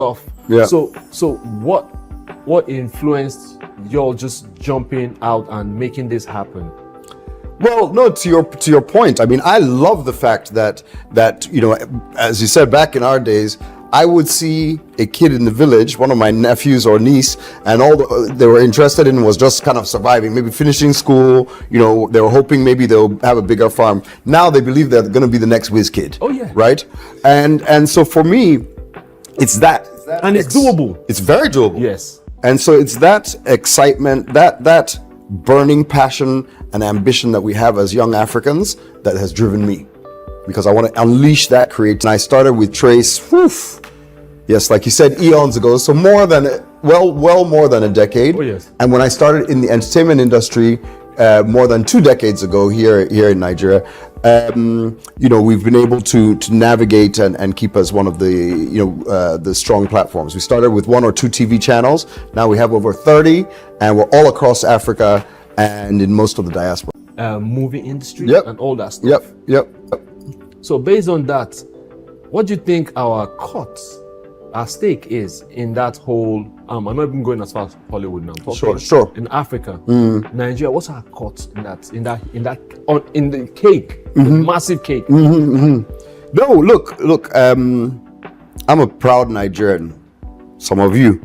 stuff. Yeah. So what influenced y'all just jumping out and making this happen? Well, no, to your point. I mean, I love the fact that as you said, back in our days, I would see a kid in the village, one of my nephews or niece, and all they were interested in was just kind of surviving, maybe finishing school. They were hoping maybe they'll have a bigger farm. Now they believe they're going to be the next whiz kid. Oh yeah. Right. And so for me, it's that. And it's doable. It's very doable. Yes. And so it's that excitement, that burning passion and ambition that we have as young Africans that has driven me, because I want to unleash that creativity. And I started with Trace, yes, like you said, eons ago, so more than a decade. Oh yes. And when I started in the entertainment industry more than 2 decades ago here in Nigeria, we've been able to navigate and keep us one of the strong platforms. We started with 1 or 2 TV channels. Now we have over 30, and we're all across Africa and in most of the diaspora. Movie industry. Yep. And all that stuff. Yep. So based on that, what do you think our stake is in that whole? I'm not even going as far as Hollywood now. I'm talking Sure. In Africa, Nigeria, what's our cut in the cake, the massive cake? No, look. I'm a proud Nigerian. Some of you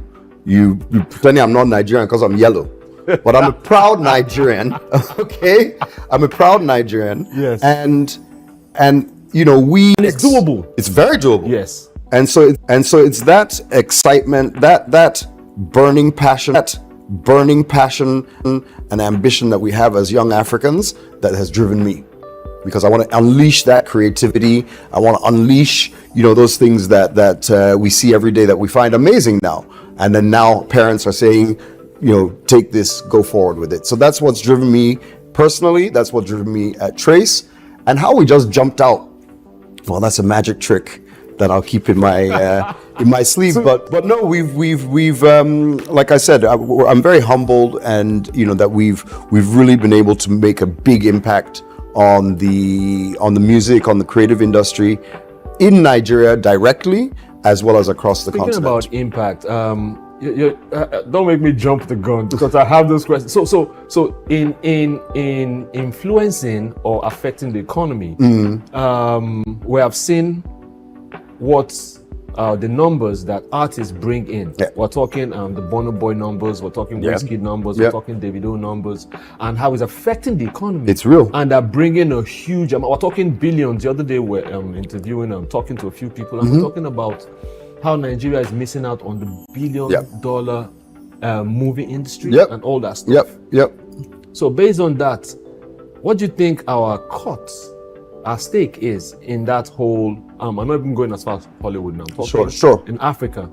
pretending I'm not Nigerian because I'm yellow, but I'm a proud Nigerian. Okay, I'm a proud Nigerian. Yes. And it's doable. It's very doable. Yes. And so it's that excitement, that burning passion and ambition that we have as young Africans that has driven me, because I want to unleash that creativity. I want to unleash, those things that we see every day that we find amazing now. And then now parents are saying, take this, go forward with it. So that's what's driven me personally. That's what driven me at Trace. And how we just jumped out, well, that's a magic trick that I'll keep in my sleeve. But no, we've like I said, I'm very humbled, and that we've really been able to make a big impact on the music, on the creative industry in Nigeria directly, as well as across the continent. Speaking about impact, don't make me jump the gun, because I have those questions. So in influencing or affecting the economy, we have seen what the numbers that artists bring in. Yeah. We're talking the Burna Boy numbers, we're talking Wizkid numbers, we're talking Davido numbers, and how it's affecting the economy. It's real. And they're bringing a huge amount. We're talking billions. The other day we're interviewing, talking to a few people, and we're talking about how Nigeria is missing out on the $1 billion movie industry and all that stuff. Yep. So based on that, what do you think our stake is in that whole? I'm not even going as far as Hollywood now. I'm talking Sure. In Africa,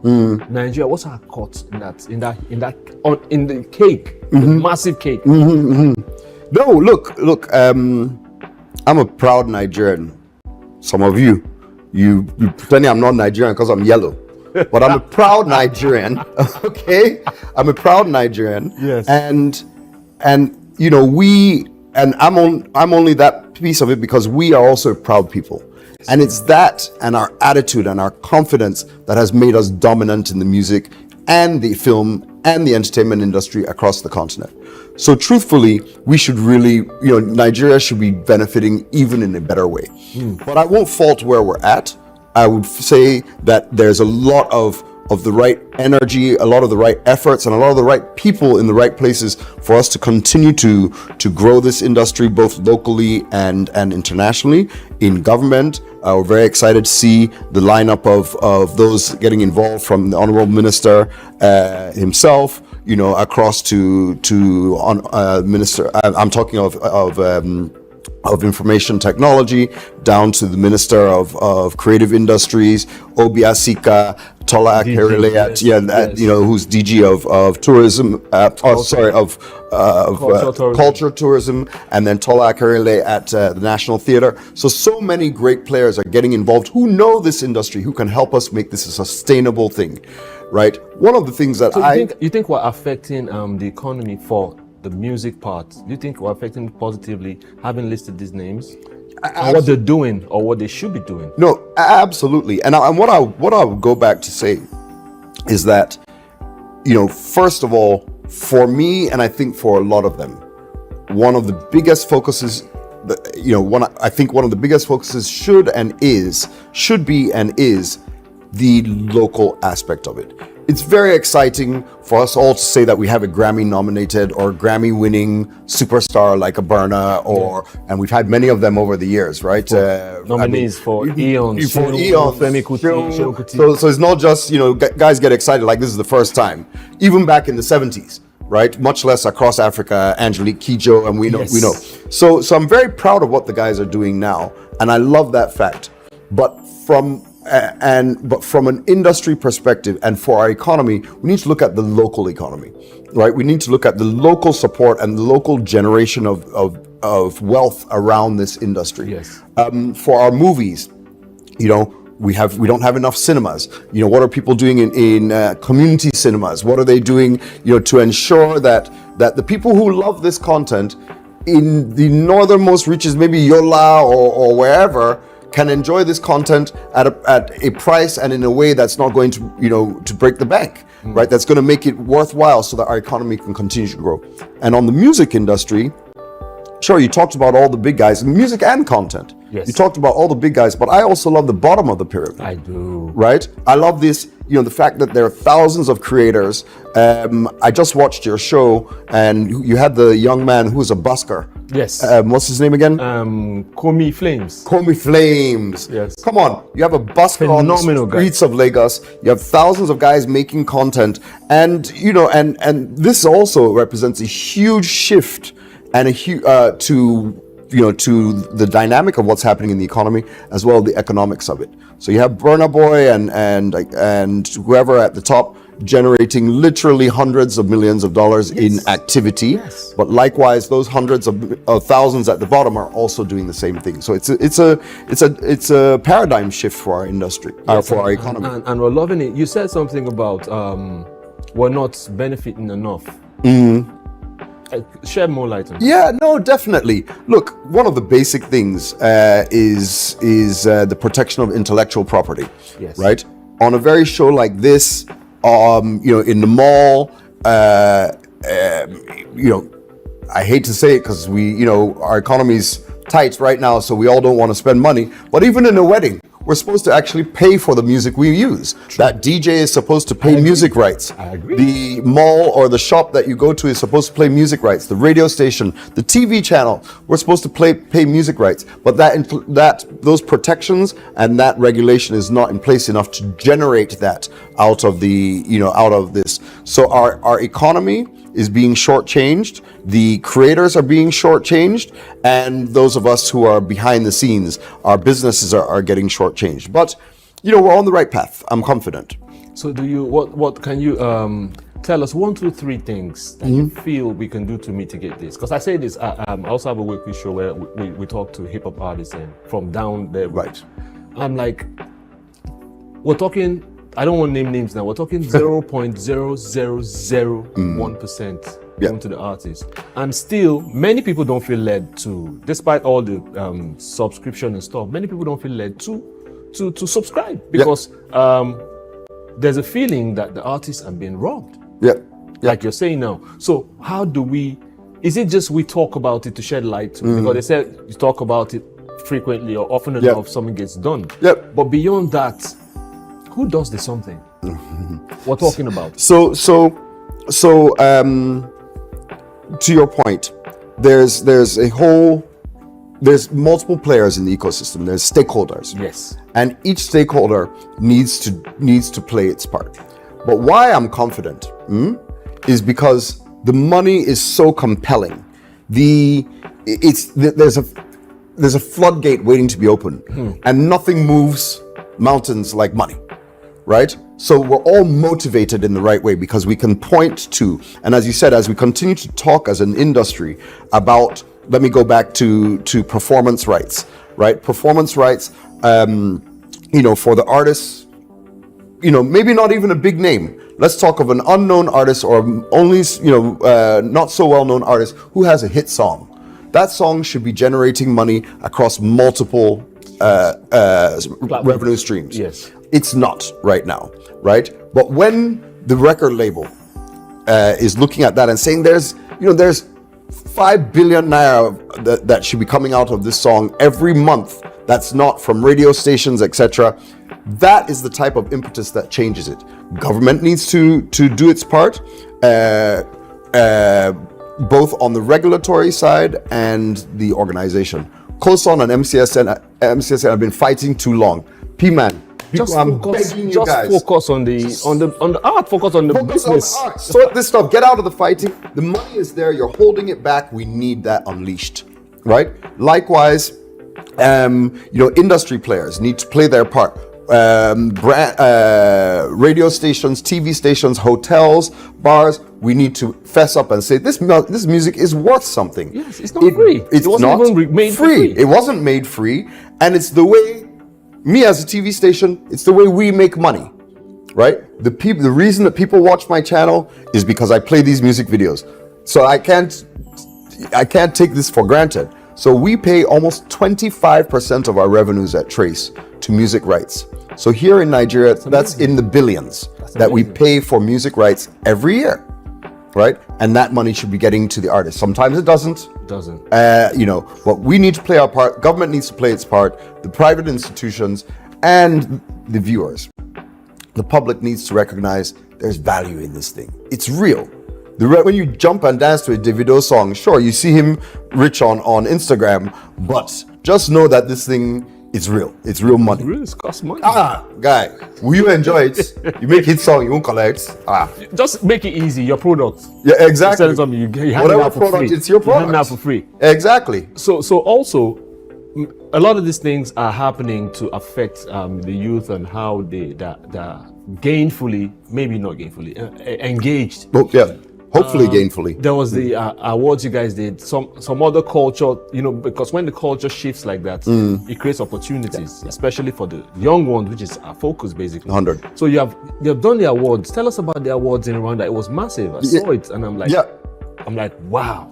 Nigeria, what's our cut in the cake, the massive cake? No, look. I'm a proud Nigerian. Some of you pretending I'm not Nigerian because I'm yellow, but I'm a proud Nigerian. Okay, I'm a proud Nigerian. Yes. And I'm only that piece of it because we are also proud people. And it's that and our attitude and our confidence that has made us dominant in the music and the film and the entertainment industry across the continent. So truthfully, we should really, Nigeria should be benefiting even in a better way. But I won't fault where we're at. I would say that there's a lot of the right energy, a lot of the right efforts, and a lot of the right people in the right places for us to continue to grow this industry, both locally and internationally. In government, we're very excited to see the lineup of those getting involved, from the Honorable Minister himself, across to Minister. I'm talking of Information Technology, down to the Minister of Creative Industries, Obiasika, Tola Akerele, who's DG of Tourism, Culture Tourism, and then Tola Akerele at the National Theatre. So many great players are getting involved who know this industry, who can help us make this a sustainable thing, right? One of the things that you think we're affecting the economy for the music part? Do you think we're affecting it positively, having listed these names? What they're doing or what they should be doing? No, absolutely. And what I would go back to say is that, first of all, for me, and I think for a lot of them, one of the biggest focuses, I think one of the biggest focuses should be and is the local aspect of it. It's very exciting for us all to say that we have a Grammy nominated or Grammy winning superstar like a Burna, and we've had many of them over the years, right? Nominees for Eon, Femi Kuti. So it's not just, guys get excited like this is the first time. Even back in the 70s, right? Much less across Africa, Angelique Kidjo, and we know. So I'm very proud of what the guys are doing now, and I love that fact. But from an industry perspective and for our economy, we need to look at the local economy, right? We need to look at the local support and the local generation of wealth around this industry. Yes. For our movies, we don't have enough cinemas. What are people doing in community cinemas? What are they doing, to ensure that the people who love this content in the northernmost reaches, maybe Yola or wherever, can enjoy this content at a price and in a way that's not going to, to break the bank, right? That's going to make it worthwhile so that our economy can continue to grow. And on the music industry, sure, you talked about all the big guys, music and content. Yes. You talked about all the big guys, but I also love the bottom of the pyramid. I do. Right? I love this, the fact that there are thousands of creators. I just watched your show and you had the young man who's a busker. Yes. What's his name again? Komi Flames. Komi Flames. Yes. Come on. You have a busker on the streets of Lagos. You have thousands of guys making content. And, and this also represents a huge shift and to the dynamic of what's happening in the economy, as well as the economics of it. So you have Burna Boy and whoever at the top generating literally hundreds of millions of dollars in activity. Yes. But likewise, those hundreds of thousands at the bottom are also doing the same thing. So it's a paradigm shift for our industry, for our economy. And we're loving it. You said something about we're not benefiting enough. Shed more light on it. Yeah, no, definitely. Look, one of the basic things is the protection of intellectual property. Yes. Right? On a very show like this, in the mall, I hate to say it because our economy's tight right now, so we all don't want to spend money. But even in a wedding, we're supposed to actually pay for the music we use. True. That DJ is supposed to pay music rights. I agree. The mall or the shop that you go to is supposed to play music rights. The radio station, the TV channel, we're supposed to pay music rights. But those protections and that regulation is not in place enough to generate that out of this. So our economy is being shortchanged. The creators are being shortchanged, and those of us who are behind the scenes, our businesses are getting shortchanged. But we're on the right path. I'm confident. So what can you tell us 1, 2, 3 things that you feel we can do to mitigate this? Because I say this, I also have a weekly show where we talk to hip hop artists and from down there. Right. I'm like, we're talking, I don't want to name names now. We're talking 0.0001% going to the artist, and still many people don't feel led to, despite all the subscription and stuff. Many people don't feel led to subscribe because there's a feeling that the artists are being robbed. Like you're saying now. So how do we? Is it just we talk about it to shed light to? Because they said you talk about it frequently or often enough, something gets done. But beyond that, who does the something? We're talking about. So to your point, there's multiple players in the ecosystem. There's stakeholders. Yes. And each stakeholder needs to play its part. But why I'm confident is because the money is so compelling. There's a floodgate waiting to be opened, and nothing moves mountains like money. Right? So we're all motivated in the right way because we can point to, and as you said, as we continue to talk as an industry about, let me go back to performance rights, right? Performance rights, for the artists, maybe not even a big name. Let's talk of an unknown artist or only, not so well-known artist who has a hit song. That song should be generating money across multiple revenue streams. Yes. It's not right now, right? But when the record label is looking at that and saying there's 5 billion naira that should be coming out of this song every month, that's not from radio stations, etc. That is the type of impetus that changes it. Government needs to do its part, both on the regulatory side and the organization. COSON and MCSN have been fighting too long. P-Man, Just I'm focus, begging you just guys. focus on the art, focus on the Focus on business. the art. Sort this stuff. Get out of the fighting. The money is there. You're holding it back. We need that unleashed, right? Likewise, industry players need to play their part. Radio stations, TV stations, hotels, bars. We need to fess up and say this music is worth something. Yes, it's not free. It's It wasn't not even made free. It wasn't made free, and it's the way. Me as a TV station, it's the way we make money, right? The reason that people watch my channel is because I play these music videos. So I can't take this for granted. So we pay almost 25% of our revenues at Trace to music rights. So here in Nigeria, that's in the billions that we pay for music rights every year, right? And that money should be getting to the artist. Sometimes it doesn't. But we need to play our part. Government needs to play its part. The private institutions and the viewers. The public needs to recognize there's value in this thing. It's real. When you jump and dance to a Davido song, sure, you see him rich on Instagram, but just know that this thing is real. It's real money. It really costs money. Guy, will you enjoy it? You make hit song, you won't collect. Just make it easy. Your product. Yeah, exactly. You something, you hand whatever it out for product, free. it's your product. You hand it out for free. Exactly. So also, a lot of these things are happening to affect the youth and how they're gainfully, maybe not gainfully, engaged. Oh, yeah. Hopefully gainfully. There was the awards you guys did. Some other culture, because when the culture shifts like that, it creates opportunities, especially for the young ones, which is our focus basically. 100. So you have done the awards. Tell us about the awards in Rwanda. It was massive. I saw it, and I'm like, wow.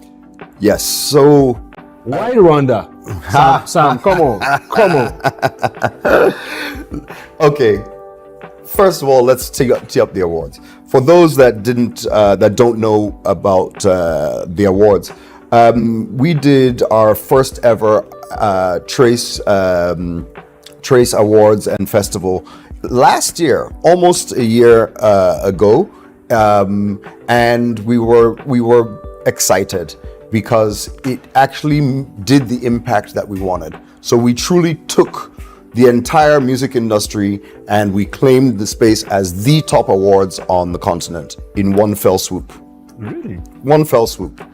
Yes. So why Rwanda? Sam, come on. Okay. First of all, let's tee up the awards. For those that don't know about the awards, we did our first ever Trace Awards and Festival last year, almost a year ago, and we were excited because it actually did the impact that we wanted. So we truly took the entire music industry and we claimed the space as the top awards on the continent in one fell swoop. Really? One fell swoop.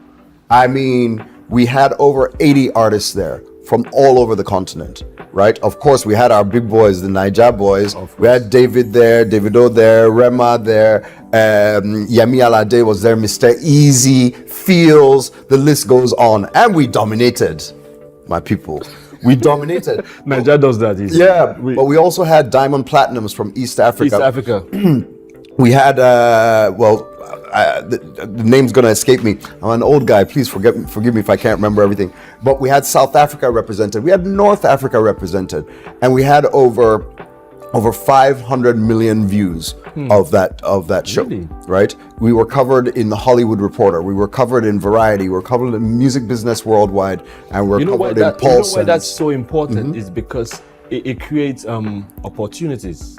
I mean, we had over 80 artists there from all over the continent, right? Of course, we had our big boys, the Naija boys. We had David there, Davido there, Rema there, Yemi Alade was there, Mr. Easy, Feels, the list goes on. And we dominated, my people. We dominated. Nigeria does that easy. Yeah, but we also had Diamond Platinums from East Africa. East Africa. We had, the name's gonna escape me. I'm an old guy. Please forgive me if I can't remember everything. But we had South Africa represented. We had North Africa represented, and we had over 500 million views of that show. Really? Right? We were covered in the Hollywood Reporter. We were covered in Variety. We were covered in Music Business Worldwide, and we're covered in Pulse. Why that's so important is because it creates opportunities.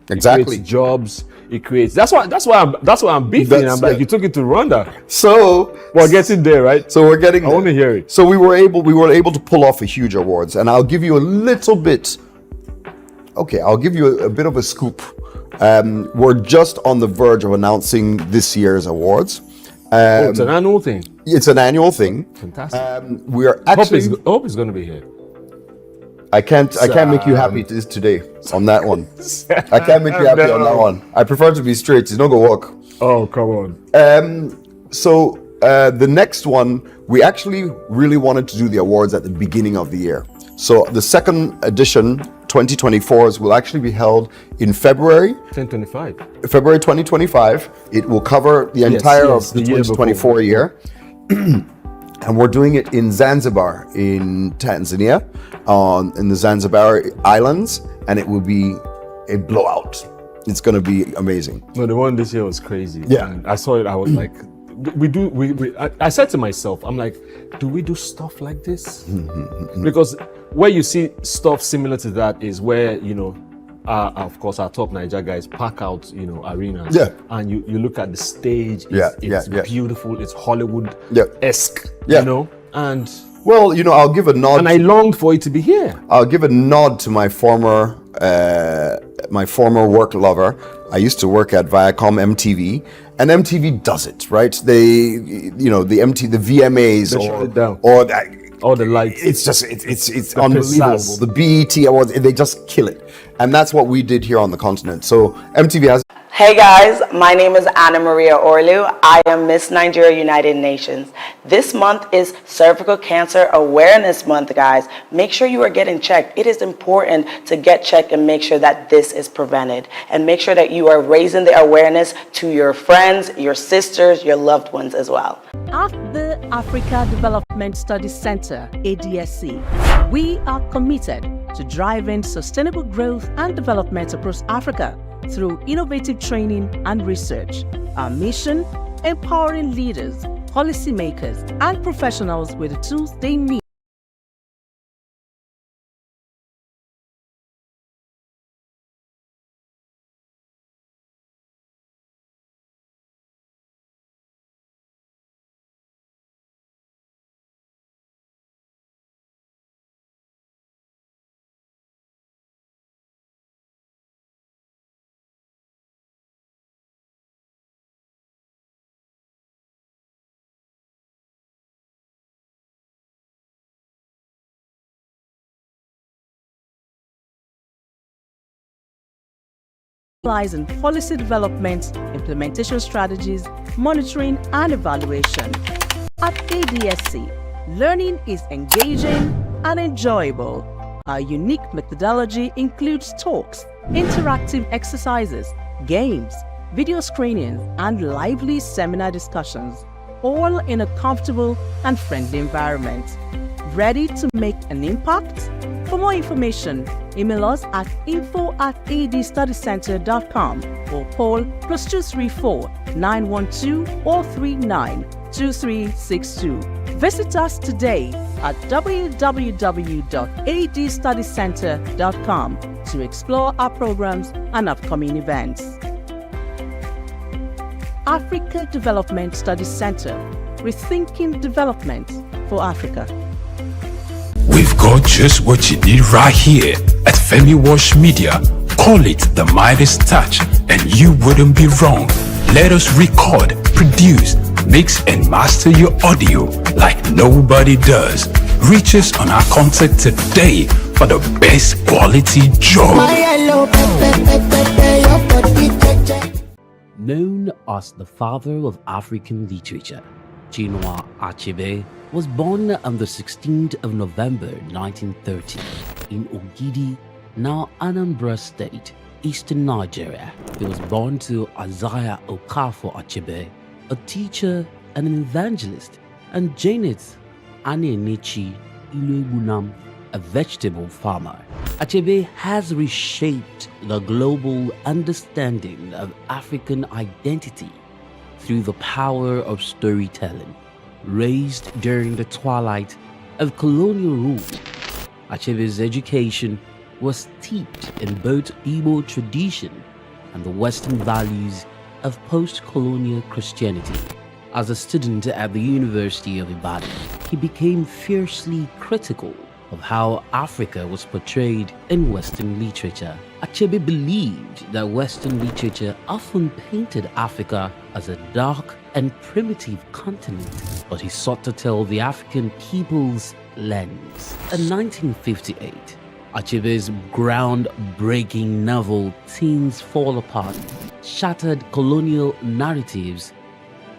Exactly. It creates jobs. It creates. That's why I'm beefing. I'm like, you took it to Rwanda. So we're getting there, right? So we're getting there. I want to hear it. So we were able to pull off a huge awards, and I'll give you a little bit. Okay, I'll give you a bit of a scoop. We're just on the verge of announcing this year's awards. It's an annual thing. It's an annual thing. Fantastic. We are actually. Hope it's going to be here. I can't make you happy today on that one. I can't make you happy on that one. I prefer to be straight. It's not gonna work. Oh, come on. So the next one, we actually really wanted to do the awards at the beginning of the year. So the second edition, 2024s, will actually be held in February 2025. It will cover the entire of the 2024 year. And we're doing it in Zanzibar, in Tanzania, in the Zanzibar Islands, and it will be a blowout. It's going to be amazing. No, the one this year was crazy. Yeah. And I saw it, I was like, I said to myself, I'm like, do we do stuff like this? Because where you see stuff similar to that is where, of course, our top Niger guys pack out, arenas. Yeah. And you look at the stage, it's beautiful, it's Hollywood-esque, and... Well, I'll give a nod. And I longed for it to be here. I'll give a nod to my former work lover. I used to work at Viacom MTV, and MTV does it, right? They, the VMAs all the lights. It's just it's unbelievable. Pizzazz. The BET Awards, they just kill it, and that's what we did here on the continent. So MTV has. Hey guys, my name is Anna Maria Orlu. I am Miss Nigeria United Nations. This month is Cervical Cancer Awareness Month, guys. Make sure you are getting checked. It is important to get checked and make sure that this is prevented. And make sure that you are raising the awareness to your friends, your sisters, your loved ones as well. At the Africa Development Studies Center, ADSC, we are committed to driving sustainable growth and development across Africa through innovative training and research. Our mission, empowering leaders, policymakers, and professionals with the tools they need in policy development, implementation strategies, monitoring, and evaluation. At ADSC, learning is engaging and enjoyable. Our unique methodology includes talks, interactive exercises, games, video screenings, and lively seminar discussions, all in a comfortable and friendly environment. Ready to make an impact? For more information, email us at info@adstudycenter.com or call +234 912 439 2362. Visit us today at www.adstudycenter.com to explore our programs and upcoming events. Africa Development Studies Center, rethinking development for Africa. We've got just what you need right here at Femi Wash Media. Call it the Midas Touch and you wouldn't be wrong. Let us record, produce, mix and master your audio like nobody does. Reach us on our contact today for the best quality job. Known as the father of African literature, Chinua Achebe was born on the 16th of November 1930 in Ogidi, now Anambra State, eastern Nigeria. He was born to Isaiah Okafor Achebe, a teacher and an evangelist, and Janet Anenichi Ilegunam, a vegetable farmer. Achebe has reshaped the global understanding of African identity through the power of storytelling. Raised during the twilight of colonial rule, Achebe's education was steeped in both Igbo tradition and the Western values of post-colonial Christianity. As a student at the University of Ibadan, he became fiercely critical of how Africa was portrayed in Western literature. Achebe believed that Western literature often painted Africa as a dark and primitive continent, but he sought to tell the African people's lens. In 1958, Achebe's groundbreaking novel Things Fall Apart shattered colonial narratives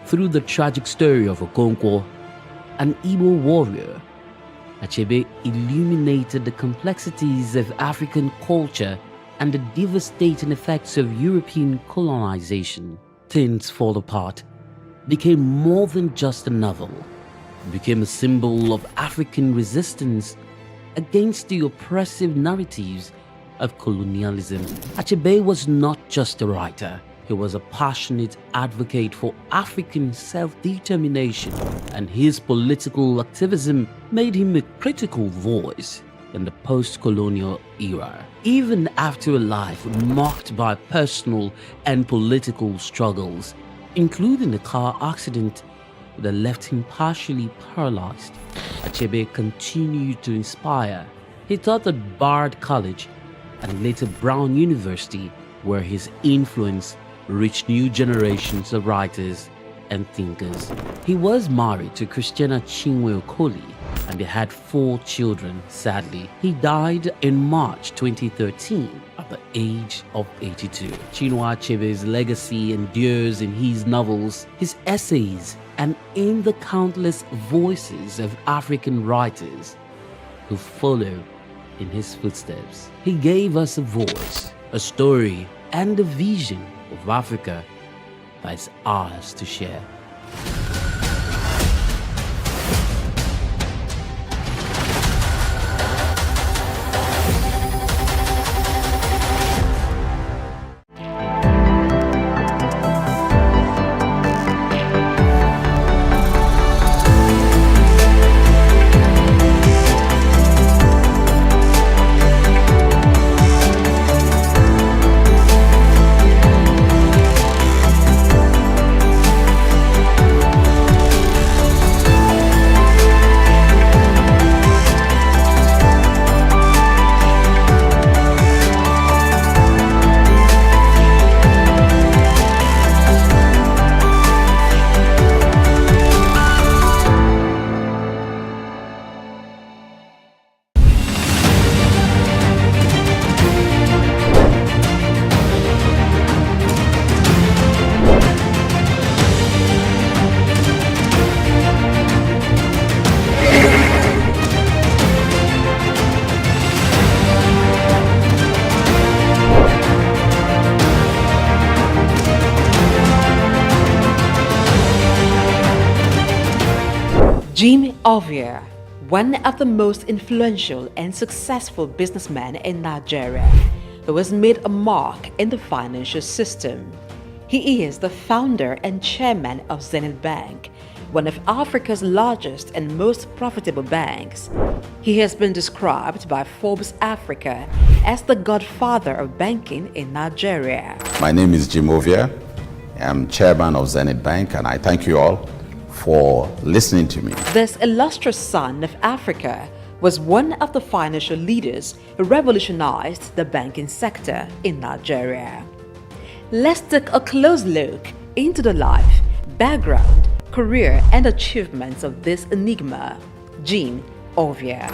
through the tragic story of Okonkwo, an Igbo warrior. Achebe illuminated the complexities of African culture and the devastating effects of European colonization. Things Fall Apart became more than just a novel. It became a symbol of African resistance against the oppressive narratives of colonialism. Achebe was not just a writer. He was a passionate advocate for African self-determination, and his political activism made him a critical voice in the post-colonial era. Even after a life marked by personal and political struggles, including a car accident that left him partially paralyzed, Achebe continued to inspire. He taught at Bard College and later Brown University, where his influence reached new generations of writers and thinkers. He was married to Christiana Chinwe Okoli, and they had 4 children. Sadly, he died in March 2013 at the age of 82. Chinua Achebe's legacy endures in his novels, his essays, and in the countless voices of African writers who follow in his footsteps. He gave us a voice, a story, and a vision of Africa that is ours to share. Jim Ovia, one of the most influential and successful businessmen in Nigeria, who has made a mark in the financial system. He is the founder and chairman of Zenith Bank, one of Africa's largest and most profitable banks. He has been described by Forbes Africa as the godfather of banking in Nigeria. My name is Jim Ovia. I'm chairman of Zenith Bank, and I thank you all for listening to me. This illustrious son of Africa was one of the financial leaders who revolutionized the banking sector in Nigeria. Let's take a close look into the life, background, career, and achievements of this enigma, Jim Ovia.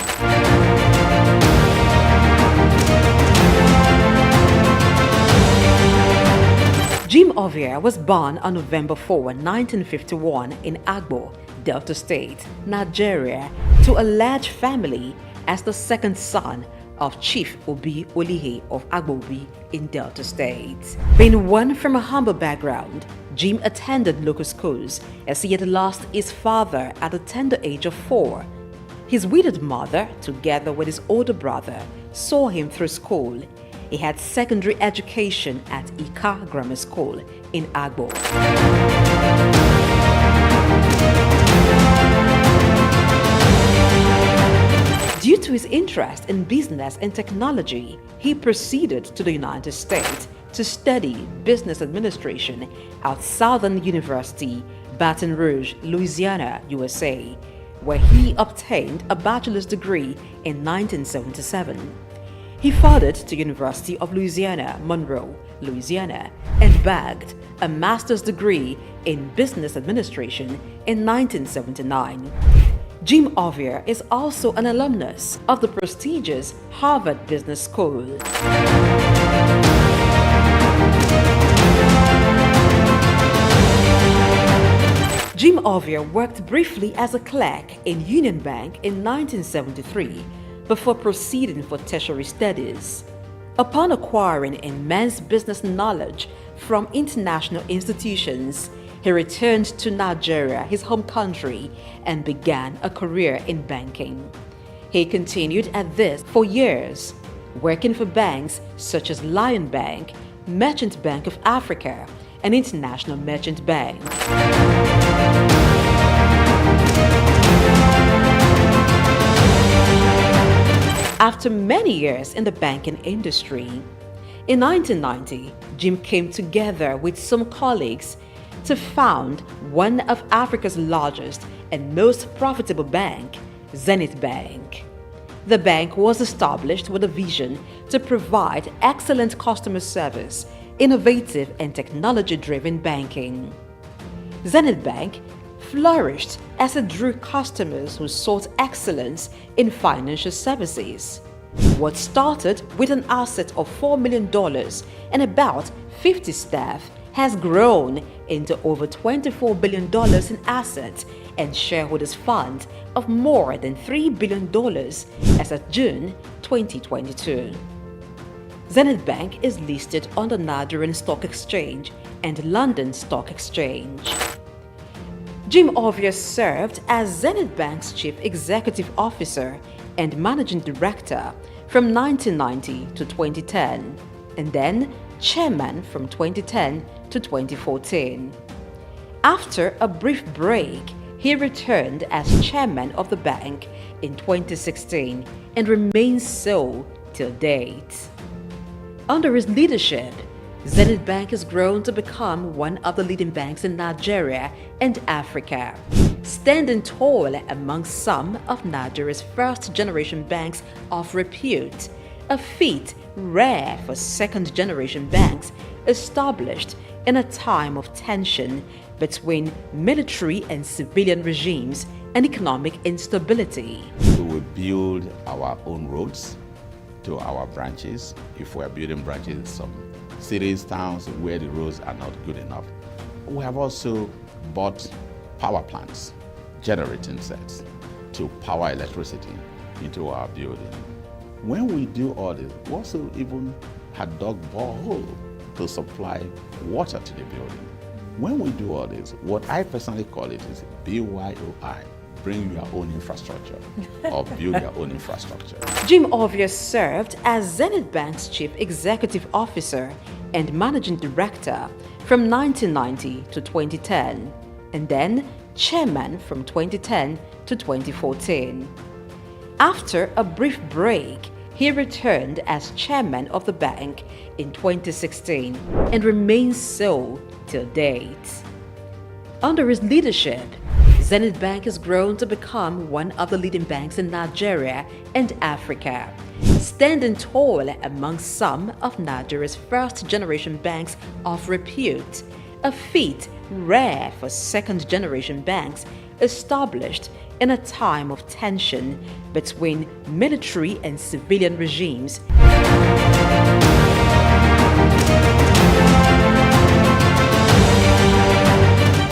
Jim Ovia was born on November 4, 1951 in Agbo, Delta State, Nigeria, to a large family as the second son of Chief Obi Olihe of Agbobi in Delta State. Being one from a humble background, Jim attended local schools as he had lost his father at the tender age of 4. His widowed mother, together with his older brother, saw him through school. He had secondary education at Ika Grammar School in Agbo. Due to his interest in business and technology, he proceeded to the United States to study business administration at Southern University, Baton Rouge, Louisiana, USA, where he obtained a bachelor's degree in 1977. He furthered to University of Louisiana, Monroe, Louisiana, and bagged a master's degree in business administration in 1979. Jim Ovia is also an alumnus of the prestigious Harvard Business School. Jim Ovia worked briefly as a clerk in Union Bank in 1973 before proceeding for tertiary studies. Upon acquiring immense business knowledge from international institutions, he returned to Nigeria, his home country, and began a career in banking. He continued at this for years. working for banks such as Lion Bank, Merchant Bank of Africa, and International Merchant Bank. After many years in the banking industry, in 1990, Jim came together with some colleagues to found one of Africa's largest and most profitable bank, Zenith Bank. The bank was established with a vision to provide excellent customer service, innovative and technology-driven banking. Zenith Bank flourished as it drew customers who sought excellence in financial services. What started with an asset of $4 million and about 50 staff has grown into over $24 billion in assets and shareholders' fund of more than $3 billion as of June 2022. Zenith Bank is listed on the Nigerian Stock Exchange and London Stock Exchange. Jim Ovia served as Zenith Bank's Chief Executive Officer and Managing Director from 1990 to 2010, and then Chairman from 2010 to 2014. After a brief break, he returned as Chairman of the bank in 2016 and remains so till date. Under his leadership, Zenith Bank has grown to become one of the leading banks in Nigeria and Africa, standing tall among some of Nigeria's first-generation banks of repute, a feat rare for second-generation banks established in a time of tension between military and civilian regimes and economic instability. We will build our own roads to our branches. If we're building branches in some cities, towns where the roads are not good enough. We have also bought power plants, generating sets to power electricity into our building. When we do all this, we also even had dug borehole to supply water to the building. When we do all this, what I personally call it is BYOI, bring your own infrastructure or build your own infrastructure. Jim Ovia served as Zenith Bank's Chief Executive Officer and Managing Director from 1990 to 2010, and then Chairman from 2010 to 2014. After a brief break, he returned as Chairman of the bank in 2016 and remains so till date. Under his leadership, Zenith Bank has grown to become one of the leading banks in Nigeria and Africa, standing tall among some of Nigeria's first-generation banks of repute, a feat rare for second-generation banks established in a time of tension between military and civilian regimes.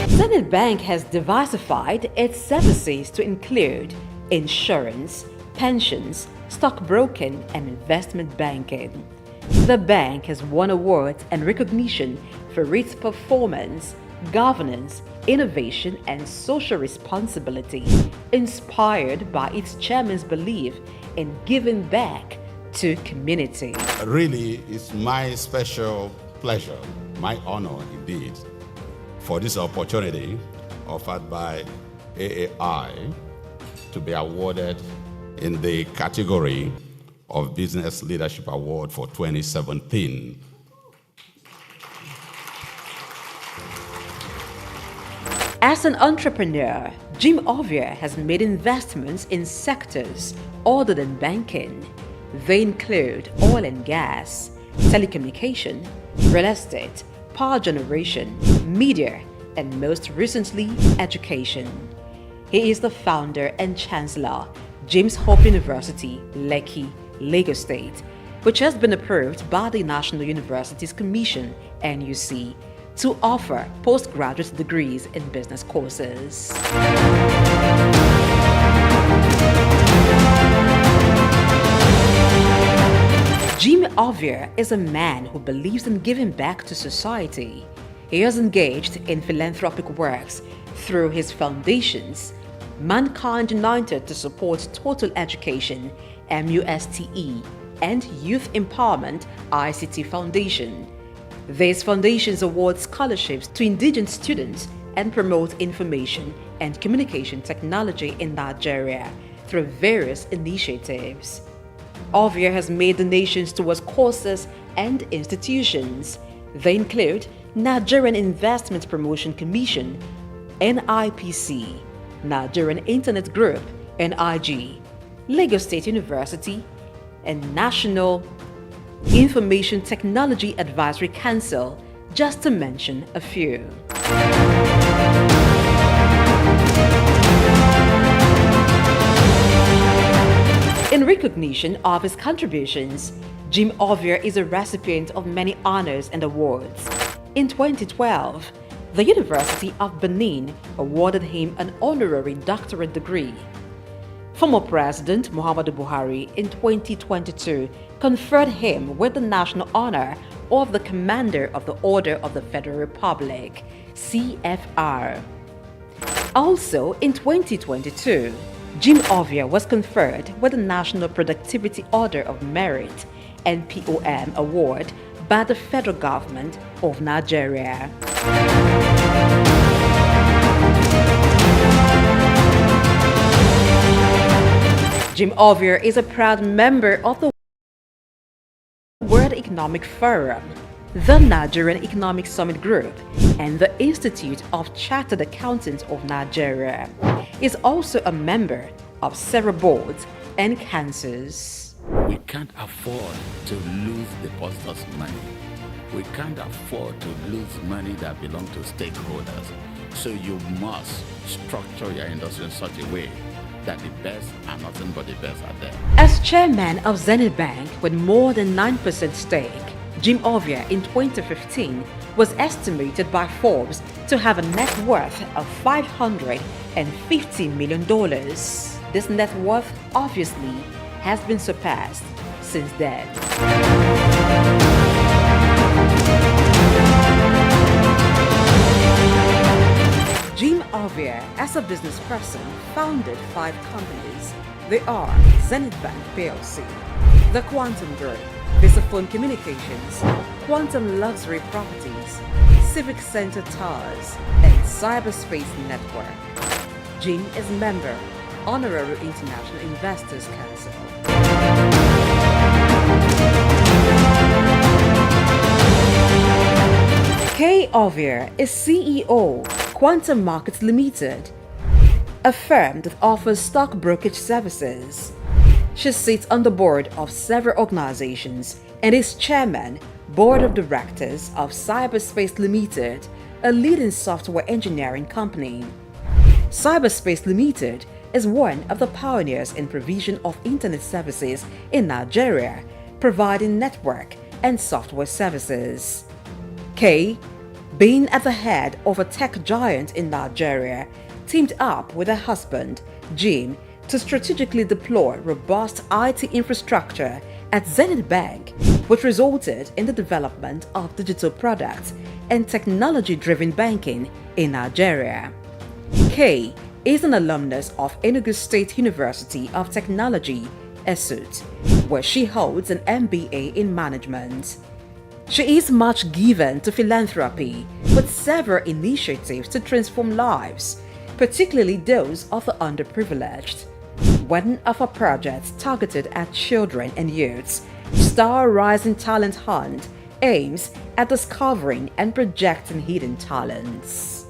Zenith Bank has diversified its services to include insurance, pensions, stockbroking, and investment banking. The bank has won awards and recognition for its performance, governance, innovation, and social responsibility, inspired by its chairman's belief in giving back to community. Really, it's my special pleasure, my honor indeed, for this opportunity offered by AAI to be awarded in the category of Business Leadership Award for 2017. As an entrepreneur, Jim Ovia has made investments in sectors other than banking. They include oil and gas, telecommunication, real estate, power generation, media, and most recently, education. He is the founder and chancellor, James Hope University, Lekki, Lagos State, which has been approved by the National Universities Commission, NUC, to offer postgraduate degrees in business courses. Jim Ovia is a man who believes in giving back to society. He has engaged in philanthropic works through his foundations, Mankind United to Support Total Education, MUSTE, and Youth Empowerment ICT Foundation. These foundations award scholarships to indigenous students and promote information and communication technology in Nigeria through various initiatives. Ovia has made donations towards courses and institutions. They include Nigerian Investment Promotion Commission, NIPC, Nigerian Internet Group, NIG, Lagos State University, and National Information Technology Advisory Council, just to mention a few. In recognition of his contributions, Jim Ovia is a recipient of many honors and awards. In 2012, the University of Benin awarded him an honorary doctorate degree. Former President Muhammadu Buhari in 2022 conferred him with the national honor of the Commander of the Order of the Federal Republic, CFR. Also in 2022, Jim Ovia was conferred with the National Productivity Order of Merit, NPOM award by the federal government of Nigeria. Jim Ovia is a proud member of the World Economic Forum, the Nigerian Economic Summit Group, and the Institute of Chartered Accountants of Nigeria. He is also a member of several boards and councils. We can't afford to lose depositors' money. We can't afford to lose money that belongs to stakeholders. So you must structure your industry in such a way that the best and nothing but the best are there. As chairman of Zenith Bank with more than 9% stake, Jim Ovia in 2015 was estimated by Forbes to have a net worth of $550 million. This net worth obviously has been surpassed since then. Jim Ovia, as a business person, founded 5 companies. They are Zenith Bank PLC, the Quantum Group, Visaphone Communications, Quantum Luxury Properties, Civic Center Towers, and Cyberspace Network. Jim is member, Honorary International Investors Council. Kay Ovia is CEO, Quantum Markets Limited, a firm that offers stock brokerage services. She sits on the board of several organizations and is chairman, board of directors of Cyberspace Limited, a leading software engineering company. Cyberspace Limited is one of the pioneers in provision of internet services in Nigeria, providing network and software services. Kay, being at the head of a tech giant in Nigeria, teamed up with her husband, Jim, to strategically deploy robust IT infrastructure at Zenith Bank, which resulted in the development of digital products and technology-driven banking in Nigeria. Kay is an alumnus of Enugu State University of Technology, Souq, where she holds an MBA in management. She is much given to philanthropy, with several initiatives to transform lives, particularly those of the underprivileged. One of her projects targeted at children and youths, Star Rising Talent Hunt, aims at discovering and projecting hidden talents.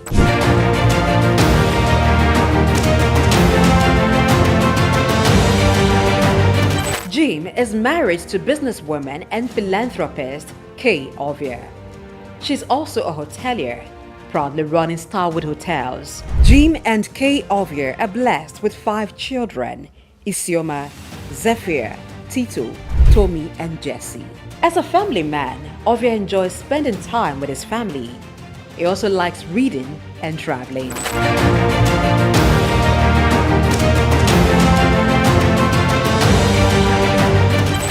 Jim is married to businesswoman and philanthropist Kay Ovia. She's also a hotelier, proudly running Starwood Hotels. Jim and Kay Ovia are blessed with 5 children: Isioma, Zephyr, Tito, Tommy, and Jesse. As a family man, Ovia enjoys spending time with his family. He also likes reading and traveling.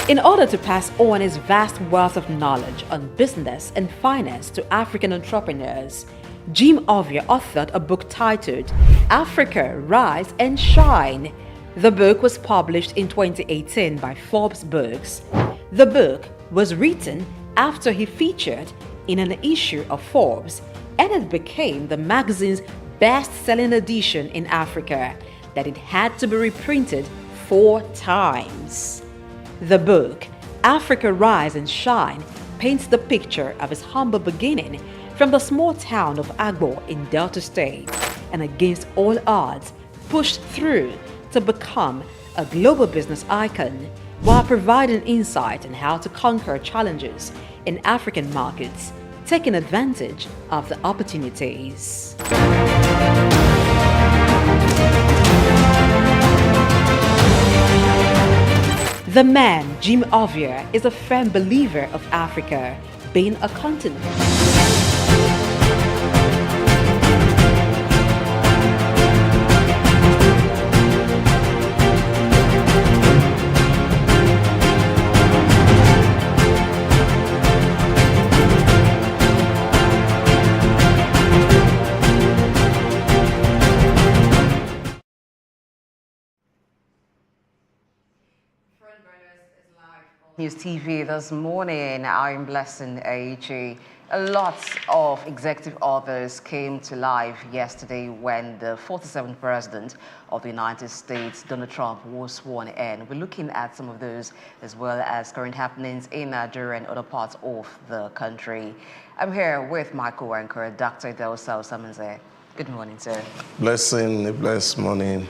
In order to pass on his vast wealth of knowledge on business and finance to African entrepreneurs, Jim Ovia authored a book titled Africa, Rise and Shine. The book was published in 2018 by Forbes Books. The book was written after he featured in an issue of Forbes, and it became the magazine's best-selling edition in Africa, that it had to be reprinted 4 times. The book, Africa Rise and Shine, paints the picture of his humble beginning from the small town of Agbo in Delta State, and against all odds, pushed through to become a global business icon, while providing insight on how to conquer challenges in African markets, taking advantage of the opportunities. The man, Jim Ovia, is a firm believer of Africa being a continent. News TV this morning. I'm Blessing AG. A lot of executive orders came to life yesterday when the 47th President of the United States, Donald Trump, was sworn in. We're looking at some of those as well as current happenings in Nigeria and other parts of the country. I'm here with my co-anchor, Dr. Delsa Osamanze. Good morning, sir. Blessing, a blessed morning.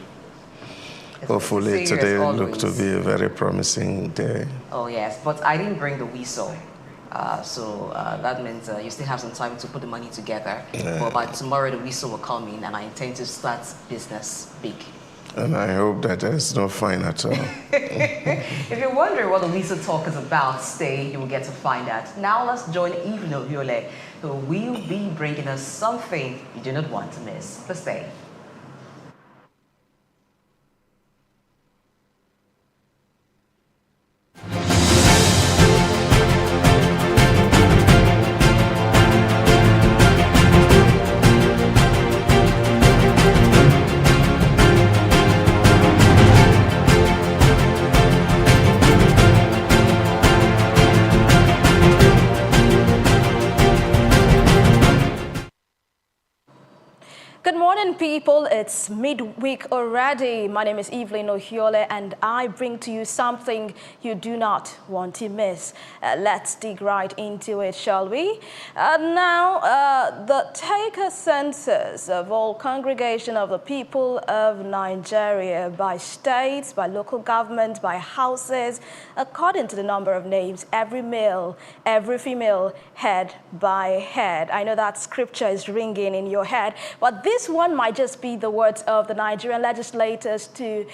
Hopefully today will look to be a very promising day. Oh yes, but I didn't bring the whistle. So that means you still have some time to put the money together. Yeah. But by tomorrow the whistle will come in and I intend to start business big. And I hope that there's no fine at all. If you're wondering what the whistle talk is about, stay, you will get to find out. Now let's join Evelyn Obiole, who will be bringing us something you do not want to miss. Let's stay. Good morning, people. It's midweek already. My name is Evelyn Ohiole, and I bring to you something you do not want to miss. Let's dig right into it, shall we? The take a census of all congregation of the people of Nigeria by states, by local government, by houses, according to the number of names, every male, every female, head by head. I know that scripture is ringing in your head, but this one might just be the words of the Nigerian legislators to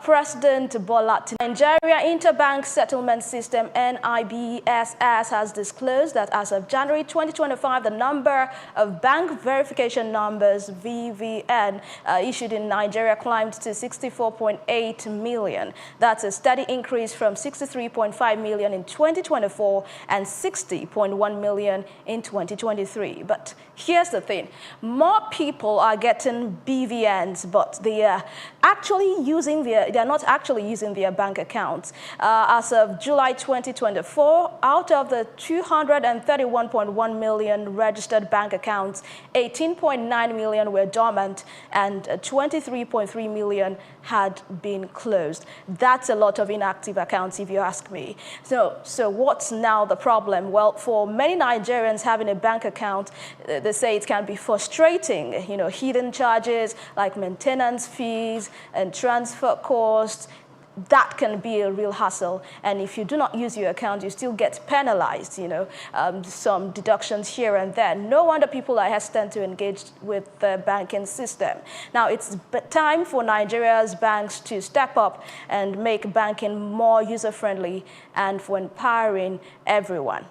President Bola Tinubu. Nigeria Interbank Settlement System, NIBSS, has disclosed that as of January 2025, the number of bank verification numbers, VVN, issued in Nigeria climbed to 64.8 million. That's a steady increase from 63.5 million in 2024 and 60.1 million in 2023. But here's the thing. More people are getting BVNs, but they are not actually using their bank accounts. As of July 2024, out of the 231.1 million registered bank accounts, 18.9 million were dormant and 23.3 million had been closed. That's a lot of inactive accounts, if you ask me. So what's now the problem? Well, for many Nigerians, having a bank account, they say it can be frustrating. Hidden charges like maintenance fees and transfer costs, that can be a real hassle. And if you do not use your account, you still get penalized, some deductions here and there. No wonder people are hesitant to engage with the banking system. Now, it's time for Nigeria's banks to step up and make banking more user-friendly and for empowering everyone.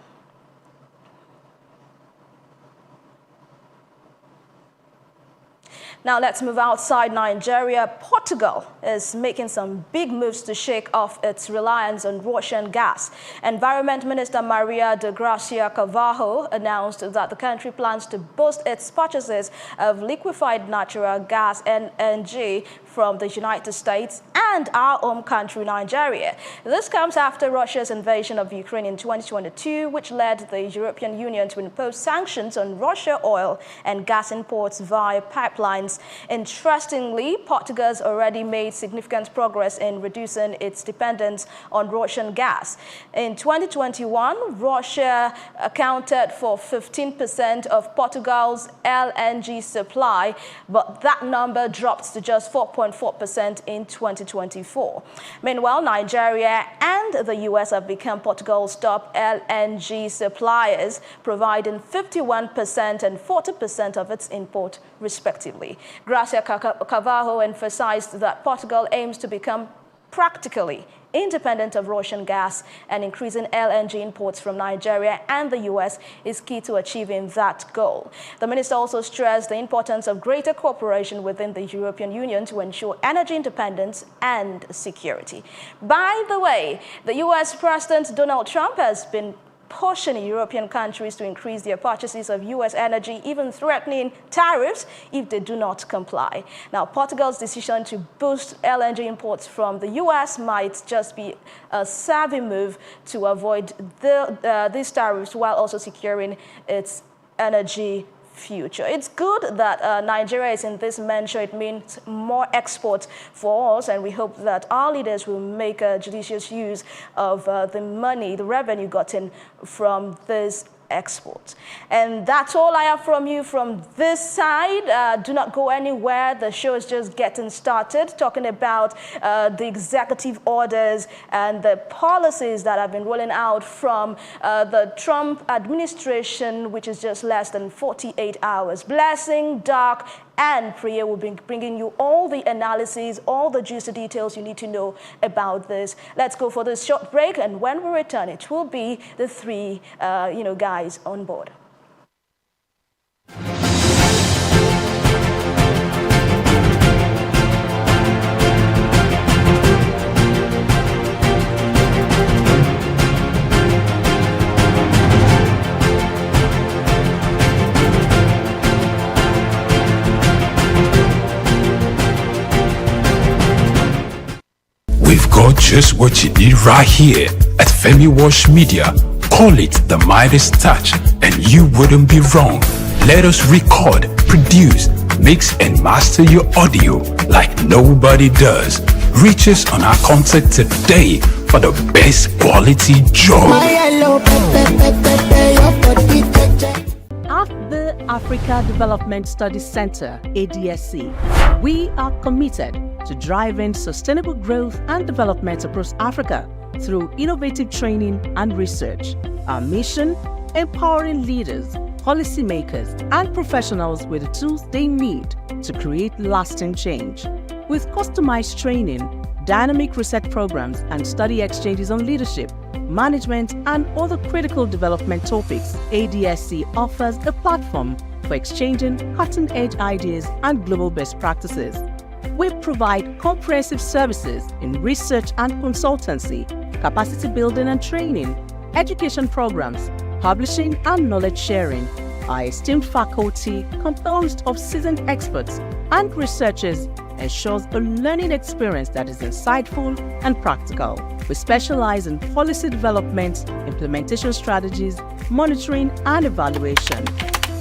Now let's move outside Nigeria. Portugal is making some big moves to shake off its reliance on Russian gas. Environment Minister Maria de Gracia Carvalho announced that the country plans to boost its purchases of liquefied natural gas, LNG, from the United States and our home country, Nigeria. This comes after Russia's invasion of Ukraine in 2022, which led the European Union to impose sanctions on Russia oil and gas imports via pipelines. Interestingly, Portugal has already made significant progress in reducing its dependence on Russian gas. In 2021, Russia accounted for 15% of Portugal's LNG supply, but that number dropped to just 4.4% in 2024. Meanwhile, Nigeria and the U.S. have become Portugal's top LNG suppliers, providing 51% and 40% of its import, respectively. Gracia Carvalho emphasized that Portugal aims to become practically independent of Russian gas, and increasing LNG imports from Nigeria and the U.S. is key to achieving that goal. The minister also stressed the importance of greater cooperation within the European Union to ensure energy independence and security. By the way, the U.S. President Donald Trump has been pushing European countries to increase their purchases of U.S. energy, even threatening tariffs if they do not comply. Now, Portugal's decision to boost LNG imports from the U.S. might just be a savvy move to avoid these tariffs while also securing its energy future. It's good that Nigeria is in this venture. It means more exports for us, and we hope that our leaders will make a judicious use of the money, the revenue gotten from this exports. And that's all I have from you from this side. Do not go anywhere. The show is just getting started, talking about the executive orders and the policies that have been rolling out from the Trump administration, which is just less than 48 hours. Blessing, Dark, and Priya will be bringing you all the analyses, all the juicy details you need to know about this. Let's go for this short break, and when we return, it will be the three, guys on board. We've got just what you need right here at Femi Wash Media. Call it the Midas Touch and you wouldn't be wrong. Let us record, produce, mix and master your audio like nobody does. Reach us on our contact today for the best quality job. At the Africa Development Studies Center, ADSC, we are committed to driving sustainable growth and development across Africa through innovative training and research. Our mission: empowering leaders, policymakers, and professionals with the tools they need to create lasting change. With customized training, dynamic research programs, and study exchanges on leadership, management, and other critical development topics, ADSC offers a platform for exchanging cutting-edge ideas and global best practices. We provide comprehensive services in research and consultancy, capacity building and training, education programs, publishing and knowledge sharing. Our esteemed faculty, composed of seasoned experts and researchers, ensures a learning experience that is insightful and practical. We specialize in policy development, implementation strategies, monitoring, and evaluation.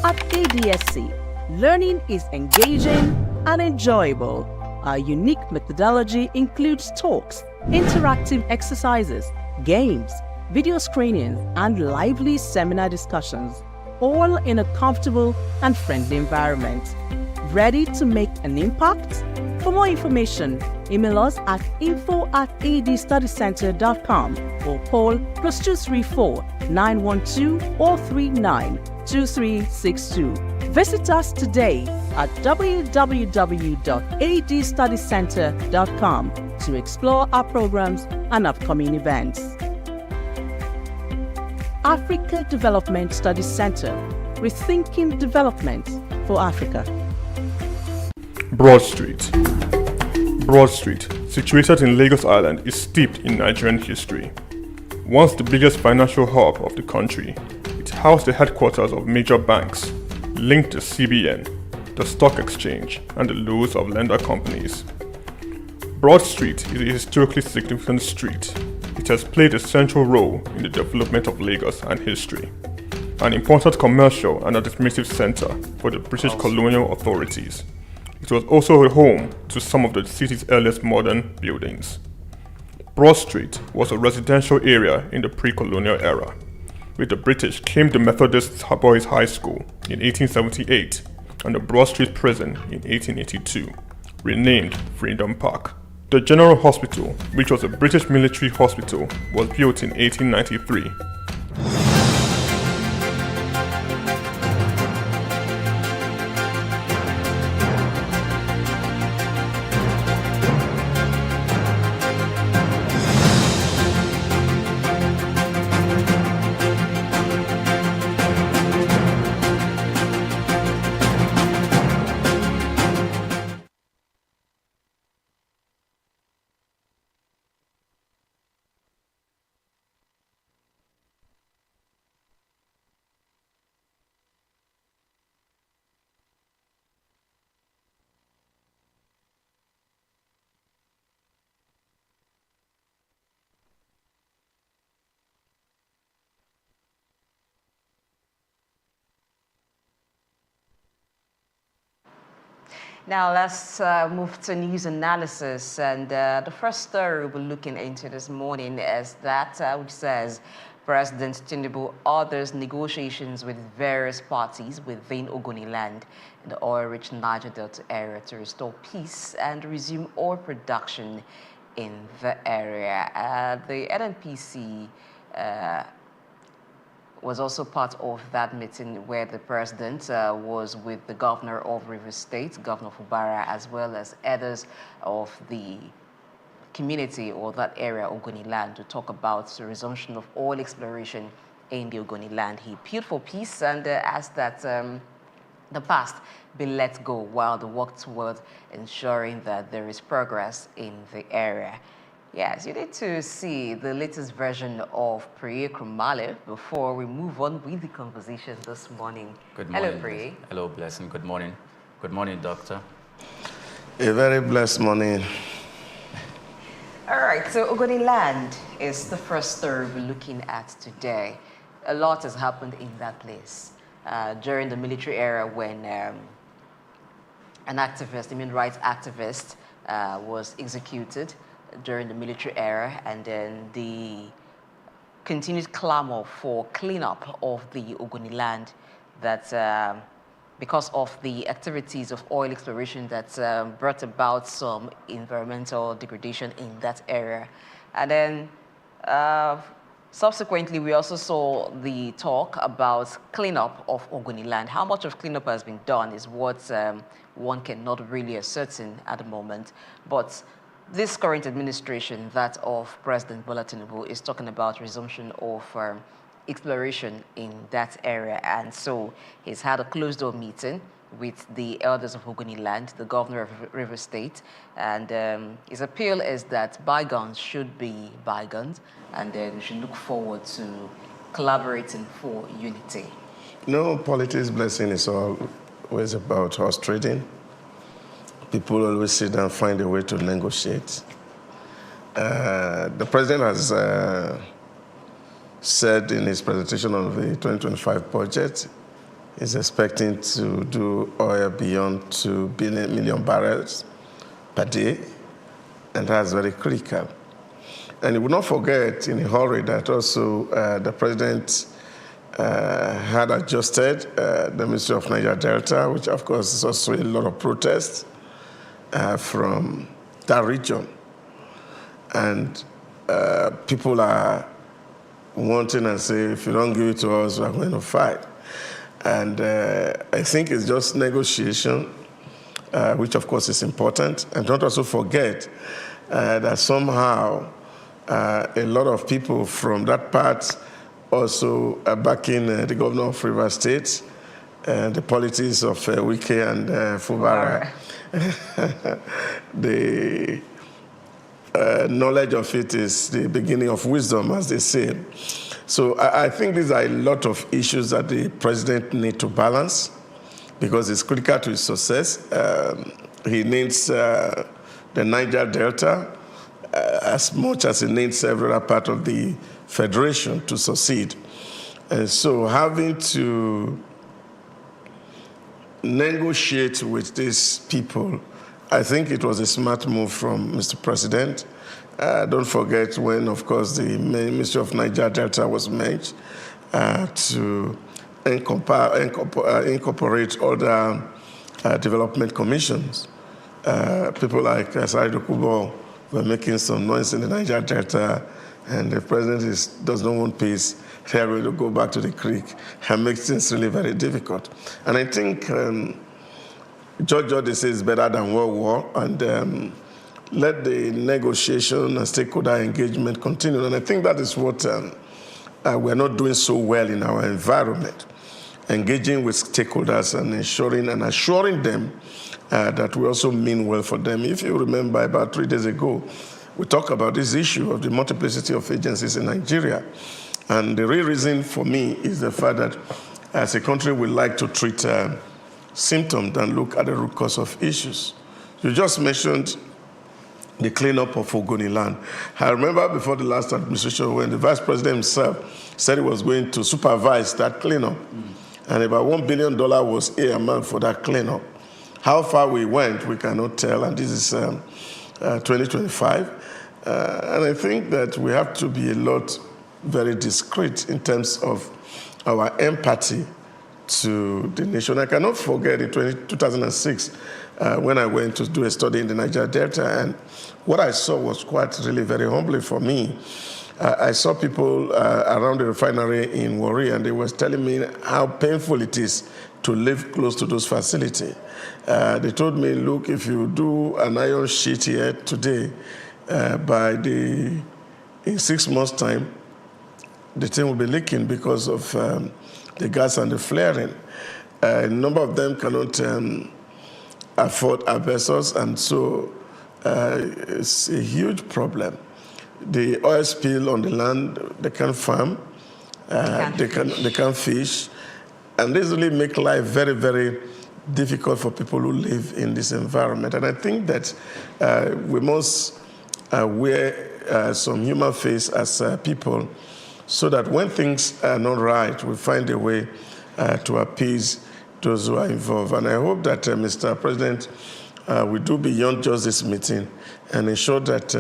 At ADSC, learning is engaging and enjoyable. Our unique methodology includes talks, interactive exercises, games, video screenings, and lively seminar discussions, all in a comfortable and friendly environment. Ready to make an impact? For more information, email us at info@adstudycenter.com or call +234 912 439 2362. Visit us today at www.adstudycenter.com to explore our programs and upcoming events. Africa Development Studies Center, rethinking development for Africa. Broad Street. Broad Street, situated in Lagos Island, is steeped in Nigerian history. Once the biggest financial hub of the country, it housed the headquarters of major banks, linked to CBN, the stock exchange, and the loads of lender companies. Broad Street is a historically significant street. It has played a central role in the development of Lagos and history. An important commercial and administrative center for the British colonial authorities. It was also a home to some of the city's earliest modern buildings. Broad Street was a residential area in the pre-colonial era. With the British came the Methodist Boys High School in 1878 and the Broad Street Prison in 1882, renamed Freedom Park. The General Hospital, which was a British military hospital, was built in 1893. Now let's move to news analysis, and the first story we'll be looking into this morning is that which says President Tinubu orders negotiations with various parties within Ogoniland in the oil-rich Niger Delta area to restore peace and resume oil production in the area. The NNPC was also part of that meeting where the president was with the governor of Rivers State, Governor Fubara, as well as others of the community or that area, Ogoniland, to talk about the resumption of oil exploration in the Ogoniland. He appealed for peace and asked that the past be let go while they work toward ensuring that there is progress in the area. Yes, you need to see the latest version of Priye Krumale before we move on with the conversation this morning. Good morning. Hello, Priye. Hello, Blessing. Good morning. Good morning, Doctor. A very blessed morning. All right, so Ogoniland is the first story we're looking at today. A lot has happened in that place. During the military era when an activist, human rights activist, was executed during the military era, and then the continued clamor for cleanup of the Ogoniland that because of the activities of oil exploration that brought about some environmental degradation in that area. And then subsequently, we also saw the talk about cleanup of Ogoniland. How much of cleanup has been done is what one cannot really ascertain at the moment. But this current administration, that of President Bola Tinubu, is talking about resumption of exploration in that area. And so he's had a closed-door meeting with the elders of Ogoniland, the governor of Rivers State, and his appeal is that bygones should be bygones, and then we should look forward to collaborating for unity. No, politics, Blessing, is always about horse trading. People always sit down and find a way to negotiate. The president has said in his presentation on the 2025 budget, he's expecting to do oil beyond 2 million barrels per day, and that's very critical. And he would not forget in a hurry that also the president had adjusted the Ministry of Niger Delta, which of course is also a lot of protests from that region. And people are wanting and say, if you don't give it to us, we're going to fight. And I think it's just negotiation, which of course is important. And don't also forget that somehow a lot of people from that part also are backing the governor of Rivers State, the politics of Wike and Fubara. The knowledge of it is the beginning of wisdom, as they say. So I think these are a lot of issues that the president needs to balance because it's critical to his success. He needs the the Niger Delta, as much as it needs several parts of the federation to succeed. And so having to negotiate with these people, I think it was a smart move from Mr. President. Don't forget when, of course, the Ministry of Niger Delta was merged to incorporate other development commissions. People like Saidu Kubo were making some noise in the Niger Delta, and the president does not want peace. They're going to go back to the creek and make things really very difficult. And I think George Odyssey is better than World War, and let the negotiation and stakeholder engagement continue. And I think that is what we're not doing so well in our environment, engaging with stakeholders and ensuring and assuring them that we also mean well for them. If you remember, about 3 days ago, we talked about this issue of the multiplicity of agencies in Nigeria. And the real reason for me is the fact that as a country, we like to treat symptoms and look at the root cause of issues. You just mentioned the cleanup of Ogoni land. I remember before the last administration when the vice president himself said he was going to supervise that cleanup. And about $1 billion was earmarked for that cleanup. How far we went, we cannot tell, and this is 2025. And I think that we have to be a lot very discreet in terms of our empathy to the nation. I cannot forget in 2006 when I went to do a study in the Niger Delta, and what I saw was quite really very humbling for me. I saw people around the refinery in Warri, and they were telling me how painful it is to live close to those facilities. They told me, look, if you do an iron sheet here today, in 6 months' time, the thing will be leaking because of the gas and the flaring. A number of them cannot afford asbestos, and so it's a huge problem. The oil spill on the land, they can't farm, they can't fish, and this really make life very, very difficult for people who live in this environment. And I think that we must wear some human face as people, so that when things are not right, we find a way to appease those who are involved. And I hope that Mr. President will do beyond just this meeting and ensure that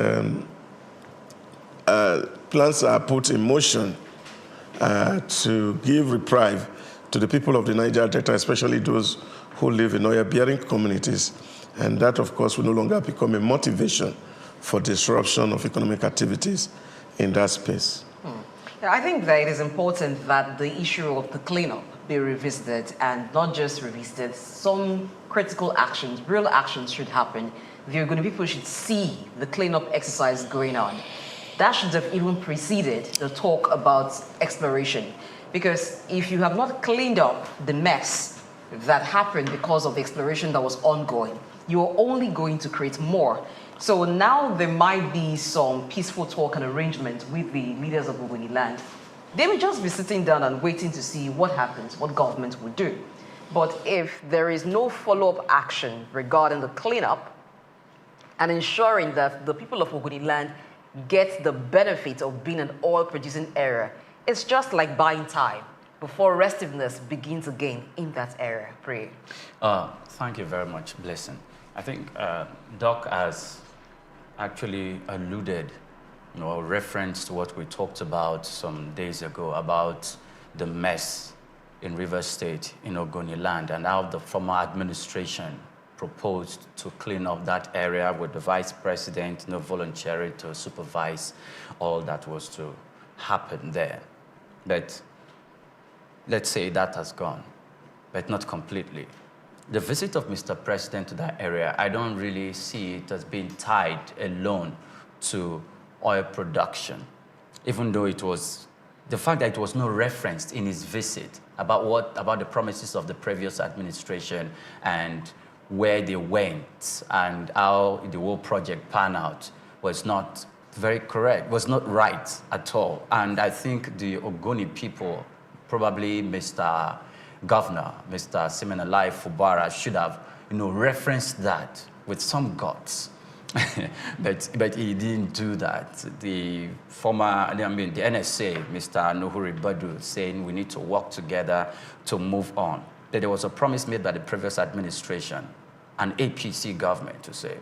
plans are put in motion to give reprieve to the people of the Niger Delta, especially those who live in oil-bearing communities. And that, of course, will no longer become a motivation for disruption of economic activities in that space. Yeah, I think that it is important that the issue of the cleanup be revisited, and not just revisited. Some critical actions, real actions should happen. The Ogoni people should see the cleanup exercise going on. That should have even preceded the talk about exploration. Because if you have not cleaned up the mess that happened because of the exploration that was ongoing, you're only going to create more. So now there might be some peaceful talk and arrangement with the leaders of Ogoni land. They will just be sitting down and waiting to see what happens, what government will do. But if there is no follow-up action regarding the cleanup and ensuring that the people of Ogoni land get the benefit of being an oil-producing area, it's just like buying time before restiveness begins again in that area. Pray. Thank you very much, Blessing. I think Doc has actually alluded, referenced what we talked about some days ago about the mess in Rivers State, in Ogoni land, and how the former administration proposed to clean up that area with the vice president volunteering to supervise all that was to happen there. But let's say that has gone, but not completely. The visit of Mr. President to that area, I don't really see it as being tied alone to oil production, even though it was, the fact that it was not referenced in his visit about the promises of the previous administration and where they went and how the whole project panned out was not very correct, was not right at all. And I think the Ogoni people, probably Mr. Governor, Mr. Simenalai Fubara, should have referenced that with some guts but he didn't do that. The NSA, Mr. Nuhuri Badu, saying we need to work together to move on. That there was a promise made by the previous administration, an APC government to say.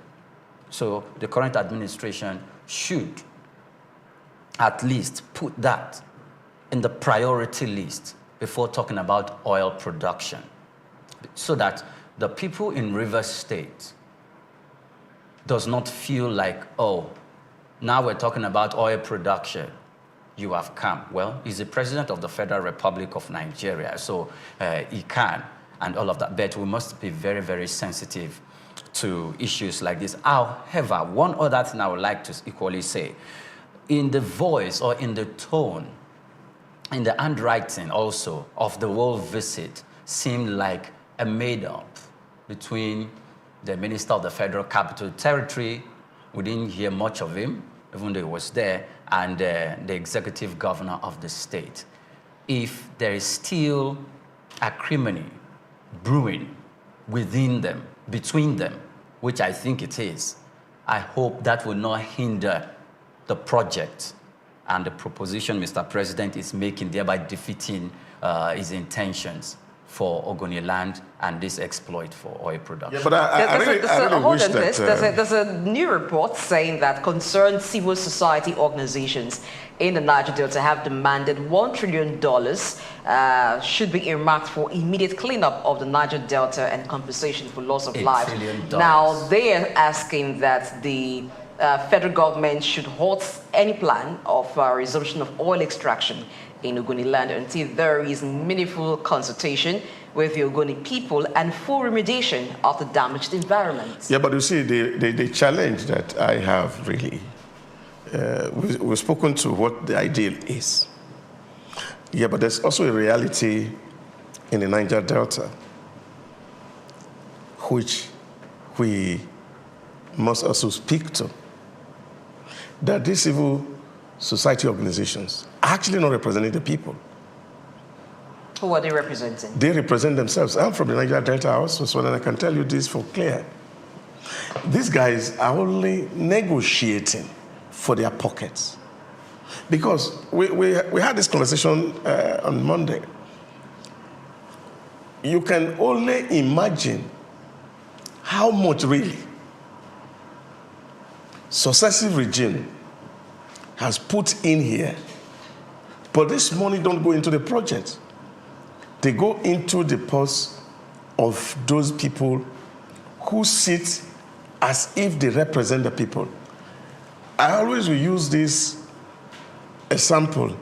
So the current administration should at least put that in the priority list before talking about oil production, so that the people in Rivers State does not feel like, oh, now we're talking about oil production, you have come. Well, he's the president of the Federal Republic of Nigeria, so he can, and all of that. But we must be very, very sensitive to issues like this. However, one other thing I would like to equally say, in the voice or in the tone, in the handwriting also of the whole visit, seemed like a made-up between the Minister of the Federal Capital Territory, we didn't hear much of him, even though he was there, and the Executive Governor of the state. If there is still acrimony brewing within them, between them, which I think it is, I hope that will not hinder the project and the proposition Mr. President is making, thereby defeating his intentions for Ogoniland and this exploit for oil production. Yeah, but I really wish that... There's a new report saying that concerned civil society organizations in the Niger Delta have demanded $1 trillion should be earmarked for immediate cleanup of the Niger Delta and compensation for loss of life. $8 trillion. Now, they are asking that the federal government should halt any plan of resumption of oil extraction in Ogoniland until there is meaningful consultation with the Ogoni people and full remediation of the damaged environment. Yeah, but you see, the challenge that I have really, we've spoken to what the ideal is. Yeah, but there's also a reality in the Niger Delta, which we must also speak to, that these civil society organizations are actually not representing the people. Who are they representing? They represent themselves. I'm from the Niger Delta also, so I can tell you this for clear. These guys are only negotiating for their pockets. Because we had this conversation on Monday. You can only imagine how much really successive regime has put in here. But this money don't go into the project. They go into the purse of those people who sit as if they represent the people. I always will use this example.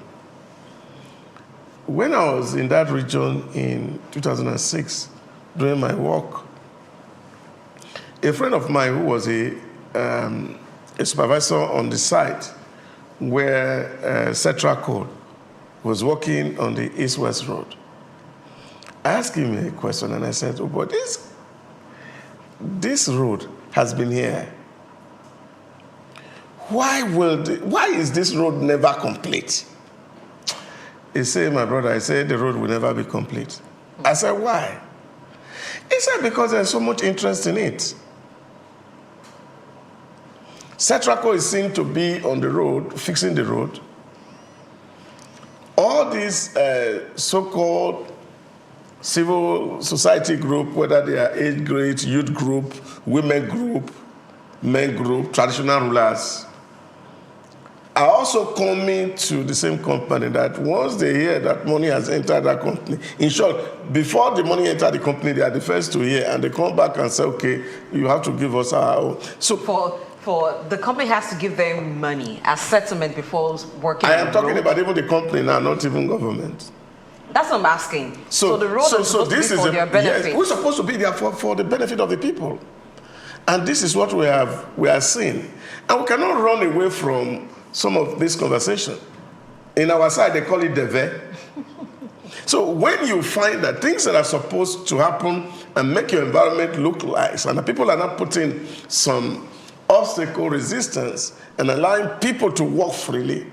When I was in that region in 2006, doing my work, a friend of mine who was a supervisor on the site where Cetraco was working on the East-West Road, I asked him a question and I said, oh, but this road has been here. Why is this road never complete? He said, my brother, I said, the road will never be complete. I said, why? He said, because there's so much interest in it. Cetraco is seen to be on the road, fixing the road. All these so-called civil society group, whether they are age grades, youth group, women group, men group, traditional rulers, are also coming to the same company that once they hear that money has entered that company, in short, before the money enters the company, they are the first to hear, and they come back and say, okay, you have to give us our own. So for the company has to give them money as settlement before working. I am talking about even the company now, not even government. That's what I'm asking. So the road is supposed to be for their benefit. Yes, we're supposed to be there for the benefit of the people. And this is what we are seeing. And we cannot run away from some of this conversation. In our side, they call it deve. So when you find that things that are supposed to happen and make your environment look nice, and the people are not putting some obstacle resistance and allowing people to walk freely,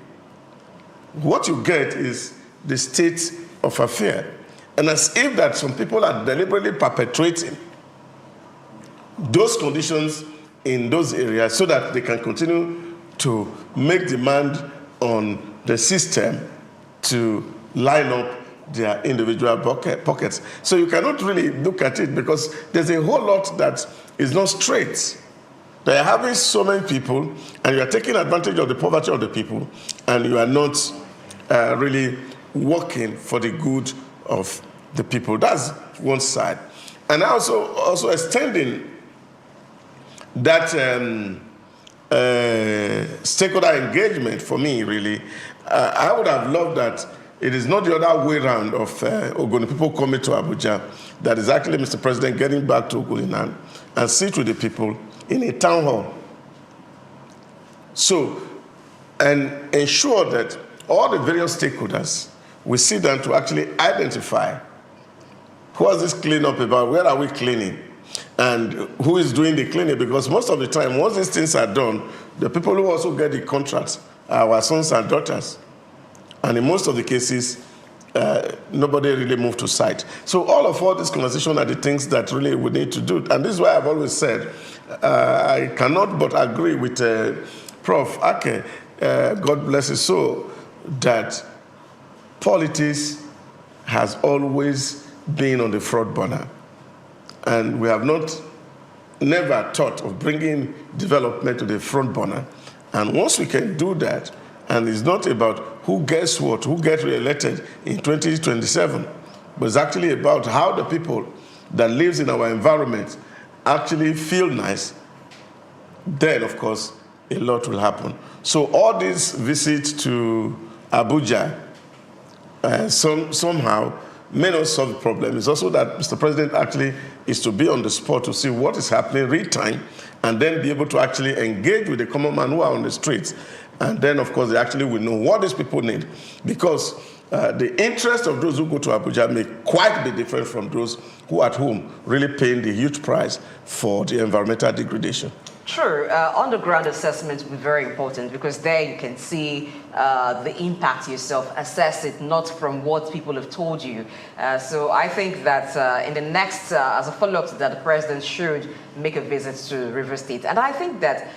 what you get is the state of affair. And as if that some people are deliberately perpetuating those conditions in those areas so that they can continue to make demand on the system to line up their individual pockets. So you cannot really look at it because there's a whole lot that is not straight. They are having so many people and you are taking advantage of the poverty of the people and you are not really working for the good of the people. That's one side. And also extending that stakeholder engagement for me, really, I would have loved that it is not the other way around of Ogoni people coming to Abuja, that is actually Mr. President getting back to Ogoniland and sit with the people in a town hall. So, and ensure that all the various stakeholders will sit down to actually identify what's this cleanup about, where are we cleaning, and who is doing the cleaning, because most of the time, once these things are done, the people who also get the contracts are our sons and daughters. And in most of the cases, nobody really moved to site. So all these conversations are the things that really we need to do. And this is why I've always said, I cannot but agree with Prof. Ake, God bless his soul, that politics has always been on the front burner. And we have never thought of bringing development to the front burner. And once we can do that, and it's not about who gets what, who gets re-elected in 2027, but it's actually about how the people that lives in our environment actually feel nice, then, of course, a lot will happen. So all these visits to Abuja somehow may not solve the problem. It's also that Mr. President actually is to be on the spot to see what is happening real time and then be able to actually engage with the common man who are on the streets. And then, of course, they actually will know what these people need. Because the interest of those who go to Abuja may quite be different from those who are at home really paying the huge price for the environmental degradation. True. Underground assessment will be very important because there you can see the impact yourself, assess it not from what people have told you. So I think that in the next, as a follow-up to that, the president should make a visit to River State. And I think that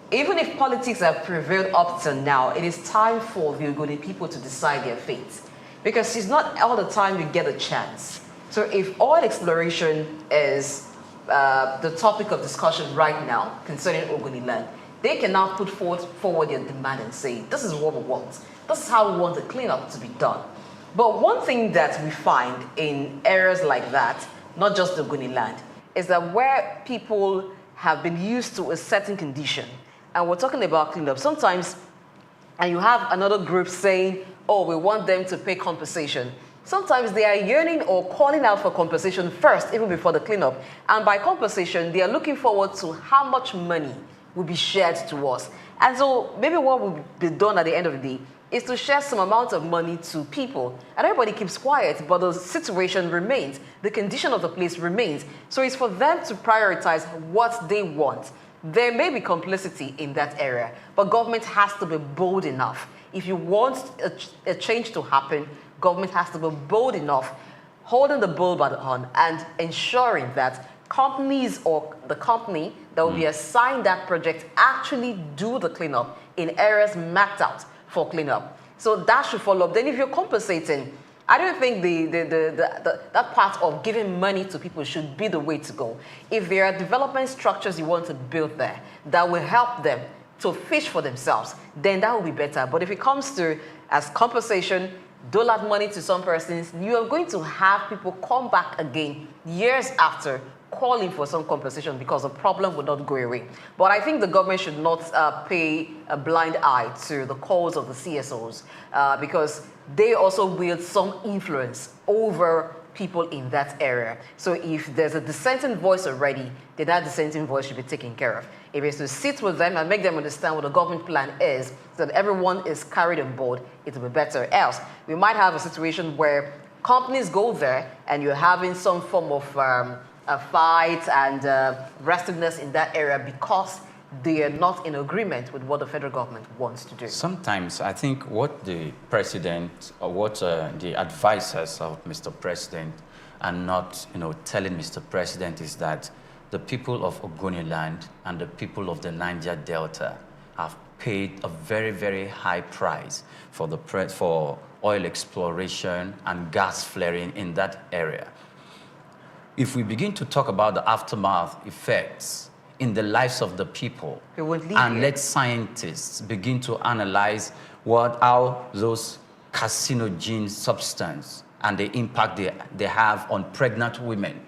even if politics have prevailed up to now, it is time for the Ogoni people to decide their fate. Because it's not all the time you get a chance. So if oil exploration is the topic of discussion right now concerning Ogoniland, they can now put forward their demand and say, this is what we want. This is how we want the cleanup to be done. But one thing that we find in areas like that, not just the Ogoniland, is that where people have been used to a certain condition, and we're talking about cleanup, sometimes, and you have another group saying, oh, we want them to pay compensation. Sometimes they are yearning or calling out for compensation first, even before the cleanup. And by compensation, they are looking forward to how much money will be shared to us. And so maybe what will be done at the end of the day is to share some amount of money to people. And everybody keeps quiet, but the situation remains. The condition of the place remains. So it's for them to prioritize what they want. There may be complicity in that area, but government has to be bold enough. If you want a change to happen, government has to be bold enough, holding the bull by the horn and ensuring that companies or the company that will be assigned that project actually do the cleanup in areas mapped out for cleanup. So that should follow up. Then if you're compensating, I don't think that part of giving money to people should be the way to go. If there are development structures you want to build there that will help them to fish for themselves, then that will be better. But if it comes to as compensation, dole out money to some persons, you are going to have people come back again years after calling for some compensation because the problem will not go away. But I think the government should not pay a blind eye to the calls of the CSOs because they also wield some influence over people in that area. So if there's a dissenting voice already, then that dissenting voice should be taken care of. If it's to sit with them and make them understand what the government plan is, so that everyone is carried on board, it will be better. Else, we might have a situation where companies go there and you're having some form of a fight and restiveness in that area because they are not in agreement with what the federal government wants to do. Sometimes I think what the president or what the advisors of Mr. President are not, telling Mr. President is that the people of Ogoniland and the people of the Niger Delta have paid a very, very high price for for oil exploration and gas flaring in that area. If we begin to talk about the aftermath effects in the lives of the people, and let scientists begin to analyze how those carcinogen substances and the impact they have on pregnant women.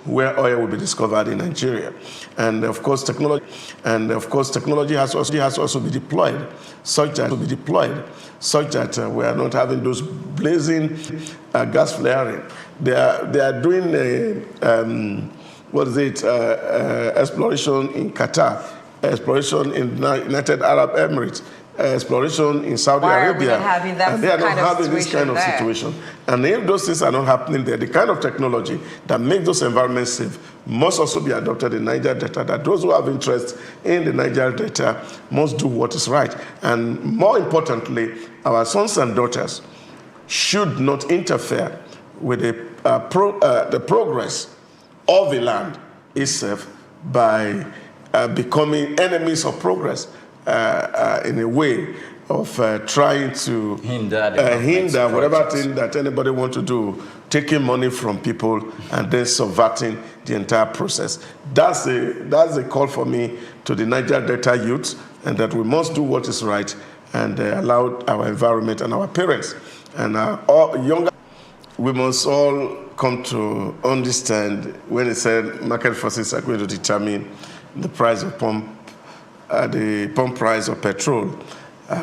Where oil will be discovered in Nigeria, and of course technology has also been deployed, such that we are not having those blazing gas flaring. They are doing exploration in Qatar, exploration in United Arab Emirates, exploration in Saudi Arabia, and they are not having this kind of situation. And if those things are not happening there, the kind of technology that makes those environments safe must also be adopted in Niger Delta, that those who have interest in the Niger Delta must do what is right. And more importantly, our sons and daughters should not interfere with the progress of the land itself by becoming enemies of progress in a way of trying to hinder whatever thing that anybody wants to do, taking money from people and then subverting the entire process. That's a call for me to the Niger Delta youth, and that we must do what is right and allow our environment and our parents and our younger. We must all come to understand when it said market forces are going to determine the price of the pump price of petrol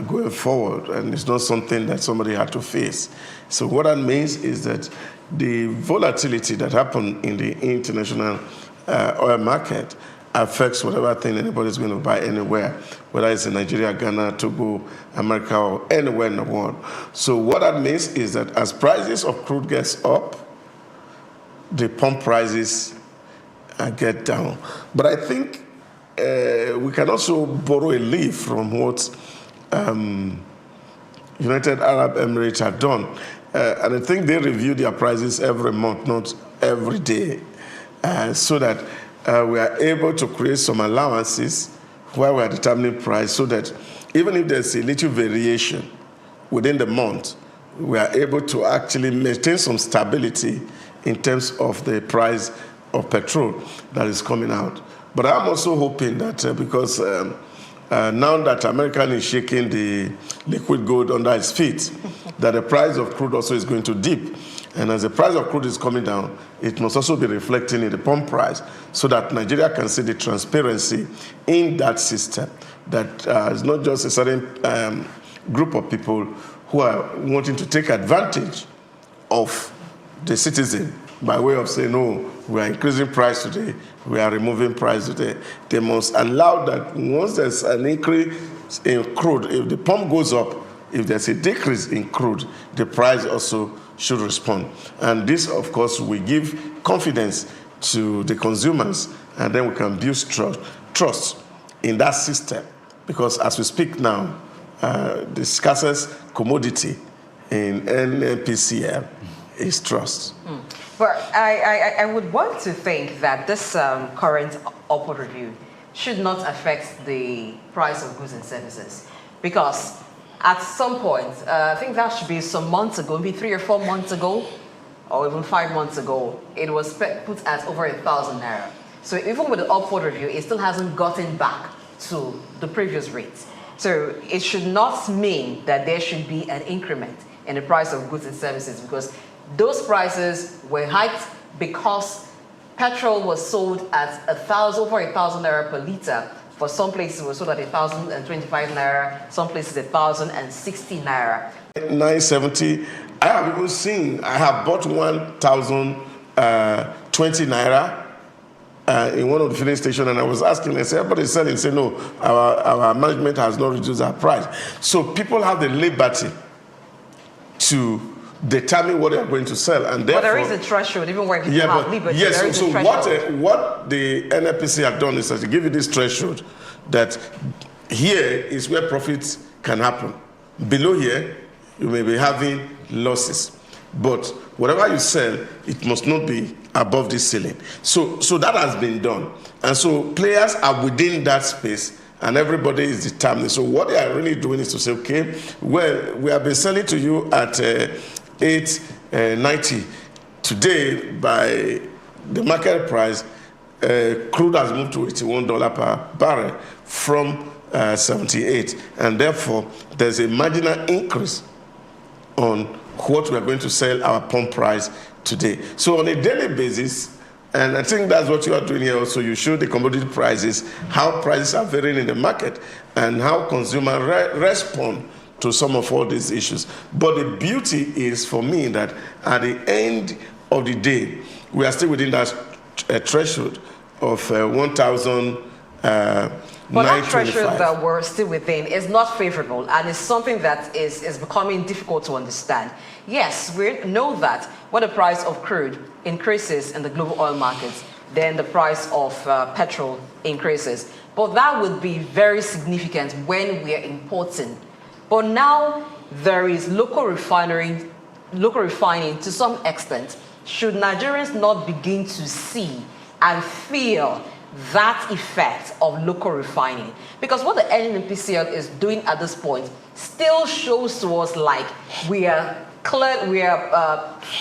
going forward, and it's not something that somebody had to face. So what that means is that the volatility that happened in the international oil market affects whatever thing anybody's going to buy anywhere, whether it's in Nigeria, Ghana, Togo, America, or anywhere in the world. So what that means is that as prices of crude gets up, the pump prices get down. But I think we can also borrow a leaf from what United Arab Emirates have done. And I think they review their prices every month, not every day, so that we are able to create some allowances while we are determining price, so that even if there's a little variation within the month, we are able to actually maintain some stability in terms of the price of petrol that is coming out. But I'm also hoping that because now that America is shaking the liquid gold under its feet, that the price of crude also is going to dip. And as the price of crude is coming down, it must also be reflecting in the pump price, so that Nigeria can see the transparency in that system, that it's not just a certain group of people who are wanting to take advantage of the citizen by way of saying, no, we are increasing price today, we are removing price today. They must allow that once there's an increase in crude, if the pump goes up, if there's a decrease in crude, the price also should respond. And this, of course, will give confidence to the consumers, and then we can build trust in that system. Because as we speak now, the scarcest commodity in NPCL is trust. But I would want to think that this current upward review should not affect the price of goods and services, because at some point, I think that should be some months ago, maybe 3 or 4 months ago, or even 5 months ago, it was put at over 1,000 naira. So even with the upward review, it still hasn't gotten back to the previous rates. So it should not mean that there should be an increment in the price of goods and services, because those prices were hiked because petrol was sold at over 1,000 naira per litre. For some places, it was sold at 1,025 naira. Some places, 1,060 naira. 970. I have even seen. I have bought 1,020 naira in one of the filling stations, and I was asking. I said, "Everybody is selling." Say, "No, our management has not reduced our price." So people have the liberty to determine what they are going to sell, and therefore, there is a threshold, even where people have liberty. Yes, there is so a threshold. what the NNPC have done is to give you this threshold, that here is where profits can happen. Below here, you may be having losses. But whatever you sell, it must not be above the ceiling. So that has been done. And so players are within that space and everybody is determined. So what they are really doing is to say, okay, well, we have been selling to you at $8.90. Today, by the market price, crude has moved to $81 per barrel from 78. And therefore, there's a marginal increase on what we are going to sell our pump price today. So on a daily basis, and I think that's what you are doing here also, you show the commodity prices, how prices are varying in the market, and how consumers respond to some of all these issues. But the beauty is for me that at the end of the day, we are still within that threshold of 1,000. But that threshold that we're still within is not favorable, and it's something that is becoming difficult to understand. Yes, we know that when the price of crude increases in the global oil markets, then the price of petrol increases. But that would be very significant when we are importing. But now there is local refining to some extent. Should Nigerians not begin to see and feel that effect of local refining? Because what the NNPCL is doing at this point still shows to us like we are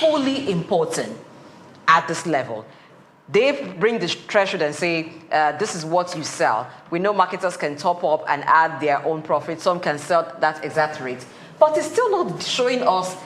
fully important at this level. They bring the threshold and say, this is what you sell. We know marketers can top up and add their own profit. Some can sell that exact rate. But it's still not showing us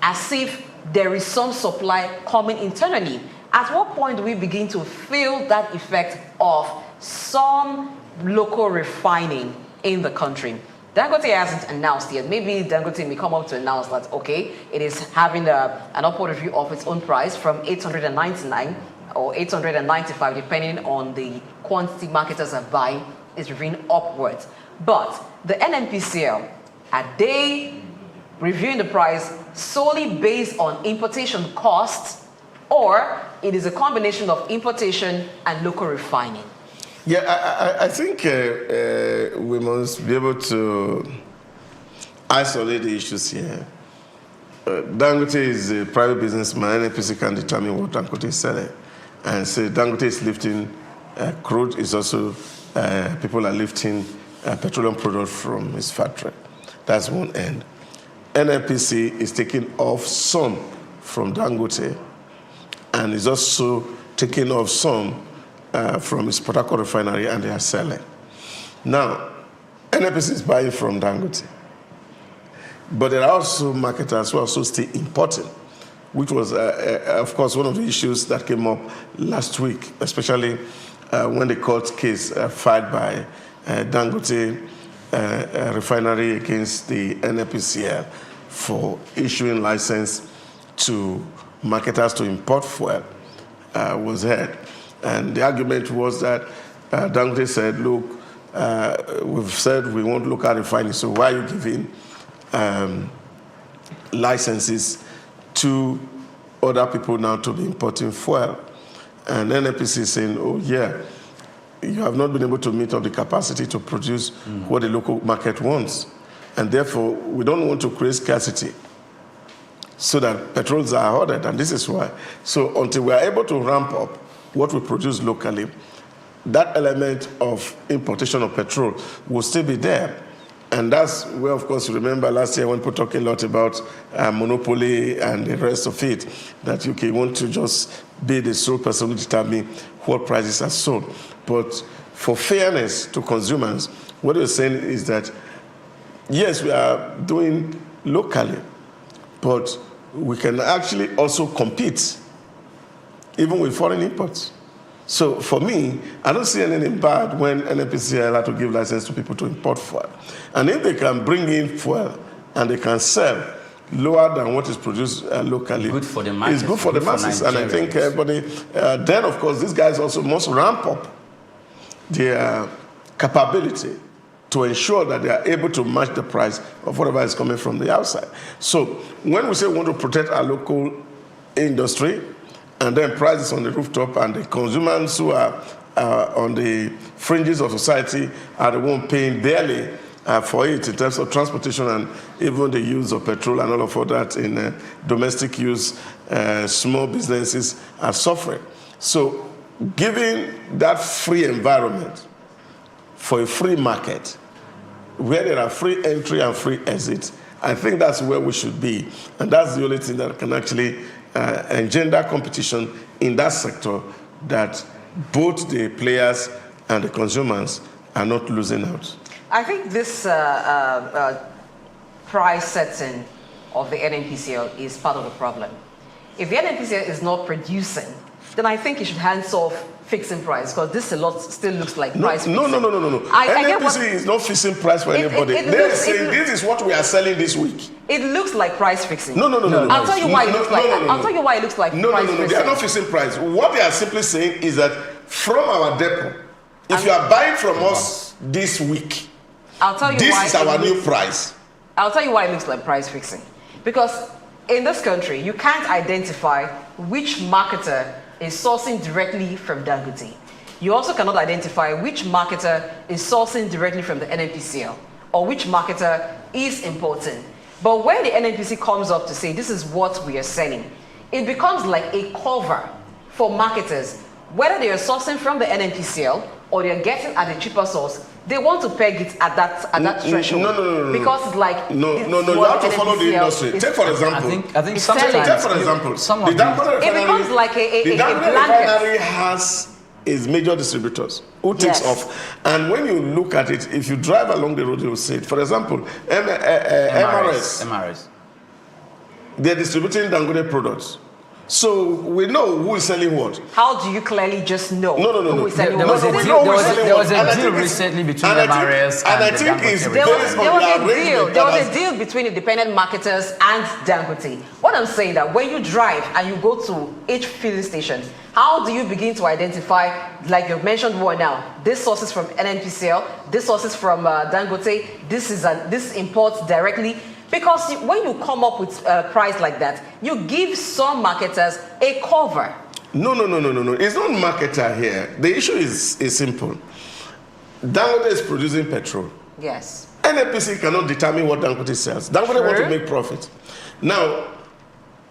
as if there is some supply coming internally. At what point do we begin to feel that effect of some local refining in the country? Dangote hasn't announced yet. Maybe Dangote may come up to announce that, okay, it is having an upward review of its own price from $899 or $895, depending on the quantity marketers are buying, is reviewing upwards. But the NNPCL, are they reviewing the price solely based on importation costs, or it is a combination of importation and local refining? Yeah, I think we must be able to isolate the issues here. Dangote is a private businessman. NNPC can determine what Dangote is selling. And say Dangote is lifting crude, is also people are lifting petroleum products from his factory. That's one end. NNPC is taking off some from Dangote and is also taking off some from his Port Harcourt refinery, and they are selling. Now, NNPC is buying from Dangote. But there are also marketers who are also still importing, which was, of course, one of the issues that came up last week, especially when the court case filed by Dangote refinery against the NNPCL for issuing license to marketers to import fuel was heard. And the argument was that Dangote said, look, we've said we won't look at refining, so why are you giving licenses to other people now to be importing fuel? And NNPC is saying, oh yeah, you have not been able to meet up the capacity to produce what the local market wants. And therefore, we don't want to create scarcity so that petrols are ordered, and this is why. So until we are able to ramp up what we produce locally, that element of importation of petrol will still be there. And that's where, of course, you remember last year when people talking a lot about monopoly and the rest of it, that you want to just be the sole person who determine what prices are sold. But for fairness to consumers, what we're saying is that, yes, we are doing locally, but we can actually also compete even with foreign imports. So for me, I don't see anything bad when NNPCL had to give license to people to import fuel. And if they can bring in fuel and they can sell lower than what is produced locally, good for the masses, it's good for the masses. And I think everybody, then of course, these guys also must ramp up their capability to ensure that they are able to match the price of whatever is coming from the outside. So when we say we want to protect our local industry, and then prices on the rooftop, and the consumers who are on the fringes of society are the ones paying barely for it in terms of transportation and even the use of petrol and all of that in domestic use. Small businesses are suffering. So giving that free environment for a free market where there are free entry and free exit, I think that's where we should be. And that's the only thing that can actually engender competition in that sector, that both the players and the consumers are not losing out. I think this price setting of the NNPCL is part of the problem. If the NNPCL is not producing, then I think you should hands off fixing price, because this a lot still looks like price fixing. No. NNPC is not fixing price for anybody. They're saying this is what we are selling this week. It looks like price fixing. No. I'll tell you why it looks like. I'll tell you why it looks like price fixing. They are not fixing price. What they are simply saying is that from our depot, if you are buying from us this week, I'll tell you this why is our new price. I'll tell you why it looks like price fixing. Because in this country, you can't identify which marketer is sourcing directly from Dangote. You also cannot identify which marketer is sourcing directly from the NNPCL or which marketer is importing. But when the NNPC comes up to say this is what we are selling, it becomes like a cover for marketers. Whether they are sourcing from the NNPCL or they are getting at a cheaper source, they want to peg it at that threshold. No. Because it's like no. You have to follow the industry. Take for example. I think sometimes. Take for example. The Dangote it becomes like a Dangote blanket. refinery has its major distributors who takes off, and when you look at it, if you drive along the road, you will see it. For example, MRS. They're distributing Dangote products. So we know who is selling what. How do you clearly just know who is selling there what? There was a deal recently between MRS and I think it's there was a deal between independent marketers and Dangote. What I'm saying that when you drive and you go to each filling station, how do you begin to identify, like you've mentioned one now, this source is from NNPCL, this source is from Dangote, this imports directly? Because when you come up with a price like that, you give some marketers a cover. No. It's not marketer here. The issue is simple. Dangote is producing petrol. Yes. NNPC cannot determine what Dangote sells. Dangote want to make profit. Now,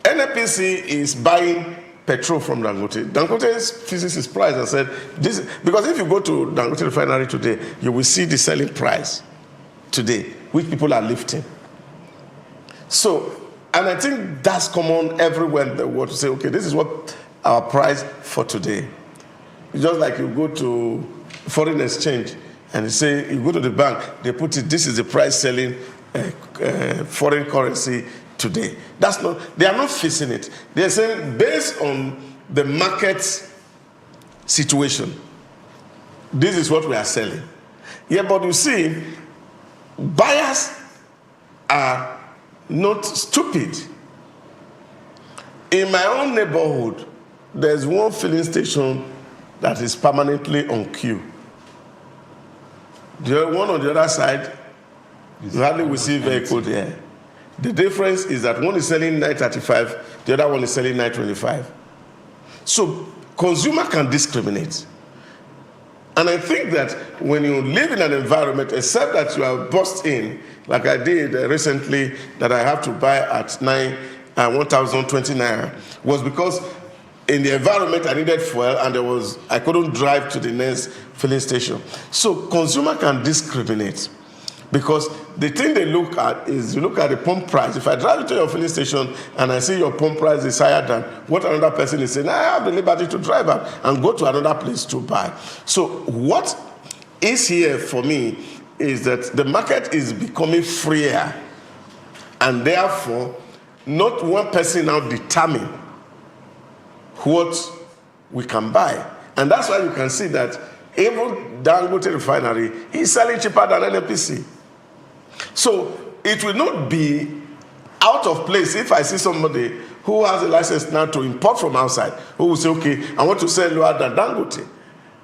NNPC is buying petrol from Dangote. Dangote fixes his price and said, this, because if you go to Dangote refinery today, you will see the selling price today, which people are lifting. So, and I think that's common everywhere in the world to say, okay, this is what our price for today. It's just like you go to foreign exchange and you say, you go to the bank, they put it, this is the price selling foreign currency today. That's not, they are not fixing it. They're saying based on the market situation, this is what we are selling. Yeah, but you see, buyers are not stupid. In my own neighborhood, there's one filling station that is permanently on queue. The one on the other side, you hardly will see vehicle there. The difference is that one is selling 935, the other one is selling 925. So consumer can discriminate. And I think that when you live in an environment, except that you are bussed in, like I did recently, that I have to buy at 1,020 naira, was because in the environment I needed fuel and I couldn't drive to the next filling station. So consumer can discriminate, because the thing they look at is, you look at the pump price. If I drive to your filling station and I see your pump price is higher than what another person is saying, I have the liberty to drive out and go to another place to buy. So what is here for me is that the market is becoming freer, and therefore not one person now determine what we can buy. And that's why you can see that even Dangote refinery is selling cheaper than NNPC. So it will not be out of place if I see somebody who has a license now to import from outside, who will say, okay, I want to sell lower than Dangote.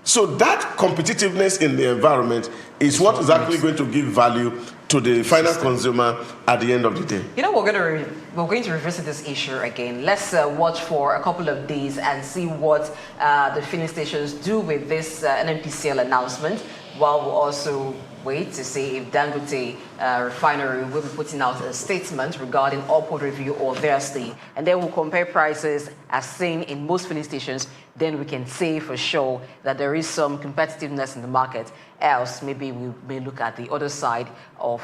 So that competitiveness in the environment is what is actually going to give value to the final consumer at the end of the day. You know, we're going to revisit this issue again. Let's watch for a couple of days and see what the filling stations do with this NNPCL announcement, while we also wait to see if Dangote refinery will be putting out a statement regarding upward review of their stay. And then we'll compare prices as seen in most filling stations. Then we can say for sure that there is some competitiveness in the market. Else, maybe we may look at the other side of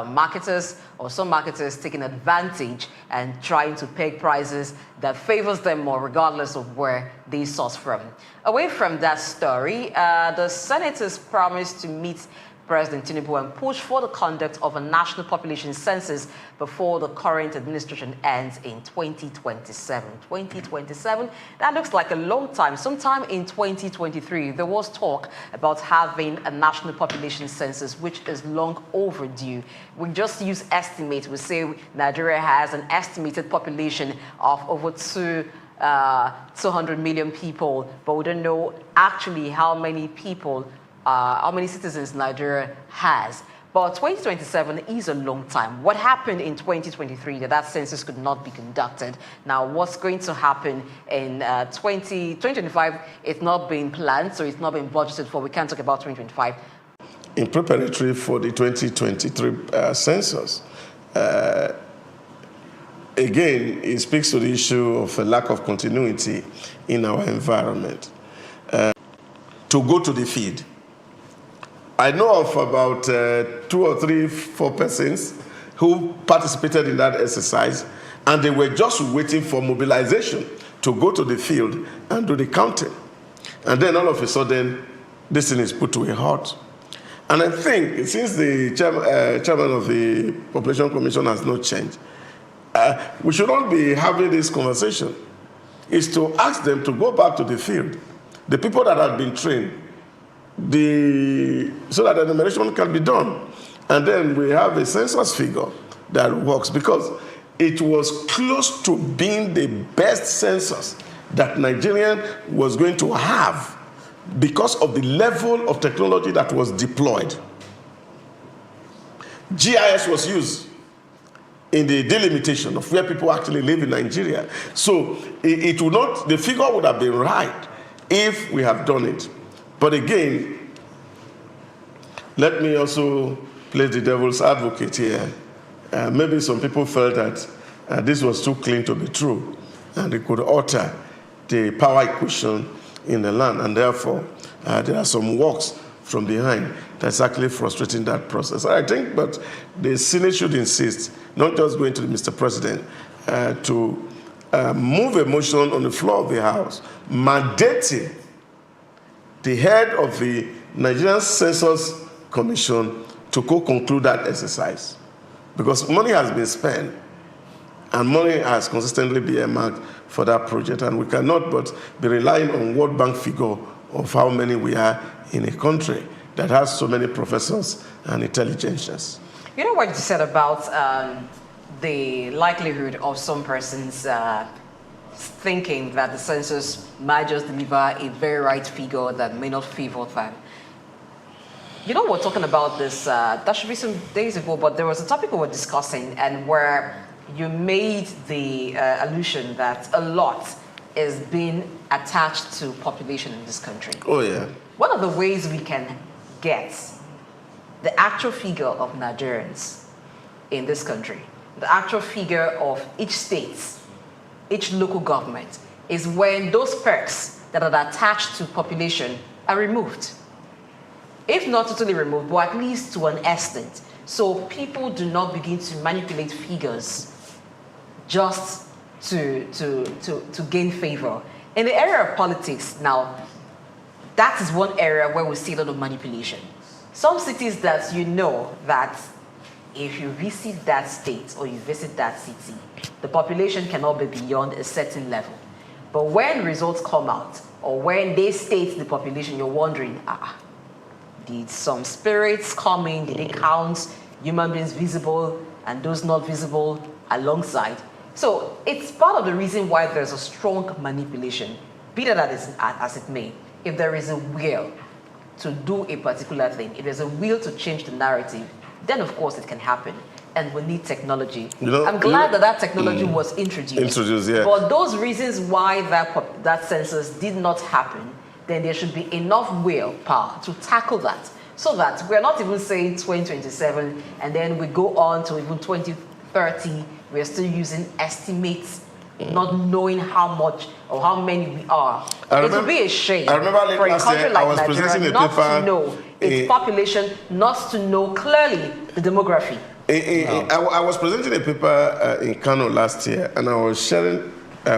marketers, or some marketers taking advantage and trying to peg prices that favors them more regardless of where they source from. Away from that story, the senators promised to meet President Tinubu and push for the conduct of a national population census before the current administration ends in 2027. 2027, that looks like a long time. Sometime in 2023, there was talk about having a national population census, which is long overdue. We just use estimates. We say Nigeria has an estimated population of over 200 million people, but we don't know actually how many people, how many citizens Nigeria has. But 2027 is a long time. What happened in 2023 that census could not be conducted? Now, what's going to happen in 2025? It's not being planned, so it's not being budgeted for. We can't talk about 2025. In preparatory for the 2023 census, again, it speaks to the issue of a lack of continuity in our environment. To go to the field. I know of about 2 or 3, 4 persons who participated in that exercise, and they were just waiting for mobilization to go to the field and do the counting. And then all of a sudden, this thing is put to a halt. And I think since the chairman of the Population Commission has not changed, we should not be having this conversation. Is to ask them to go back to the field. The people that have been trained, so that the enumeration can be done. And then we have a census figure that works, because it was close to being the best census that Nigeria was going to have because of the level of technology that was deployed. GIS was used in the delimitation of where people actually live in Nigeria. So it would not, the figure would have been right if we have done it. But again, let me also play the devil's advocate here. Maybe some people felt that this was too clean to be true, and it could alter the power equation in the land, and therefore there are some works from behind that's actually frustrating that process. I think, but the Senate should insist, not just going to Mr. President, to move a motion on the floor of the House mandating the head of the Nigerian Census Commission to conclude that exercise. Because money has been spent, and money has consistently been earmarked for that project, and we cannot but be relying on World Bank figure of how many we are in a country that has so many professors and intelligentsias. You know what you said about the likelihood of some persons thinking that the census might just deliver a very right figure that may not favor them. You know, we're talking about this, that should be some days ago, but there was a topic we were discussing, and where you made the allusion that a lot is being attached to population in this country. Oh, yeah. One of the ways we can get the actual figure of Nigerians in this country, the actual figure of each state, each local government, is when those perks that are attached to population are removed. If not totally removed, but at least to an extent. So people do not begin to manipulate figures just to gain favor. In the area of politics now, that is one area where we see a lot of manipulation. Some cities that you know that if you visit that state or you visit that city, the population cannot be beyond a certain level. But when results come out, or when they state the population, you're wondering, did some spirits come in? Did they count human beings visible and those not visible alongside? So it's part of the reason why there's a strong manipulation, be that as it may. If there is a will to do a particular thing, if there's a will to change the narrative, then of course it can happen. And we need technology. I'm glad that technology was introduced. Yeah. But those reasons why that census did not happen, then there should be enough willpower to tackle that. so that we're not even saying 2027 and then we go on to even 2030, we're still using estimates, not knowing how much or how many we are. It would be a shame for a country like Nigeria not to know its population, not to know clearly the demography. I was presenting a paper in Kano last year, and I was sharing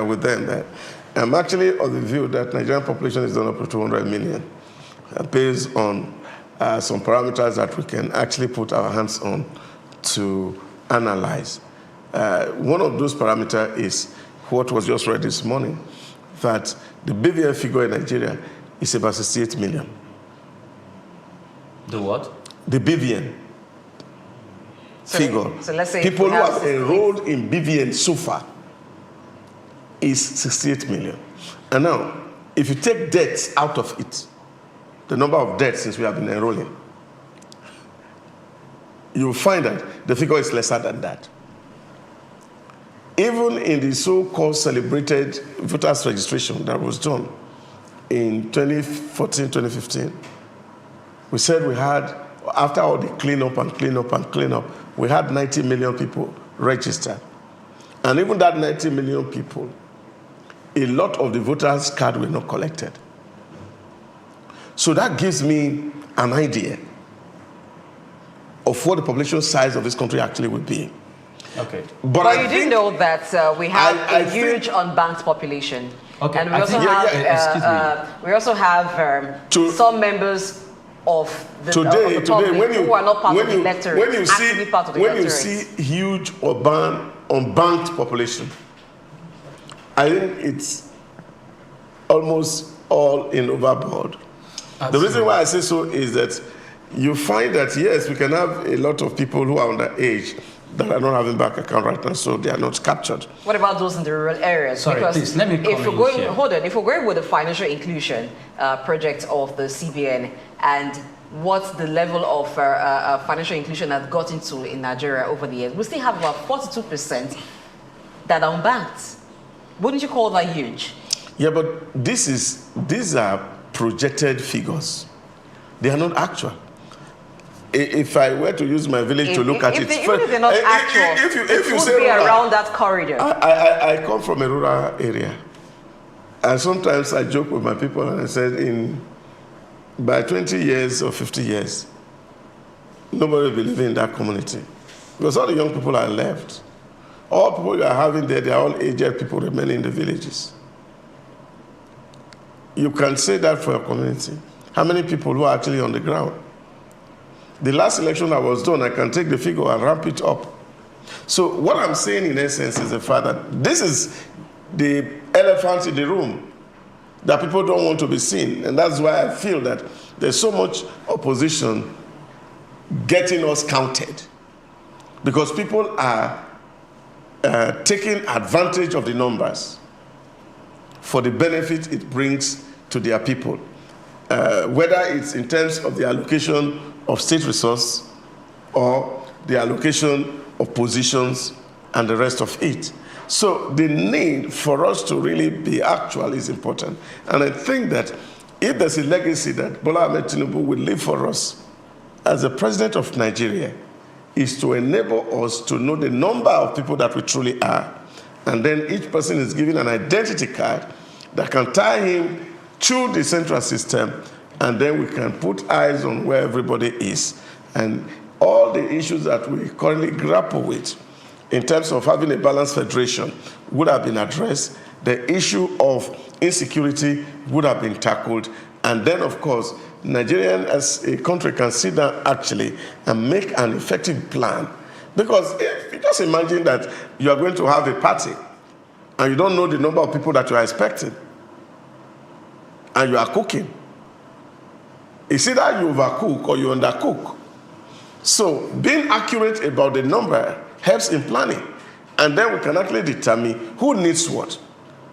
with them that I'm actually of the view that Nigerian population is done up to 200 million, based on some parameters that we can actually put our hands on to analyze. One of those parameters is what was just read this morning, that the BVN figure in Nigeria is about 68 million. The what? The BVN figure. So let's say people who have enrolled in BVN so far is 68 million. And now, if you take deaths out of it, the number of deaths since we have been enrolling, you'll find that the figure is lesser than that. Even in the so-called celebrated voters registration that was done in 2014, 2015, we said we had, after all the cleanup and cleanup and cleanup, we had 90 million people registered. And even that 90 million people, a lot of the voters' cards were not collected. So that gives me an idea of what the population size of this country actually would be. Okay. But you do know that we have a huge unbanked population. Okay. And we also have some members of the public who are not part of the electorate, actively part of the electorate. When you see huge unbanked population, I think it's almost all in overboard. The reason why I say so is that you find that, yes, we can have a lot of people who are underage that are not having bank account right now, so they are not captured. What about those in the rural areas? Sorry, because please, let me come if we're going with the financial inclusion project of the CBN and what the level of financial inclusion has gotten to in Nigeria over the years, we still have about 42% that are unbanked. Wouldn't you call that huge? Yeah, but these are projected figures. They are not actual. If I were to use my village to look at it, even if they're not actual, if you say be around that corridor. I come from a rural area, and sometimes I joke with my people and I said, by 20 years or 50 years, nobody will be living in that community because all the young people are left. All people you are having there, they are all aged people remaining in the villages. You can say that for your community. How many people who are actually on the ground? The last election that was done, I can take the figure and ramp it up. So what I'm saying in essence is the fact that this is the elephant in the room that people don't want to be seen. And that's why I feel that there's so much opposition getting us counted. Because people are taking advantage of the numbers for the benefit it brings to their people. Whether it's in terms of the allocation of state resource or the allocation of positions and the rest of it. So the need for us to really be actual is important. And I think that if there's a legacy that Bola Ahmed Tinubu will leave for us as the president of Nigeria, is to enable us to know the number of people that we truly are. And then each person is given an identity card that can tie him through the central system, and then we can put eyes on where everybody is. And all the issues that we currently grapple with in terms of having a balanced federation would have been addressed. The issue of insecurity would have been tackled. And then, of course, Nigeria as a country can sit down actually and make an effective plan. Because if you just imagine that you are going to have a party and you don't know the number of people that you are expecting, and you are cooking, it's either you overcook or you undercook. So being accurate about the number helps in planning. And then we can actually determine who needs what,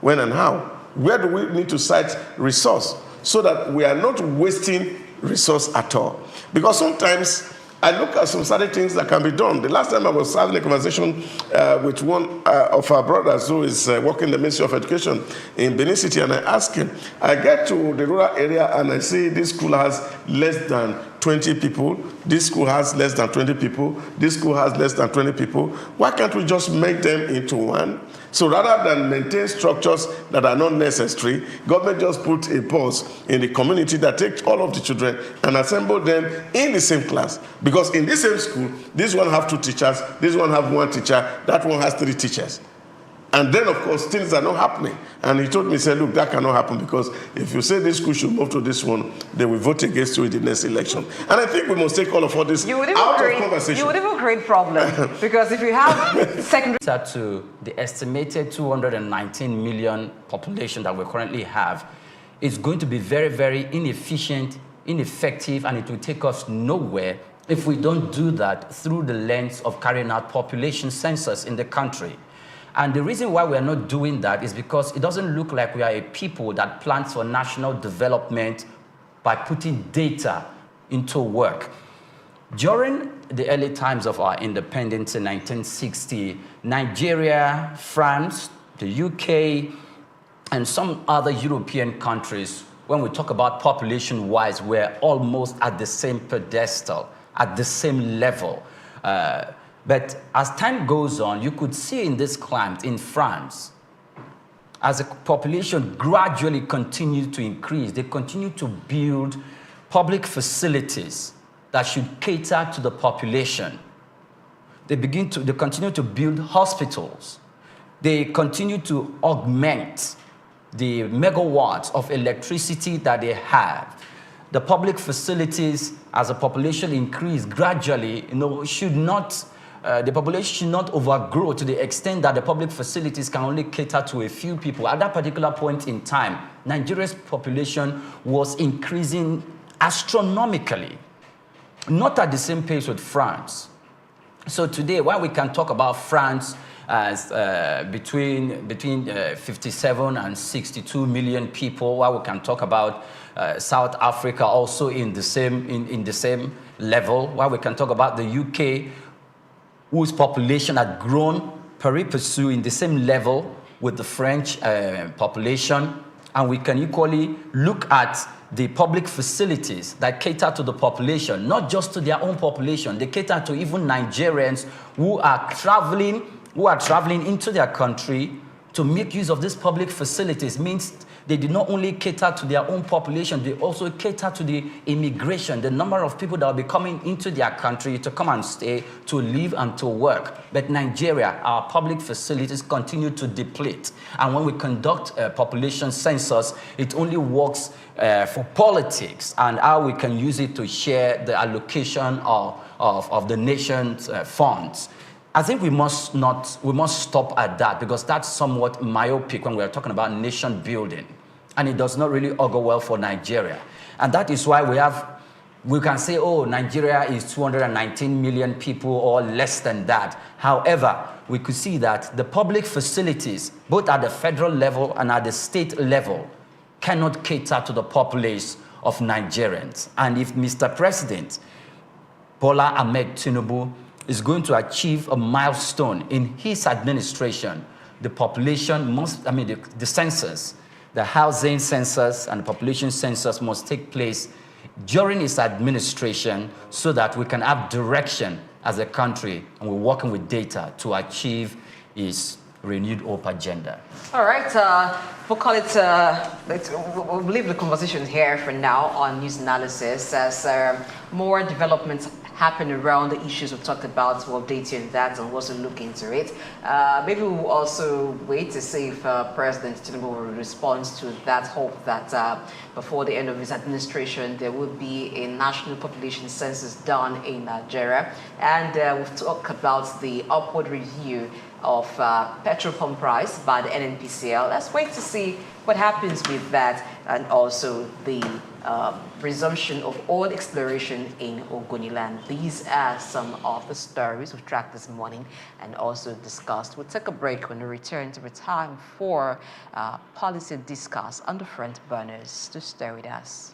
when and how. Where do we need to cite resource so that we are not wasting resource at all. Because sometimes I look at some certain things that can be done. The last time I was having a conversation with one of our brothers who is working in the Ministry of Education in Benin City, and I asked him, I get to the rural area and I see this school has less than 20 people, this school has less than 20 people, this school has less than 20 people. Why can't we just make them into one? So rather than maintain structures that are not necessary, government just put a pause in the community that takes all of the children and assemble them in the same class. Because in the same school, this one have 2 teachers, this one have 1 teacher, that one has 3 teachers. And then, of course, things are not happening. And he told me, he said, look, that cannot happen because if you say this school should move to this one, they will vote against you in the next election. And I think we must take all of this out of conversation. You would even create problems because if you have secondary... To the estimated 219 million population that we currently have, it's going to be very, very inefficient, ineffective, and it will take us nowhere if we don't do that through the lens of carrying out population census in the country. And the reason why we are not doing that is because it doesn't look like we are a people that plans for national development by putting data into work. During the early times of our independence in 1960, Nigeria, France, the UK, and some other European countries, when we talk about population-wise, we're almost at the same pedestal, at the same level. But as time goes on, you could see in this climate in France, as the population gradually continues to increase, they continue to build public facilities that should cater to the population. They continue to build hospitals. They continue to augment the megawatts of electricity that they have. The public facilities, as the population increase gradually, should not the population should not overgrow to the extent that the public facilities can only cater to a few people. At that particular point in time, Nigeria's population was increasing astronomically, not at the same pace with France. So today, while we can talk about France as between 57 and 62 million people, while we can talk about South Africa also in the same level, while we can talk about the UK, whose population had grown pari passu in the same level with the French population. And we can equally look at the public facilities that cater to the population, not just to their own population. They cater to even Nigerians who are traveling into their country to make use of these public facilities. Means they did not only cater to their own population, they also cater to the immigration, the number of people that will be coming into their country to come and stay, to live and to work. But Nigeria, our public facilities continue to deplete. And when we conduct a population census, it only works for politics and how we can use it to share the allocation of the nation's funds. I think we must stop at that because that's somewhat myopic when we're talking about nation building. And it does not really augur well for Nigeria. And that is why we can say, oh, Nigeria is 219 million people or less than that. However, we could see that the public facilities, both at the federal level and at the state level, cannot cater to the populace of Nigerians. And if Mr. President Bola Ahmed Tinubu is going to achieve a milestone in his administration, the population must, the census, the housing census and the population census must take place during his administration so that we can have direction as a country and we're working with data to achieve his renewed hope agenda. All right, we'll call it, we'll leave the conversation here for now on news analysis as more developments happen around the issues we've talked about. We'll update you on that and also look into it. Maybe we'll also wait to see if President Tinubu will respond to that hope that before the end of his administration, there will be a national population census done in Nigeria. And we've talked about the upward review of petrol pump price by the NNPCL. Let's wait to see what happens with that and also the resumption of oil exploration in Ogoniland. These are some of the stories we've tracked this morning and also discussed. We'll take a break. When we return to time for policy discuss on the front burners. To stay with us.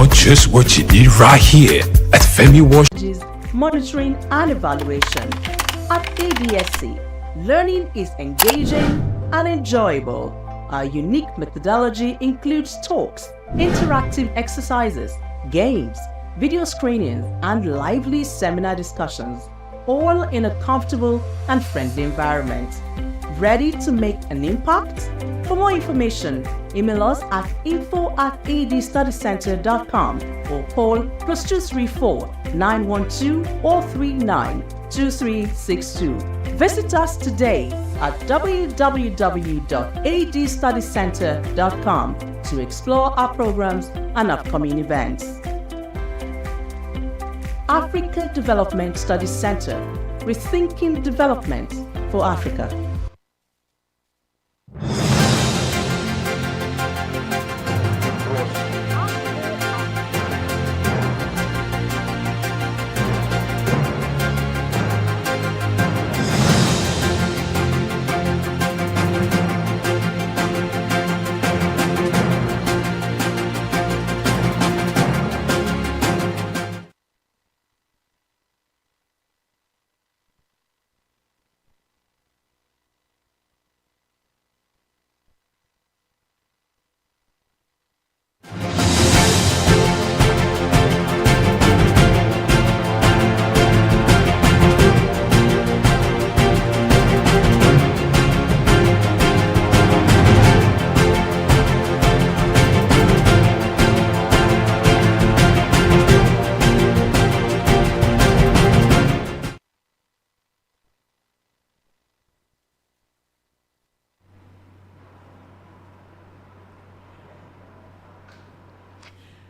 got just what you need right here at Femi Wash. Monitoring and evaluation. At ADSC, learning is engaging and enjoyable. Our unique methodology includes talks, interactive exercises, games, video screenings, and lively seminar discussions, all in a comfortable and friendly environment. Ready to make an impact? For more information, email us at info@adstudycenter.com or call +234 912 439 2362. Visit us today at www.adstudycenter.com to explore our programs and upcoming events. Africa Development Studies Center, rethinking development for Africa.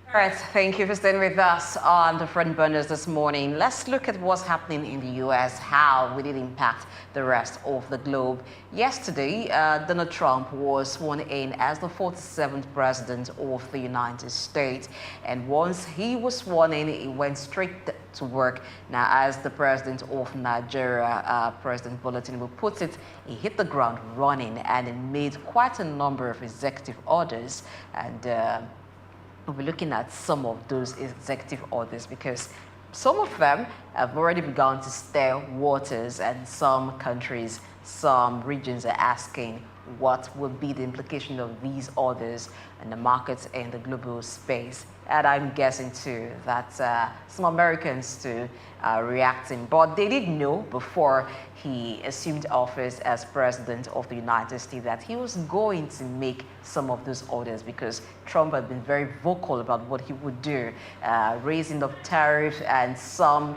All right, thank you for staying with us on the front burners this morning. Let's look at what's happening in the U.S., how will it impact the rest of the globe. Yesterday, Donald Trump was sworn in as the 47th president of the United States. And once he was sworn in, he went straight to work. Now, as the president of Nigeria, President Bola Tinubu puts it, he hit the ground running and he made quite a number of executive orders. And we'll be looking at some of those executive orders because some of them have already begun to stir waters, and some countries, some regions are asking what will be the implication of these orders in the markets and the global space. And I'm guessing too that some Americans too are reacting, but they didn't know before he assumed office as president of the United States that he was going to make some of those orders, because Trump had been very vocal about what he would do, raising of tariffs and some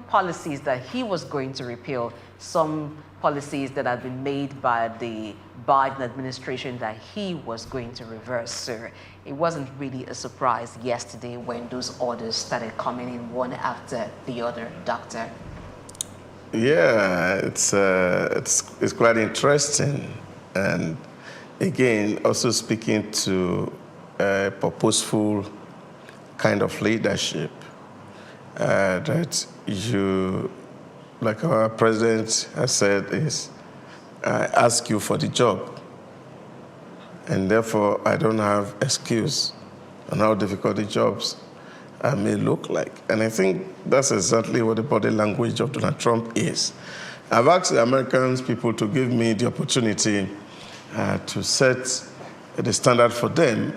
policies that he was going to repeal, some policies that had been made by the Biden administration that he was going to reverse. So it wasn't really a surprise yesterday when those orders started coming in one after the other, Doctor. Yeah, it's quite interesting, and again, also speaking to a purposeful kind of leadership that you, like our president has said, is I ask you for the job, and therefore I don't have excuse on how difficult the jobs may look like. And I think that's exactly what the body language of Donald Trump is. I've asked the American people to give me the opportunity to set the standard for them,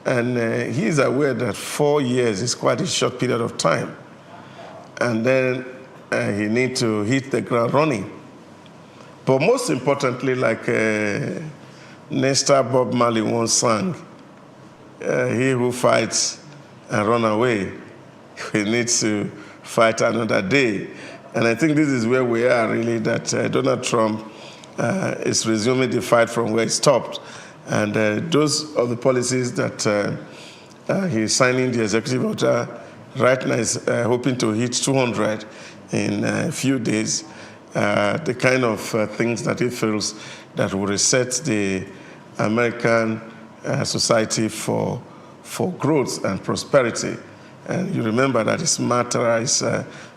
and he is aware that 4 years is quite a short period of time, and then he needs to hit the ground running. But most importantly, like Nestor Bob Marley once sang, he who fights and run away, he needs to fight another day. And I think this is where we are, really, that Donald Trump is resuming the fight from where he stopped. And those are the policies that he's signing the executive order right now is hoping to hit 200 in a few days. The kind of things that he feels that will reset the American society for growth and prosperity. And you remember that his mantra is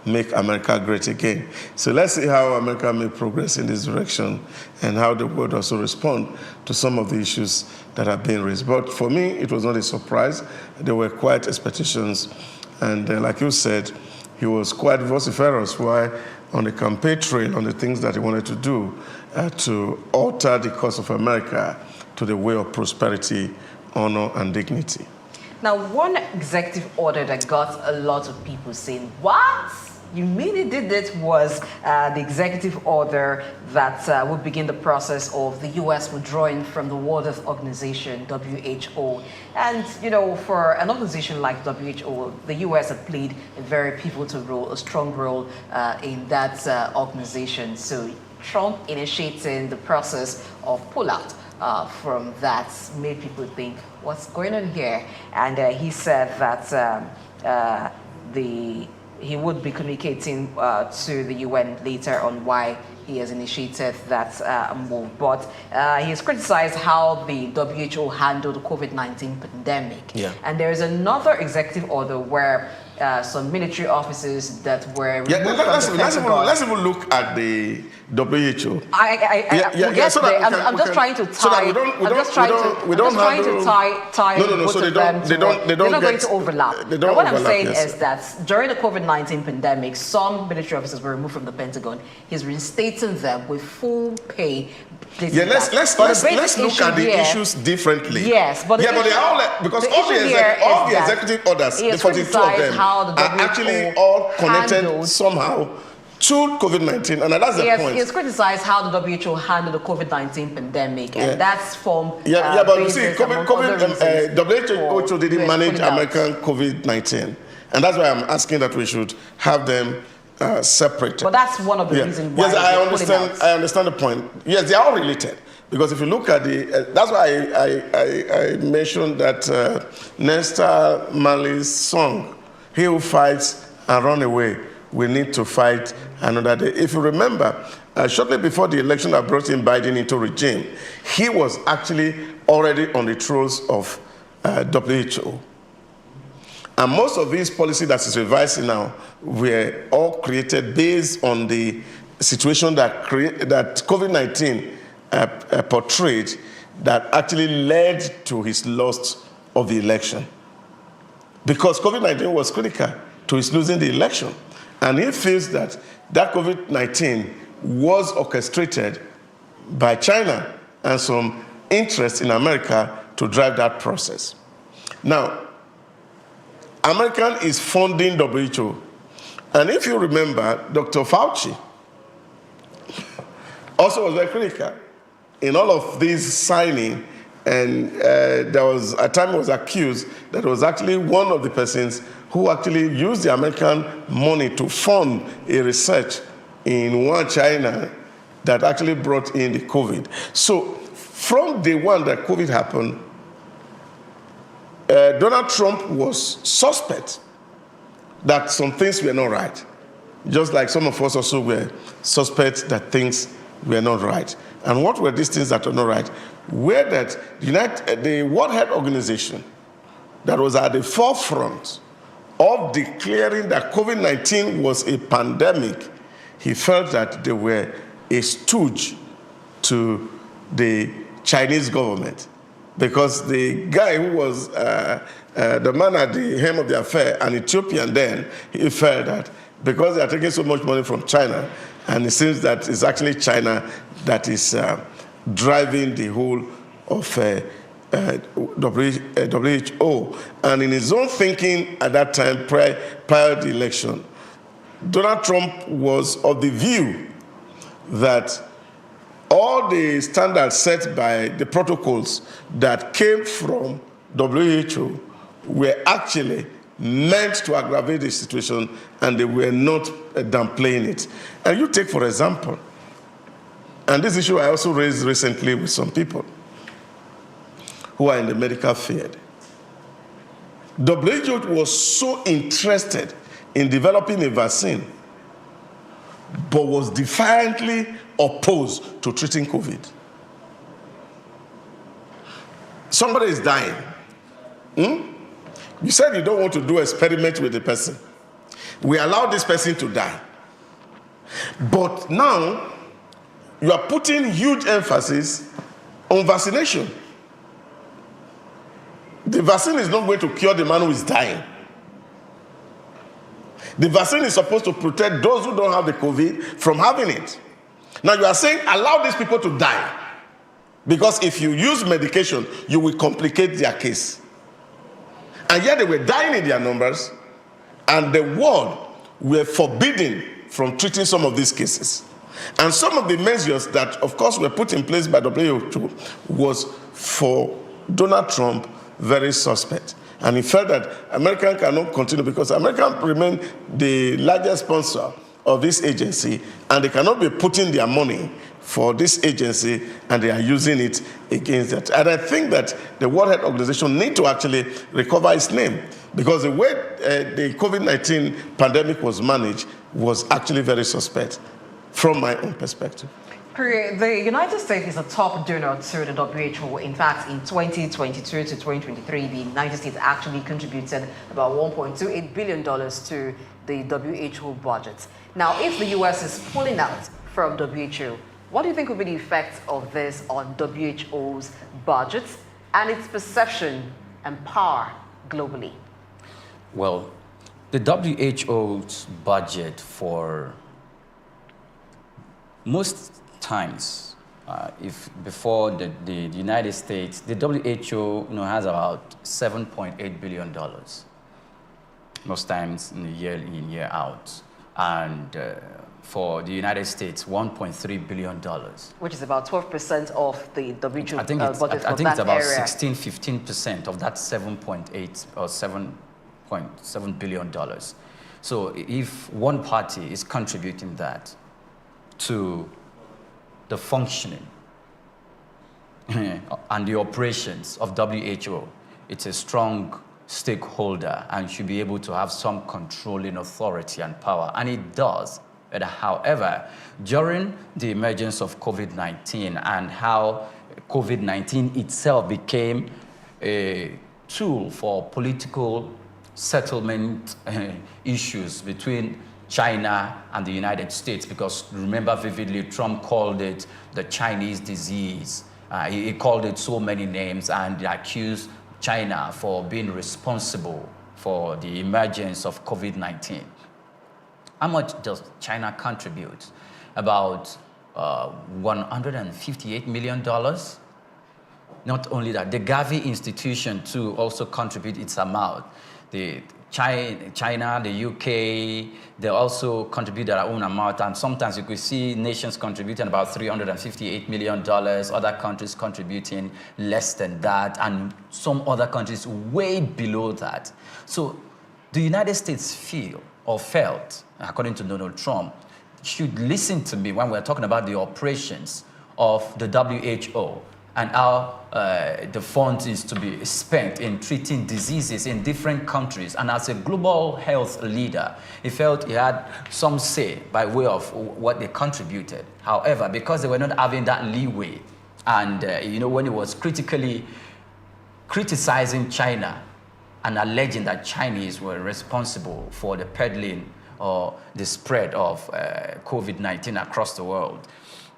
make America great again. So let's see how America may progress in this direction and how the world also respond to some of the issues that have been raised. But for me, it was not a surprise. There were quite expectations. And like you said, he was quite vociferous why on the campaign trail on the things that he wanted to do to alter the course of America to the way of prosperity, honor, and dignity. Now, one executive order that got a lot of people saying, what? You mean he did it was the executive order that would begin the process of the U.S. withdrawing from the World Health Organization, WHO. And, you know, for an organization like WHO, the U.S. had played a very pivotal role, a strong role in that organization. So Trump initiating the process of pullout from that made people think, what's going on here? And he said that he would be communicating to the UN later on why he has initiated that move. But he has criticized how the WHO handled the COVID-19 pandemic. Yeah. And there is another executive order where some military officers that were removed from the Pentagon. Let's even look at the WHO. We'll get there. I'm just trying to tie. I'm just trying to tie both of them. They're not going to overlap. Now, what I'm saying is that during the COVID-19 pandemic, some military officers were removed from the Pentagon. He's reinstating them with full pay. Let's look at the issues differently. Yes, but they are all because all the executive orders, the 42 of them, are actually all connected somehow to COVID-19, and that's the point. He has criticized how the WHO handled the COVID-19 pandemic, and that's from but you see, WHO didn't manage American COVID-19, and that's why I'm asking that we should have them separated. But that's one of the reasons why. Yes, I understand the point. Yes, they are all related. Because if you look at the, that's why I mentioned that Nestor Marley's song, "He who fights and run away, we need to fight another day." If you remember, shortly before the election that brought in Biden into regime, he was actually already on the throes of WHO. And most of these policies that is revising now were all created based on the situation that COVID-19 portrayed that actually led to his loss of the election. Because COVID-19 was critical to his losing the election. And he feels that COVID-19 was orchestrated by China and some interest in America to drive that process. Now, American is funding WHO. And if you remember, Dr. Fauci also was very critical in all of these signing, and there was a time he was accused that it was actually one of the persons who actually used the American money to fund a research in Wuhan, China, that actually brought in the COVID. So from day one that COVID happened, Donald Trump was suspect that some things were not right. Just like some of us also were suspect that things were not right. And what were these things that were not right? Were that the World Health Organization that was at the forefront of declaring that COVID-19 was a pandemic, he felt that they were a stooge to the Chinese government. Because the guy who was the man at the helm of the affair, an Ethiopian then, he felt that because they are taking so much money from China, and it seems that it's actually China that is driving the whole of WHO. And in his own thinking at that time, prior to the election, Donald Trump was of the view that all the standards set by the protocols that came from WHO were actually meant to aggravate the situation, and they were not downplaying it. And you take, for example, and this issue I also raised recently with some people who are in the medical field. WHO was so interested in developing a vaccine, but was defiantly opposed to treating COVID. Somebody is dying. You said you don't want to do experiment with the person. We allow this person to die. But now, you are putting huge emphasis on vaccination. The vaccine is not going to cure the man who is dying. The vaccine is supposed to protect those who don't have the COVID from having it. Now you are saying allow these people to die. Because if you use medication, you will complicate their case. And yet they were dying in their numbers, and the world were forbidden from treating some of these cases. And some of the measures that, of course, were put in place by WHO was for Donald Trump very suspect. And he felt that America cannot continue because America remain the largest sponsor of this agency, and they cannot be putting their money for this agency, and they are using it against that. And I think that the World Health Organization need to actually recover its name, because the way the COVID-19 pandemic was managed was actually very suspect from my own perspective. The United States is a top donor to the WHO. In fact, in 2022 to 2023, the United States actually contributed about $1.28 billion to the WHO budget. Now, if the US is pulling out from WHO, what do you think will be the effect of this on WHO's budget and its perception and power globally? Well, the WHO's budget for most times, if before the United States, the WHO has about $7.8 billion most times in year out, and for the United States, $1.3 billion, which is about 12% of the WHO budget. I think it's about 16-15% of that 7.8 or $7.7 billion. So if one party is contributing that to the functioning and the operations of WHO, it's a strong stakeholder and should be able to have some controlling authority and power, and it does. But however, during the emergence of COVID-19 and how COVID-19 itself became a tool for political settlement issues between China and the United States, because remember vividly, Trump called it the Chinese disease. He called it so many names and accused China for being responsible for the emergence of COVID-19. How much does China contribute? About $158 million. Not only that, the Gavi institution too also contribute its amount. The China, the UK, they also contribute their own amount, and sometimes you could see nations contributing about $358 million, other countries contributing less than that, and some other countries way below that. So the United States felt, according to Donald Trump, should listen to me when we're talking about the operations of the WHO and how the funds is to be spent in treating diseases in different countries. And as a global health leader, he felt he had some say by way of what they contributed. However, because they were not having that leeway, and when he was critically criticizing China and alleging that Chinese were responsible for the peddling or the spread of COVID-19 across the world,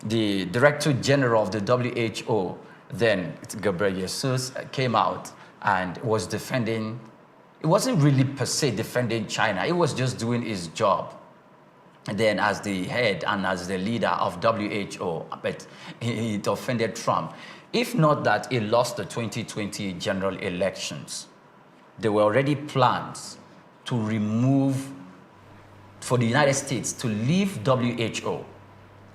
the Director General of the WHO, then Gabriel Jesus, came out and was defending. It wasn't really per se defending China. It was just doing his job. And then as the head and as the leader of WHO, but it offended Trump. If not that he lost the 2020 general elections, there were already plans to remove, for the United States to leave WHO.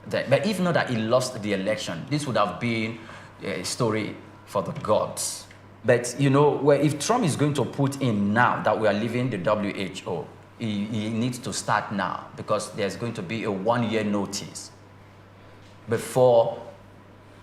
But if not that he lost the election, this would have been a story for the gods. But if Trump is going to put in now that we are leaving the WHO, he needs to start now, because there's going to be a 1-year notice before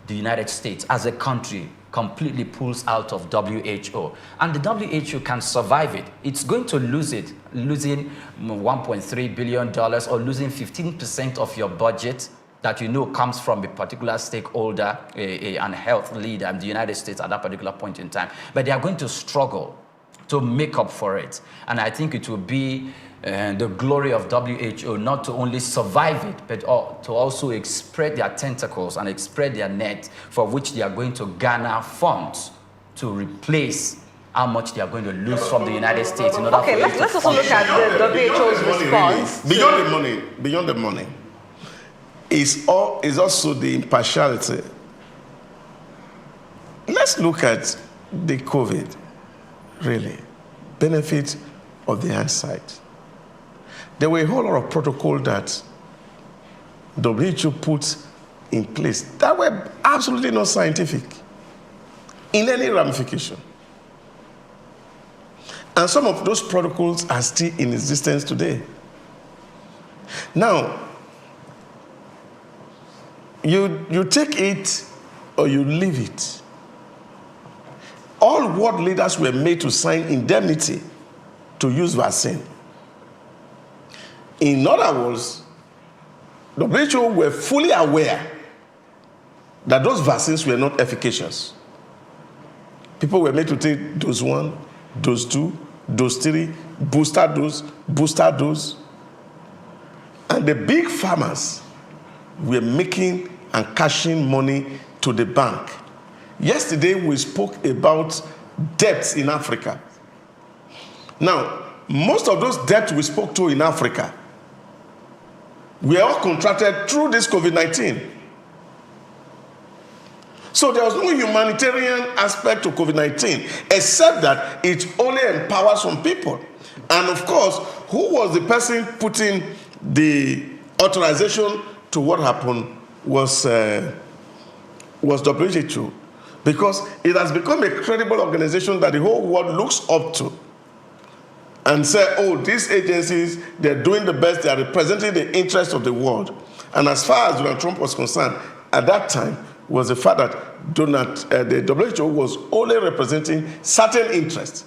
the United States as a country completely pulls out of WHO. And the WHO can survive it. It's going to lose it, losing $1.3 billion or losing 15% of your budget that comes from a particular stakeholder and health leader in the United States at that particular point in time. But they are going to struggle to make up for it. And I think it will be the glory of WHO not to only survive it, but to also spread their tentacles and spread their net, for which they are going to garner funds to replace how much they are going to lose from the United States. In order Okay, let's also look at the WHO's response. Beyond the money, is also the impartiality. Let's look at the COVID, really, benefit of the hindsight. There were a whole lot of protocol that WHO put in place that were absolutely not scientific in any ramification. And some of those protocols are still in existence today. Now, you take it or you leave it. All world leaders were made to sign indemnity to use vaccine. In other words, WHO were fully aware that those vaccines were not efficacious. People were made to take dose 1, dose 2, dose 3, booster dose. And the big farmers were making and cashing money to the bank. Yesterday, we spoke about debts in Africa. Now, most of those debts we spoke to in Africa were all contracted through this COVID-19. So there was no humanitarian aspect to COVID-19, except that it only empowers some people. And of course, who was the person putting the authorization to what happened was WHO. Because it has become a credible organization that the whole world looks up to and say, oh, these agencies, they're doing the best, they are representing the interests of the world. And as far as Donald Trump was concerned, at that time, was the fact that the WHO was only representing certain interests,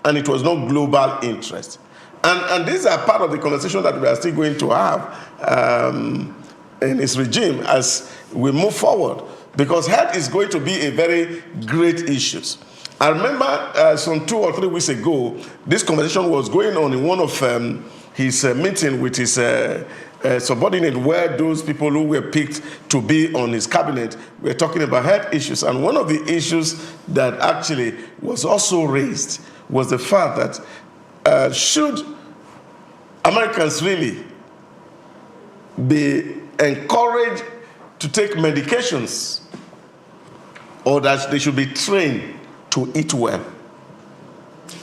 and it was not global interest. And these are part of the conversation that we are still going to have in his regime as we move forward, because health is going to be a very great issue. I remember some 2 or 3 weeks ago, this conversation was going on in one of his meeting with his subordinate, where those people who were picked to be on his cabinet were talking about health issues. And one of the issues that actually was also raised was the fact that should Americans really be encouraged to take medications, or that they should be trained to eat well?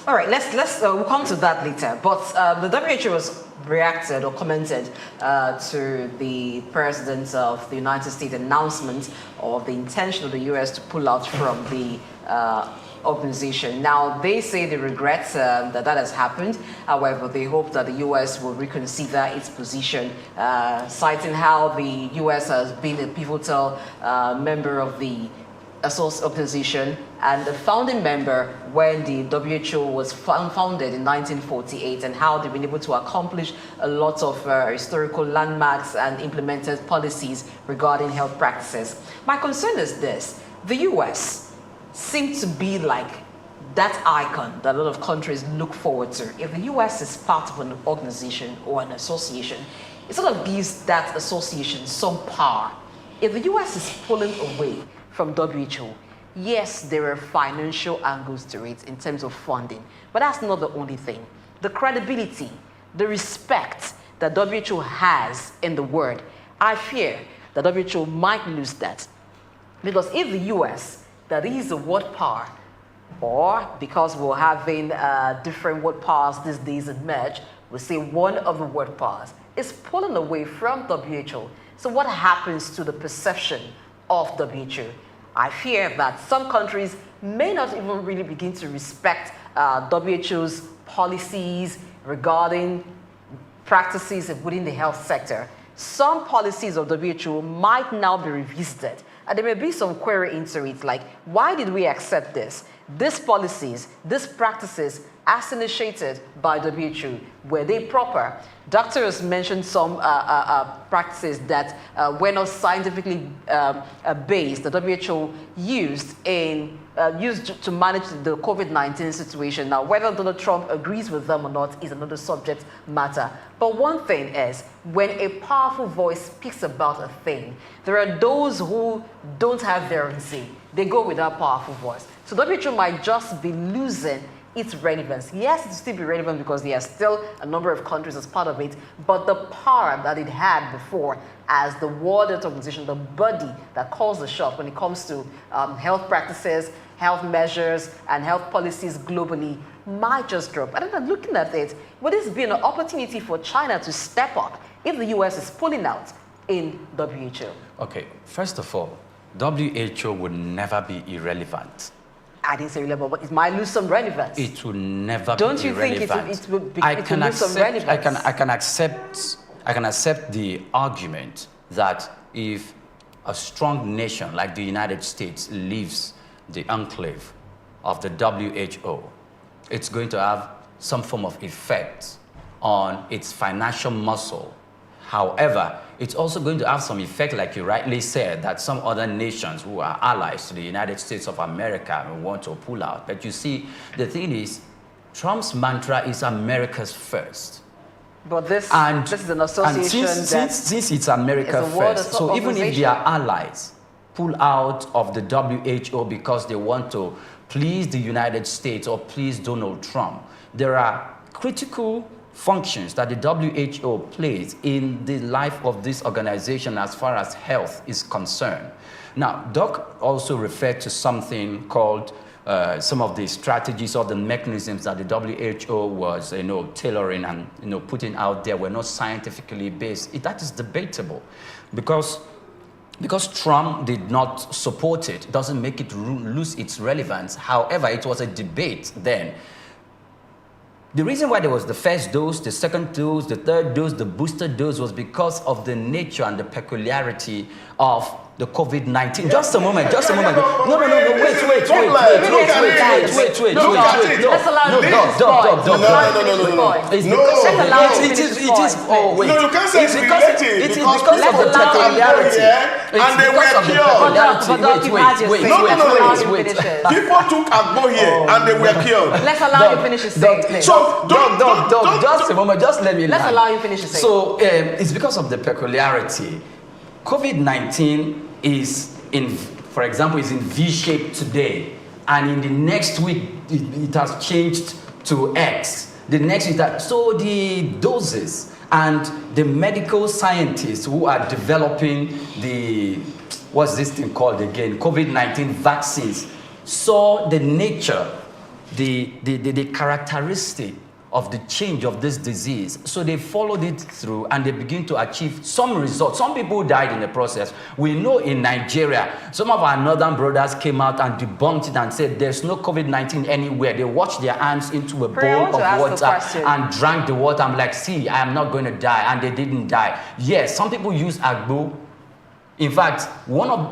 All right, we'll come to that later. But the WHO has reacted or commented to the President of the United States announcement of the intention of the U.S. to pull out from the organization. Now, they say they regret that has happened. However, they hope that the U.S. will reconsider its position, citing how the U.S. has been a pivotal member of the organization and the founding member when the WHO was founded in 1948, and how they've been able to accomplish a lot of historical landmarks and implemented policies regarding health practices. My concern is this: the US seems to be like that icon that a lot of countries look forward to. If the US is part of an organization or an association, it sort of gives that association some power. If the US is pulling away from WHO, yes, there are financial angles to it in terms of funding, but that's not the only thing. The credibility, the respect that WHO has in the world, I fear that WHO might lose that. Because if the US, that is a world power, or because we're having different world powers these days emerge, we say one of the world powers is pulling away from WHO. So what happens to the perception of WHO? I fear that some countries may not even really begin to respect WHO's policies regarding practices within the health sector. Some policies of WHO might now be revisited, and there may be some query into it, like, why did we accept this? These policies, these practices, as initiated by WHO, were they proper? Doctors mentioned some practices that were not scientifically based, the WHO used to manage the COVID-19 situation. Now, whether Donald Trump agrees with them or not is another subject matter. But one thing is, when a powerful voice speaks about a thing, there are those who don't have their say. They go with that powerful voice. So WHO might just be losing its relevance. Yes, it will still be relevant because there are still a number of countries as part of it, but the power that it had before as the World Health Organization, the body that calls the shot when it comes to health practices, health measures, and health policies globally, might just drop. And then looking at it, would this be an opportunity for China to step up if the US is pulling out in WHO? Okay, first of all, WHO would never be irrelevant. I didn't say relevant, but it might lose some relevance. It will never Don't be irrelevant. Don't you think it will lose some relevance? I can accept the argument that if a strong nation like the United States leaves the enclave of the WHO, it's going to have some form of effect on its financial muscle. However, it's also going to have some effect, like you rightly said, that some other nations who are allies to the United States of America will want to pull out. But you see, the thing is, Trump's mantra is America's first. But this is an association since it's America first, so even if their allies pull out of the WHO because they want to please the United States or please Donald Trump, there are critical functions that the WHO plays in the life of this organization as far as health is concerned. Now, Doc also referred to something called some of the strategies or the mechanisms that the WHO was, tailoring and, putting out there were not scientifically based. That is debatable because Trump did not support it doesn't make it lose its relevance. However, it was a debate then. The reason why there was the first dose, the second dose, the third dose, the booster dose was because of the nature and the peculiarity of the COVID-19. Just a moment. No, wait. And they were cured. People took Agbo here and they were cured. Let's allow you finish your statement. So, just a moment, just let me Let's allow you finish your statement. So, it's because of the peculiarity. COVID-19 is for example, is in V shape today, and in the next week it has changed to X. The next week, so the doses and the medical scientists who are developing the what's this thing called again? COVID-19 vaccines saw the nature, the characteristic of the change of this disease. So they followed it through and they begin to achieve some results. Some people died in the process. We know in Nigeria, some of our northern brothers came out and debunked it and said there's no COVID-19 anywhere. They washed their hands into a bowl of water and drank the water. I'm like, see, I am not going to die. And they didn't die. Yes, some people use Agbo. In fact,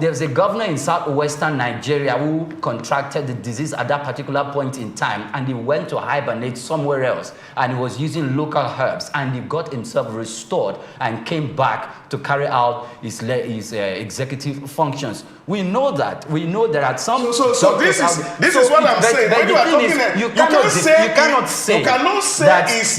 there's a governor in southwestern Nigeria who contracted the disease at that particular point in time, and he went to hibernate somewhere else, and he was using local herbs, and he got himself restored and came back to carry out his executive functions. We know that. We know there are some. So this is what I'm saying. When you are talking, you cannot say that is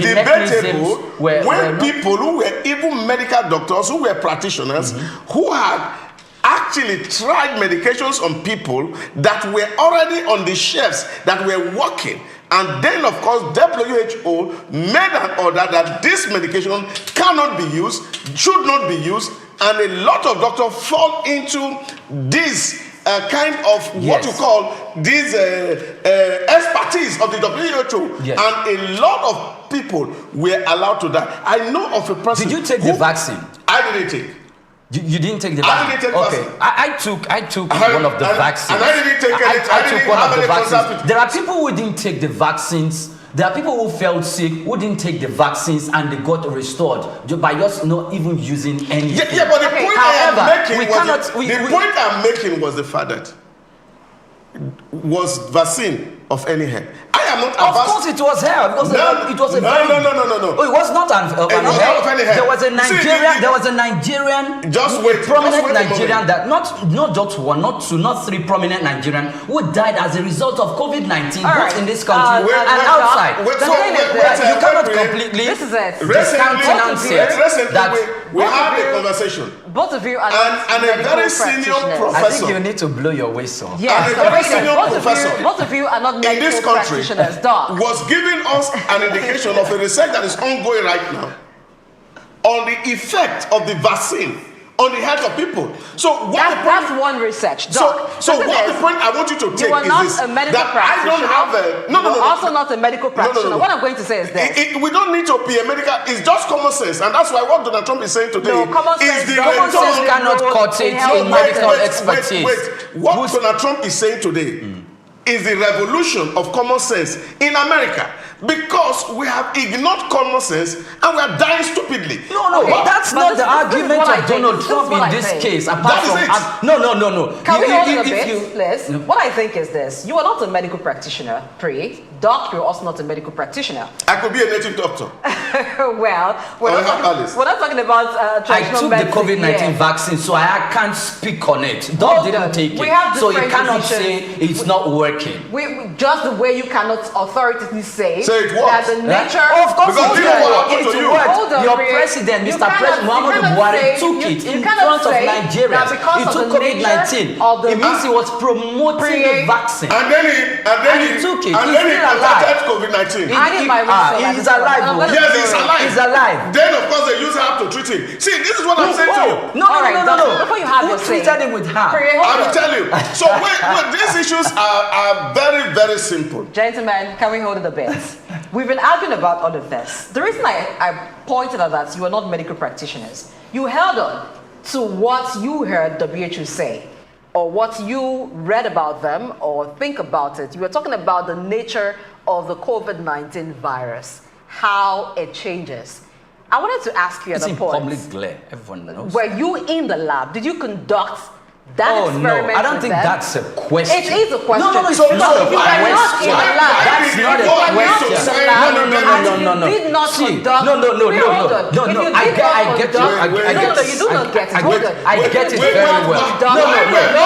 debatable when people who were even medical doctors, who were practitioners, who had actually tried medications on people that were already on the shelves, that were working. And then, of course, WHO made an order that this medication cannot be used, should not be used, and a lot of doctors fall into this kind of what you call this expertise of the WHO. Yes. And a lot of people were allowed to die. I know of a person. Did you take the vaccine? I didn't take. You didn't take the vaccine? I didn't take vaccine. I took one of the vaccines. And I didn't take it. I took one of the vaccines. There are people who didn't take the vaccines. There are people who felt sick, who didn't take the vaccines, and they got restored by just not even using anything. Yeah, but the point I'm making was the fact that was vaccine of any help? I am not Of course it was hell. It was No, Oh, it was not an It was not of any help. There was a See, Nigerian. There was a Nigerian. Just a wait, prominent just wait a Nigerian moment. that not just one, not two, not three prominent Nigerian who died as a result of COVID-19, All both right. in this country and outside. wait, So wait, you cannot wait. completely This is it. discountenance it. Recently, That we had a conversation. Both of you are And a medical very senior practitioners. professor. I think you need to blow your whistle. Yes, And a very so senior professor both of you are not in medical this country practitioners. Doc. was giving us an indication of a research that is ongoing right now on the effect of the vaccine on the health of people. So what That's one research, Doc. So Listen what this. the point I want you to take You are is not this, a medical that practitioner. I don't have a You are also not a medical practitioner. no. What I'm going to say is this. We don't need to be a medical. It's just common sense, and that's why what Donald Trump is saying today No, common sense is the doesn't Common sense return- cannot cut it in medical expertise. Wait. What Donald Trump is saying today is the revolution of common sense in America, because we have ignored common sense and we are dying stupidly. No, Okay, that's but not this- the this is argument what I of think. Donald This is Trump what I in this think. case. Apart That is from it. no. Can we hold it a If bit, you- Liz? What I think is this. You are not a medical practitioner, Pri. Doc, you're also not a medical practitioner. I could be a native doctor. Well, we're Alice. not talking about I traditional took the medicine COVID-19 here. vaccine, so I can't speak on it. Doc Hold on. didn't take We it, have so you different cannot positions. say it's not working. Just the way you cannot authoritatively say Say it works. that the nature. Of course, Because it you know what worked. happened It to you. worked. Hold on, Your Pri. president, You Mr. cannot- President Muhammadu you cannot Buhari, say- took you- it you in cannot front of say Nigerians. that because He of took the COVID-19. nature of the- It means he was promoting the vaccine. And then he took it. And He's then he still alive. contracted COVID-19. I did my research at He's this point. alive. I'm oh. gonna Yes, do he's it. alive. He's alive. Then of course they use herb to treat him. See, this is what I'm saying to you. No, All right, no. before you have Who your say. treated him with her? Pri, hold I will on. tell you. So wait, these issues are very, very simple. Gentlemen, can we hold it a bit? We've been arguing about all of this. The reason I pointed out that you are not medical practitioners, you held on to what you heard WHO say, or what you read about them, or think about it. You were talking about the nature of the COVID-19 virus, how it changes. I wanted to ask you at It's a in point. public glare. Everyone knows. Were you in the lab? Did you conduct that Oh no, experiment I don't with think them? that's a question. It is a question. No, it's So not a if you were not in question. the lab, That's not a if you were not question. in the lab, No. and you did not See, conduct. no. Wait, hold on. No. If you I did get not you. conduct- I No, get you do not get it. Hold on. I get it If you did very not well. conduct No. experiment,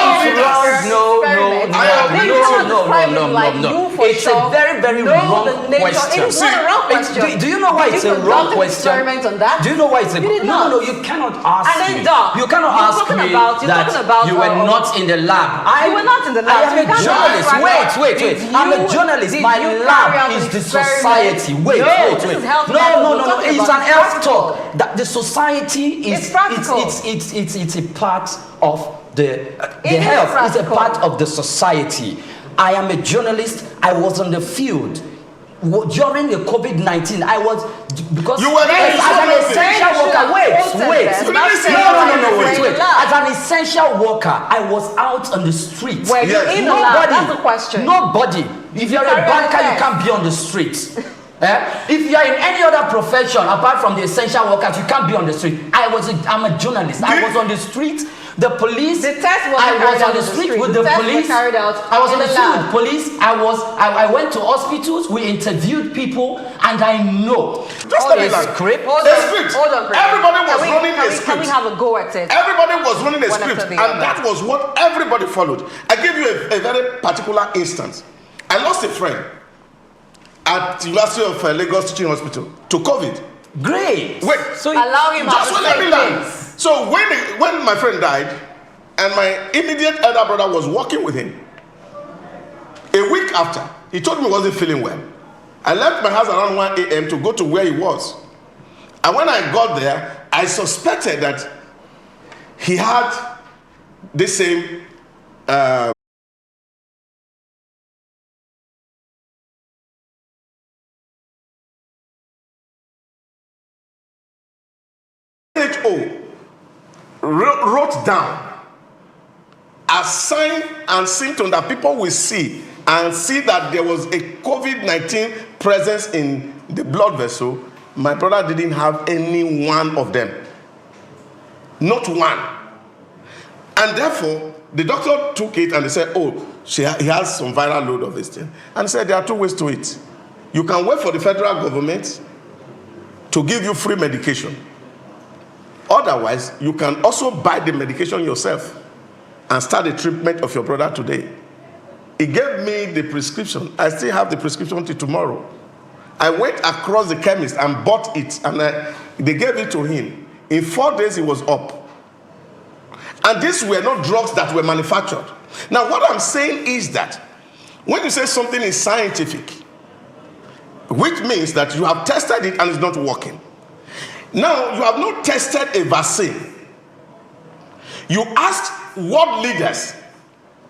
then you cannot describe it like you for It's sure a very know wrong the nature. question. It's not a wrong question. Do you know why it's a wrong question? Experiment on that? Do you know why it's a You did no? not. You cannot ask And then, me. Doc, You cannot you're ask talking me about- you're talking that about, you were not in the lab. You were not in the lab. I am You a can't journalist. describe Wait. that. Did I'm a you- journalist. did My you carry lab out is an the experiment? society. Wait. No, this is health No. matters. We're talking It's about an health practical. talk. That the society is It's practical. It's a part of the It is health. It's a practical. part of the society. I am a journalist. I was on the field. During the COVID-19, I was because You were there, as an essential worker. Wait. Wait. As an essential worker, I was out on the street. Were you in the lab? That's the question. Nobody. If you're a carry on banker, the you test? can't be on the street. If you're in any other profession apart from the essential workers, you can't be on the street. I'm a journalist. I was on the street. The police. The test wasn't I was carried on out the on the street street. with The the test was police. carried out I was in on the the street lab. with police. I went to hospitals. We interviewed people, and I know. Just let me like script. Hold A on, script. hold on, Brendan. Everybody was Can we- running can a we- script. Can we have a go at it? Everybody was running a One script, after and the other. that was what everybody followed. I give you a very particular instance. I lost a friend at University of Lagos Teaching Hospital to COVID. Great. Wait, So Allow him just to let me say land. things. So when my friend died, and my immediate elder brother was working with him, a week after, he told me he wasn't feeling well. I left my house around 1 a.m. to go to where he was. And when I got there, I suspected that he had the same WHO wrote down as sign and symptom that people will see and see that there was a COVID-19 presence in the blood vessel. My brother didn't have any one of them. Not one. And therefore, the doctor took it and they said, oh, he has some viral load of this thing. And he said, there are two ways to it. You can wait for the federal government to give you free medication. Otherwise, you can also buy the medication yourself and start the treatment of your brother today. He gave me the prescription. I still have the prescription till tomorrow. I went across the chemist and bought it, and they gave it to him. In 4 days, he was up. And these were not drugs that were manufactured. Now, what I'm saying is that when you say something is scientific, which means that you have tested it and it's not working. Now, you have not tested a vaccine. You ask world leaders,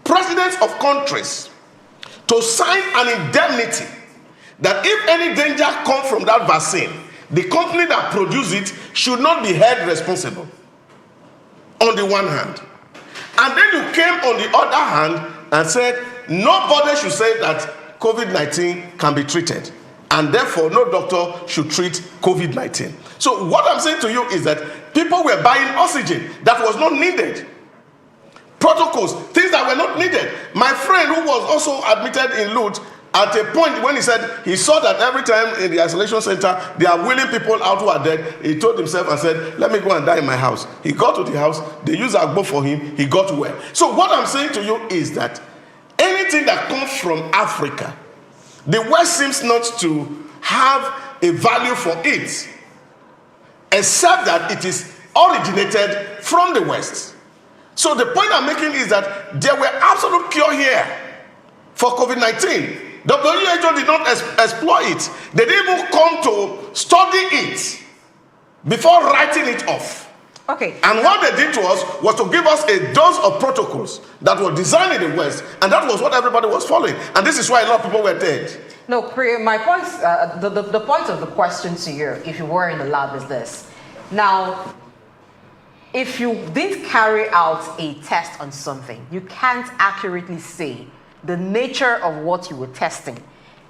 presidents of countries, to sign an indemnity that if any danger comes from that vaccine, the company that produced it should not be held responsible, on the one hand. And then you came on the other hand and said, nobody should say that COVID-19 can be treated, and therefore no doctor should treat COVID-19. So what I'm saying to you is that people were buying oxygen that was not needed. Protocols, things that were not needed. My friend who was also admitted in Lutz, at a point when he said he saw that every time in the isolation center they are wheeling people out who are dead, he told himself and said, let me go and die in my house. He got to the house, they used agbo for him, he got well. So what I'm saying to you is that anything that comes from Africa, the West seems not to have a value for it, except that it is originated from the West. So the point I'm making is that there were absolute cure here for COVID-19. WHO did not exploit it. They didn't even come to study it before writing it off. Okay. And what they did to us was to give us a dose of protocols that were designed in the West, and that was what everybody was following. And this is why a lot of people were dead. No, Priya, my point, the point of the question to you, if you were in the lab, is this. Now, if you didn't carry out a test on something, you can't accurately say the nature of what you were testing.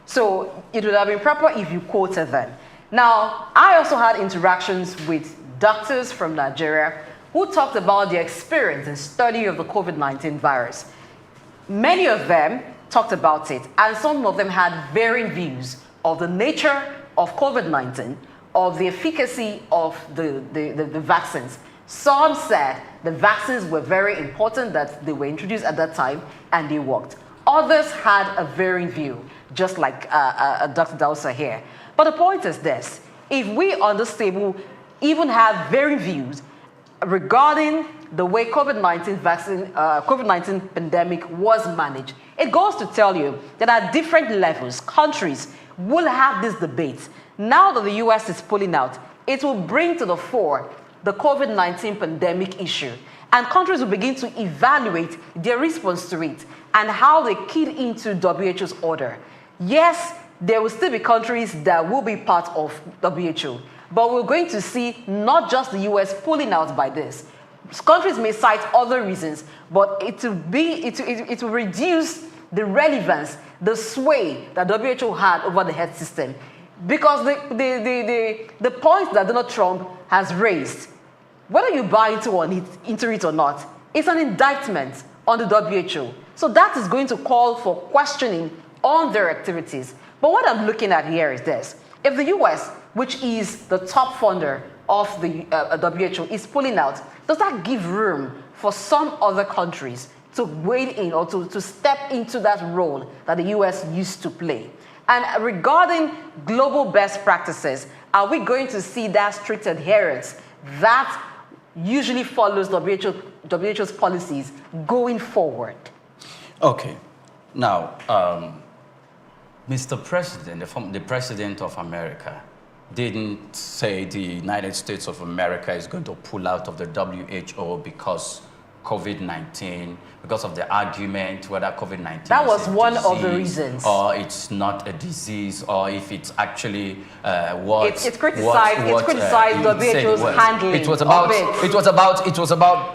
So it would have been proper if you quoted them. Now, I also had interactions with doctors from Nigeria who talked about their experience and study of the COVID-19 virus. Many of them talked about it, and some of them had varying views of the nature of COVID-19, of the efficacy of the vaccines. Some said the vaccines were very important, that they were introduced at that time and they worked. Others had a varying view, just like Dr. Dausa here. But the point is this: if we on this table even have varying views regarding the way COVID-19 pandemic was managed, it goes to tell you that at different levels, countries will have this debate. Now that the US is pulling out, it will bring to the fore the COVID-19 pandemic issue, and countries will begin to evaluate their response to it and how they keyed into WHO's order. Yes, there will still be countries that will be part of WHO, but we're going to see not just the US pulling out by this. Countries may cite other reasons, but it will reduce the relevance, the sway that WHO had over the health system. Because the point that Donald Trump has raised, whether you buy into it or not, it's an indictment on the WHO. So that is going to call for questioning on their activities. But what I'm looking at here is this: if the US, which is the top funder of the WHO, is pulling out, does that give room for some other countries to wade in or to step into that role that the US used to play? And regarding global best practices, are we going to see that strict adherence that usually follows WHO's policies going forward? Okay. Now, Mr. President, the President of America, didn't say the United States of America is going to pull out of the WHO because COVID-19, because of the argument whether COVID-19 that was is a one of the disease reasons, or it's not a disease, or if it's actually it's criticized WHO's handling. It was about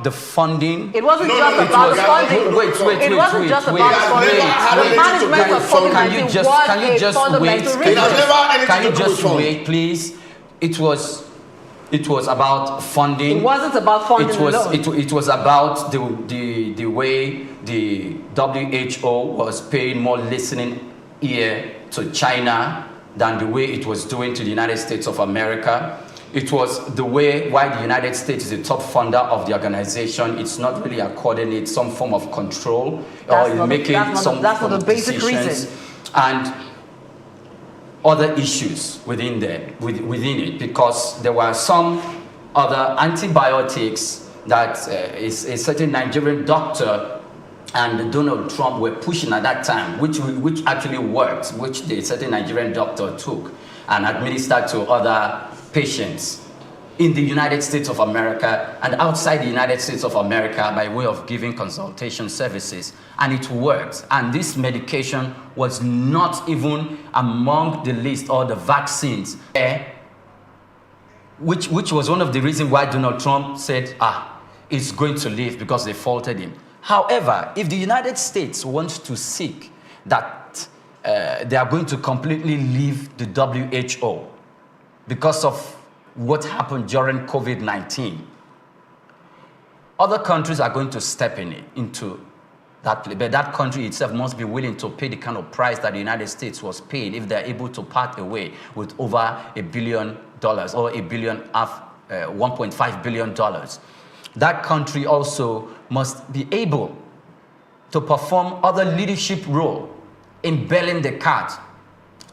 the funding. It wasn't just about funding. It wasn't just about funding. The management of COVID-19 was a fundamental reason. Can you just wait, please? It It was about funding. It wasn't about funding alone. It was about the way the WHO was paying more listening ear to China than the way it was doing to the United States of America. It was the way why the United States is the top funder of the organization. It's not really according it some form of control or making some form of decisions. And other issues within it, because there were some other antibiotics that a certain Nigerian doctor and Donald Trump were pushing at that time, which actually worked, which the certain Nigerian doctor took and administered to other patients in the United States of America and outside the United States of America by way of giving consultation services. And it worked. And this medication was not even among the list or the vaccines, which was one of the reasons why Donald Trump said, it's going to leave, because they faulted him. However, if the United States wants to seek that they are going to completely leave the WHO because of what happened during COVID-19, other countries are going to step into that place. But that country itself must be willing to pay the kind of price that the United States was paying if they're able to part away with over $1 billion or $1.5 billion. That country also must be able to perform other leadership role in bailing the cat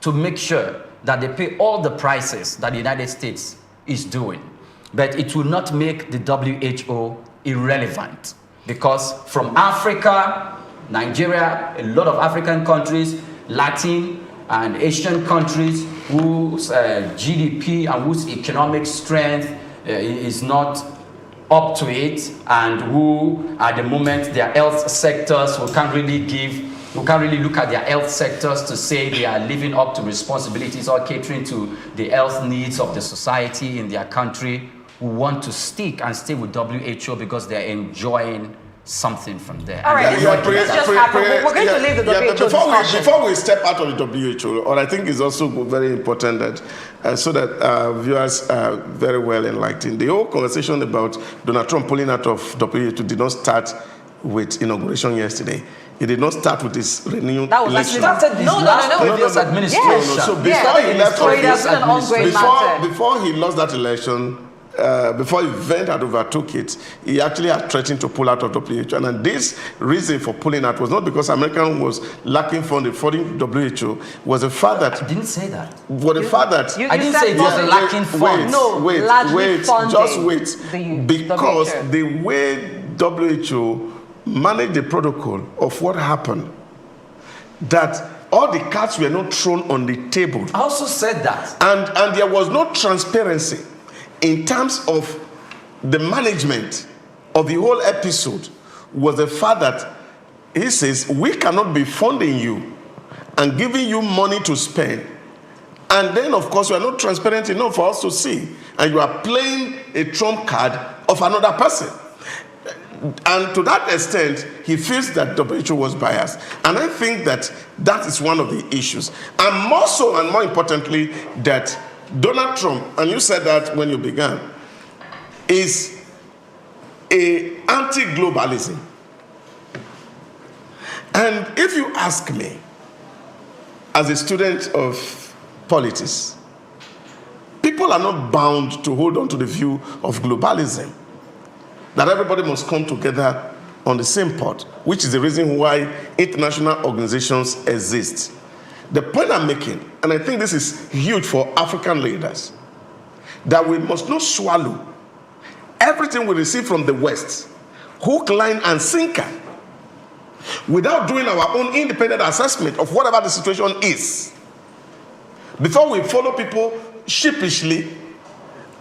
to make sure that they pay all the prices that the United States is doing. But it will not make the WHO irrelevant, because from Africa, Nigeria, a lot of African countries, Latin and Asian countries whose GDP and whose economic strength is not up to it, and who at the moment their health sectors we can't really look at their health sectors to say they are living up to responsibilities or catering to the health needs of the society in their country, who want to stay with WHO because they're enjoying something from there. All right, We're going to leave the WHO discussion. Before we step out of the WHO, or I think it's also very important that so that viewers are very well enlightened. The whole conversation about Donald Trump pulling out of WHO did not start with inauguration yesterday. It did not start with his renewed election. Previous administration. So before he left office, before he lost that election, before the event had overtook it, he actually had threatened to pull out of WHO. And this reason for pulling out was not because America was lacking funding for WHO, was the fact that... I didn't say that. Was the fact that... I didn't say it was lacking funds. Just wait. Because the way WHO managed the protocol of what happened, that all the cards were not thrown on the table. I also said that. And there was no transparency in terms of the management of the whole episode. Was the fact that he says, we cannot be funding you and giving you money to spend. And then, of course, you are not transparent enough for us to see. And you are playing a trump card of another person. And to that extent, he feels that WHO was biased. And I think that that is one of the issues. And more so and more importantly, that Donald Trump, and you said that when you began, is an anti-globalism. And if you ask me, as a student of politics, people are not bound to hold on to the view of globalism, that everybody must come together on the same pot, which is the reason why international organizations exist. The point I'm making, and I think this is huge for African leaders, that we must not swallow everything we receive from the West, hook, line, and sinker, without doing our own independent assessment of whatever the situation is. Before we follow people sheepishly,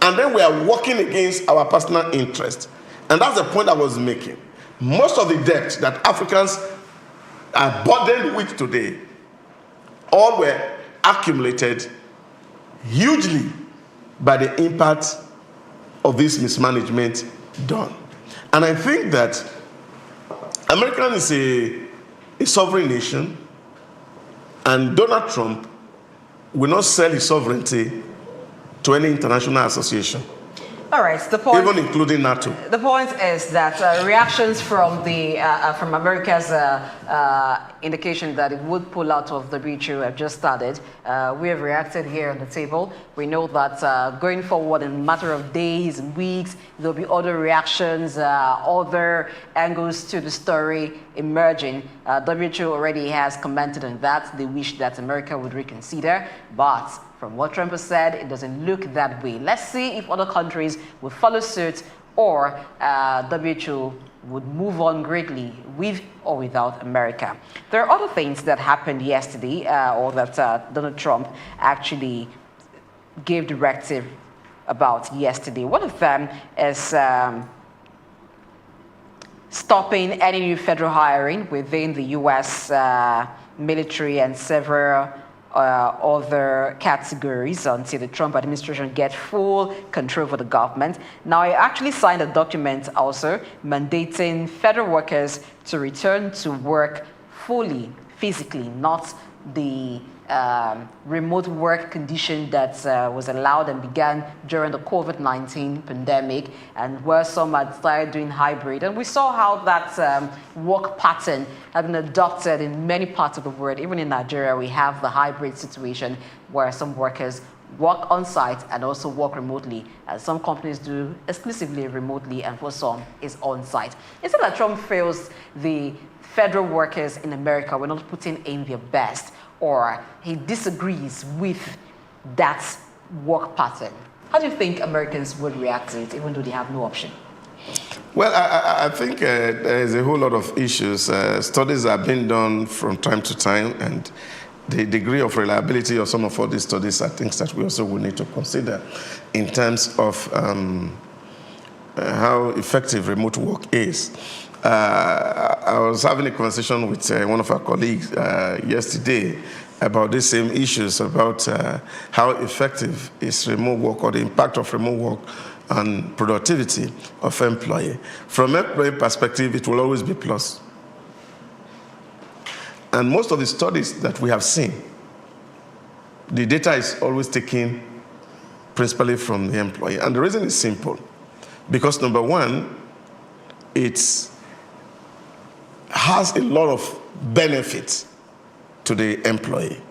and then we are working against our personal interest. And that's the point I was making. Most of the debt that Africans are burdened with today all were accumulated hugely by the impact of this mismanagement done. And I think that America is a sovereign nation, and Donald Trump will not sell his sovereignty to any international association. All right, the point, even including NATO. The point is that reactions from from America's indication that it would pull out of the WTO have just started. We have reacted here on the table. We know that going forward in a matter of days and weeks, there'll be other reactions, other angles to the story emerging. WTO already has commented on that. They wish that America would reconsider, but from what Trump has said, it doesn't look that way. Let's see if other countries will follow suit or WHO would move on greatly with or without America. There are other things that happened yesterday or that Donald Trump actually gave directive about yesterday. One of them is stopping any new federal hiring within the U.S. military and several other categories until the Trump administration gets full control over the government. Now, I actually signed a document also mandating federal workers to return to work fully, physically, not the remote work condition that was allowed and began during the COVID-19 pandemic, and where some had started doing hybrid. And we saw how that work pattern had been adopted in many parts of the world. Even in Nigeria, we have the hybrid situation where some workers work on site and also work remotely. And some companies do exclusively remotely, and for some is on site. Instead that Trump feels the federal workers in America were not putting in their best, or he disagrees with that work pattern, how do you think Americans would react to it, even though they have no option? Well, I think there is a whole lot of issues. Studies are being done from time to time, and the degree of reliability of some of all these studies are things that we also will need to consider in terms of how effective remote work is. I was having a conversation with one of our colleagues yesterday about the same issues, about how effective is remote work or the impact of remote work on productivity of employee. From an employee perspective, it will always be plus. And most of the studies that we have seen, the data is always taken principally from the employee. And the reason is simple. Because number one, it has a lot of benefits to the employee.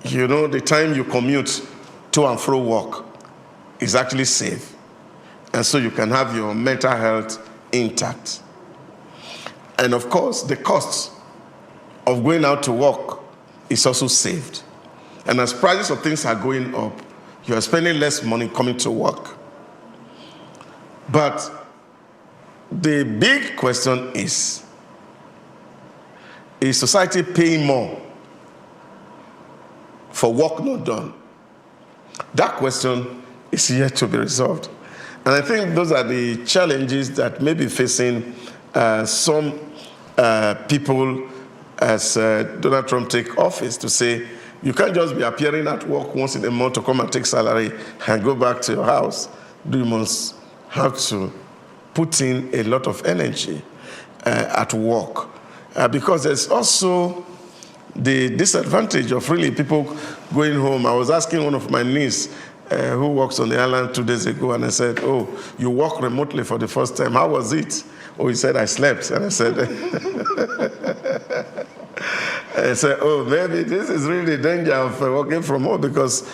You know, the time you commute to and fro work is actually safe. And so you can have your mental health intact. And of course, the costs of going out to work is also saved. And as prices of things are going up, you are spending less money coming to work. But the big question is society paying more for work not done? That question is yet to be resolved. And I think those are the challenges that may be facing some people as Donald Trump take office, to say, you can't just be appearing at work once in a month to come and take salary and go back to your house. You must have to put in a lot of energy at work. Because there's also the disadvantage of really people going home. I was asking one of my niece who works on the island 2 days ago, and I said, oh, you work remotely for the first time. How was it? Oh, he said, I slept. And I said, oh, maybe this is really the danger of working from home, because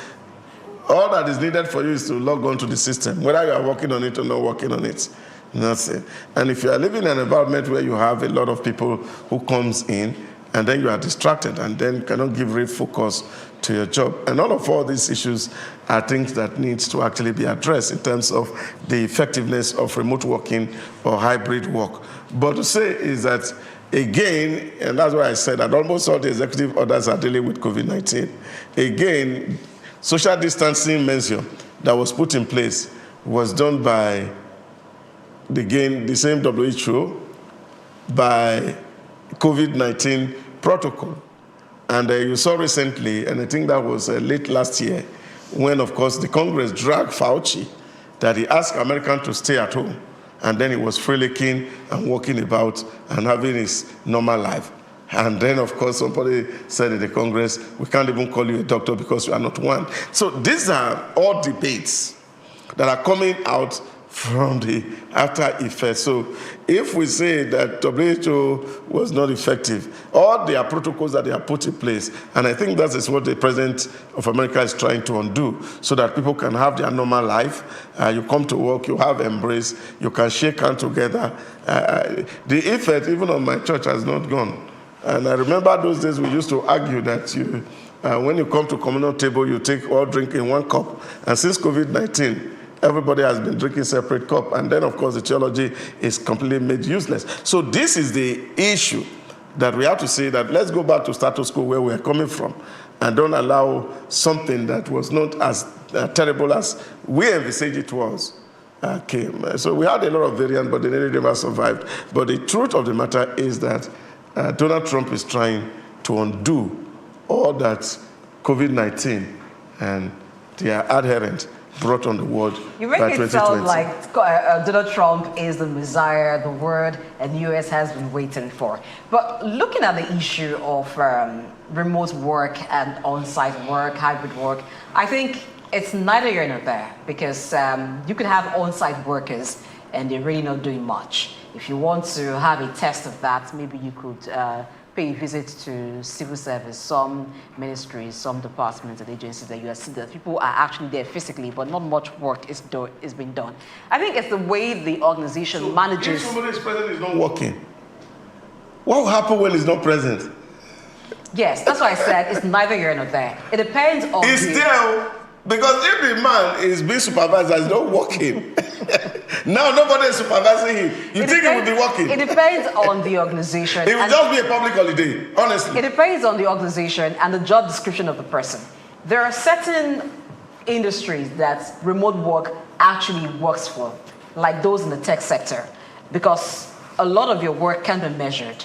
all that is needed for you is to log on to the system, whether you are working on it or not working on it. That's it. And if you are living in an environment where you have a lot of people who comes in, and then you are distracted, and then you cannot give real focus to your job. And all these issues are things that needs to actually be addressed in terms of the effectiveness of remote working or hybrid work. But to say is that, again, and that's why I said that almost all the executive orders are dealing with COVID-19. Again, social distancing measure that was put in place was done by, again, the same WHO, by COVID-19 protocol. And you saw recently, and I think that was late last year, when, of course, the Congress dragged Fauci, that he asked Americans to stay at home. And then he was frolicking and walking about and having his normal life. And then, of course, somebody said in the Congress, we can't even call you a doctor because you are not one. So these are all debates that are coming out from the after effects. So if we say that WHO was not effective, all their protocols that they have put in place, and I think that is what the President of America is trying to undo, so that people can have their normal life. You come to work, you have embrace, you can shake hands together. The effect even on my church has not gone. And I remember those days we used to argue that when you come to communal table, you take all drink in one cup. And since COVID-19, everybody has been drinking separate cup. And then, of course, the theology is completely made useless. So this is the issue that we have to say that let's go back to status quo where we are coming from and don't allow something that was not as terrible as we envisaged it was came. So we had a lot of variants, but they never survived. But the truth of the matter is that Donald Trump is trying to undo all that COVID-19 and their adherents brought on the world. You make it sound like Donald Trump is the messiah, the word, and the U.S. has been waiting for. But looking at the issue of remote work and on-site work, hybrid work, I think it's neither here nor there, because you could have on-site workers and they're really not doing much. If you want to have a test of that, maybe you could pay a visit to civil service, some ministries, some departments and agencies that you see that people are actually there physically, but not much work is being done. I think it's the way the organization manages. If somebody is present is not working, what will happen when he's not present? Yes, that's why I said it's neither here nor there. It depends on. It's still, because if the man is being supervised and is not working, now nobody is supervising him. You think he will be working? It depends on the organization. It will just be a public holiday, honestly. It depends on the organization and the job description of the person. There are certain industries that remote work actually works for, like those in the tech sector, because a lot of your work can be measured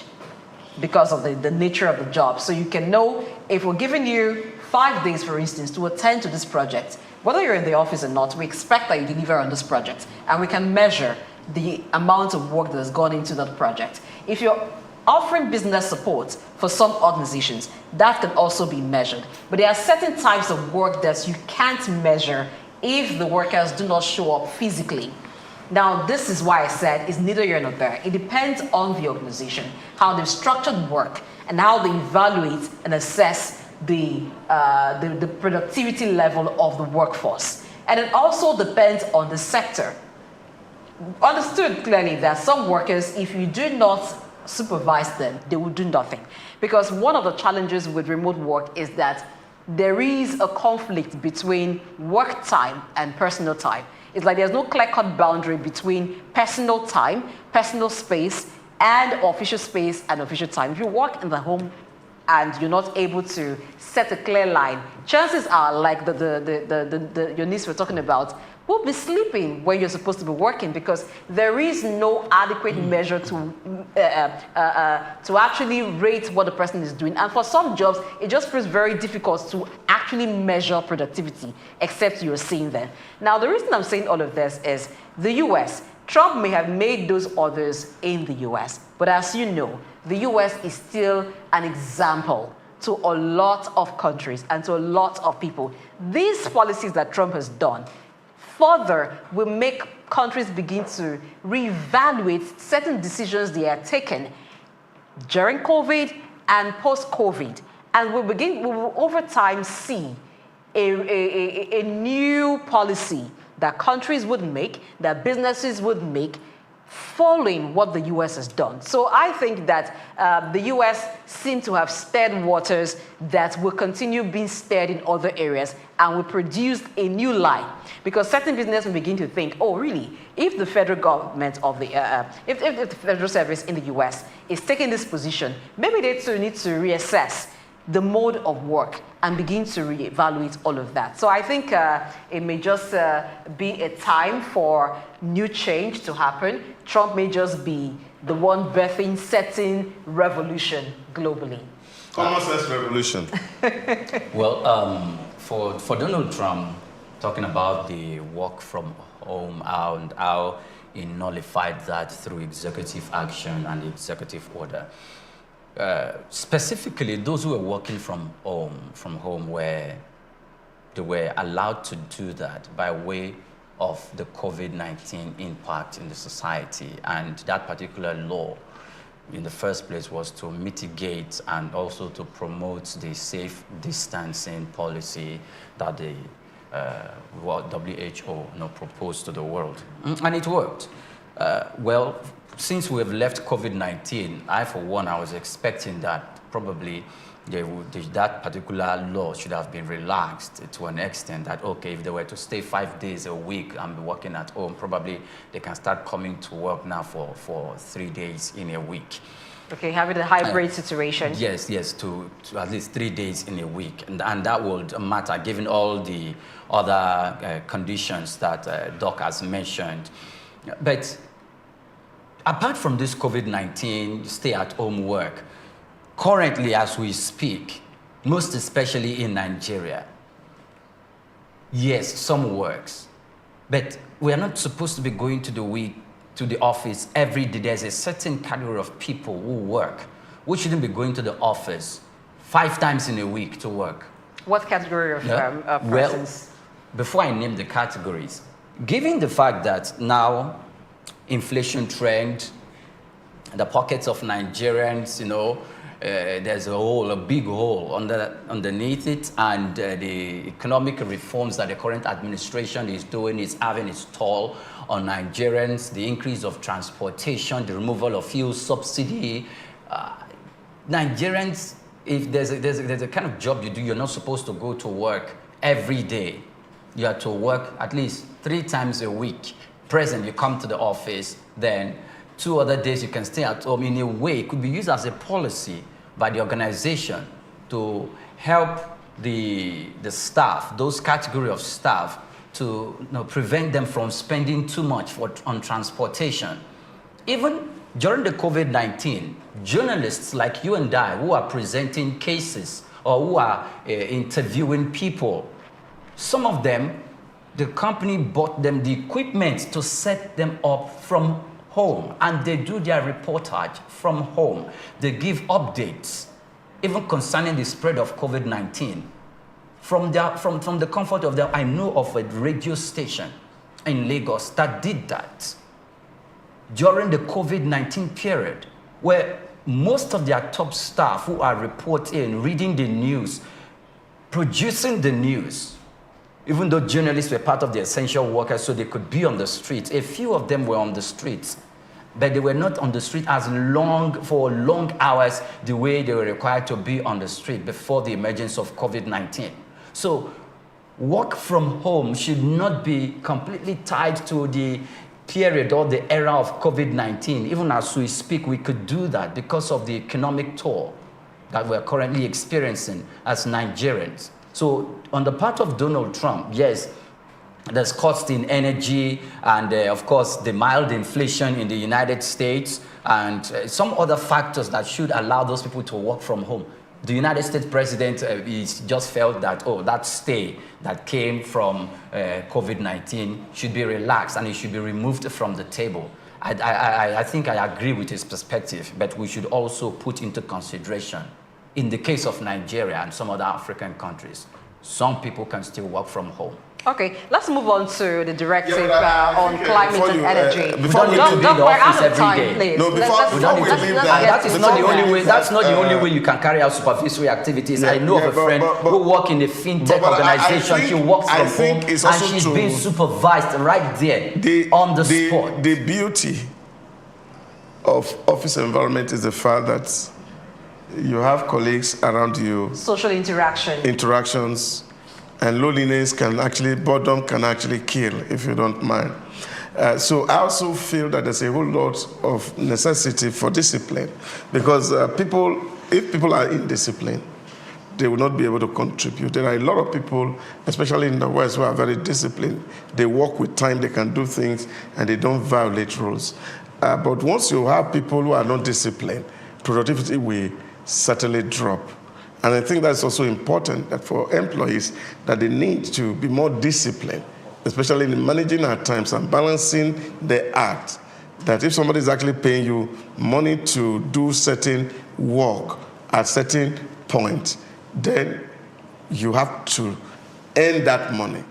because of the nature of the job. So you can know if we're giving you 5 days, for instance, to attend to this project, whether you're in the office or not, we expect that you deliver on this project, and we can measure the amount of work that has gone into that project. If you're offering business support for some organizations, that can also be measured. But there are certain types of work that you can't measure if the workers do not show up physically. Now, this is why I said it's neither here nor there. It depends on the organization, how they've structured work, and how they evaluate and assess the productivity level of the workforce. And it also depends on the sector. Understood clearly that some workers, if you do not supervise them, they will do nothing. Because one of the challenges with remote work is that there is a conflict between work time and personal time. It's like there's no clear-cut boundary between personal time, personal space, and official space and official time. If you work in the home and you're not able to set a clear line, chances are, like your niece we're talking about, will be sleeping when you're supposed to be working, because there is no adequate measure to actually rate what the person is doing. And for some jobs, it just proves very difficult to actually measure productivity, except you're seeing them. Now, the reason I'm saying all of this is the US. Trump may have made those orders in the US, but as you know, the US is still an example to a lot of countries and to a lot of people. These policies that Trump has done further will make countries begin to reevaluate certain decisions they are taking during COVID and post-COVID. And we will over time see a new policy that countries would make, that businesses would make, following what the US has done. So I think that the US seem to have stirred waters that will continue being stirred in other areas and will produce a new line. Because certain businesses will begin to think, oh, really, if the federal government of the, if the federal service in the US is taking this position, maybe they too need to reassess the mode of work and begin to reevaluate all of that. So I think it may just be a time for new change to happen. Trump may just be the one birthing certain revolution globally. Common sense revolution. Well, for Donald Trump, talking about the work from home and how he nullified that through executive action and executive order. Specifically, those who were working from home, where they were allowed to do that by way of the COVID-19 impact in the society. And that particular law, in the first place, was to mitigate and also to promote the safe distancing policy that the WHO proposed to the world. And it worked. Well, since we have left COVID-19, for one, I was expecting that probably that particular law should have been relaxed to an extent that, okay, if they were to stay 5 days a week and be working at home, probably they can start coming to work now for 3 days in a week. Okay, having a hybrid situation. Yes, to at least 3 days in a week. And that would matter given all the other conditions that Doc has mentioned. But apart from this COVID-19 stay-at-home work, currently as we speak, most especially in Nigeria, yes, some works, but we are not supposed to be going to the office every day. There's a certain category of people who work. We shouldn't be going to the office 5 times in a week to work. What category of persons? Well, before I name the categories, given the fact that now inflation trend, the pockets of Nigerians, there's a big hole underneath it, and the economic reforms that the current administration is doing is having its toll on Nigerians. The increase of transportation, the removal of fuel subsidy. Nigerians, if there's a kind of job you do, you're not supposed to go to work every day. You have to work at least 3 times a week. Present, you come to the office, then 2 other days you can stay at home. In a way, it could be used as a policy by the organization to help the staff, those category of staff, to prevent them from spending too much on transportation. Even during the COVID-19, journalists like you and I, who are presenting cases or who are interviewing people, some of them, the company bought them the equipment to set them up from home, and they do their reportage from home. They give updates, even concerning the spread of COVID-19. From the comfort of I know of a radio station in Lagos that did that during the COVID-19 period, where most of their top staff who are reporting, reading the news, producing the news, even though journalists were part of the essential workers, so they could be on the streets. A few of them were on the streets, but they were not on the street for long hours the way they were required to be on the street before the emergence of COVID-19. So work from home should not be completely tied to the period or the era of COVID-19. Even as we speak, we could do that because of the economic toll that we're currently experiencing as Nigerians. So on the part of Donald Trump, yes, there's cost in energy and, of course, the mild inflation in the United States and some other factors that should allow those people to work from home. The United States president just felt that, that stay that came from COVID-19 should be relaxed and it should be removed from the table. I think I agree with his perspective, but we should also put into consideration, in the case of Nigeria and some other African countries, some people can still work from home. Okay, let's move on to the directive on climate and energy. Before we leave the office every day. Please. No, before we leave that is not the only way. That's not the only way you can carry out supervisory activities. I know of a friend who works in a fintech organization. She works from home and she's being supervised right there on the spot. The beauty of office environment is the fact that you have colleagues around you. Social interactions. And loneliness boredom can actually kill, if you don't mind. So I also feel that there's a whole lot of necessity for discipline, because if people are indisciplined, they will not be able to contribute. There are a lot of people, especially in the West, who are very disciplined. They work with time, they can do things, and they don't violate rules. But once you have people who are not disciplined, productivity will certainly drop. And I think that's also important that for employees that they need to be more disciplined, especially in managing our times and balancing the act. That if somebody is actually paying you money to do certain work at certain point, then you have to earn that money.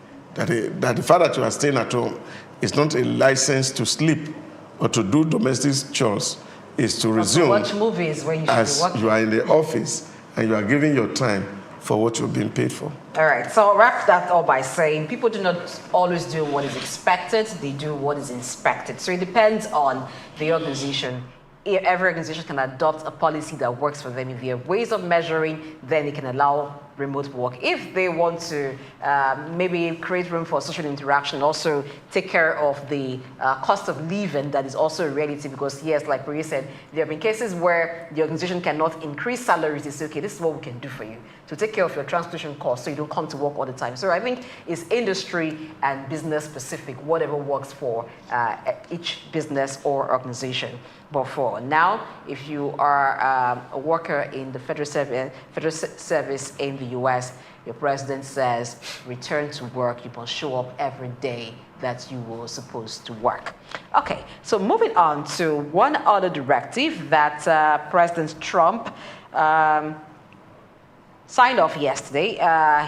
that the fact that you are staying at home is not a license to sleep or to do domestic chores, is to resume watch movies when you should as be watching. you are in the office and you are giving your time for what you're being paid for. All right, so I'll wrap that up by saying people do not always do what is expected, they do what is inspected. So it depends on the organization. Every organization can adopt a policy that works for them. If they have ways of measuring, then they can allow remote work. If they want to maybe create room for social interaction, also take care of the cost of living, that is also a reality, because yes, like Maria said, there have been cases where the organization cannot increase salaries. They say, okay, this is what we can do for you to take care of your transportation costs so you don't come to work all the time. So I think it's industry and business specific, whatever works for each business or organization. But for now, if you are a worker in the federal service in the US, your president says, return to work. You must show up every day that you were supposed to work. Okay, so moving on to one other directive that President Trump signed off yesterday.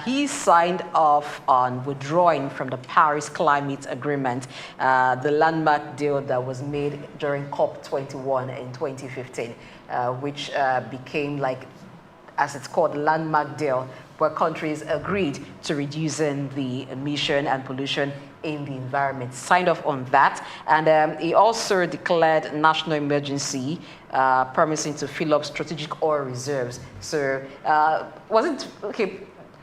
He signed off on withdrawing from the Paris Climate Agreement, the landmark deal that was made during COP21 in 2015, which became, like, as it's called, the landmark deal, where countries agreed to reducing the emission and pollution in the environment. Signed off on that. And he also declared national emergency, promising to fill up strategic oil reserves. So was it, okay,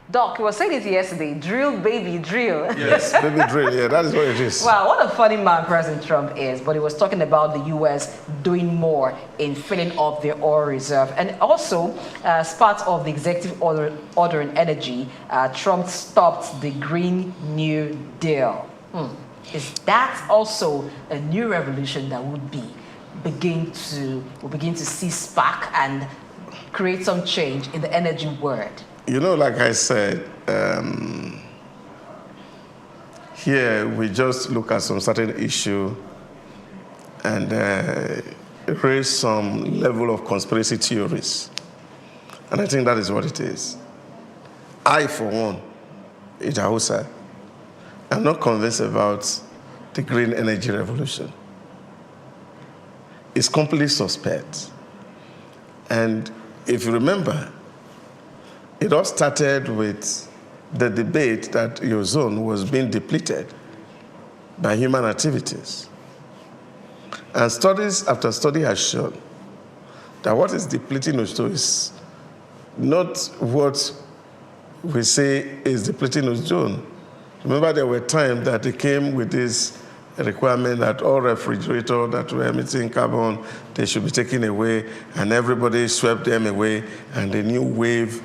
Doc, you were saying it yesterday, drill, baby, drill. Yes, baby drill, yeah, that is what it is. Wow, what a funny man President Trump is. But he was talking about the U.S. doing more in filling up their oil reserve. And also, as part of the executive order on energy, Trump stopped the Green New Deal. Is that also a new revolution that we'll begin to see spark and create some change in the energy world? You know, like I said, here we just look at some certain issue and raise some level of conspiracy theories. And I think that is what it is. I, for one, Ijausa, I'm not convinced about the green energy revolution. It's completely suspect. And if you remember, it all started with the debate that your zone was being depleted by human activities. And studies after study has shown that what is depleting ozone is not what we say is depleting ozone. Remember, there were times that they came with this requirement that all refrigerators that were emitting carbon, they should be taken away, and everybody swept them away, and the new wave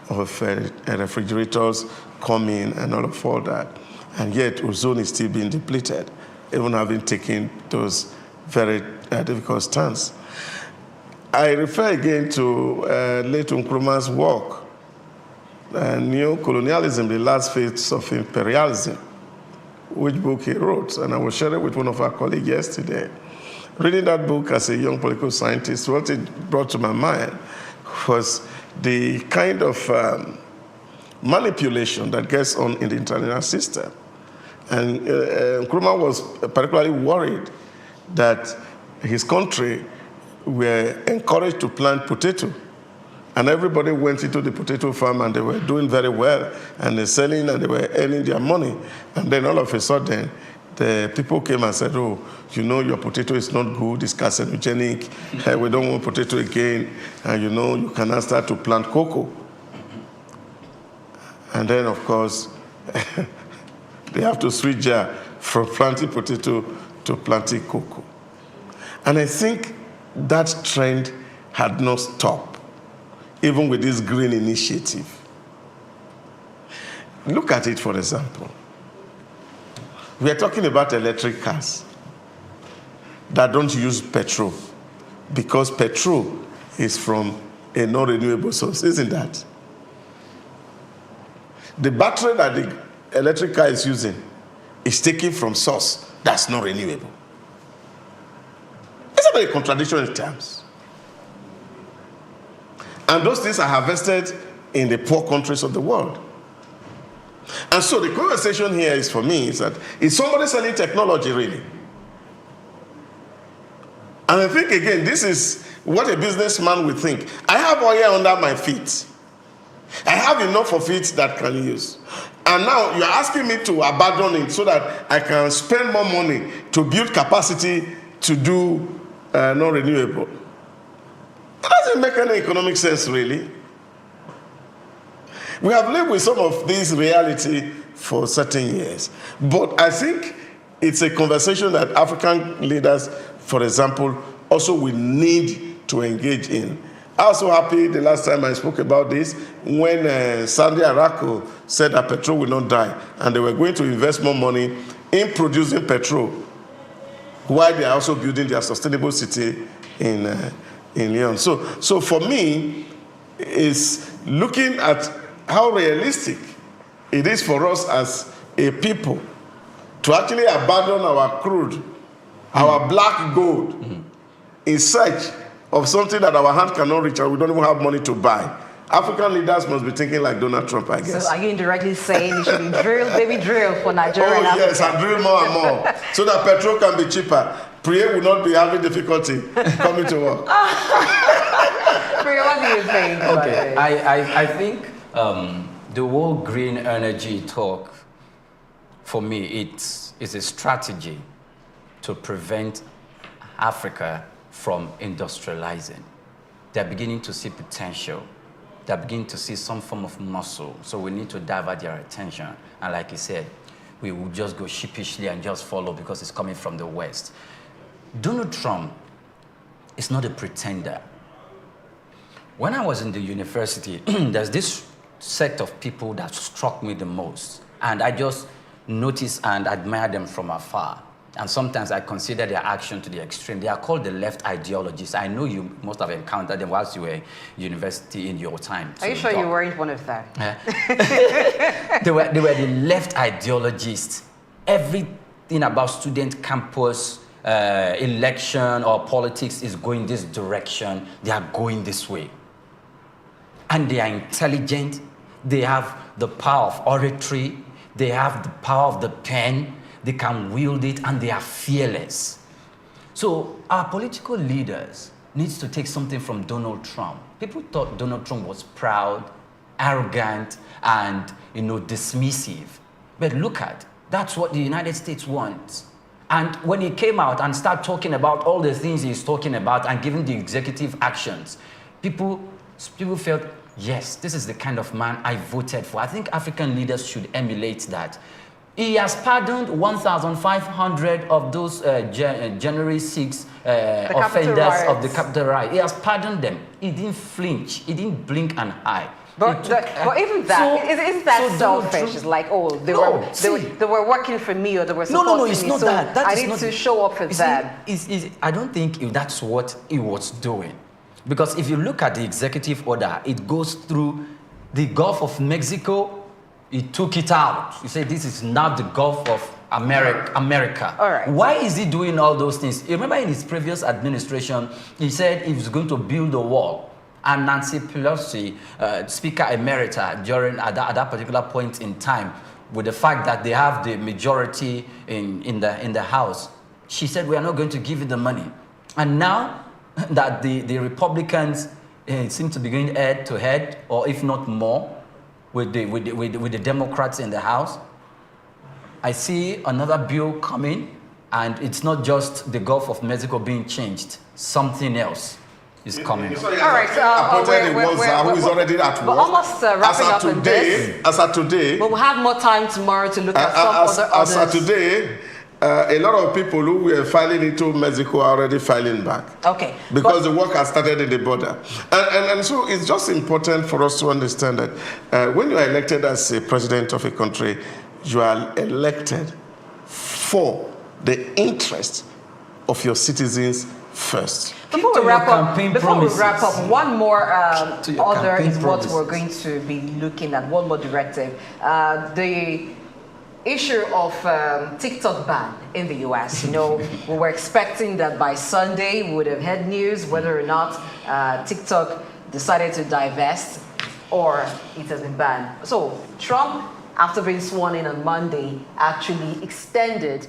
of refrigerators come in and all that. And yet, ozone is still being depleted, even having taken those very difficult stands. I refer again to late Nkrumah's work, Neo-Colonialism, the Last Phase of Imperialism, which book he wrote, and I was sharing it with one of our colleagues yesterday. Reading that book as a young political scientist, what it brought to my mind was the kind of manipulation that gets on in the international system. And Nkrumah was particularly worried that his country were encouraged to plant potato. And everybody went into the potato farm and they were doing very well and they're selling and they were earning their money. And then all of a sudden, the people came and said, oh, you know, your potato is not good, it's carcinogenic, we don't want potato again, and you know, you cannot start to plant cocoa. And then, of course, they have to switch from planting potato to planting cocoa. And I think that trend had not stopped, even with this green initiative. Look at it, for example. We are talking about electric cars that don't use petrol, because petrol is from a non-renewable source, isn't that? The battery that the electric car is using is taken from source that's not renewable. Isn't that a contradiction in terms? And those things are harvested in the poor countries of the world. And so the conversation here is, for me, is that, is somebody selling technology really? And I think, again, this is what a businessman would think. I have oil under my feet. I have enough of it that can use. And now you're asking me to abandon it so that I can spend more money to build capacity to do non-renewable. That doesn't make any economic sense, really. We have lived with some of this reality for certain years. But I think it's a conversation that African leaders, for example, also will need to engage in. I was so happy the last time I spoke about this when Sandy Arako said that petrol will not die, and they were going to invest more money in producing petrol while they are also building their sustainable city in Lyon. So for me, it's looking at how realistic it is for us as a people to actually abandon our crude, our black gold, in search of something that our hand cannot reach and we don't even have money to buy. African leaders must be thinking like Donald Trump, I guess. So are you indirectly saying it should be drill, baby drill for Nigeria and Africa? Yes, and drill more and more so that petrol can be cheaper. Priya will not be having difficulty coming to work. Priya, what do you think? Okay, I think the whole green energy talk, for me, it's a strategy to prevent Africa from industrializing. They're beginning to see potential. They're beginning to see some form of muscle. So we need to divert their attention. And like you said, we will just go sheepishly and just follow because it's coming from the West. Donald Trump is not a pretender. When I was in the university, there's this set of people that struck me the most. And I just noticed and admired them from afar. And sometimes I consider their action to the extreme. They are called the left ideologists. I know you must have encountered them whilst you were in university in your time. Are you sure you weren't one of them? They were the left ideologists. Everything about student campus, election or politics is going this direction. They are going this way. And they are intelligent. They have the power of oratory. They have the power of the pen. They can wield it, and they are fearless. So our political leaders need to take something from Donald Trump. People thought Donald Trump was proud, arrogant, and dismissive. But look at, that's what the United States wants. And when he came out and started talking about all the things he's talking about and giving the executive actions, people felt, yes, this is the kind of man I voted for. I think African leaders should emulate that. He has pardoned 1,500 of those January 6 offenders of the Capitol riot. He has pardoned them. He didn't flinch. He didn't blink an eye. But even that, isn't that selfish? It's like, oh, they were working for me, or they were supporting me, it's not so that. I need to show up for them. I don't think that's what he was doing. Because if you look at the executive order, it goes through the Gulf of Mexico. He took it out. He said, this is not the Gulf of America. All right. Why is he doing all those things? You remember in his previous administration, he said he was going to build a wall. And Nancy Pelosi, Speaker Emerita, at that particular point in time, with the fact that they have the majority in the House, she said, we are not going to give you the money. And now that the Republicans seem to be going head to head, or if not more, with the Democrats in the House, I see another bill coming, and it's not just the Gulf of Mexico being changed. Something else is coming. All right. Who is already at work. We're almost wrapping up in this. As of today, but we'll have more time tomorrow to look at some other As of today, a lot of people who were filing into Mexico are already filing back. Okay. Because the work has started in the border. And so it's just important for us to understand that when you are elected as a president of a country, you are elected for the interest of your citizens first. Before we wrap up, one more other is what we're going to be looking at, one more directive. The issue of TikTok ban in the US. We were expecting that by Sunday we would have had news whether or not TikTok decided to divest or it has been banned. So Trump after being sworn in on Monday, actually suspended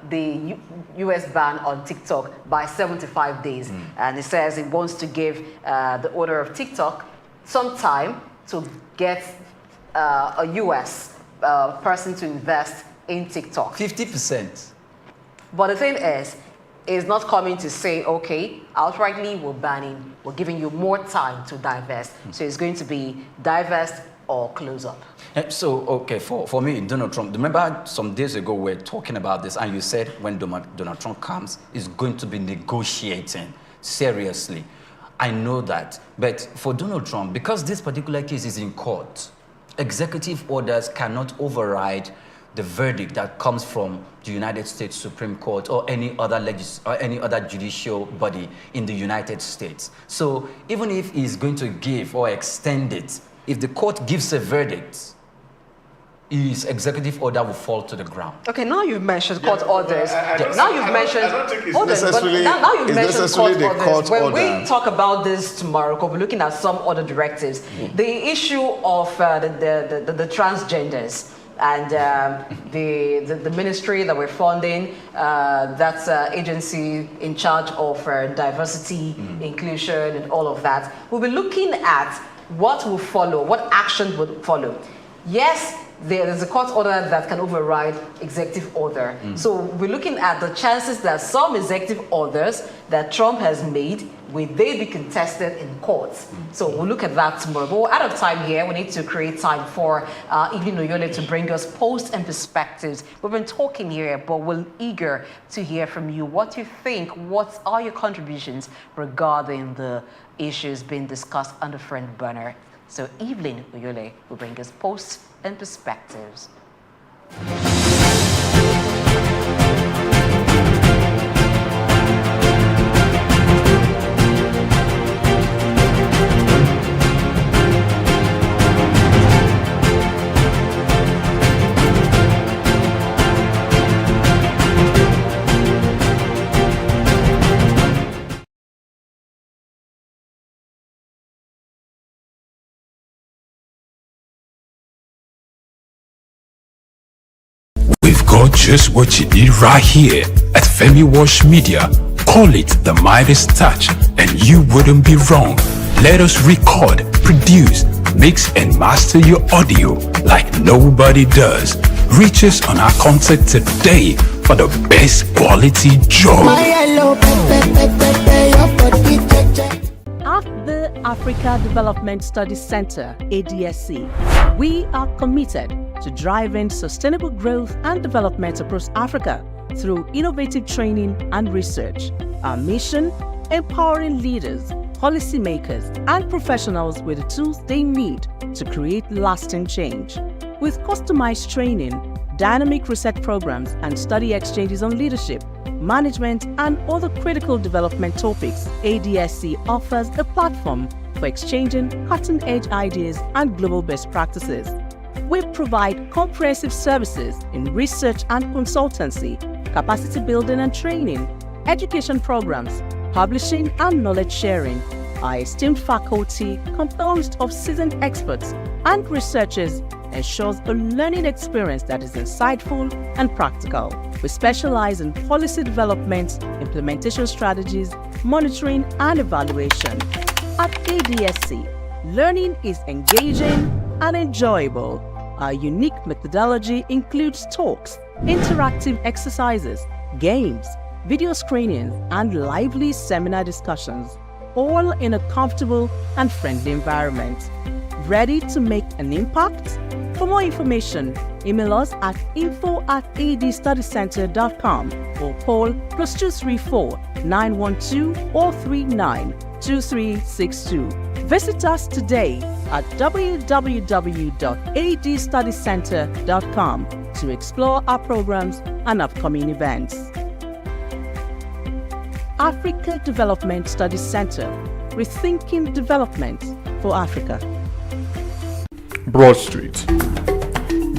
the US ban on TikTok by 75 days. And it says it wants to give the owner of TikTok some time to get a US person to invest in TikTok. 50%. But the thing is, it's not coming to say, okay, outrightly we're giving you more time to divest. So it's going to be divest or close up. So, okay, for me, Donald Trump, remember some days ago we were talking about this and you said when Donald Trump comes, he's going to be negotiating seriously. I know that. But for Donald Trump, because this particular case is in court, executive orders cannot override the verdict that comes from the United States Supreme Court or any other judicial body in the United States. So even if he's going to give or extend it, if the court gives a verdict, his executive order will fall to the ground. Okay, now you've mentioned court orders. Now you've mentioned. I don't think it's necessarily the court when order. we talk about this tomorrow, because we're looking at some other directives, the issue of the transgenders and the ministry that we're funding, that's agency in charge of diversity, inclusion, and all of that. We'll be looking at what will follow, what action will follow. Yes, there's a court order that can override executive order. So we're looking at the chances that some executive orders that Trump has made, will they be contested in courts? So we'll look at that tomorrow. But we're out of time here. We need to create time for Evelyn Oyole to bring us posts and perspectives. We've been talking here, but we're eager to hear from you. What you think? What are your contributions regarding the issues being discussed on the front burner? So Evelyn Oyole will bring us posts and perspectives. Got just what you need right here at Femi Wash Media. Call it the Midas Touch and you wouldn't be wrong. Let us record, produce, mix and master your audio like nobody does. Reach us on our contact today for the best quality job. At the Africa Development Studies Center, ADSC, we are committed to driving sustainable growth and development across Africa through innovative training and research. Our mission: empowering leaders, policymakers, and professionals with the tools they need to create lasting change. With customized training, dynamic research programs, and study exchanges on leadership, management, and other critical development topics, ADSC offers a platform for exchanging cutting-edge ideas and global best practices. We provide comprehensive services in research and consultancy, capacity building and training, education programs, publishing and knowledge sharing. Our esteemed faculty, composed of seasoned experts and researchers, ensures a learning experience that is insightful and practical. We specialize in policy development, implementation strategies, monitoring, and evaluation. At ADSC, learning is engaging and enjoyable. Our unique methodology includes talks, interactive exercises, games, video screenings, and lively seminar discussions, all in a comfortable and friendly environment. Ready to make an impact? For more information, email us at info@adstudycenter.com or call +234 912 439 2362. Visit us today at www.adstudycenter.com to explore our programs and upcoming events. Africa Development Studies Center, rethinking development for Africa. Broad Street.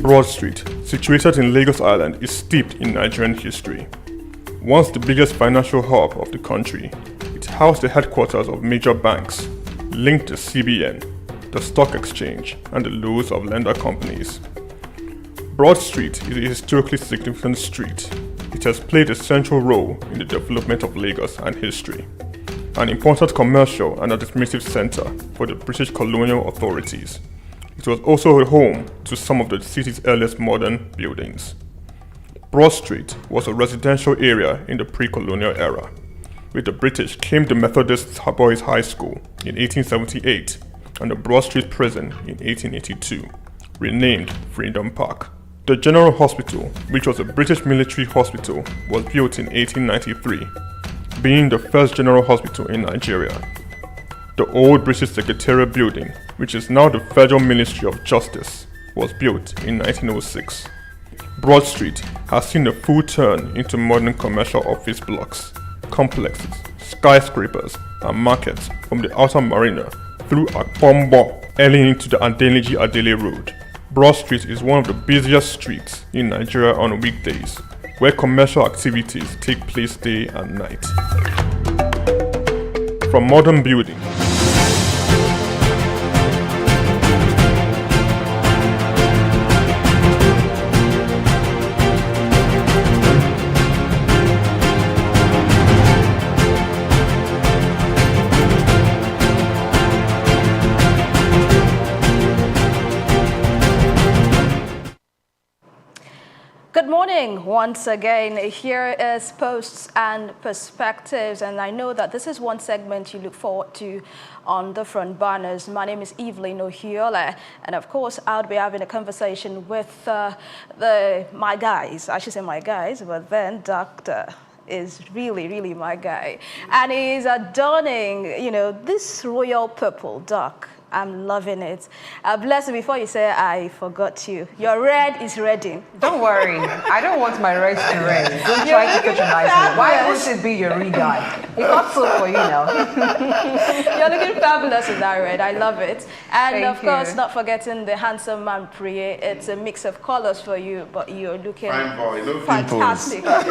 Broad Street, situated in Lagos Island, is steeped in Nigerian history. Once the biggest financial hub of the country, it housed the headquarters of major banks, linked to CBN, the stock exchange, and the laws of lender companies. Broad Street is a historically significant street. It has played a central role in the development of Lagos and history, an important commercial and administrative center for the British colonial authorities. It was also a home to some of the city's earliest modern buildings. Broad Street was a residential area in the pre-colonial era. With the British came the Methodist Boys High School in 1878 and the Broad Street Prison in 1882, renamed Freedom Park. The General Hospital, which was a British military hospital, was built in 1893, being the first general hospital in Nigeria. The old British Secretariat building, which is now the Federal Ministry of Justice, was built in 1906. Broad Street has seen a full turn into modern commercial office blocks, complexes, skyscrapers, and markets from the outer marina through Akpombo early into the Adeniji Adele Road. Broad Street is one of the busiest streets in Nigeria on weekdays, where commercial activities take place day and night. From modern buildings, Good morning once again. Here is Posts and Perspectives, and I know that this is one segment you look forward to on the front banners. My name is Evelyn Ohiola, and of course I'll be having a conversation with my guys. I should say my guys, but then Dr. is really my guy, and he's adorning, this royal purple, Doc. I'm loving it. Blessing, before you say I forgot you, your red is ready. Don't worry. I don't want my red to red. Don't try to patronize me. Why won't it be your red guy? It got so for you now. You're looking fabulous in that red. I love it. And Thank of course, you. not forgetting the handsome man Priye. It's a mix of colors for you, but you're looking Fine boy, no fantastic. All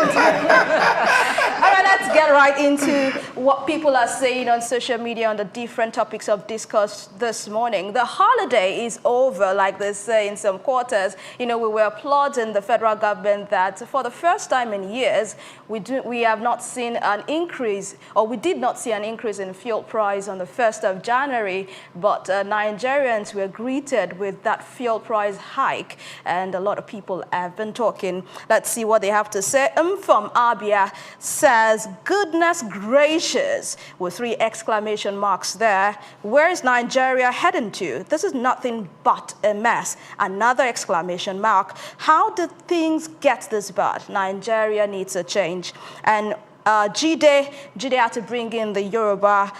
right, let's get right into what people are saying on social media on the different topics of discourse this morning. The holiday is over, like they say in some quarters. We were applauding the federal government that for the first time in years, we have not seen an increase, or we did not see an increase in fuel price on the 1st of January, but Nigerians were greeted with that fuel price hike, and a lot of people have been talking. Let's see what they have to say. From Abia says, goodness gracious, with 3 exclamation marks there. Where is Nigeria heading to? This is nothing but a mess. Another exclamation mark. How did things get this bad? Nigeria needs a change. And Jide had to bring in the Yoruba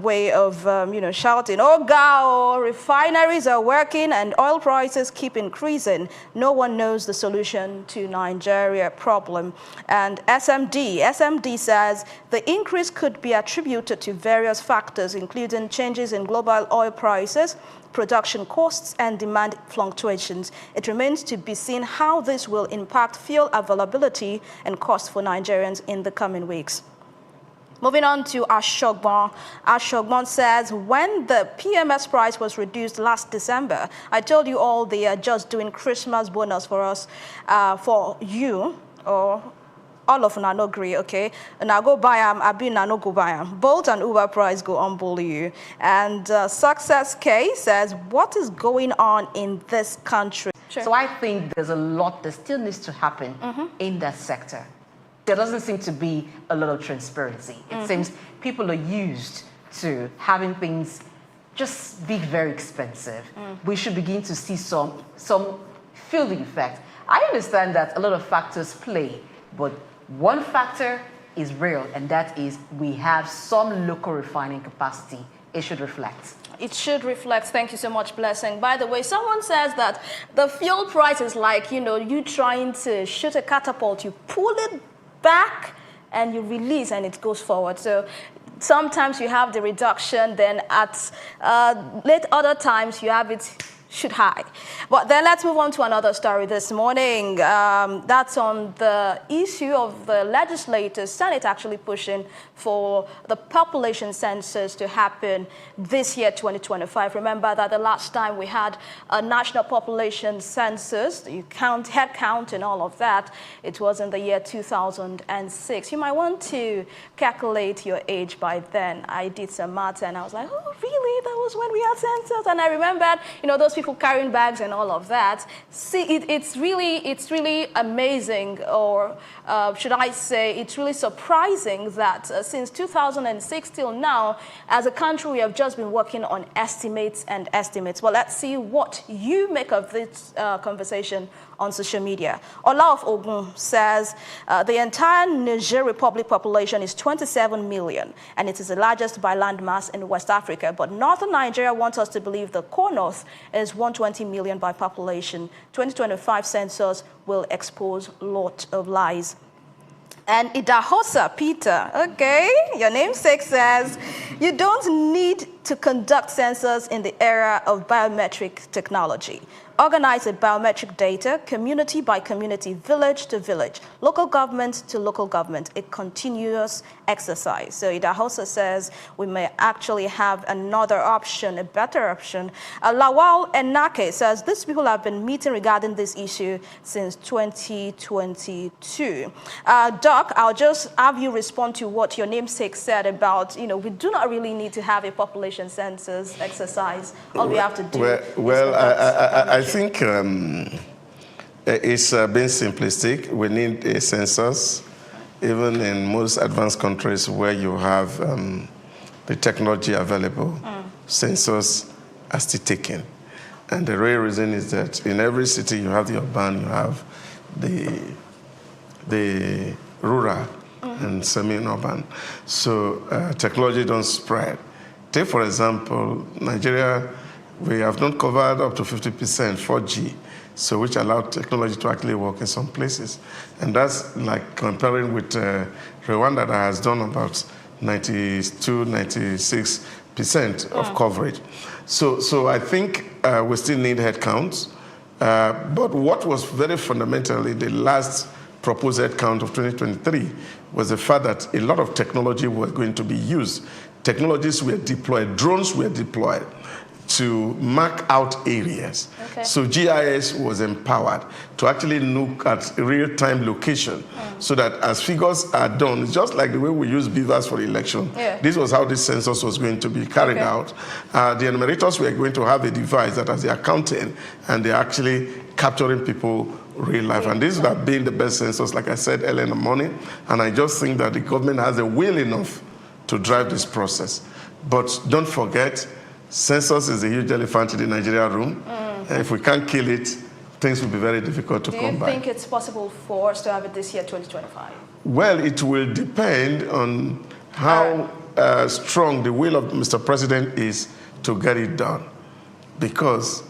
way of, shouting, "Oh, God, refineries are working and oil prices keep increasing. No one knows the solution to Nigeria problem." And SMD says, the increase could be attributed to various factors, including changes in global oil prices, production costs, and demand fluctuations. It remains to be seen how this will impact fuel availability and cost for Nigerians in the coming weeks. Moving on to Ashogban. Ashogban says, when the PMS price was reduced last December, I told you all they are just doing Christmas bonus for us, for you, or all of them no agree, okay? And I go buy them, I be no go buy them. Bolt and Uber price go unbully you. And Success K says, what is going on in this country? Sure. So I think there's a lot that still needs to happen in that sector. There doesn't seem to be a lot of transparency. It seems people are used to having things just be very expensive. We should begin to see some feel the effect. I understand that a lot of factors play, but one factor is real, and that is we have some local refining capacity. It should reflect. It should reflect. Thank you so much, Blessing. By the way, someone says that the fuel price is like, you trying to shoot a catapult. You pull it back and you release and it goes forward. So sometimes you have the reduction, then at other times you have it should I? But then let's move on to another story this morning. That's on the issue of the legislators, Senate actually pushing for the population census to happen this year, 2025. Remember that the last time we had a national population census, you count head count and all of that, it was in the year 2006. You might want to calculate your age by then. I did some math and I was like, oh, really? That was when we had census? And I remembered, you know, those people carrying bags and all of that. See, it's really amazing, or should I say, it's really surprising that since 2006 till now, as a country, we have just been working on estimates and estimates. Well, let's see what you make of this conversation on social media. Ola of Ogun says the entire Niger Republic population is 27 million, and it is the largest by land mass in West Africa. But northern Nigeria wants us to believe the core north is 120 million by population. 2025 census will expose a lot of lies. And Idahosa Peter, okay, your namesake says, you don't need to conduct census in the era of biometric technology. Organize with biometric data, community by community, village to village, local government to local government, a continuous exercise. So Idahosa says we may actually have another option, a better option. Lawal Enake says these people have been meeting regarding this issue since 2022. Doc, I'll just have you respond to what your namesake said about, you know, we do not really need to have a population census exercise. All we have to do I think it's been simplistic. We need a census, even in most advanced countries where you have the technology available, census are still taken. And the real reason is that in every city you have the urban, you have the rural and semi-urban. So technology don't spread. Take, for example, Nigeria, we have not covered up to 50% 4G, so which allowed technology to actually work in some places. And that's like comparing with Rwanda that has done about 92, 96% of coverage. So I think we still need headcounts. But what was very fundamentally the last proposed headcount of 2023 was the fact that a lot of technology was going to be used. Technologies were deployed, drones were deployed to mark out areas. Okay. So GIS was empowered to actually look at real-time location so that as figures are done, it's just like the way we use beavers for election. Yeah. This was how this census was going to be carried out. The enumerators were going to have a device that as they are counting and they're actually capturing people real life. And this would have been the best census, like I said earlier in the morning. And I just think that the government has the will enough to drive this process. But don't forget, census is a huge elephant in the Nigeria room. And if we can't kill it, things will be very difficult to come by. Do you think it's possible for us to have it this year, 2025? Well, it will depend on how strong the will of Mr. President is to get it done, because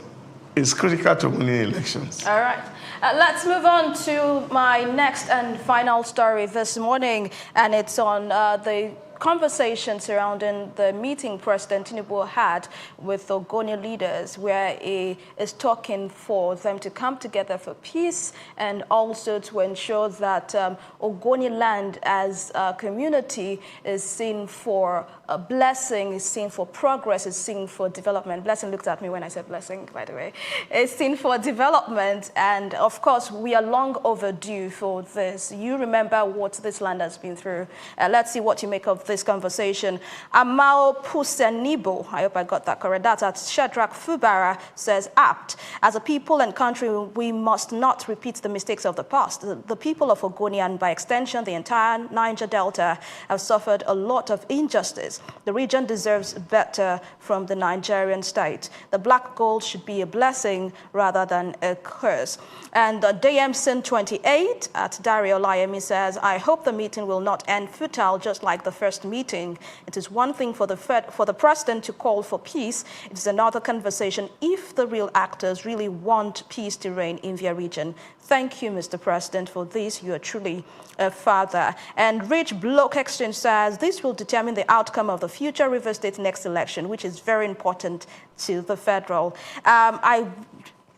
it's critical to winning elections. All right. Let's move on to my next and final story this morning, and it's on the conversation surrounding the meeting President Tinubu had with Ogoni leaders, where he is talking for them to come together for peace and also to ensure that Ogoni land as a community is seen for a blessing, is seen for progress, is seen for development. Blessing looked at me when I said blessing, by the way. It's seen for development, and of course, we are long overdue for this. You remember what this land has been through. Let's see what you make of this conversation. Amao Pusenibo, I hope I got that correct, that's at Shadrach Fubara, says, apt. As a people and country, we must not repeat the mistakes of the past. The people of Ogoni, and by extension, the entire Niger Delta, have suffered a lot of injustice. The region deserves better from the Nigerian state. The black gold should be a blessing rather than a curse. And DMSIN 28 at Dario Layemi says, I hope the meeting will not end futile just like the first first meeting. It is one thing for the president to call for peace. It is another conversation if the real actors really want peace to reign in their region. Thank you, Mr. President, for this. You are truly a father. And Rich Block Exchange says this will determine the outcome of the future River State next election, which is very important to the federal.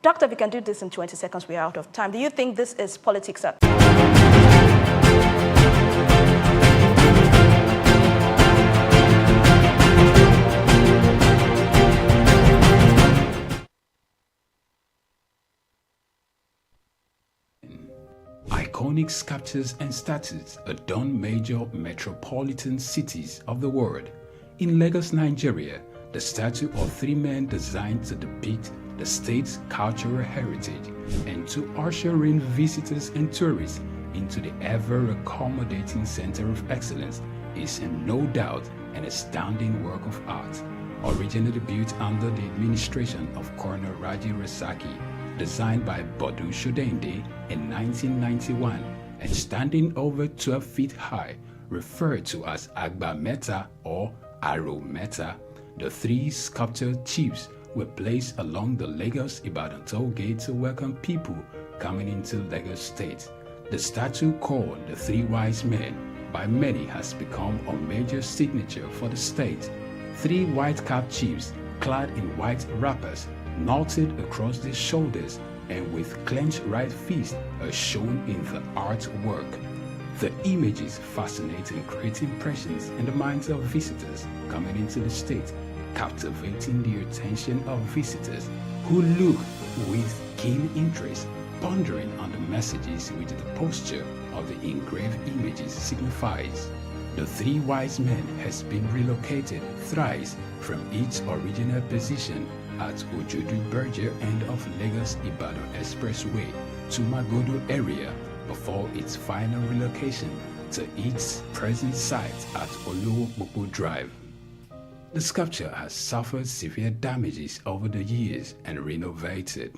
Doctor, we can do this in 20 seconds. We are out of time. Do you think this is politics at Iconic sculptures and statues adorn major metropolitan cities of the world. In Lagos, Nigeria, the statue of three men designed to depict the state's cultural heritage and to usher in visitors and tourists into the ever-accommodating center of excellence is no doubt an astounding work of art. Originally built under the administration of Colonel Raji Rasaki, designed by Bodu Shodende in 1991 and standing over 12 feet high, referred to as Agba Meta or Aro Meta, the three sculptured chiefs were placed along the Lagos-Ibadan toll gate to welcome people coming into Lagos State. The statue called the Three Wise Men by many has become a major signature for the state. Three white-capped chiefs clad in white wrappers knotted across their shoulders and with clenched right fists are shown in the artwork. The images fascinate and create impressions in the minds of visitors coming into the state, captivating the attention of visitors who look with keen interest, pondering on the messages which the posture of the engraved images signifies. The Three Wise Men has been relocated thrice from its original position at Ojodu Berger end of Lagos-Ibadan Expressway to Magodo area before its final relocation to its present site at Olowo Drive. The sculpture has suffered severe damages over the years and renovated.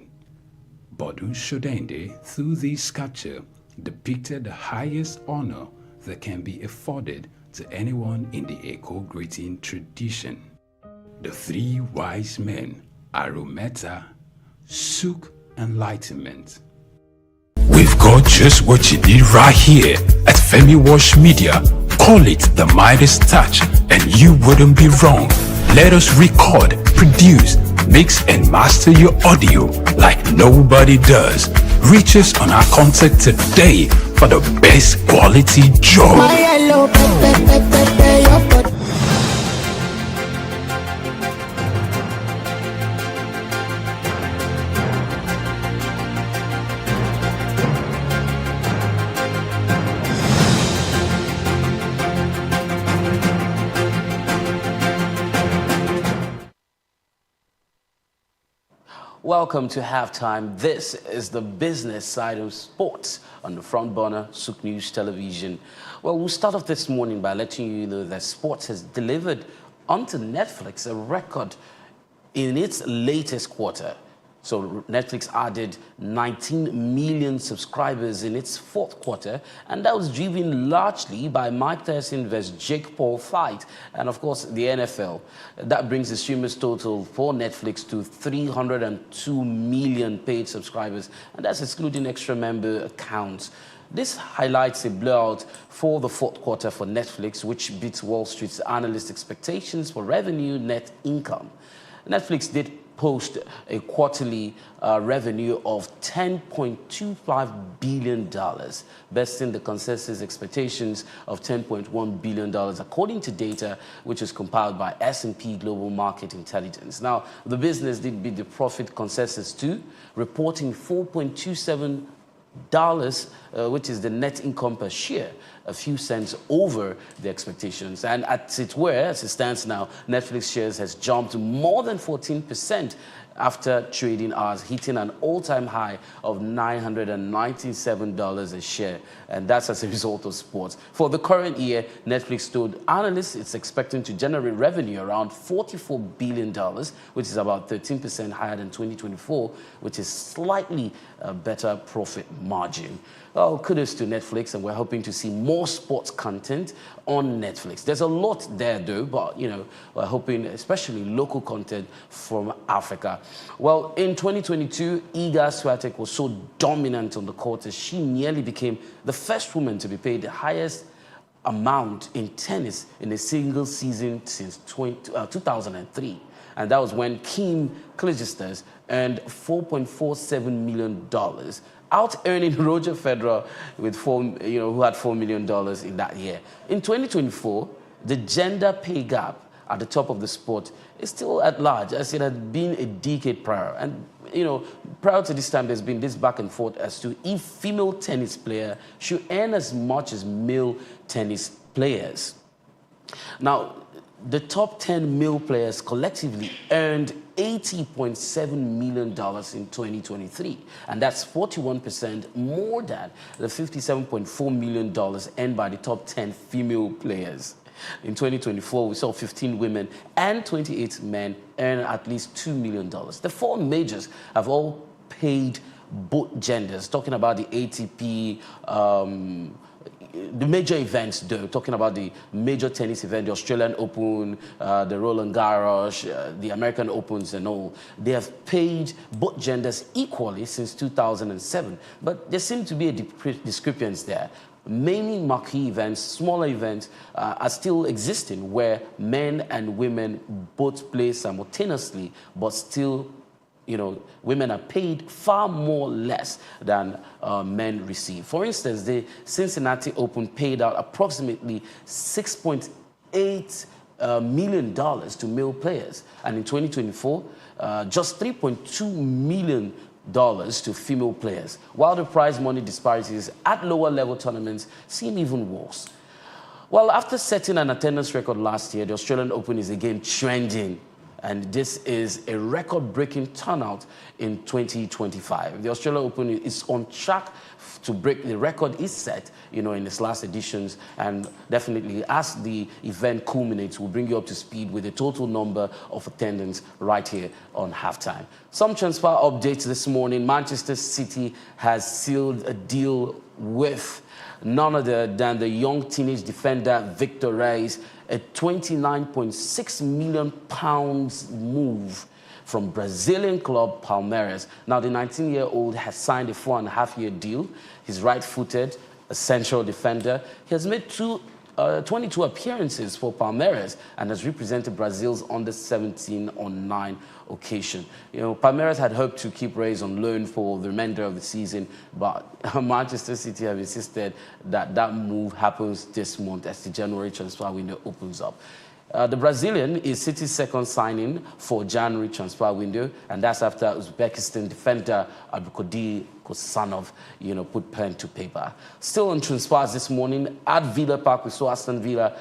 Bodu Shodende, through this sculpture, depicted the highest honor that can be afforded to anyone in the Eko greeting tradition. The Three Wise Men, Arometa, Souq, Enlightenment. We've got just what you need right here at Femi Wash Media. Call it the Midas Touch and you wouldn't be wrong. Let us record, produce, mix and master your audio like nobody does. Reach us on our contact today for the best quality job. Welcome to Halftime. This is the business side of sports on the front burner, Souq News Television. Well, we'll start off this morning by letting you know that sports has delivered onto Netflix a record in its latest quarter. So Netflix added 19 million subscribers in its fourth quarter, and that was driven largely by Mike Tyson vs. Jake Paul fight, and of course the NFL. That brings the streamers total for Netflix to 302 million paid subscribers, and that's excluding extra member accounts. This highlights a blowout for the fourth quarter for Netflix, which beats Wall Street's analyst expectations for revenue net income. Netflix did post a quarterly revenue of $10.25 billion, besting the consensus expectations of $10.1 billion, according to data which was compiled by S&P Global Market Intelligence. Now, the business did beat the profit consensus too, reporting $4.27, which is the net income per share, a few cents over the expectations. And as it stands now, Netflix shares has jumped more than 14% after trading hours, hitting an all-time high of $997 a share, and that's as a result of sports. For the current year, Netflix told analysts it's expecting to generate revenue around $44 billion, which is about 13% higher than 2024, which is slightly a better profit margin. Well, kudos to Netflix, and we're hoping to see more more sports content on Netflix. There's a lot there though, but you know, we're hoping especially local content from Africa. Well, in 2022, Iga Swiatek was so dominant on the court that she nearly became the first woman to be paid the highest amount in tennis in a single season since 2003. And that was when Kim Kyrgios earned $4.47 million, out-earning Roger Federer with who had $4 million in that year. In 2024, the gender pay gap at the top of the sport is still at large, as it had been a decade prior. And you know, prior to this time, there's been this back and forth as to if female tennis players should earn as much as male tennis players. Now, the top 10 male players collectively earned $80.7 million in 2023, and that's 41% more than the $57.4 million earned by the top 10 female players. In 2024, we saw 15 women and 28 men earn at least $2 million. The four majors have all paid both genders, talking about the ATP, the major events, though, talking about the major tennis event, the Australian Open, the Roland Garros, the American Opens and all. They have paid both genders equally since 2007, but there seems to be a discrepancy there. Many marquee events, smaller events, are still existing where men and women both play simultaneously, but still, you know, women are paid far more less than men receive. For instance, the Cincinnati Open paid out approximately $6.8 million to male players, and in 2024, just $3.2 million to female players, while the prize money disparities at lower level tournaments seem even worse. Well, after setting an attendance record last year, the Australian Open is again trending, and this is a record-breaking turnout in 2025. The Australian Open is on track to break the record it set, you know, in its last editions, and definitely as the event culminates, we'll bring you up to speed with the total number of attendance right here on Halftime. Some transfer updates this morning. Manchester City has sealed a deal with none other than the young teenage defender Victor Reis, a £29.6 million move from Brazilian club Palmeiras. Now, the 19-year-old has signed a 4.5-year deal. He's right-footed, a central defender. He has made 22 appearances for Palmeiras and has represented Brazil's under-17 on 9 occasions. You know, Palmeiras had hoped to keep Reis on loan for the remainder of the season, but Manchester City have insisted that that move happens this month as the January transfer window opens up. The Brazilian is City's second signing for January transfer window, and that's after Uzbekistan defender Abdulkadir Kosanov, you know, put pen to paper. Still on transfers this morning, at Villa Park, we saw Aston Villa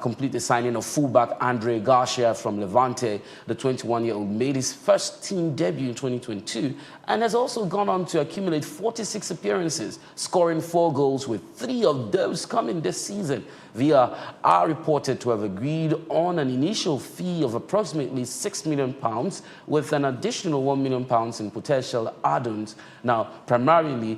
complete the signing of fullback Andre Garcia from Levante. The 21-year-old made his first team debut in 2022 and has also gone on to accumulate 46 appearances, scoring 4 goals, with 3 of those coming this season. Villa are reported to have agreed on an initial fee of approximately £6 million, with an additional £1 million in potential add-ons. Now, primarily,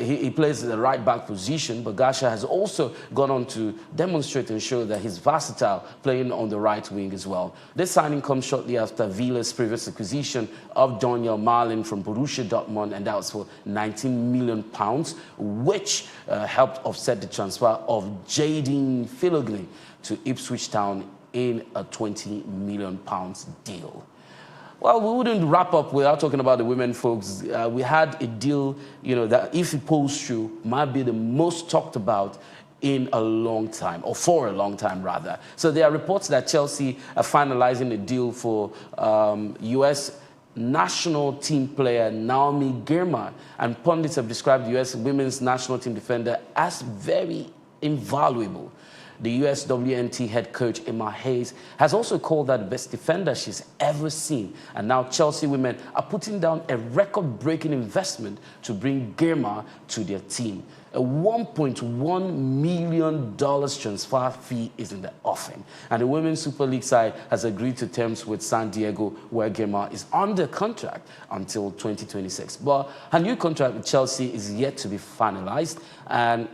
he plays the right-back position, but Garcia has also gone on to demonstrate and show that he's versatile, playing on the right wing as well. This signing comes shortly after Villa's previous acquisition of Daniel Marlin from Borussia Dortmund, and that was for £19 million, which helped offset the transfer of Jadon Philogly to Ipswich Town in a £20 million deal. Well, we wouldn't wrap up without talking about the women, folks. We had a deal, you know, that if it pulls through, might be the most talked about in a long time, or for a long time, rather. So there are reports that Chelsea are finalizing a deal for U.S. national team player Naomi Girma, and pundits have described the U.S. women's national team defender as very invaluable. The USWNT head coach Emma Hayes has also called her the best defender she's ever seen. And now Chelsea women are putting down a record-breaking investment to bring Girma to their team. A $1.1 million transfer fee is in the offing. And the Women's Super League side has agreed to terms with San Diego, where Girma is under contract until 2026. But her new contract with Chelsea is yet to be finalized. And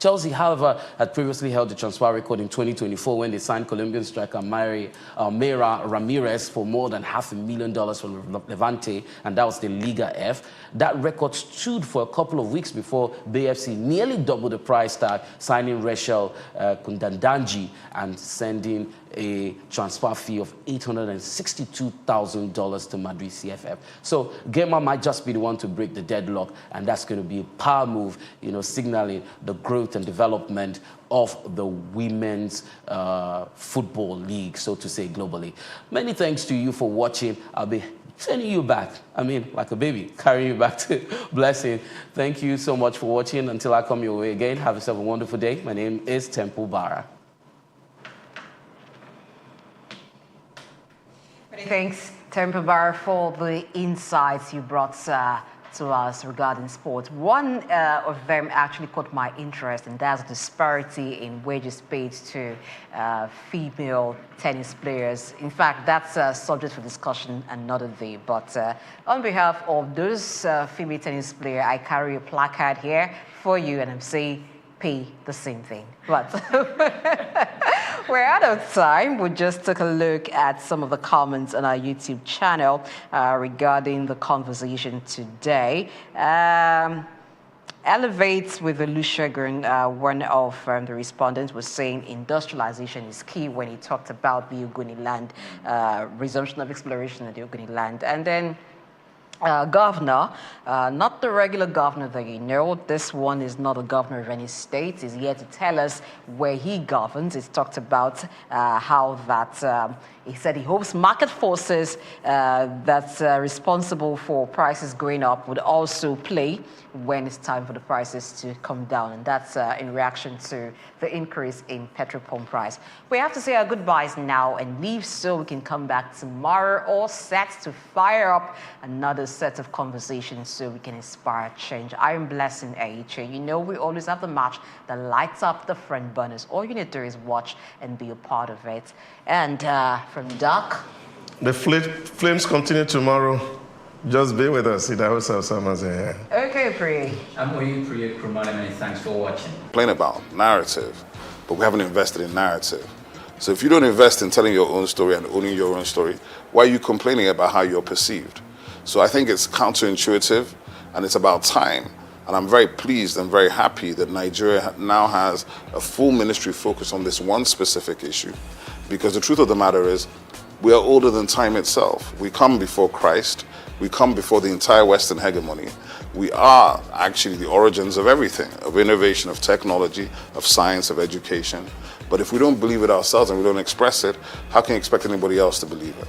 Chelsea, however, had previously held the transfer record in 2024 when they signed Colombian striker Mayra Ramirez for more than $500,000 from Levante, and that was the Liga F. That record stood for a couple of weeks before BFC nearly doubled the price tag, signing Rachel Kundandanji and sending a transfer fee of $862,000 to Madrid CFF. So Gema might just be the one to break the deadlock, and that's going to be a power move, signaling the growth and development of the women's football league, so to say, globally. Many thanks to you for watching. I'll be sending you back, like a baby, carrying you back to Blessing. Thank you so much for watching. Until I come your way again, have yourself a wonderful day. My name is Temple Bara. Thanks, Temple Bara, for the insights you brought to us regarding sports. One of them actually caught my interest, and that's disparity in wages paid to female tennis players. In fact, that's a subject for discussion another day. But on behalf of those female tennis players, I carry a placard here for you, and I'm saying, pay the same thing. But we're out of time. We'll just take a look at some of the comments on our YouTube channel regarding the conversation today. Elevates with Olusegun, one of the respondents was saying industrialization is key when he talked about the Ogoni land, resumption of exploration of the Ogoni land. And then governor, not the regular governor that you know. This one is not a governor of any state. He's here to tell us where he governs. He's talked about how that, he said he hopes market forces that's responsible for prices going up would also play when it's time for the prices to come down. And that's in reaction to the increase in petrol pump price. We have to say our goodbyes now and leave so we can come back tomorrow, all set to fire up another set of conversations so we can inspire change. I am Blessing AHA. You know we always have the match that lights up the front burners. All you need to do is watch and be a part of it. And from Doc. The flames continue tomorrow. Just be with us. Okay, Priya. I'm Oyin Priya Krumana. Many thanks for watching. Complain about narrative, but we haven't invested in narrative. So if you don't invest in telling your own story and owning your own story, why are you complaining about how you're perceived? So I think it's counterintuitive, and it's about time. And I'm very pleased and very happy that Nigeria now has a full ministry focused on this one specific issue. Because the truth of the matter is, we are older than time itself. We come before Christ. We come before the entire Western hegemony. We are actually the origins of everything, of innovation, of technology, of science, of education. But if we don't believe it ourselves and we don't express it, how can you expect anybody else to believe it?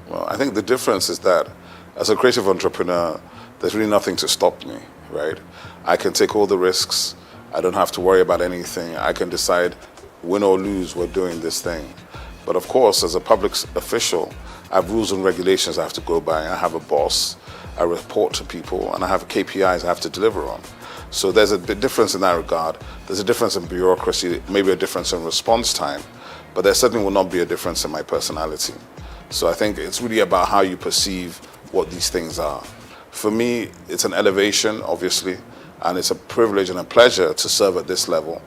Well, I think the difference is that as a creative entrepreneur, there's really nothing to stop me, right? I can take all the risks. I don't have to worry about anything. I can decide, win or lose, we're doing this thing. But of course, as a public official, I have rules and regulations I have to go by. I have a boss, I report to people, and I have KPIs I have to deliver on. So there's a big difference in that regard. There's a difference in bureaucracy, maybe a difference in response time, but there certainly will not be a difference in my personality. So I think it's really about how you perceive what these things are. For me, it's an elevation, obviously, and it's a privilege and a pleasure to serve at this level,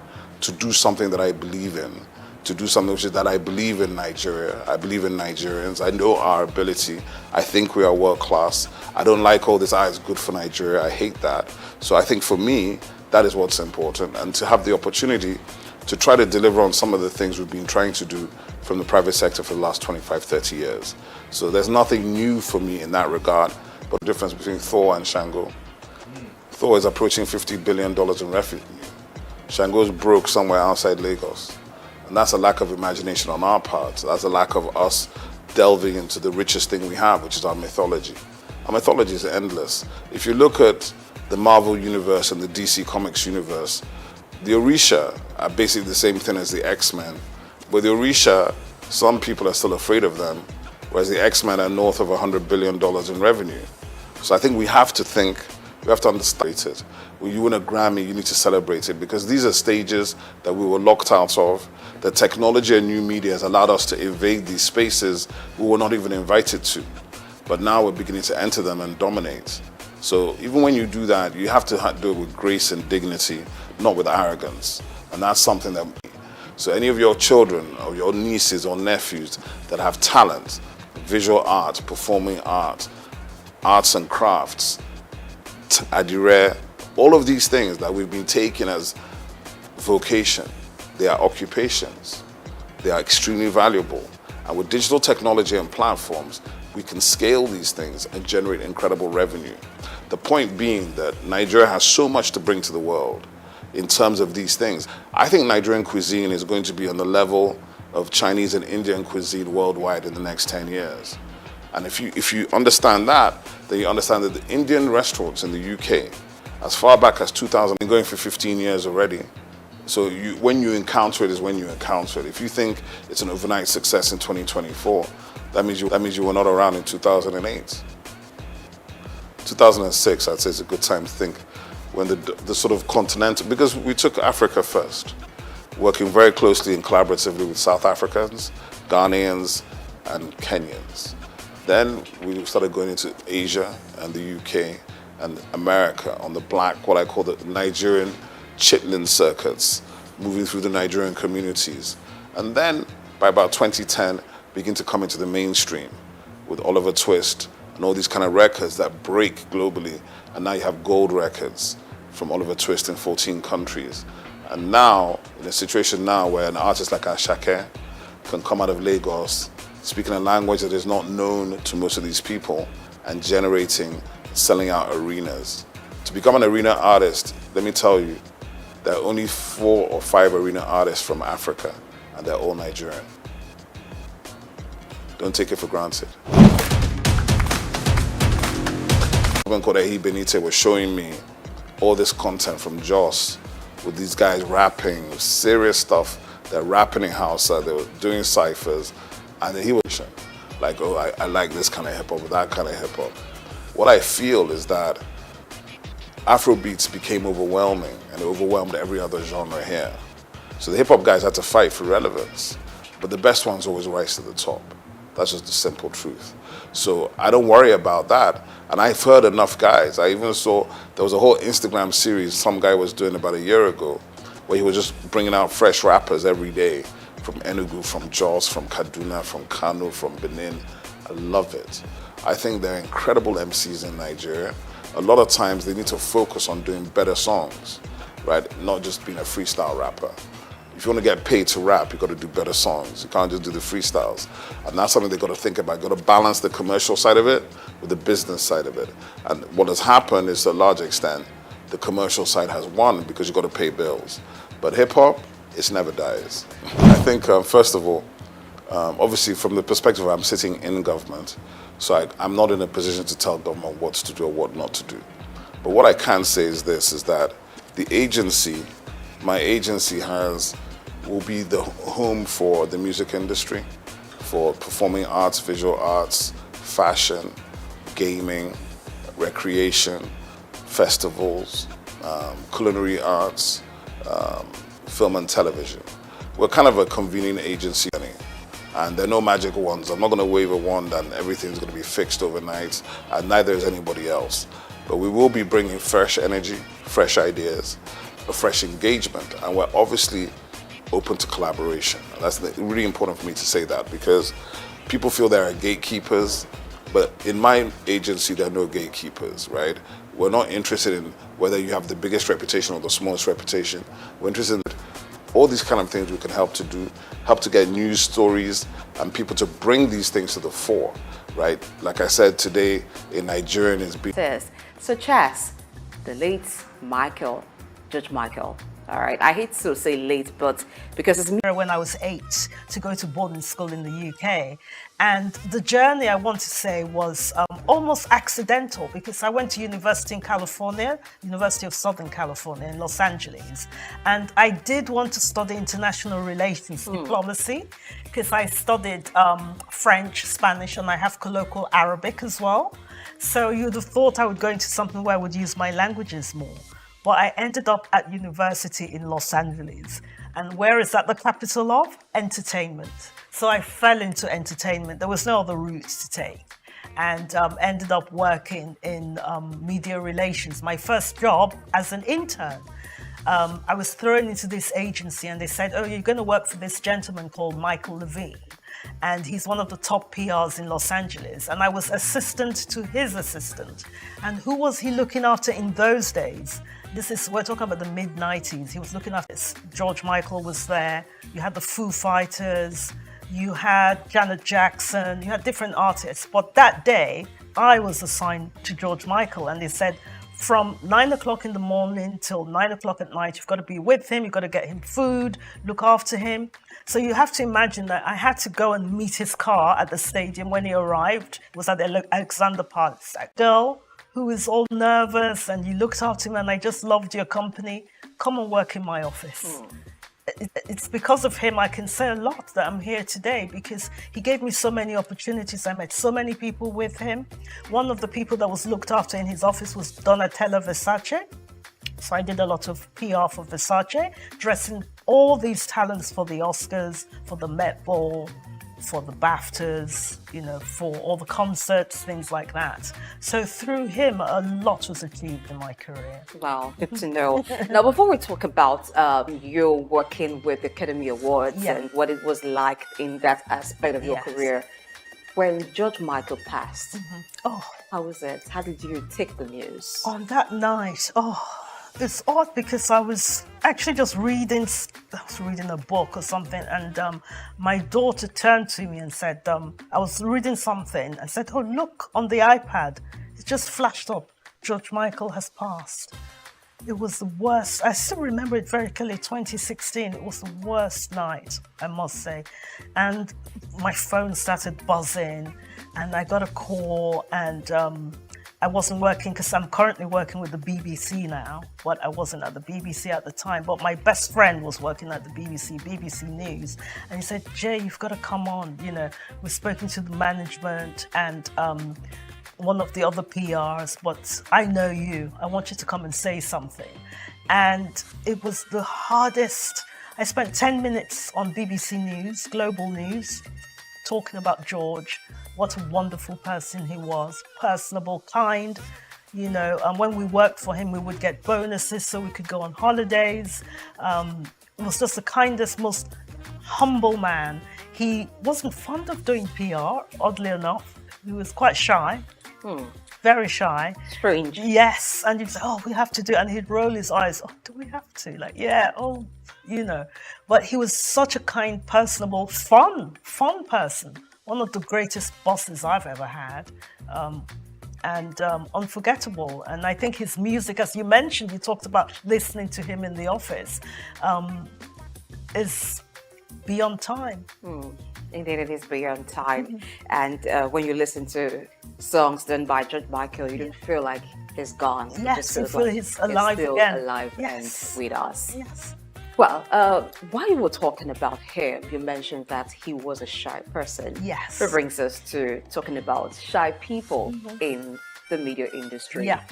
to do something that I believe in, to do something which is that I believe in Nigeria. I believe in Nigerians. I know our ability. I think we are world class. I don't like all this, it's good for Nigeria. I hate that. So I think for me, that is what's important. And to have the opportunity to try to deliver on some of the things we've been trying to do from the private sector for the last 25, 30 years. So there's nothing new for me in that regard, but the difference between Thor and Shango. Thor is approaching $50 billion in revenue. Shango's broke somewhere outside Lagos. And that's a lack of imagination on our part. That's a lack of us delving into the richest thing we have, which is our mythology. Our mythology is endless. If you look at the Marvel universe and the DC Comics universe, the Orisha are basically the same thing as the X-Men. But the Orisha, some people are still afraid of them, whereas the X-Men are north of $100 billion in revenue. So I think we have to understand it. When you win a Grammy, you need to celebrate it, because these are stages that we were locked out of. The technology and new media has allowed us to invade these spaces we were not even invited to. But now we're beginning to enter them and dominate. So even when you do that, you have to do it with grace and dignity, not with arrogance. And that's something that, so any of your children or your nieces or nephews that have talent, visual art, performing art, arts and crafts, adire, all of these things that we've been taking as vocation, they are occupations. They are extremely valuable. And with digital technology and platforms, we can scale these things and generate incredible revenue. The point being that Nigeria has so much to bring to the world in terms of these things. I think Nigerian cuisine is going to be on the level of Chinese and Indian cuisine worldwide in the next 10 years. And if you understand that, then you understand that the Indian restaurants in the UK, as far back as 2000, been going for 15 years already. So when you encounter it is when you encounter it. If you think it's an overnight success in 2024, that means you were not around in 2008. 2006, I'd say, is a good time to think when the sort of continental, because we took Africa first, working very closely and collaboratively with South Africans, Ghanaians, and Kenyans. Then we started going into Asia and the UK and America on the what I call the Nigerian chitlin circuits, moving through the Nigerian communities. And then by about 2010, begin to come into the mainstream with Oliver Twist and all these kind of records that break globally. And now you have gold records from Oliver Twist in 14 countries. And now, in a situation now where an artist like Ashake can come out of Lagos, speaking a language that is not known to most of these people, and selling out arenas. To become an arena artist, let me tell you, there are only 4 or 5 arena artists from Africa, and they're all Nigerian. Don't take it for granted. When Kodehi Benite was showing me all this content from Jos, with these guys rapping, serious stuff, they're rapping in Hausa, they were doing ciphers, and then he was like, oh, I like this kind of hip-hop, that kind of hip-hop. What I feel is that Afrobeats became overwhelming, and it overwhelmed every other genre here. So the hip-hop guys had to fight for relevance, but the best ones always rise to the top. That's just the simple truth. So I don't worry about that. And I've heard enough guys. I even saw, there was a whole Instagram series some guy was doing about a year ago, where he was just bringing out fresh rappers every day, from Enugu, from Jos, from Kaduna, from Kano, from Benin. I love it. I think they're incredible MCs in Nigeria. A lot of times they need to focus on doing better songs, right? Not just being a freestyle rapper. If you want to get paid to rap, you got to do better songs. You can't just do the freestyles. And that's something they got to think about. You got to balance the commercial side of it with the business side of it. And what has happened is, to a large extent, the commercial side has won because you got to pay bills. But hip hop, it never dies. I think, first of all, obviously from the perspective I'm sitting in government, so I'm not in a position to tell government what to do or what not to do. But what I can say is this, is that the agency, my agency will be the home for the music industry, for performing arts, visual arts, fashion, gaming, recreation, festivals, culinary arts, film and television. We're kind of a convening agency, and there are no magic wands. I'm not going to wave a wand and everything's going to be fixed overnight, and neither is anybody else. But we will be bringing fresh energy, fresh ideas, a fresh engagement, and we're obviously open to collaboration. And that's really important for me to say that, because people feel there are gatekeepers, but in my agency there are no gatekeepers, right? We're not interested in whether you have the biggest reputation or the smallest reputation. We're interested in all these kind of things we can help to do, help to get news stories and people to bring these things to the fore, right? Like I said today, a Nigerian is being... Such as the late Judge Michael. All right, I hate to say late, but because it's when I was 8 to go to boarding school in the UK, and the journey, I want to say, was almost accidental, because I went to university in California, University of Southern California in Los Angeles, and I did want to study international relations, diplomacy, because I studied French, Spanish, and I have colloquial Arabic as well. So you'd have thought I would go into something where I would use my languages more. But I ended up at university in Los Angeles. And where is that the capital of? Entertainment. So I fell into entertainment. There was no other route to take. And ended up working in media relations. My first job as an intern. I was thrown into this agency and they said, oh, you're going to work for this gentleman called Michael Levine. And he's one of the top PRs in Los Angeles. And I was assistant to his assistant. And who was he looking after in those days? We're talking about the mid-90s. He was looking after George Michael was there. You had the Foo Fighters. You had Janet Jackson. You had different artists. But that day, I was assigned to George Michael. And they said, from 9 o'clock in the morning till 9 o'clock at night, you've got to be with him, you've got to get him food, look after him. So you have to imagine that I had to go and meet his car at the stadium when he arrived. It was at the Alexander Park. That girl who is all nervous and you looked after him and I just loved your company, come and work in my office. It's because of him I can say a lot that I'm here today because he gave me so many opportunities. I met so many people with him. One of the people that was looked after in his office was Donatella Versace. So I did a lot of PR for Versace, dressing all these talents for the Oscars, for the Met Ball, for the BAFTAs, for all the concerts, things like that. So through him, a lot was achieved in my career. Wow, good to know. Now, before we talk about you working with the Academy Awards and what it was like in that aspect of your career, when George Michael passed, how was it? How did you take the news? On that night, it's odd because I was actually just reading a book or something, and my daughter turned to me and said, I was reading something and said, oh, look, on the iPad, it just flashed up, George Michael has passed. It was the worst. I still remember it very clearly, 2016. It was the worst night, I must say. And my phone started buzzing and I got a call and I wasn't working because I'm currently working with the BBC now, but I wasn't at the BBC at the time. But my best friend was working at the BBC News. And he said, Jay, you've got to come on. We've spoken to the management and one of the other PRs, but I know you. I want you to come and say something. And it was the hardest. I spent 10 minutes on BBC News, Global News, talking about George. What a wonderful person he was, personable, kind, and when we worked for him, we would get bonuses so we could go on holidays. He was just the kindest, most humble man. He wasn't fond of doing PR, oddly enough. He was quite shy, very shy. Strange. Yes, and you'd say, oh, we have to do it. And he'd roll his eyes, oh, do we have to? Like, yeah, But he was such a kind, personable, fun person. One of the greatest bosses I've ever had, and unforgettable. And I think his music, as you mentioned, you talked about listening to him in the office, is beyond time. Indeed, it is beyond time. And when you listen to songs done by George Michael, you don't feel like he's gone. Yes, you feel like he's alive still again. Alive and with us. Yes. Well, while you were talking about him, you mentioned that he was a shy person. Yes. That brings us to talking about shy people in the media industry. Yeah.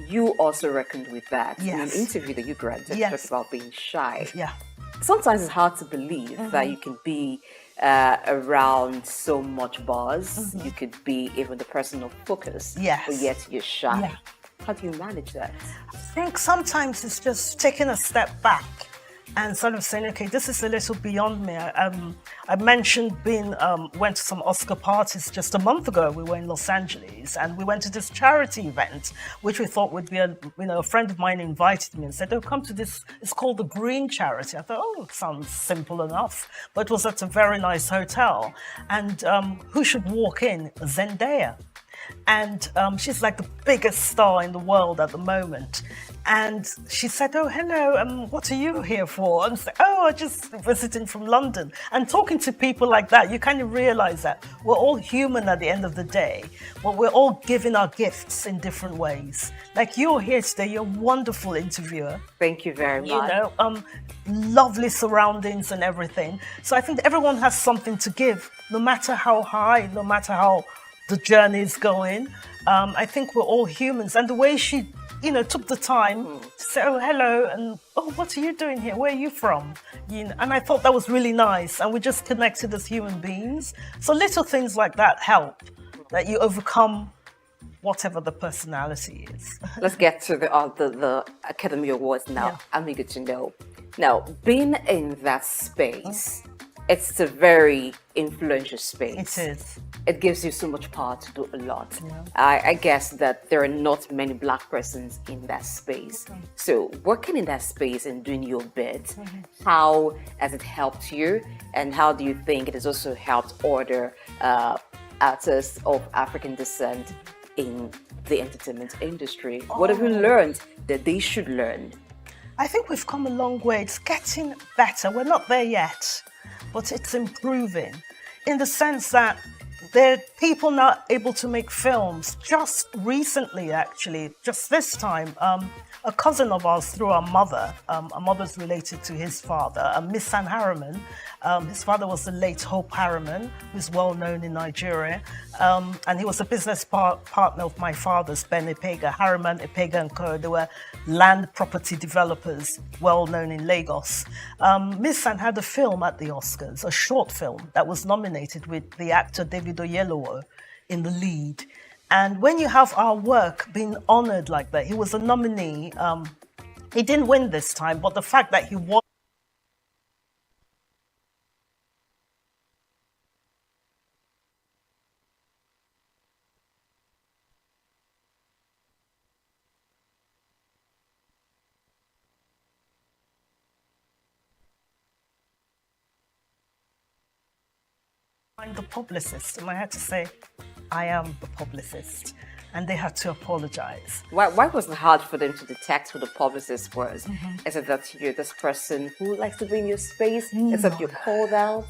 You also reckoned with that in an Yes. interview that you granted. Yes. Talked about being shy. Yeah. Sometimes it's hard to believe that you can be around so much buzz. You could be even the person of focus. Yes. But yet you're shy. Yeah. How do you manage that? I think sometimes it's just taking a step back and sort of saying, okay, this is a little beyond me. I mentioned went to some Oscar parties just a month ago. We were in Los Angeles and we went to this charity event, which we thought would be a friend of mine invited me and said, oh, come to this, it's called the Green Charity. I thought, oh, it sounds simple enough, but it was at a very nice hotel. And who should walk in? Zendaya. And she's like the biggest star in the world at the moment. And she said, oh, hello, what are you here for? And I said, oh, I'm just visiting from London. And talking to people like that, you kind of realize that we're all human at the end of the day, but we're all giving our gifts in different ways. Like you're here today, you're a wonderful interviewer. Thank you very much. Lovely surroundings and everything. So I think everyone has something to give, no matter how high, no matter how the journey is going. I think we're all humans. And the way she took the time to say, oh, hello, and oh, what are you doing here? Where are you from? And I thought that was really nice. And we just connected as human beings. So little things like that help, that you overcome whatever the personality is. Let's get to the Academy Awards now. I'm eager to know. Now, being in that space, it's a very influential space. It is. It gives you so much power to do a lot. I guess that there are not many Black persons in that space. So working in that space and doing your bit, how has it helped you? And how do you think it has also helped other artists of African descent in the entertainment industry? What have you learned that they should learn? I think we've come a long way. It's getting better. We're not there yet, but it's improving in the sense that there are people now able to make films. Just recently, actually, just this time, a cousin of ours through our mother's related to his father, Miss San Harriman. His father was the late Hope Harriman, who's well known in Nigeria. And he was a business partner of my father's, Ben Ipega, Harriman, Ipega & Co. They were land property developers, well known in Lagos. Miss San had a film at the Oscars, a short film that was nominated with the actor David Oyelowo in the lead. And when you have our work being honored like that, he was a nominee. He didn't win this time, but the fact that he won. I'm the publicist, and I had to say, I am the publicist, and they had to apologize. Why was it hard for them to detect who the publicist was? Is it that you're this person who likes to be in your space? Is it you're called out?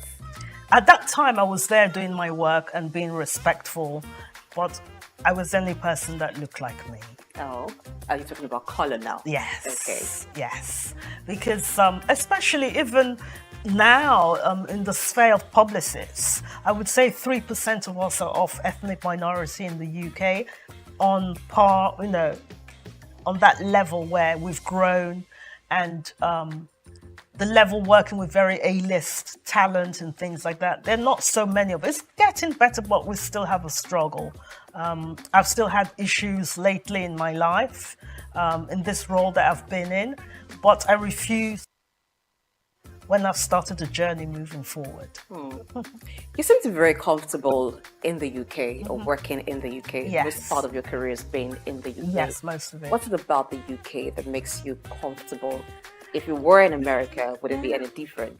At that time, I was there doing my work and being respectful, but I was the only person that looked like me. Oh, are you talking about color now? Yes. Okay. Yes, because especially even now in the sphere of publicists, I would say 3% of us are of ethnic minority in the UK, on par, on that level where we've grown, and the level working with very A-list talent and things like that. There are not so many of us. It's getting better, but we still have a struggle. I've still had issues lately in my life, in this role that I've been in, but I refuse when I've started a journey moving forward. You seem to be very comfortable in the UK or working in the UK. Yes. Most part of your career has been in the UK. Yes, most of it. What's it about the UK that makes you comfortable? If you were in America, would it be any different?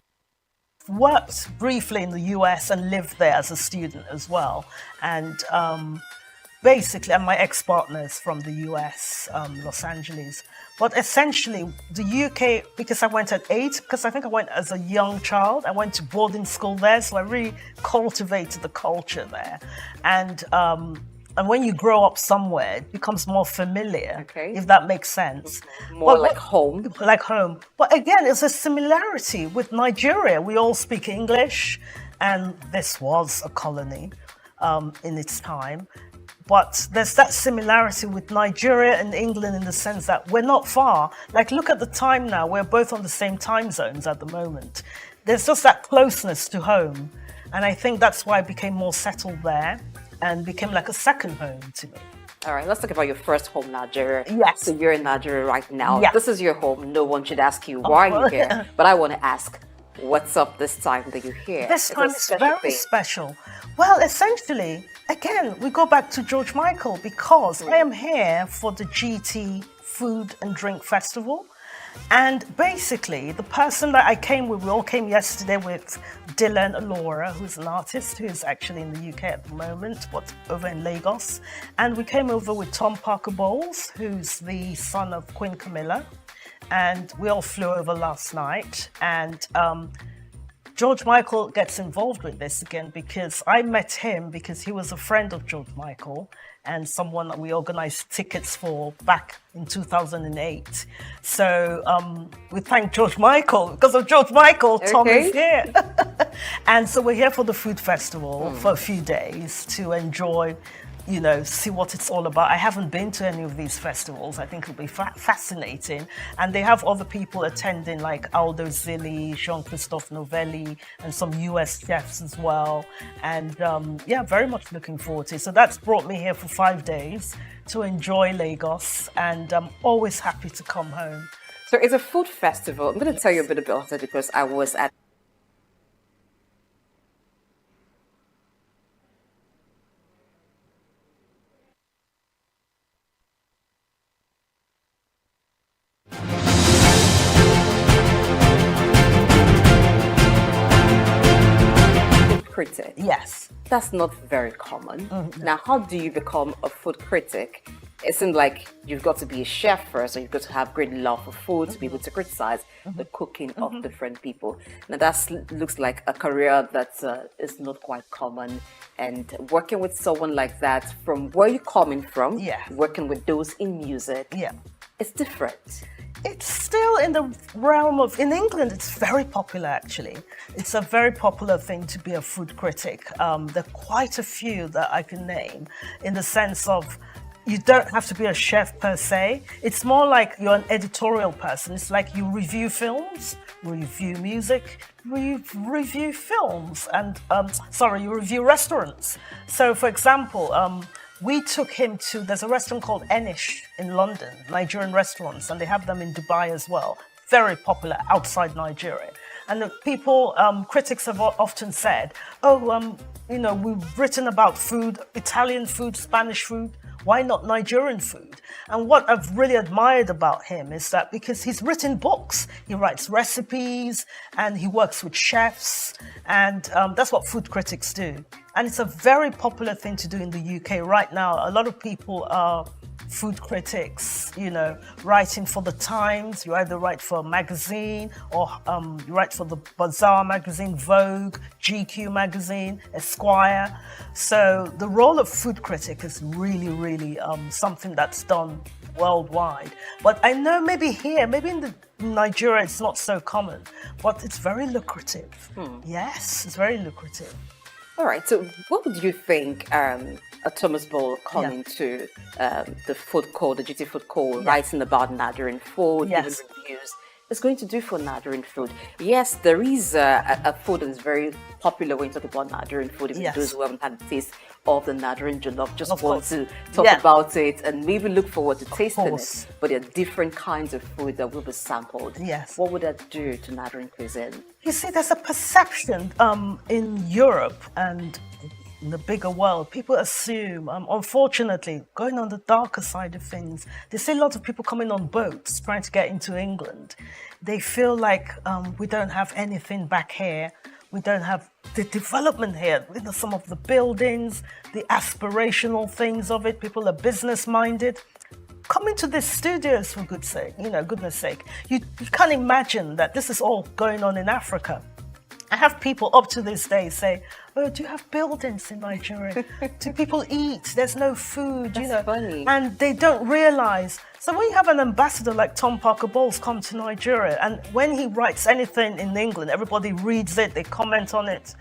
Worked briefly in the US and lived there as a student as well. And basically, and my ex-partners from the US, Los Angeles. But essentially, the UK, because I went at 8, because I think I went as a young child, I went to boarding school there, so I really cultivated the culture there. And when you grow up somewhere, it becomes more familiar, if that makes sense. More like home. Like home. But again, it's a similarity with Nigeria. We all speak English, and this was a colony in its time. But there's that similarity with Nigeria and England in the sense that we're not far. Like, look at the time now. We're both on the same time zones at the moment. There's just that closeness to home. And I think that's why I became more settled there and became like a second home to me. All right, let's talk about your first home, Nigeria. Yes. So you're in Nigeria right now. Yeah. This is your home. No one should ask you, why are you here? But I want to ask, what's up this time that you're here? This time is very special. Well, essentially, again, we go back to George Michael because I am here for the GT Food and Drink Festival. And basically, the person that I came with, we all came yesterday with Dylan Alora, who's an artist who's actually in the UK at the moment, but over in Lagos. And we came over with Tom Parker Bowles, who's the son of Queen Camilla. And we all flew over last night. And George Michael gets involved with this again because I met him because he was a friend of George Michael and someone that we organized tickets for back in 2008. So we thank George Michael. Because of George Michael, Tom is here. And so we're here for the food festival for a few days to enjoy see what it's all about. I haven't been to any of these festivals. I think it'll be fascinating. And they have other people attending, like Aldo Zilli, Jean-Christophe Novelli, and some US chefs as well. And very much looking forward to it. So that's brought me here for 5 days to enjoy Lagos. And I'm always happy to come home. So it's a food festival. I'm going to tell you a bit about it because I was at critic. Yes. That's not very common. Now, how do you become a food critic? It seems like you've got to be a chef first, or you've got to have great love for food to be able to criticize the cooking of different people. Now, that looks like a career that is not quite common. And working with someone like that, from where you're coming from, working with those in music, it's different. It's still in the realm of, in England, it's very popular actually. It's a very popular thing to be a food critic. There are quite a few that I can name, in the sense of you don't have to be a chef per se. It's more like you're an editorial person. It's like you review films, review music, review films, and you review restaurants. So for example, we took him to, there's a restaurant called Enish in London, Nigerian restaurants, and they have them in Dubai as well. Very popular outside Nigeria. And the people, critics have often said, we've written about food, Italian food, Spanish food, why not Nigerian food? And what I've really admired about him is that because he's written books, he writes recipes, and he works with chefs, and that's what food critics do. And it's a very popular thing to do in the UK right now. A lot of people are food critics, writing for the Times. You either write for a magazine, or you write for the Bazaar magazine, Vogue, GQ magazine, Esquire. So the role of food critic is really, really something that's done worldwide. But I know maybe in Nigeria it's not so common, but it's very lucrative. Yes, it's very lucrative. All right, so what would you think a Thomas Ball coming to the food court, the GT food court, writing about Nigerian food, giving reviews, is going to do for Nigerian food? Yes, there is a food that is very popular when you talk about Nigerian food. Even those who haven't had the taste of the Nigerian jollof just want to talk about it and maybe look forward to tasting it. But there are different kinds of food that will be sampled. Yes. What would that do to Nigerian cuisine? You see, there's a perception in Europe and in the bigger world. People assume, unfortunately, going on the darker side of things, they see a lot of people coming on boats trying to get into England. They feel like we don't have anything back here. We don't have the development here. Some of the buildings, the aspirational things of it. People are business-minded. Coming to these studios, for goodness sake, you can't imagine that this is all going on in Africa. I have people up to this day say, "Oh, do you have buildings in Nigeria? Do people eat? There's no food." That's funny. And they don't realize. So when you have an ambassador like Tom Parker Bowles come to Nigeria, and when he writes anything in England, everybody reads it, they comment on it.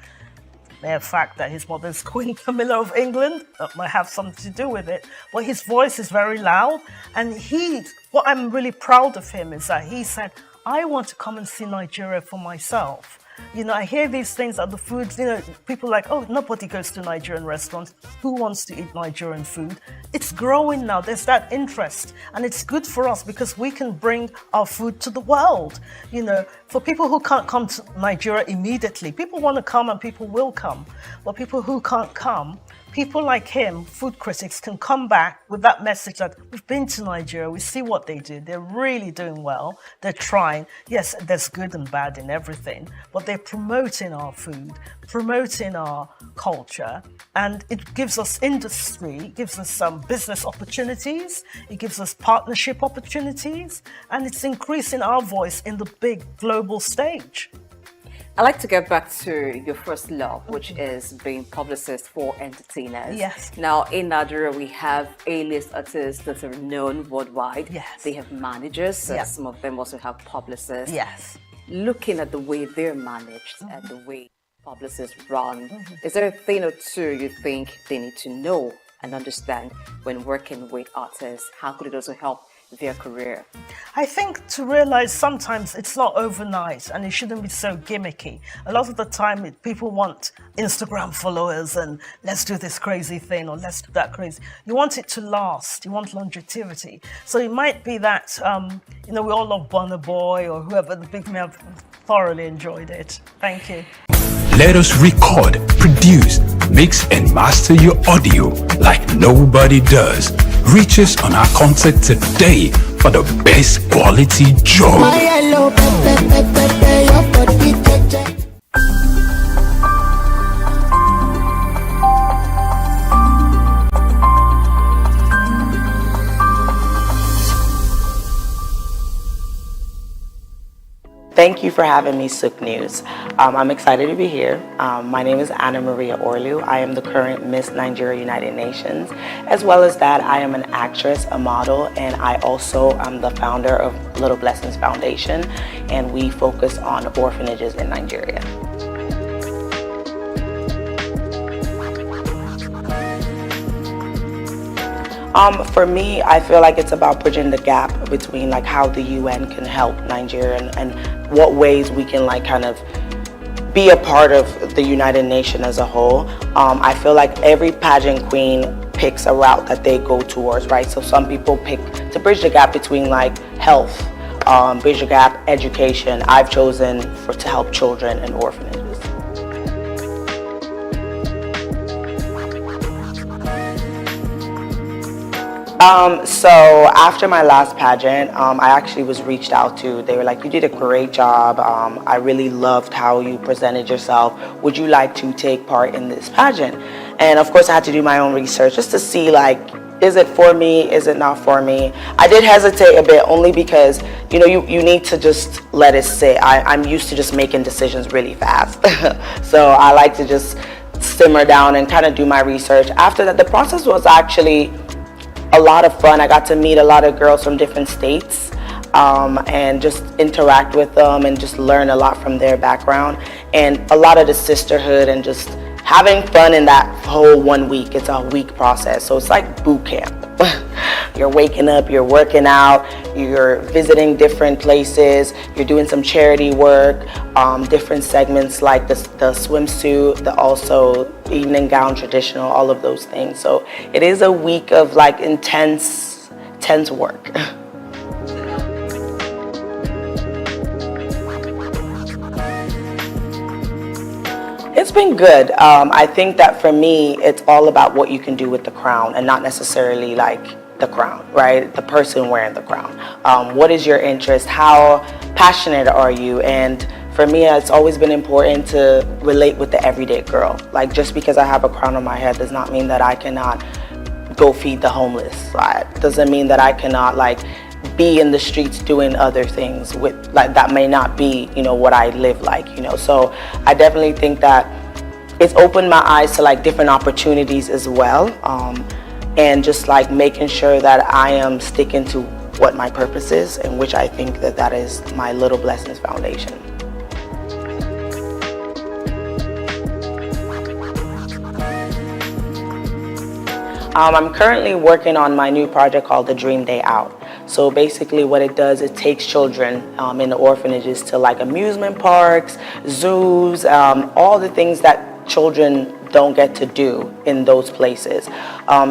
Mere fact that his mother's Queen Camilla of England, that might have something to do with it. But his voice is very loud, and what I'm really proud of him is that he said, "I want to come and see Nigeria for myself." I hear these things at the food, people like, "Oh, nobody goes to Nigerian restaurants. Who wants to eat Nigerian food?" It's growing now. There's that interest. And it's good for us because we can bring our food to the world. For people who can't come to Nigeria immediately, people want to come and people will come. But people who can't come, people like him, food critics, can come back with that message that we've been to Nigeria, we see what they do, they're really doing well, they're trying. Yes, there's good and bad in everything, but they're promoting our food, promoting our culture, and it gives us industry, it gives us some business opportunities, it gives us partnership opportunities, and it's increasing our voice in the big global stage. I'd like to get back to your first love, which is being publicist for entertainers. Yes. Now, in Nigeria, we have A-list artists that are known worldwide. Yes. They have managers. Yes. Some of them also have publicists. Yes. Looking at the way they're managed and the way publicists run, is there a thing or two you think they need to know and understand when working with artists? How could it also help their career? I think to realize sometimes it's not overnight and it shouldn't be so gimmicky. A lot of the time people want Instagram followers and let's do this crazy thing or let's do that crazy. You want it to last, you want longevity. So it might be that, we all love Burna Boy or whoever, the big man thoroughly enjoyed it. Thank you. Let us record, produce, mix and master your audio like nobody does. Reach us on our contact today for the best quality job. Thank you for having me, Souq News. I'm excited to be here. My name is Anna Maria Orlu. I am the current Miss Nigeria United Nations. As well as that, I am an actress, a model, and I also am the founder of Little Blessings Foundation, and we focus on orphanages in Nigeria. For me, I feel like it's about bridging the gap between like how the UN can help Nigeria and what ways we can like kind of be a part of the United Nations as a whole. I feel like every pageant queen picks a route that they go towards, right? So some people pick to bridge the gap between like health, bridge the gap, education. I've chosen to help children and orphanages. So after my last pageant, I actually was reached out to. They were like, you did a great job. I really loved how you presented yourself. Would you like to take part in this pageant? And of course I had to do my own research just to see like, is it for me? Is it not for me? I did hesitate a bit only because, you need to just let it sit. I'm used to just making decisions really fast. So I like to just simmer down and kind of do my research. After that, the process was actually a lot of fun. I got to meet a lot of girls from different states and just interact with them and just learn a lot from their background and a lot of the sisterhood and just having fun in that whole 1 week. It's a week process, so it's like boot camp. You're waking up, you're working out, you're visiting different places, you're doing some charity work, different segments like the swimsuit, also evening gown, traditional, all of those things. So it is a week of like intense work. It's been good. I think that for me, it's all about what you can do with the crown and not necessarily like the crown, right? The person wearing the crown. What is your interest? How passionate are you? And for me, it's always been important to relate with the everyday girl. Like just because I have a crown on my head does not mean that I cannot go feed the homeless. Doesn't mean that I cannot like be in the streets doing other things with like that may not be what I live like. So I definitely think that it's opened my eyes to like different opportunities as well, and just like making sure that I am sticking to what my purpose is, and which I think that is my Little Blessings Foundation. I'm currently working on my new project called The Dream Day Out. So basically what it does, it takes children in the orphanages to like amusement parks, zoos, all the things that children don't get to do in those places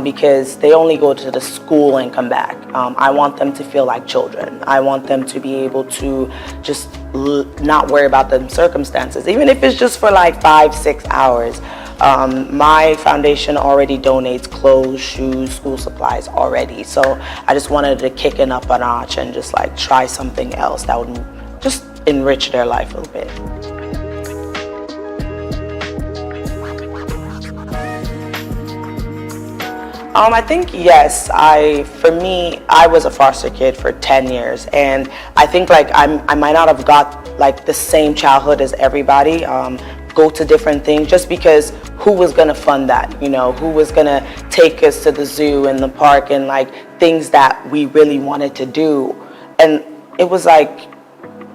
because they only go to the school and come back. I want them to feel like children. I want them to be able to just not worry about the circumstances, even if it's just for like 5-6 hours. My foundation already donates clothes, shoes, school supplies already. So I just wanted to kick it up a notch and just like try something else that would just enrich their life a little bit. I think yes. For me, I was a foster kid for 10 years, and I think like I might not have got like the same childhood as everybody. Go to different things just because who was gonna fund that? Who was gonna take us to the zoo and the park and like things that we really wanted to do? And it was like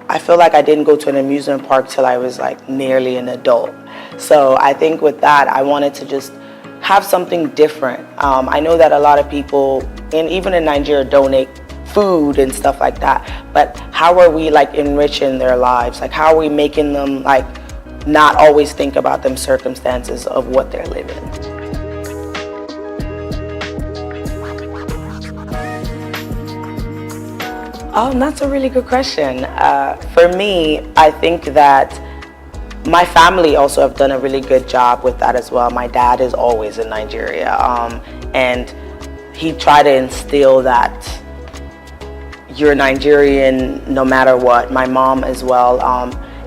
I feel like I didn't go to an amusement park till I was like nearly an adult. So I think with that, I wanted to just have something different. I know that a lot of people, and even in Nigeria, donate food and stuff like that, but how are we like enriching their lives? Like how are we making them like not always think about them circumstances of what they're living? That's a really good question. For me, I think that my family also have done a really good job with that as well. My dad is always in Nigeria, and he tried to instill that you're Nigerian no matter what. My mom as well.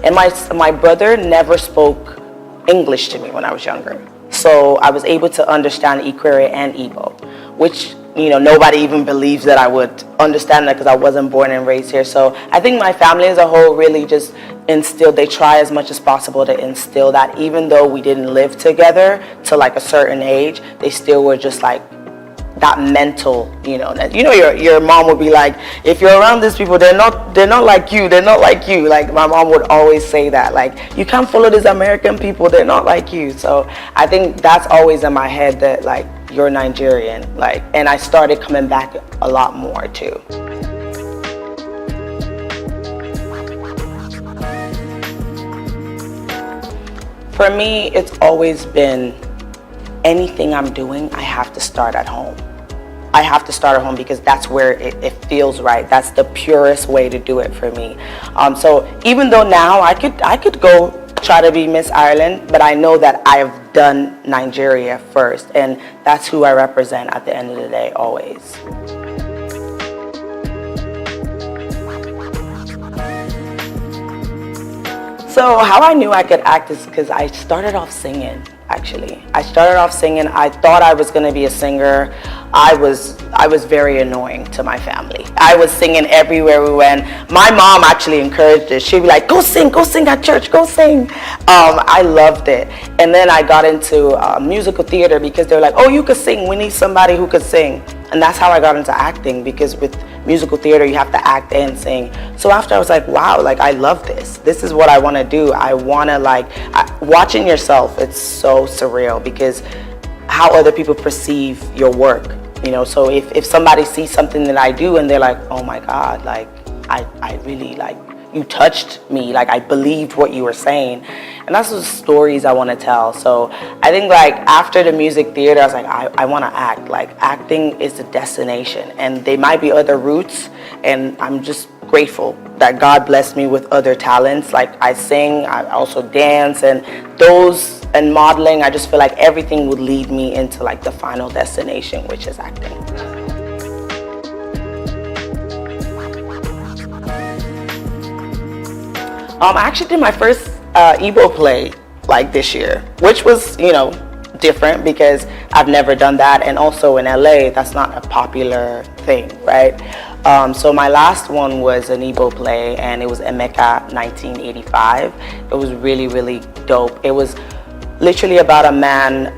And my brother never spoke English to me when I was younger. So I was able to understand Ikwere and Igbo, which, you know, nobody even believes that I would understand that because I wasn't born and raised here. So I think my family as a whole really just instilled, they try as much as possible to instill that, even though we didn't live together to like a certain age, they still were just like that mental, your mom would be like, if you're around these people, they're not like you, like my mom would always say that, like, you can't follow these American people, they're not like you. So I think that's always in my head, that like, you're Nigerian, like, and I started coming back a lot more too. For me, it's always been, anything I'm doing, I have to start at home. I have to start at home because that's where it feels right. That's the purest way to do it for me. So even though now I could go try to be Miss Ireland, but I know that I've done Nigeria first, and that's who I represent at the end of the day, always. So how I knew I could act is because I started off singing, actually. I started off singing. I thought I was going to be a singer. I was very annoying to my family. I was singing everywhere we went. My mom actually encouraged it. She'd be like, go sing at church, go sing. I loved it. And then I got into musical theater because they were like, oh, you could sing. We need somebody who could sing. And that's how I got into acting, because with musical theater, you have to act and sing. So after, I was like, wow, like, I love this. This is what I want to do. I want to, watching yourself, it's so surreal, because how other people perceive your work, so if somebody sees something that I do and they're like, oh my God, like, I really, like, you touched me, like, I believed what you were saying. And that's the stories I want to tell. So I think, like, after the music theater, I was like, I want to act. Like, acting is the destination, and there might be other routes, and I'm just grateful that God blessed me with other talents. Like, I sing, I also dance, and modeling. I just feel like everything would lead me into, like, the final destination, which is acting. I actually did my first Igbo play like this year, which was, different because I've never done that, and also in LA, that's not a popular thing, right? So my last one was an Igbo play, and it was Emeka 1985. It was really, really dope. It was literally about a man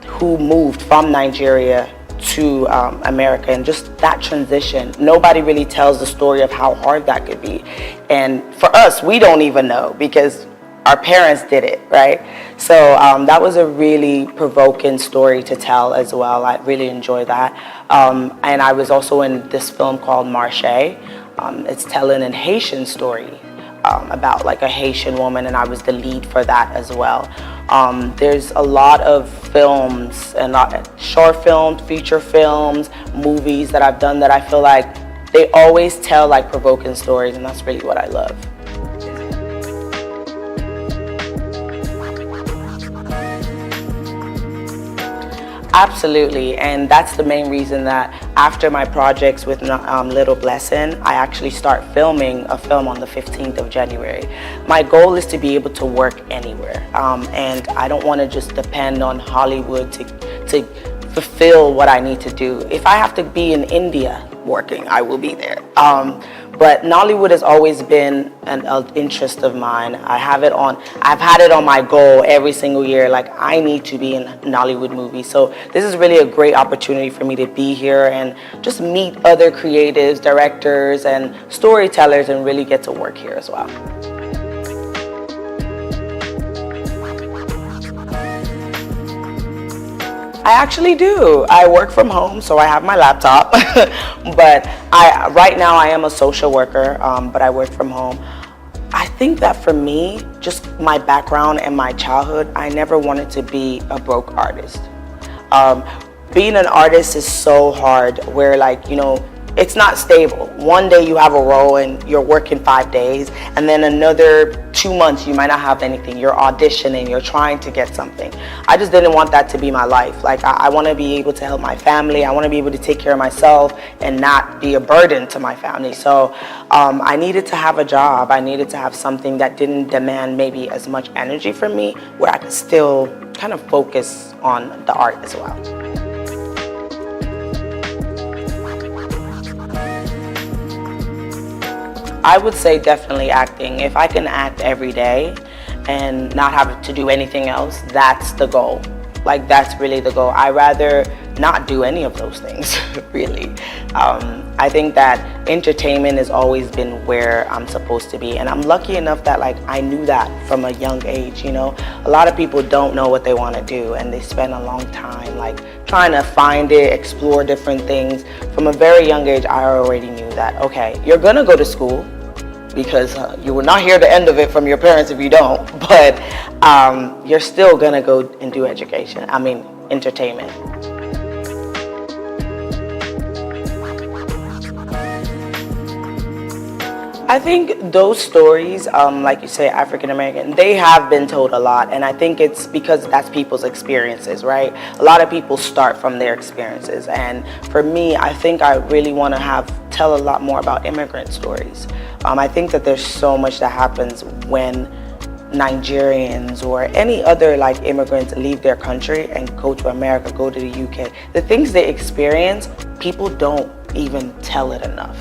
who moved from Nigeria to America, and just that transition. Nobody really tells the story of how hard that could be. And for us, we don't even know because our parents did it, right? So that was a really provoking story to tell as well. I really enjoyed that. And I was also in this film called Marche. It's telling a Haitian story about like a Haitian woman, and I was the lead for that as well. There's a lot of films, and short films, feature films, movies that I've done that I feel like they always tell like provoking stories, and that's really what I love. Absolutely, and that's the main reason that after my projects with Little Blessing, I actually start filming a film on the 15th of January. My goal is to be able to work anywhere, and I don't want to just depend on Hollywood to fulfill what I need to do. If I have to be in India working, I will be there. But Nollywood has always been an interest of mine. I've had it on my goal every single year. Like, I need to be in a Nollywood movie. So this is really a great opportunity for me to be here and just meet other creatives, directors, and storytellers, and really get to work here as well. I actually do. I work from home, so I have my laptop. But right now I am a social worker, but I work from home. I think that for me, just my background and my childhood, I never wanted to be a broke artist. Being an artist is so hard where, like, you know, it's not stable. One day you have a role and you're working 5 days, and then another 2 months you might not have anything. You're auditioning, you're trying to get something. I just didn't want that to be my life. Like, I want to be able to help my family. I want to be able to take care of myself and not be a burden to my family. So I needed to have a job. I needed to have something that didn't demand maybe as much energy from me, where I could still kind of focus on the art as well. I would say definitely acting. If I can act every day and not have to do anything else, that's the goal. Like, that's really the goal. I'd rather not do any of those things, really. I think that entertainment has always been where I'm supposed to be. And I'm lucky enough that, like, I knew that from a young age, you know. A lot of people don't know what they want to do, and they spend a long time, like, trying to find it, explore different things. From a very young age, I already knew that, okay, you're gonna go to school, because you will not hear the end of it from your parents if you don't, but you're still gonna go and do entertainment. I think those stories, like you say, African American, they have been told a lot, and I think it's because that's people's experiences, right? A lot of people start from their experiences, and for me, I think I really want to tell a lot more about immigrant stories. I think that there's so much that happens when Nigerians or any other like immigrants leave their country and go to America, go to the UK. The things they experience, people don't even tell it enough.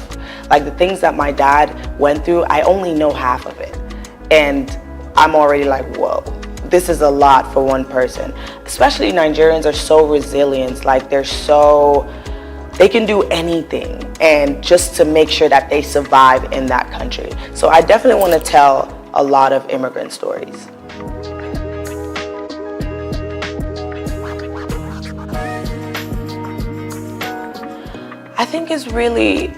Like the things that my dad went through, I only know half of it. And I'm already like, whoa, this is a lot for one person. Especially Nigerians are so resilient, like they can do anything, and just to make sure that they survive in that country. So I definitely want to tell a lot of immigrant stories. I think it's really,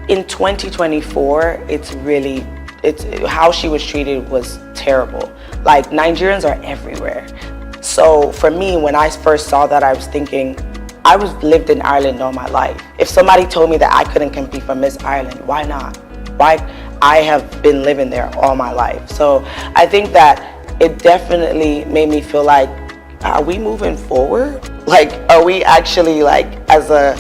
in 2024, it's how she was treated was terrible. Like, Nigerians are everywhere. So for me, when I first saw that, I was thinking, I lived in Ireland all my life. If somebody told me that I couldn't compete for Miss Ireland, why not? Why? I have been living there all my life. So I think that it definitely made me feel like, are we moving forward? Like, are we actually, like, as a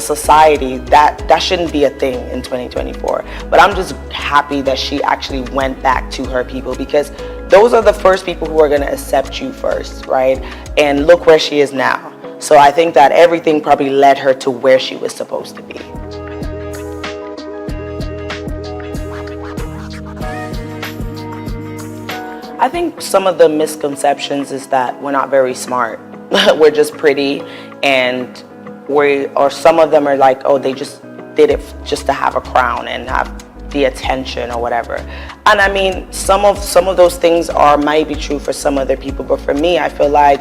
society, that shouldn't be a thing in 2024. But I'm just happy that she actually went back to her people, because those are the first people who are going to accept you first, right? And look where she is now. So I think that everything probably led her to where she was supposed to be. I think some of the misconceptions is that we're not very smart. We're just pretty, and or some of them are like, oh, they just did it just to have a crown and have the attention or whatever. And I mean, some of those things might be true for some other people, but for me, I feel like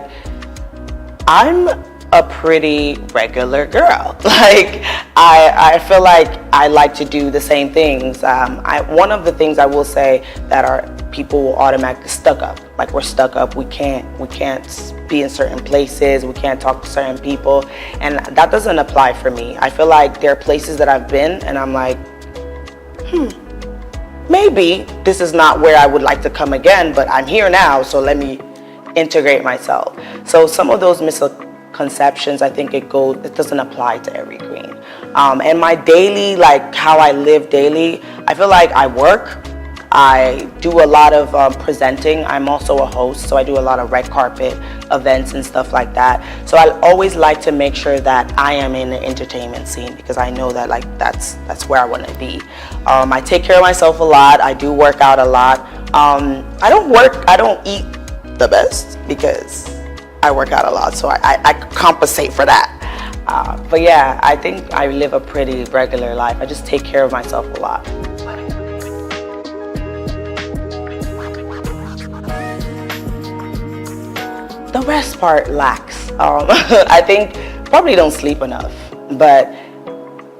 I'm a pretty regular girl. Like, I feel like I like to do the same things. One of the things I will say that people will automatically stuck up. Like, we're stuck up. We can't be in certain places. We can't talk to certain people, and that doesn't apply for me. I feel like there are places that I've been, and I'm like, maybe this is not where I would like to come again, but I'm here now, so let me integrate myself. So some of those misconceptions, I think it doesn't apply to every queen. And my daily, like how I live daily, I feel like I work. I do a lot of presenting. I'm also a host, so I do a lot of red carpet events and stuff like that. So I always like to make sure that I am in the entertainment scene, because I know that, like, that's where I want to be. I take care of myself a lot. I do work out a lot. I don't eat the best because I work out a lot, so I compensate for that. But yeah, I think I live a pretty regular life. I just take care of myself a lot. The rest part lacks. I think probably don't sleep enough, but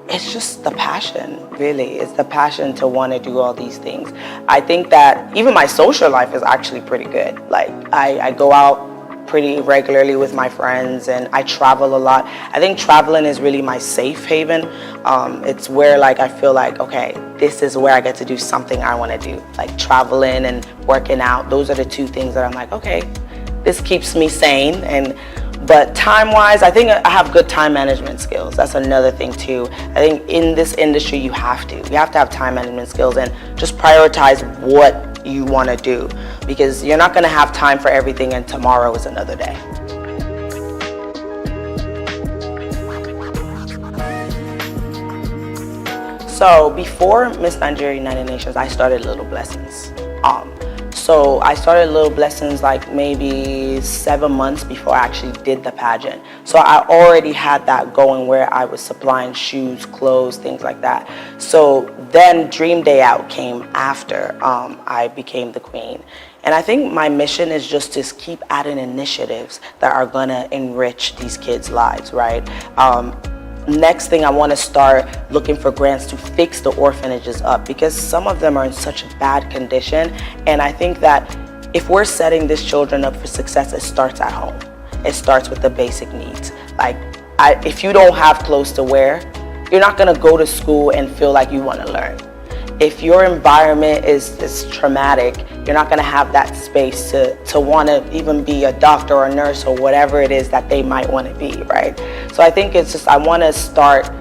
it's just the passion, really. It's the passion to want to do all these things. I think that even my social life is actually pretty good. Like I go out pretty regularly with my friends and I travel a lot. I think traveling is really my safe haven. It's where like I feel like, okay, this is where I get to do something I want to do. Like traveling and working out. Those are the two things that I'm like, okay, this keeps me sane. But time-wise, I think I have good time management skills. That's another thing too. I think in this industry, you have to have time management skills and just prioritize what you want to do, because you're not going to have time for everything and tomorrow is another day. So before Miss Nigeria United Nations, I started Little Blessings. So I started Little Blessings like maybe 7 months before I actually did the pageant. So I already had that going where I was supplying shoes, clothes, things like that. So then Dream Day Out came after I became the queen. And I think my mission is just to keep adding initiatives that are gonna enrich these kids' lives, right? Next thing, I want to start looking for grants to fix the orphanages up, because some of them are in such a bad condition. And I think that if we're setting these children up for success, it starts at home. It starts with the basic needs. Like, if you don't have clothes to wear, you're not going to go to school and feel like you want to learn. If your environment is traumatic, you're not going to have that space to want to even be a doctor or a nurse or whatever it is that they might want to be, right? So I think it's just, I want to start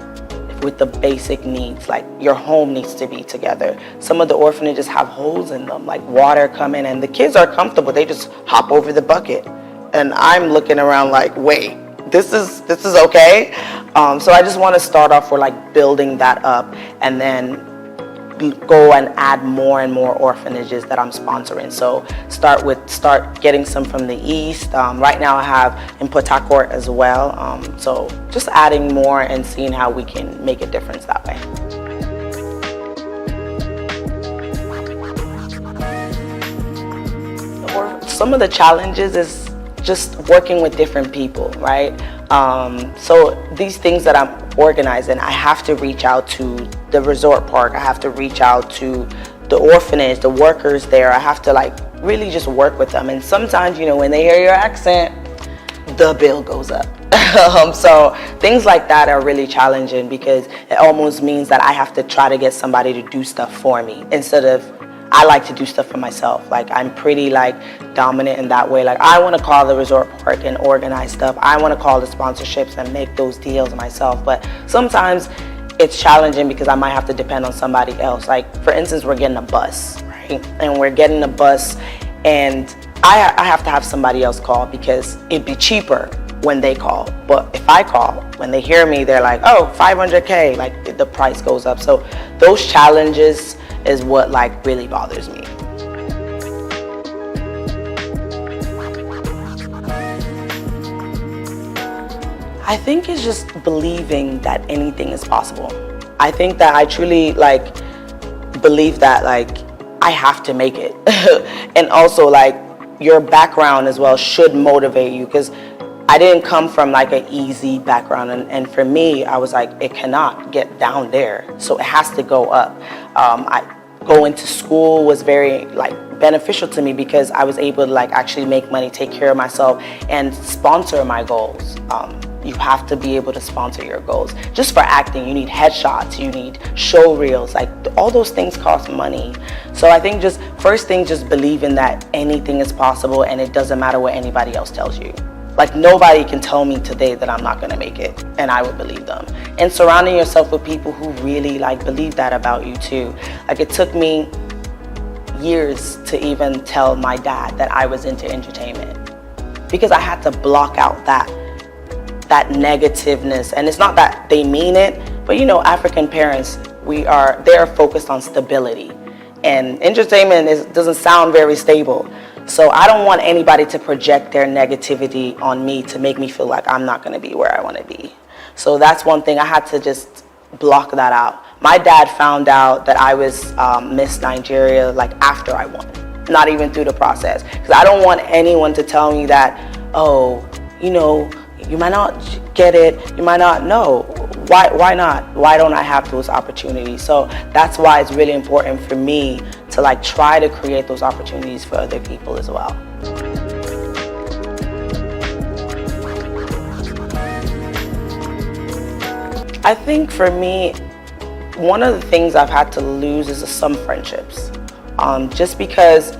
with the basic needs. Like, your home needs to be together. Some of the orphanages have holes in them, like water coming, and the kids are comfortable. They just hop over the bucket. And I'm looking around like, wait, this is okay? So I just want to start off with like building that up, and then go and add more and more orphanages that I'm sponsoring. So start getting some from the east. Right now I have in Port Harcourt as well. So just adding more and seeing how we can make a difference that way. Some of the challenges is just working with different people, right? So these things that I'm organizing, I have to reach out to the resort park. I have to reach out to the orphanage, the workers there. I have to like really just work with them. And sometimes, you know, when they hear your accent, the bill goes up. So things like that are really challenging, because it almost means that I have to try to get somebody to do stuff for me instead of I like to do stuff for myself. Like, I'm pretty like dominant in that way. Like, I want to call the resort park and organize stuff. I want to call the sponsorships and make those deals myself. But sometimes it's challenging because I might have to depend on somebody else. Like, for instance, we're getting a bus, right? And we're getting a bus, and I have to have somebody else call because it'd be cheaper when they call. But if I call, when they hear me, they're like, oh, $500K, like the price goes up. So those challenges is what like really bothers me. I think it's just believing that anything is possible. I think that I truly like believe that like I have to make it. And also like your background as well should motivate you, because I didn't come from like an easy background, and for me, I was like, it cannot get down there, so it has to go up. Going to school was very like beneficial to me because I was able to like actually make money, take care of myself, and sponsor my goals. You have to be able to sponsor your goals. Just for acting, you need headshots, you need show reels, like all those things cost money. So I think just first thing, just believing that anything is possible and it doesn't matter what anybody else tells you. Like, nobody can tell me today that I'm not gonna make it, and I would believe them. And surrounding yourself with people who really like believe that about you too. Like, it took me years to even tell my dad that I was into entertainment, because I had to block out that negativeness. And it's not that they mean it, but you know, African parents, they're focused on stability, and entertainment doesn't sound very stable. So I don't want anybody to project their negativity on me to make me feel like I'm not going to be where I want to be. So that's one thing I had to just block that out. My dad found out that I was Miss Nigeria like after I won, not even through the process. Because I don't want anyone to tell me that, oh, you know, You might not get it. You might not know. Why not? Why don't I have those opportunities? So that's why it's really important for me to like try to create those opportunities for other people as well. I think for me, one of the things I've had to lose is some friendships. Just because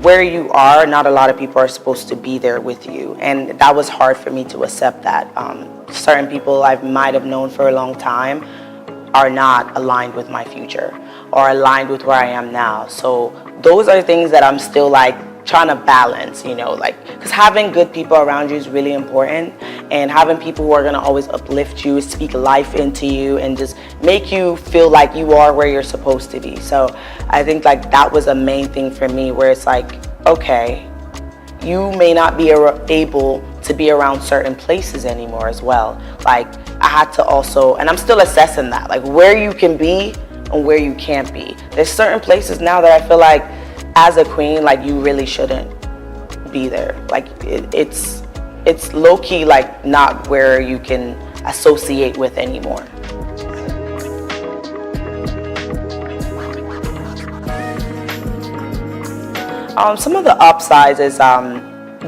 where you are, not a lot of people are supposed to be there with you. And that was hard for me to accept that. Certain people I might have known for a long time are not aligned with my future or aligned with where I am now. So those are things that I'm still like trying to balance, you know, like, because having good people around you is really important, and having people who are going to always uplift you, speak life into you, and just make you feel like you are where you're supposed to be. So I think like that was a main thing for me, where it's like, okay, you may not be able to be around certain places anymore as well. Like I had to also, and I'm still assessing that, like where you can be and where you can't be. There's certain places now that I feel like as a queen, like you really shouldn't be there. Like it's low-key like not where you can associate with anymore. Some of the upsides is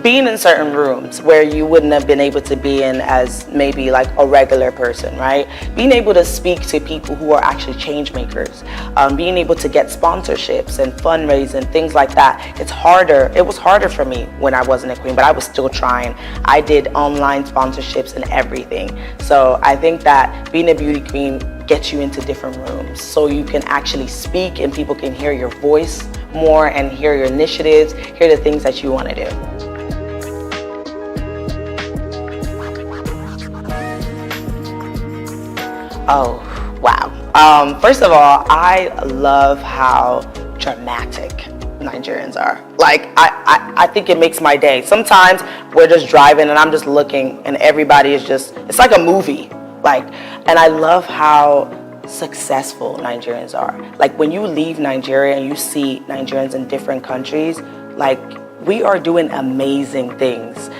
being in certain rooms where you wouldn't have been able to be in as maybe like a regular person, right? Being able to speak to people who are actually change makers, being able to get sponsorships and fundraising, things like that. It's harder. It was harder for me when I wasn't a queen, but I was still trying. I did online sponsorships and everything. So I think that being a beauty queen gets you into different rooms so you can actually speak and people can hear your voice more and hear your initiatives, hear the things that you want to do. Oh, wow. First of all, I love how dramatic Nigerians are. Like, I think it makes my day. Sometimes we're just driving and I'm just looking and everybody is just, it's like a movie. Like, and I love how successful Nigerians are. Like, when you leave Nigeria and you see Nigerians in different countries, like, we are doing amazing things.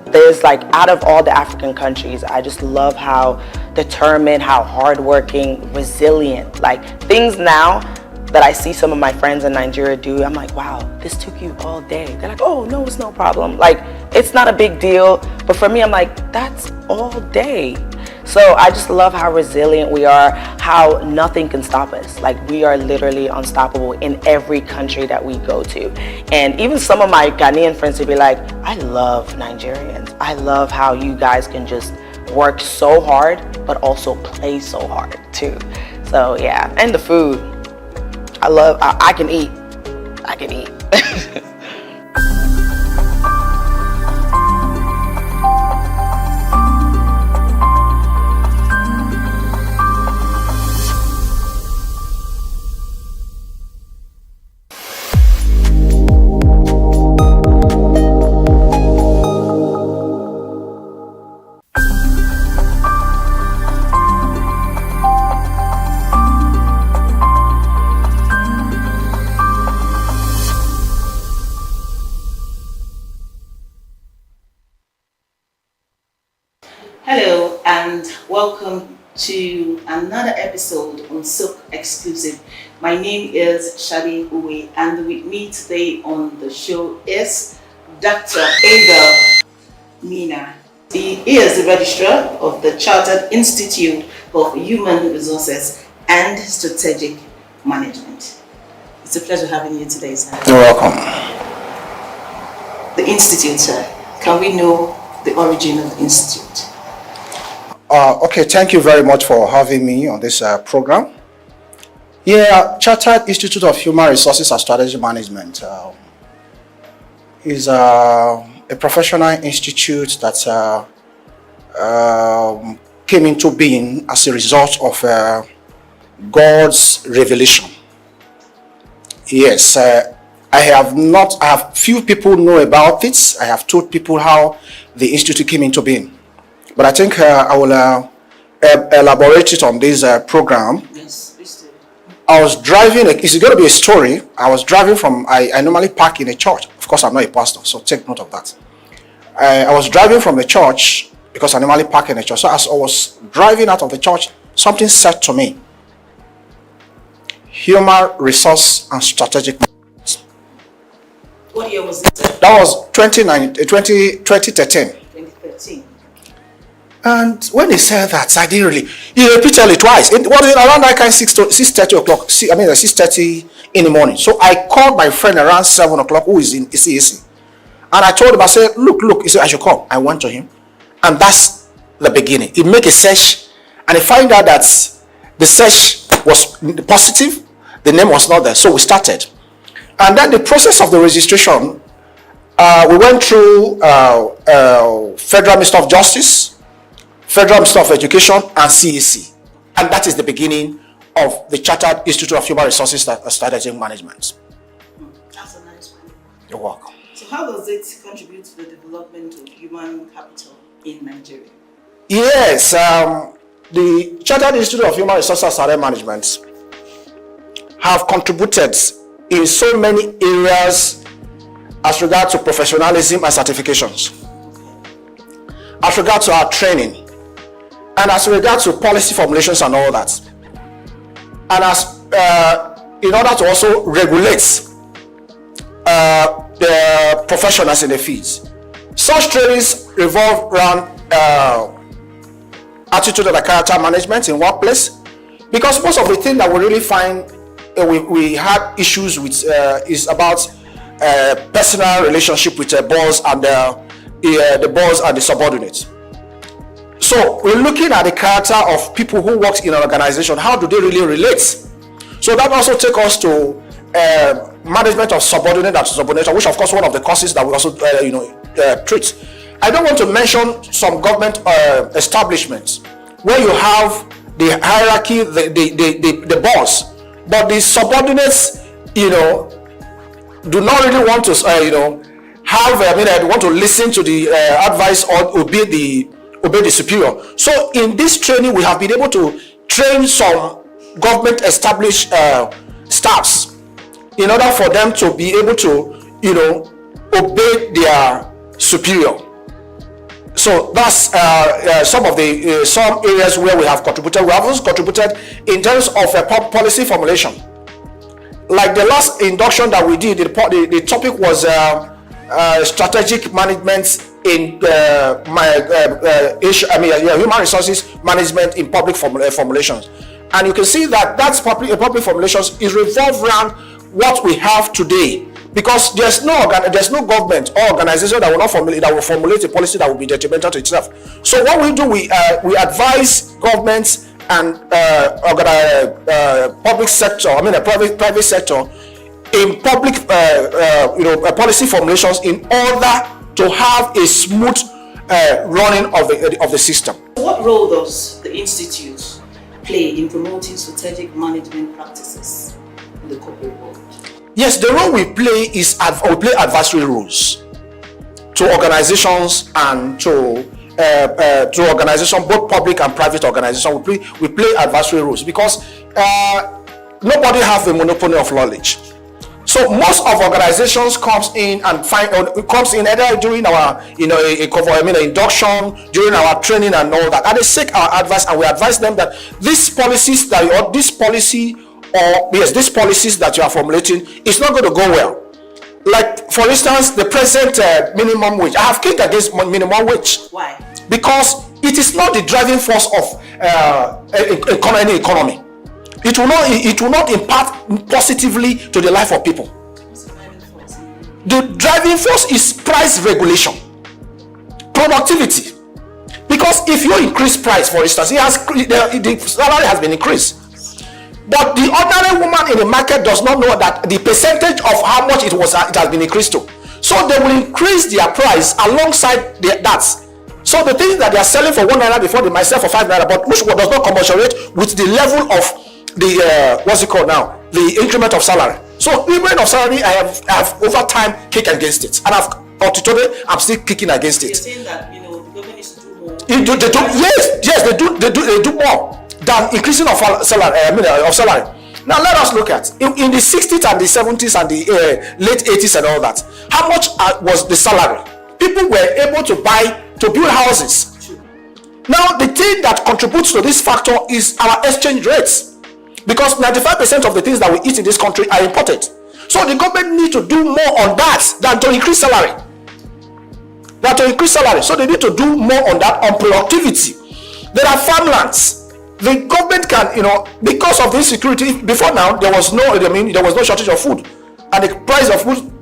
There's like, out of all the African countries, I just love how determined, how hardworking, resilient, like things now that I see some of my friends in Nigeria do, I'm like, wow, this took you all day. They're like, oh, no, it's no problem. Like, it's not a big deal. But for me, I'm like, that's all day. So I just love how resilient we are, how nothing can stop us. Like, we are literally unstoppable in every country that we go to. And even some of my Ghanaian friends would be like, I love Nigerians. I love how you guys can just work so hard, but also play so hard too. So yeah, and the food. I can eat. I can eat. Hello and welcome to another episode on Souq Exclusive. My name is Shadi Uwe, and with me today on the show is Dr. Abel Mina. He is the registrar of the Chartered Institute of Human Resources and Strategic Management. It's a pleasure having you today, sir. You're welcome. The Institute, sir. Can we know the origin of the Institute? Okay, thank you very much for having me on this program. Yeah, Chartered Institute of Human Resources and Strategic Management is a professional institute that came into being as a result of God's revelation. Yes, I have few people know about it. I have told people how the institute came into being. But I think I will elaborate it on this program. Yes, please do. I was driving, it's going to be a story. I was driving from, I normally park in a church. Of course, I'm not a pastor, so take note of that. I was driving from the church because I normally park in the church. So as I was driving out of the church, something said to me, human resource and strategic management. What year was this? That was 2013. 2013. And when he said that, I didn't really, he repeated it twice. It was around that kind of 6:30 o'clock, 6:30 in the morning. So I called my friend around 7 o'clock, who is in CAC. And I told him, I said, look, he said, I should come. I went to him. And that's the beginning. He made a search, and he found out that the search was positive. The name was not there. So we started. And then the process of the registration, we went through Federal Minister of Justice, Federal Minister of Education, and CAC. And that is the beginning of the Chartered Institute of Human Resources and Strategic Management. That's a nice one. You're welcome. So how does it contribute to the development of human capital in Nigeria? Yes, the Chartered Institute of Human Resources and Strategic Management have contributed in so many areas as regards to professionalism and certifications, as regards to our training, and as regards to policy formulations and all that, and as in order to also regulate the professionals in the fields. Such trainings revolve around attitude and character management in workplace, because most of the thing that we really find we had issues with is about personal relationship with the boss and the boss and the subordinates. So we're looking at the character of people who work in an organization. How do they really relate? So that also takes us to management of subordinate and subordination, which of course one of the courses that we also treat. I don't want to mention some government establishments where you have the hierarchy, the boss, but the subordinates, do not really want to, want to listen to the advice or obey the superior. So in this training, we have been able to train some government established staffs in order for them to be able to, obey their superior. So that's some of the some areas where we have contributed. We have also contributed in terms of policy formulation. Like the last induction that we did, the topic was strategic management in human resources management in public formulations. And you can see that that's public formulations is revolved around what we have today, because there's no government or organization that will formulate a policy that will be detrimental to itself. So what we do, we advise governments and public sector, private sector, in public policy formulations in order to have a smooth running of the system. What role does the institute play in promoting strategic management practices in the corporate world? Yes, the role we play is we play advisory roles to organizations and to organizations, both public and private organizations. We play advisory roles because nobody has a monopoly of knowledge. So most of organizations comes in either during our induction, during our training and all that, and they seek our advice, and we advise them that these policies that this policies that you are formulating is not going to go well. Like for instance, the present minimum wage. I have kicked against minimum wage. Why? Because it is not the driving force of any economy. It will not impact positively to the life of people. The driving force is price regulation, productivity. Because if you increase price, for instance, the salary has been increased, but the ordinary woman in the market does not know that the percentage of how much it has been increased to. So they will increase their price alongside that. So the things that they are selling for 1 naira before, they might sell for 5 naira, but which does not commensurate with the level of the the increment of salary. So increment of salary, I have over time kicked against it, and up to today I'm still kicking against it. You're saying that the government needs to do more. Yes, they do more than increasing of salary. Of salary. Now let us look at in the 60s and the 70s and the late 80s and all that. How much was the salary? people were able to build houses. Now, the thing that contributes to this factor is our exchange rates, because 95% of the things that we eat in this country are imported. So the government need to do more on that than to increase salary. So they need to do more on that, on productivity. There are farmlands. The government can, because of the insecurity, before now, there was no shortage of food. And the price of food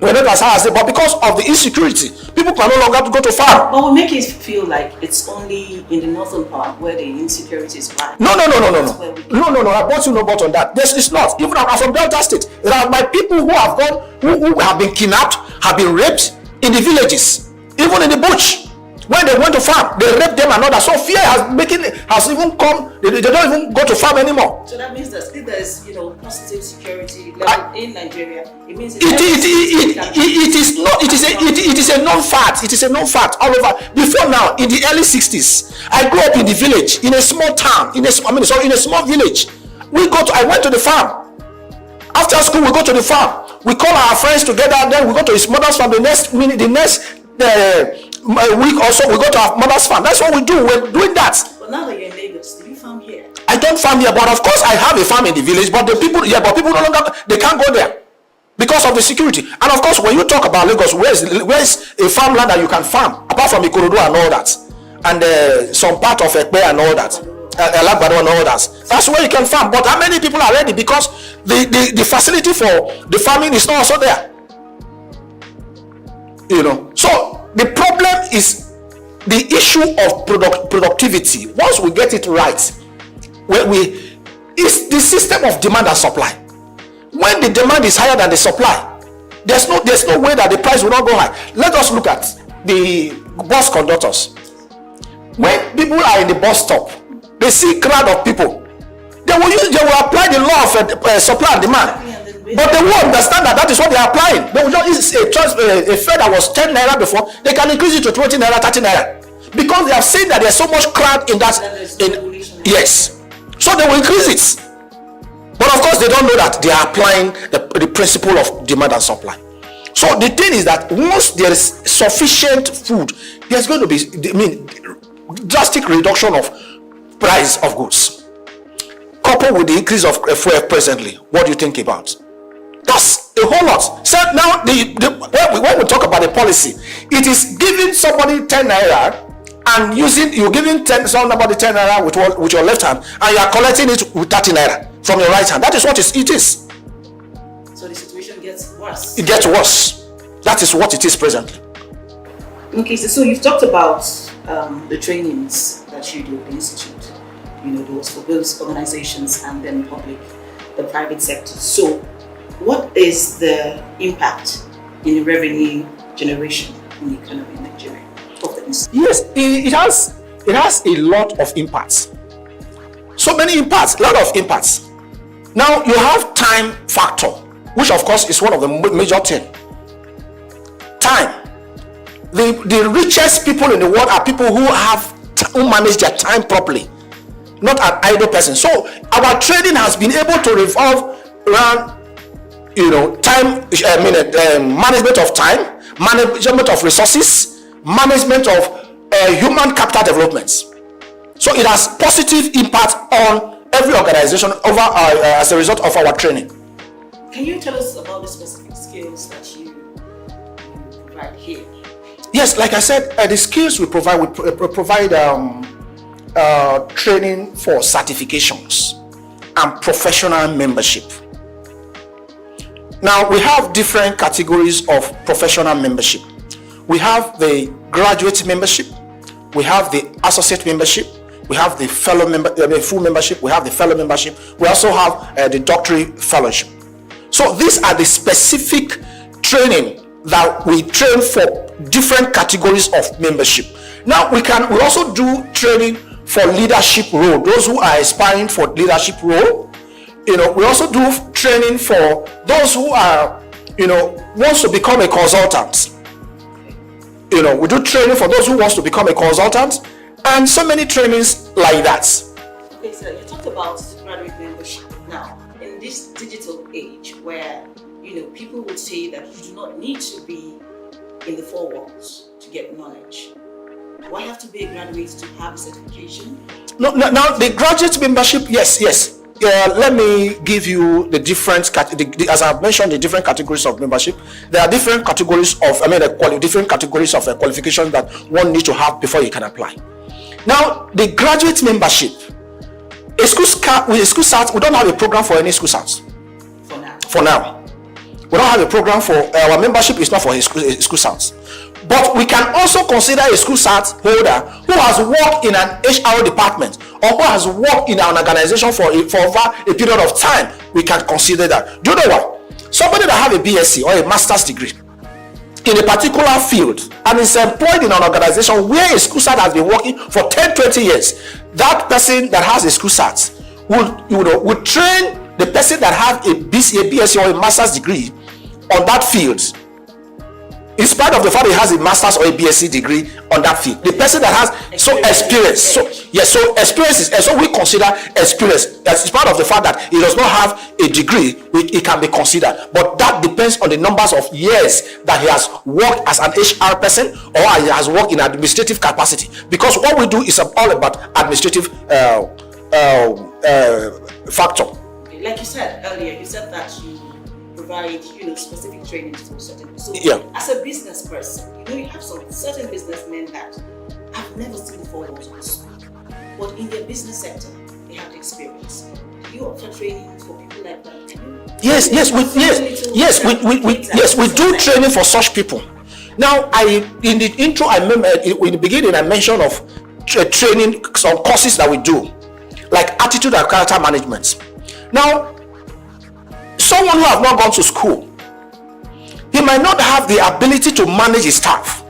were not as high as it, but because of the insecurity, people can no longer go to farm. But we make it feel like it's only in the northern part where the insecurity is high. No. I want you to know about on that. This is not. Even I'm from Delta State. There are my people who have gone, who have been kidnapped, have been raped in the villages, even in the bush. When they went to farm, they raped them and all that. So fear has even come. They don't even go to farm anymore. So that means that if there is, positive security level in Nigeria, it means it is not. It is a known fact. It is a known fact all over. Before now, in the early 60s, I grew up in the village, in a small town, in a small village. I went to the farm. After school, we go to the farm. We call our friends together. Then we go to his mother's farm. The next week or so, we go to our mother's farm. That's what we do. We're doing that. But now that you're in Lagos, do you farm here? I don't farm here, but of course I have a farm in the village. But people no longer, they can't go there because of the security. And of course, when you talk about Lagos, where's a farmland that you can farm apart from Ikorodu and all that, and some part of Ekpe and all that, Alagbado and all that. That's where you can farm. But how many people are ready? Because the facility for the farming is not also there. So the problem is the issue of productivity. Once we get it right, it's the system of demand and supply. When the demand is higher than the supply, there's no way that the price will not go high. Let us look at the bus conductors. When people are in the bus stop, they see a crowd of people. They will apply the law of supply and demand. But they will understand that is what they are applying. They will just use a fare that was 10 naira before, they can increase it to 20 naira, 30 naira. Because they have seen that there's so much crowd in that. Yes. So they will increase it. But of course, they don't know that they are applying the principle of demand and supply. So the thing is that once there is sufficient food, there's going to be drastic reduction of price of goods. Coupled with the increase of fuel presently, what do you think about? That's a whole lot. So now, when we talk about the policy, it is giving somebody 10 naira and you're giving somebody 10 naira with your left hand, and you are collecting it with 30 naira from your right hand. That is what it is. So the situation gets worse. It gets worse. That is what it is presently. Okay, so you've talked about the trainings that you do at the institute. Those for both organizations and then the private sector. So what is the impact in revenue generation in the economy in Nigeria of the institute? Yes, it has a lot of impacts. So many impacts, a lot of impacts. Now you have time factor, which of course is one of the major things. Time. The richest people in the world are people who manage their time properly, not an idle person. So our trading has been able to revolve around time, management of time, management of resources, management of human capital developments. So it has positive impact on every organization as a result of our training. Can you tell us about the specific skills that you provide here? Yes, like I said, the skills we provide training for certifications and professional membership. Now we have different categories of professional membership. We have the graduate membership, we have the associate membership, we have the fellow full membership, we have the fellow membership, we also have the doctorate fellowship. So these are the specific training that we train for different categories of membership. Now we also do training for leadership role, those who are aspiring for leadership role. We also do training for those who are wants to become a consultant. We do training for those who wants to become a consultant, and so many trainings like that. Okay, so you talked about graduate membership. Now, in this digital age where people would say that you do not need to be in the four walls to get knowledge? Do I have to be a graduate to have a certification? No, now the graduate membership, yes. Let me give you the different, as I've mentioned, the different categories of membership. There are different categories of, different categories of qualifications that one needs to have before you can apply. Now, the graduate membership, with a school start, we don't have a program for any school starts. For now. We don't have a program for, our membership is not for a school starts. But we can also consider a school cert holder who has worked in an HR department or who has worked in an organization for over a period of time. We can consider that. Do you know what? Somebody that have a BSc or a master's degree in a particular field and is employed in an organization where a school cert has been working for 10-20 years, that person that has a school cert will train the person that have a BSc or a master's degree on that field, in spite of the fact he has a master's or a BSc degree on that field. The person that has experience, so experience is, so we consider experience as part of the fact that he does not have a degree, it can be considered, but that depends on the numbers of years that he has worked as an HR person or he has worked in administrative capacity, because what we do is all about administrative factor. Like you said earlier, you said that you provide, specific training to certain people. So, as a business person, you have some certain businessmen that have never seen the four walls of a school, but in their business sector, they have the experience. Do you offer training for people like that? Yes, we do training for such people. Now, in the intro, I remember in the beginning, I mentioned of training, some courses that we do, like attitude and character management. Now, someone who has not gone to school, he might not have the ability to manage his staff.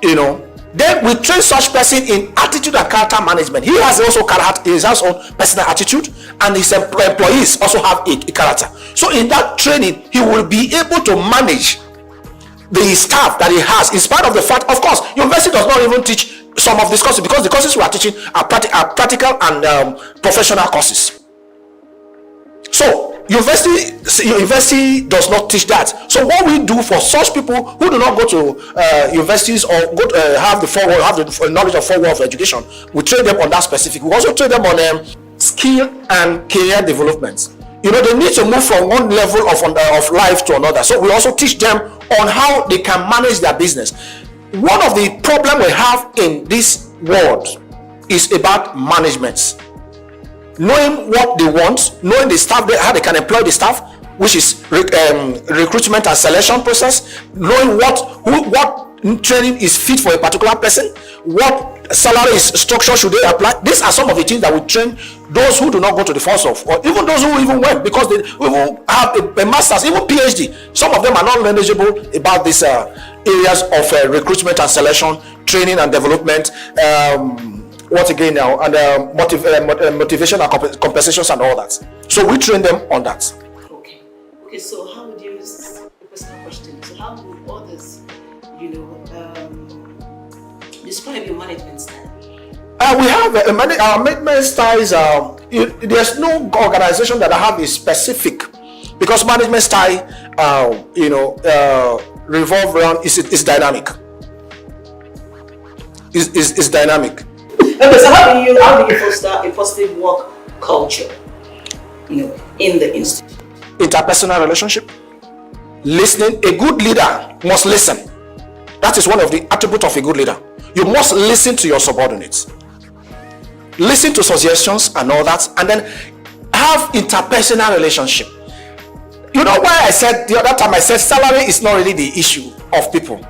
Then we train such person in attitude and character management. He has also his own personal attitude, and his employees also have a character. So in that training, he will be able to manage the staff that he has, in spite of the fact, of course, university does not even teach some of these courses, because the courses we are teaching are practical and professional courses. So university does not teach that. So what we do for such people who do not go to universities or have the knowledge of 4 walls of education, we train them on that specific. We also train them on skill and career development. They need to move from one level of life to another. So we also teach them on how they can manage their business. One of the problems we have in this world is about management. Knowing what they want, knowing the staff, how they can employ the staff, which is recruitment and selection process, knowing what training is fit for a particular person, what salary structure should they apply. These are some of the things that we train those who do not go to the force of, or even those who even went, because they even have a master's, even PhD. Some of them are not knowledgeable about these areas of recruitment and selection, training and development, what again now, and motivation and compensations and all that. So we train them on that. Okay, so how would you, a personal question, so how would others, describe your management style? We have our management styles. There's no organization that have a specific, because management style, revolve around is dynamic. Is dynamic. Okay, so how do you foster a positive work culture, in the institute? Interpersonal relationship, listening. A good leader must listen. That is one of the attributes of a good leader. You must listen to your subordinates, listen to suggestions and all that, and then have interpersonal relationship. You know why I said the other time, I said salary is not really the issue of people.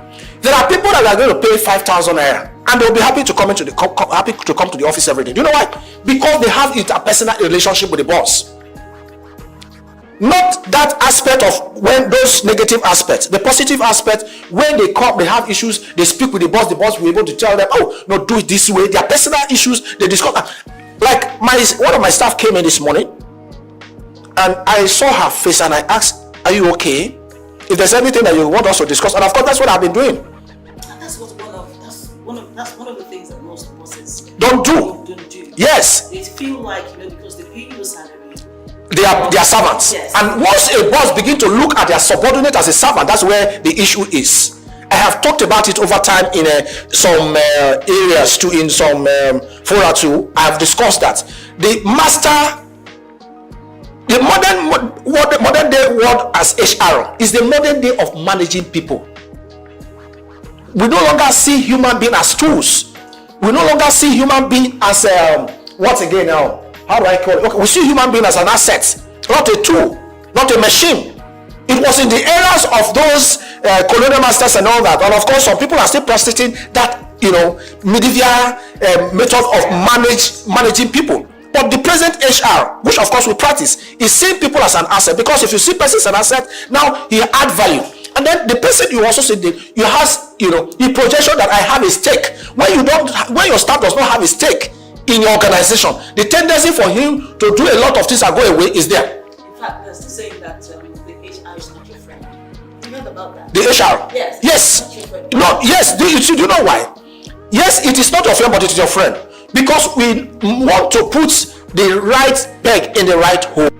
There are people that are going to pay 5,000 naira and they'll be happy to come to the office every day. Do you know why? Because they have interpersonal relationship with the boss. Not that aspect of when those negative aspects, the positive aspect, when they come, they have issues, they speak with the boss will be able to tell them, oh, no, do it this way. Their personal issues, they discuss. Like one of my staff came in this morning and I saw her face and I asked, are you okay? If there's anything that you want us to discuss, and of course that's what I've been doing. And that's one of the things that most bosses don't do. Don't do. Yes. They feel like, because they pay you a salary, their servants. Yes. And once a boss begin to look at their subordinate as a servant, that's where the issue is. I have talked about it over time in some areas too, in some fora too. I have discussed that the modern day word as HR is the modern day of managing people. We no longer see human being as tools. We no longer see human being as what again now? How do I call it? Okay, we see human being as an asset, not a tool, not a machine. It was in the eras of those colonial masters and all that, and of course some people are still practicing that, medieval method of managing people. But the present HR, which of course we practice, is seeing people as an asset, because if you see person as an asset, now he add value. And then the person you also see, you has, the projection that I have a stake. When your staff does not have a stake in your organization, the tendency for him to do a lot of things and go away is there. In fact, they're still saying that the HR is not your friend. You heard about that? The HR? Yes. Yes. Not your friend. No, yes. Do you know why? Yes, it is not your friend, but it is your friend. Because we want to put the right peg in the right hole.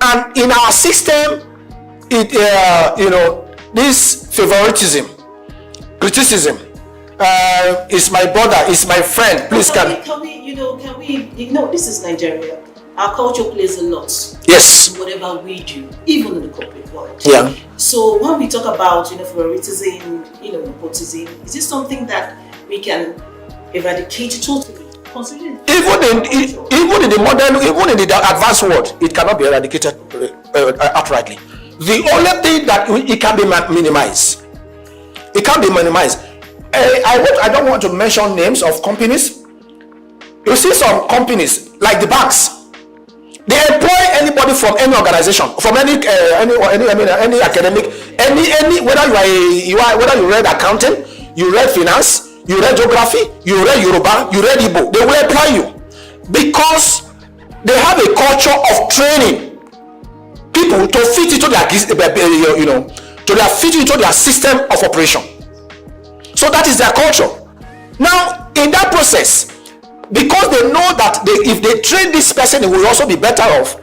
And in our system, this favoritism, criticism, is my brother, is my friend, please can we, this is Nigeria. Our culture plays a lot. Yes. In whatever we do, even in the corporate world. Yeah. So when we talk about, favoritism, nepotism, is this something that we can eradicate totally? Even in the advanced world, it cannot be eradicated outrightly. The only thing that it can be minimized. It can be minimized. I don't want to mention names of companies. You see some companies like the banks. They employ anybody from any organization, from any academic, whether you read accounting, you read finance, you read geography, you read Yoruba, you read Igbo, they will employ you because they have a culture of training people to fit into their fit into their system of operation. So that is their culture. Now, in that process, because they know that if they train this person, it will also be better off.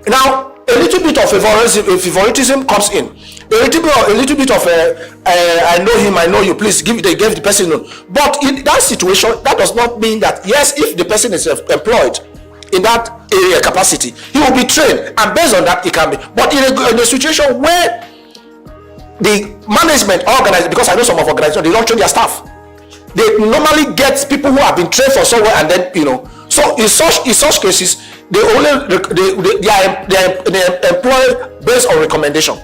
Now, a little bit of favoritism comes in. A little bit of I know him, I know you. Please give the person no. But in that situation, that does not mean that yes, if the person is employed in that area capacity, he will be trained, and based on that, it can be. But in a situation where the management organized, because I know some of organizations, they don't train their staff. They normally get people who have been trained for somewhere, and then So in such cases, they employ based on recommendation.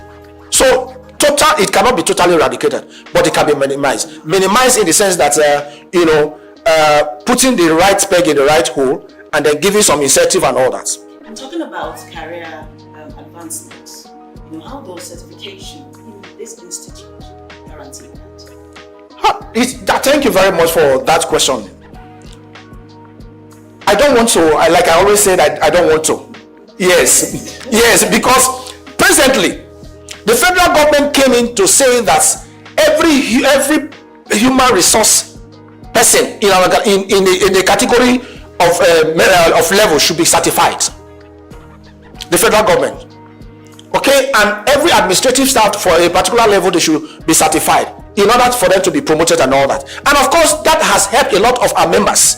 So it cannot be totally eradicated, but it can be minimized. Minimized in the sense that putting the right peg in the right hole, and then giving some incentive and all that. I'm talking about career advancements. How does certification in this institute guarantee that? Thank you very much for that question. I don't want to, like I always say, that I don't want to. Yes, yes, because presently, the federal government came in to say that every human resource person in the category of level should be certified. The federal government. Okay, and every administrative staff for a particular level, they should be certified in order for them to be promoted and all that. And of course, that has helped a lot of our members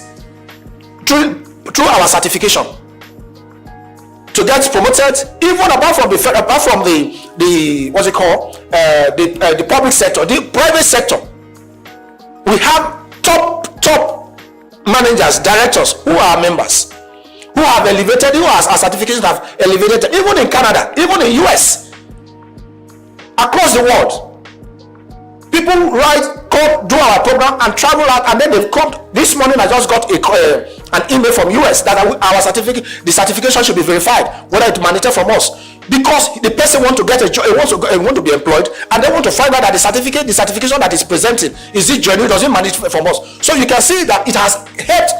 through our certification to get promoted, even apart from the what's it called, the public sector, the private sector. We have top managers, directors who are members, who have elevated, who has our certifications have elevated, even in Canada, even in US, across the world. People come do our program and travel out, and then they've come. This morning I just got an email from US that our the certification should be verified, whether it emanated from us, because the person want to get a job, want to be employed, and they want to find out that the certification that is presented, is it genuine, does it emanate from us? So you can see that it has helped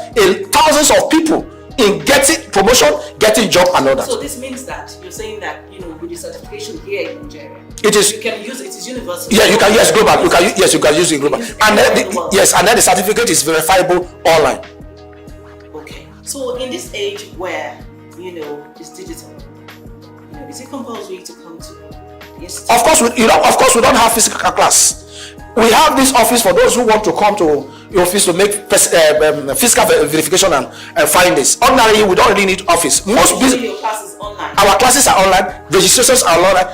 thousands of people in getting promotion, getting job, and all that. So this means that you're saying that with the certification here in Nigeria, it is, you can use it is universal. Yeah, you can. Yes, global. You can use it global. And then the certificate is verifiable online. Okay. So in this age where it's digital, Is it compulsory to come to? Yes. Of course, of course, we don't have physical class. We have this office for those who want to come to the office to make physical verification and findings. Ordinarily, we don't really need office. Your class is online. Our classes are online. Registrations are online.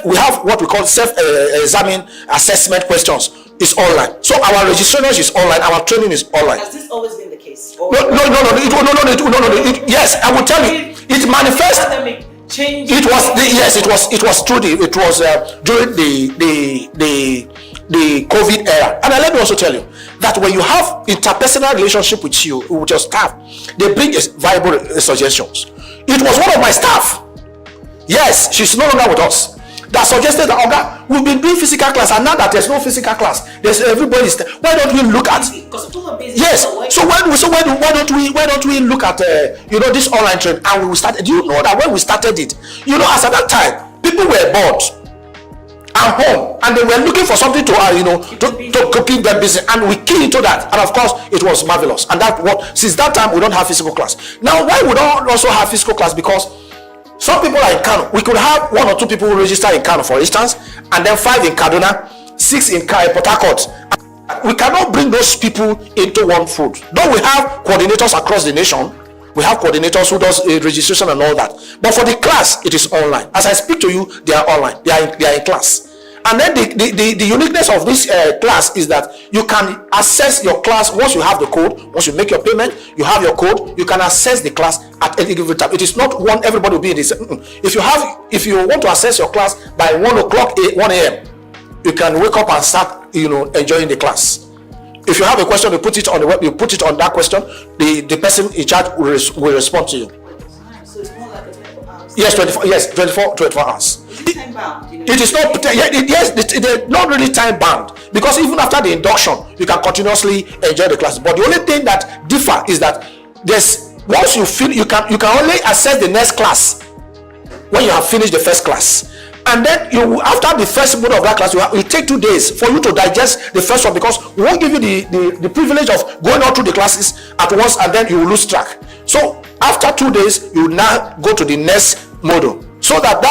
We have what we call self-examine assessment questions. It's online. So our registration is online. Our training is online. Has this always been the case? No. Yes, I will tell you. It manifests. It was during the COVID era. And let me also tell you that when you have interpersonal relationship with your staff, they bring viable suggestions. It was one of my staff. Yes, she's no longer with us. That suggested that, Oga, we've been doing physical class, and now that there's no physical class, there's everybody's. Why don't we look at? Yes. So why don't we look at this online training? And we started. Do you know that when we started it, as at that time, people were bored at home, and they were looking for something to keep them busy, and we keyed into that, and of course, it was marvelous. And since that time, we don't have physical class. Now, why we don't also have physical class? Because some people are in Kano. We could have 1 or 2 people who register in Kano, for instance, and then 5 in Kaduna, 6 in Port Harcourt. We cannot bring those people into one fold. Though we have coordinators across the nation, we have coordinators who does registration and all that. But for the class, it is online. As I speak to you, they are online. They are in class. And then the uniqueness of this class is that you can access your class once you have the code. Once you make your payment, you have your code. You can access the class at any given time. It is not one everybody will be in this. If you want to access your class by 1 a.m., you can wake up and start enjoying the class. If you have a question, you put it on the web. You put it on that question. The person in charge will respond to you. So it's more like a 24 hours. Yes, 24 hours. Time bound, It is not. They're not really time bound, because even after the induction, you can continuously enjoy the class. But the only thing that differ is that once you feel you can only access the next class when you have finished the first class, and then after the first mode of that class, you take 2 days for you to digest the first one, because we won't give you the privilege of going all through the classes at once, and then you will lose track. So after 2 days, you now go to the next module, so that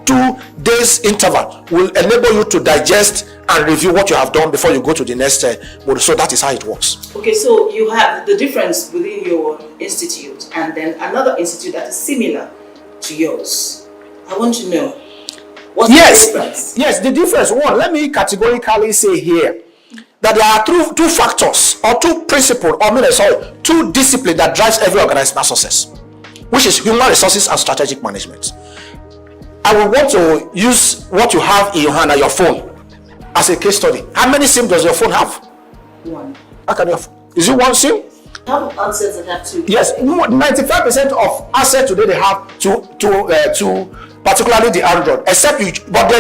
2 days interval will enable you to digest and review what you have done before you go to the next module. So that is how it works. Okay, so you have the difference within your institute and then another institute that is similar to yours. I want to know what's the difference? Yes, the difference. One, let me categorically say here that there are two factors or 2 principles, or 2 disciplines that drives every organizational success, which is human resources and strategic management. I will want to use what you have in your hand, your phone, as a case study. How many SIM does your phone have? 1. How can is it 1 SIM? How many answers that have 2? Yes, 95% of assets today they have two, particularly the Android. But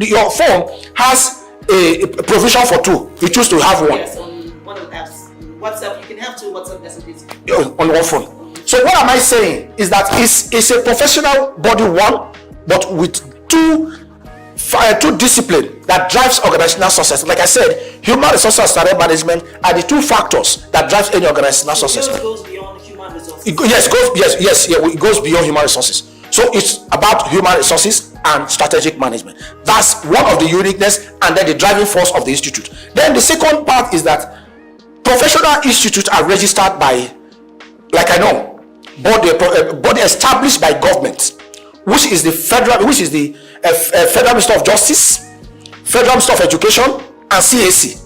your phone has a provision for 2. You choose to have 1. Yes, on one of the apps, WhatsApp, you can have 2 WhatsApp messages on one phone. So what am I saying is that it's a professional body one, but with two disciplines that drives organizational success. Like I said, human resources and strategic management are the 2 factors that drives any organizational success. It goes beyond human resources. It goes beyond human resources. So it's about human resources and strategic management. That's one of the uniqueness and then the driving force of the institute. Then the second part is that professional institutes are registered by, like I know, body established by government, which is the Federal Minister of Justice, Federal Minister of Education, and CAC.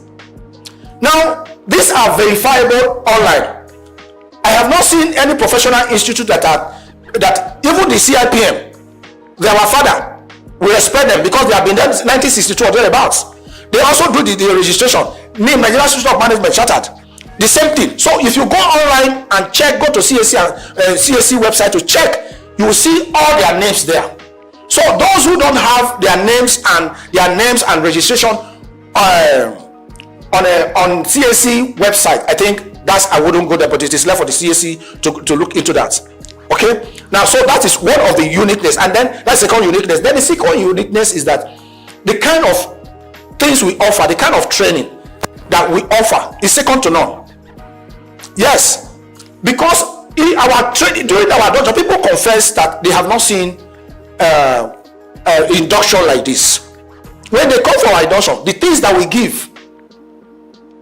Now, these are verifiable online. I have not seen any professional institute that even the CIPM, our father, we respect them because they have been there 1962 or thereabouts. They also do the registration. Name Nigerian Institute of Management Chartered. The same thing. So if you go online and check, go to CAC and CAC website to check, you will see all their names there. So those who don't have their names and registration on CAC website, I think I wouldn't go there, but it is left for the CAC to look into that. Okay, now so that is one of the uniqueness, and then that's the second uniqueness. Then the second uniqueness is that the kind of things we offer, the kind of training that we offer is second to none. Yes, because our training, during our induction, people confess that they have not seen induction like this. When they come for our induction, the things that we give,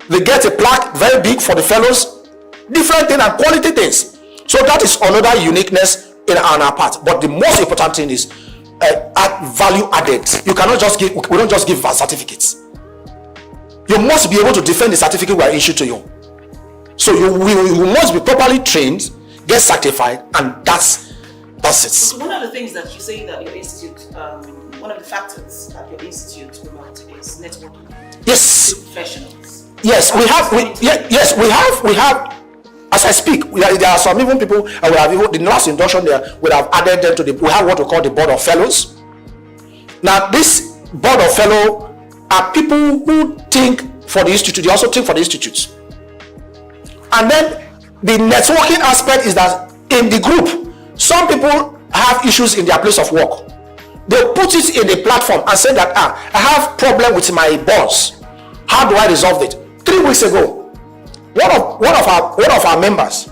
they get a plaque very big for the fellows, different things and quality things. So that is another uniqueness on our part. But the most important thing is value added. You cannot just give, we don't just give our certificates. You must be able to defend the certificate we are issued to you. So you must be properly trained, get certified, and that's it. So one of the things that you say that your institute, one of the factors that your institute promotes is networking. Yes. Professionals. Yes, we have. As I speak, there are some even people, and we have even the last induction there, we have added them to we have what we call the board of fellows. Now, this board of fellow are people who think for the institute, they also think for the institutes. And then the networking aspect is that in the group, some people have issues in their place of work. They put it in the platform and say that I have problem with my boss. How do I resolve it? 3 weeks ago, one of our members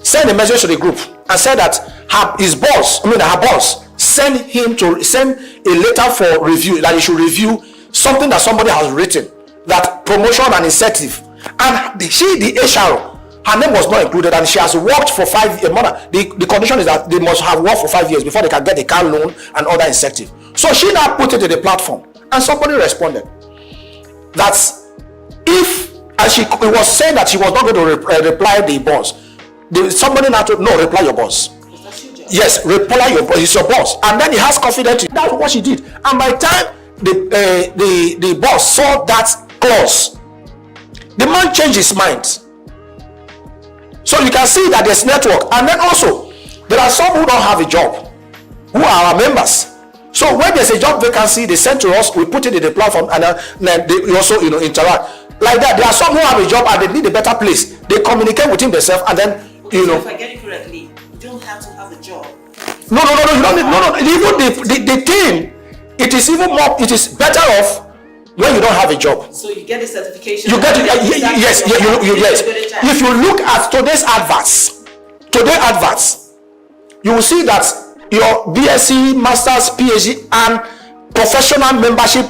sent a message to the group and said that her boss sent a letter for review, that he should review something that somebody has written, that promotion and incentive, and the HR, her name was not included, and she has worked for 5 years. The condition is that they must have worked for 5 years before they can get a car loan and other incentive. So she now put it in the platform, and somebody responded that it was saying that she was not going to reply the boss. Somebody now told, no, reply your boss. Yes, reply your boss. It's your boss. And then he has confidence. That's what she did. And by the time the boss saw that clause, the man changed his mind. So you can see that there's network. And then also, there are some who don't have a job, who are our members. So when there's a job vacancy, they send to us, we put it in the platform, and then they also interact. Like that, there are some who have a job and they need a better place. They communicate within themselves, and then So if I get it correctly, you don't have to have a job. No, you don't need, even the thing, it is even more, it is better off when you don't have a job. So you get a certification. You get it, yes. If you look at today's adverts, you will see that your BSc, Masters, PhD, and professional membership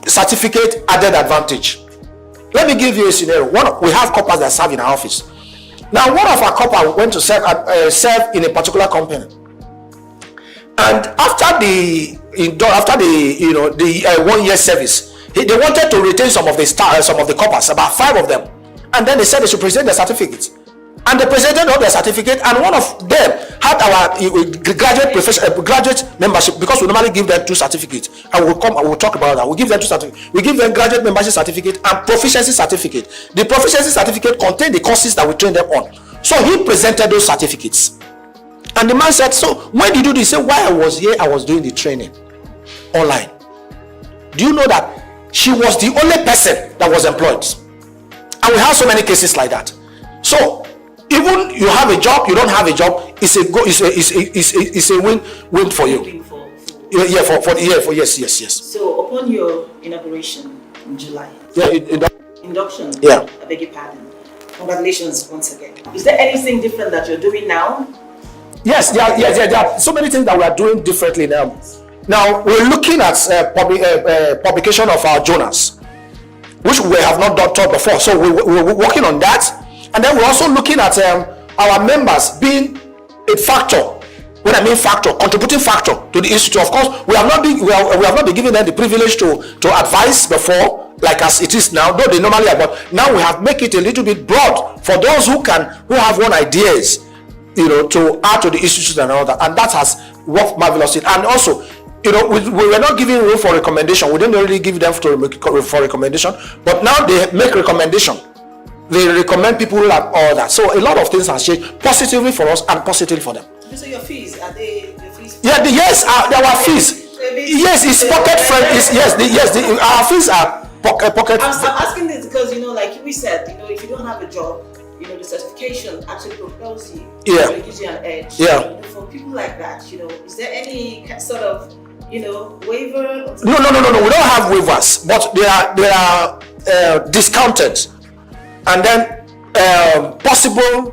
certificate added advantage. Let me give you a scenario. We have corpers that serve in our office. Now, one of our corpers went to serve in a particular company, and after the 1 year service, they wanted to retain some of the corpers, about 5 of them, and then they said they should present their certificate. And they presented all their certificate, and one of them had our graduate membership, because we normally give them 2 certificates, and we'll talk about that. We give them 2 certificates. We give them graduate membership certificate and proficiency certificate. The proficiency certificate contained the courses that we trained them on. So he presented those certificates, and the man said, "So when did you do this?" He said, "While I was here, I was doing the training online." Do you know that she was the only person that was employed? And we have so many cases like that. So even you have a job, you don't have a job, it's a win for you. Yes. So upon your inauguration in July, induction, yeah. I beg your pardon. Congratulations once again. Is there anything different that you're doing now? Yes, there are so many things that we are doing differently now. Now we're looking at publication of our journals, which we have not done before. So we're working on that. And then we're also looking at our members being a factor. When I mean factor, contributing factor to the institute. Of course, we have not been given them the privilege to advise before, like as it is now. Though they normally are, but now we have make it a little bit broad for those who have one ideas, to add to the institute and all that. And that has worked marvelously. And also, we were not giving room for recommendation. We didn't really give them for recommendation, but now they make recommendation. They recommend people and all that. So a lot of things have changed positively for us and positively for them. So your fees, are they your fees? Yeah, there are fees. Yes, it's pocket friendly. Our fees are pocket. I'm asking this because like we said, if you don't have a job, the certification actually propels you. Yeah. It gives you an edge. Yeah. For people like that, is there any sort of waiver? No. We don't have waivers, but they are discounted. And then possible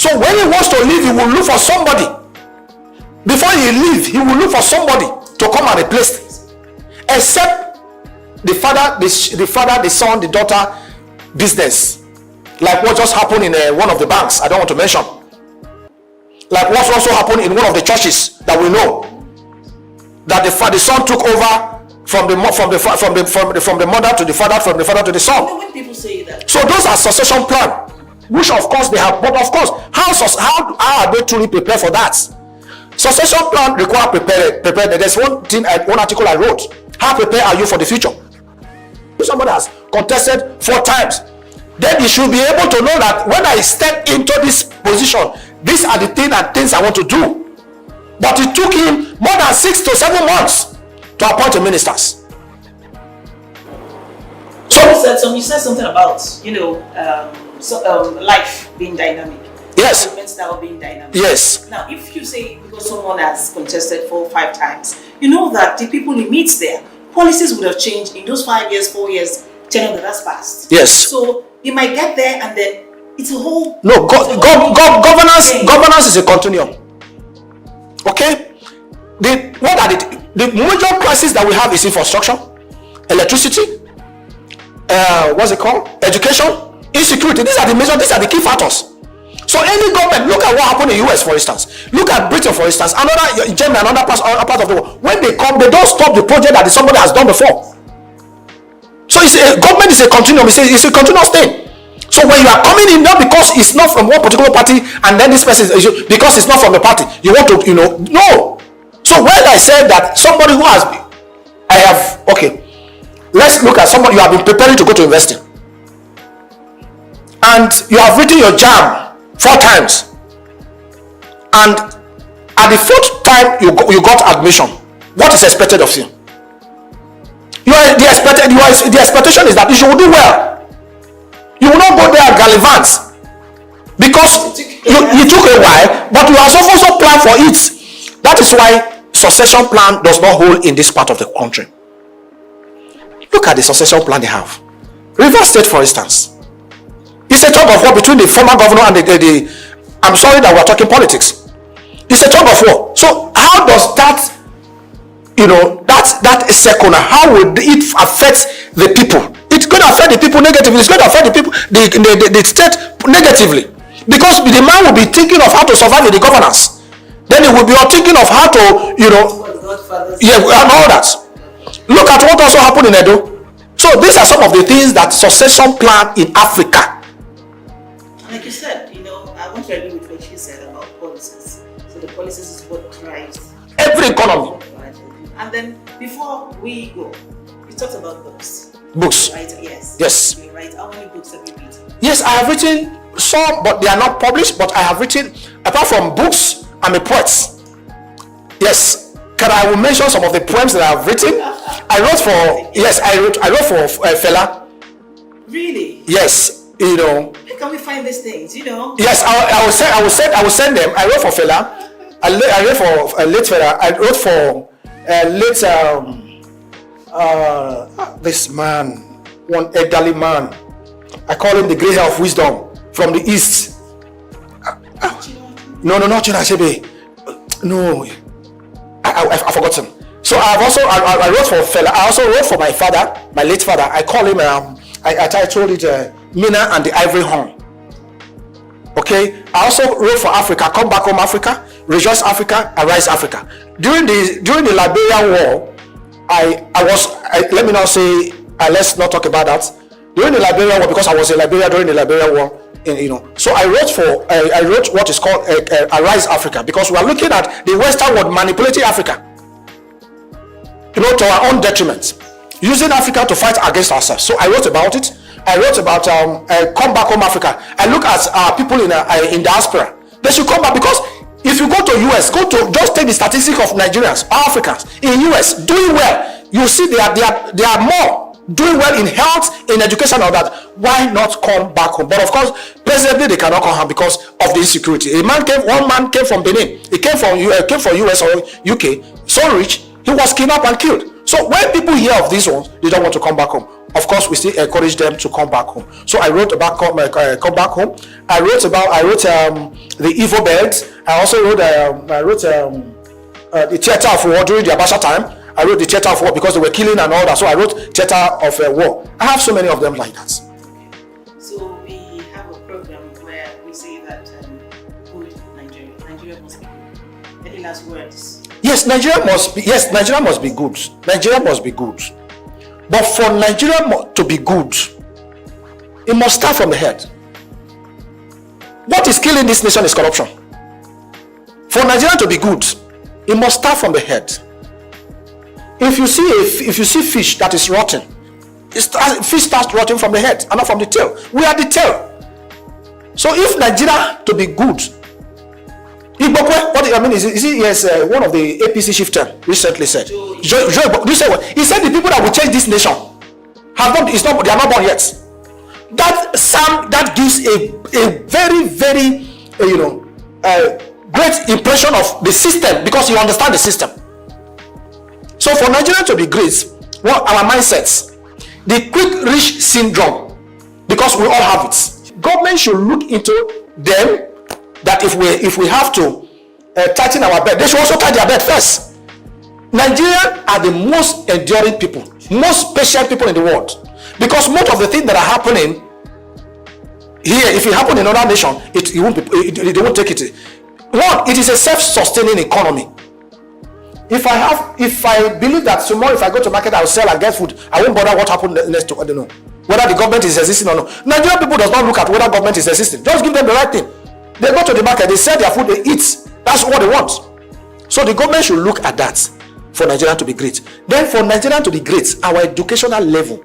So when he wants to leave, he will look for somebody. Before he leave, he will look for somebody to come and replace it. Except the father, the son, the daughter business, like what just happened in one of the banks. I don't want to mention. Like what also happened in one of the churches that we know, that the son took over from the mother to the father, from the father to the son. When people say that, so those are succession plan, which of course they have. But of course, how are they truly prepared for that? Succession plan require prepared. There's one article I wrote. How prepared are you for the future? If somebody has contested 4 times, then you should be able to know that when I step into this position, these are the things I want to do. But it took him more than 6 to 7 months to appoint the ministers. So you said something about life being dynamic. Yes. Government style being dynamic. Yes. Now, if you say because someone has contested 4 or 5 times, you know that the people he meets there, policies would have changed in those 5 years, 4 years, tenure that has passed. Yes. So he might get there and then it's a whole. No, governance is a continuum. Okay. The major crisis that we have is infrastructure, electricity, what's it called? Education, insecurity. These are the key factors. So any government, look at what happened in US, for instance. Look at Britain, for instance. Germany, another part of the world. When they come, they don't stop the project that somebody has done before. So government is a continuum. It's a continuous thing. So when you are coming in, not because it's not from one particular party, and then this person is because it's not from the party, you want to, no. So when I said that somebody who has, let's look at somebody you have been preparing to go to university, and you have written your JAM 4 times, and at the 4th time you got admission. What is expected of you? The expectation is that you should do well. You will not go there and gallivant because you took a while, but you have also planned for it. That is why succession plan does not hold in this part of the country. Look at the succession plan they have. Rivers State, for instance, it's a tug of war between the former governor and I'm sorry that we're talking politics. It's a tug of war. So how does that, that second, how would it affect the people? It's going to affect the people negatively. It's going to affect the people, the state negatively, because the man will be thinking of how to survive in the governance. Then he will be thinking of how to, and all that. Look at what also happened in Edo. So these are some of the things that succession plan in Africa. Like you said, I want to agree with what you said about policies. So the policies is what drives every economy. And then before we go, you talked about books. Books. Right? Yes. Yes. You write. How many books have you written? Yes, I have written some, but they are not published. But I have written, apart from books, I'm a poet. Yes. I will mention some of the poems that I have written. I wrote for Fela. Really? Yes. How can we find these things? Yes, I will send them. I wrote for Fela. I wrote for late Fela. I wrote for this man, one elderly man. I call him the grey hair of wisdom from the east. No, not Chinachebe. No, I've forgotten. So I wrote for Fela. I also wrote for my father, my late father. I call him. I titled it Mina and the Ivory Horn. Okay. I also wrote for Africa. Come Back Home Africa. Rejoice Africa. Arise Africa. During the Liberian War, let's not talk about that. During the Liberian War, because I was in Liberia during the Liberian War, so I wrote what is called Arise Africa, because we are looking at the Western world manipulating Africa, to our own detriment, using Africa to fight against ourselves. So I wrote about it. I wrote about Come Back Home Africa. I look at people in diaspora. They should come back, because if you go to US, just take the statistics of Nigerians, Africans in US doing well. You see they are more doing well in health, in education, all that. Why not come back home? But of course, presently they cannot come home because of the insecurity. One man came from Benin. He came from US or UK. So rich, he was kidnapped and killed. So when people hear of these ones, they don't want to come back home. Of course, we still encourage them to come back home. So I wrote about come back home. I wrote the Evo belt. I also wrote the theater of war during the Abacha time. I wrote the theater of war because they were killing and all that. So I wrote theater of war. I have so many of them like that. So we have a program where we say that good Nigeria must be good. Any last words? Yes, Nigeria must be good. Nigeria must be good. But for Nigeria to be good, it must start from the head. What is killing this nation is corruption. For Nigeria to be good, it must start from the head. If you see fish that is rotten, fish starts rotting from the head and not from the tail. We are the tail. So if Nigeria to be good, what I mean is yes, one of the APC shifter recently said. He said the people that will change this nation they are not born yet. That gives a very, very great impression of the system because you understand the system. So for Nigeria to be great, our mindsets, the quick rich syndrome, because we all have it. Government should look into them that if we have to tighten our bed, they should also tighten their bed first. Nigerians are the most enduring people, most patient people in the world, because most of the things that are happening here, if it happen in another nation, they won't take it. One, it is a self-sustaining economy. If I believe that tomorrow if I go to market I will sell and get food, I won't bother what happened next to, I don't know whether the government is existing or not. Nigerian people does not look at whether government is existing. Just give them the right thing. They go to the market, they sell their food, they eat. That's what they want. So the government should look at that for Nigeria to be great. Then for Nigeria to be great, our educational level,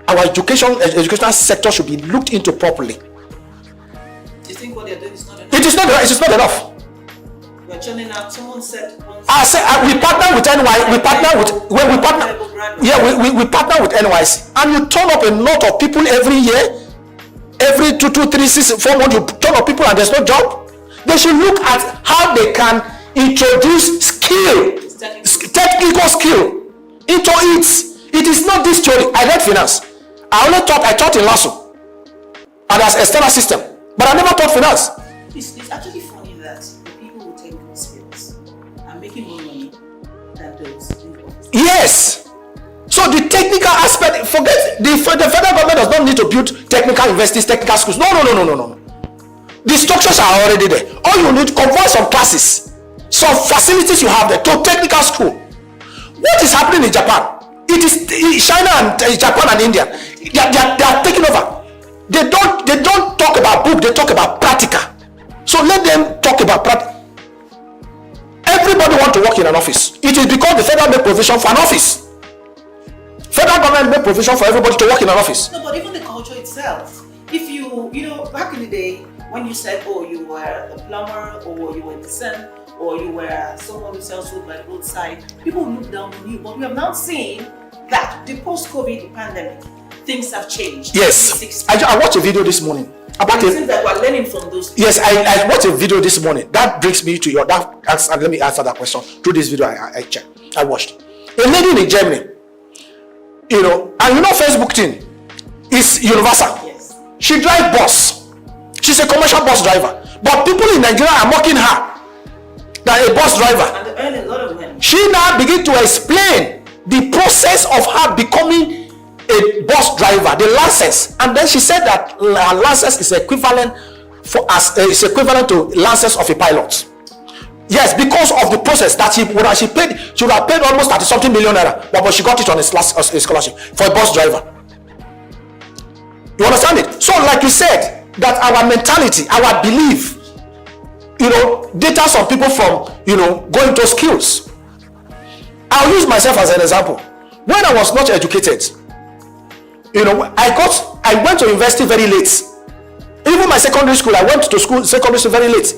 our educational sector should be looked into properly. Do you think what they're doing is not enough? It is not enough. We're churning out. Someone said. We partner with NY. We partner with NYC, and you turn up a lot of people every year. Every 2, 3, 6, 4 months, you turn up people and there's no job. They should look at how they can introduce technical skill into it. It is not this theory. I read finance. I taught in LASO and as external system, but I never taught finance. It's actually funny that the people who take good skills are making more money than those in the office. Yes. So the technical aspect, forget the federal government does not need to build technical universities, technical schools. No. The structures are already there. All you need to convert some classes, some facilities you have there to technical school. What is happening in Japan? It is China and Japan and India. They are taking over. They don't talk about book. They talk about practical. So let them talk about practical. Everybody wants to work in an office. It is because the federal made provision for an office. Federal government made provision for everybody to work in an office. No, but even the culture itself. If you back in the day when you said, oh, you were a plumber or you were the son or you were someone who sells food by the roadside, people look down on you. But we have now seen that the post-COVID pandemic, things have changed. Yes, I watched a video this morning about it. Seems that we're learning from those people. Yes, I watched a video this morning. That brings me to let me answer that question through this video I watched. A lady in Germany, and Facebook thing is universal. Yes. She drives bus. She's a commercial bus driver. But people in Nigeria are mocking her than a bus driver. And they earn a lot of money. She now begin to explain the process of her becoming a bus driver, the license. And then she said that her license is equivalent to license of a pilot. Yes, because of the process that she would have paid almost 30-something million naira, but she got it on a scholarship for a bus driver. You understand it? So, like you said, that our mentality, our belief, data some people from going to skills. I'll use myself as an example. When I was not educated, I went to university very late. Even my secondary school, I went to secondary school very late.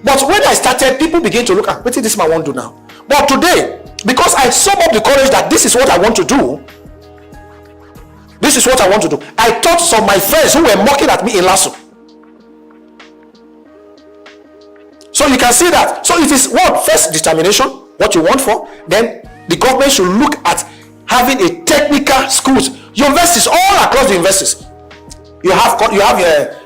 But when I started, people began to look at what this man want to do now. But today, because I sum up the courage that this is what I want to do, I taught some of my friends who were mocking at me in LASO. So you can see that. So it is first determination, what you want for. Then the government should look at having a technical schools, universities all across the universities. You have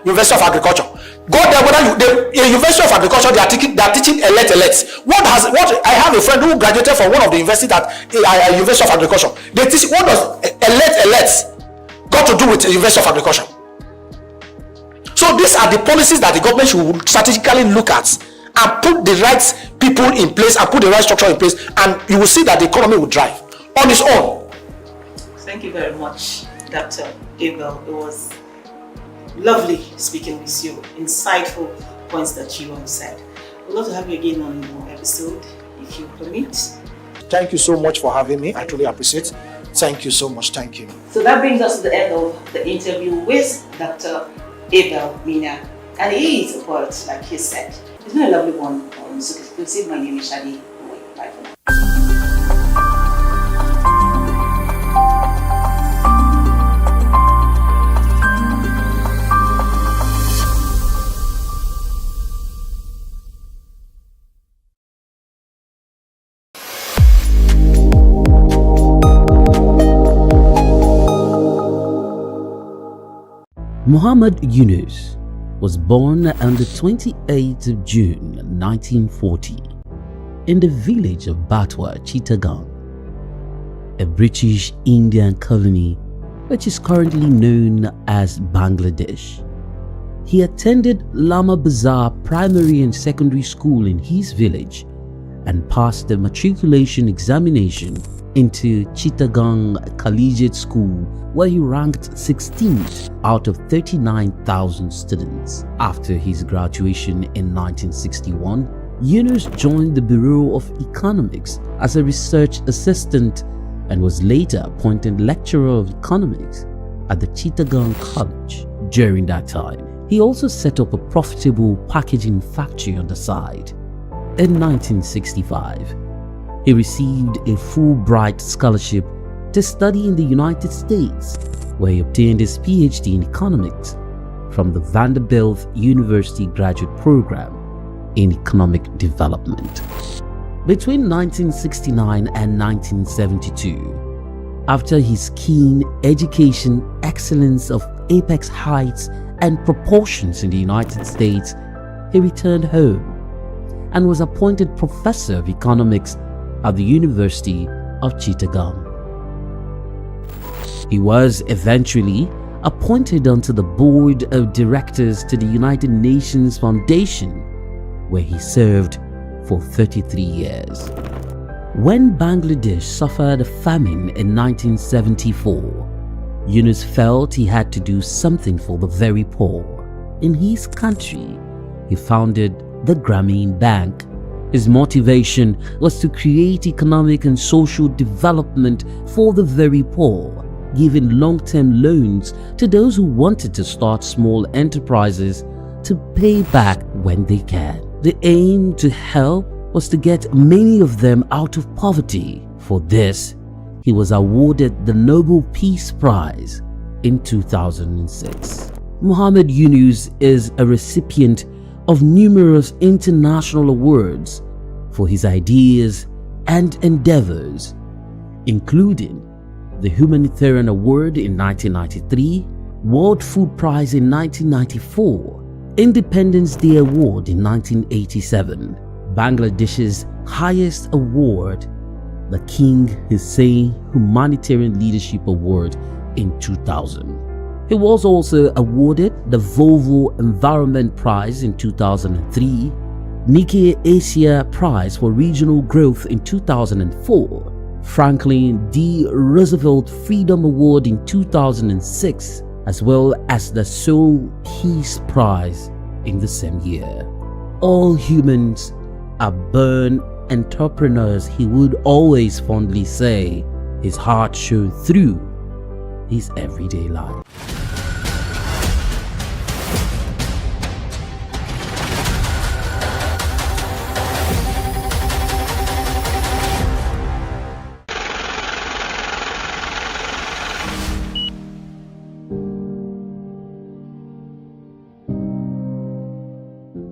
University of Agriculture. Go there. Whether the University of Agriculture, they are teaching elect. What I have a friend who graduated from one of the universities University of Agriculture. They teach, what does elect got to do with the University of Agriculture? So these are the policies that the government should strategically look at and put the right people in place and put the right structure in place, and you will see that the economy will drive on its own. Thank you very much, Dr. Abel. It was lovely speaking with you. Insightful points that you have said. We'd love to have you again on more episode, if you permit. Thank you so much for having me. I truly appreciate it. Thank you so much. Thank you. So that brings us to the end of the interview with Dr. Abel Mina. And he is a poet, like he said. It's been a lovely one on Souq Exclusive. My name is Shadi. Bye for now. Muhammad Yunus was born on the 28th of June 1940 in the village of Batwa, Chittagong, a British Indian colony which is currently known as Bangladesh. He attended Lama Bazar Primary and Secondary School in his village and passed the matriculation examination into Chittagong Collegiate School, where he ranked 16th out of 39,000 students. After his graduation in 1961, Yunus joined the Bureau of Economics as a research assistant and was later appointed lecturer of economics at the Chittagong College. During that time, he also set up a profitable packaging factory on the side. In 1965, he received a Fulbright scholarship to study in the United States, where he obtained his PhD in economics from the Vanderbilt University Graduate Program in Economic Development. Between 1969 and 1972, after his keen education excellence of apex heights and proportions in the United States, he returned home and was appointed professor of economics at the University of Chittagong. He was eventually appointed onto the board of directors to the United Nations Foundation, where he served for 33 years. When Bangladesh suffered a famine in 1974, Yunus felt he had to do something for the very poor. In his country, he founded the Grameen Bank. His motivation was to create economic and social development for the very poor, giving long-term loans to those who wanted to start small enterprises to pay back when they can. The aim to help was to get many of them out of poverty. For this, he was awarded the Nobel Peace Prize in 2006. Muhammad Yunus is a recipient of numerous international awards for his ideas and endeavors, including the Humanitarian Award in 1993, World Food Prize in 1994, Independence Day Award in 1987, Bangladesh's highest award, the King Hussein Humanitarian Leadership Award in 2000. He was also awarded the Volvo Environment Prize in 2003, Nikkei Asia Prize for Regional Growth in 2004, Franklin D. Roosevelt Freedom Award in 2006, as well as the Seoul Peace Prize in the same year. All humans are born entrepreneurs, he would always fondly say. His heart showed through his everyday life.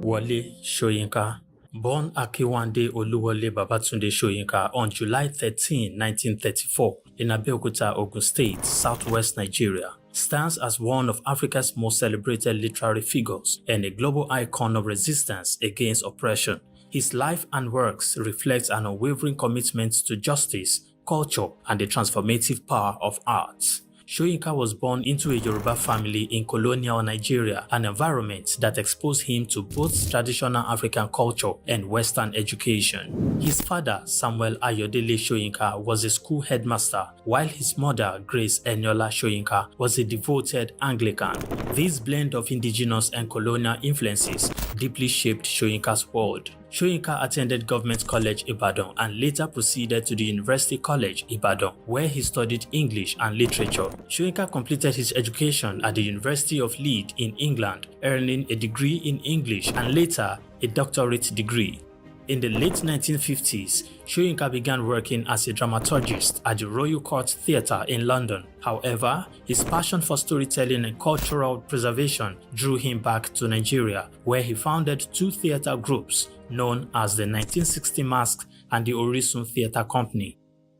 Wole Soyinka, born Akiwande Oluwole Babatunde Soyinka on July 13, 1934, in Abeokuta, Ogun State, southwest Nigeria. stands as one of Africa's most celebrated literary figures and a global icon of resistance against oppression. His life and works reflect an unwavering commitment to justice, culture, and the transformative power of arts. Soyinka was born into a Yoruba family in colonial Nigeria, an environment that exposed him to both traditional African culture and Western education. His father, Samuel Ayodele Soyinka, was a school headmaster, while his mother, Grace Eniola Soyinka, was a devoted Anglican. This blend of indigenous and colonial influences deeply shaped Soyinka's world. Soyinka attended Government College Ibadan and later proceeded to the University College Ibadan, where he studied English and literature. Soyinka completed his education at the University of Leeds in England, earning a degree in English and later a doctorate degree. In the late 1950s, Soyinka began working as a dramaturgist at the Royal Court Theatre in London. However, his passion for storytelling and cultural preservation drew him back to Nigeria, where he founded two theatre groups known as the 1960 Masque and the Orisun Theatre Company.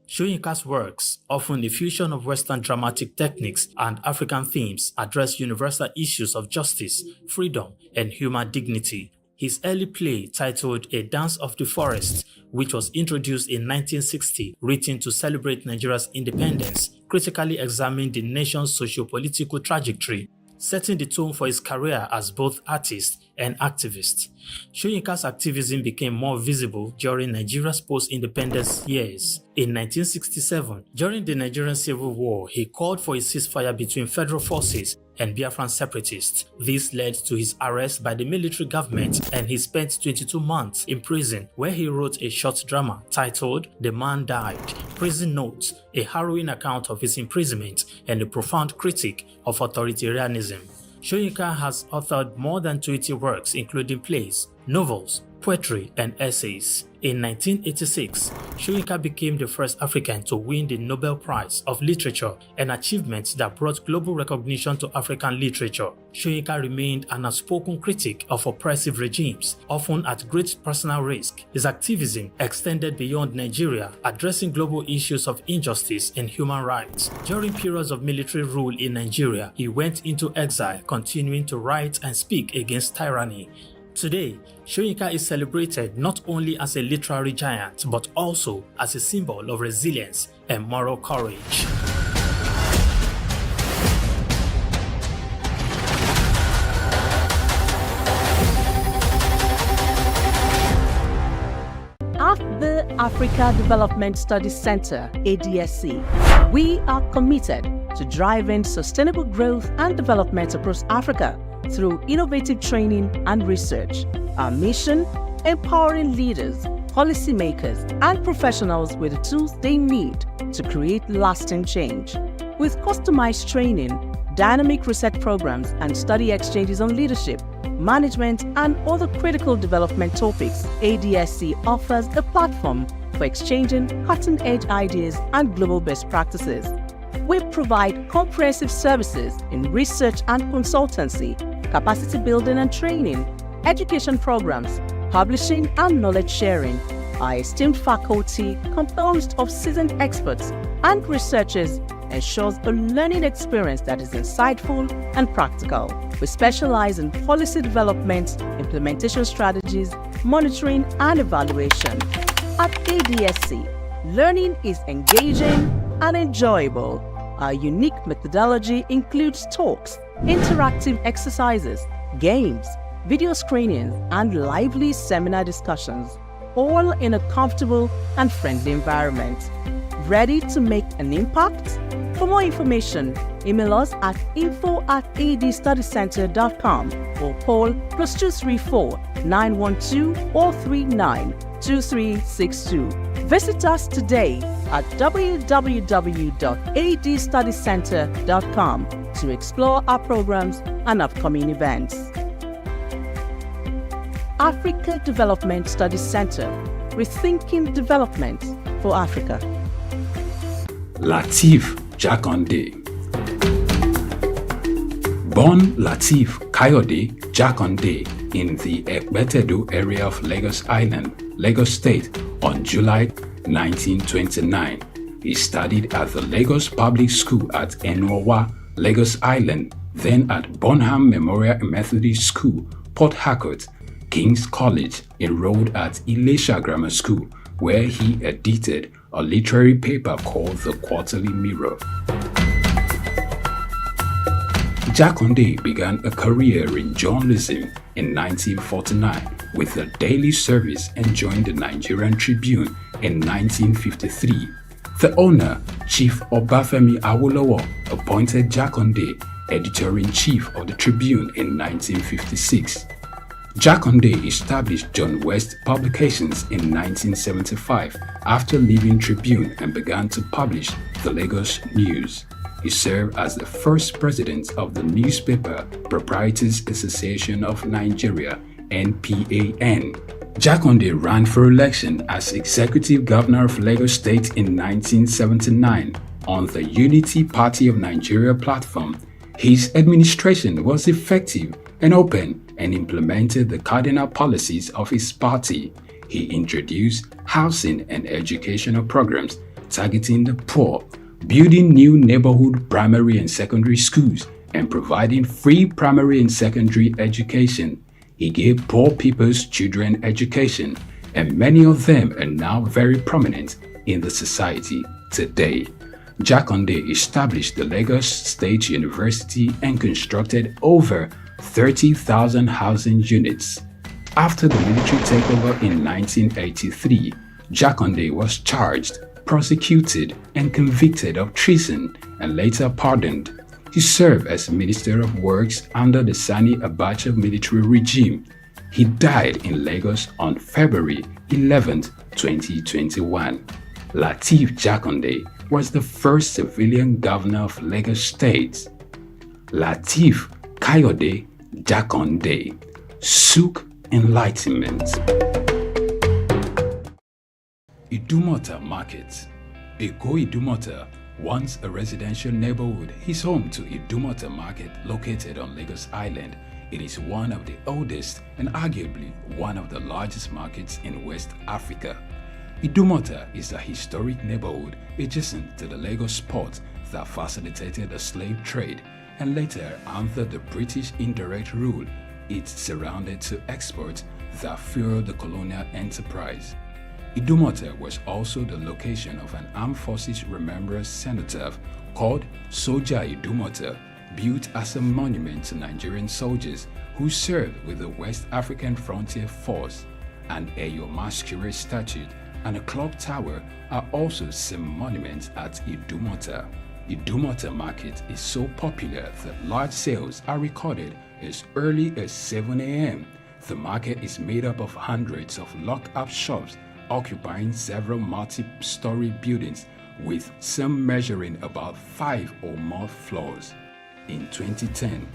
Soyinka's works, often a fusion of Western dramatic techniques and African themes, address universal issues of justice, freedom, and human dignity. His early play, titled A Dance of the Forest, which was introduced in 1960, written to celebrate Nigeria's independence, critically examined the nation's socio-political trajectory, setting the tone for his career as both artist and activist. Soyinka's activism became more visible during Nigeria's post-independence years. In 1967, during the Nigerian Civil War, he called for a ceasefire between federal forces and Biafran separatists. This led to his arrest by the military government, and he spent 22 months in prison, where he wrote a short drama titled The Man Died, Prison Notes, a harrowing account of his imprisonment and a profound critique of authoritarianism. Soyinka has authored more than 20 works, including plays, novels, poetry, and essays. In 1986, Soyinka became the first African to win the Nobel Prize of Literature, an achievement that brought global recognition to African literature. Soyinka remained an outspoken critic of oppressive regimes, often at great personal risk. His activism extended beyond Nigeria, addressing global issues of injustice and human rights. During periods of military rule in Nigeria, he went into exile, continuing to write and speak against tyranny. Today, Soyinka is celebrated not only as a literary giant, but also as a symbol of resilience and moral courage. At the Africa Development Studies Center, ADSC, we are committed to driving sustainable growth and development across Africa through innovative training and research. Our mission: empowering leaders, policymakers, and professionals with the tools they need to create lasting change. With customized training, dynamic research programs, and study exchanges on leadership, management, and other critical development topics, ADSC offers a platform for exchanging cutting-edge ideas and global best practices. We provide comprehensive services in research and consultancy, capacity building and training, education programs, publishing and knowledge sharing. Our esteemed faculty, composed of seasoned experts and researchers, ensures a learning experience that is insightful and practical. We specialize in policy development, implementation strategies, monitoring, and evaluation. At ADSC, learning is engaging and enjoyable. Our unique methodology includes talks, interactive exercises, games, video screenings, and lively seminar discussions, all in a comfortable and friendly environment. Ready to make an impact? For more information, email us at info@adstudycenter.com or call +234 912 439 2362. Visit us today at www.adstudycenter.com to explore our programs and upcoming events. Africa Development Studies Center, rethinking development for Africa. Lateef Jakande. Born Lateef Kayode Jakande in the Ekpetedo area of Lagos Island, Lagos State, on July 1929. He studied at the Lagos Public School at Enuowa Lagos Island, then at Bonham Memorial Methodist School, Port Harcourt, King's College, enrolled at Ilesha Grammar School, where he edited a literary paper called The Quarterly Mirror. Jakande began a career in journalism in 1949 with a daily service and joined the Nigerian Tribune in 1953. The owner, Chief Obafemi Awolowo, appointed Jakande editor-in-chief of the Tribune in 1956. Jakande established John West Publications in 1975 after leaving Tribune and began to publish the Lagos News. He served as the first president of the Newspaper Proprietors Association of Nigeria, NPAN. Jakande ran for election as executive governor of Lagos State in 1979 on the Unity Party of Nigeria platform. His administration was effective and open and implemented the cardinal policies of his party. He introduced housing and educational programs targeting the poor, building new neighborhood primary and secondary schools, and providing free primary and secondary education. He gave poor people's children education, and many of them are now very prominent in the society today. Jakande established the Lagos State University and constructed over 30,000 housing units. After the military takeover in 1983, Jakande was charged, prosecuted, and convicted of treason and later pardoned. He served as Minister of Works under the Sani Abacha military regime. He died in Lagos on February 11, 2021. Lateef Jakande was the first civilian governor of Lagos State. Lateef Kayode Jakande, Souq Enlightenment. Idumota Market. Eko Idumota, once a residential neighborhood, is home to Idumota Market located on Lagos Island. It is one of the oldest and arguably one of the largest markets in West Africa. Idumota is a historic neighborhood adjacent to the Lagos port that facilitated the slave trade and later, under the British indirect rule, it surrounded to exports that fueled the colonial enterprise. Idumota was also the location of an armed forces remembrance cenotaph called Soja Idumota, built as a monument to Nigerian soldiers who served with the West African Frontier Force. An Eyo Masquerade statue and a clock tower are also some monuments at Idumota. Idumota Market is so popular that large sales are recorded as early as 7 a.m. The market is made up of hundreds of locked-up shops occupying several multi-story buildings, with some measuring about 5 or more floors. In 2010,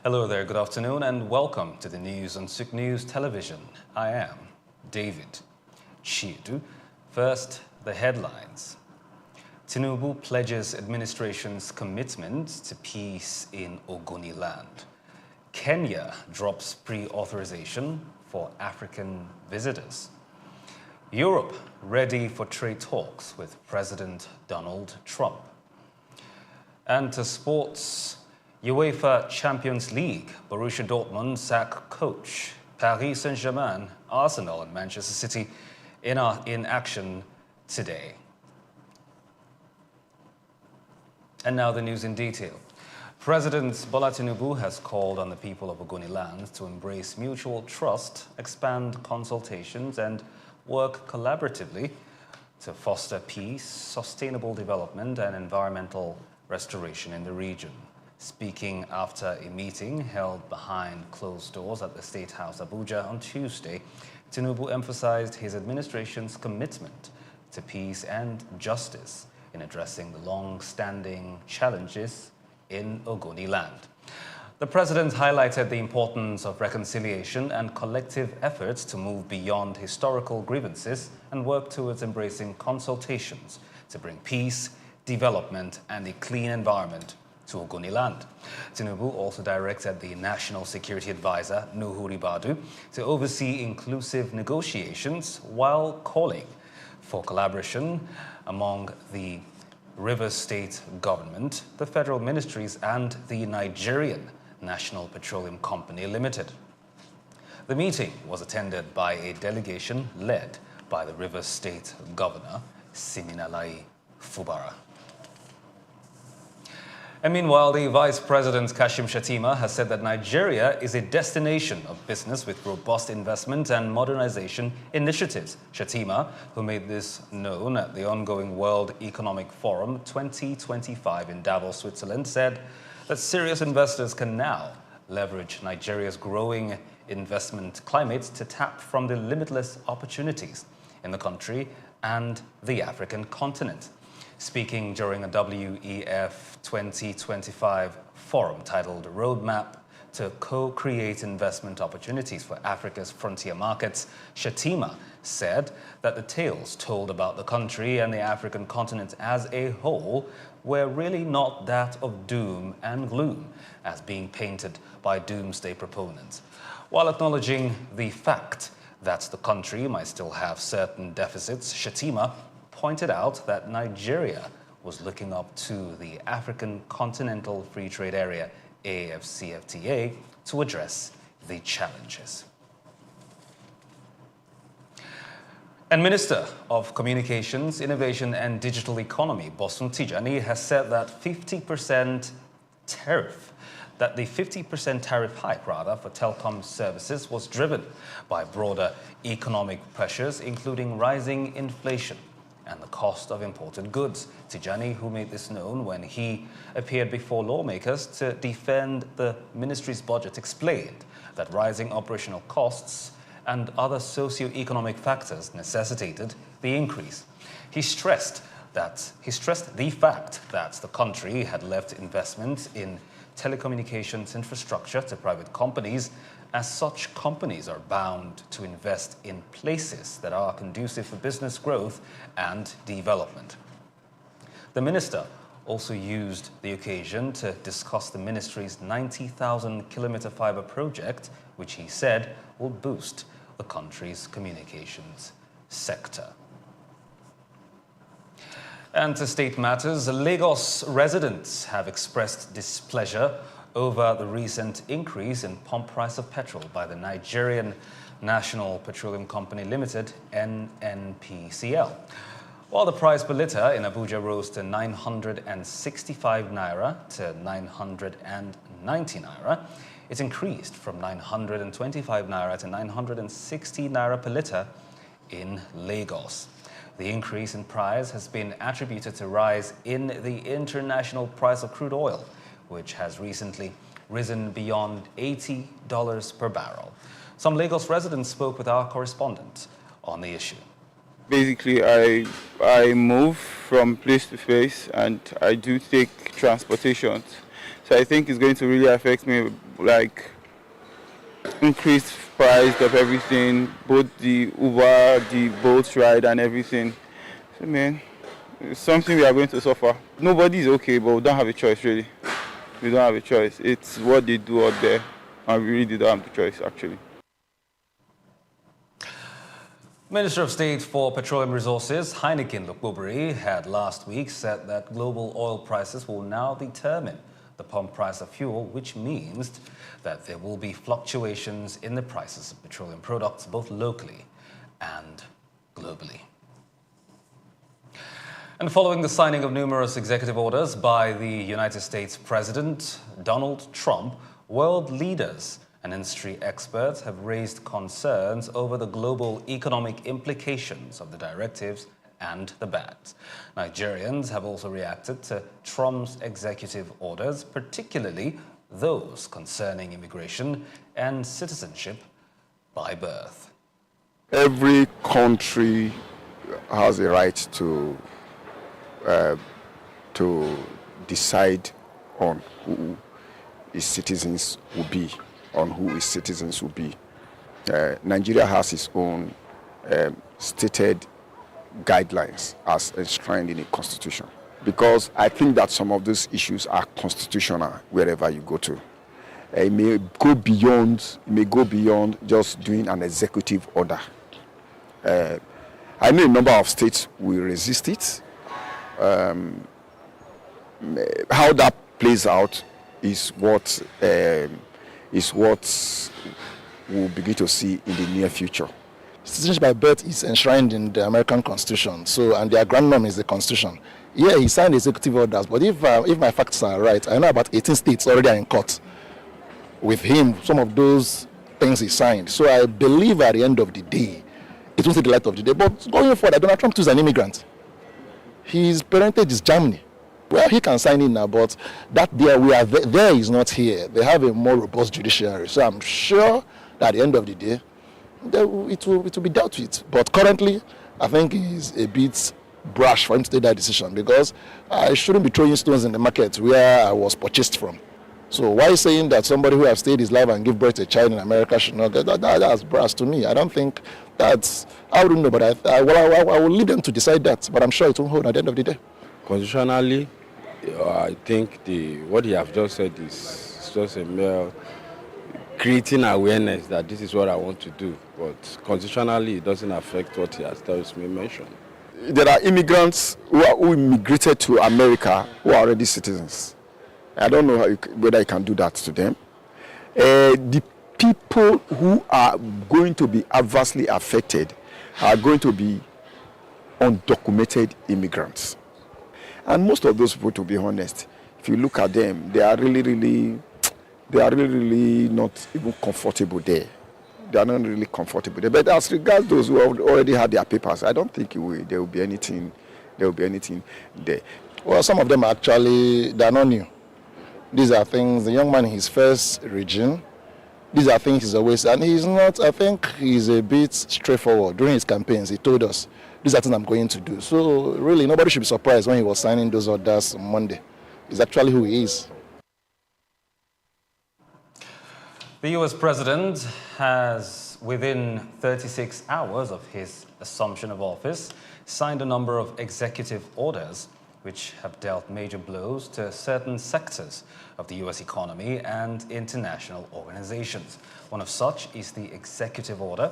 Hello there, good afternoon, and welcome to the news on Souq News Television. I am David Chidu. First, the headlines. Tinubu pledges administration's commitment to peace in Ogoniland. Kenya drops pre-authorization for African visitors. Europe ready for trade talks with President Donald Trump. And to sports, UEFA Champions League, Borussia Dortmund sack coach. Paris Saint-Germain, Arsenal and Manchester City in action today. And now the news in detail. President Bola Tinubu has called on the people of Ogoniland to embrace mutual trust, expand consultations and work collaboratively to foster peace, sustainable development and environmental restoration in the region. Speaking after a meeting held behind closed doors at the State House, Abuja, on Tuesday, Tinubu emphasized his administration's commitment to peace and justice in addressing the long-standing challenges in Ogoniland. The president highlighted the importance of reconciliation and collective efforts to move beyond historical grievances and work towards embracing consultations to bring peace, development, and a clean environment to Ogoniland. Tinubu also directed the National Security Advisor, Nuhu Ribadu, to oversee inclusive negotiations while calling for collaboration among the Rivers State government, the federal ministries, and the Nigerian National Petroleum Company Limited. The meeting was attended by a delegation led by the Rivers State Governor, Siminalayi Fubara. And meanwhile, the Vice President Kashim Shettima has said that Nigeria is a destination of business with robust investment and modernization initiatives. Shettima, who made this known at the ongoing World Economic Forum 2025 in Davos, Switzerland, said that serious investors can now leverage Nigeria's growing investment climate to tap from the limitless opportunities in the country and the African continent. Speaking during a WEF 2025 forum titled Roadmap to Co-Create Investment Opportunities for Africa's Frontier Markets, Shettima said that the tales told about the country and the African continent as a whole were really not that of doom and gloom as being painted by doomsday proponents. While acknowledging the fact that the country might still have certain deficits, Shettima pointed out that Nigeria was looking up to the African Continental Free Trade Area, AFCFTA, to address the challenges. And Minister of Communications, Innovation and Digital Economy, Bosun Tijani, has said that the 50% tariff hike for telecom services was driven by broader economic pressures, including rising inflation and the cost of imported goods. Tijani, who made this known when he appeared before lawmakers to defend the ministry's budget, explained that rising operational costs and other socio-economic factors necessitated the increase. He stressed the fact that the country had left investment in telecommunications infrastructure to private companies, as such companies are bound to invest in places that are conducive for business growth and development. The minister also used the occasion to discuss the ministry's 90,000-kilometer fiber project, which he said will boost the country's communications sector. And to state matters, Lagos residents have expressed displeasure over the recent increase in pump price of petrol by the Nigerian National Petroleum Company Limited, NNPCL. While the price per litre in Abuja rose to 965 naira to 990 naira, it increased from 925 naira to 960 naira per litre in Lagos. The increase in price has been attributed to rise in the international price of crude oil, which has recently risen beyond $80 per barrel. Some Lagos residents spoke with our correspondent on the issue. Basically, I move from place to place and I do take transportation. So I think it's going to really affect me, like increased price of everything, both the Uber, the boat ride and everything. So man, it's something we are going to suffer. Nobody's okay, but we don't have a choice really. We don't have a choice. It's what they do out there, and we really don't have the choice, actually. Minister of State for Petroleum Resources, Heineken Lukbobere, had last week said that global oil prices will now determine the pump price of fuel, which means that there will be fluctuations in the prices of petroleum products, both locally and globally. And following the signing of numerous executive orders by the United States President Donald Trump, world leaders and industry experts have raised concerns over the global economic implications of the directives and the bans. Nigerians have also reacted to Trump's executive orders, particularly those concerning immigration and citizenship by birth. Every country has a right to decide on who its citizens will be, on who its citizens will be. Nigeria has its own stated guidelines as enshrined in a constitution, because I think that some of those issues are constitutional wherever you go to. It may go beyond just doing an executive order. I know a number of states will resist it. How that plays out is what we'll begin to see in the near future. Citizenship by birth is enshrined in the American Constitution, and their grand norm is the Constitution. Yeah, he signed executive orders, but if my facts are right, I know about 18 states already are in court with him, some of those things he signed. So I believe at the end of the day, it won't see the light of the day. But going forward, Donald Trump too is an immigrant. His parentage is Germany. Well, he can sign in now, but that there is not here. They have a more robust judiciary. So I'm sure that at the end of the day, it will be dealt with. But currently, I think it's a bit brash for him to take that decision, because I shouldn't be throwing stones in the market where I was purchased from. So why saying that somebody who has stayed his life and give birth to a child in America should not get that? That's brass to me. I don't think that's, I wouldn't know, but I will leave them to decide that. But I'm sure it won't hold at the end of the day. Constitutionally, I think what you have just said is just a mere creating awareness that this is what I want to do. But constitutionally, it doesn't affect what he has just mentioned. There are immigrants who immigrated to America who are already citizens. I don't know whether you can do that to them. The people who are going to be adversely affected are going to be undocumented immigrants. And most of those people, to be honest, if you look at them, they are really not even comfortable there. They are not really comfortable there. But as regards those who already have their papers, I don't think there will be anything there. Well, some of them actually, they are not new. These are things, the young man in his first region, these are things he's always, and he's not, I think he's a bit straightforward. During his campaigns, he told us, these are things I'm going to do. So really, nobody should be surprised when he was signing those orders on Monday. It's actually who he is. The US president has, within 36 hours of his assumption of office, signed a number of executive orders which have dealt major blows to certain sectors of the US economy and international organizations. One of such is the executive order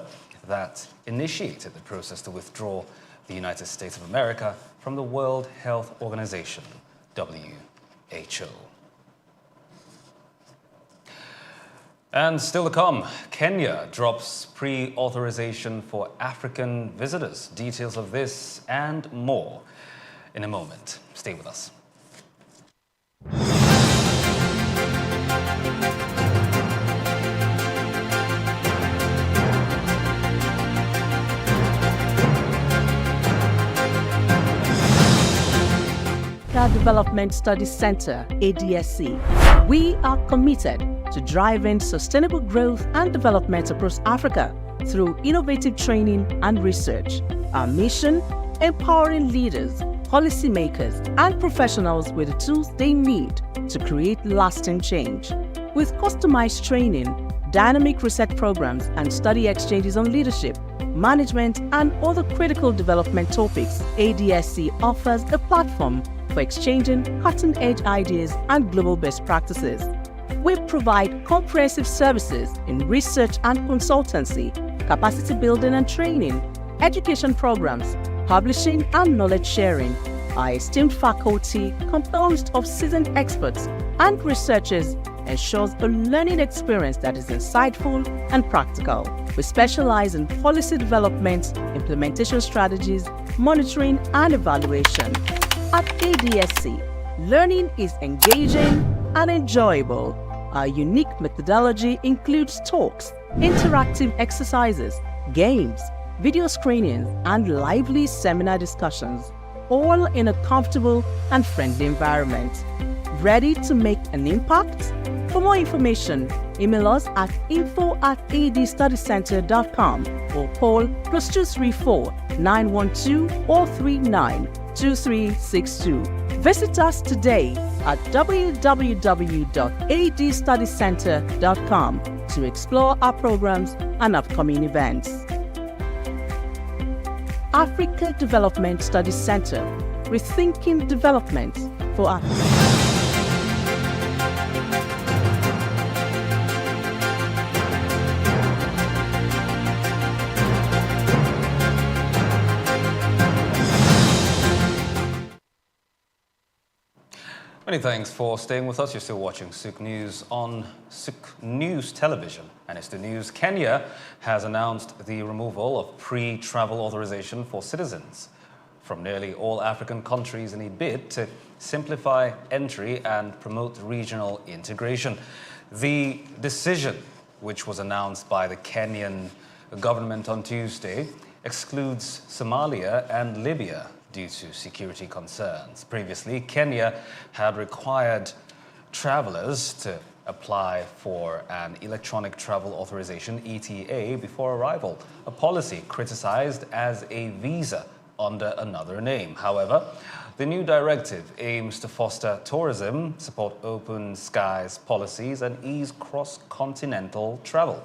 that initiated the process to withdraw the United States of America from the World Health Organization, WHO. And still to come, Kenya drops pre-authorization for African visitors. Details of this and more in a moment. Stay with us. Development Studies Center, ADSC. We are committed to driving sustainable growth and development across Africa through innovative training and research. Our mission: empowering leaders, policymakers, and professionals with the tools they need to create lasting change. With customized training, dynamic research programs, and study exchanges on leadership, management, and other critical development topics, ADSC offers a platform for exchanging cutting-edge ideas and global best practices. We provide comprehensive services in research and consultancy, capacity building and training, education programs, publishing and knowledge sharing. Our esteemed faculty, composed of seasoned experts and researchers, ensures a learning experience that is insightful and practical. We specialize in policy development, implementation strategies, monitoring, and evaluation. At ADSC, learning is engaging and enjoyable. Our unique methodology includes talks, interactive exercises, games, video screenings, and lively seminar discussions, all in a comfortable and friendly environment. Ready to make an impact? For more information, email us at info@adstudycenter.com or call +234 912 or 39 2362. Visit us today at www.adstudycenter.com to explore our programs and upcoming events. Africa Development Studies Center, rethinking development for Africa. Many thanks for staying with us. You're still watching Souq News on Souq News Television. And it's the news. Kenya has announced the removal of pre-travel authorization for citizens from nearly all African countries in a bid to simplify entry and promote regional integration. The decision, which was announced by the Kenyan government on Tuesday, excludes Somalia and Libya due to security concerns. Previously, Kenya had required travelers to apply for an electronic travel authorization, ETA, before arrival, a policy criticized as a visa under another name. However, the new directive aims to foster tourism, support open skies policies, and ease cross-continental travel.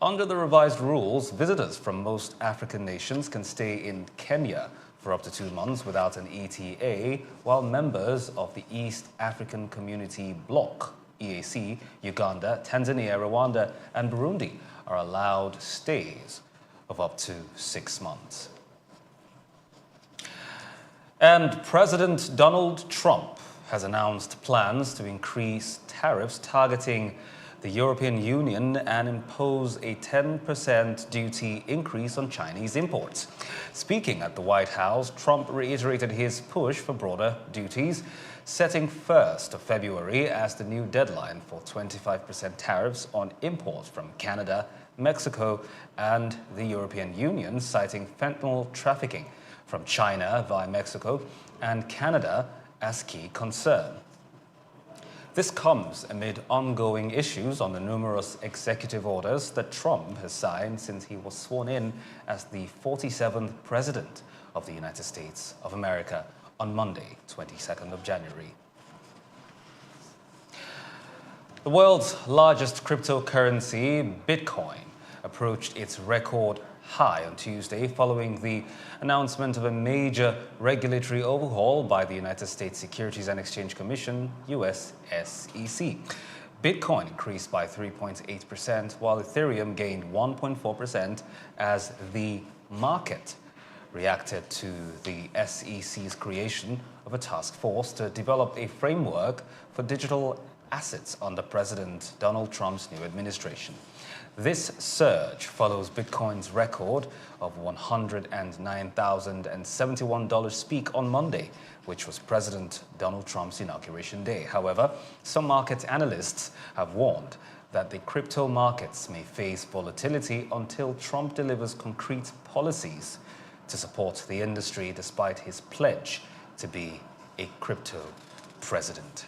Under the revised rules, visitors from most African nations can stay in Kenya for up to 2 months without an ETA, while members of the East African Community Bloc, EAC, Uganda, Tanzania, Rwanda, and Burundi are allowed stays of up to 6 months. And President Donald Trump has announced plans to increase tariffs targeting the European Union and impose a 10% duty increase on Chinese imports. Speaking at the White House, Trump reiterated his push for broader duties, setting 1st of February as the new deadline for 25% tariffs on imports from Canada, Mexico, and the European Union, citing fentanyl trafficking from China via Mexico and Canada as key concern. This comes amid ongoing issues on the numerous executive orders that Trump has signed since he was sworn in as the 47th President of the United States of America on Monday, 22nd of January. The world's largest cryptocurrency, Bitcoin, approached its record high on Tuesday following the announcement of a major regulatory overhaul by the United States Securities and Exchange Commission, US SEC. Bitcoin increased by 3.8%, while Ethereum gained 1.4% as the market reacted to the SEC's creation of a task force to develop a framework for digital assets under President Donald Trump's new administration. This surge follows Bitcoin's record of $109,071 peak on Monday, which was President Donald Trump's inauguration day. However, some market analysts have warned that the crypto markets may face volatility until Trump delivers concrete policies to support the industry, despite his pledge to be a crypto president.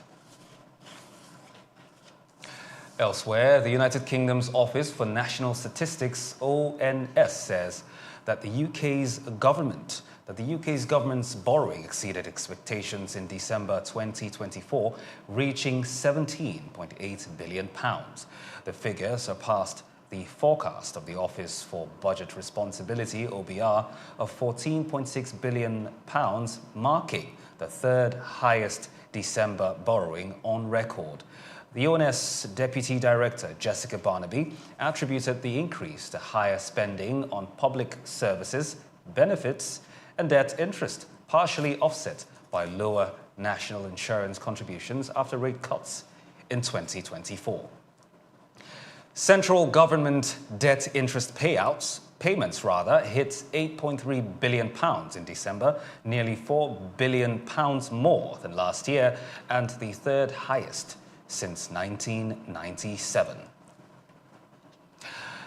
Elsewhere, the United Kingdom's Office for National Statistics, ONS, says that the UK's government's borrowing exceeded expectations in December 2024, reaching £17.8 billion. The figure surpassed the forecast of the Office for Budget Responsibility, OBR, of £14.6 billion, marking the third highest December borrowing on record. The ONS Deputy Director, Jessica Barnaby, attributed the increase to higher spending on public services, benefits, and debt interest, partially offset by lower national insurance contributions after rate cuts in 2024. Central government debt interest payments hit £8.3 billion in December, nearly £4 billion more than last year, and the third highest since 1997.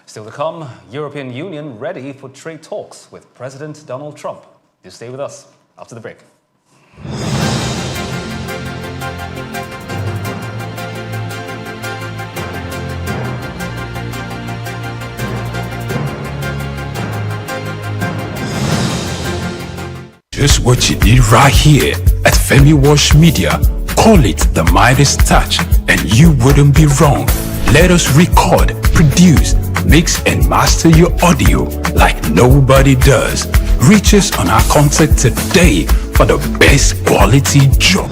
Still to come, European Union ready for trade talks with President Donald Trump. Do stay with us after the break. Just what you need right here at Femi Wash Media. Call it the Midas Touch and you wouldn't be wrong. Let us record, produce, mix and master your audio like nobody does. Reach us on our contact today for the best quality job.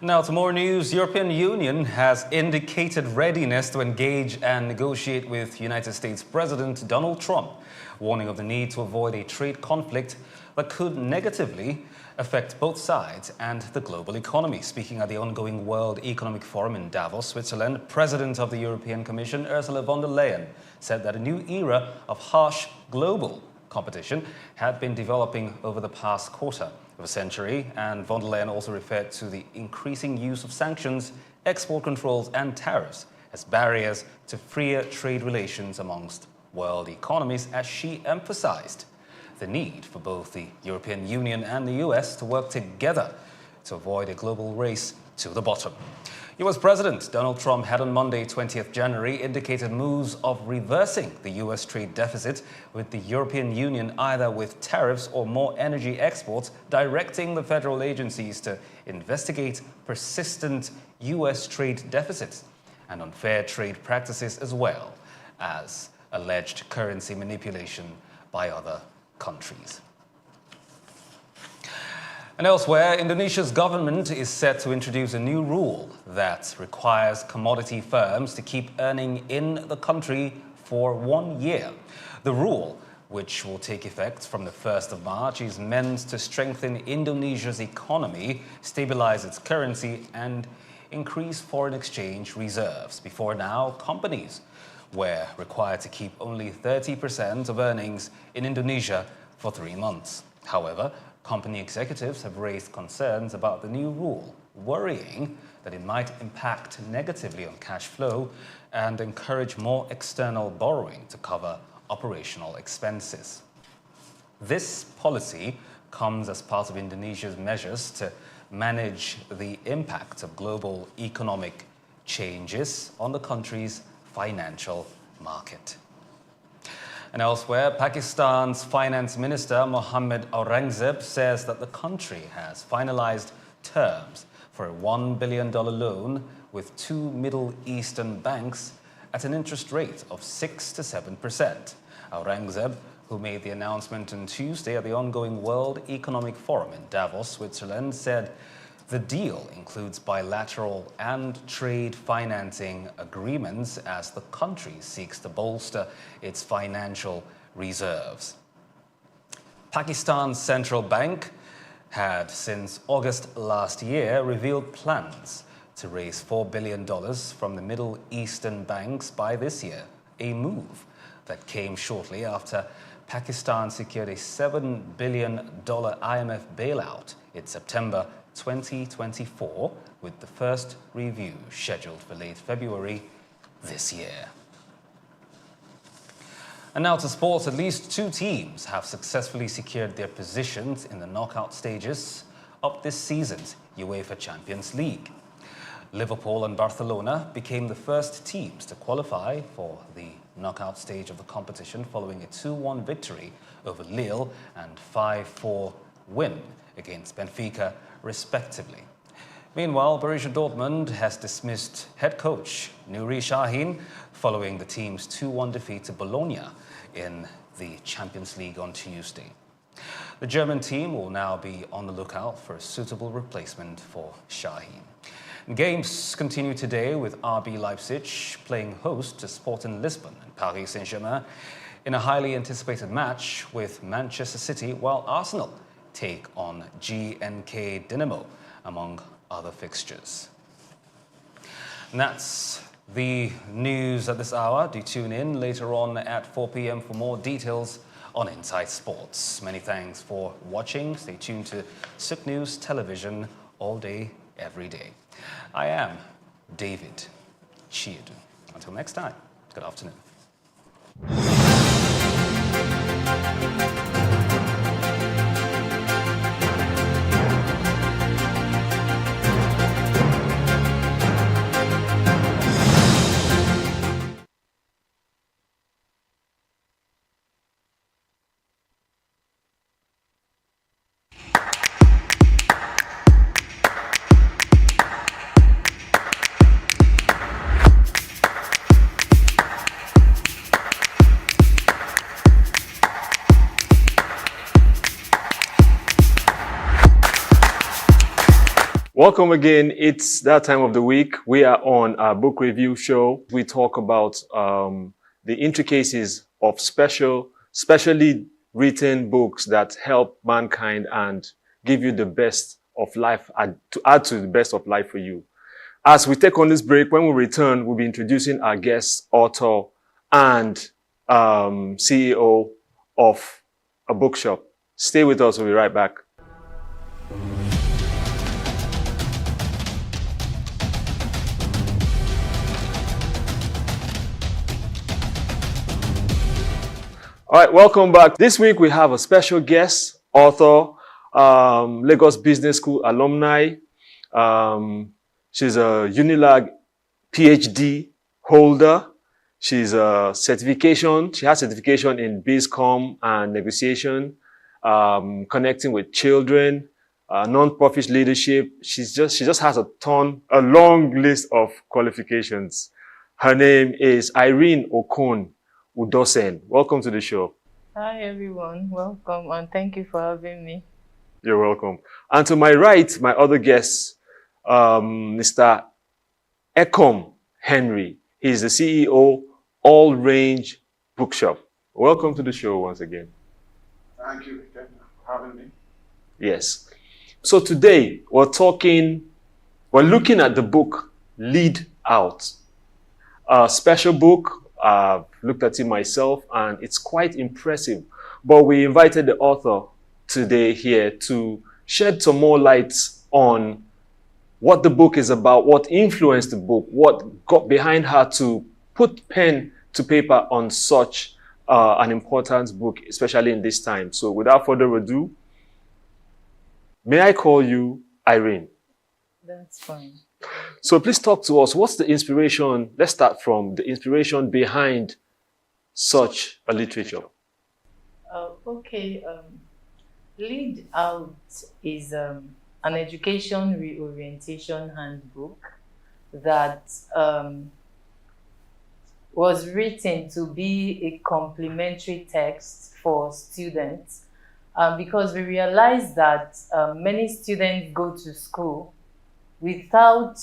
Now to more news. European Union has indicated readiness to engage and negotiate with United States President Donald Trump, warning of the need to avoid a trade conflict that could negatively affect both sides and the global economy. Speaking at the ongoing World Economic Forum in Davos, Switzerland, President of the European Commission, Ursula von der Leyen, said that a new era of harsh global competition had been developing over the past quarter of a century, and von der Leyen also referred to the increasing use of sanctions, export controls and tariffs as barriers to freer trade relations amongst world economies, as she emphasized the need for both the European Union and the US to work together to avoid a global race to the bottom. US President Donald Trump had on Monday, 20th January, indicated moves of reversing the US trade deficit with the European Union, either with tariffs or more energy exports, directing the federal agencies to investigate persistent US trade deficits and unfair trade practices, as well as alleged currency manipulation by other countries. And elsewhere, Indonesia's government is set to introduce a new rule that requires commodity firms to keep earning in the country for 1 year. The rule, which will take effect from the 1st of March, is meant to strengthen Indonesia's economy, stabilize its currency, and increase foreign exchange reserves. Before now, companies were required to keep only 30% of earnings in Indonesia for 3 months. However, company executives have raised concerns about the new rule, worrying that it might impact negatively on cash flow and encourage more external borrowing to cover operational expenses. This policy comes as part of Indonesia's measures to manage the impact of global economic changes on the country's financial market. And elsewhere, Pakistan's Finance Minister Mohammed Aurangzeb says that the country has finalized terms for a $1 billion loan with 2 Middle Eastern banks at an interest rate of 6 to 7%. Aurangzeb, who made the announcement on Tuesday at the ongoing World Economic Forum in Davos, Switzerland, said the deal includes bilateral and trade financing agreements as the country seeks to bolster its financial reserves. Pakistan's central bank had, since August last year, revealed plans to raise $4 billion from the Middle Eastern banks by this year, a move that came shortly after Pakistan secured a $7 billion IMF bailout in September 2024, with the first review scheduled for late February this year. And now to sports. At least 2 teams have successfully secured their positions in the knockout stages of this season's UEFA Champions League. Liverpool and Barcelona became the first teams to qualify for the knockout stage of the competition following a 2-1 victory over Lille and 5-4 win against Benfica, respectively. Meanwhile, Borussia Dortmund has dismissed head coach Nuri Sahin following the team's 2-1 defeat to Bologna in the Champions League on Tuesday. The German team will now be on the lookout for a suitable replacement for Sahin. Games continue today with RB Leipzig playing host to Sporting Lisbon and Paris Saint-Germain in a highly anticipated match with Manchester City, while Arsenal take on GNK Dynamo, among other fixtures. And that's the news at this hour. Do tune in later on at 4 p.m. for more details on Inside Sports. Many thanks for watching. Stay tuned to Souq News Television all day, every day. I am David Chiedu. Until next time, good afternoon. Welcome again. It's that time of the week. We are on our book review show. We talk about the intricacies of specially written books that help mankind and give you the best of life, to add to the best of life for you. As we take on this break, when we return, we'll be introducing our guest author and CEO of a bookshop. Stay with us. We'll be right back. All right, welcome back. This week we have a special guest, author, Lagos Business School alumni. She's a UNILAG PhD holder. She's a certification. She has certification in BizCom and negotiation, connecting with children, non-profit leadership. She just has a long list of qualifications. Her name is Irene Okon Udosen. Welcome to the show. Hi everyone, welcome and thank you for having me. You're welcome. And to my right, my other guest, Mr. Ekom Henry. He's the CEO, All Range Bookshop. Welcome to the show once again. Thank you for having me. Yes. So today we're looking at the book Lead Out, a special book. I've looked at it myself and it's quite impressive. But we invited the author today here to shed some more light on what the book is about, what influenced the book, what got behind her to put pen to paper on such an important book, especially in this time. So without further ado, may I call you Irene? That's fine. So please talk to us. What's the inspiration? Let's start from the inspiration behind such a literature. Okay. Lead Out is an education reorientation handbook that was written to be a complementary text for students because we realized that many students go to school without,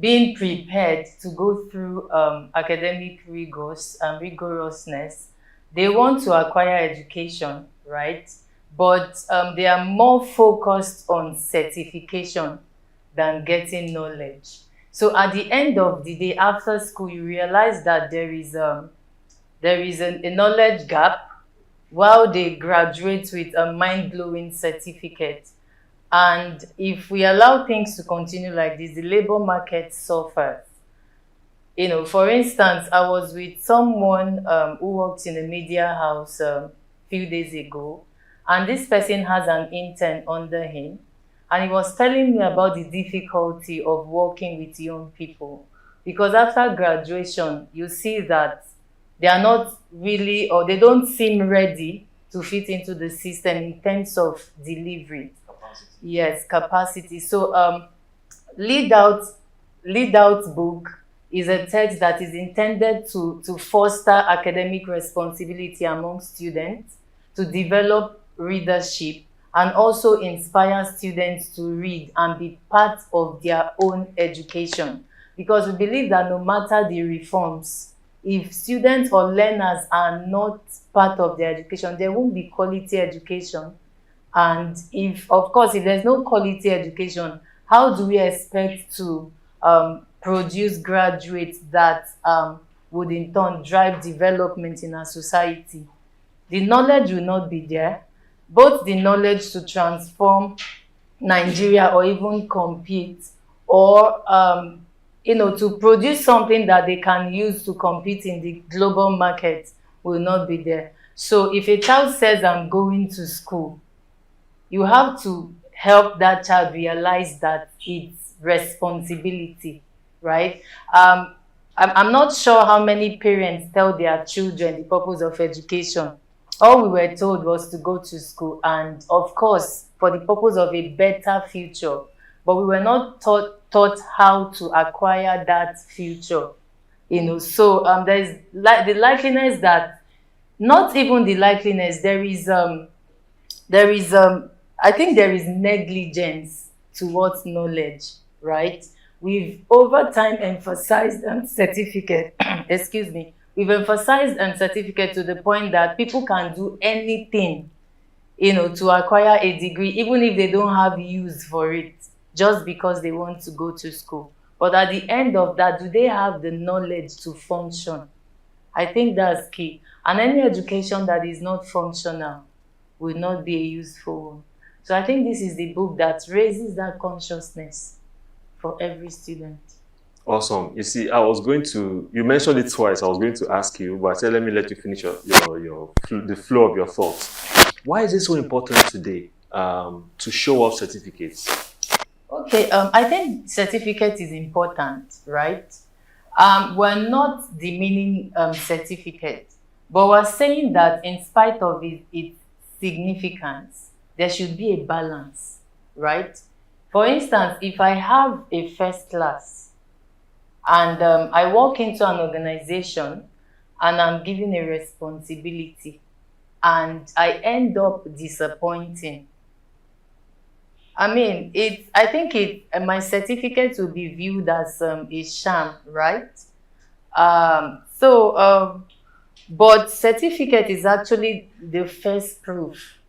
being prepared to go through academic rigorousness. They want to acquire education, right? But they are more focused on certification than getting knowledge. So at the end of the day, after school, you realize that there is a knowledge gap while they graduate with a mind-blowing certificate. And if we allow things to continue like this, the labor market suffers. For instance, I was with someone who works in a media house a few days ago, and this person has an intern under him, and he was telling me about the difficulty of working with young people. Because after graduation, you see that they are not really, or they don't seem ready to fit into the system in terms of delivery. Yes, capacity. So Lead Out book is a text that is intended to foster academic responsibility among students, to develop readership, and also inspire students to read and be part of their own education. Because we believe that no matter the reforms, if students or learners are not part of their education, there won't be quality education. And if there's no quality education, how do we expect to produce graduates that would in turn drive development in our society? The knowledge will not be there, both the knowledge to transform Nigeria or even compete, or to produce something that they can use to compete in the global market will not be there. So if a child says, I'm going to school, you have to help that child realize that it's responsibility, right? I'm not sure how many parents tell their children the purpose of education. All we were told was to go to school and, of course, for the purpose of a better future. But we were not taught how to acquire that future, So there's the likeliness that, not even the likeliness, there is I think there is negligence towards knowledge, right? We've over time emphasized certificate, excuse me, we've emphasized certificate to the point that people can do anything, to acquire a degree, even if they don't have use for it, just because they want to go to school. But at the end of that, do they have the knowledge to function? I think that's key. And any education that is not functional will not be a useful one. So I think this is the book that raises that consciousness for every student. Awesome. You see, you mentioned it twice. I was going to ask you, but I said, let me let you finish the flow of your thoughts. Why is it so important today to show off certificates? Okay, I think certificate is important, right? We're not demeaning certificate, but we're saying that in spite of its significance, there should be a balance, right? For instance, if I have a first class and I walk into an organization and I'm given a responsibility and I end up disappointing, I think my certificate will be viewed as a sham, right? But certificate is actually the first proof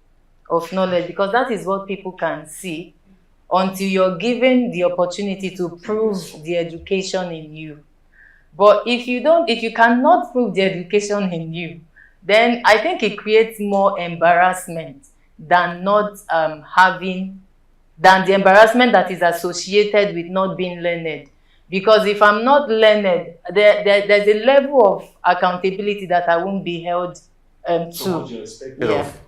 of knowledge, because that is what people can see until you're given the opportunity to prove the education in you. But if you cannot prove the education in you, then I think it creates more embarrassment than the embarrassment that is associated with not being learned. Because if I'm not learned, there's a level of accountability that I won't be held to. So much you're expected of.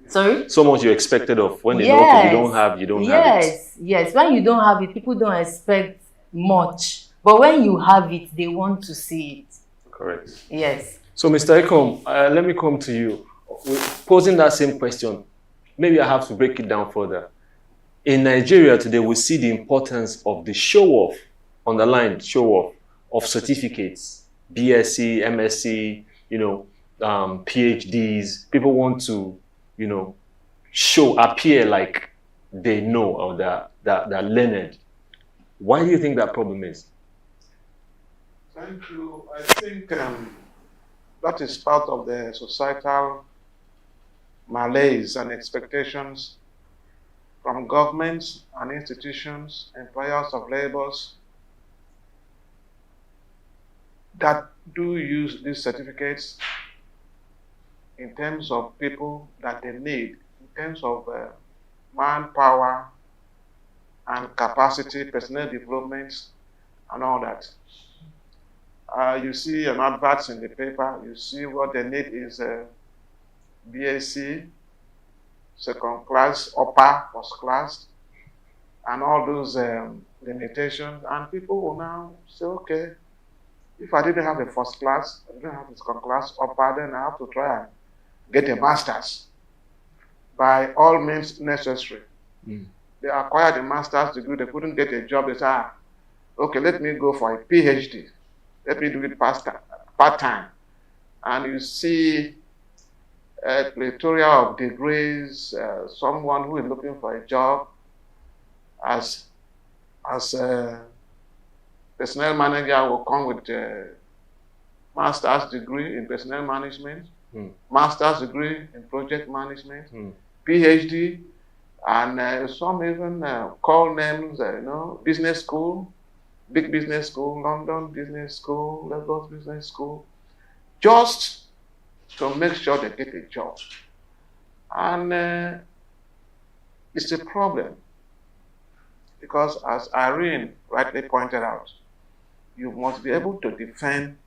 Sorry? So much you're expected of. When they know, okay, you don't have it. Yes. When you don't have it, people don't expect much. But when you have it, they want to see it. Correct. Yes. So, Mr. Ekom, let me come to you. Posing that same question, maybe I have to break it down further. In Nigeria today, we see the importance of the show-off, underlined show-off, of certificates, BSc, MSc, PhDs. People want to, appear like they know or they're learned. Why do you think that problem is? Thank you. I think that is part of the societal malaise and expectations from governments and institutions, employers of labors, that do use these certificates in terms of people that they need, in terms of manpower and capacity, personnel development, and all that. You see an advert in the paper, you see what they need is BSc, second class, upper, first class, and all those limitations. And people will now say, okay, if I didn't have a first class, I didn't have a second class, upper, then I have to try and get a master's by all means necessary. They acquired a master's degree, they couldn't get a job, they said, okay, let me go for a PhD. Let me do it part-time. And you see a plethora of degrees, someone who is looking for a job as a personnel manager will come with a master's degree in personnel management, master's degree in project management, PhD, and some even call names, business school, big business school, London Business School, Lagos Business School, just to make sure they get a job. And it's a problem because, as Irene rightly pointed out, you must be able to defend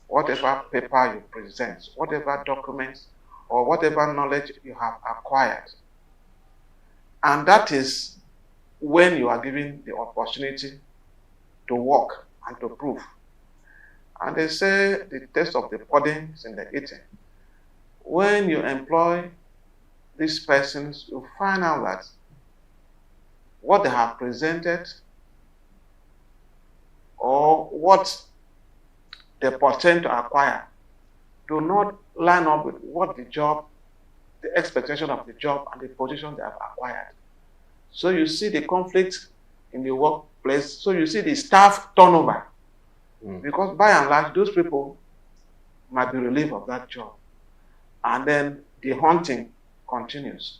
whatever paper you present, whatever documents or whatever knowledge you have acquired. And that is when you are given the opportunity to work and to prove. And they say the taste of the pudding is in the eating. When you employ these persons, you find out that what they have presented or what they pretend to acquire do not line up with what the job the expectation of the job and the position they have acquired. So you see the conflict in the workplace. So you see the staff turnover. Because by and large, those people might be relieved of that job. And then the hunting continues.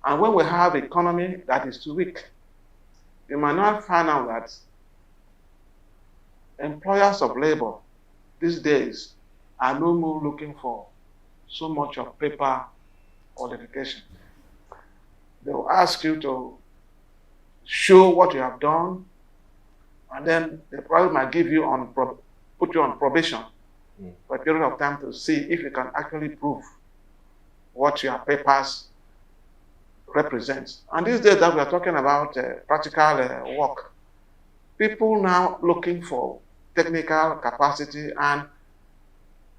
And when we have an economy that is too weak, you might not find out that employers of labor these days are no more looking for so much of paper qualification. They will ask you to show what you have done, and then they probably might give you put you on probation for a period of time to see if you can actually prove what your papers represent. And these days that we are talking about practical work, people now looking for technical capacity and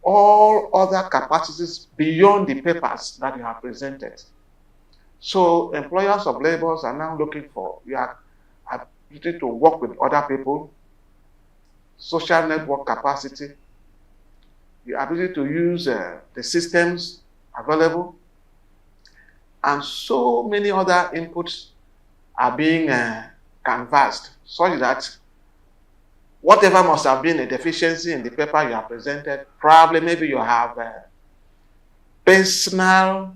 all other capacities beyond the papers that you have presented. So employers of labors are now looking for your ability to work with other people, social network capacity, the ability to use the systems available, and so many other inputs are being canvassed, such that whatever must have been a deficiency in the paper you have presented, probably maybe you have personal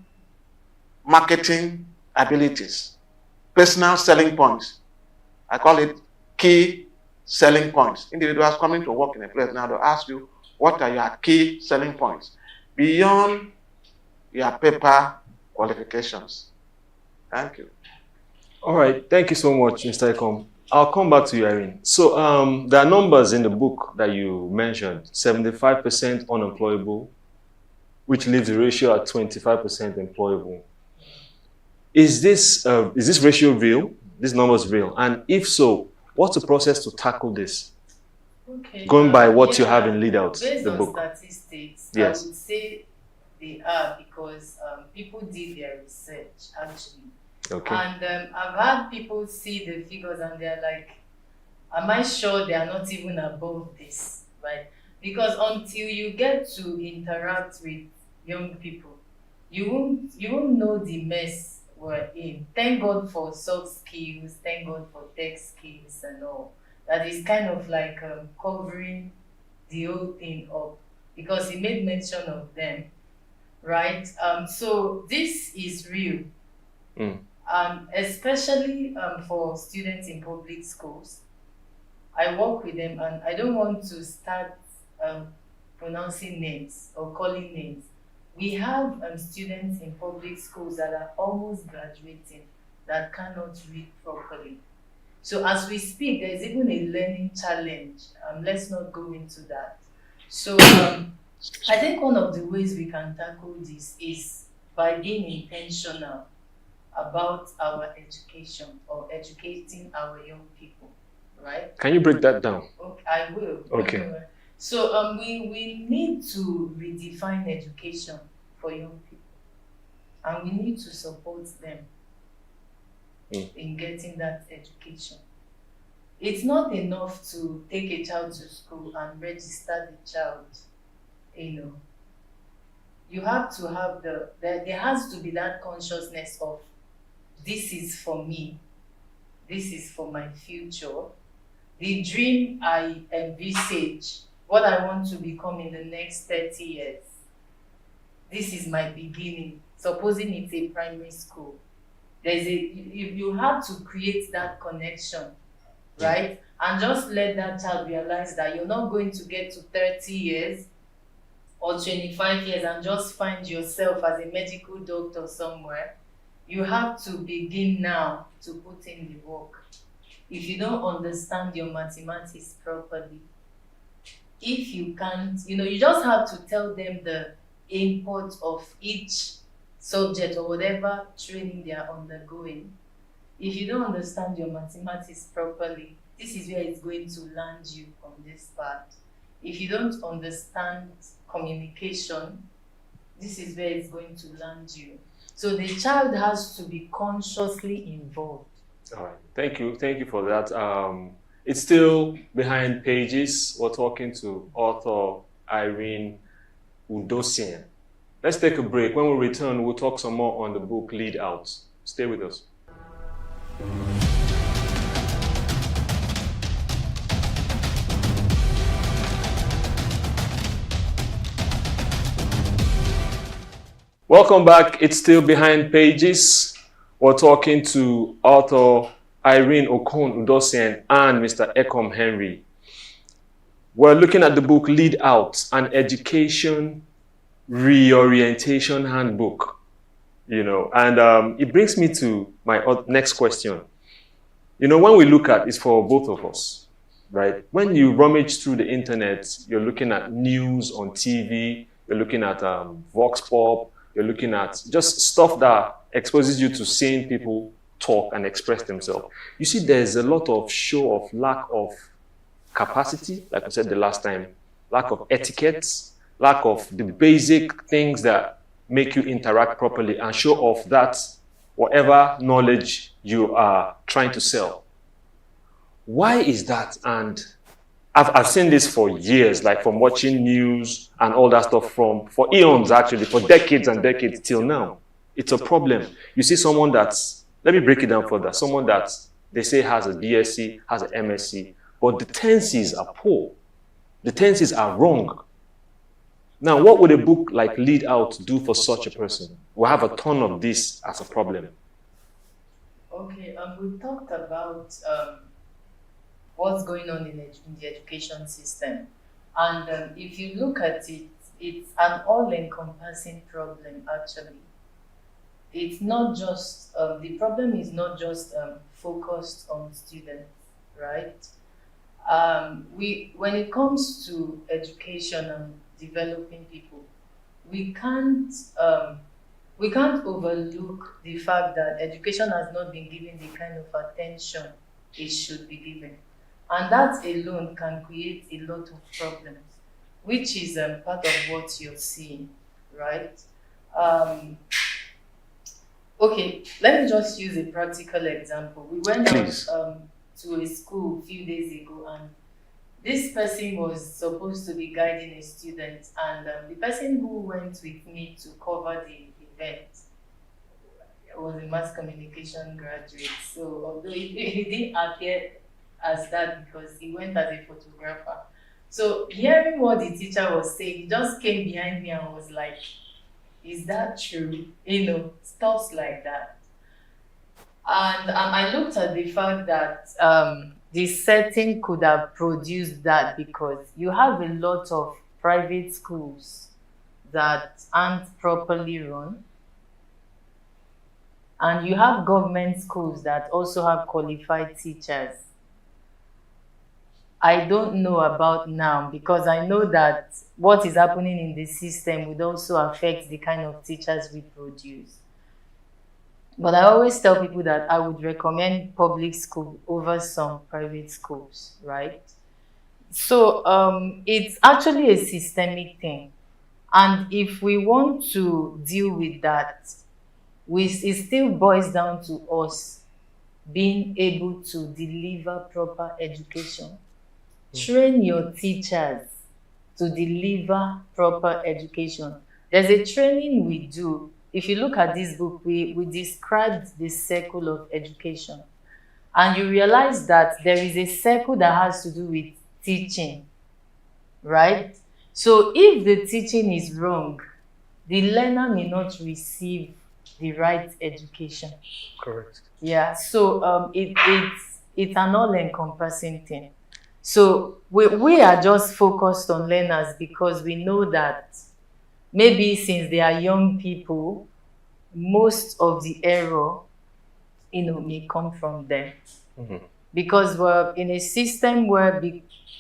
marketing abilities, personal selling points. I call it key selling points. Individuals coming to work in a place now, they'll ask you, what are your key selling points beyond your paper qualifications? Thank you. All right, thank you so much, Mr. Ekom. I'll come back to you, Irene. So there are numbers in the book that you mentioned, 75% unemployable, which leaves the ratio at 25% employable. Is this ratio real? This number is real? And if so, what's the process to tackle this? Okay. Going by what you have in Lead Out, based the on book. Statistics, Yes. I would say they are, because people did their research actually. Okay. And I've had people see the figures and they're like, am I sure they are not even above this, right? Because until you get to interact with young people, you won't know the mess we're in. Thank God for soft skills, thank God for tech skills and all. That is kind of like covering the whole thing up, because he made mention of them, right? So this is real. Especially for students in public schools. I work with them and I don't want to start pronouncing names or calling names. We have students in public schools that are almost graduating that cannot read properly. So as we speak, there's even a learning challenge. Let's not go into that. So I think one of the ways we can tackle this is by being intentional about our education or educating our young people, right? Can you break that down? Okay, I will. Okay. So we need to redefine education for young people, and we need to support them in getting that education. It's not enough to take a child to school and register the child, You have to have there has to be that consciousness of, this is for me, this is for my future, the dream I envisage, what I want to become in the next 30 years. This is my beginning. Supposing it's a primary school, you have to create that connection, right? And just let that child realize that you're not going to get to 30 years or 25 years and just find yourself as a medical doctor somewhere. You have to begin now to put in the work. If you don't understand your mathematics properly, if you can't, you just have to tell them the import of each subject or whatever training they are undergoing. If you don't understand your mathematics properly, this is where it's going to land you on this path. If you don't understand communication, this is where it's going to land you. So the child has to be consciously involved. All right. Thank you for that. It's still behind pages. We're talking to author Irene Udosian. Let's take a break. When we return, we'll talk some more on the book Lead Out. Stay with us. Welcome back. It's still Behind Pages. We're talking to author Irene Okon-Udosien and Mr. Ekom Henry. We're looking at the book Lead Out, an education reorientation handbook. And it brings me to my next question. When we look at, it's for both of us, right? When you rummage through the internet, you're looking at news on TV, you're looking at Vox Pop, you're looking at just stuff that exposes you to seeing people talk and express themselves. You see, there's a lot of show of lack of capacity, like I said the last time, lack of etiquette, lack of the basic things that make you interact properly and show off that whatever knowledge you are trying to sell. Why is that? And I've seen this for years, like from watching news and all that stuff for eons, actually, for decades and decades till now. It's a problem. You see someone that's, let me break it down further, someone that they say has a BSc, has an MSc, but the tenses are poor. The tenses are wrong. Now, what would a book like Lead Out do for such a person? We'll have a ton of this as a problem. Okay, we talked about what's going on in the education system. And if you look at it, it's an all-encompassing problem, actually. It's not just, the problem is not just focused on students, right? When it comes to education and developing people, we can't overlook the fact that education has not been given the kind of attention it should be given. And that alone can create a lot of problems, which is part of what you're seeing, right? Okay, let me just use a practical example. We went out to a school a few days ago, and this person was supposed to be guiding a student, and the person who went with me to cover the event was a mass communication graduate. So although he didn't appear as that because he went as a photographer. So hearing what the teacher was saying, he just came behind me and was like, is that true? Stuff like that. And I looked at the fact that the setting could have produced that because you have a lot of private schools that aren't properly run. And you have government schools that also have qualified teachers. I don't know about now because I know that what is happening in the system would also affect the kind of teachers we produce. But I always tell people that I would recommend public school over some private schools, right? So it's actually a systemic thing. And if we want to deal with that, it still boils down to us being able to deliver proper education. Train your teachers to deliver proper education. There's a training we do. If you look at this book, we described the circle of education. And you realize that there is a circle that has to do with teaching, right? So if the teaching is wrong, the learner may not receive the right education. Correct. Yeah, so it's an all-encompassing thing. So we are just focused on learners because we know that maybe since they are young people, most of the error, may come from them. Mm-hmm. Because we're in a system where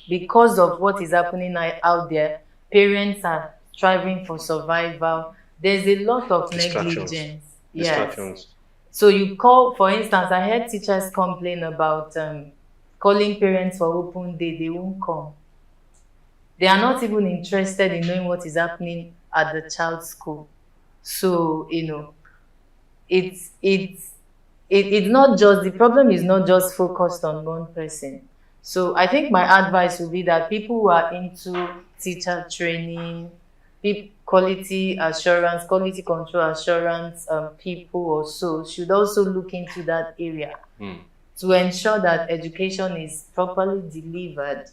because of what is happening out there, parents are striving for survival. There's a lot of negligence. Distractions. Yes. So you call, for instance, I heard teachers complain about calling parents for open day, they won't come. They are not even interested in knowing what is happening at the child's school. So, it's not just, the problem is not just focused on one person. So I think my advice would be that people who are into teacher training, quality assurance, quality control assurance people or so should also look into that area to ensure that education is properly delivered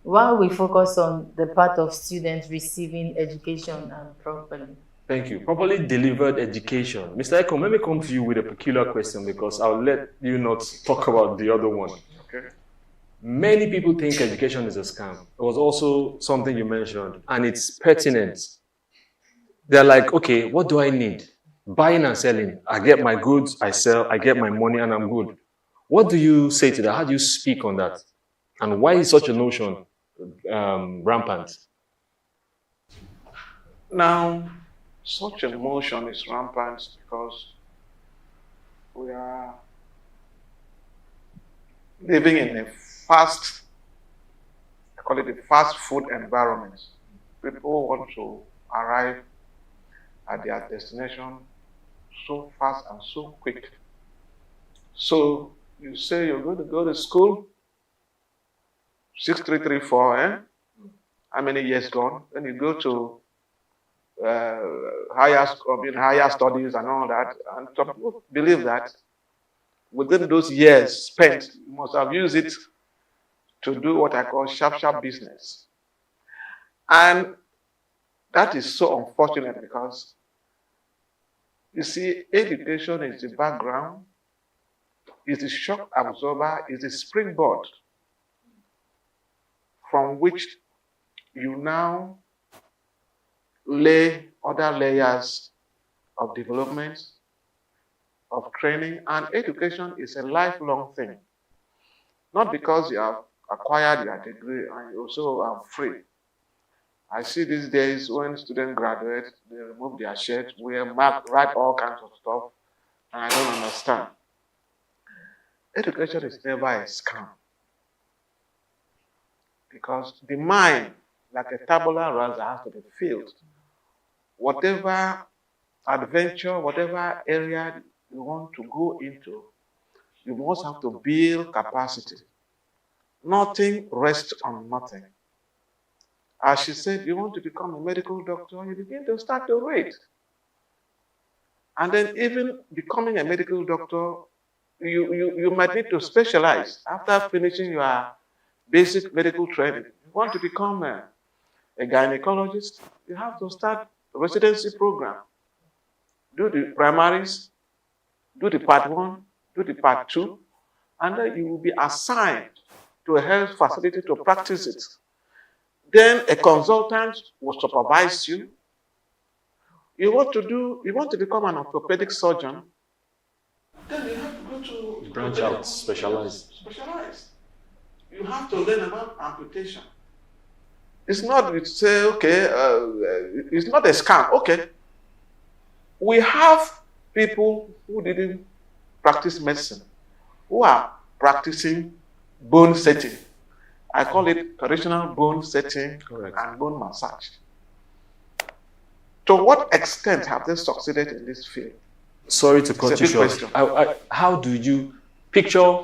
while we focus on the part of students receiving education properly. Thank you. Properly delivered education. Mr. Ekom, let me come to you with a peculiar question because I'll let you not talk about the other one. Okay. Many people think education is a scam. It was also something you mentioned, and it's pertinent. They're like, okay, what do I need? Buying and selling. I get my goods, I sell, I get my money, and I'm good. What do you say to that? How do you speak on that? And why is such a notion rampant? Now, such a motion is rampant because we are living in a fast, I call it a fast food environment. People want to arrive at their destination so fast and so quick. So you say you're going to go to school, 6334, eh? How many years gone? Then you go to higher studies and all that, and some people believe that within those years spent, you must have used it to do what I call sharp business. And that is so unfortunate because, you see, education is the background, is the shock absorber, is the springboard from which you now lay other layers of development, of training, and education is a lifelong thing. Not because you have acquired your degree and you also are free. I see these days when students graduate, they remove their shirt, wear mark, write all kinds of stuff, and I don't understand. Education is never a scam. Because the mind, like a tabula rasa, has to be filled. Whatever adventure, whatever area you want to go into, you must have to build capacity. Nothing rests on nothing. As she said, you want to become a medical doctor, you begin to start to read. And then even becoming a medical doctor, you might need to specialize after finishing your basic medical training. You want to become a gynecologist, you have to start a residency program. Do the primaries, do the part 1, do the part 2, and then you will be assigned to a health facility to practice it. Then a consultant will supervise you. You want to become an orthopedic surgeon, then you have to go to branch out, specialize. You have to learn about amputation. It's not to say, okay, it's not a scam. Okay, we have people who didn't practice medicine, who are practicing bone setting. I call it traditional bone setting and bone massage. To what extent have they succeeded in this field? Sorry to cut you short. How do you picture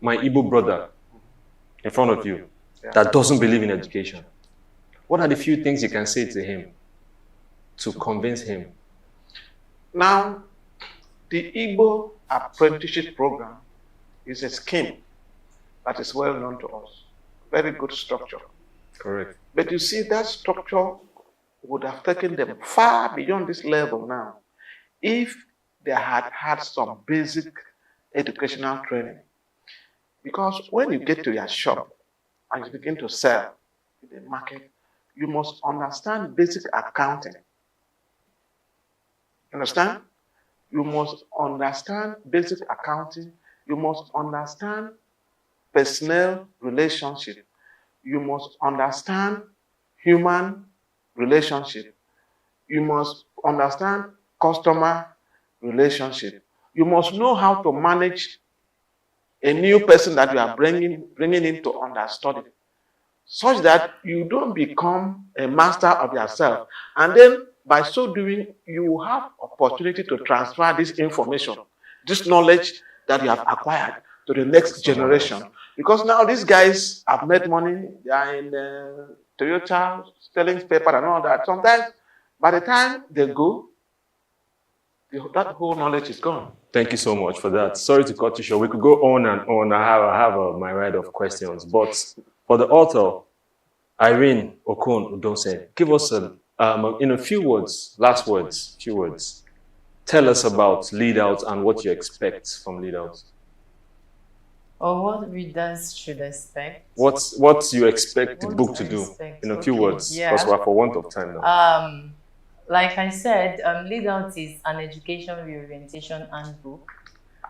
my Igbo brother in front of you that doesn't believe in education? What are the few things you can say to him to convince him? Now, the Igbo apprenticeship program is a scheme that is well known to us. Very good structure. Correct. But you see, that structure would have taken them far beyond this level now if they had had some basic educational training. Because when you get to your shop and you begin to sell in the market, you must understand basic accounting. Understand? You must understand basic accounting. You must understand personnel relationship. You must understand human relationship. You must understand customer relationship. You must know how to manage a new person that you are bringing in to understudy, such that you don't become a master of yourself. And then by so doing, you have opportunity to transfer this information, this knowledge that you have acquired to the next generation. Because now these guys have made money, they are in Toyota, selling paper and all that. Sometimes By the time they go, that whole knowledge is gone. Thank you so much for that. Sorry to cut you short. We could go on and on. I have my right of questions. But for the author, Irene Okon Udonse, give us in a few words, last words, few words. Tell us about Lead Out and what you expect from Lead Out. Or what readers should expect. What you expect the book to do in a few words, because we're for want of time now. Like I said, Lead Out is an education reorientation handbook.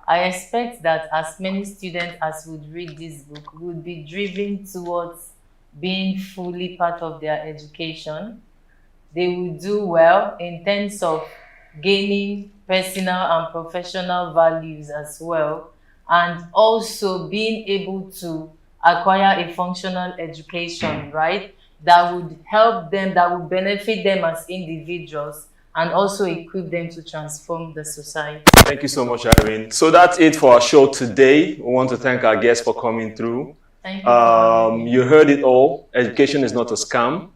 I expect that as many students as would read this book would be driven towards being fully part of their education. They will do well in terms of gaining personal and professional values as well, and also being able to acquire a functional education, right? That would help them, that would benefit them as individuals and also equip them to transform the society. Thank you so much, Irene. So that's it for our show today. We want to thank our guests for coming through. Thank you. You heard it all. Education is not a scam.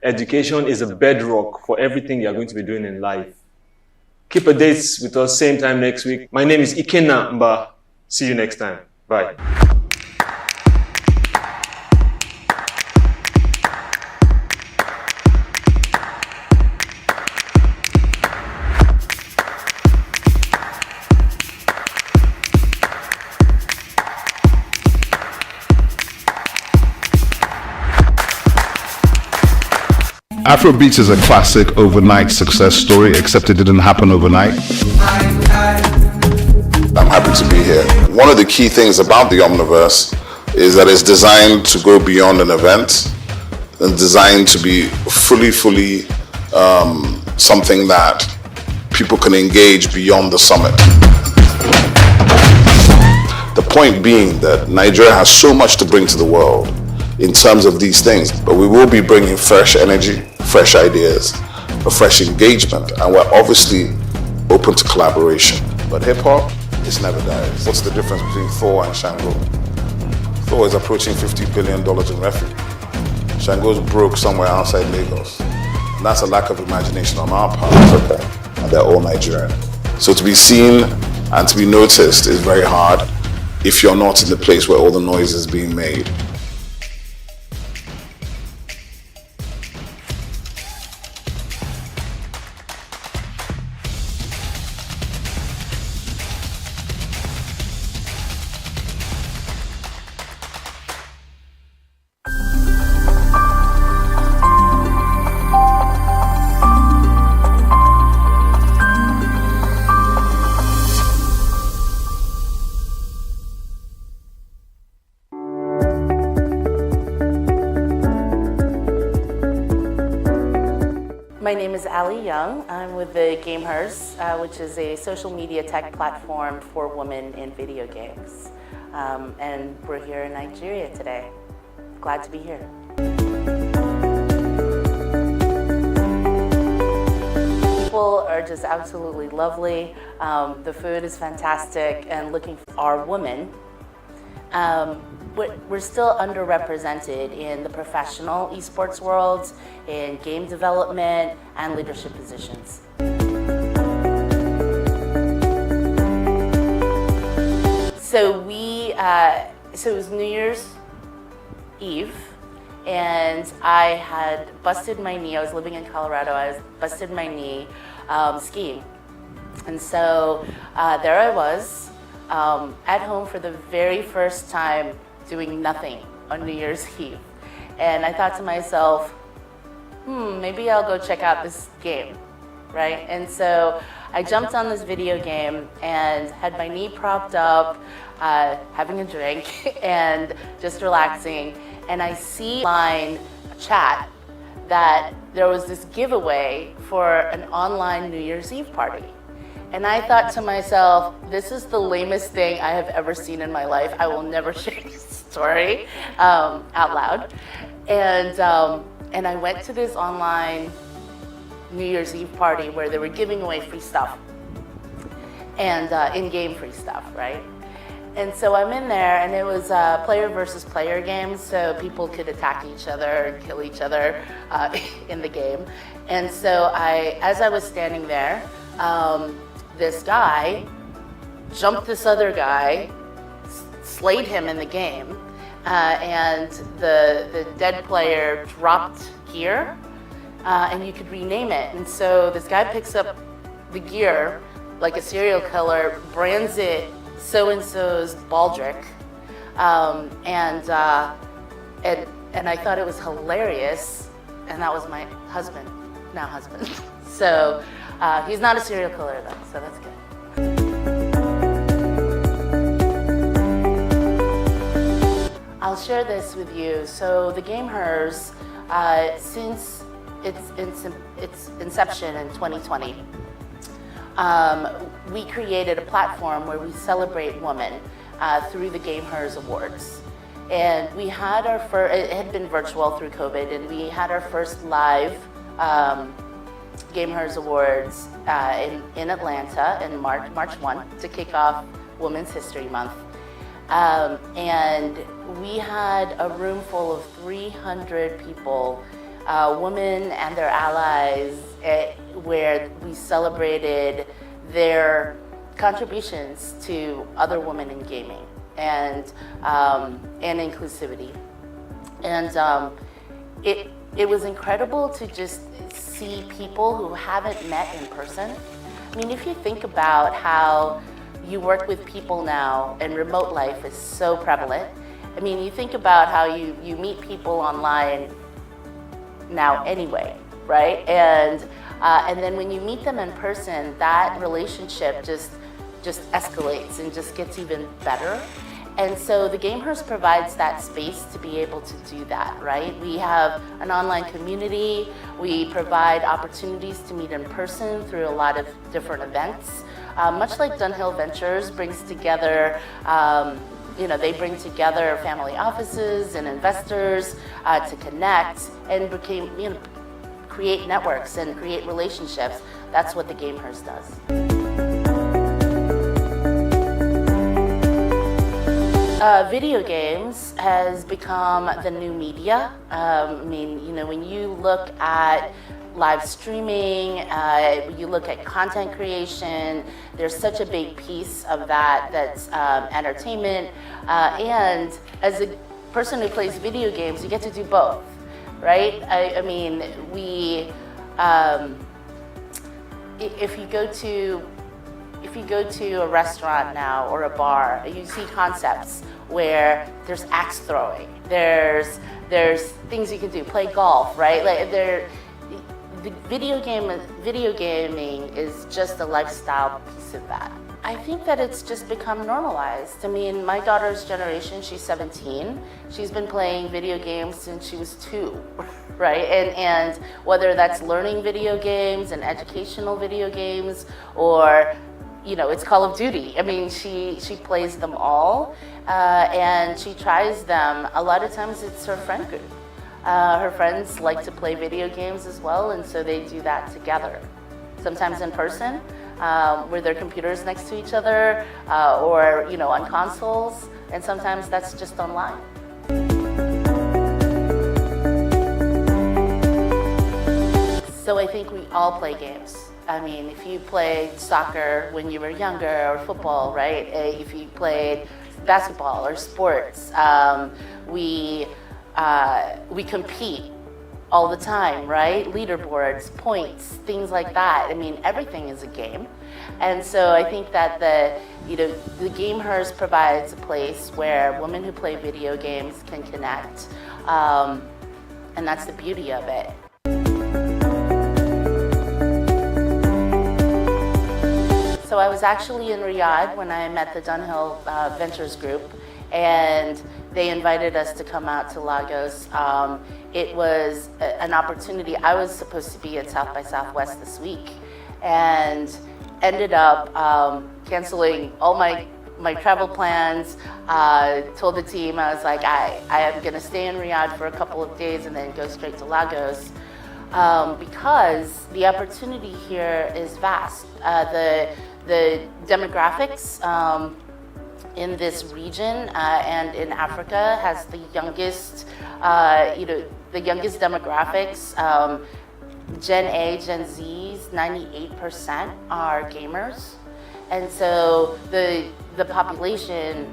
Education is a bedrock for everything you're going to be doing in life. Keep a date with us same time next week. My name is Ikenna Mba. See you next time. Bye. Afrobeats is a classic overnight success story, except it didn't happen overnight. I'm happy to be here. One of the key things about the Omniverse is that it's designed to go beyond an event and designed to be fully something that people can engage beyond the summit. The point being that Nigeria has so much to bring to the world in terms of these things, but we will be bringing fresh energy, fresh ideas, a fresh engagement, and we're obviously open to collaboration. But hip-hop, it's never dies. What's the difference between Thor and Shango? Thor is approaching $50 billion in revenue. Shango's broke somewhere outside Lagos. And that's a lack of imagination on our part, and they're all Nigerian. So to be seen and to be noticed is very hard if you're not in the place where all the noise is being made. My name is Ali Young. I'm with the Gamehers, which is a social media tech platform for women in video games. And we're here in Nigeria today. Glad to be here. People are just absolutely lovely. The food is fantastic, and looking for our women. We're still underrepresented in the professional esports world, in game development, and leadership positions. So it was New Year's Eve, and I had busted my knee. I was living in Colorado. I busted my knee skiing. And so there I was, at home for the very first time, doing nothing on New Year's Eve. And I thought to myself, maybe I'll go check out this game, right? And so I jumped on this video game and had my knee propped up, having a drink and just relaxing. And I see online chat that there was this giveaway for an online New Year's Eve party. And I thought to myself, this is the lamest thing I have ever seen in my life. I will never share this story out loud. And I went to this online New Year's Eve party where they were giving away free stuff and in-game free stuff, right? And so I'm in there, and it was player versus player games, so people could attack each other and kill each other in the game. And so as I was standing there, this guy jumped this other guy, slayed him in the game, and the dead player dropped gear, and you could rename it. And so this guy picks up the gear like a serial killer, brands it so-and-so's Baldric, and I thought it was hilarious, and that was my husband, now husband. So he's not a serial killer though, so that's good. I'll share this with you. So the game Hers, since its inception in 2020, we created a platform where we celebrate women through the Game Hers Awards. And we had our first, it had been virtual through COVID, and we had our first live Game Hers Awards in Atlanta in March 1 to kick off Women's History Month. And we had a room full of 300 people, women and their allies, where we celebrated their contributions to other women in gaming and inclusivity. And it was incredible to just see people who haven't met in person. I mean, if you think about how you work with people now and remote life is so prevalent. I mean, you think about how you meet people online now anyway, right? And then when you meet them in person, that relationship just escalates and just gets even better. And so the Game Hers provides that space to be able to do that, right? We have an online community. We provide opportunities to meet in person through a lot of different events. Much like Dunhill Ventures brings together, they bring together family offices and investors to connect and create networks and create relationships. That's what the Game Hers does. Video games has become the new media. I mean, when you look at live streaming, you look at content creation, there's such a big piece of that's entertainment. And as a person who plays video games, you get to do both, right? I mean, if you go to a restaurant now or a bar, you see concepts where there's axe throwing, there's things you can do, play golf, right? Like the video gaming is just a lifestyle piece of that. I think that it's just become normalized. I mean, my daughter's generation, she's 17. She's been playing video games since she was 2, right? And whether that's learning video games and educational video games, or it's Call of Duty. I mean, she plays them all, and she tries them. A lot of times it's her friend group. Her friends like to play video games as well, and so they do that together. Sometimes in person, with their computers next to each other, or on consoles, and sometimes that's just online. So I think we all play games. I mean, if you played soccer when you were younger, or football, right? If you played basketball or sports, we compete all the time, right? Leaderboards, points, things like that. I mean, everything is a game. And so I think that the Game Hers provides a place where women who play video games can connect. And that's the beauty of it. So I was actually in Riyadh when I met the Dunhill Ventures group, and they invited us to come out to Lagos. It was an opportunity. I was supposed to be at South by Southwest this week, and ended up canceling all my travel plans. Told the team, I was like, I am gonna stay in Riyadh for a couple of days and then go straight to Lagos. Because the opportunity here is vast. The demographics in this region and in Africa has the youngest, the youngest demographics. Gen A, Gen Zs, 98% are gamers. And so the population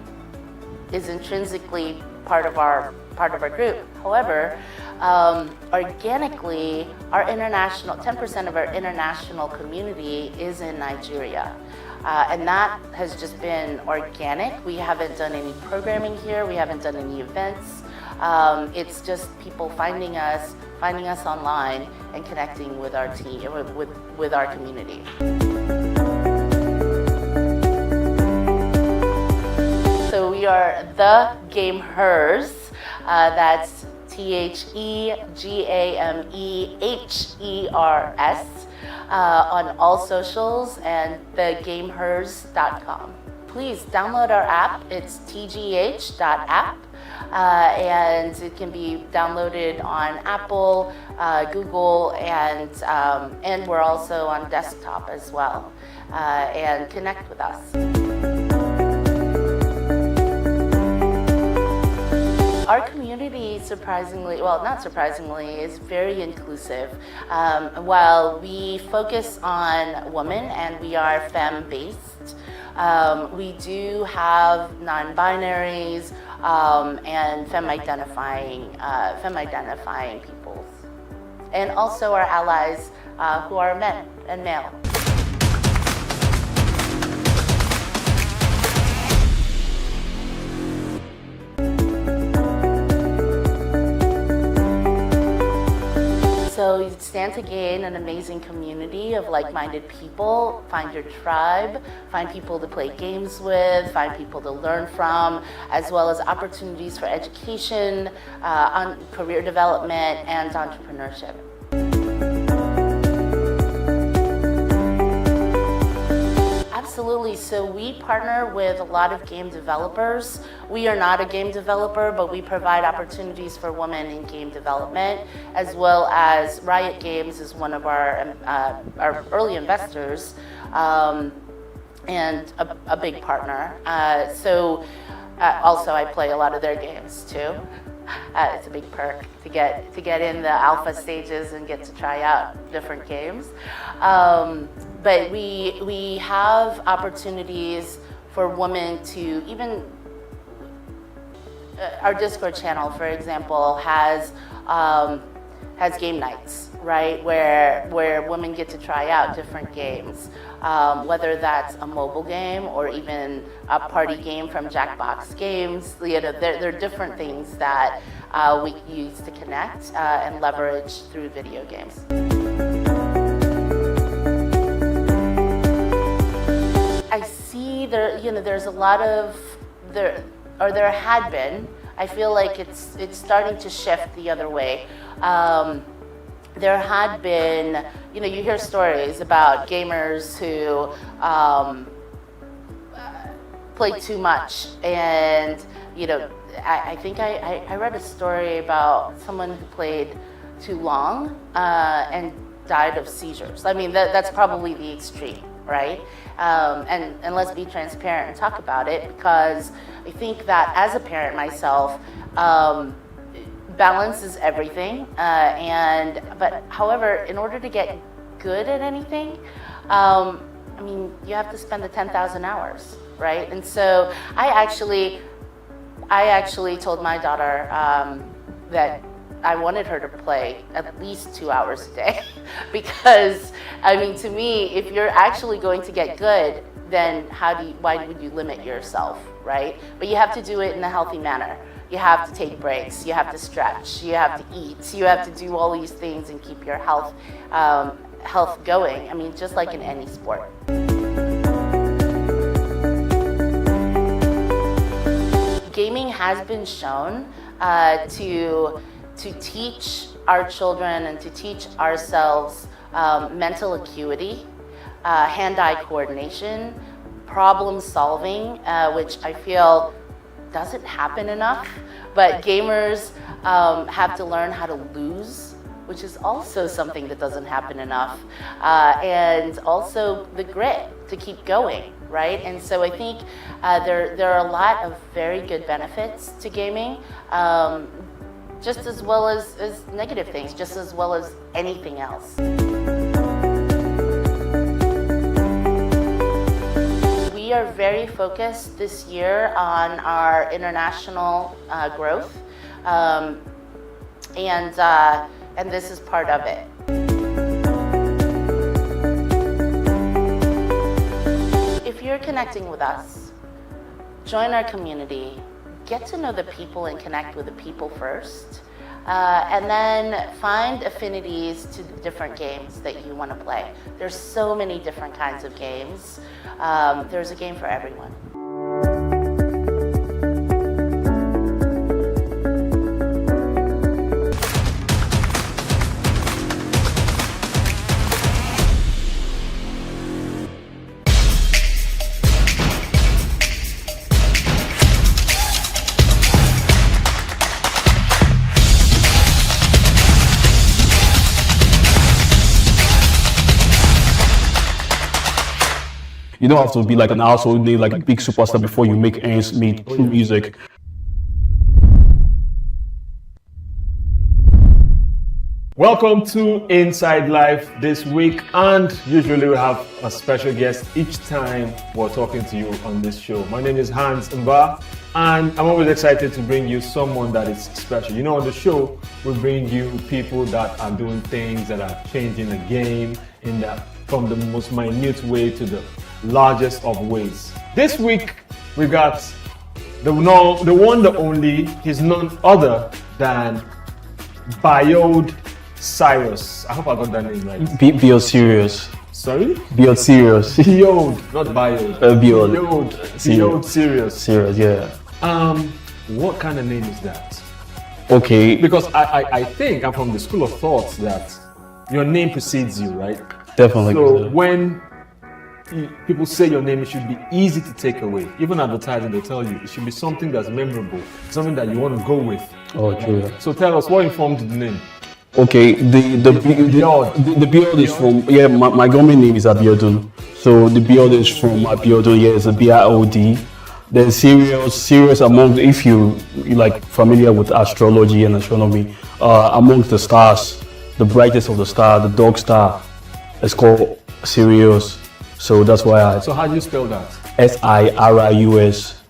is intrinsically part of our group. However, organically, our international 10% of our international community is in Nigeria. And that has just been organic. We haven't done any programming here. We haven't done any events. It's just people finding us online and connecting with our team, with our community. So we are the Gamehers. That's TheGamehers on all socials and thegamehers.com. Please download our app. It's tgh.app. And it can be downloaded on Apple, Google, and we're also on desktop as well. And connect with us. Our community, surprisingly, well, not surprisingly, is very inclusive. While we focus on women and we are femme-based, we do have non-binaries and femme-identifying peoples, and also our allies who are men and male. So you stand to gain an amazing community of like-minded people. Find your tribe, find people to play games with, find people to learn from, as well as opportunities for education, on career development, and entrepreneurship. Absolutely. So we partner with a lot of game developers. We are not a game developer, but we provide opportunities for women in game development, as well as Riot Games is one of our early investors and a big partner. Also, I play a lot of their games too. It's a big perk to get in the alpha stages and get to try out different games. But we have opportunities for women to even, our Discord channel, for example, has game nights, right? Where women get to try out different games, whether that's a mobile game or even a party game from Jackbox Games. You know, there are different things that we use to connect and leverage through video games. I see there's a lot of there had been. I feel like it's starting to shift the other way. There had been, you hear stories about gamers who play too much, and I think I read a story about someone who played too long and died of seizures. I mean, that's probably the extreme, right? And let's be transparent and talk about it, because I think that as a parent myself, balance is everything. But however, in order to get good at anything, I mean, you have to spend the 10,000 hours, right? And so I actually told my daughter that I wanted her to play at least 2 hours a day because, I mean, to me, if you're actually going to get good, then why would you limit yourself, right? But you have to do it in a healthy manner. You have to take breaks, you have to stretch, you have to eat, you have to do all these things and keep your health going. I mean, just like in any sport. Gaming has been shown to teach our children and to teach ourselves mental acuity, hand-eye coordination, problem solving, which I feel doesn't happen enough, but gamers have to learn how to lose, which is also something that doesn't happen enough, and also the grit to keep going, right? And so I think there are a lot of very good benefits to gaming. just as well as negative things, just as well as anything else. We are very focused this year on our international growth, and this is part of it. If you're connecting with us, join our community, get to know the people and connect with the people first, and then find affinities to the different games that you want to play. There's so many different kinds of games. There's a game for everyone. You don't have to be like an household name, like a big superstar before you make ends meet through music. Welcome to Inside Life this week, and usually we have a special guest each time we're talking to you on this show. My name is Hans Mba, and I'm always excited to bring you someone that is special. You know, on the show, we bring you people that are doing things that are changing the game in that from the most minute way to the largest of ways. This week, we got the one, the only, he's none other than Biode Cyrus. I hope I got that name right. Biode Serious. Sorry? Biode Serious. Biode, not Biode. Biode. Biode Serious. Serious, yeah. What kind of name is that? Okay. Because I think I'm from the school of thought that your name precedes you, right? Definitely. So when people say your name, it should be easy to take away. Even advertising, they tell you it should be something that's memorable, something that you want to go with. Oh, true. So tell us, what informed the name? Okay, the Biode is from, yeah, my government name is Abiodun. So the Biode is from Abiodun, yeah, it's a B-I-O-D. Then serious among, if you like familiar with astrology and astronomy, amongst the stars, the brightest of the star, the dog star, it's called Sirius. So that's why So how do you spell that? S-I-R-I-U-S.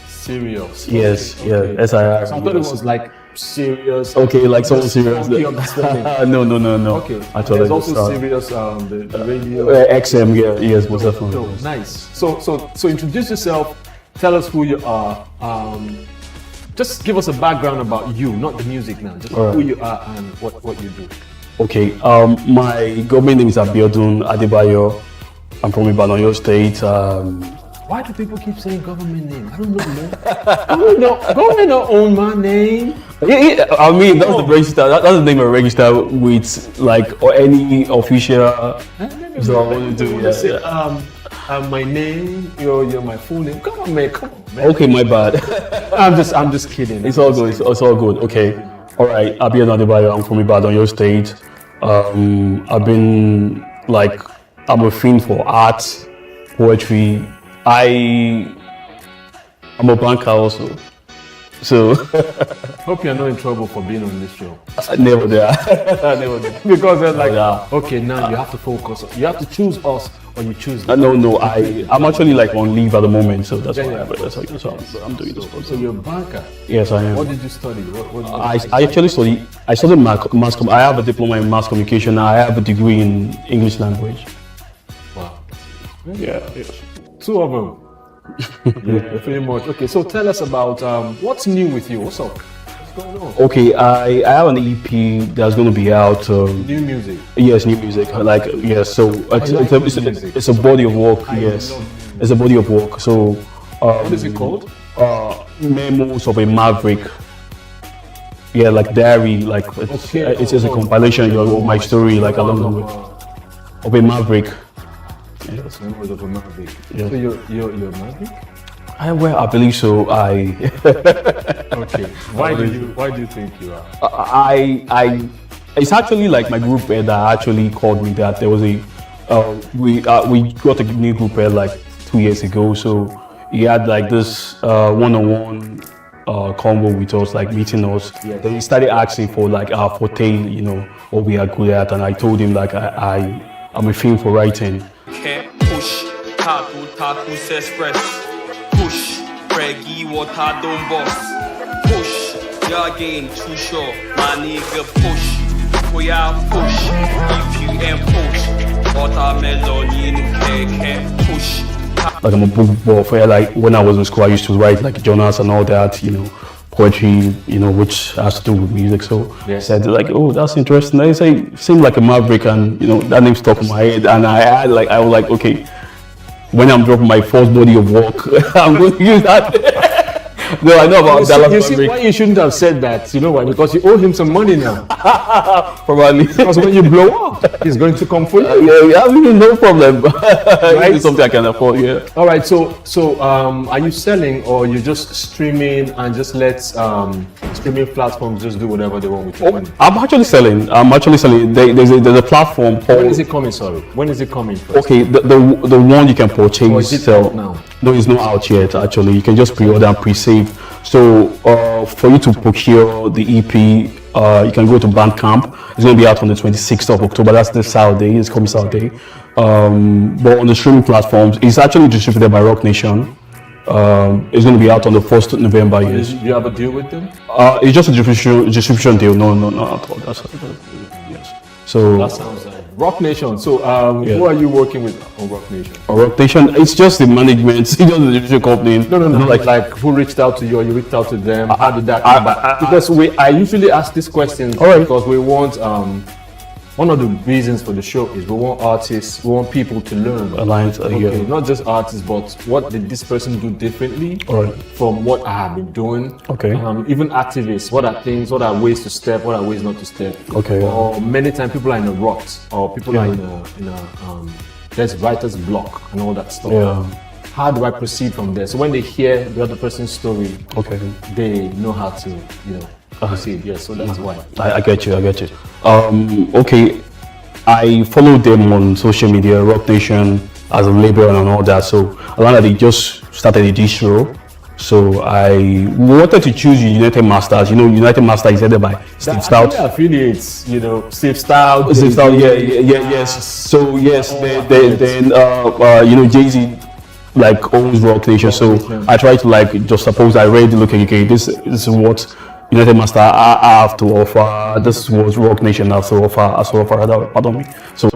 Sirius. Yes, okay. Yeah, S-I-R-I-U-S. So I thought it was like serious. Okay, like someone serious. No. No. Okay. Actually, there's also serious the radio. XM, yeah, yes, most definitely. Oh, nice. So introduce yourself. Tell us who you are. Just give us a background about you, not the music now. Just who you are and what you do. Okay. My government name is Abiodun Adebayo. I'm from Ibadan, Oyo State. Why do people keep saying government name? I don't know, man. Government don't own my name. Yeah, I mean, that's the register. That's the name I register with, like, or any official. So I want to do. My name, you're my full name. Come on, man. Okay, my bad. I'm just kidding. It's all good. It's all good. Okay. All right. Abiodun Adebayo. I'm from Ibadan, Oyo State. I've been like, I'm a fiend for art, poetry. I'm a banker also. So hope you're not in trouble for being on this show. Never there. Never there. Because they're like, okay, now you have to focus. You have to choose us or you choose them. No. I'm actually like on leave at the moment, so that's why I'm doing this. So you're a banker? Yes, I am. What did you study? I actually studied mass. I have a diploma in mass communication. I have a degree in English language. Wow. Yeah. Two of them. Yeah, pretty much. Okay, so tell us about what's new with you. What's up? What's going on? Okay, I have an EP that's going to be out. New music. Yes, new music. Like yes, so it's a body of work. Yes, it's a body of work. So what is it called? Memos of a Maverick. Yeah, like diary. Like it's just a compilation of my story, like along the way of a Maverick. Yes. Members of a Maverick. Yes. So you're a Maverick? I believe so. Okay. Why do you think you are? It's actually like my group that actually called me that there was we got a new group like 2 years ago. So he had like this one-on-one convo with us, like meeting us. Then he started asking for like our forte, you know, what we are good at, and I told him like I'm a film for writing. Can't push, taku express. Push, Reggie water don't boss. Push, your game too short, my nigga push. We are push, if you ain't push. Watermelon, you can't push. Like I'm a book buff. Like when I was in school, I used to write like journals and all that, you know, poetry, you know, which has to do with music. So I said like, oh, that's interesting. I say, seemed like a maverick, and you know, that name stuck in my head. And I was like, okay, when I'm dropping my first body of work, I'm going to use that. No, I know about Dallas You see why you shouldn't have said that? You know why? Because you owe him some money now. Probably. Because when you blow up, he's going to come for you. Yeah, no problem. Right? It's something I can afford. Yeah. All right. So, are you selling, or you just streaming and just let streaming platforms just do whatever they want with your money? I'm actually selling. There's a platform called. When is it coming? Sorry. When is it coming? First? Okay, the one you can purchase. Or is it out now? No, it's not out yet. Actually, you can just pre-order and pre-save. So for you to procure the EP, you can go to Bandcamp. It's going to be out on the 26th of October. That's this Saturday. It's coming Saturday. But on the streaming platforms, it's actually distributed by Rock Nation. It's going to be out on the 1st of November. Yes. Do you have a deal with them? It's just a distribution deal. No, not at all. Yes. So that sounds like Rock Nation. So who are you working with on Rock Nation? Rock Nation, it's just the management. It's just the distribution company. No. Like who reached out to you, or you reached out to them? How did that come back? Because I usually ask these questions because we want one of the reasons for the show is we want artists, we want people to learn. Not just artists, but what did this person do differently from what I have been doing. Okay. Even activists, what are things, what are ways to step, what are ways not to step. Okay. Or many times people are in a rut, or people are in a there's writer's block and all that stuff. Yeah. How do I proceed from there? So when they hear the other person's story, they know how to, proceed. Yes, so that's why. I get you. Okay, I follow them on social media, Rock Nation as a label and all that. So I learned that they just started a distro. So I wanted to choose United Masters. You know, United Masters is headed by Steve Stout. Affiliates, Steve Stout. Yes. So yes, then Jay-Z like owns Rock Nation. So I try to like just suppose I read, look, okay, this is what United Master I have to offer. This is what Rock Nation has to offer. Pardon me. So.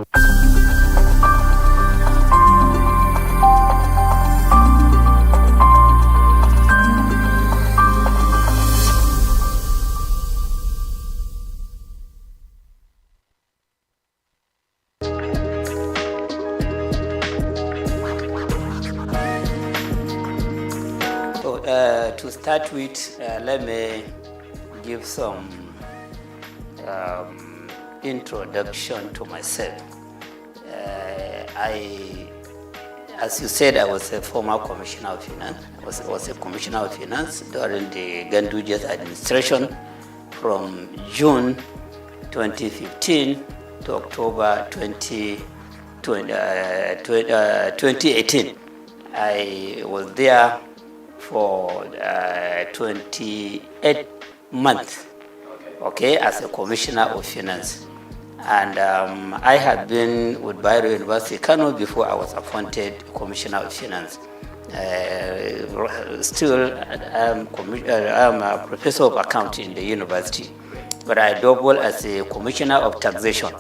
To start with, let me give some introduction to myself. As you said, I was a former commissioner of finance. I was a commissioner of finance during the Ganduja's administration from June 2015 to October 2018. I was there for 28 months, as a commissioner of finance. And I had been with Bayero University, Kano, before I was appointed commissioner of finance. Still, I'm a professor of accounting in the university, but I double as a commissioner of taxation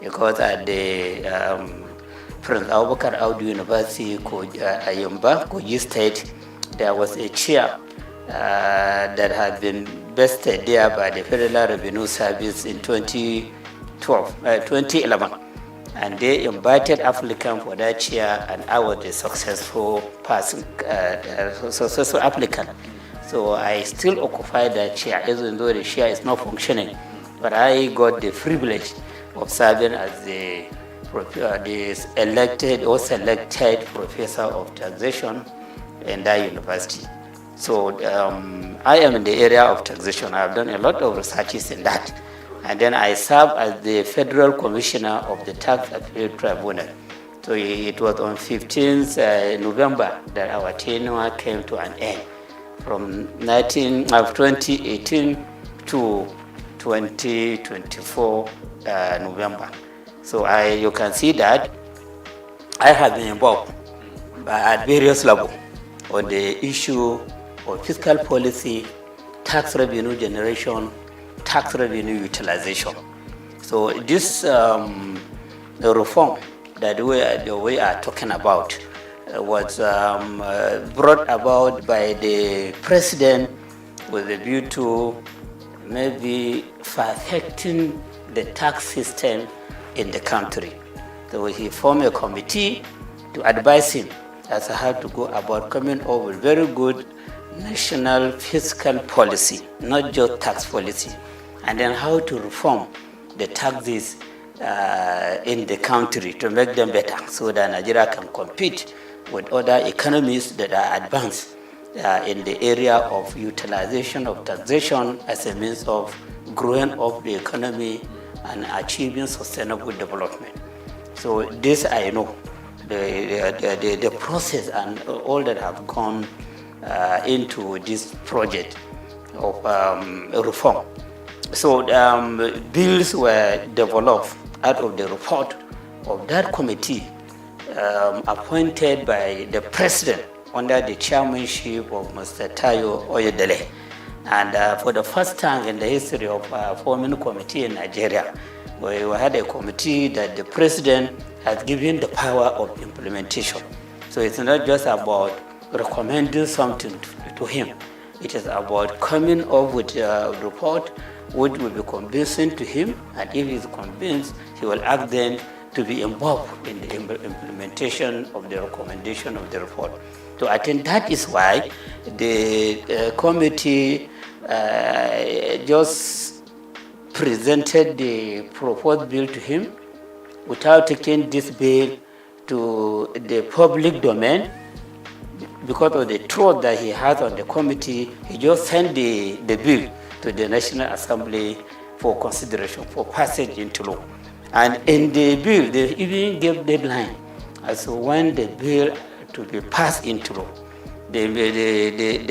because at the Prince Abubakar Audu University, Ayumba, Kogi State, there was a chair that had been vested there by the Federal Revenue Service in 2011. And they invited applicant for that chair, and I was the successful applicant. So I still occupy that chair, even though the chair is not functioning. But I got the privilege of serving as the elected or selected professor of taxation in that university. So I am in the area of taxation. I have done a lot of researches in that. And then I serve as the Federal Commissioner of the Tax Appeal Tribunal. So it was on 15th November that our tenure came to an end. from 2018 to 2024 November. So you can see that I have been involved at various levels on the issue of fiscal policy, tax revenue generation, tax revenue utilization. So this reform that we are talking about was brought about by the president with a view to maybe perfecting the tax system in the country. So he formed a committee to advise him as to how to go about coming up with very good national fiscal policy, not just tax policy, and then how to reform the taxes in the country to make them better so that Nigeria can compete with other economies that are advanced in the area of utilization of taxation as a means of growing up the economy and achieving sustainable development. So this I know, the process and all that have gone into this project of reform. So bills were developed out of the report of that committee appointed by the president under the chairmanship of Mr. Tayo Oyedele. And for the first time in the history of forming a committee in Nigeria, we had a committee that the president has given the power of implementation. So it's not just about recommending something to him. It is about coming up with a report which will be convincing to him, and if he's convinced, he will ask them to be involved in the implementation of the recommendation of the report. So I think that is why the committee just presented the proposed bill to him without taking this bill to the public domain. Because of the trust that he has on the committee, he just sent the bill to the National Assembly for consideration, for passage into law. And in the bill, they even gave deadline as to when the bill to be passed into law. They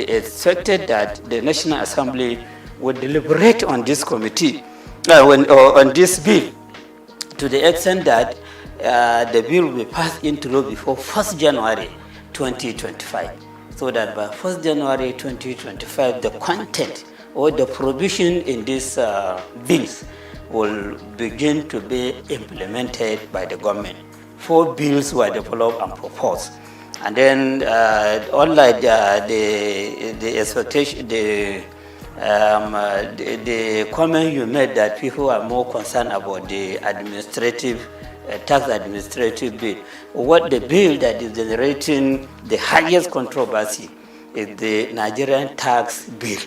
expected that the National Assembly would deliberate on this committee, on this bill, to the extent that the bill will be passed into law before 1st January 2025. So that by 1st January 2025, the content or the provision in these bills will begin to be implemented by the government. 4 bills were developed and proposed. And then, unlike the expectation, the comment you made that people are more concerned about the administrative, tax administrative bill. What the bill that is generating the highest controversy is the Nigerian tax bill.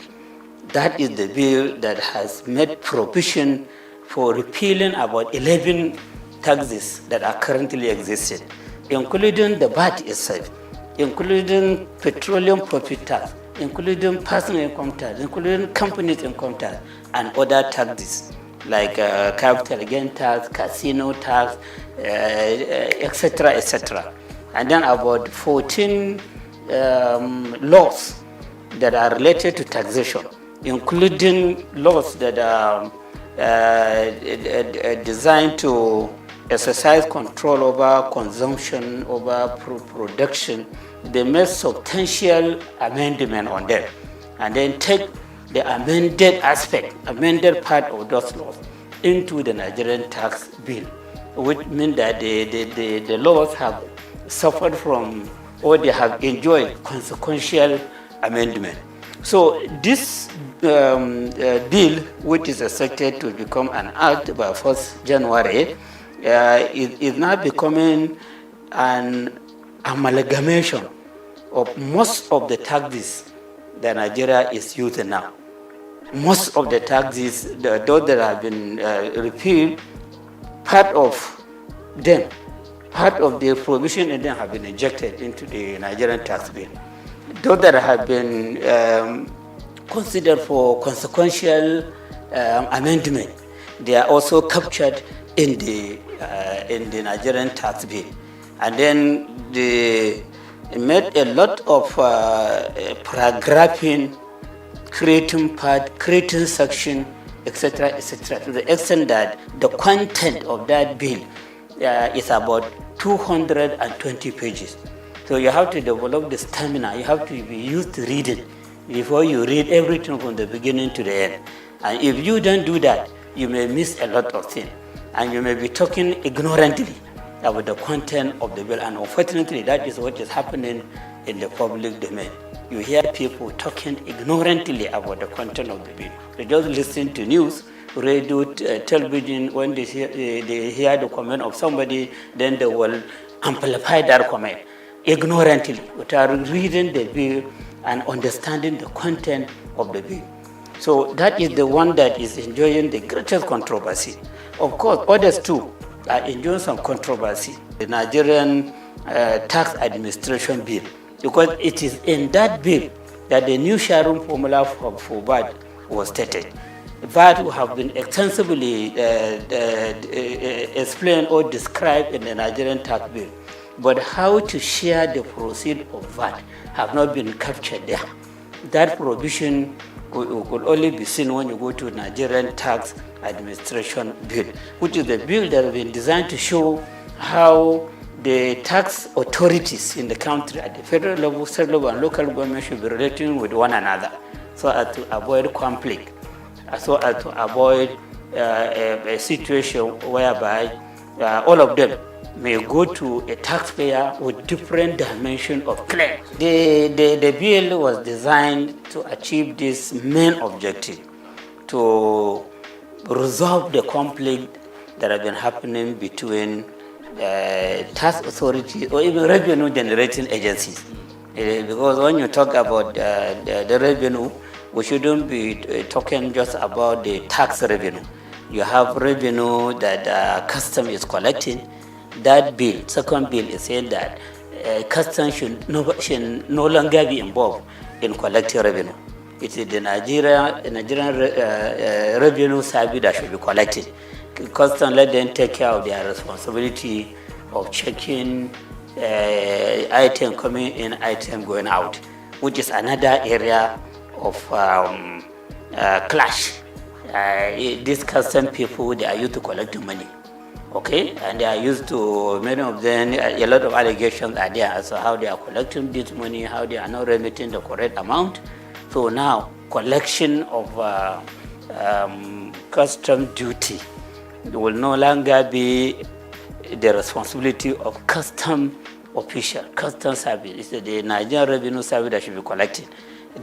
That is the bill that has made provision for repealing about 11 taxes that are currently existing, including the VAT itself, including petroleum profit tax, including personal income tax, including companies income tax, and other taxes like capital gain tax, casino tax, etc., etc. And then about 14 laws that are related to taxation, including laws that are designed to exercise control over consumption, over production. They made substantial amendment on them, and then take the amended aspect, amended part of those laws into the Nigerian tax bill, which means that the laws have suffered from, or they have enjoyed consequential amendment. So this bill, which is expected to become an act by 1st January, is now becoming an amalgamation of most of the taxes that Nigeria is using now. Most of the taxes, those that have been repealed, part of them, part of the provision in them have been injected into the Nigerian tax bill. Those that have been considered for consequential amendment, they are also captured in the Nigerian tax bill. And then the made a lot of paragraphing, creating part, creating section, etc., to the extent that the content of that bill is about 220 pages. So you have to develop the stamina, you have to be used to reading before you read everything from the beginning to the end. And if you don't do that, you may miss a lot of things. And you may be talking ignorantly about the content of the bill. And unfortunately, that is what is happening in the public domain. You hear people talking ignorantly about the content of the bill. They just listen to news, radio, television. When they hear the comment of somebody, then they will amplify that comment ignorantly without reading the bill and understanding the content of the bill. So that is the one that is enjoying the greatest controversy. Of course, others too are enjoying some controversy. The Nigerian tax administration bill, because it is in that bill that the new sharing formula for VAT was stated. VAT have been extensively explained or described in the Nigerian tax bill. But how to share the proceeds of VAT have not been captured there. That provision could only be seen when you go to Nigerian Tax Administration Bill, which is the bill that has been designed to show how the tax authorities in the country at the federal level, state level, and local government should be relating with one another so as to avoid conflict, so as to avoid a situation whereby all of them may go to a taxpayer with different dimension of claim. The bill was designed to achieve this main objective, to resolve the conflict that have been happening between tax authorities or even revenue generating agencies. Because when you talk about the revenue, we shouldn't be talking just about the tax revenue. You have revenue that custom is collecting. That bill, second bill, is saying that customs should no longer be involved in collecting revenue. It is the Nigerian revenue service that should be collected. Customs, let them take care of their responsibility of checking item coming in, item going out, which is another area of clash. These custom people, they are used to collecting money. Okay, and they are used to, many of them, a lot of allegations are there as to how they are collecting this money, how they are not remitting the correct amount. So now, collection of custom duty will no longer be the responsibility of custom official, custom service. It's the Nigerian Revenue Service that should be collecting.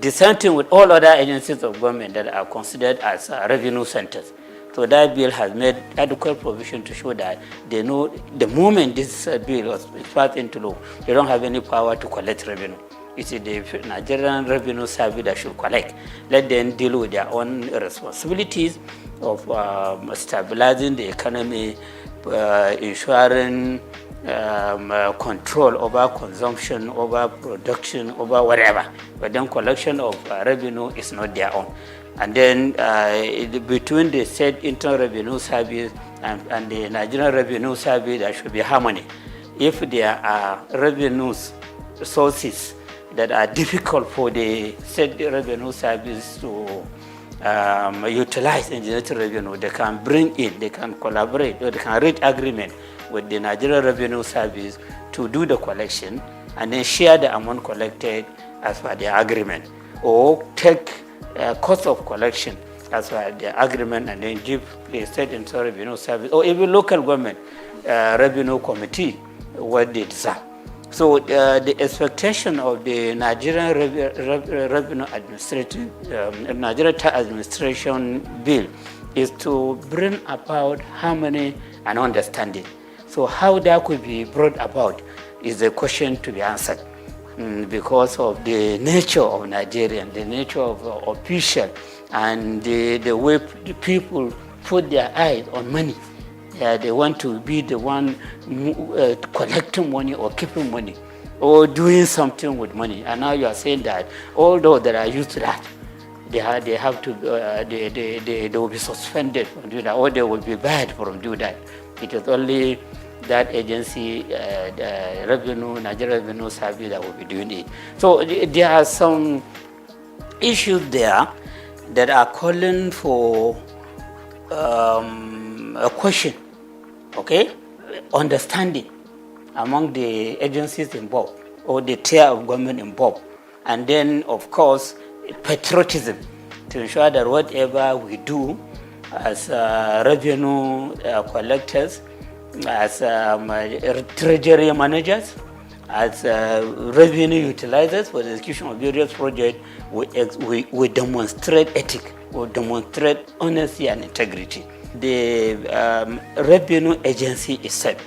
The same thing with all other agencies of government that are considered as revenue centers. So that bill has made adequate provision to show that they know the moment this bill was passed into law, they don't have any power to collect revenue. It is the Nigerian Revenue Service that should collect. Let them deal with their own responsibilities of stabilizing the economy, ensuring control over consumption, over production, over whatever. But then collection of revenue is not their own. And then between the state internal revenue service and the Nigerian Revenue Service, there should be harmony. If there are revenue sources that are difficult for the state revenue service to utilize in generating revenue, they can bring in, they can collaborate, or they can reach agreement with the Nigerian Revenue Service to do the collection and then share the amount collected as per the agreement, or take cost of collection as per the agreement and then give the state internal revenue service or even local government revenue committee what they deserve. So the expectation of the Nigerian Revenue Nigerian Tax Administration Bill is to bring about harmony and understanding. So how that could be brought about is a question to be answered. Because of the nature of Nigerian, the nature of official, and the way the people put their eyes on money. They want to be the one collecting money or keeping money or doing something with money. And now you are saying that all those that are used to that, they have to, they will be suspended from doing that, or they will be banned from doing that. It is only that agency, the Nigeria Revenue Service, that will be doing it. So there are some issues there that are calling for a question, okay, understanding among the agencies involved or the tier of government involved, and then of course patriotism to ensure that whatever we do as revenue collectors, as treasury managers, as revenue utilizers for the execution of various projects, we demonstrate ethics, we demonstrate honesty and integrity. The revenue agency itself,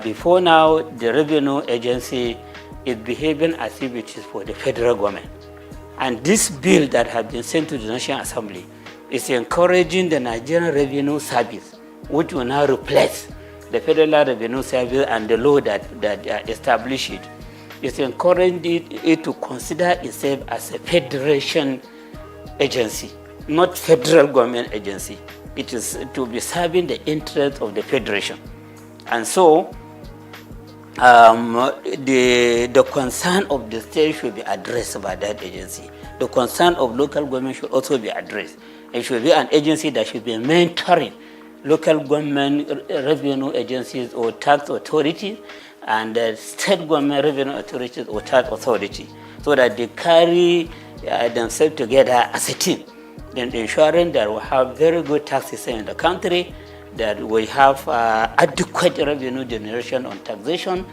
before now, the revenue agency is behaving as if it is for the federal government. And this bill that has been sent to the National Assembly is encouraging the Nigerian Revenue Service, which will now replace the Federal Revenue Service and the law that established it. It's encouraging it to consider itself as a federation agency, not federal government agency. It is to be serving the interests of the federation. And so the concern of the state should be addressed by that agency. The concern of local government should also be addressed. It should be an agency that should be mentoring local government revenue agencies or tax authorities and state government revenue authorities or tax authority, so that they carry themselves together as a team, then ensuring that we have very good tax system in the country, that we have adequate revenue generation on taxation,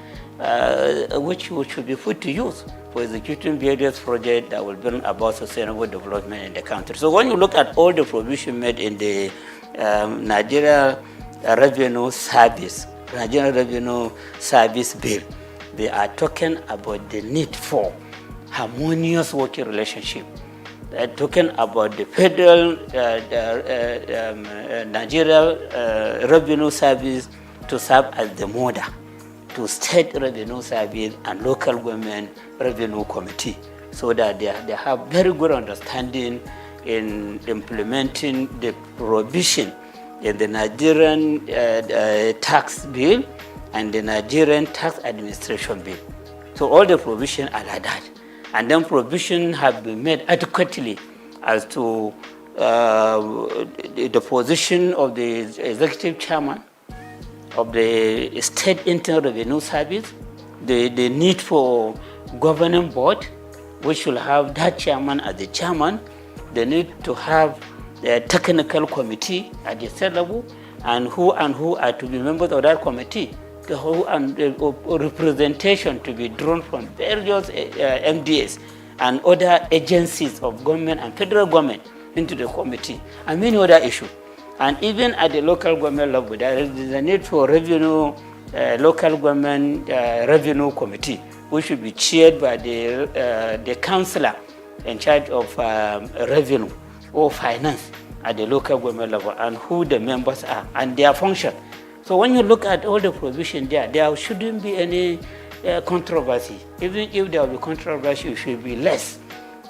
which should be put to use for executing various projects that will bring about sustainable development in the country. So when you look at all the provision made in the Nigeria Revenue Service Bill, they are talking about the need for harmonious working relationship. They're talking about the federal Nigeria Revenue Service to serve as the model to state revenue service and local government revenue committee, so that they have very good understanding in implementing the provision in the Nigerian tax bill and the Nigerian tax administration bill. So all the provisions are like that. And then provision have been made adequately as to the position of the executive chairman of the State Internal Revenue Service, the need for governing board, which will have that chairman as the chairman, the need to have the technical committee at the state level, and who are to be members of that committee, the whole and representation to be drawn from various MDAs and other agencies of government and federal government into the committee, and many other issues. And even at the local government level, there is a need for revenue, local government revenue committee, which should be chaired by the councillor in charge of revenue or finance at the local government level, and who the members are and their function. So when you look at all the provisions there shouldn't be any controversy. Even if there will be controversy, it should be less,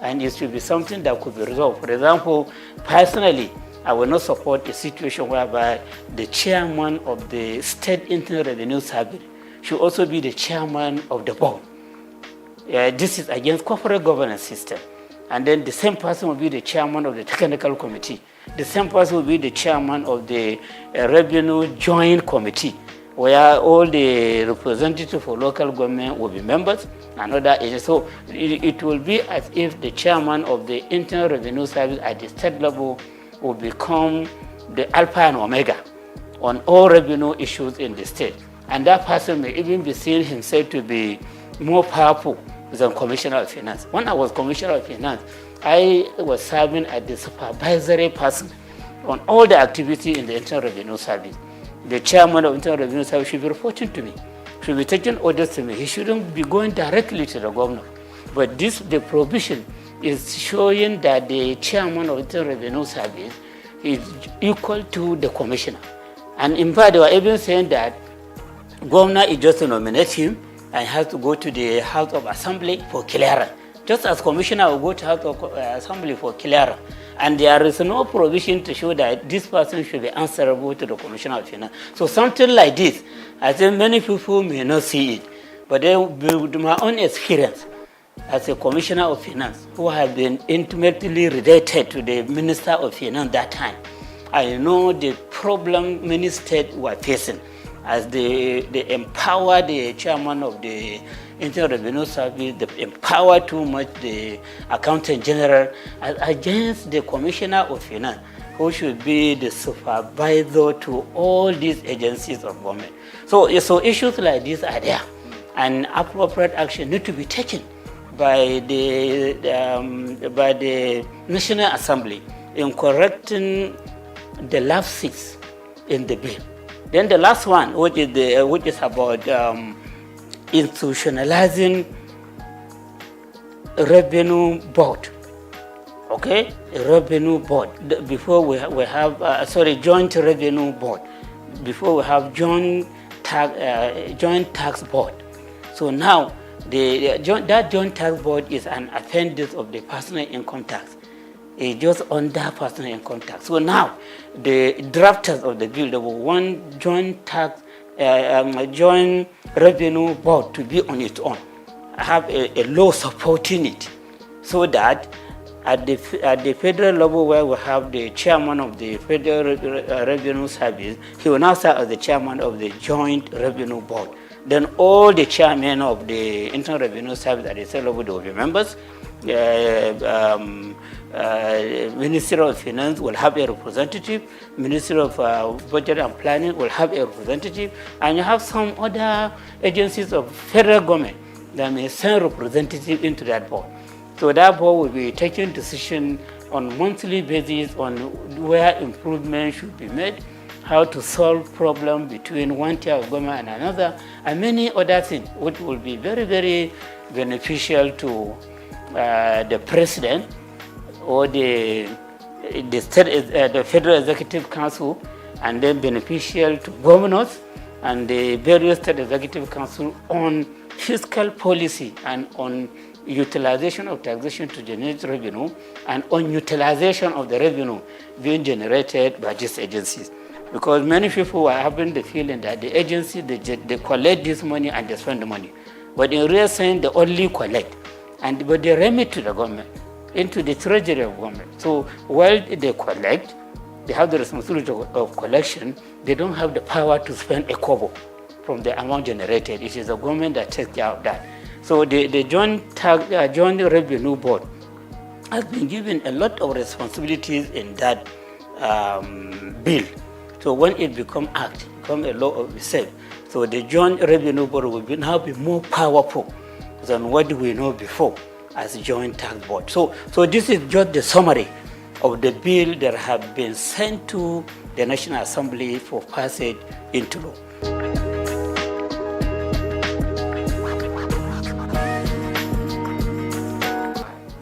and it should be something that could be resolved. For example, personally, I will not support a situation whereby the chairman of the State Internal Revenue Service should also be the chairman of the board. This is against corporate governance system. And then the same person will be the chairman of the technical committee. The same person will be the chairman of the revenue joint committee, where all the representatives for local government will be members and other agencies. So it will be as if the chairman of the Internal Revenue Service at the state level will become the alpha and omega on all revenue issues in the state. And that person may even be seen himself to be more powerful than Commissioner of Finance. When I was Commissioner of Finance, I was serving as the supervisory person on all the activity in the Internal Revenue Service. The chairman of Internal Revenue Service should be reporting to me, should be taking orders to me. He shouldn't be going directly to the governor. But the provision is showing that the chairman of the Revenue Service is equal to the commissioner. And in fact, they were even saying that governor is just to nominate him and has to go to the House of Assembly for clearance. Just as commissioner will go to House of Assembly for clearance, and there is no provision to show that this person should be answerable to the Commissioner of Finance. So something like this, I think many people may not see it, but with my own experience as a Commissioner of Finance, who have been intimately related to the Minister of Finance that time, I know the problem many states were facing as they empower the chairman of the Internal Revenue Service, they empower too much the Accountant General against the Commissioner of Finance, who should be the supervisor to all these agencies of government. So issues like this are there, and appropriate action need to be taken by the National Assembly in correcting the lapses in the bill. Then the last one, which is about institutionalizing revenue board. Okay, a revenue board. Before we have joint revenue board. Before we have joint tax board. So now that joint tax board is an appendix of the personal income tax. It's just under personal income tax. So now the drafters of the bill, they will want joint revenue board to be on its own, have a law supporting it, so that at the federal level where we have the chairman of the Federal Revenue Service, he will now serve as the chairman of the joint revenue board. Then all the chairmen of the Internal Revenue Service at the state level will be members. Ministry of Finance will have a representative, Ministry of Budget and Planning will have a representative, and you have some other agencies of federal government that may send representatives into that board. So that board will be taking decision on monthly basis on where improvement should be made, how to solve problems between one tier of government and another, and many other things, which will be very, very beneficial to the president or the Federal Executive Council, and then beneficial to governors and the various state executive council on fiscal policy and on utilization of taxation to generate revenue and on utilization of the revenue being generated by these agencies. Because many people are having the feeling that the agency, they collect this money and they spend the money. But in real sense, they only collect, but they remit to the government, into the treasury of government. So while they collect, they have the responsibility of collection, they don't have the power to spend a kobo from the amount generated. It is the government that takes care of that. So the joint revenue board has been given a lot of responsibilities in that bill. So when it becomes act, become a law of itself, so the joint revenue board will now be more powerful than what we know before as a joint tax board. So this is just the summary of the bill that have been sent to the National Assembly for passage into law.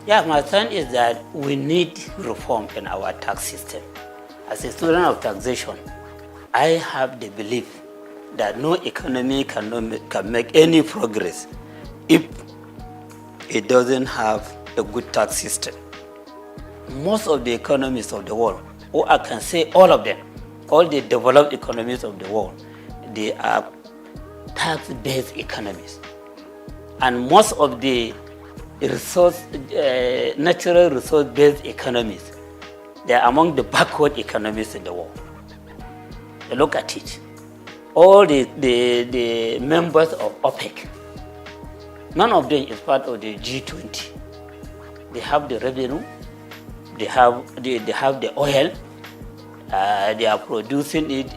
Yeah, my stand is that we need reform in our tax system. As a student of taxation, I have the belief that no economy can make any progress if it doesn't have a good tax system. Most of the economies of the world, or I can say all of them, all the developed economies of the world, they are tax-based economies. And most of the natural resource-based economies, they are among the backward economies in the world. Look at it. All the members of OPEC, none of them is part of the G20. They have the revenue, they have the oil, they are producing it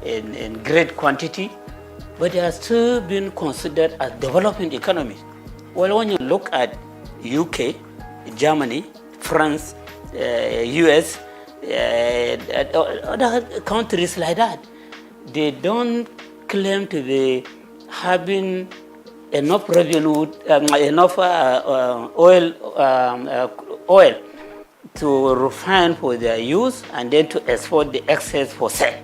in great quantity, but they are still being considered as developing economies. Well, when you look at UK, Germany, France, US, other countries like that, they don't claim to be having enough revenue, enough oil to refine for their use and then to export the excess for sale.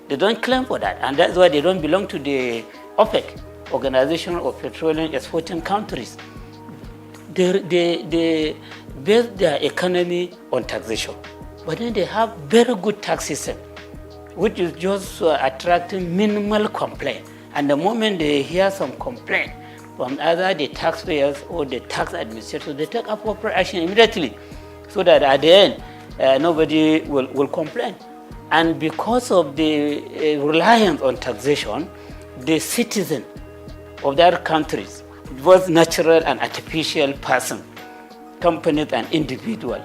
They don't claim for that, and that's why they don't belong to the OPEC, Organization of Petroleum Exporting Countries. they base their economy on taxation. But then they have very good tax system, which is just attracting minimal complaint. And the moment they hear some complaint from either the taxpayers or the tax administrators, they take appropriate action immediately, so that at the end, nobody will complain. And because of the reliance on taxation, the citizen of their countries, both natural and artificial person, companies and individuals,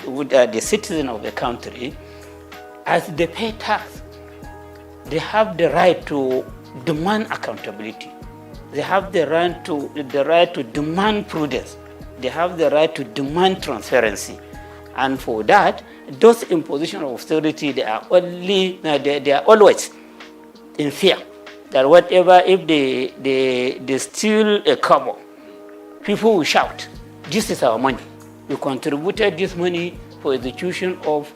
the citizen of the country, as they pay tax, they have the right to demand accountability. They have the right to demand prudence. They have the right to demand transparency. And for that, those imposition of austerity, they are always in fear that whatever, if they steal a kobo, people will shout, "This is our money. We contributed this money for execution of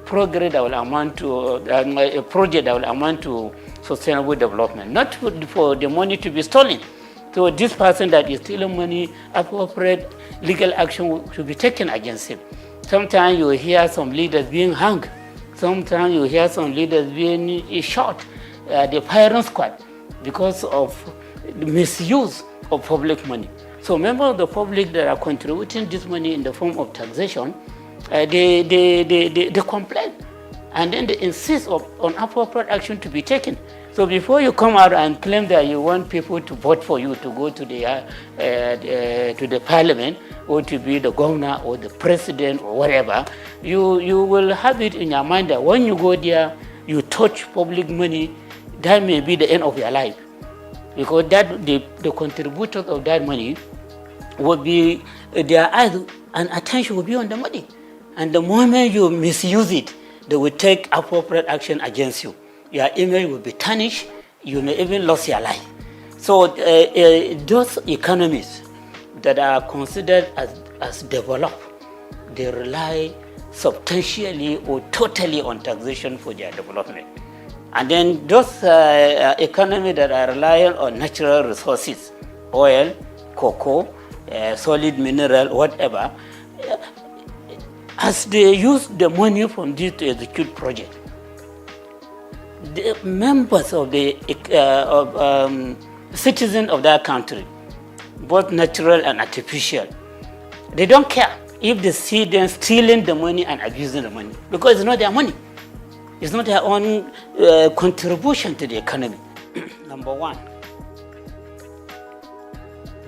progress that will amount to a project that will amount to sustainable development, not for the money to be stolen." So this person that is stealing money, appropriate legal action should be taken against him. Sometimes you hear some leaders being hung. Sometimes you hear some leaders being shot, the firing squad, because of the misuse of public money. So members of the public that are contributing this money in the form of taxation, they complain, and then they insist on appropriate action to be taken. So before you come out and claim that you want people to vote for you to go to the parliament or to be the governor or the president or whatever, you will have it in your mind that when you go there, you touch public money, that may be the end of your life, because that the contributors of that money will be, their eyes and attention will be on the money, and the moment you misuse it, they will take appropriate action against you. Your image will be tarnished. You may even lose your life. So those economies that are considered as developed, they rely substantially or totally on taxation for their development. And then those economies that are reliant on natural resources, oil, cocoa, solid mineral, whatever, as they use the money from this to execute projects, the members of the citizens of that country, both natural and artificial, they don't care if they see them stealing the money and abusing the money, because it's not their money. It's not their own contribution to the economy. Number one,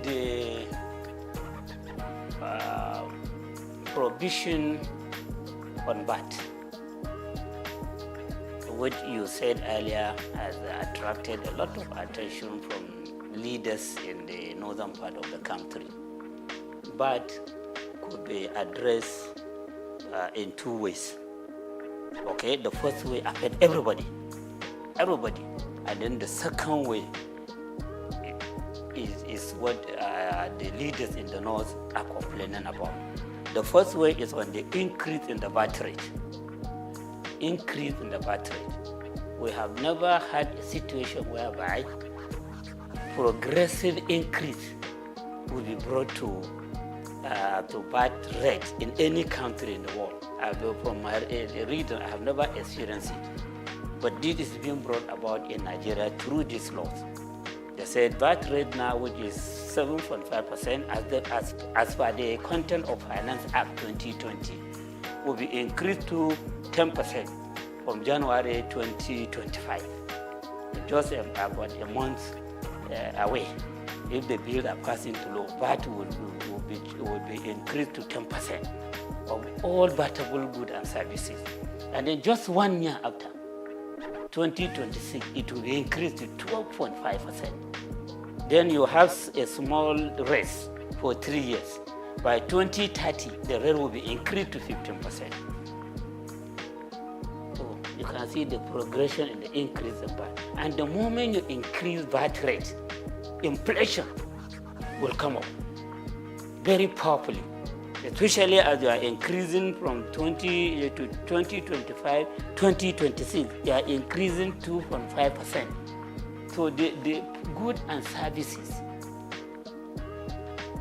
the prohibition on VAT, which you said earlier has attracted a lot of attention from leaders in the northern part of the country, but could be addressed in two ways. Okay, the first way affect everybody, and then the second way is what the leaders in the north are complaining about. The first way is on the increase in the VAT rate. Increase in the VAT rate. We have never had a situation whereby progressive increase will be brought to VAT rate in any country in the world. From my reading, I have never experienced it. But this is being brought about in Nigeria through these laws. They said VAT rate now, which is 7.5%, as per the Content of Finance Act 2020, will be increased to 10% from January 2025. Just about a month away. If the bills are passing to law, VAT will be increased to 10% of all VATable goods and services. And then just 1 year after, 2026, it will be increased to 12.5%. Then you have a small raise for 3 years. By 2030, the rate will be increased to 15%. So you can see the progression in the increase of VAT. And the moment you increase VAT rate, inflation will come up very powerfully, especially as you are increasing from 20 to 2025, 2026, you are increasing 2.5%. So the goods and services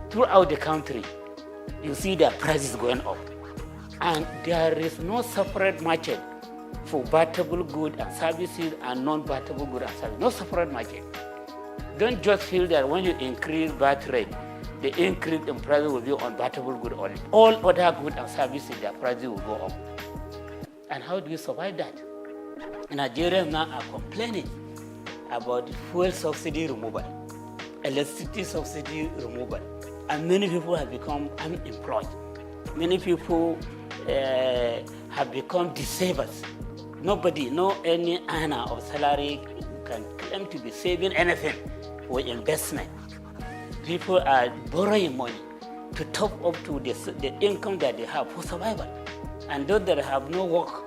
throughout the country you see their prices going up. And there is no separate market for battable goods and services and non-battable goods and services. No separate market. Don't just feel that when you increase VAT rate, the increase in prices will be on battable goods only. All other goods and services, their prices will go up. And how do you survive that? Nigerians now are complaining about fuel subsidy removal, electricity subsidy removal, and many people have become unemployed. Many people have become disabled. Nobody, no any earner of salary can claim to be saving anything for investment. People are borrowing money to top up to the income that they have for survival. And those that have no work,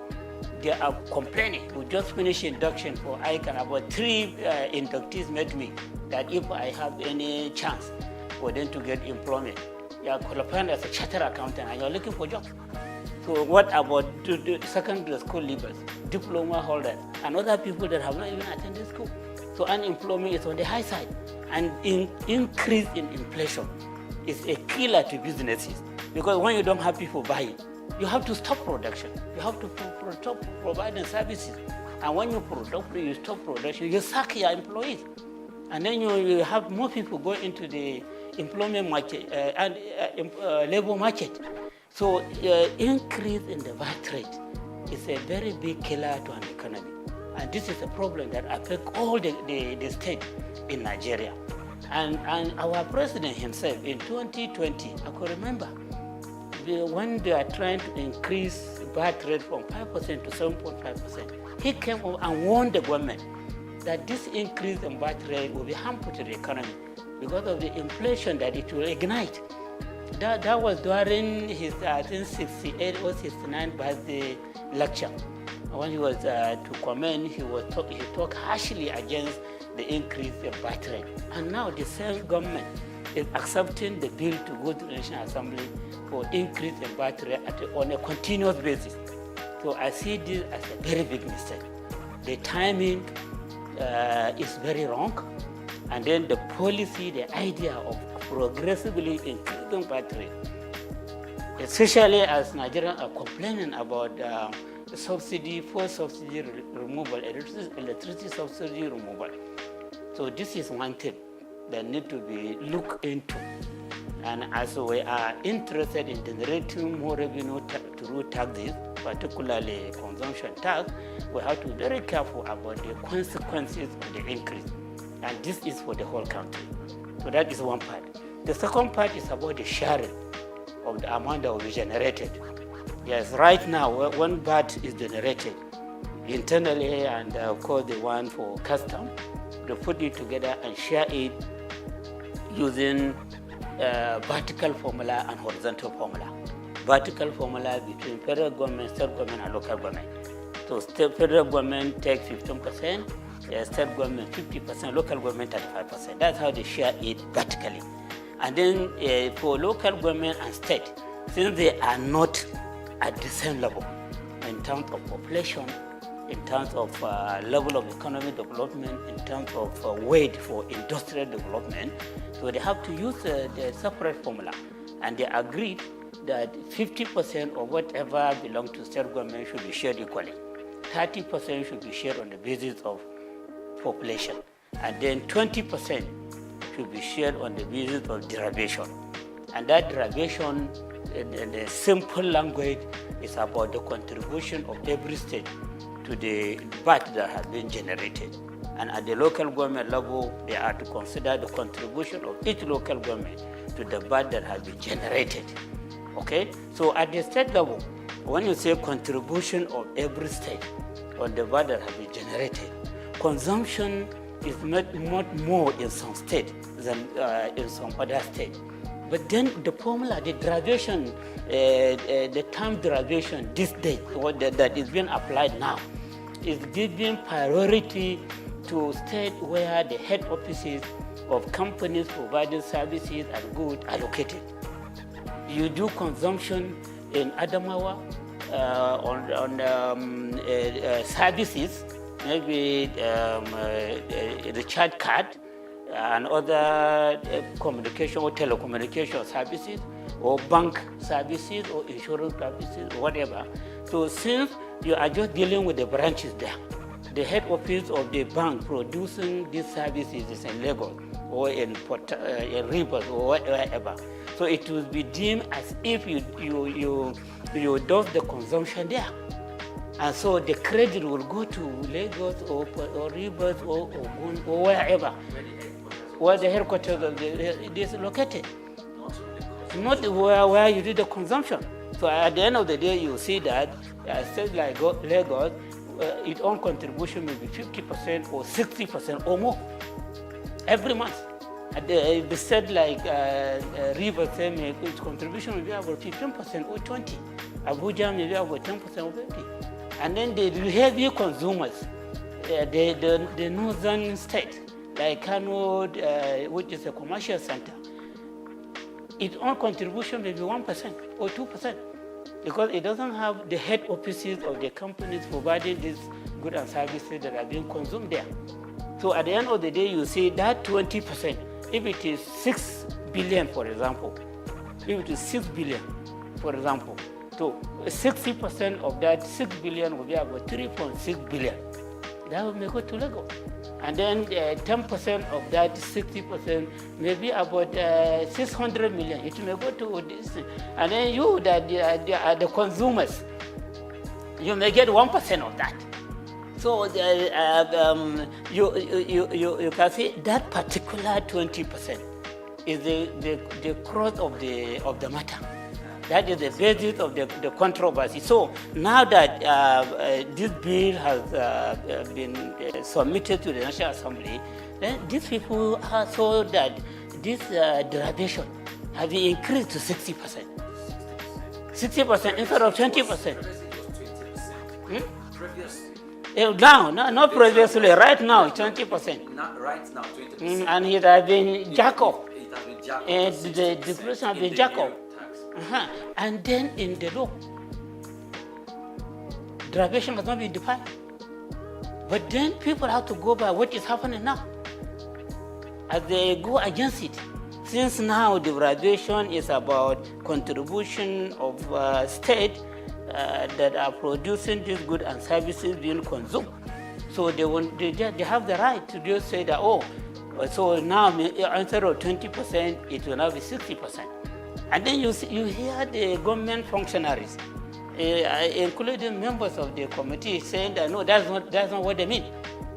they are complaining. We just finished induction for ICANN. About 3 inductees met me that if I have any chance for them to get employment, you are qualified as a chartered accountant and you are looking for jobs. So what about the secondary school leavers, diploma holders, and other people that have not even attended school? So unemployment is on the high side. And increase in inflation is a killer to businesses. Because when you don't have people buying, you have to stop production. You have to stop providing services. And when you stop production, you sack your employees. And then you have more people go into the employment market and labor market. So increase in the VAT rate is a very big killer to an economy. And this is a problem that affects all the states in Nigeria. And our president himself in 2020, I could remember, when they are trying to increase VAT rate from 5% to 7.5%, he came up and warned the government that this increase in VAT rate will be harmful to the economy because of the inflation that it will ignite. That was during his, I think, 68 or 69 birthday lecture. When he was to comment, he talked harshly against the increase in VAT rate. And now the same government is accepting the bill to go to the National Assembly for increase in VAT rate on a continuous basis. So I see this as a very big mistake. The timing is very wrong. And then the policy, the idea of progressively increasing VAT rate, especially as Nigerians are complaining about subsidy, fuel subsidy removal, electricity subsidy removal. So this is one thing that needs to be looked into. And as we are interested in generating more revenue through taxes, particularly consumption tax, we have to be very careful about the consequences of the increase. And this is for the whole country. So that is one part. The second part is about the sharing of the amount that will be generated. Yes, right now, when VAT is generated internally, and of course the one for custom, they put it together and share it using vertical formula and horizontal formula. Vertical formula between federal government, state government, and local government. So federal government takes 15%, state government 50%, local government 35%. That's how they share it vertically. And then for local government and state, since they are not at the same level in terms of population, in terms of level of economic development, in terms of weight for industrial development, so they have to use the separate formula. And they agreed that 50% of whatever belongs to state government should be shared equally. 30% should be shared on the basis of population. And then 20% should be shared on the basis of derivation. And that derivation, in the simple language, is about the contribution of every state to the VAT that has been generated. And at the local government level, they are to consider the contribution of each local government to the VAT that has been generated. Okay? So at the state level, when you say contribution of every state on the VAT that has been generated, consumption is much more in some state than in some other state. But then the formula, the derivation, the term derivation, this date, that is being applied now, is giving priority to states where the head offices of companies providing services and goods are located. You do consumption in Adamawa on services, maybe recharge card and other communication or telecommunication services. or bank services or insurance services or whatever. So since you are just dealing with the branches there, the head office of the bank producing these services is in Lagos or in Rivers or wherever. So it will be deemed as if you do the consumption there. And so the credit will go to Lagos or Rivers or Ogun or wherever, where the headquarters of it is located. Not where you do the consumption. So at the end of the day, you see that states like Lagos, its own contribution may be 50% or 60% or more every month. At the state like Rivers, its contribution will be about 15% or 20%. Abuja may be about 10% or 50%. And then the heavy consumers, the northern state, like Kano, which is a commercial center, its own contribution may be 1% or 2%, because it doesn't have the head offices of the companies providing these goods and services that are being consumed there. So at the end of the day, you see that 20%, if it is 6 billion, for example, if it is 6 billion, for example, so 60% of that 6 billion will be about 3.6 billion. That may go to Lagos. And then 10% of that 60% may be about 600 million. It may go to this. And then you, that are the consumers, you may get 1% of that. So you can see that particular 20% is the crux of the matter. That is the basis of the controversy. So now that this bill has been submitted to the National Assembly, then these people are so that this derivation has been increased to 60%. 60% instead of 20%. Now, not previously, right now, 20%. Not right now, 20%. And it has been jacked up. It has been jacked up. And the deflation has been jacked up. And then in the law, derivation has not been defined. But then people have to go by what is happening now. As they go against it. Since now the derivation is about contribution of state that are producing these goods and services being consumed. So they have the right to just say that, oh, so now instead of 20%, it will now be 60%. And then you hear the government functionaries, including members of the committee, saying that no, that's not what they mean.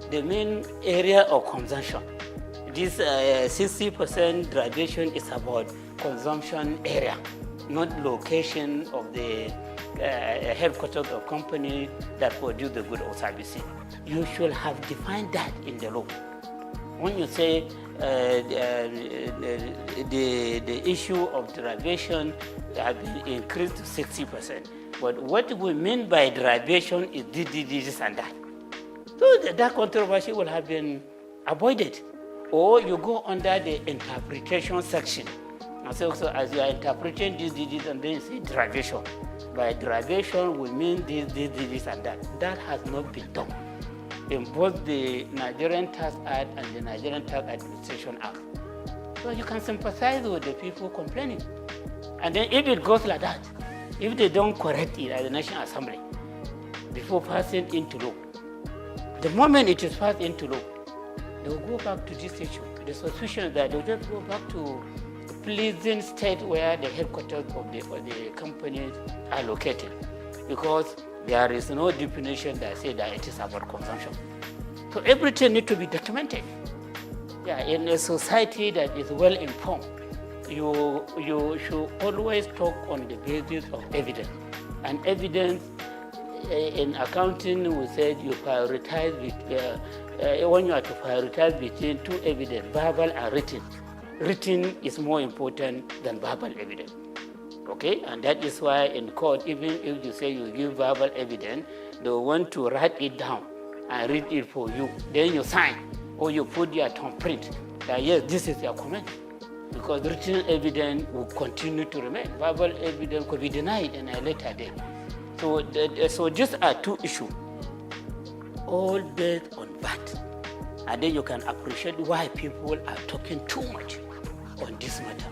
They mean area of consumption. This 60% graduation is about consumption area, not location of the headquarters of company that produce the good or services. You should have defined that in the law. When you say the issue of derivation has been increased to 60%, but what we mean by derivation is this and that. So that controversy will have been avoided. Or you go under the interpretation section. And so as you are interpreting this, and then you say derivation. By derivation, we mean this, and that. That has not been done in both the Nigerian Tax Act and the Nigerian Tax Administration Act. So you can sympathize with the people complaining. And then if it goes like that, if they don't correct it at the National Assembly before passing into law, the moment it is passed into law, they will go back to this issue. The suspicion that they will just go back to a pleasing state where the headquarters of the companies are located, because there is no definition that says that it is about consumption. So everything needs to be documented. Yeah, in a society that is well informed, you should always talk on the basis of evidence. And evidence in accounting, we said you prioritize when you are to prioritize between two evidence, verbal and written. Written is more important than verbal evidence. Okay, and that is why in court, even if you say you give verbal evidence, they want to write it down and read it for you. Then you sign or you put your thumbprint that yes, this is your comment. Because written evidence will continue to remain. Verbal evidence could be denied in a later date. So these are two issues, all based on that. And then you can appreciate why people are talking too much on this matter.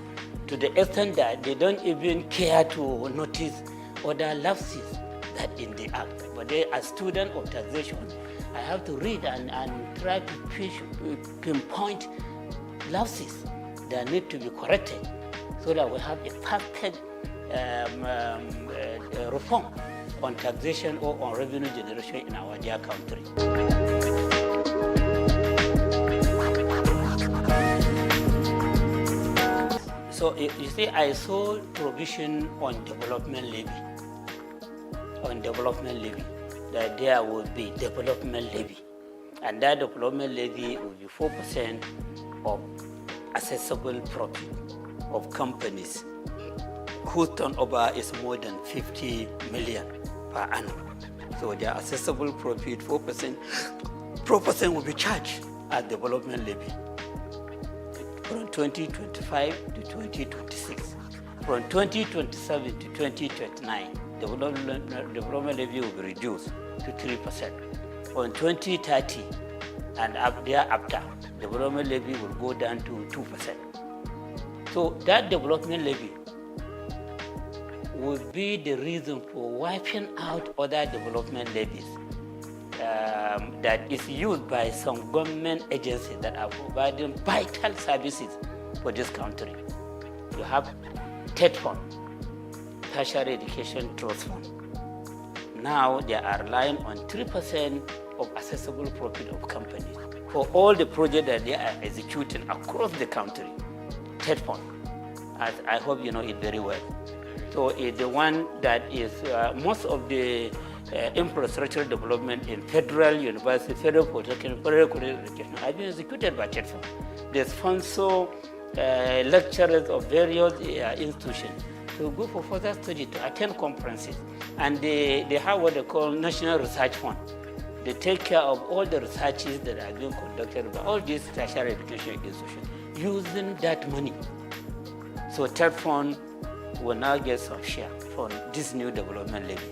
to the extent that they don't even care to notice other lapses that in the act. But they, as student of taxation, I have to read and try to pinpoint lapses that need to be corrected so that we have a perfect reform on taxation or on revenue generation in our dear country. So you see, I saw provision on development levy. That there will be development levy. And that development levy will be 4% of accessible profit of companies whose turnover is more than 50 million per annum. So their accessible profit, 4% will be charged as development levy from 2025 to 2026. From 2027 to 2029, development levy will be reduced to 3%. From 2030 and up thereafter, development levy will go down to 2%. So that development levy will be the reason for wiping out other development levies that is used by some government agencies that are providing vital services for this country. You have TED Fund, Tertiary Education Trust Fund. Now they are relying on 3% of accessible profit of companies for all the projects that they are executing across the country. TED Fund, as I hope you know it very well. So it's the one that is most of the infrastructure development in federal university, federal polytechnic, federal college education have been executed by TED Fund. They sponsor lecturers of various institutions to go for further study, to attend conferences. And they have what they call National Research Fund. They take care of all the researches that are being conducted by all these tertiary education institutions using that money. So TED Fund will now get some share from this new development levy.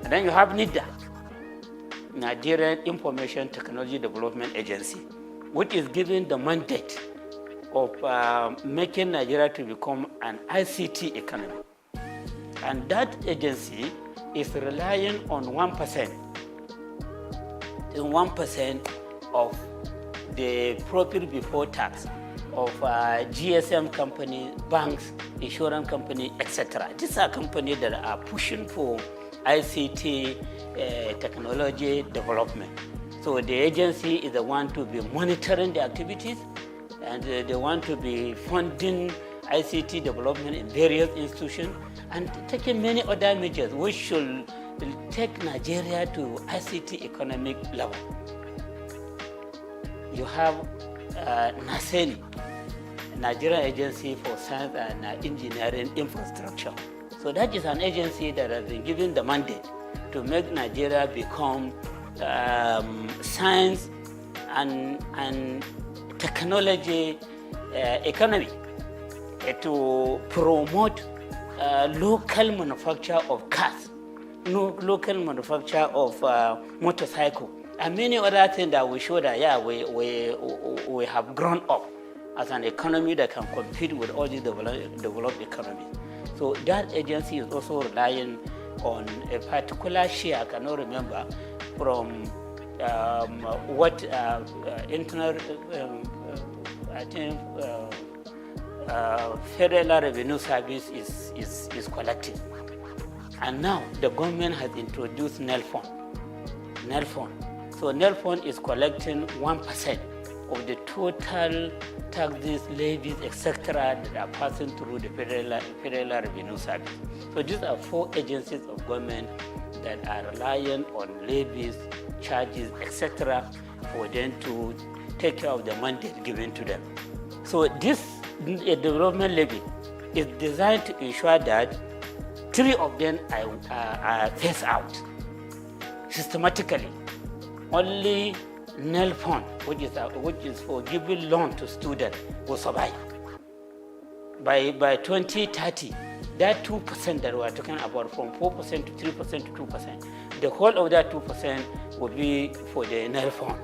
And then you have NIDA, Nigerian Information Technology Development Agency, which is given the mandate of making Nigeria to become an ICT economy. And that agency is relying on 1%. 1% of the profit before tax of GSM companies, banks, insurance companies, etc. These are companies that are pushing for ICT technology development. So the agency is the one to be monitoring the activities, and they want to be funding ICT development in various institutions and taking many other measures which should take Nigeria to ICT economic level. You have NASENI, Nigerian Agency for Science and Engineering Infrastructure. So that is an agency that has been given the mandate to make Nigeria become science and technology economy, to promote local manufacture of cars, local manufacture of motorcycle, and many other things that we show that we have grown up as an economy that can compete with all these developed economies. So that agency is also relying on a particular share, I cannot remember, from what internal, I think, Federal Revenue Service is collecting. And now the government has introduced NEL Fund. So NEL Fund is collecting 1% of the total taxes, levies, etc. that are passing through the Federal Revenue Service. So these are 4 agencies of government that are relying on levies, charges, etc. for them to take care of the mandate given to them. So this development levy is designed to ensure that 3 of them are phased out systematically. Only NEL Fund, which is for giving loan to students, will survive. By 2030, that 2% that we are talking about, from 4% to 3% to 2%, the whole of that 2% will be for the NEL Fund.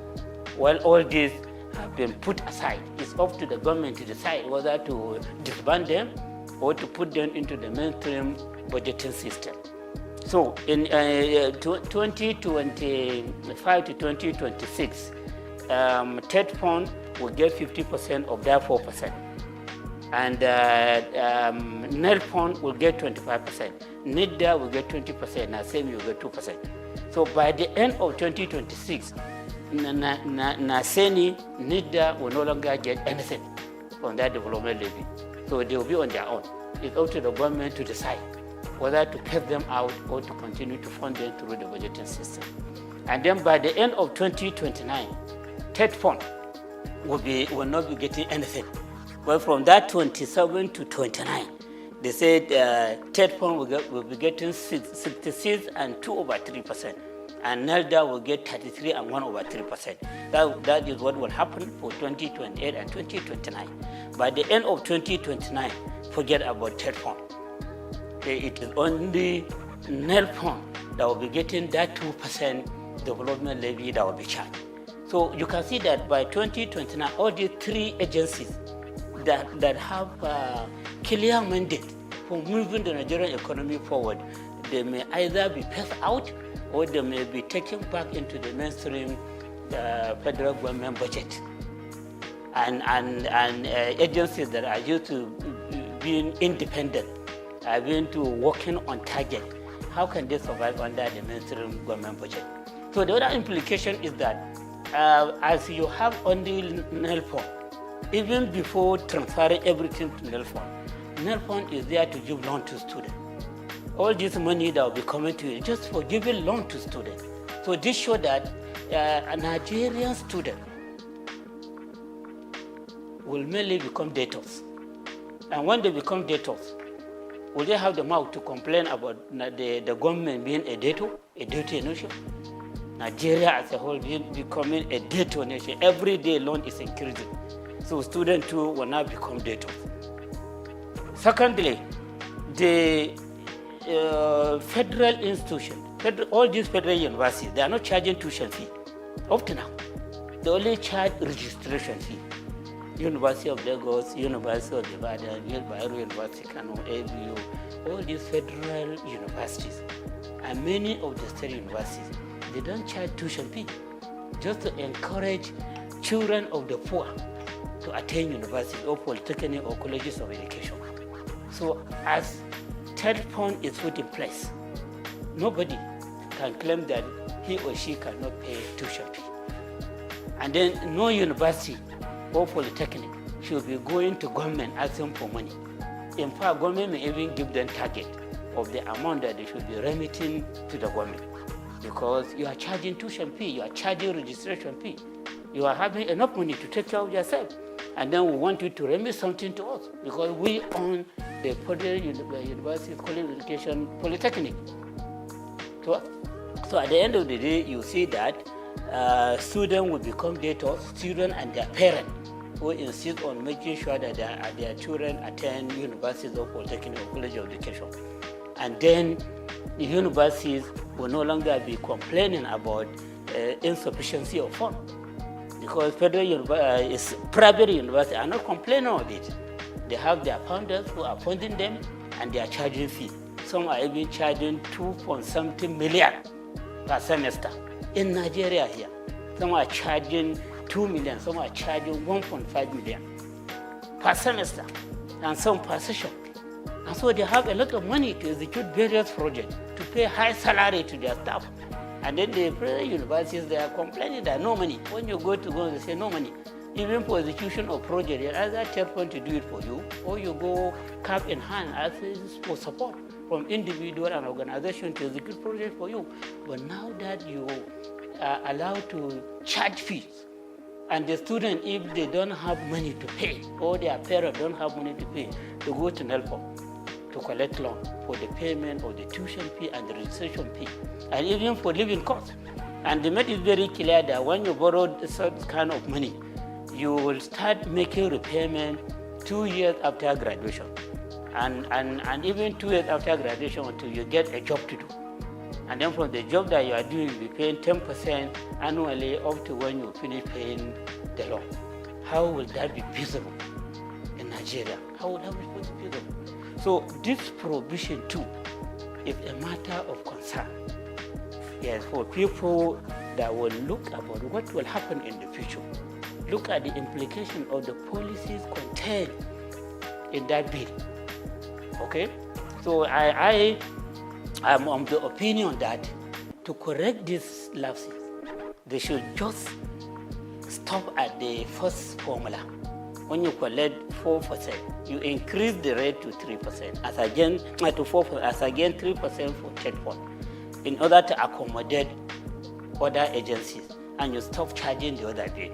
While all these have been put aside, it's up to the government to decide whether to disband them or to put them into the mainstream budgeting system. So in 2025 to 2026, TED Fund will get 50% of that 4%. And NEL Fund will get 25%. NIDA will get 20%, and SEMI will get 2%. So by the end of 2026, NASENI, NIDA will no longer get anything from that development levy. So they will be on their own. It's up to the government to decide whether to cut them out or to continue to fund them through the budgeting system. And then by the end of 2029, TED Fund will not be getting anything. But from that 27 to 29, they said TED Fund will be getting 66 and 2 over 3%. And NELDA will get 33 and 1 over 3%. That is what will happen for 2028 and 2029. By the end of 2029, forget about TED Fund. It is only NEL Fund that will be getting that 2% development levy that will be charged. So you can see that by 2029, all these three agencies that have clear mandate for moving the Nigerian economy forward, they may either be passed out or they may be taken back into the mainstream federal government budget. And agencies that are used to being independent, are being to working on target, how can they survive under the mainstream government budget? So the other implication is that as you have only NEL Fund, even before transferring everything to NEL Fund is there to give loan to students. All this money that will be coming to you just for giving loan to students. So this shows that a Nigerian student will mainly become debtors. And when they become debtors, will they have the mouth to complain about the government being a debtor nation? Nigeria as a whole becoming a debtor nation. Every day loan is increasing. So students too will now become debtors. Secondly, the federal institution, all these federal universities, they are not charging tuition fee up to now. They only charge registration fee. University of Lagos, University of Ibadan, Bayero University, Kano, ABU, all these federal universities, and many of the state universities, they don't charge tuition fee, just to encourage children of the poor to attend university or polytechnic or colleges of education. So as TED Fund is put in place, nobody can claim that he or she cannot pay tuition fee. And then no university or polytechnic should be going to government asking for money. In fact, government may even give them target of the amount that they should be remitting to the government. Because you are charging tuition fee, you are charging registration fee, you are having enough money to take care of yourself. And then we want you to remit something to us because we own the federal university college education polytechnic. So at the end of the day, you see that students will become debtors, students and their parents who insist on making sure that their children attend universities or polytechnic or college of education. And then the universities will no longer be complaining about insufficiency of funds. Because private universities are not complaining of it. They have their founders who are funding them and they are charging fee. Some are even charging 2.something million per semester in Nigeria here. Some are charging 2 million, some are charging 1.5 million per semester, and some per session. And so they have a lot of money to execute various projects, to pay high salary to their staff. And then the private universities, they are complaining that no money. When you go to go, they say no money. Even for execution of project, they either TED Fund to do it for you, or you go cap in hand as for support from individual and organization to execute project for you. But now that you are allowed to charge fees, and the student, if they don't have money to pay, or their parents don't have money to pay, to go to NEL Fund to collect loan for the payment of the tuition fee and the registration fee, and even for living costs. And they made it very clear that when you borrow such kind of money, you will start making repayment 2 years after graduation, and even 2 years after graduation until you get a job to do. And then from the job that you are doing, you'll be paying 10% annually up to when you finish paying the loan. How will that be feasible in Nigeria? How will that be feasible? So this provision too is a matter of concern. Yes, for people that will look about what will happen in the future. Look at the implication of the policies contained in that bill. Okay? So I am of the opinion that to correct these lapses, they should just stop at the first formula. When you collect 4%, you increase the rate to 3%, as again to 4%, as again 3% for third point, in order to accommodate other agencies, and you stop charging the other day.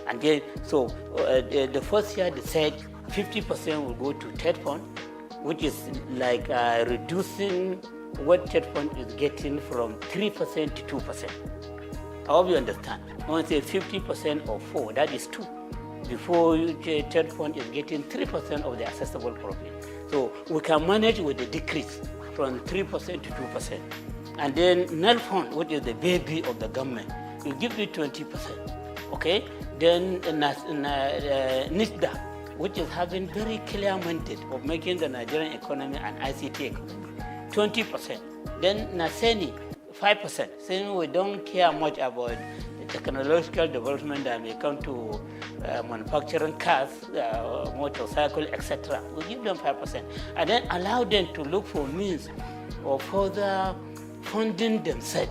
And then, so the first year they said 50% will go to third point, which is like reducing what third point is getting from 3% to 2%. I hope you understand. When I say 50% of 4, that is 2. Before third point is getting 3% of the accessible profit. So we can manage with the decrease from 3% to 2%. And then null fund, which is the baby of the government, will give you 20%. Okay? Then NISDA, which is having very clear mandate of making the Nigerian economy an ICT economy, 20%. Then NASENI, 5%, saying we don't care much about the technological development that may come to manufacturing cars, motorcycle, etc. We give them 5%. And then allow them to look for means of further funding themselves.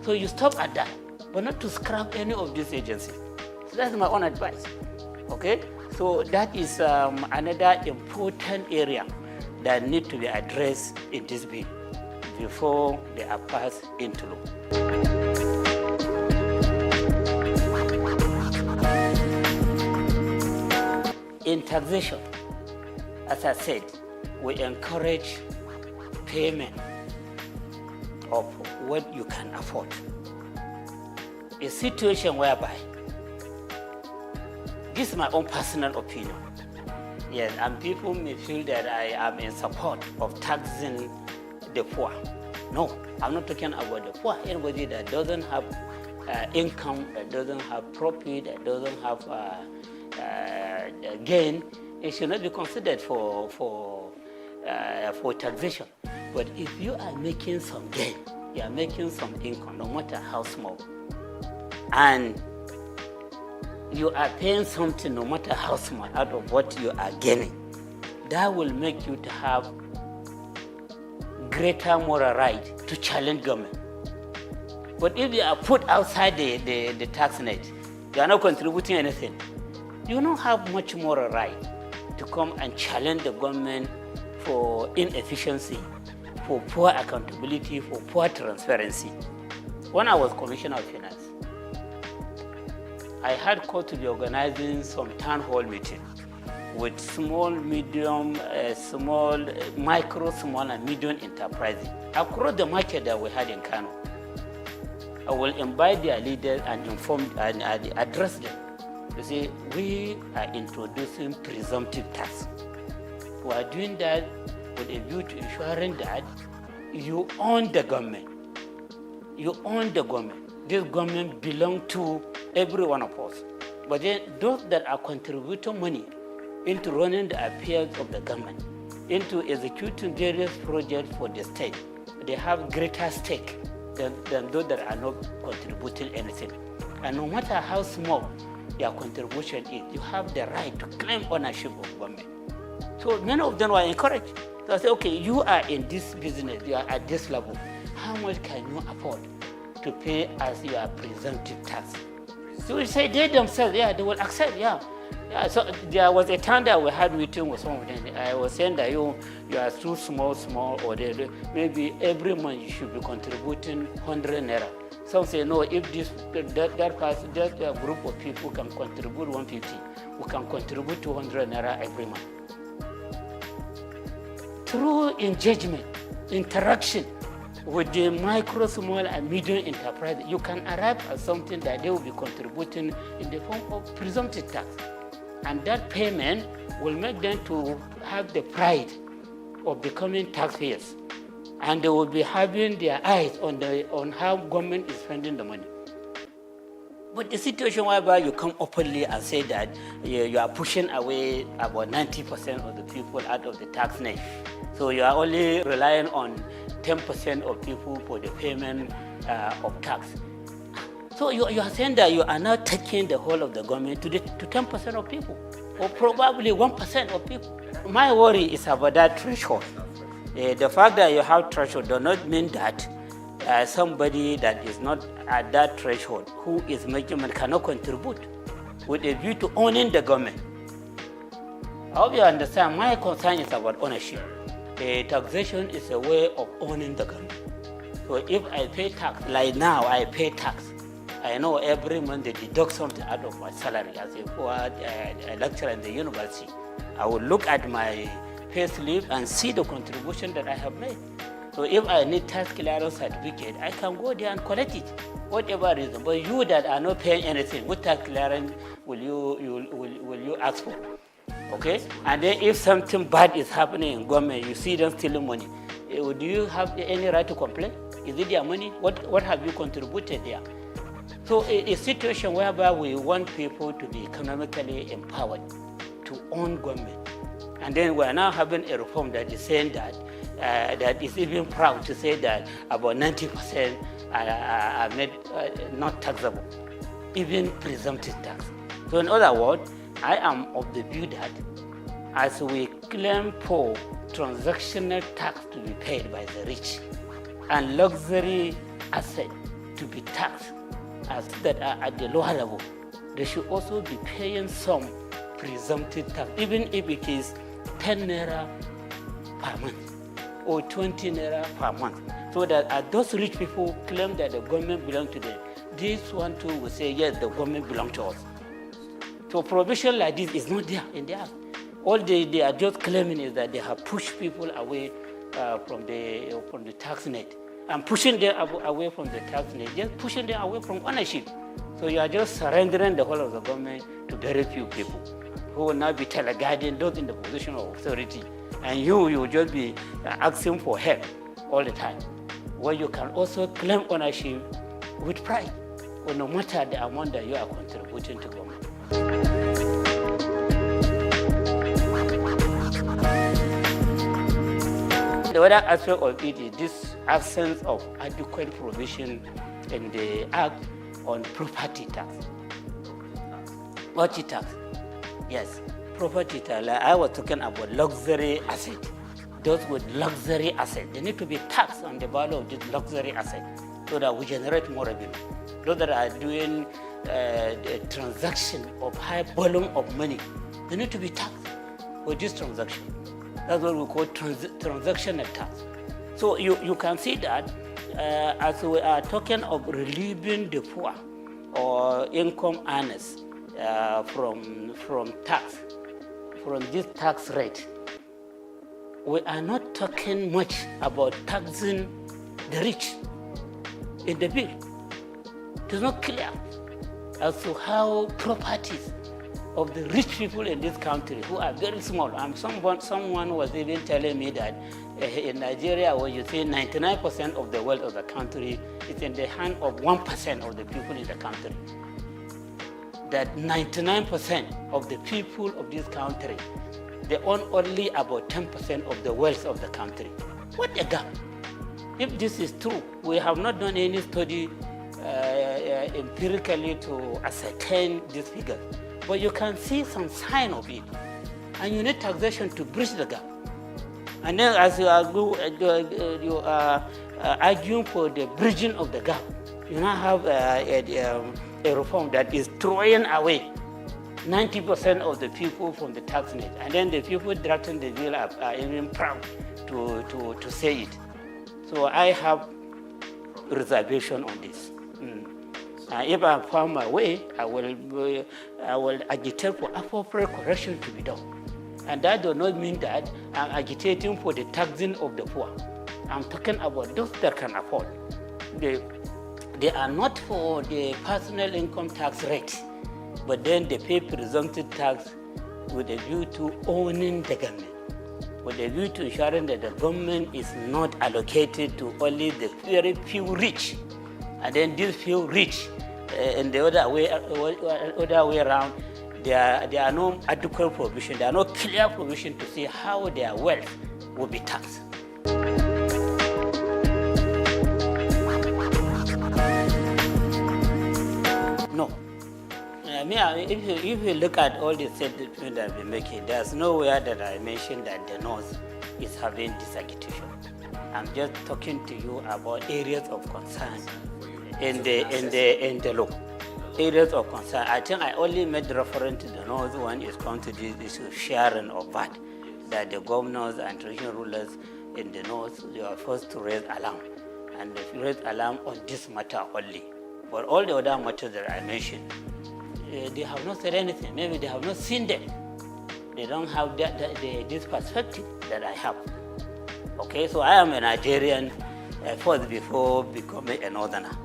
So you stop at that, but not to scrap any of these agencies. So that's my own advice. Okay? So that is another important area that need to be addressed in this bill before they are passed into law. In taxation, as I said, we encourage payment of what you can afford. A situation whereby, this is my own personal opinion, yes, and people may feel that I am in support of taxing the poor. No, I'm not talking about the poor. Anybody that doesn't have income, that doesn't have profit, that doesn't have gain, it should not be considered for taxation. But if you are making some gain, you are making some income, no matter how small, and you are paying something, no matter how small, out of what you are gaining, that will make you to have greater moral right to challenge government. But if you are put outside the tax net, you are not contributing anything, you don't have much moral right to come and challenge the government for inefficiency, for poor accountability, for poor transparency. When I was Commissioner of Finance, I had called to be organizing some town hall meeting with small, medium, micro, small, and medium enterprises across the market that we had in Kano. I will invite their leaders and inform and address them. You see, we are introducing presumptive tax. We are doing that with a view to ensuring that you own the government. You own the government. This government belongs to every one of us. But then those that are contributing money into running the affairs of the government, into executing various projects for the state, they have greater stake than those that are not contributing anything. And no matter how small your contribution is, you have the right to claim ownership of government. So many of them were encouraged. So I said, okay, you are in this business, you are at this level. How much can you afford to pay as your presumptive tax? So we say they themselves, yeah, they will accept, yeah. Yeah, so there was a time that we had meeting with some of them. I was saying that you are too small, or maybe every month you should be contributing 100 naira. Some say no, if that group of people can contribute 150, we can contribute 200 naira every month. Through engagement, interaction with the micro, small, and medium enterprise, you can arrive at something that they will be contributing in the form of presumptive tax. And that payment will make them to have the pride of becoming taxpayers. And they will be having their eyes on how government is spending the money. But the situation whereby you come openly and say that you are pushing away about 90% of the people out of the tax net, So you are only relying on 10% of people for the payment of tax. So you are saying that you are now taking the whole of the government to 10% of people, or probably 1% of people. My worry is about that threshold. The fact that you have threshold does not mean that somebody that is not at that threshold, who is making money, cannot contribute with a view to owning the government. I hope you understand. My concern is about ownership. Taxation is a way of owning the government. So if I pay tax, like now I pay tax, I know every month they deduct something out of my salary as a lecturer in the university. I will look at my pay slip and see the contribution that I have made. So if I need tax clearance certificate, I can go there and collect it, whatever reason. But you that are not paying anything, what tax clearance will you ask for? Okay? And then if something bad is happening in government, you see them stealing money, do you have any right to complain? Is it their money? What have you contributed there? So a situation whereby we want people to be economically empowered to own government. And then we are now having a reform that is saying that, that is even proud to say that about 90% are not taxable, even presumptive tax. So in other words, I am of the view that as we claim for transactional tax to be paid by the rich and luxury asset to be taxed as that are at the lower level, they should also be paying some presumptive tax, even if it is 10 naira per month or 20 naira per month, so that those rich people claim that the government belongs to them, this one too will say, yes, the government belongs to us. So provision like this is not there in the act. All they are just claiming is that they have pushed people away from the tax net. And pushing them away from the tax net, just pushing them away from ownership. So you are just surrendering the whole of the government to very few people who will now be teleguiding those in the position of authority. And you will just be asking for help all the time. Well, you can also claim ownership with pride, or no matter the amount that you are contributing to government. The other aspect of it is this absence of adequate provision in the Act on property tax. Property tax, yes, property tax. Like I was talking about luxury asset. Those with luxury asset, they need to be taxed on the value of this luxury asset so that we generate more revenue. Those that are doing the transaction of high volume of money, they need to be taxed for this transaction. That's what we call transactional tax. So you can see that as we are talking of relieving the poor or income earners from tax, from this tax rate, we are not talking much about taxing the rich in the bill. It is not clear as to how properties of the rich people in this country, who are very small. Someone was even telling me that in Nigeria, where you say 99% of the wealth of the country is in the hand of 1% of the people in the country. That 99% of the people of this country, they own only about 10% of the wealth of the country. What a gap! If this is true, we have not done any study empirically to ascertain this figure. But you can see some sign of it. And you need taxation to bridge the gap. And then as you are arguing for the bridging of the gap, you now have a reform that is throwing away 90% of the people from the tax net. And then the people drafting the bill are even proud to say it. So I have reservation on this. If I found my way, I will agitate for appropriate correction to be done. And that does not mean that I'm agitating for the taxing of the poor. I'm talking about those that can afford. They are not for the personal income tax rate, but then they pay presumptive tax with a view to owning the government, with a view to ensuring that the government is not allocated to only the very few rich. And then these few rich, in the other way around, there are no adequate provision, there are no clear provision to see how their wealth will be taxed. No. If you look at all the statements that I've been making, there's nowhere that I mentioned that the North is having this agitation. I'm just talking to you about areas of concern in the law. Areas of concern. I think I only made reference to the North when it comes to this issue sharing of VAT, that the governors and traditional rulers in the North, they are first to raise alarm, and they raise alarm on this matter only. But all the other matters that I mentioned, they have not said anything. Maybe they have not seen them. They don't have this perspective that I have. Okay, so I am a Nigerian first before becoming a Northerner.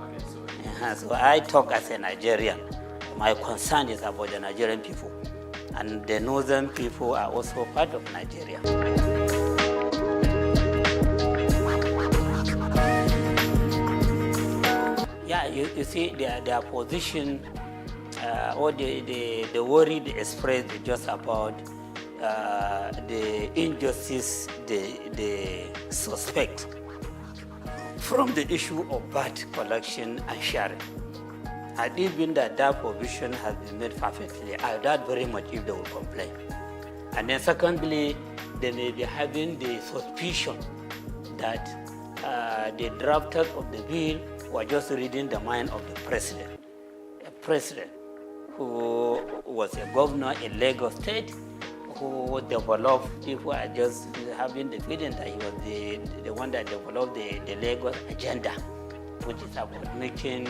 So I talk as a Nigerian. My concern is about the Nigerian people. And the Northern people are also part of Nigeria. Yeah, you see their position, or the worry they express is just about the injustice they suspect from the issue of VAT collection and sharing. And even that provision has been made perfectly, I doubt very much if they will complain. And then secondly, they may be having the suspicion that the drafters of the bill were just reading the mind of the president. A president who was a governor in Lagos State, who developed, people are just having the feeling that he was the one that developed the Lagos agenda, which is about making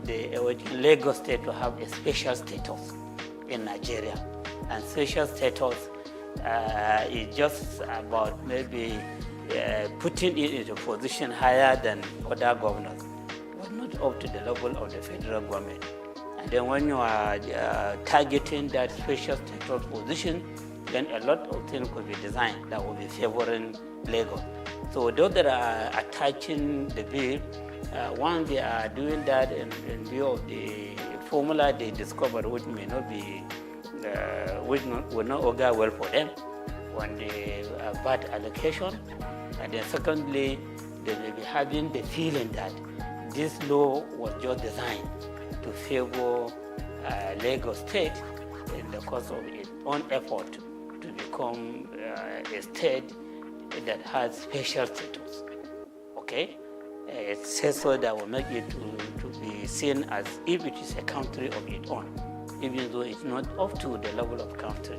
the Lagos State to have a special status in Nigeria. And special status is just about maybe putting it in a position higher than other governors, but not up to the level of the federal government. And then when you are targeting that special status position, then a lot of things could be designed that will be favoring Lagos. So those that are attaching the bill, one, they are doing that in view of the formula they discovered, which may not be, will not augur well for them on the VAT allocation. And then secondly, they may be having the feeling that this law was just designed to favor Lagos State in the course of its own effort to become a state that has special status. Okay? It says so that will make it to be seen as if it is a country of its own, even though it's not up to the level of country,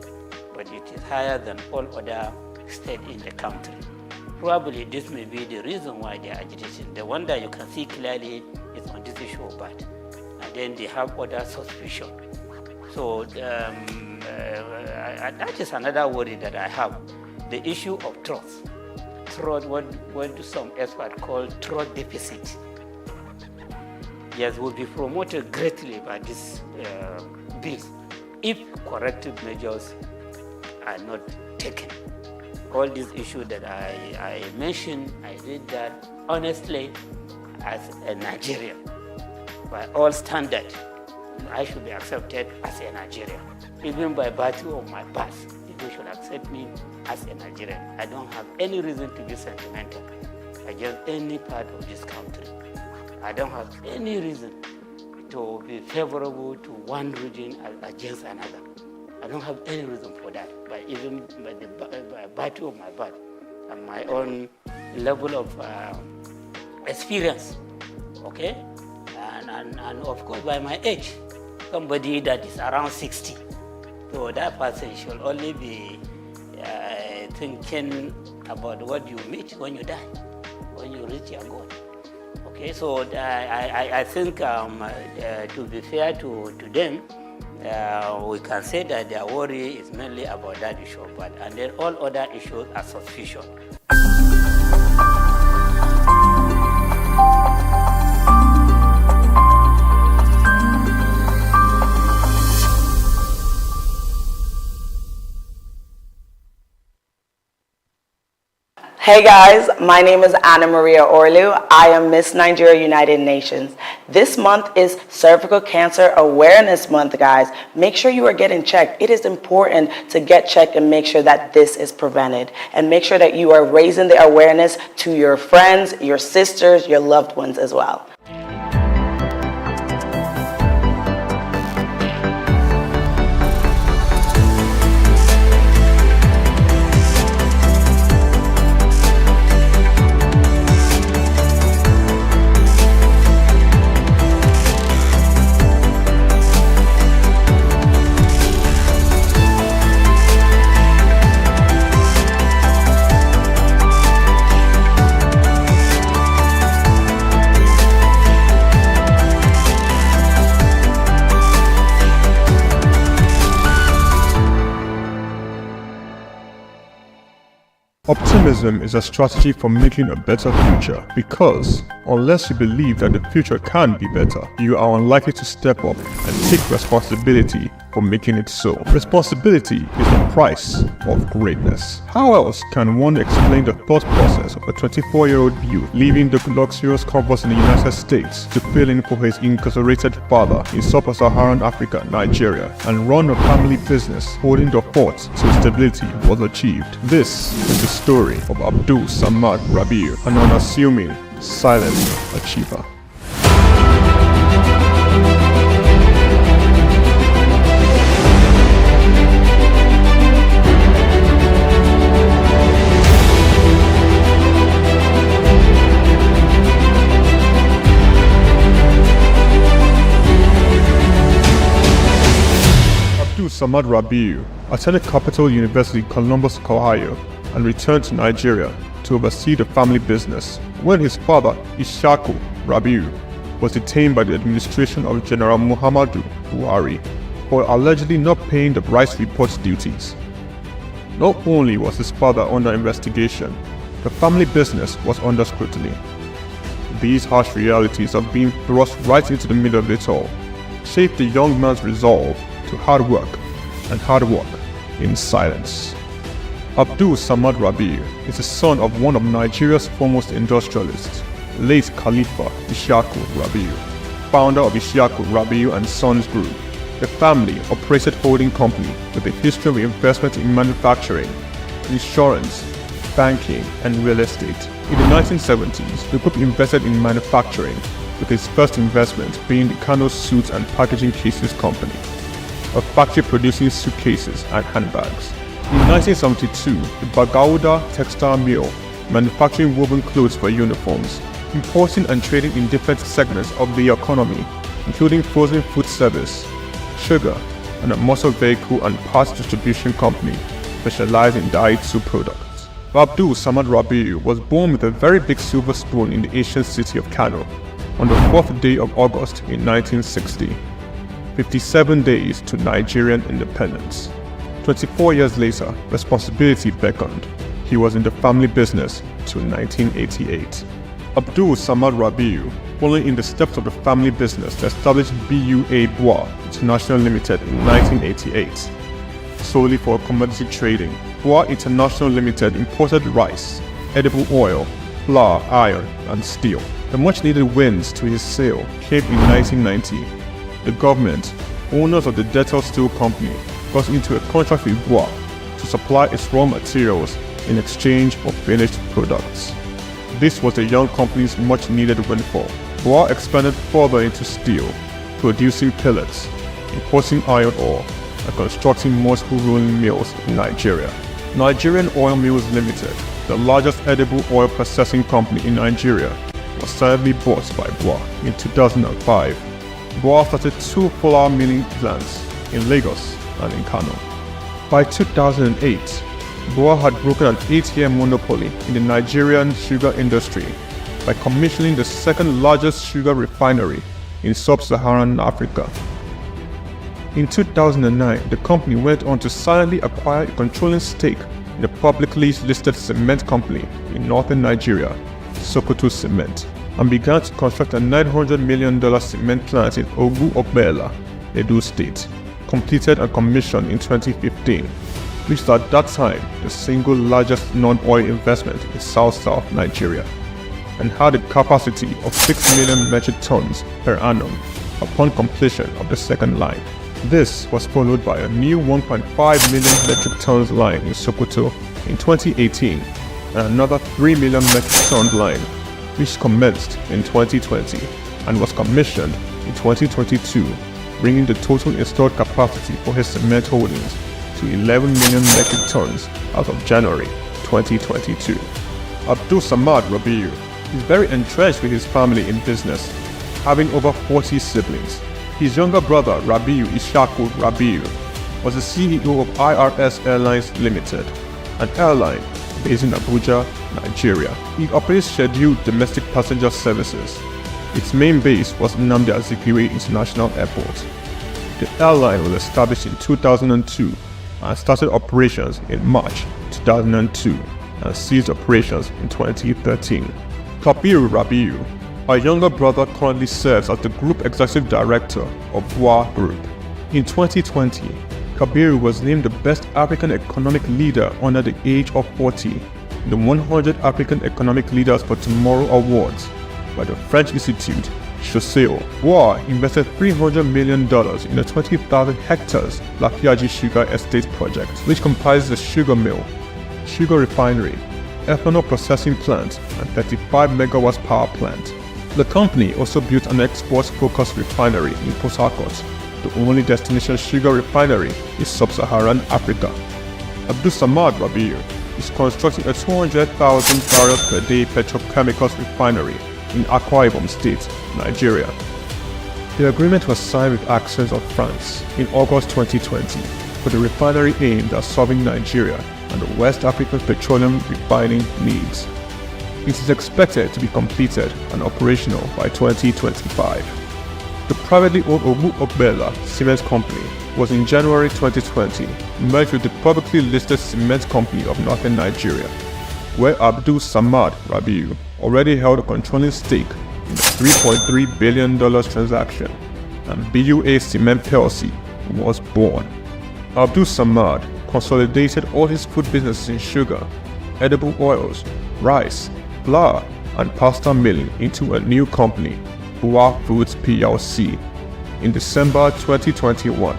but it is higher than all other states in the country. Probably this may be the reason why they are agitating. The one that you can see clearly is on this issue of VAT. And then they have other suspicion. So that is another worry that I have. The issue of trust. Trust, what some experts call trust deficit. Yes, will be promoted greatly by this bill if corrective measures are not taken. All these issues that I mentioned, I did that honestly as a Nigerian. By all standards, I should be accepted as a Nigerian. Even by virtue of my past, people should accept me as a Nigerian. I don't have any reason to be sentimental against any part of this country. I don't have any reason to be favorable to one region against another. I don't have any reason for that, but even by virtue of my birth and my own level of experience, okay? And of course by my age, somebody that is around 60. So that person should only be thinking about what you meet when you die, when you reach your goal. Okay, so I think to be fair to them, we can say that their worry is mainly about that issue, and then all other issues are suspicion. Hey guys, my name is Anna Maria Orlu. I am Miss Nigeria United Nations. This month is Cervical Cancer Awareness Month, guys. Make sure you are getting checked. It is important to get checked and make sure that this is prevented. And make sure that you are raising the awareness to your friends, your sisters, your loved ones as well. Optimism is a strategy for making a better future because unless you believe that the future can be better, you are unlikely to step up and take responsibility for making it so. Responsibility is the price of greatness. How else can one explain the thought process of a 24-year-old youth leaving the luxurious comforts in the United States to fill in for his incarcerated father in sub-Saharan Africa, Nigeria, and run a family business holding the fort till stability was achieved? This is the story of Abdul Samad Rabiu, an unassuming, silent achiever. Abdul Samad Rabiu attended Capital University, Columbus, Ohio, and returned to Nigeria to oversee the family business when his father, Ishaku Rabiu, was detained by the administration of General Muhammadu Buhari for allegedly not paying the rice report duties. Not only was his father under investigation, the family business was under scrutiny. These harsh realities of being thrust right into the middle of it all shaped the young man's resolve to hard work in silence. Abdul Samad Rabiu is the son of one of Nigeria's foremost industrialists, late Khalifa Ishaku Rabiu, founder of Ishaku Rabiu and Sons Group. The family operated holding company with a history of investment in manufacturing, insurance, banking, and real estate. In the 1970s, the group invested in manufacturing, with its first investment being the Kano Suits and Packaging Cases Company, a factory producing suitcases and handbags. In 1972, the Bagauda Textile Mill, manufacturing woven clothes for uniforms, importing and trading in different segments of the economy, including frozen food service, sugar, and a motor vehicle and parts distribution company specialized in Daihatsu products. Abdul Samad Rabiu was born with a very big silver spoon in the ancient city of Kano on the 4th day of August in 1960, 57 days to Nigerian independence. 24 years later, responsibility beckoned. He was in the family business till 1988. Abdul Samad Rabiu, following in the steps of the family business, established BUA Bois International Limited in 1988. Solely for commodity trading, Bois International Limited imported rice, edible oil, flour, iron, and steel. The much-needed wins to his sale came in 1990. The government, owners of the Dettol Steel Company, got into a contract with Bois to supply its raw materials in exchange for finished products. This was the young company's much-needed windfall. Bois expanded further into steel, producing pellets, importing iron ore, and constructing multiple rolling mills in Nigeria. Nigerian Oil Mills Limited, the largest edible oil processing company in Nigeria, was sadly bought by Bois in 2005. Bois started 2 flour milling plants in Lagos and in Kano. By 2008, Bois had broken an 8-year monopoly in the Nigerian sugar industry by commissioning the second largest sugar refinery in sub-Saharan Africa. In 2009, the company went on to silently acquire a controlling stake in the publicly listed cement company in northern Nigeria, Sokoto Cement, and began to construct a $900 million cement plant in Ogu-Obela, Edo State, completed and commissioned in 2015. which is at that time the single largest non-oil investment in South Nigeria, and had a capacity of 6 million metric tons per annum upon completion of the second line. This was followed by a new 1.5 million metric tons line in Sokoto in 2018 and another 3 million metric ton line which commenced in 2020 and was commissioned in 2022, bringing the total installed capacity for his cement holdings to 11 million metric tons as of January 2022. Abdul Samad Rabiu is very entrenched with his family in business, having over 40 siblings. His younger brother Rabiu Ishaku Rabiu was the CEO of IRS Airlines Limited, an airline based in Abuja, Nigeria. It operates scheduled domestic passenger services. Its main base was Nnamdi Azikiwe International Airport. The airline was established in 2002 and started operations in March 2002 and ceased operations in 2013. Kabiru Rabiu, our younger brother, currently serves as the Group Executive Director of BUA Group. In 2020, Kabiru was named the Best African Economic Leader under the age of 40, the 100 African Economic Leaders for Tomorrow Awards by the French Institute, Souq. BUA invested $300 million in the 20,000 hectares Lafiaji Sugar Estate project, which comprises a sugar mill, sugar refinery, ethanol processing plant, and 35 megawatts power plant. The company also built an export-focused refinery in Port Harcourt. The only destination sugar refinery in sub-Saharan Africa. Abdul Samad Rabiu is constructing a 200,000 barrels per day petrochemicals refinery in Akwa Ibom State, Nigeria. The agreement was signed with Access of France in August 2020 for the refinery aimed at serving Nigeria and the West African petroleum refining needs. It is expected to be completed and operational by 2025. The privately owned Omu Obela Cement Company was in January 2020 merged with the publicly listed Cement Company of Northern Nigeria, where Abdul Samad Rabiu already held a controlling stake in the $3.3 billion transaction, and BUA Cement PLC was born. Abdul Samad consolidated all his food businesses in sugar, edible oils, rice, flour, and pasta milling into a new company, BUA Foods PLC. In December 2021,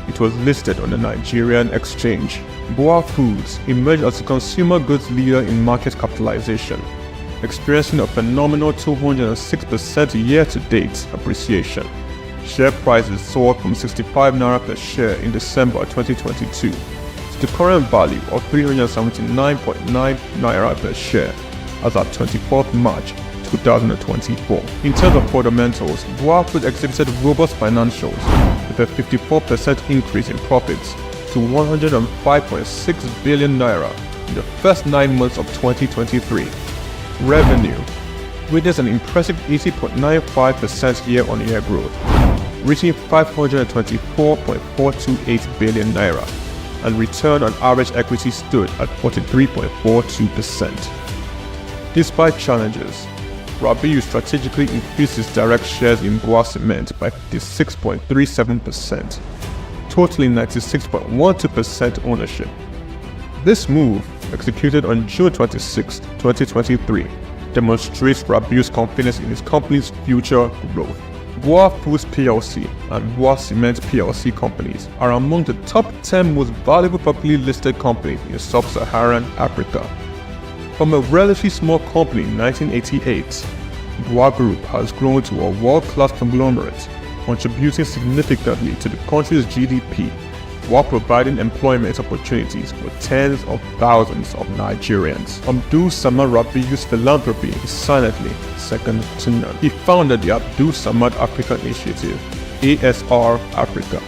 it was listed on the Nigerian exchange. BUA Foods emerged as a consumer goods leader in market capitalization, experiencing a phenomenal 206% year-to-date appreciation. Share prices soared from 65 naira per share in December 2022 to the current value of 379.9 naira per share as at 24th March 2024. In terms of fundamentals, BUA Food exhibited robust financials with a 54% increase in profits to 105.6 billion naira in the first 9 months of 2023. Revenue witnessed an impressive 80.95% year-on-year growth, reaching 524.428 billion naira, and return on average equity stood at 43.42%. Despite challenges, Rabiu strategically increased his direct shares in BUA Cement by 56.37%, totaling 96.12% ownership. This move, executed on June 26, 2023, demonstrates Rabiu's confidence in his company's future growth. BUA Foods PLC and BUA Cement PLC companies are among the top 10 most valuable publicly listed companies in sub-Saharan Africa. From a relatively small company in 1988, BUA Group has grown to a world-class conglomerate, contributing significantly to the country's GDP while providing employment opportunities for tens of thousands of Nigerians. Abdul Samad Rabiu's philanthropy is silently second to none. He founded the Abdul Samad Africa Initiative, ASR Africa,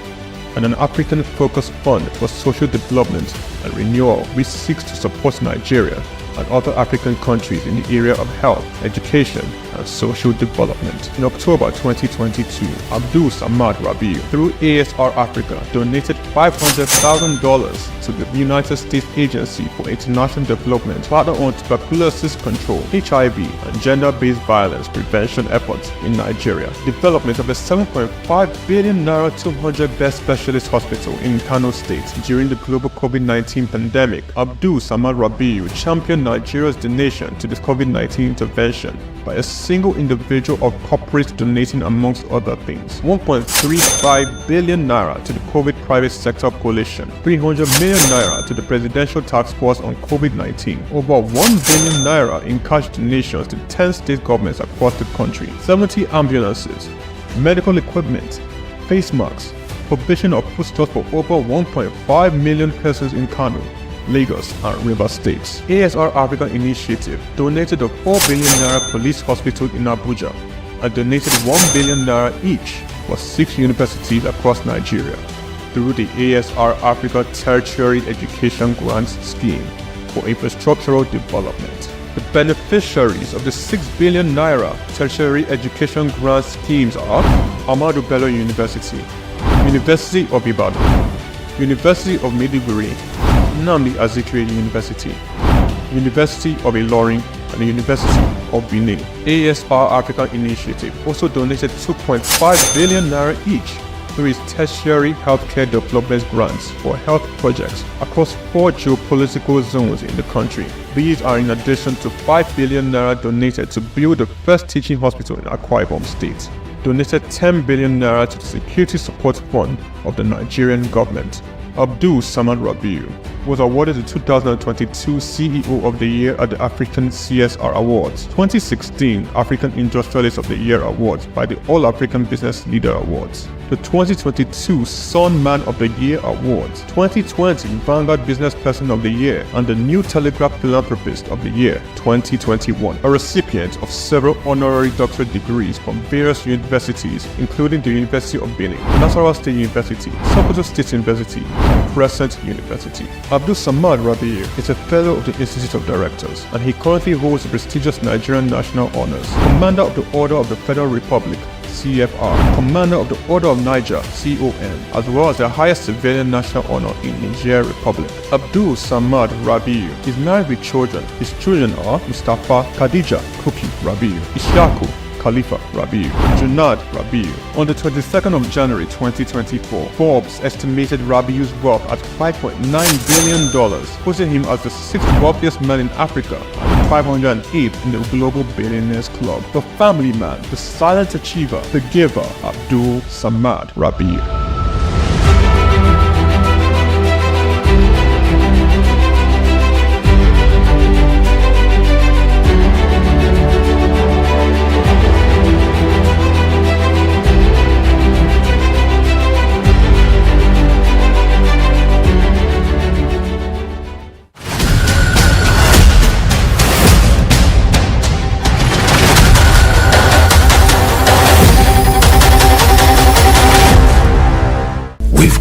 an African-focused fund for social development and renewal which seeks to support Nigeria and other African countries in the area of health, education, and social development. In October 2022, Abdul Samad Rabiu, through ASR Africa, donated $500,000 to the United States Agency for International Development partner on tuberculosis control, HIV, and gender-based violence prevention efforts in Nigeria. Development of a 7.5 billion naira 200-bed specialist hospital in Kano State during the global COVID-19 pandemic. Abdul Samad Rabiu championed Nigeria's donation to the COVID-19 intervention by a single individual or corporate donating, amongst other things, 1.35 billion naira to the COVID private sector coalition, 300 million naira to the Presidential Task Force on COVID-19, over 1 billion naira in cash donations to 10 state governments across the country, 70 ambulances, medical equipment, face masks, provision of foodstuffs for over 1.5 million persons in Kano, Lagos, and River States. ASR Africa Initiative donated a 4 billion naira police hospital in Abuja and donated 1 billion naira each for 6 universities across Nigeria through the ASR Africa Tertiary Education Grants Scheme for infrastructural development. The beneficiaries of the 6 billion naira tertiary education grant schemes are Ahmadu Bello University, University of Ibadan, University of Maiduguri, Nnamdi Azikiwe University, University of Ilorin, and the University of Benin. ASR Africa Initiative also donated 2.5 billion naira each through its tertiary healthcare development grants for health projects across 4 geopolitical zones in the country. These are in addition to 5 billion naira donated to build the first teaching hospital in Akwa Ibom State, donated 10 billion naira to the Security Support Fund of the Nigerian government. Abdul Samad Rabiu was awarded the 2022 CEO of the Year at the African CSR Awards, 2016 African Industrialist of the Year Awards by the All African Business Leader Awards, the 2022 Sun Man of the Year Awards, 2020 Vanguard Business Person of the Year, and the New Telegraph Philanthropist of the Year 2021, a recipient of several honorary doctorate degrees from various universities, including the University of Benin, Nasarawa State University, Sokoto State University, and Crescent University. Abdul Samad Rabiu is a fellow of the Institute of Directors, and he currently holds the prestigious Nigerian National Honors, Commander of the Order of the Federal Republic, CFR, Commander of the Order of Niger, CON, as well as the highest civilian national honor in Niger Republic. Abdul Samad Rabiu is married with children. His children are Mustafa Khadija Kuki Rabiu, Ishaku Khalifa Rabiu, Junad Rabiu. On the 22nd of January 2024, Forbes estimated Rabiu's wealth at $5.9 billion, putting him as the 6th wealthiest man in Africa and 508th in the Global Billionaires Club. The family man, the silent achiever, the giver, Abdul Samad Rabiu.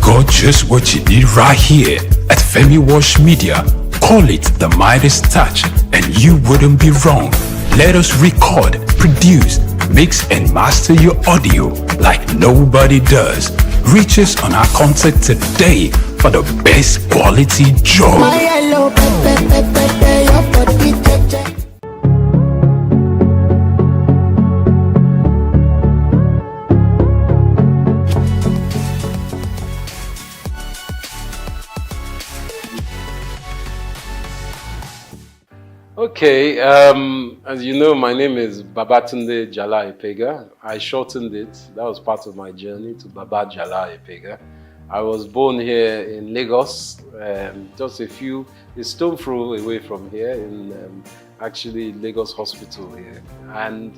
Got just what you need right here at Femi Wash Media. Call it the Midas Touch and you wouldn't be wrong. Let us record, produce, mix and master your audio like nobody does. Reach us on our contact today for the best quality job. Okay, as you know, my name is Babatunde Jala Epega. I shortened it. That was part of my journey to Baba Jala Epega. I was born here in Lagos, just a stone throw away from here in actually Lagos Hospital here. And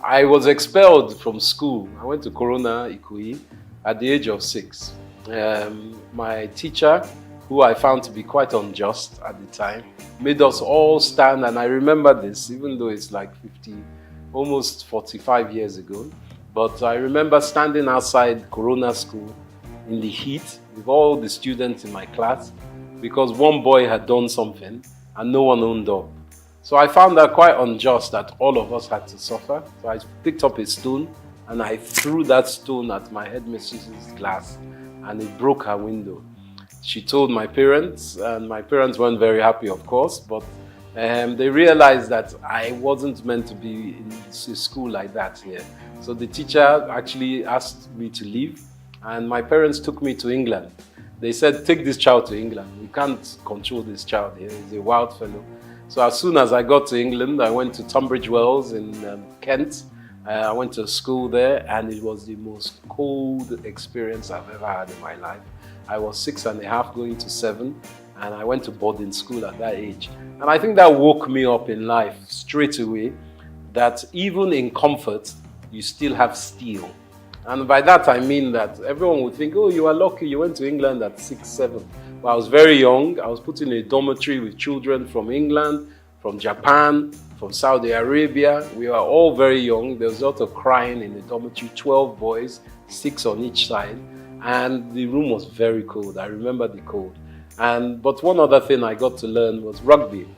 I was expelled from school. I went to Corona Ikoyi at the age of 6. My teacher, who I found to be quite unjust at the time, made us all stand, and I remember this, even though it's like almost 45 years ago. But I remember standing outside Corona School in the heat with all the students in my class because one boy had done something and no one owned up. So I found that quite unjust that all of us had to suffer. So I picked up a stone and I threw that stone at my headmistress's glass and it broke her window. She told my parents, and my parents weren't very happy, of course, but they realized that I wasn't meant to be in school like that here. So the teacher actually asked me to leave, and my parents took me to England. They said, take this child to England. We can't control this child here. He's a wild fellow. So as soon as I got to England, I went to Tunbridge Wells in Kent. I went to school there, and it was the most cold experience I've ever had in my life. I was 6.5 going to 7, and I went to boarding school at that age. And I think that woke me up in life straight away, that even in comfort, you still have steel. And by that I mean that everyone would think, oh, you are lucky, you went to England at 6, 7. But I was very young. I was put in a dormitory with children from England, from Japan, from Saudi Arabia. We were all very young. There was a lot of crying in the dormitory, 12 boys, 6 on each side. And the room was very cold. I remember the cold. But one other thing I got to learn was rugby.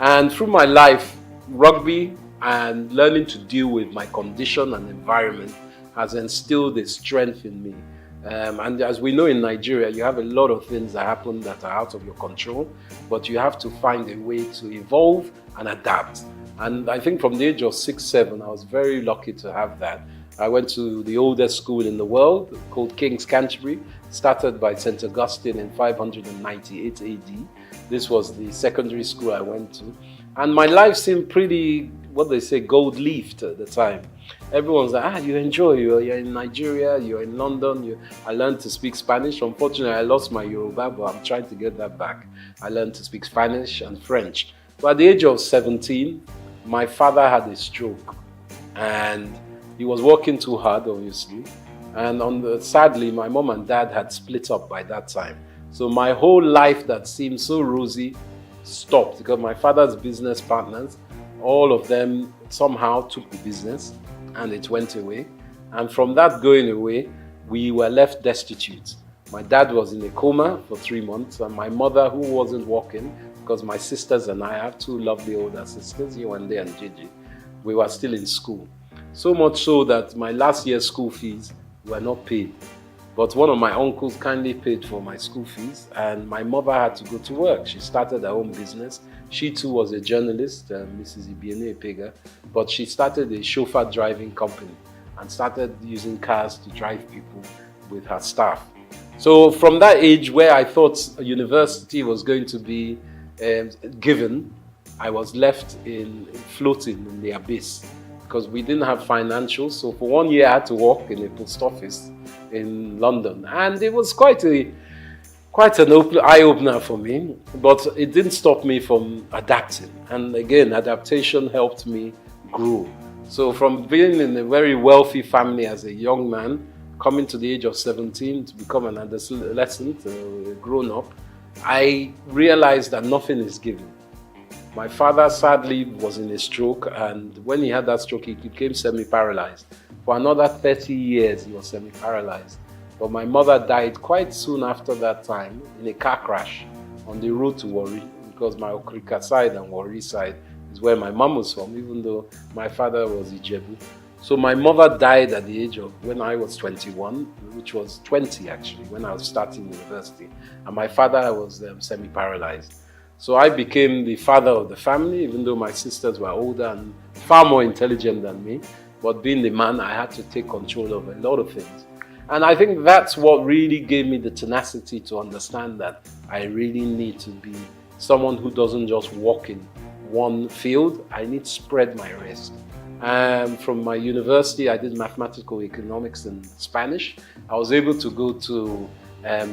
And through my life, rugby and learning to deal with my condition and environment has instilled a strength in me. And as we know in Nigeria, you have a lot of things that happen that are out of your control, but you have to find a way to evolve and adapt. And I think from the age of 6, 7, I was very lucky to have that. I went to the oldest school in the world called King's Canterbury, started by St. Augustine in 598 AD. This was the secondary school I went to. And my life seemed pretty, what they say, gold-leafed at the time. Everyone's like, you enjoy, you're in Nigeria, you're in London. I learned to speak Spanish. Unfortunately, I lost my Yoruba, but I'm trying to get that back. I learned to speak Spanish and French. But at the age of 17, my father had a stroke. And he was working too hard, obviously. And sadly, my mom and dad had split up by that time. So my whole life that seemed so rosy stopped because my father's business partners, all of them somehow took the business and it went away. And from that going away, we were left destitute. My dad was in a coma for 3 months, and my mother, who wasn't working, because my sisters and I have 2 lovely older sisters, Yewande and Gigi, we were still in school. So much so that my last year's school fees were not paid. But one of my uncles kindly paid for my school fees, and my mother had to go to work. She started her own business. She too was a journalist, Mrs. Ibiene Epega, but she started a chauffeur driving company and started using cars to drive people with her staff. So from that age where I thought a university was going to be given, I was left floating in the abyss because we didn't have financials. So for 1 year I had to work in a post office in London, and it was quite an eye-opener for me, but it didn't stop me from adapting. And again, adaptation helped me grow. So from being in a very wealthy family as a young man, coming to the age of 17 to become an adolescent, a grown-up, I realized that nothing is given. My father sadly was in a stroke, and when he had that stroke, he became semi-paralyzed. For another 30 years, he was semi-paralyzed. But my mother died quite soon after that time in a car crash on the road to Warri, because my Okrika side and Warri side is where my mom was from, even though my father was Ijebu. So my mother died at the age of, when I was 21, which was 20 actually, when I was starting university. And my father was semi-paralyzed. So I became the father of the family, even though my sisters were older and far more intelligent than me. But being the man, I had to take control of a lot of things. And I think that's what really gave me the tenacity to understand that I really need to be someone who doesn't just walk in one field. I need to spread my risk. From my university, I did mathematical economics and Spanish. I was able to go to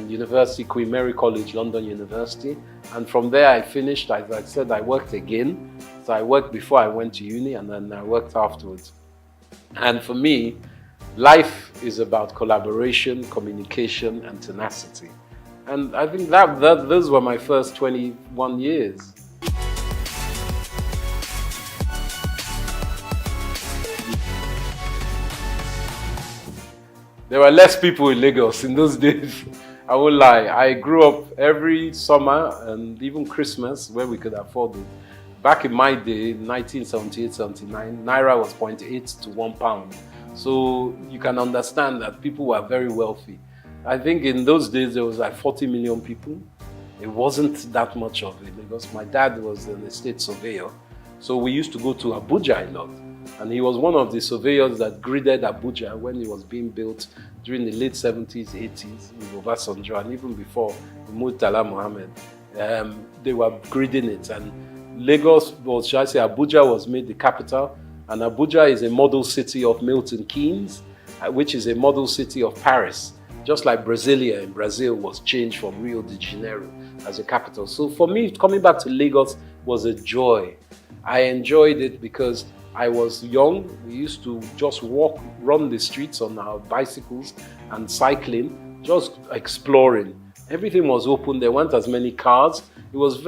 University, Queen Mary College, London University. And from there I finished, as I said, I worked again. So I worked before I went to uni, and then I worked afterwards. And for me, life is about collaboration, communication, and tenacity. And I think those were my first 21 years. There were less people in Lagos in those days. I won't lie. I grew up every summer and even Christmas where we could afford it. Back in my day, 1978-79, Naira was 0.8 to £1. So you can understand that people were very wealthy. I think in those days there was like 40 million people. It wasn't that much of it because my dad was an estate surveyor. So we used to go to Abuja a lot. And he was one of the surveyors that graded Abuja when it was being built during the late 70s, 80s with Obasanjo, and even before Murtala Mohammed. They were grading it. And Lagos was, shall I say, Abuja was made the capital. And Abuja is a model city of Milton Keynes, which is a model city of Paris. Just like Brasilia in Brazil was changed from Rio de Janeiro as a capital. So for me, coming back to Lagos was a joy. I enjoyed it because I was young. We used to just walk, run the streets on our bicycles and cycling, just exploring. Everything was open. There weren't as many cars. It was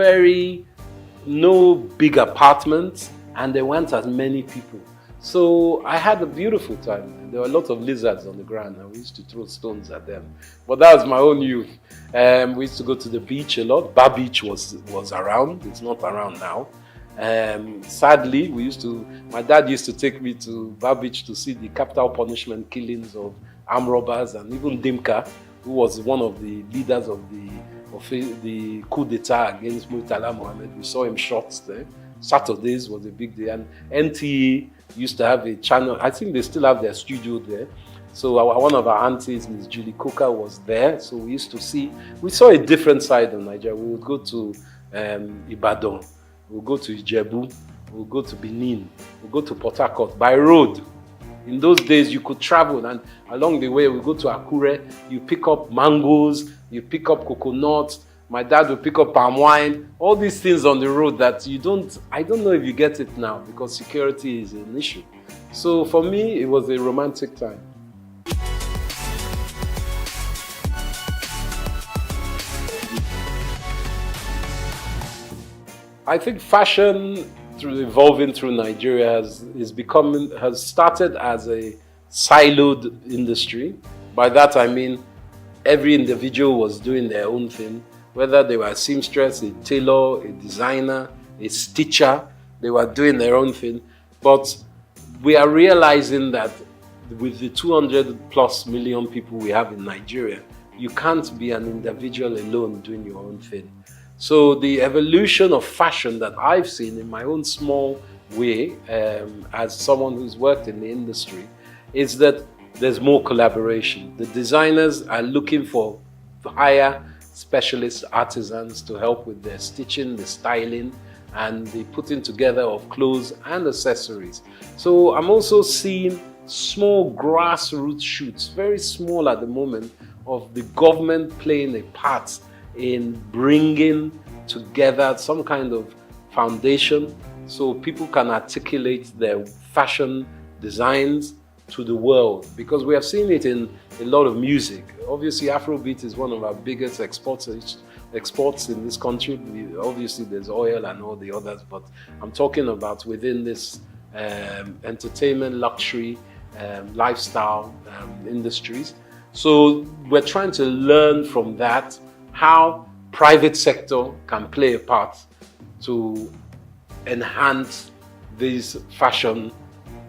no big apartments, and there weren't as many people. So I had a beautiful time. There were a lot of lizards on the ground, and we used to throw stones at them. But that was my own youth. We used to go to the beach a lot. Bar Beach was around. It's not around now. Sadly, my dad used to take me to Bar Beach to see the capital punishment killings of armed robbers, and even Dimka, who was one of the leaders of the coup d'etat against Murtala Mohammed. We saw him shot there. Saturdays was a big day, and NTA used to have a channel. I think they still have their studio there. So one of our aunties, Ms. Julie Coker, was there. So we saw a different side of Nigeria. We would go to Ibadan, we would go to Ijebu, we would go to Benin, we would go to Port Harcourt by road. In those days, you could travel, and along the way, we go to Akure, you pick up mangoes, you pick up coconuts. My dad would pick up palm wine, all these things on the road that I don't know if you get it now because security is an issue. So for me, it was a romantic time. I think fashion evolving through Nigeria has started as a siloed industry. By that I mean every individual was doing their own thing. Whether they were a seamstress, a tailor, a designer, a stitcher, they were doing their own thing. But we are realizing that with the 200 plus million people we have in Nigeria, you can't be an individual alone doing your own thing. So the evolution of fashion that I've seen in my own small way, as someone who's worked in the industry, is that there's more collaboration. The designers are looking for higher specialist artisans to help with their stitching, the styling, and the putting together of clothes and accessories. So I'm also seeing small grassroots shoots, very small at the moment, of the government playing a part in bringing together some kind of foundation so people can articulate their fashion designs to the world, because we have seen it in a lot of music. Obviously, Afrobeat is one of our biggest exports in this country. Obviously, there's oil and all the others, but I'm talking about within this entertainment, luxury, lifestyle industries. So we're trying to learn from that how private sector can play a part to enhance this fashion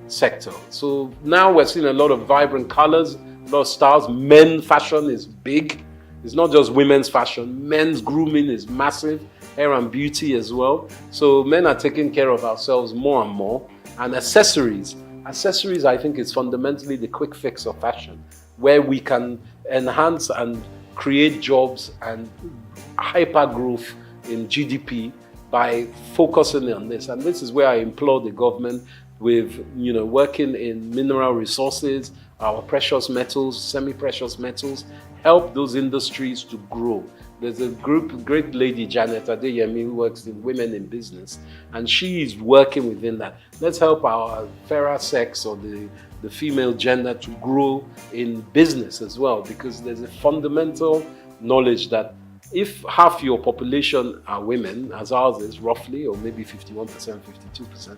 sector. So now we're seeing a lot of vibrant colors, a lot of styles. Men's fashion is big. It's not just women's fashion. Men's grooming is massive. Hair and beauty as well. So men are taking care of ourselves more and more. And accessories. Accessories, I think, is fundamentally the quick fix of fashion, where we can enhance and create jobs and hyper growth in GDP by focusing on this. And this is where I implore the government with working in mineral resources, our precious metals, semi-precious metals, help those industries to grow. There's a great lady, Janet Adeyemi, who works in Women in Business, and she is working within that. Let's help our fairer sex or the female gender to grow in business as well, because there's a fundamental knowledge that if half your population are women, as ours is roughly, or maybe 51%, 52%,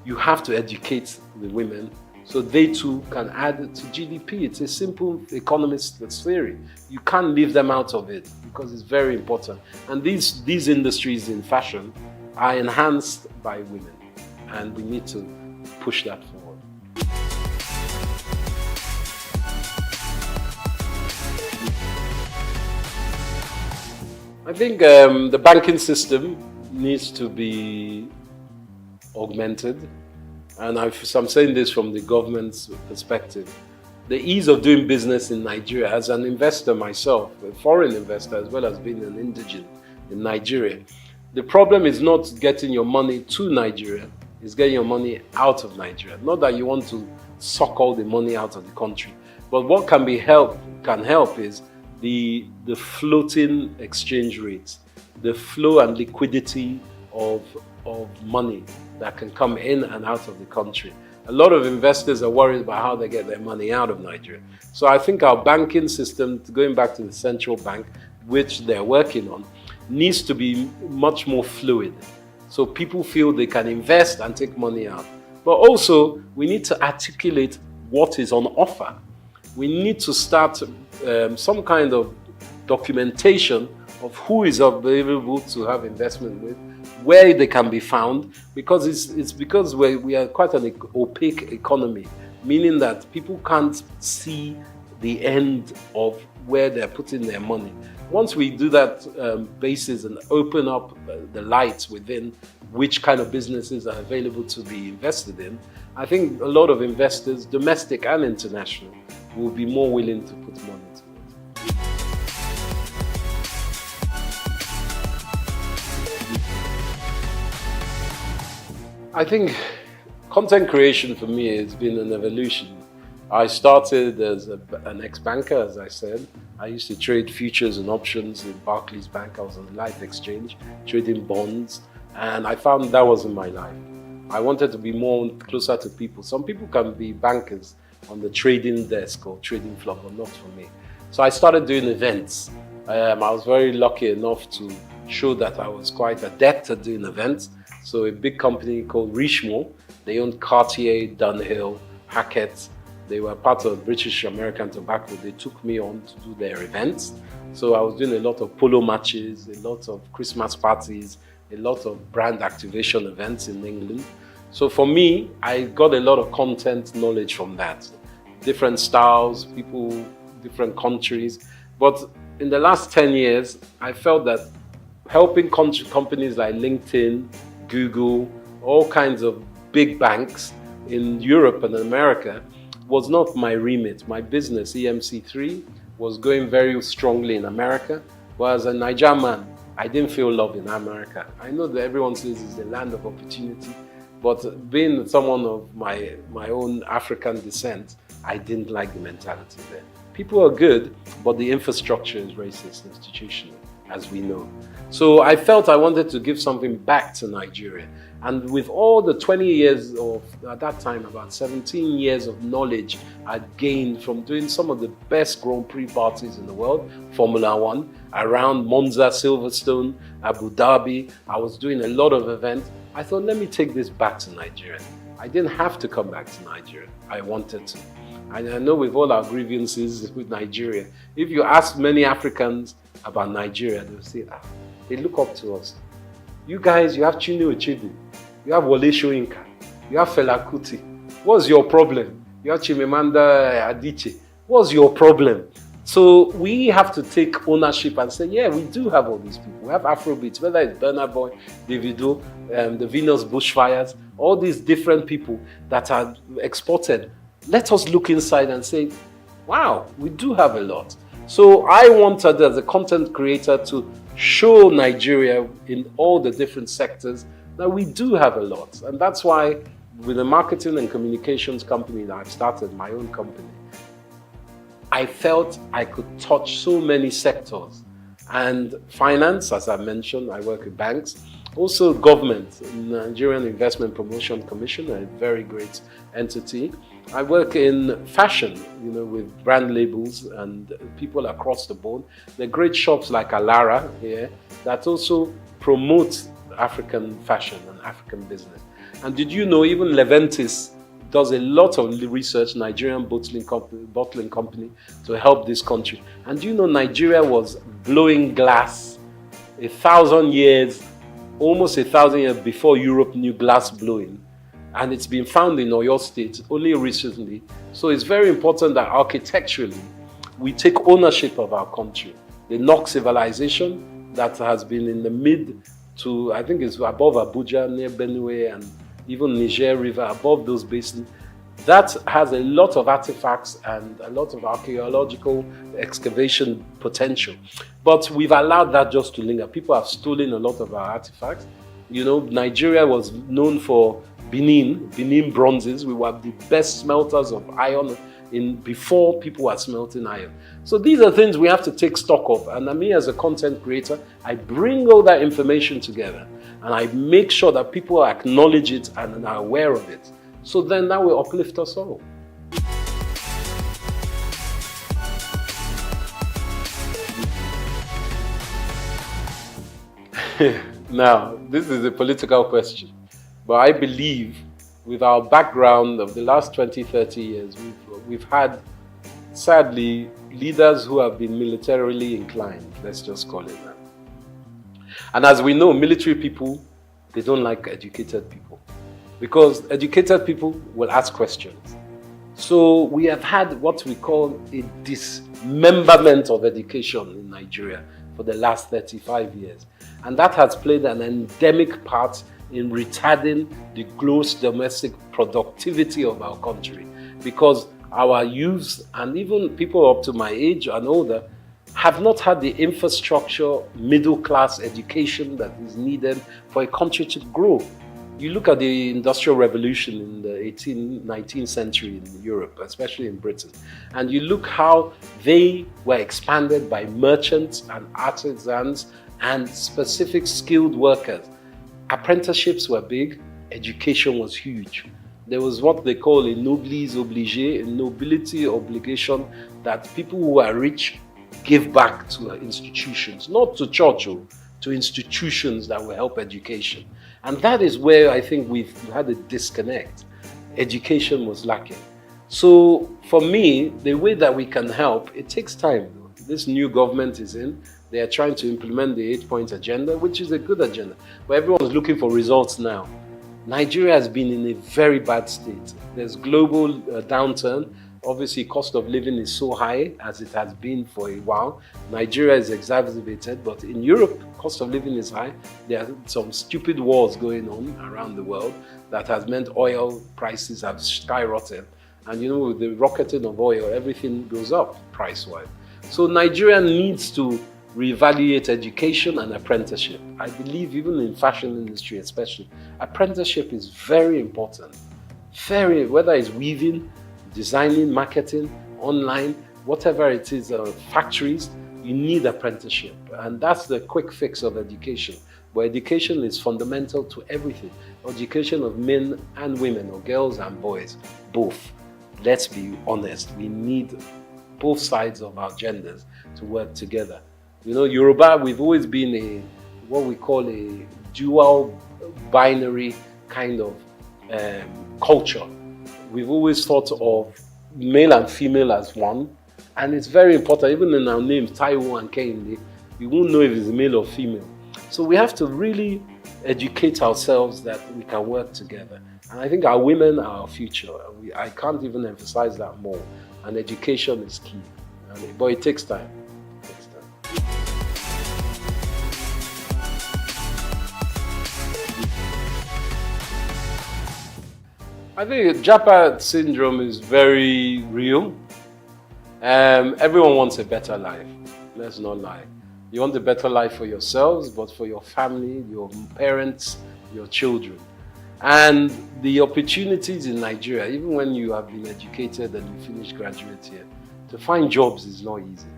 you have to educate the women so they too can add to GDP. It's a simple economist theory. You can't leave them out of it because it's very important. And these industries in fashion are enhanced by women, and we need to push that forward. I think the banking system needs to be augmented. And I'm saying this from the government's perspective. The ease of doing business in Nigeria, as an investor myself, a foreign investor, as well as being an indigent in Nigeria, the problem is not getting your money to Nigeria, it's getting your money out of Nigeria. Not that you want to suck all the money out of the country, but what can help is the floating exchange rates, the flow and liquidity of money that can come in and out of the country. A lot of investors are worried about how they get their money out of Nigeria. So I think our banking system, going back to the central bank, which they're working on, needs to be much more fluid. So people feel they can invest and take money out. But also, we need to articulate what is on offer. We need to start some kind of documentation of who is available to have investment with, where they can be found, because it's because we are quite an opaque economy, meaning that people can't see the end of where they're putting their money. Once we do that basis and open up the lights within which kind of businesses are available to be invested in, I think a lot of investors, domestic and international, will be more willing to put money into it. I think content creation for me has been an evolution. I started as an ex-banker, as I said. I used to trade futures and options in Barclays Bank. I was on the Life Exchange, trading bonds, and I found that wasn't my life. I wanted to be more closer to people. Some people can be bankers on the trading desk or trading floor, but not for me. So I started doing events. I was very lucky enough to show that I was quite adept at doing events. So a big company called Richemont, they owned Cartier, Dunhill, Hackett. They were part of British American Tobacco. They took me on to do their events. So I was doing a lot of polo matches, a lot of Christmas parties, a lot of brand activation events in England. So for me, I got a lot of content knowledge from that. Different styles, people, different countries. But in the last 10 years, I felt that helping companies like LinkedIn, Google, all kinds of big banks in Europe and America was not my remit. My business, EMC3, was going very strongly in America. But as a Nigerian man, I didn't feel love in America. I know that everyone says it's the land of opportunity, but being someone of my own African descent, I didn't like the mentality there. People are good, but the infrastructure is racist institutionally, as we know. So I felt I wanted to give something back to Nigeria. And with all the 20 years of, at that time, about 17 years of knowledge I'd gained from doing some of the best Grand Prix parties in the world, Formula One, around Monza, Silverstone, Abu Dhabi, I was doing a lot of events. I thought, let me take this back to Nigeria. I didn't have to come back to Nigeria. I wanted to. And I know with all our grievances with Nigeria, if you ask many Africans about Nigeria, they'll say, they look up to us. You guys, you have Chinua Achebe, you have Wole Soyinka, you have Fela Kuti. What's your problem? You have Chimamanda Adichie. What's your problem? So we have to take ownership and say, yeah, we do have all these people. We have Afrobeats, whether it's Burna Boy, Davido, the Venus Bushfires, all these different people that are exported. Let us look inside and say, wow, we do have a lot. So I wanted, as a content creator, to show Nigeria in all the different sectors that we do have a lot. And that's why with the marketing and communications company that I've started, my own company, I felt I could touch so many sectors. And finance, as I mentioned, I work with banks. Also government, Nigerian Investment Promotion Commission, a very great entity. I work in fashion, with brand labels and people across the board. There are great shops like Alara here that also promote African fashion and African business. And did you know even Leventis does a lot of research, Nigerian bottling company, to help this country. And do you know Nigeria was blowing glass 1,000 years, almost 1,000 years before Europe knew glass blowing. And it's been found in Oyo State only recently. So it's very important that architecturally we take ownership of our country. The Nok civilization that has been in the mid to, I think it's above Abuja, near Benue, and even Niger River, above those basins. That has a lot of artifacts and a lot of archaeological excavation potential. But we've allowed that just to linger. People have stolen a lot of our artifacts. You know, Nigeria was known for Benin bronzes. We were the best smelters of iron before people were smelting iron. So these are things we have to take stock of. And me as a content creator, I bring all that information together and I make sure that people acknowledge it and are aware of it. So then that will uplift us all. Now, this is a political question, but I believe with our background of the last 20, 30 years, we've had, sadly, leaders who have been militarily inclined, let's just call it that. And as we know, military people, they don't like educated people because educated people will ask questions. So we have had what we call a dismemberment of education in Nigeria for the last 35 years. And that has played an endemic part in retarding the gross domestic productivity of our country because our youths and even people up to my age and older have not had the infrastructure, middle-class education that is needed for a country to grow. You look at the Industrial Revolution in the 18th, 19th century in Europe, especially in Britain, and you look how they were expanded by merchants and artisans and specific skilled workers. Apprenticeships were big, education was huge. There was what they call a noblesse obligée, a nobility obligation that people who are rich give back to institutions, not to church, to institutions that will help education. And that is where I think we've had a disconnect. Education was lacking. So for me, the way that we can help, it takes time. This new government is in. They are trying to implement the 8-point agenda, which is a good agenda. But everyone's looking for results now. Nigeria has been in a very bad state. There's global downturn. Obviously, cost of living is so high as it has been for a while. Nigeria is exacerbated, but in Europe, cost of living is high. There are some stupid wars going on around the world that has meant oil prices have skyrocketed. And you know, with the rocketing of oil, everything goes up price-wise. So Nigeria needs to reevaluate education and apprenticeship. I believe even in fashion industry especially, apprenticeship is very important. Whether it's weaving, designing, marketing, online, whatever it is, factories, you need apprenticeship. And that's the quick fix of education. But education is fundamental to everything. Education of men and women, or girls and boys, both. Let's be honest, we need both sides of our genders to work together. You know, Yoruba, we've always been what we call a dual binary kind of culture. We've always thought of male and female as one, and it's very important. Even in our names, Taiwo and Kehinde, you won't know if it's male or female. So we have to really educate ourselves that we can work together. And I think our women are our future. I can't even emphasize that more. And education is key. But it takes time. I think Japa syndrome is very real. Everyone wants a better life. Let's not lie. You want a better life for yourselves, but for your family, your parents, your children. And the opportunities in Nigeria, even when you have been educated and you finish graduate here, to find jobs is not easy.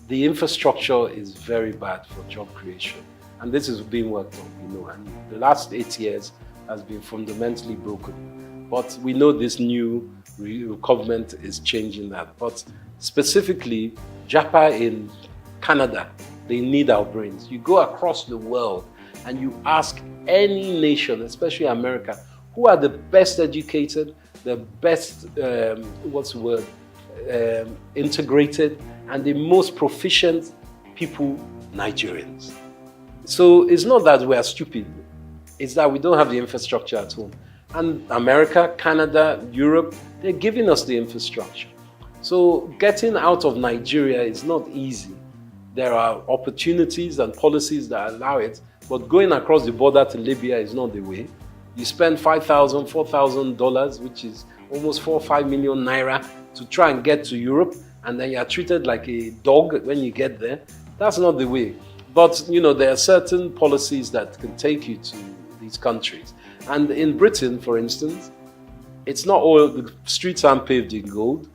The infrastructure is very bad for job creation. And this is being worked on, you know, and the last 8 years has been fundamentally broken. But we know this new government is changing that. But specifically, Japa in Canada, they need our brains. You go across the world and you ask any nation, especially America, who are the best educated, the best, integrated, and the most proficient people, Nigerians. So it's not that we are stupid, it's that we don't have the infrastructure at home. And America, Canada, Europe, they're giving us the infrastructure. So getting out of Nigeria is not easy. there are opportunities and policies that allow it, but going across the border to Libya is not the way. You spend $5,000, $4,000, which is almost 4 or 5 million naira to try and get to Europe, and then you are treated like a dog when you get there. That's not the way. But, you know, there are certain policies that can take you to these countries. And in Britain, for instance, it's not all, the streets aren't paved in gold,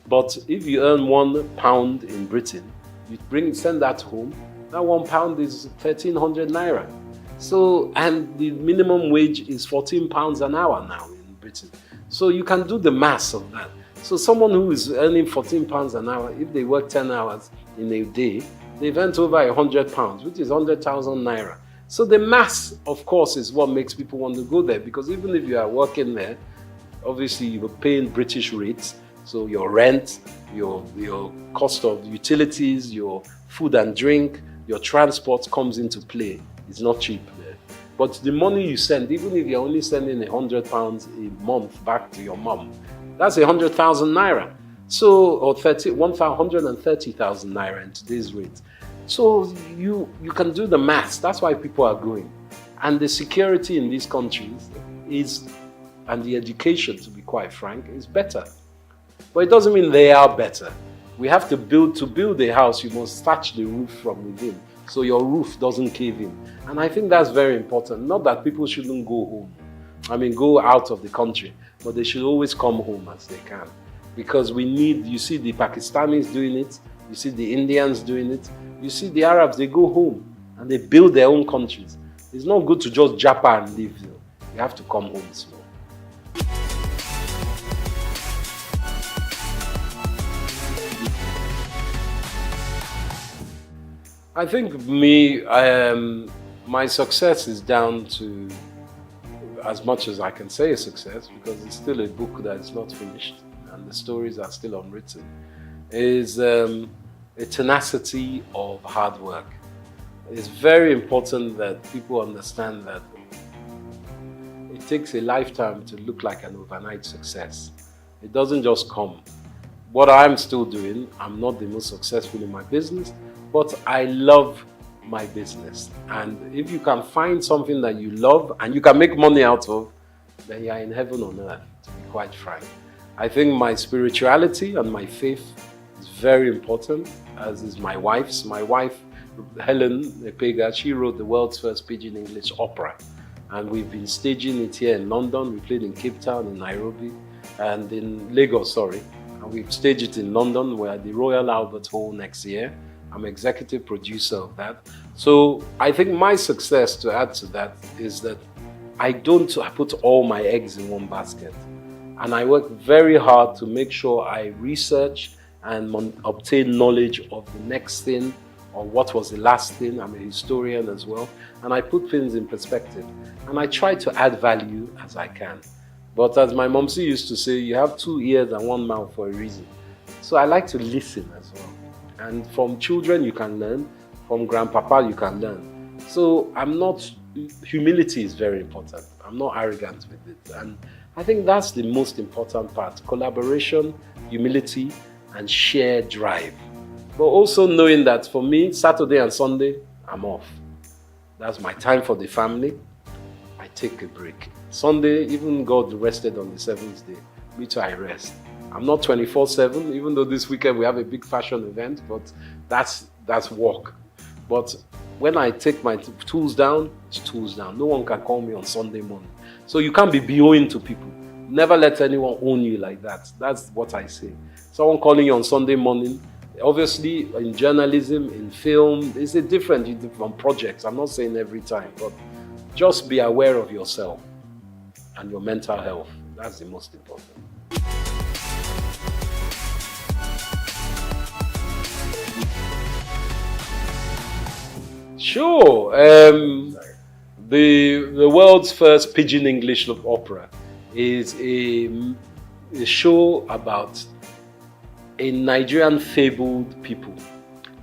but if you earn £1 in Britain, you send that home, that £1 is 1,300 naira. So, and the minimum wage is £14 an hour now in Britain. So you can do the maths of that. So someone who is earning £14 an hour, if they work 10 hours in a day, they've earned over £100, which is 100,000 naira. So the maths, of course, is what makes people want to go there, because even if you are working there, obviously you're paying British rates, so your rent, your cost of utilities, your food and drink, your transport comes into play. It's not cheap there. But the money you send, even if you're only sending £100 a month back to your mom, that's 100,000 naira. So, or 130,000 naira in today's rate. So you can do the maths. That's why people are going. And the security in these countries is, and the education, to be quite frank, is better. But it doesn't mean they are better. We have to build a house, you must thatch the roof from within, so your roof doesn't cave in. And I think that's very important. Not that people shouldn't go home. I mean, go out of the country, but they should always come home as they can. Because we need, you see the Pakistanis doing it, you see the Indians doing it, you see the Arabs, they go home and they build their own countries. It's not good to just japa and leave. You have to come home as well. I think my success is down to, as much as I can say a success, because it's still a book that is not finished and the stories are still unwritten, is a tenacity of hard work. It's very important that people understand that it takes a lifetime to look like an overnight success. It doesn't just come. What I'm still doing, I'm not the most successful in my business, but I love my business. And if you can find something that you love and you can make money out of, then you're in heaven on earth, to be quite frank. I think my spirituality and my faith is very important, as is my wife's. My wife, Helen Epega, she wrote the world's first Pidgin English opera. And we've been staging it here in London. We played in Cape Town, in Nairobi, and in Lagos, And we've staged it in London. We're at the Royal Albert Hall next year. I'm executive producer of that. So I think my success, to add to that, is that I don't put all my eggs in one basket. And I work very hard to make sure I research and obtain knowledge of the next thing, or what was the last thing. I'm a historian as well. And I put things in perspective. And I try to add value as I can. But as my momsy used to say, you have 2 ears and 1 mouth for a reason. So I like to listen as well. And from children you can learn, from grandpapa you can learn. So humility is very important. I'm not arrogant with it. And I think that's the most important part. Collaboration, humility, and shared drive. But also knowing that for me, Saturday and Sunday, I'm off. That's my time for the family. I take a break. Sunday, even God rested on the 7th day. Me too, I rest. I'm not 24/7, even though this weekend we have a big fashion event, but that's work. But when I take my tools down, it's tools down. No one can call me on Sunday morning. So you can't be BOing to people. Never let anyone own you like that. That's what I say. Someone calling you on Sunday morning, obviously in journalism, in film, it's a different from projects. I'm not saying every time, but just be aware of yourself and your mental health. That's the most important. Sure. The world's first Pidgin English opera is a show about a Nigerian fabled people.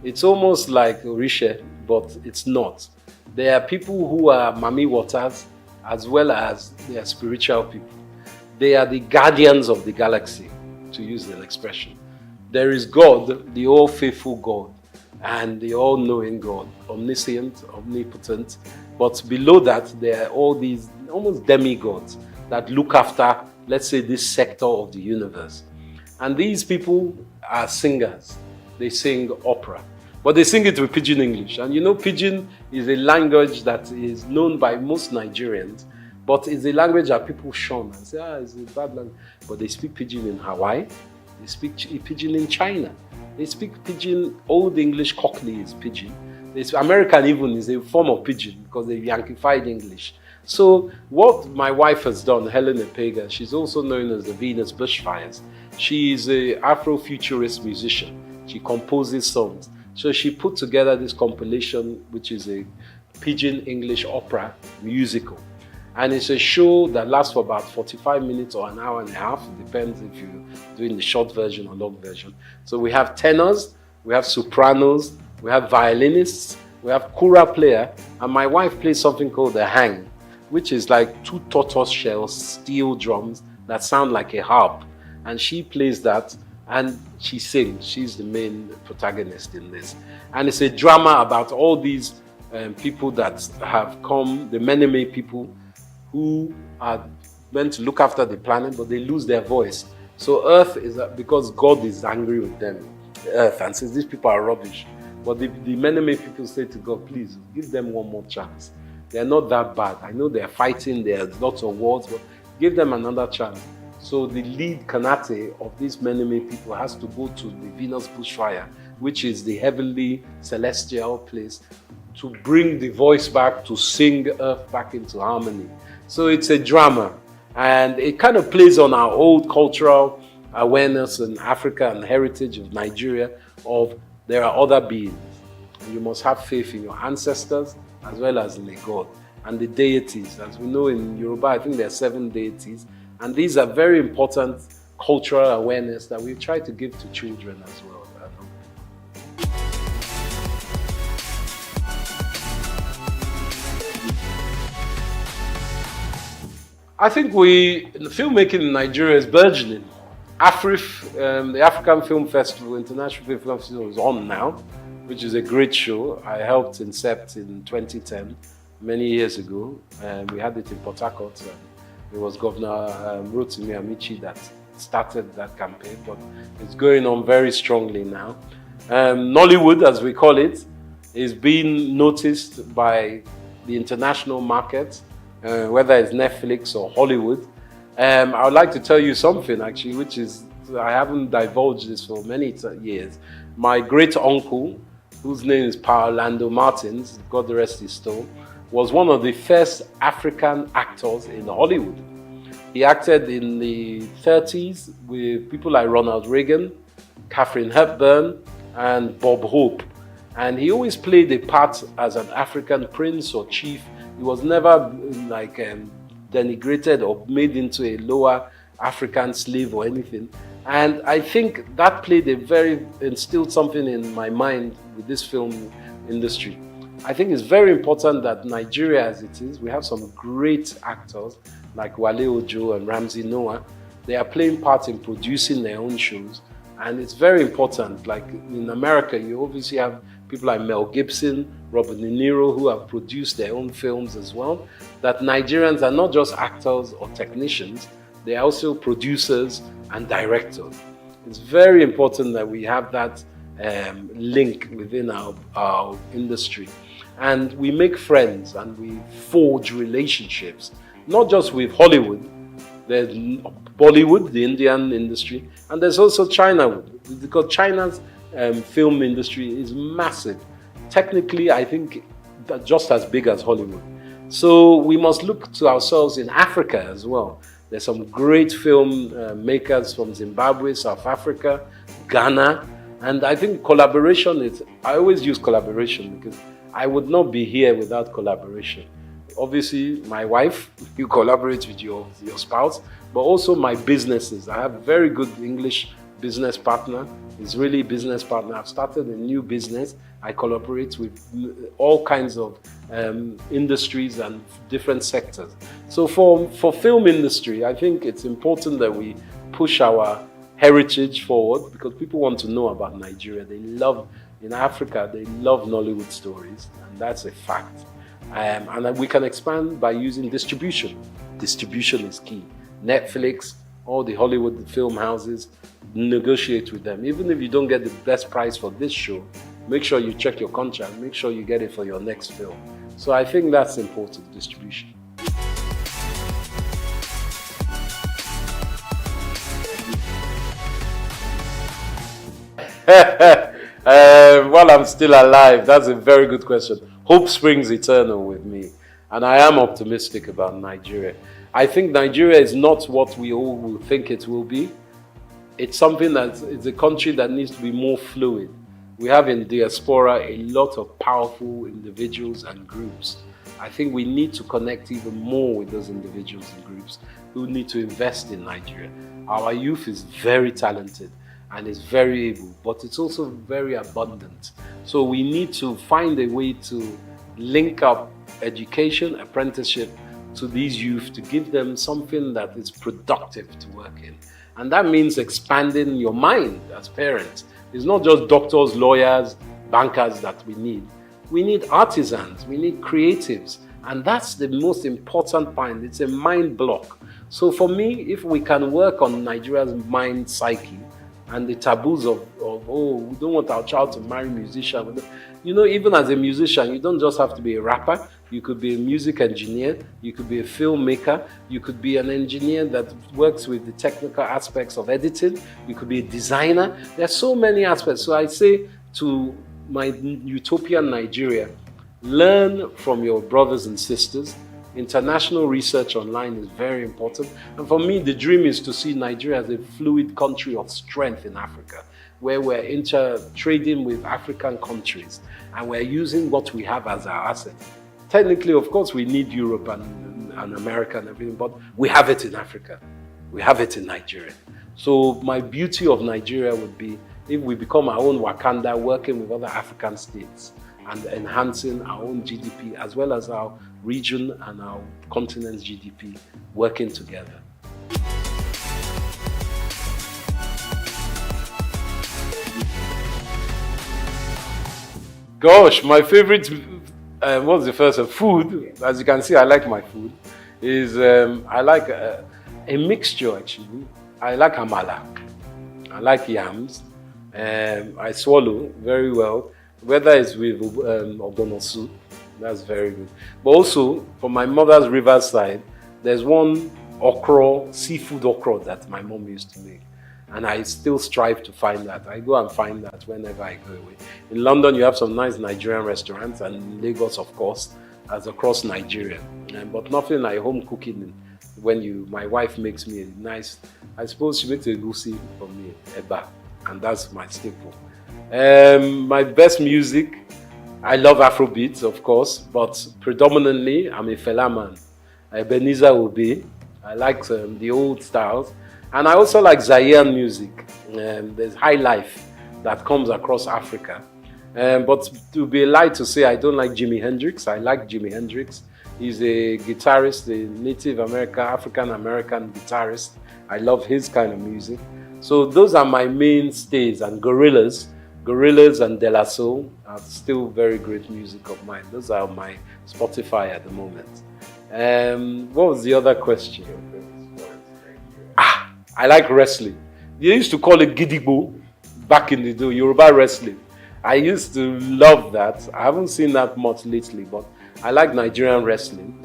It's almost like Orisha, but it's not. There are people who are Mami Waters as well as they are spiritual people. They are the guardians of the galaxy, to use an expression. There is God, the all-faithful God, and the all-knowing God, omniscient, omnipotent. But below that, there are all these almost demigods that look after, let's say, this sector of the universe. And these people are singers. They sing opera. But they sing it with Pidgin English. And you know, Pidgin is a language that is known by most Nigerians, but it's a language that people shun and say, it's a bad language. But they speak Pidgin in Hawaii. They speak Pidgin in China. They speak Pidgin, Old English Cockney is Pidgin. American even is a form of Pidgin because they Yankified English. So what my wife has done, Helen Epega, she's also known as the Venus Bushfires. She is an Afrofuturist musician. She composes songs. So she put together this compilation, which is a Pidgin English opera musical. And it's a show that lasts for about 45 minutes or an hour and a half. It depends if you're doing the short version or long version. So we have tenors, we have sopranos, we have violinists, we have kura player, and my wife plays something called the hang, which is like 2 tortoiseshell steel drums that sound like a harp. And she plays that and she sings. She's the main protagonist in this. And it's a drama about all these people that have come, the Mene people, who are meant to look after the planet, but they lose their voice. So Earth is, because God is angry with them, Earth, and says these people are rubbish. But the Mene people say to God, please, give them one more chance. They're not that bad. I know they're fighting, there's lots of wars, but give them another chance. So the lead Kanate of these Mene people has to go to the Venus Bushfire, which is the heavenly celestial place, to bring the voice back, to sing Earth back into harmony. So it's a drama, and it kind of plays on our old cultural awareness in Africa and heritage of Nigeria of there are other beings. And you must have faith in your ancestors as well as in the God. And the deities, as we know in Yoruba, I think there are 7 deities. And these are very important cultural awareness that we try to give to children as well. I think the filmmaking in Nigeria is burgeoning. AFRIF, the African Film Festival, International Film Festival, is on now, which is a great show. I helped incept in 2010, many years ago. We had it in Port Harcourt. It was Governor Rotimi Amici that started that campaign, but it's going on very strongly now. Nollywood, as we call it, is being noticed by the international market, whether it's Netflix or Hollywood. I would like to tell you something actually, which is, I haven't divulged this for many years. My great uncle, whose name is Paolando Martins, God rest his soul, was one of the first African actors in Hollywood. He acted in the 30s with people like Ronald Reagan, Katharine Hepburn, and Bob Hope. And he always played a part as an African prince or chief. He was never like denigrated or made into a lower African slave or anything. And I think that instilled something in my mind with this film industry. I think it's very important that Nigeria, as it is, we have some great actors like Wale Ojo and Ramsey Noah. They are playing part in producing their own shows. And it's very important. Like in America, you obviously have people like Mel Gibson, Robert De Niro, who have produced their own films as well. That Nigerians are not just actors or technicians, they are also producers and directors. It's very important that we have that link within our industry. And we make friends and we forge relationships, not just with Hollywood. There's Bollywood, the Indian industry, and there's also China, because China's film industry is massive. Technically, I think just as big as Hollywood. So we must look to ourselves in Africa as well. There's some great film makers from Zimbabwe, South Africa, Ghana, and I think collaboration is, I always use collaboration because I would not be here without collaboration. Obviously, my wife, you collaborate with your spouse, but also my businesses. I have a very good English business partner, Israeli business partner. I've started a new business. I collaborate with all kinds of industries and different sectors. So for film industry, I think it's important that we push our heritage forward, because people want to know about Nigeria. They love, in Africa, they love Nollywood stories, and that's a fact. And we can expand by using distribution. Distribution is key. Netflix, all the Hollywood film houses, negotiate with them. Even if you don't get the best price for this show, make sure you check your contract, make sure you get it for your next film. So I think that's important, distribution. While I'm still alive, that's a very good question. Hope springs eternal with me, and I am optimistic about Nigeria. I think Nigeria is not what we all will think it will be. It's something it's a country that needs to be more fluid. We have in diaspora a lot of powerful individuals and groups. I think we need to connect even more with those individuals and groups who need to invest in Nigeria. Our youth is very talented and is very able, but it's also very abundant. So we need to find a way to link up education, apprenticeship to these youth to give them something that is productive to work in. And that means expanding your mind as parents. It's not just doctors, lawyers, bankers that we need. We need artisans, we need creatives. And that's the most important point. It's a mind block. So for me, if we can work on Nigeria's mind psyche, and the taboos of oh, we don't want our child to marry a musician. You know, even as a musician, you don't just have to be a rapper. You could be a music engineer. You could be a filmmaker. You could be an engineer that works with the technical aspects of editing. You could be a designer. There are so many aspects. So I say to my utopian Nigeria, learn from your brothers and sisters. International research online is very important. And for me, the dream is to see Nigeria as a fluid country of strength in Africa, where we're trading with African countries and we're using what we have as our asset. Technically, of course, we need Europe and America and everything, but we have it in Africa. We have it in Nigeria. So my beauty of Nigeria would be if we become our own Wakanda, working with other African states and enhancing our own GDP as well as our region and our continent's GDP working together. Gosh, my favorite, what's the first one? Food. As you can see, I like my food. I like a mixture actually. I like amala. I like yams. I swallow very well. Whether it's with ogbono soup, that's very good. But also, from my mother's riverside, there's one okra, seafood okra that my mom used to make. And I still strive to find that. I go and find that whenever I go away. In London, you have some nice Nigerian restaurants, and in Lagos, of course, as across Nigeria. But nothing like home cooking. When my wife makes me a nice, I suppose she makes a goosey for me, eba, and that's my staple. My best music, I love Afrobeats, of course, but predominantly I'm a Fela man. Ebenezer Obey. I like the old styles. And I also like Zaire music. There's high life that comes across Africa. But to be a lie to say I don't like Jimi Hendrix. I like Jimi Hendrix. He's a guitarist, a Native American, African American guitarist. I love his kind of music. So those are my mainstays, and Gorillaz and De La Soul are still very great music of mine. Those are my Spotify at the moment. What was the other question? I like wrestling. They used to call it Gidigbo back in the day, Yoruba wrestling. I used to love that. I haven't seen that much lately, but I like Nigerian wrestling.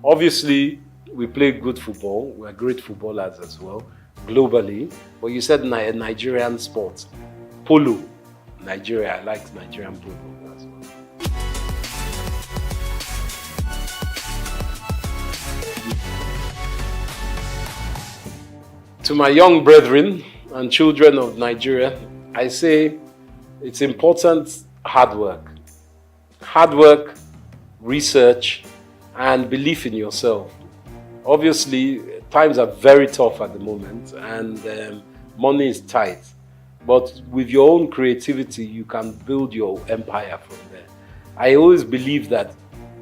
Obviously, we play good football. We're great footballers as well, globally. But you said Nigerian sports. Polo, Nigeria. I like Nigerian polo as well. To my young brethren and children of Nigeria, I say it's important hard work. Hard work, research, and belief in yourself. Obviously, times are very tough at the moment and money is tight. But with your own creativity, you can build your empire from there. I always believe that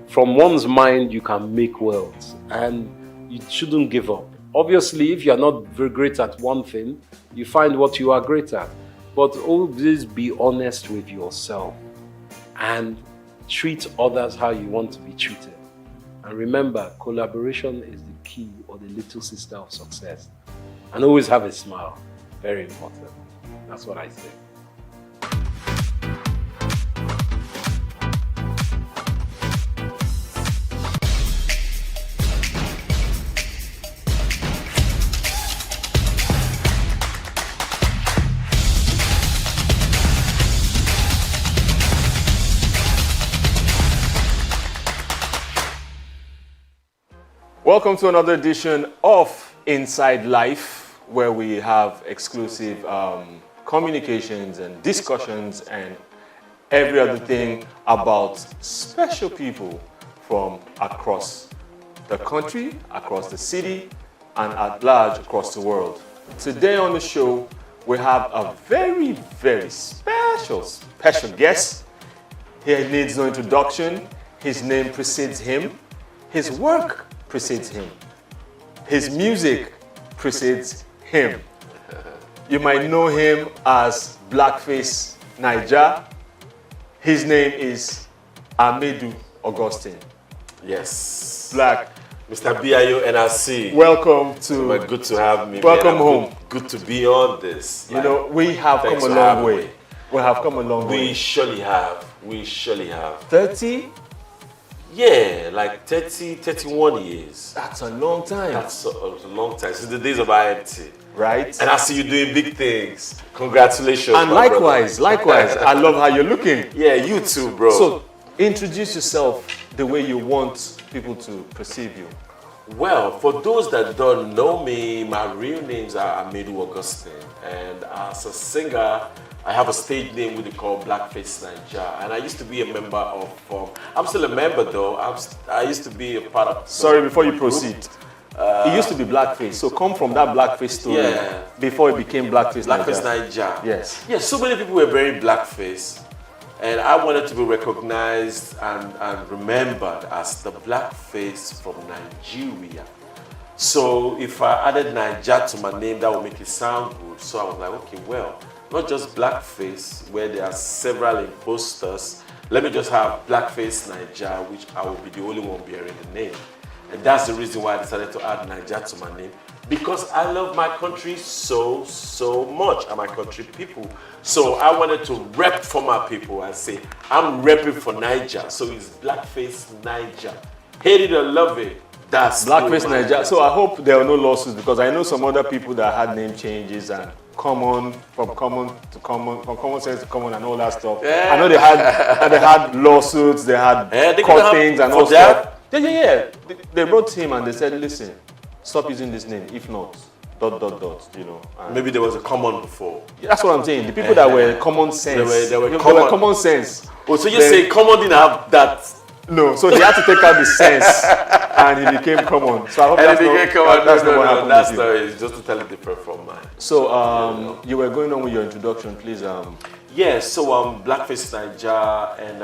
from one's mind, you can make worlds, and you shouldn't give up. Obviously, if you're not very great at one thing, you find what you are great at. But always be honest with yourself and treat others how you want to be treated. And remember, collaboration is the key or the little sister of success. And always have a smile. Very important. That's what I say. Welcome to another edition of Inside Life, where we have exclusive communications and discussions and every other thing about special people from across the country, across the city, and at large across the world. Today on the show, we have a very, very special guest. He needs no introduction. His name precedes him. His work precedes him. His music precedes him. You might know him as Blackface Naija. His name is Amedu Augustine. Yes. Black. Mr. BIO NRC. Welcome to. Good to have me. Welcome man. home. Good to be on this. You know, we have come a long way. We have come a long way. We surely have. We surely have. 30? Yeah, like 30, 31 years. That's a long time. That's a long time. Since the days of IMT. Right. And I see you doing big things. Congratulations. And likewise, I love how you're looking. Yeah, you too, bro. So, introduce yourself the way you want people to perceive you. Well, for those that don't know me, my real names are Amedu Augustine. And as a singer, I have a stage name we call Blackface Naija, and I used to be a member of. I'm still a member though. I used to be a part of. Sorry, before you proceed, it used to be Blackface. So come from that Blackface story before it became Blackface Naija. Blackface Naija. Yes. Yes. So many people were very blackface, and I wanted to be recognized and remembered as the blackface from Nigeria. So if I added Naija to my name, that would make it sound good. So I was like, okay, well. Not just blackface, where there are several imposters. Let me just have Blackface Naija, which I will be the only one bearing the name. And that's the reason why I decided to add Naija to my name. Because I love my country so much, and my country people. So I wanted to rep for my people and say, I'm repping for Naija. So it's Blackface Naija. Hate it or love it. That's Blackface Naija. So I hope there are no lawsuits, because I know some other people that had name changes and from common sense to common and all that stuff. Yeah. I know they had lawsuits, they had court things and all stuff. Yeah. They wrote him and they said, listen, stop using this name. If not, ... you know. Maybe there was a common before. That's what I'm saying. The people that were common sense. They were common sense. Oh, so you say common didn't have that? No, so they had to take out the sense, and he became common. So I hope that's not what happened. That story is just totally different from mine. So you were going on with your introduction, please. Yes, so Blackface Naija, and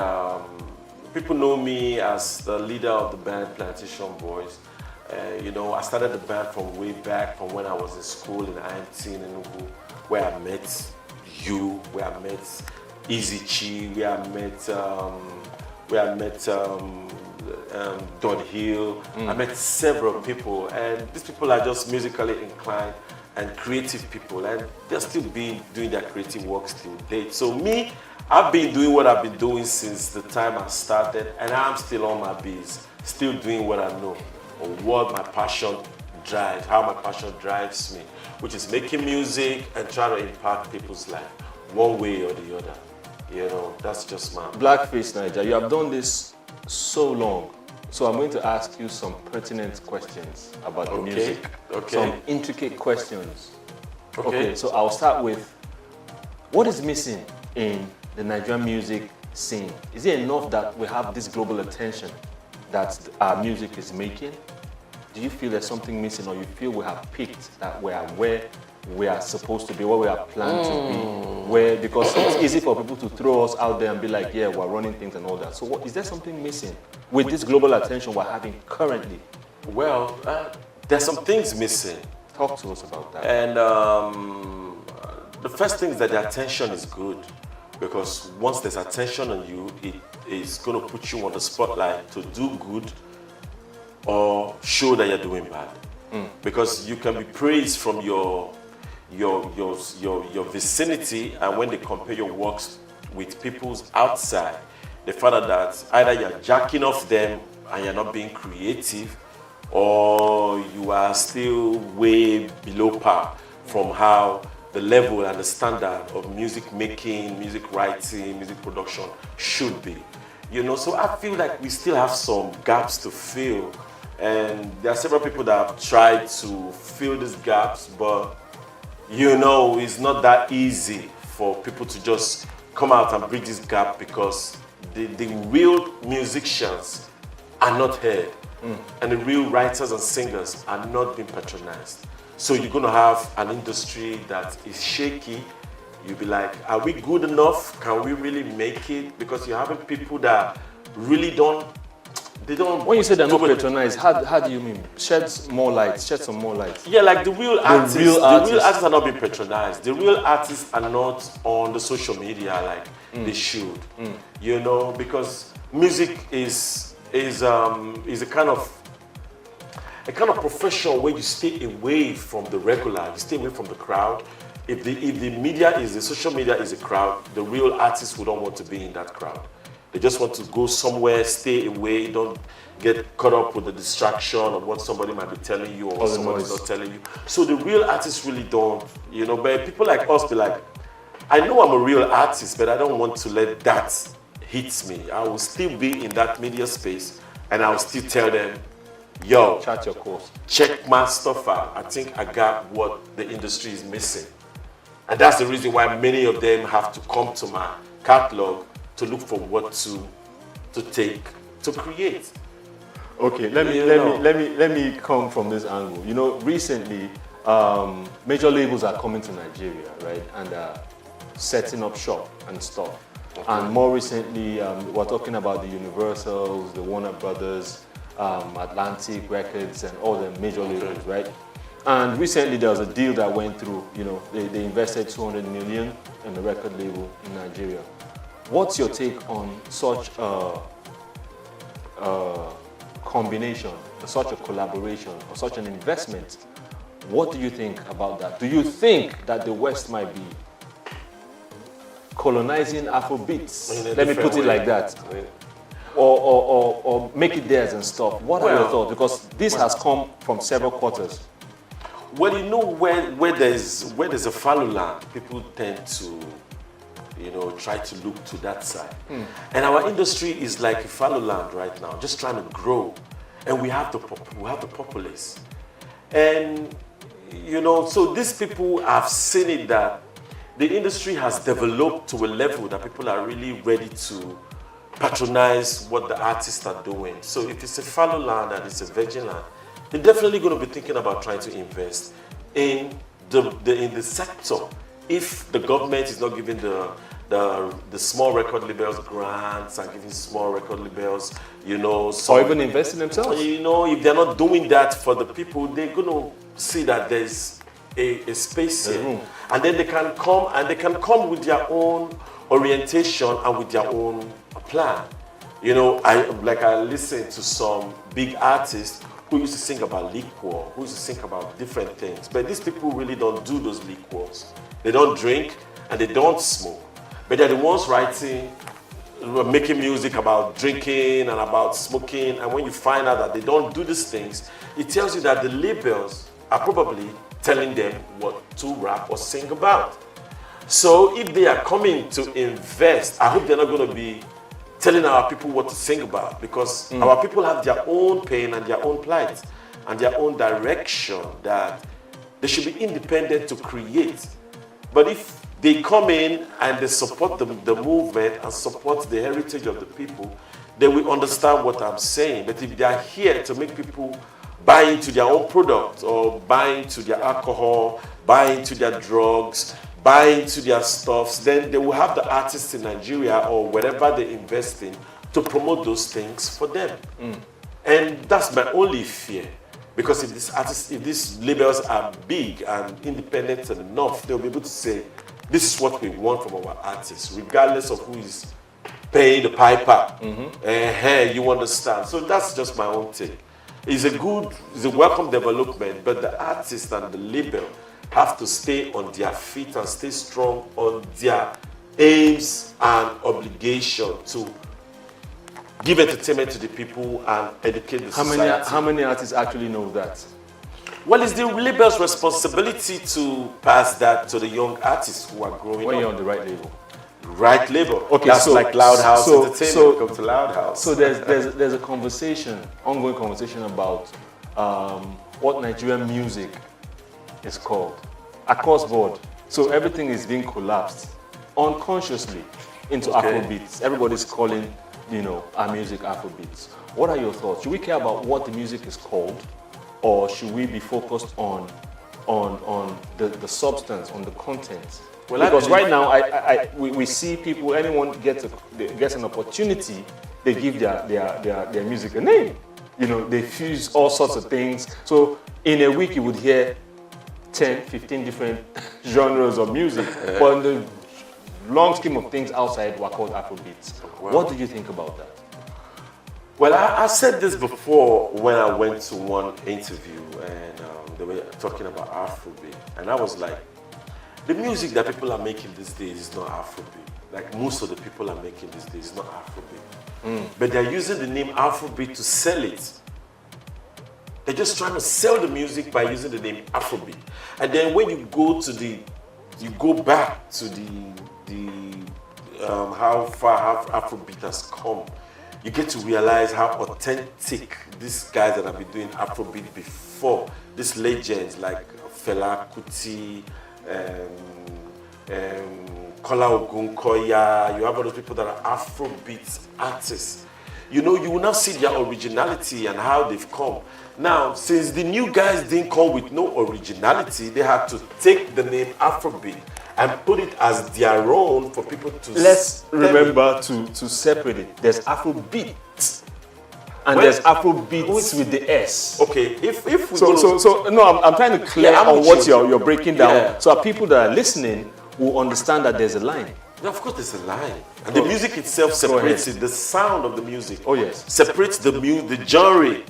people know me as the leader of the band Plantation Boys. You know, I started the band from way back, from when I was in school in IMT in Enugu, where I met you, where I met Easy Chi, where I met Don Hill. I met several people, and these people are just musically inclined and creative people, and they're still doing their creative work till date. So me, I've been doing what I've been doing since the time I started, and I'm still on my biz, still doing what I know, or what my passion drives, how my passion drives me, which is making music and trying to impact people's life, one way or the other. You know, that's just my... Blackface Naija, you have done this so long. So I'm going to ask you some pertinent questions about the music. Some intricate questions. Okay, so I'll start with, what is missing in the Nigerian music scene? Is it enough that we have this global attention that our music is making? Do you feel there's something missing, or you feel we have picked that we are where we are supposed to be, where we are planned to be? Because it's easy for people to throw us out there and be like, yeah, we're running things and all that. So is there something missing with this global attention we're having currently? Well, there's some things missing. Talk to us about that. And the first thing is that the attention is good, because once there's attention on you, it is going to put you on the spotlight to do good or show that you're doing bad. Because you can be praised from your vicinity, and when they compare your works with people's outside, they find out that either you're jacking off them and you're not being creative, or you are still way below par from how the level and the standard of music making, music writing, music production should be. You know, so I feel like we still have some gaps to fill, and there are several people that have tried to fill these gaps, but you know, it's not that easy for people to just come out and bridge this gap, because the real musicians are not heard, and the real writers and singers are not being patronized. So you're going to have an industry that is shaky. You'll be like, are we good enough? Can we really make it? Because you're having people that really don't. When you say they're not patronized, how do you mean? Shed some more light. Yeah, like the real artists. The real artists are not being patronized. The real artists are not on the social media like they should. You know, because music is a kind of profession where you stay away from the regular, you stay away from the crowd. If the social media is a crowd, the real artists would not want to be in that crowd. They just want to go somewhere, stay away, don't get caught up with the distraction of what somebody might be telling you or what somebody's not telling you. So the real artists really don't, you know, but people like us be like, I know I'm a real artist, but I don't want to let that hit me. I will still be in that media space, and I will still tell them, yo, chart your course. Check my stuff out. I think I got what the industry is missing. And that's the reason why many of them have to come to my catalog to look for what to take to create. Okay, let me come from this angle. You know, recently major labels are coming to Nigeria, right, and setting up shop and stuff. Okay. And more recently, we're talking about the Universals, the Warner Brothers, Atlantic Records, and all the major labels, right? And recently there was a deal that went through. You know, they invested 200 million in the record label in Nigeria. What's your take on such a combination, such a collaboration, or such an investment? What do you think about that? Do you think that the West might be colonizing Afrobeats? Let me put it like that. Or make it theirs and stuff. What are your thoughts? Because this has come from several quarters. Well, you know, where there's a fallow land, people tend to, you know, try to look to that side. And our industry is like a fallow land right now, just trying to grow. And we have the populace. And, you know, so these people have seen it that the industry has developed to a level that people are really ready to patronize what the artists are doing. So if it's a fallow land and it's a virgin land, they're definitely going to be thinking about trying to invest in the sector. If the government is not giving the small record labels grants and giving small record labels, you know, or even investing themselves. You know, if they're not doing that for the people, they're going to see that there's a space here, and then they can come with their own orientation and with their own plan. You know, I listened to some big artists who used to sing about liquor, who used to sing about different things. But these people really don't do those liquors. They don't drink and they don't smoke. But they're the ones writing, making music about drinking and about smoking. And when you find out that they don't do these things, it tells you that the labels are probably telling them what to rap or sing about. So if they are coming to invest, I hope they're not going to be telling our people what to sing about, because our people have their own pain and their own plight and their own direction that they should be independent to create. But if they come in and they support the movement and support the heritage of the people, they will understand what I'm saying. But if they are here to make people buy into their own product or buy into their alcohol, buy into their drugs, buy into their stuffs, then they will have the artists in Nigeria or wherever they invest in to promote those things for them. And that's my only fear. Because if these labels are big and independent enough, they'll be able to say, this is what we want from our artists, regardless of who is paying the piper. You understand? So that's just my own take. It's a welcome development, but the artist and the label have to stay on their feet and stay strong on their aims and obligation to give entertainment to the people and educate the society. How many artists actually know that? Well, it's the label's responsibility to pass that to the young artists who are growing When up. you're on the right label. Right label. Okay, that's so like Loud House Entertainment. Come to Loud House. So there's a conversation, ongoing conversation about what Nigerian music is called across board. So everything is being collapsed unconsciously into Afrobeats. Everybody's calling, our music Afrobeats. What are your thoughts? Should we care about what the music is called, or should we be focused on the substance, on the content? Well, because right now, we see people. Anyone gets an opportunity, they give their music a name. They fuse all sorts of things. So in a week, you would hear 10, 15 different genres of music. But in the long scheme of things outside, were called Afrobeats. What do you think about that? Well, I said this before when I went to one interview and they were talking about Afrobeat, and I was like, the music that people are making these days is not Afrobeat. Like most of the people are making these days is not Afrobeat. But they're using the name Afrobeat to sell it. They're just trying to sell the music by using the name Afrobeat. And then when you go back to how far Afrobeat has come, you get to realize how authentic these guys that have been doing Afrobeat before, these legends like Fela Kuti, Kola Ogunkoya, you have all those people that are Afrobeat artists. You will now see their originality and how they've come. Now, since the new guys didn't come with no originality, they had to take the name Afrobeat and put it as their own for people to... Let's remember to separate it. There's Afrobeat and there's Afrobeats with the S. Okay, if we I'm trying to clear on what you're breaking down, so people that are listening will understand that there's a line. Yeah, of course there's a line. And the music itself separates it. The sound of the music separates the genre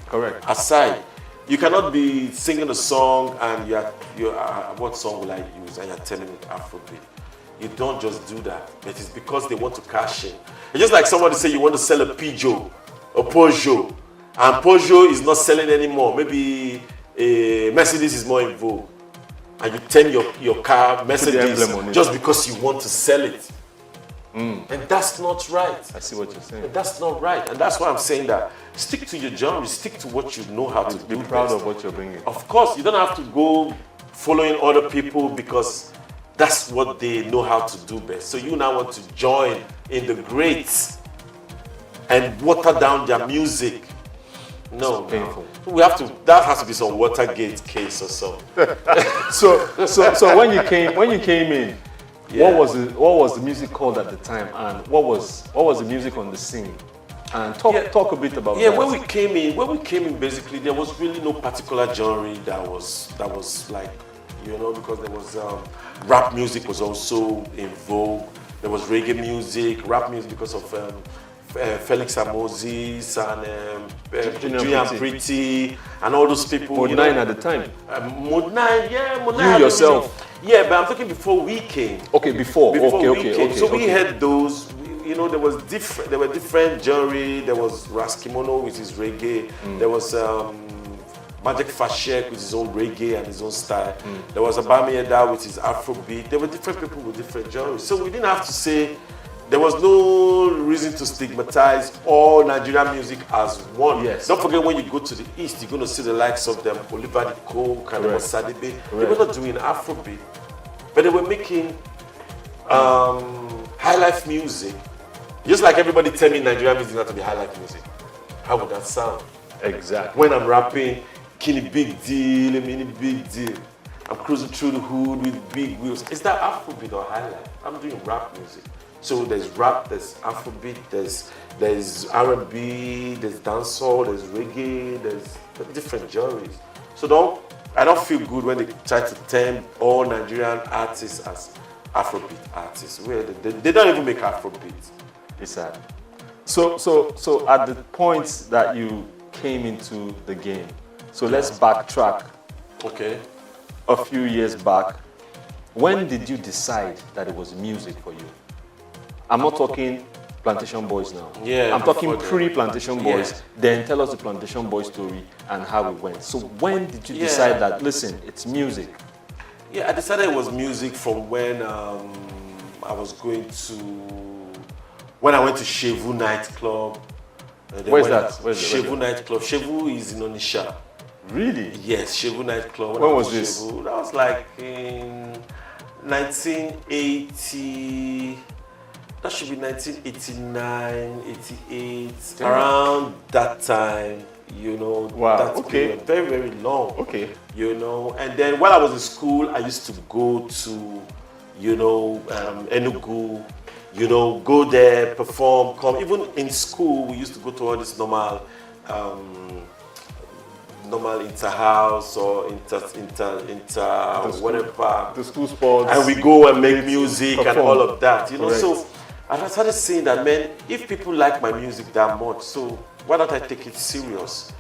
aside. You cannot be singing a song and you're what song will I use? And you're telling it Afrobeat. You don't just do that. It is because they want to cash in. It's just like somebody say you want to sell a Peugeot, and Peugeot is not selling anymore. Maybe a Mercedes is more in vogue. And you turn your car Mercedes just because you want to sell it. And that's not right. I see what you're saying. That's not right. And that's why I'm saying that stick to your genre, stick to what you know how to do. Be proud of what you're bringing. Of course, you don't have to go following other people because that's what they know how to do best. So you now want to join in the greats and water down their music. No, painful. We have to. That has to be some Watergate case or something. So when you came in, what was the music called at the time, and what was the music on the scene? And talk a bit about that. Yeah, when we came in, basically there was really no particular genre that was like, because there was rap music was also in vogue. There was reggae music, rap music because of Felix Amozis and Junior Pretty and all those people. Mode 9 at the time. Mode 9, yeah, Mode 9. You yourself. Yeah, but I'm talking before we came. Okay, before we came. So we had those. There were different genre. There was Raskimono with his reggae. There was Magic Fashek with his own reggae and his own style. There was Abami Eda with his Afrobeat. There were different people with different genres. So we didn't have to say. There was no reason to stigmatize all Nigerian music as one. Yes. Don't forget when you go to the East, you're going to see the likes of them, Oliver the Coke, and Sadebe. They were not doing Afrobeat, but they were making high life music. Just like everybody tell me Nigerian music not to be high life music. How would that sound? Exactly. When I'm rapping, killing big deal, big deal. I'm cruising through the hood with big wheels. Is that Afrobeat or high life? I'm doing rap music. So there's rap, there's Afrobeat, there's R&B, there's dancehall, there's reggae, there's different genres. So I don't feel good when they try to term all Nigerian artists as Afrobeat artists. Where they don't even make Afrobeat. It's sad. So at the point that you came into the game, so let's backtrack. Okay. A few years back, when did you decide that it was music for you? I'm not talking Plantation Boys now. Yeah. I'm talking pre-Plantation Boys. Yeah. Then tell us the Plantation Boys story and how it went. So when did you decide that, listen, it's music? Yeah, I decided it was music from when I was going to, when I went to Shevu nightclub. Where's that? Shevu nightclub. Shevu is in Onisha. Really? Yes, Shevu nightclub. When was this? Shevu, that was like in 1980. That should be 1989, 88, Damn. around that time, you know. Wow, That okay. period, very, very long. Okay. You know, and then while I was in school, I used to go to, you know, Enugu, you know, go there, perform, come. Even in school, we used to go to all this normal inter-house or inter whatever. The school sports. And we go and make music perform. and all of that, you know. Correct. So I started seeing that, man, if people like my music that much, so why don't I take it serious?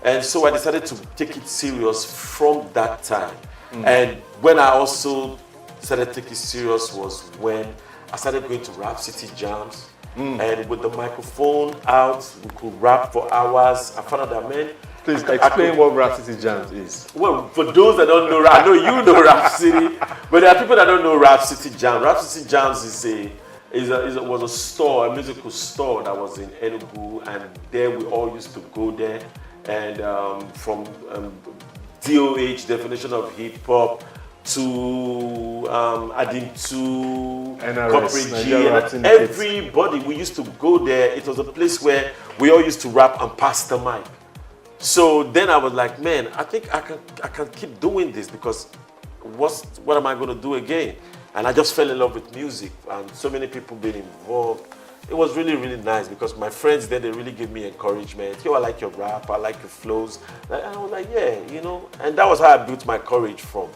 And so I decided to take it serious from that time. And when I also started to take it serious was when I started going to Rap City jams. And with the microphone out, we could rap for hours. I found out that, man, please explain what Rap City Jams is. Well, for those that don't know, I know you know Rap City, but there are people that don't know Rap City Jams. Rap City Jams was a store, a musical store that was in Enugu, and there we all used to go there. And from DOH, definition of hip hop, to adding to NRS, Corporate G, Nigeria and everybody, we used to go there. It was a place where we all used to rap and pass the mic. So then I was like, man, I think I can keep doing this, because what am I going to do again? And I just fell in love with music, and so many people being involved. It was really, really nice, because my friends there, they really gave me encouragement. Yo, I like your rap, I like your flows. And I was like, yeah, you know. And that was how I built my courage from,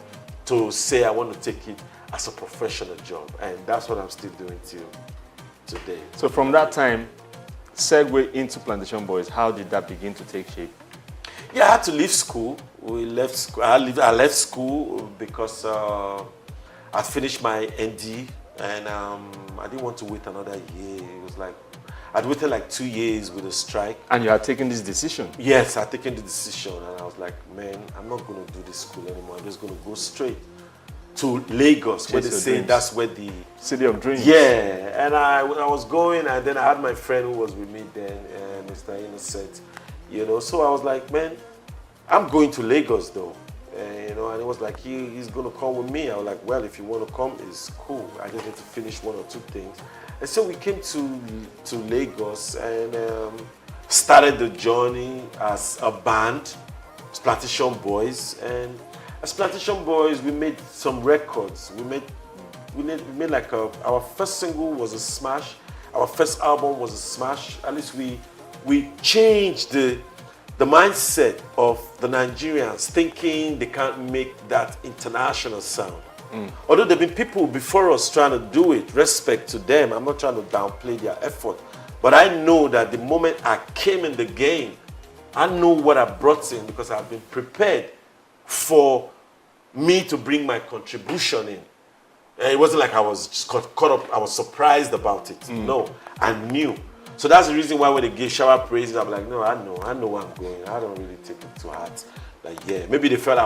to say I want to take it as a professional job. And that's what I'm still doing till today. So from that time, segue into Plantation Boys, how did that begin to take shape? Yeah, I had to leave school. We left school. I left school because I finished my ND, and I didn't want to wait another year. It was like I'd waited like 2 years with a strike. And you had taken this decision? Yes, I'd taken the decision, and I was like, man, I'm not going to do this school anymore. I'm just going to go straight to Lagos, where they say that's where the city of dreams. Yeah, and I was going, and then I had my friend who was with me then, Mr. Innocent. You know, so I was like, man, I'm going to Lagos though. You know, and it was like, he's going to come with me. I was like, well, if you want to come, it's cool. I just need to finish one or two things. And so we came to Lagos and started the journey as a band, Plantation Boys. And as Plantation Boys, we made some records. We made like our first single was a smash. Our first album was a smash. At least we changed the mindset of the Nigerians, thinking they can't make that international sound. Although there have been people before us trying to do it, respect to them. I'm not trying to downplay their effort. But I know that the moment I came in the game, I know what I brought in, because I've been prepared for me to bring my contribution in. And it wasn't like I was just caught up, I was surprised about it. No, I knew. So that's the reason why when they give shower praises, I'm like, no, I know where I'm going. I don't really take it to heart. Like, yeah, maybe they felt I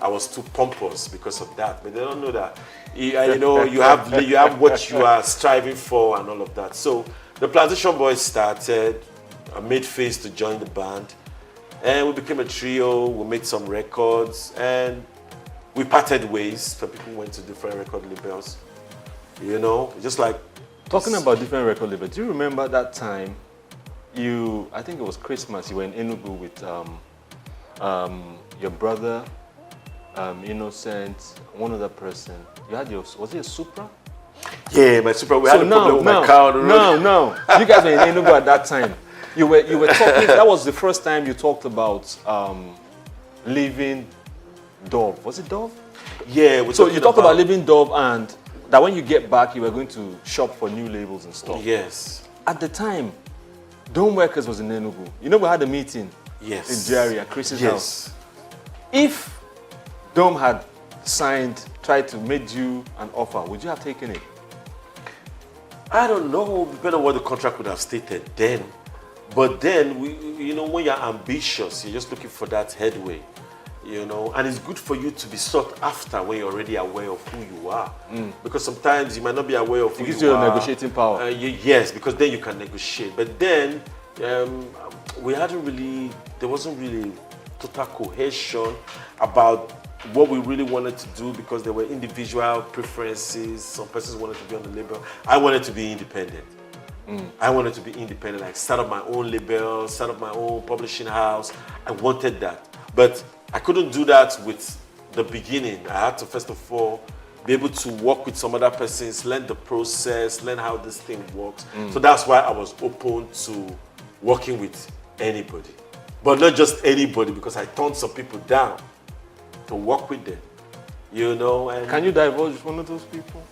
was too pompous because of that, but they don't know that. You know, you have what you are striving for and all of that. So the Plantation Boys started. I made Face to join the band, and we became a trio. We made some records, and we parted ways. Some people went to different record labels. You know, just like. Talking about different record labels, do you remember that time I think it was Christmas, you were in Enugu with your brother, Innocent, one other person. You had was it a Supra? Yeah, my Supra. We had a problem with my car on the road. No. You guys were in Enugu at that time. You were talking, that was the first time you talked about Living Dove. Was it Dove? Yeah. So you talked about Living Dove and that when you get back, you were going to shop for new labels and stuff. Yes. At the time, Dome Workers was in Enugu. You know, we had a meeting in Jerry at Chris's house. If Dome had tried to make you an offer, would you have taken it? I don't know, depending on what the contract would have stated then. But then, when you're ambitious, you're just looking for that headway, and it's good for you to be sought after when you're already aware of who you are. Because sometimes you might not be aware of who you are. It gives you a negotiating power. Yes, because then you can negotiate. But then, there wasn't really total cohesion about what we really wanted to do because there were individual preferences. Some persons wanted to be on the label. I wanted to be independent. I wanted to be independent, like start up my own label, start up my own publishing house. I wanted that. But I couldn't do that with the beginning. I had to, first of all, be able to work with some other persons, learn the process, learn how this thing works. So that's why I was open to working with anybody. But not just anybody, because I turned some people down to work with them, And can you divulge one of those people?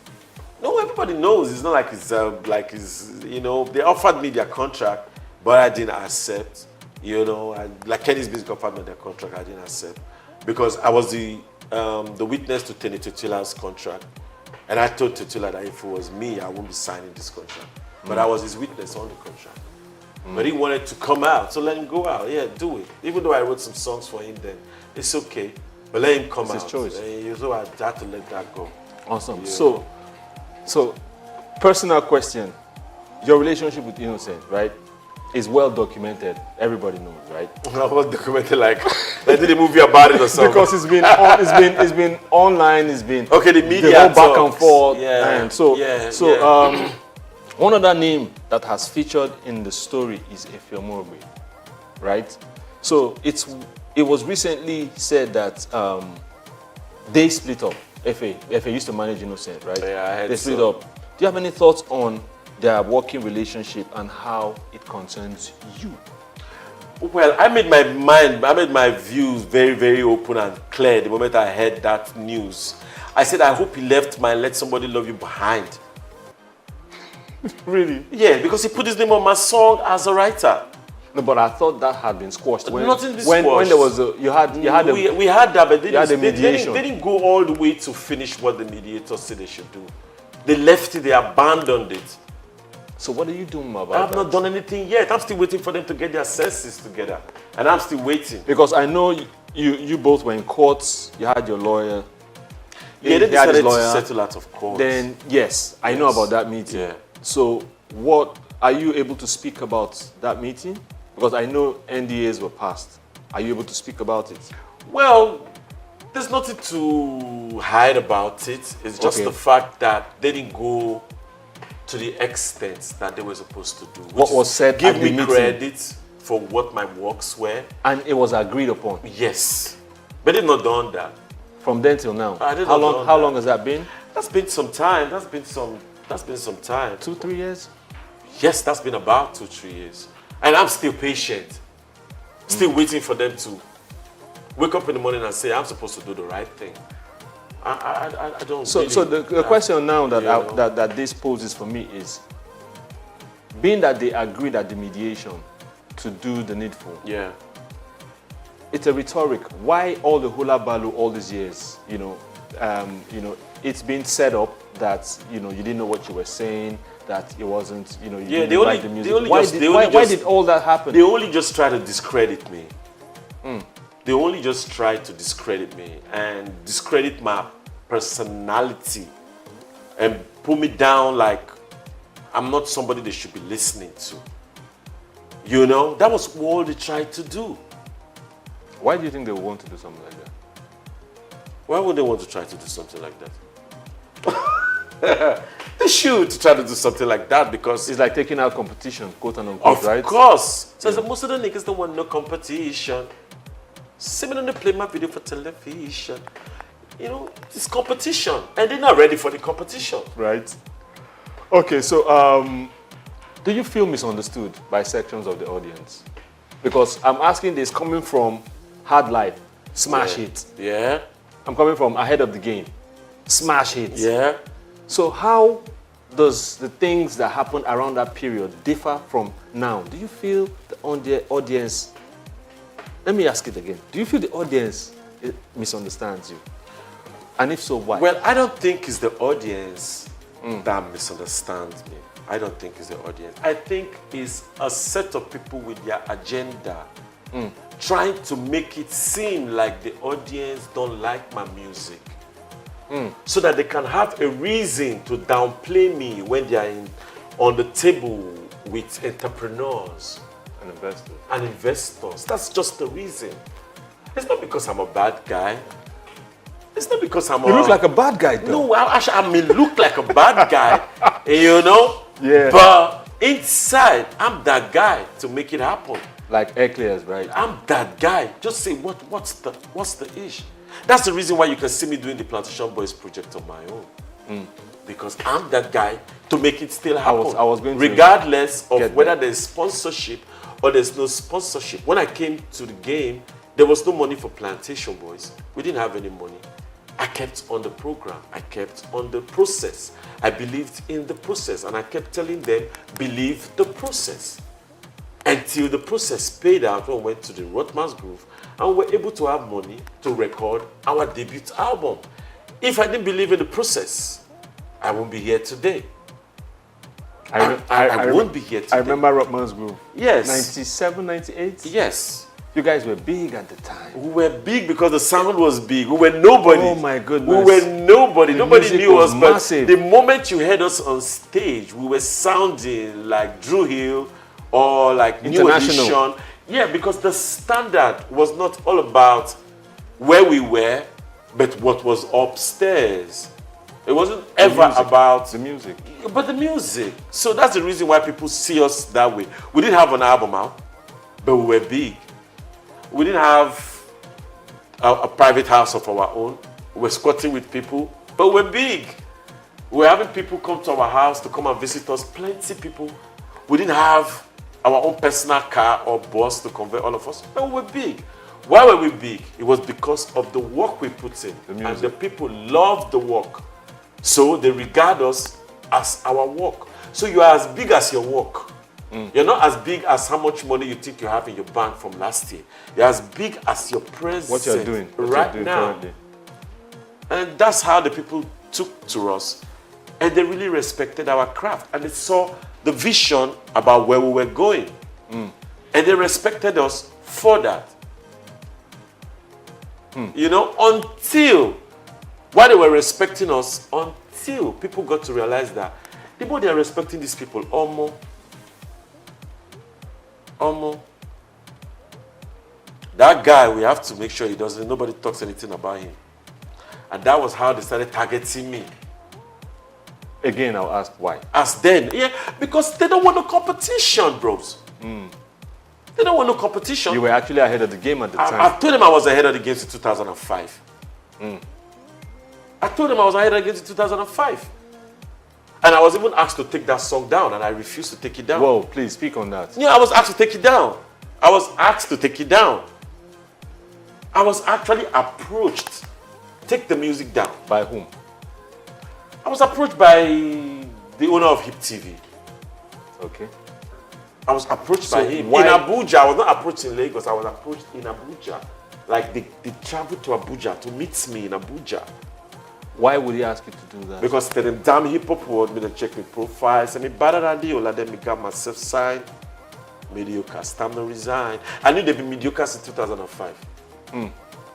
No, everybody knows. It's not like they offered me their contract, but I didn't accept, And like Kenny's Music offered me their contract, I didn't accept because I was the witness to Tenny Tutila's contract, and I told Tutila that if it was me, I wouldn't be signing this contract. But I was his witness on the contract. But he wanted to come out, so let him go out. Yeah, do it. Even though I wrote some songs for him, then it's okay. But let him come out. It's his choice. So I had to let that go. Awesome. Yeah. So, personal question. Your relationship with Innocent, right, is well documented. Everybody knows, right? Well documented, like they did a movie about it or something. Because it's been online. It's been the media the whole back and forth. Yeah. And one other name that has featured in the story is Efeomorbe, right? So it was recently said that they split up. Efe used to manage Innocent, right? Yeah, I heard they split so. up. Do you have any thoughts on their working relationship and how it concerns you? Well, I made my views very, very open and clear the moment I heard that news. I said, I hope he left my Let Somebody Love You behind. Really? Yeah, because he put his name on my song as a writer. No, but I thought that had been squashed. Nothing been when squashed. there was we had that, but they mediation. They didn't go all the way to finish what the mediators said they should do. They left it, they abandoned it. So what are you doing about that? I've not done anything yet. I'm still waiting for them to get their senses together. And I'm still waiting. Because I know you both were in courts, you had your lawyer. Yeah, they decided to settle out of court. Then, yes, I know about that meeting. Yeah. So what, are you able to speak about that meeting? Because I know NDAs were passed. Are you able to speak about it? Well, there's nothing to hide about it. It's just the fact that they didn't go to the extent that they were supposed to do. What was said give at the me meeting. credit for what my works were. And it was agreed upon? Yes. But they've not done that. From then till now? How long has that been? That's been some time. That's been some time. 2-3 years? Yes, that's been about 2-3 years. And I'm still patient. Still waiting for them to wake up in the morning and say, I'm supposed to do the right thing. I don't So the question now that this poses for me is, being that they agreed at the mediation to do the needful. Yeah. It's a rhetoric. Why all the hula balu all these years? It's been set up that you didn't know what you were saying, that it wasn't, you didn't write the music. Why did all that happen? They only just try to discredit me. They only just try to discredit me and discredit my personality and put me down like I'm not somebody they should be listening to. That was all they tried to do. Why do you think they would want to do something like that? Why would they want to try to do something like that? They should try to do something like that because it's like taking out competition, quote and unquote, right? Of course. So most of the niggas don't want no competition. See me when they play my video for television. It's competition, and they're not ready for the competition. Right. Okay, so do you feel misunderstood by sections of the audience? Because I'm asking this coming from hard life. Smash Yeah. hit. Yeah. I'm coming from ahead of the game. Smash hit. Yeah. So how does the things that happened around that period differ from now? Do you feel the audience, let me ask it again. Do you feel the audience misunderstands you? And if so, why? Well, I don't think it's the audience that misunderstands me. I don't think it's the audience. I think it's a set of people with their agenda trying to make it seem like the audience don't like my music. So that they can have a reason to downplay me when they are on the table with entrepreneurs and investors. That's just the reason. It's not because I'm a bad guy. It's not because I'm You look like a bad guy, though. No, I may look like a bad guy, you know? Yeah. But inside, I'm that guy to make it happen. Like Eclairs, right? I'm that guy. Just say, what's the issue? That's the reason why you can see me doing the Plantation Boys project on my own. Because I'm that guy to make it still happen. I was going to regardless of get whether there. there's sponsorship or there's no sponsorship. When I came to the game, there was no money for Plantation Boys. We didn't have any money. I kept on the program. I kept on the process. I believed in the process, and I kept telling them, believe the process. Until the process paid out when we went to the Rothmans Groove and we were able to have money to record our debut album. If I didn't believe in the process, I won't be here today. I won't be here today. I remember Rothmans Groove. Yes. 97, 98? Yes. You guys were big at the time. We were big because the sound was big. We were nobody. Oh my goodness. We were nobody. The Nobody music knew was us. But massive. the moment you heard us on stage, we were sounding like Drew Hill or like New International. Edition. Yeah, because the standard was not all about where we were, but what was upstairs. It wasn't ever about the music. But the music. So that's the reason why people see us that way. We didn't have an album out, but we were big. We didn't have a private house of our own. We were squatting with people, but we're big. We were having people come to our house to come and visit us, plenty people. We didn't have our own personal car or bus to convey all of us, but we were big. Why were we big? It was because of the work we put in. And the people loved the work. So they regard us as our work. So you are as big as your work. You're not as big as how much money you think you have in your bank from last year. You're as big as your presence What you're doing right now. currently. And that's how the people took to us. And they really respected our craft. And they saw the vision about where we were going. And they respected us for that. You know, until, while they were respecting us, until people got to realize that the more they are respecting these people, almost, that guy, we have to make sure he doesn't, nobody talks anything about him. And that was how they started targeting me. Again, I'll ask why. As then, yeah, because they don't want no competition, bros. They don't want no competition. You were actually ahead of the game at the time. I told them I was ahead of the game in 2005. I told them I was ahead of the game in 2005. And I was even asked to take that song down, and I refused to take it down. Whoa, please speak on that. Yeah, I was asked to take it down. I was asked to take it down. I was actually approached. Take the music down. By whom? I was approached by the owner of Hip TV. Okay. I was approached by him why- in Abuja. I was not approached in Lagos. I was approached in Abuja. Like they traveled to Abuja to meet me in Abuja. Why would he ask you to do that? Because they them damn hip hop world, me they check my profile, say me better than the let them me got myself signed. Mediocre, time to resign. I knew they'd be mediocre since 2005.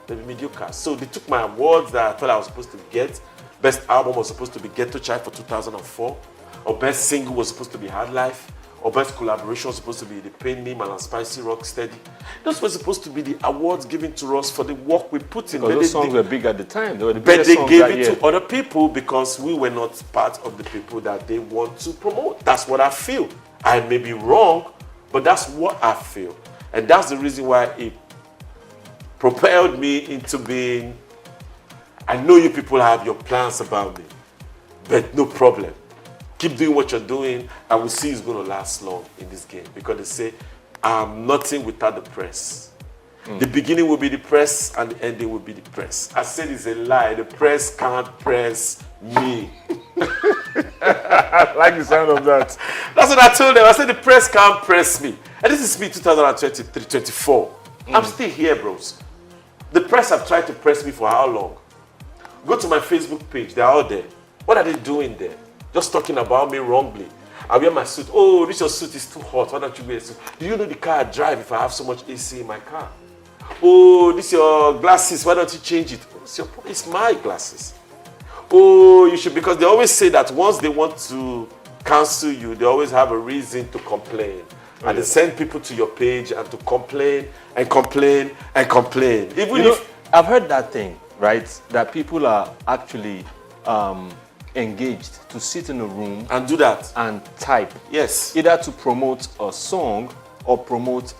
They'd be mediocre. So they took my awards that I thought I was supposed to get. Best album was supposed to be Ghetto Child for 2004. Or best single was supposed to be Hard Life. Or best collaboration was supposed to be The Pain Me, Man and Spicy Rock Steady. Those were supposed to be the awards given to us for the work we put in. Because those songs were big at the time. They were the But biggest they songs gave that it year. to other people because we were not part of the people that they want to promote. That's what I feel. I may be wrong, but that's what I feel. And that's the reason why it propelled me into being, I know you people have your plans about me, but no problem. Keep doing what you're doing, and we'll see who's going to last long in this game. Because they say, I'm nothing without the press. The beginning will be the press and the ending will be the press. I said it's a lie. The press can't press me. I like the sound of that. That's what I told them. I said the press can't press me. And this is me 2023, 24. I'm still here, bros. The press have tried to press me for how long? Go to my Facebook page. They're all there. What are they doing there? Just talking about me wrongly. I wear my suit. Oh, this your suit is too hot. Why don't you wear a suit? Do you know the car I drive if I have so much AC in my car? Oh, this your glasses. Why don't you change it? It's my glasses. Oh, you should, because they always say that once they want to cancel you, they always have a reason to complain. And they send people to your page and to complain and complain and complain. Even if I've heard that thing, right? That people are actually engaged to sit in a room and do that and type. Yes. Either to promote a song or promote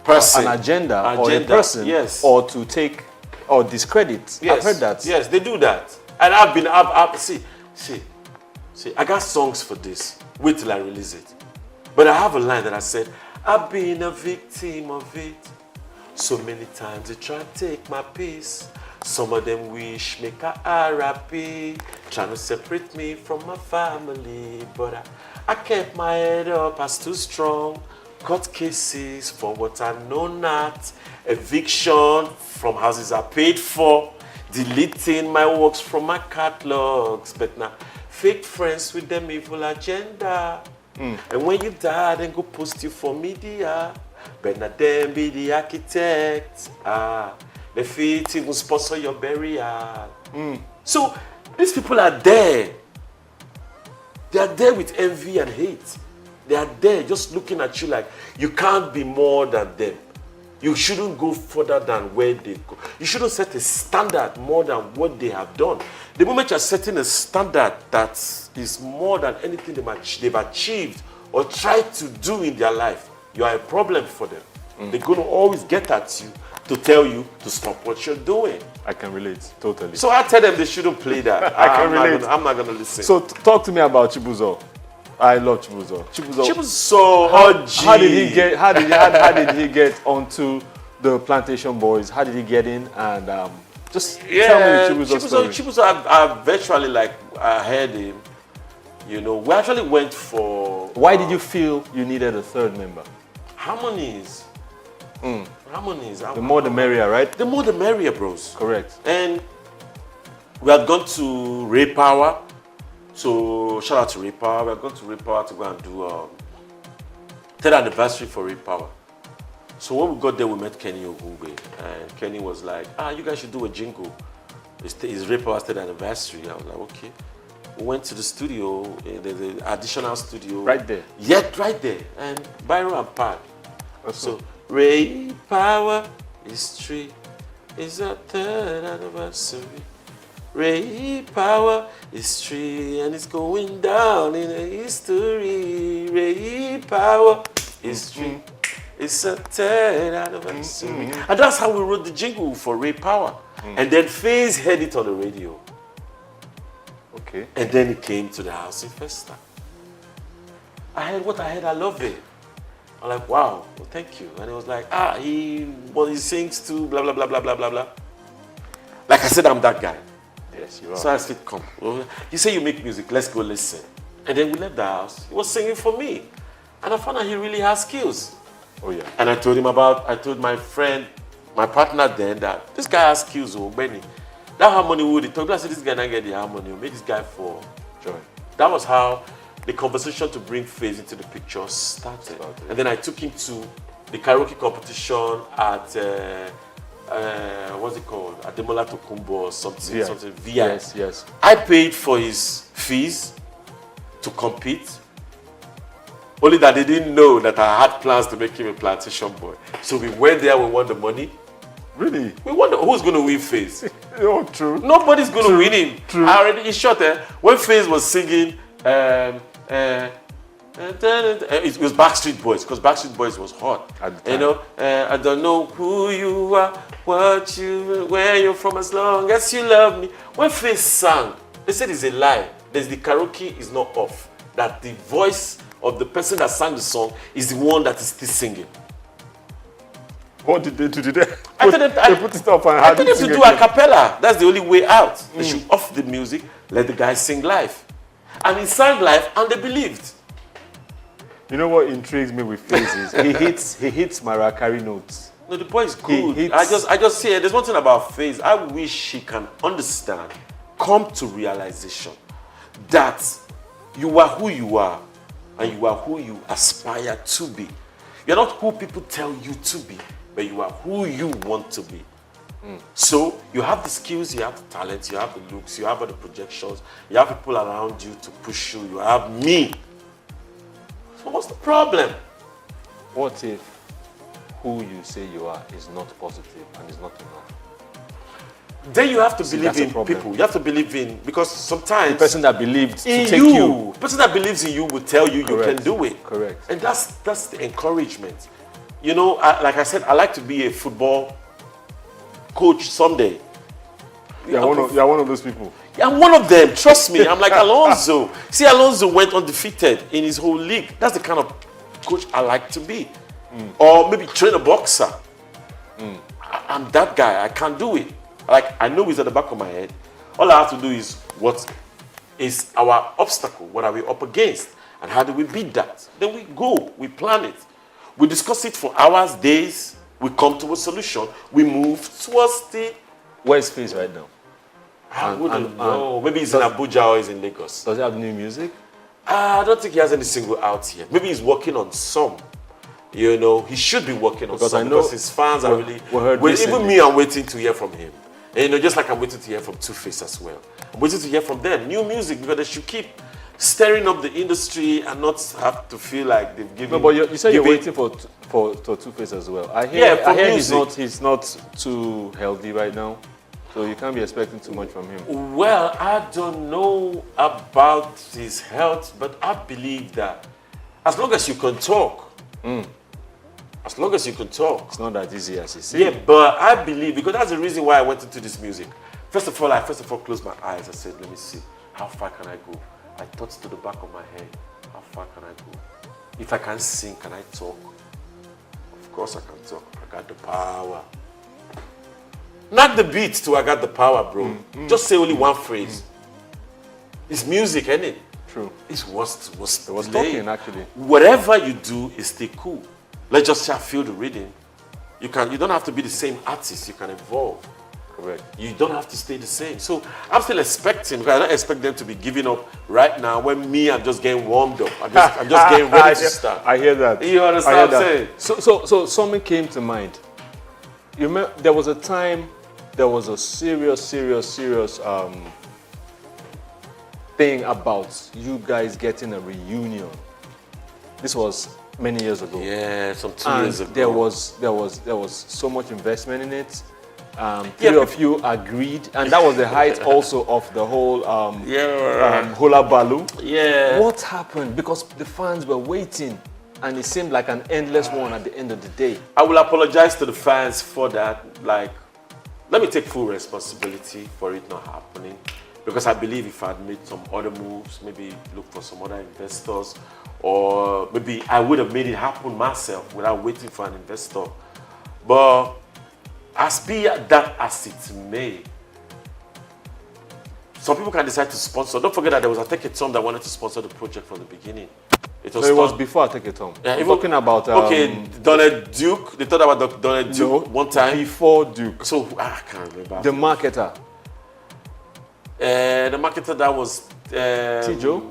person, an agenda or a person, yes, or to take or discredit. Yes. I've heard that. Yes, they do that. And see, I got songs for this. Wait till I release it. But I have a line that I said, I've been a victim of it. So many times they try to take my peace. Some of them wish make a RIP, trying to separate me from my family. But I kept my head up, I stood strong. Court cases for what I know not. Eviction from houses I paid for. Deleting my works from my catalogs. But now, fake friends with them evil agenda. And when you die, then go post you for media. But now them be the architect. The fit even sponsor your burial. So these people are there. They are there with envy and hate. They are there just looking at you like you can't be more than them. You shouldn't go further than where they go. You shouldn't set a standard more than what they have done. The moment you're setting a standard that is more than anything they've achieved or tried to do in their life, you are a problem for them. They're going to always get at you to tell you to stop what you're doing. I can relate, totally. So I tell them they shouldn't play that. I can relate. I'm not going to listen. So talk to me about Chibuzo. I love Chibuzo. Chibuzo, how did he get? How did he get onto the Plantation Boys? How did he get in? And just tell me Chibuzo's story. Chibuzo, I virtually I heard him. You know, we actually went for. Why did you feel you needed a third member? Harmonies. Harmonies. The more the merrier, right? The more the merrier, bros. Correct. And we had gone to Ray Power. So shout out to Ray Power. We had gone to Ray Power to go and do 10th anniversary for Ray Power. So when we got there, we met Kenny Ogungbe. And Kenny was like, you guys should do a jingle. It's Ray Power's 10th anniversary. I was like, okay. We went to the studio, the additional studio. Right there? Yeah, right there. And Byron and Park. So Ray Power history is our 3rd anniversary. Ray Power history, and it's going down in the history. Ray Power history. It's a 3rd anniversary. And that's how we wrote the jingle for Ray Power. And then FaZe heard it on the radio. Okay. And then it came to the house in Festa. I heard what I heard, I love it. I'm like, wow, well, thank you. And it was like, he sings too, blah, blah, blah, blah, blah, blah, blah. Like I said, I'm that guy. Yes, you are. So I said, come. You say you make music, let's go listen. And then we left the house. He was singing for me. And I found out he really has skills. Oh, yeah. And I told my friend, my partner then, that this guy has skills, Benny. That harmony would talk. I said, this guy not get the harmony. We made this guy for joy. That was how the conversation to bring FaZe into the picture started. And then I took him to the karaoke competition at what's it called? Ademola Tokumbo or something. Something VI. Yes. I paid for his fees to compete. Only that they didn't know that I had plans to make him a Plantation Boy. So we went there, we won the money. Really? We wonder who's going to win FaZe. Oh, true. Nobody's going to win him. True. I already, in short, when FaZe was singing, it was Backstreet Boys, because Backstreet Boys was hot. You know, I don't know who you are, where you're from, as long as you love me. When FaZe sang, they said it's a lie. The karaoke is not off. That the voice of the person that sang the song is the one that is still singing. What did they do? Did they I told them, they put it up and I had told it them to sing do a again? cappella. That's the only way out. They should off the music, let the guys sing live. And he sang live, and they believed. You know what intrigues me with Faze is he hits Mariah Carey notes. No, the boy is He good. hits- I just say there's one thing about Faze. I wish he can understand, come to realization that you are who you are, and you are who you aspire to be. You're not who people tell you to be, but you are who you want to be. So you have the skills, you have the talents, you have the looks, you have all the projections, you have people around you to push you, you have me. So what's the problem? What if who you say you are is not positive and is not enough? Then you have to See, believe that's a in problem. people. You have to believe in, because sometimes The person that believed to in take you, you. person that believes in you will tell you Correct. you can do it. Correct. And that's the encouragement. You know, like I said, I like to be a football coach someday. You're one of those people. I'm one of them. Trust me. I'm like Alonso. See, Alonso went undefeated in his whole league. That's the kind of coach I like to be. Or maybe train a boxer. I'm that guy. I can't do it. Like, I know it's at the back of my head. All I have to do is, what is our obstacle? What are we up against? And how do we beat that? Then we go. We plan it. We discuss it for hours, days. We come to a solution. We move towards the... Where's Faze right now? I And- wouldn't and- know. Maybe he's in Abuja or he's in Lagos. Does he have new music? I don't think he has any single out yet. Maybe he's working on some. You know, he should be working on Because some I know because his fans are really... we heard Even recently. me, I'm waiting to hear from him. And, you know, just like I'm waiting to hear from Two-Face as well. I'm waiting to hear from them. New music, because they should keep stirring up the industry and not have to feel like they've given... No, but you said you're giving- waiting for Two-Face as well. I hear, Yeah, for I hear music. he's not too healthy right now, so you can't be expecting too much from him. Well, I don't know about his health, but I believe that as long as you can talk, as long as you can talk. It's not that easy as you say. Yeah, but I believe, because that's the reason why I went into this music. First of all, I closed my eyes. I said, let me see, how far can I go? I thought to the back of my head, how far can I go? If I can sing, can I talk? Of course I can talk. I got the power. Not the beat too, I got the power, bro. Just say only one phrase. It's music, isn't it? True. It's what's It was playing. talking, actually. Whatever you do is still cool. Let's just feel the rhythm. You don't have to be the same artist, you can evolve. Correct. You don't have to stay the same. So I'm still expecting, because I don't expect them to be giving up right now when I'm just getting warmed up. I'm just getting ready to start. I hear that. You understand I hear what I'm that. saying? So something came to mind. You remember, there was a time, there was a serious thing about you guys getting a reunion. This was many years ago. Yeah, some 2 And years ago. there was so much investment in it. Three of you agreed, and that was the height also of the whole Hula Balu. Yeah. What happened? Because the fans were waiting, and it seemed like an endless one at the end of the day. I will apologize to the fans for that. Like, let me take full responsibility for it not happening. Because I believe if I'd made some other moves, maybe look for some other investors, or maybe I would have made it happen myself without waiting for an investor. But as be that as it may, some people can decide to sponsor. Don't forget that there was a Take It Tom that wanted to sponsor the project from the beginning. It was before I Take It Home. Yeah, You're talking about okay, Donald Duke. They thought about Donald Duke one time. Before Duke. So I can't remember. The marketer. The marketer that was Tijo?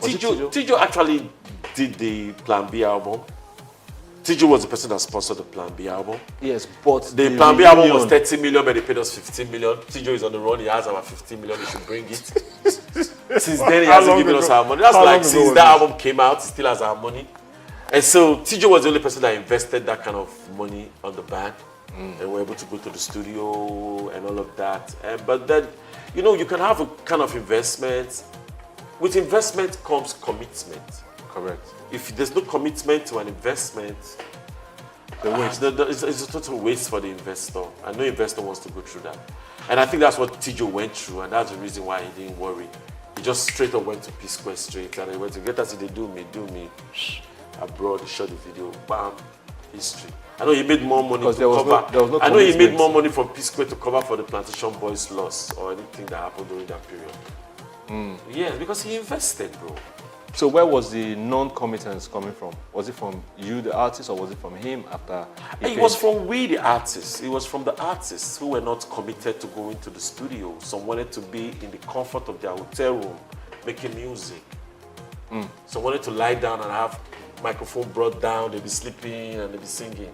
Was it Tijo? Tijo actually did the Plan B album. Tijo was the person that sponsored the Plan B album. Yes, but the Plan B album was 30 million, but they paid us 15 million. Tijo is on the run. He has about 15 million. He should bring it. Since then, he hasn't given us our money. That's like since that album came out, he still has our money. And so Tijo was the only person that invested that kind of money on the band. And we're able to go to the studio and all of that. But then, you know, you can have a kind of investment. With investment comes commitment. Correct. If there's no commitment to an investment, it's a total waste for the investor. And no investor wants to go through that. And I think that's what Tijo went through, and that's the reason why he didn't worry. He just straight up went to P Square straight, and he went to get us if they do me. Abroad, he shot the video, bam. history. I know he made more money Because to there was cover. no I know he made commitment. more money from P Square to cover for the Plantation Boys' loss or anything that happened during that period. Yes, because he invested, bro. So where was the non-committance coming from? Was it from you, the artist, or was it from him after? It was from we, the artists. It was from the artists who were not committed to going to the studio. Some wanted to be in the comfort of their hotel room, making music. Some wanted to lie down and have microphone brought down. They'd be sleeping and they'd be singing.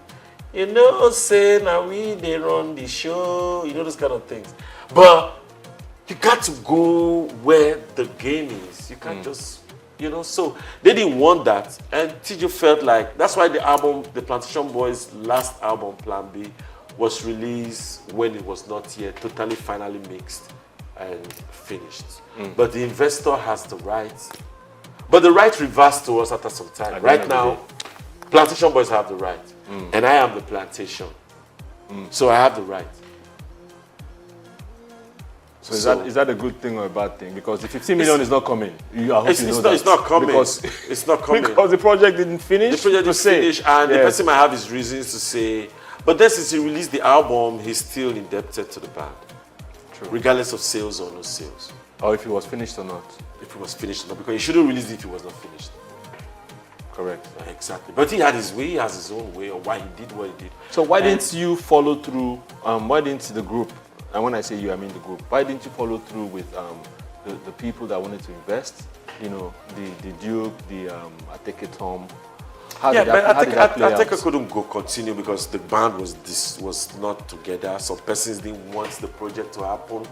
You know, say now they run the show. You know, those kind of things. But you got to go where the game is. You can't just. You know, so they didn't want that, and TJ felt like that's why the album, the Plantation Boys' last album, Plan B, was released when it was not yet totally finally mixed and finished. But the investor has the right, but the right reversed to us after some time. Right now, Plantation Boys have the right, and I am the plantation, so I have the right. So is that a good thing or a bad thing? Because the 15 million is not coming. You are It's not coming. Because it's not coming. Because the project didn't finish. The project didn't finish, and the person might have his reasons to say. But then since he released the album, he's still indebted to the band. True. Regardless of sales or no sales. Or if it was finished or not. If it was finished or not, because he shouldn't release it if it was not finished. Correct. Exactly. But he had his way, he has his own way, or why he did what he did. So why didn't you follow through? Why didn't the group? And when I say you, I mean the group. Why didn't you follow through with the people that wanted to invest? You know, the Duke, the Ateke Tom. How did that play out? Ateke couldn't continue because the band was not together. Some persons didn't want the project to happen.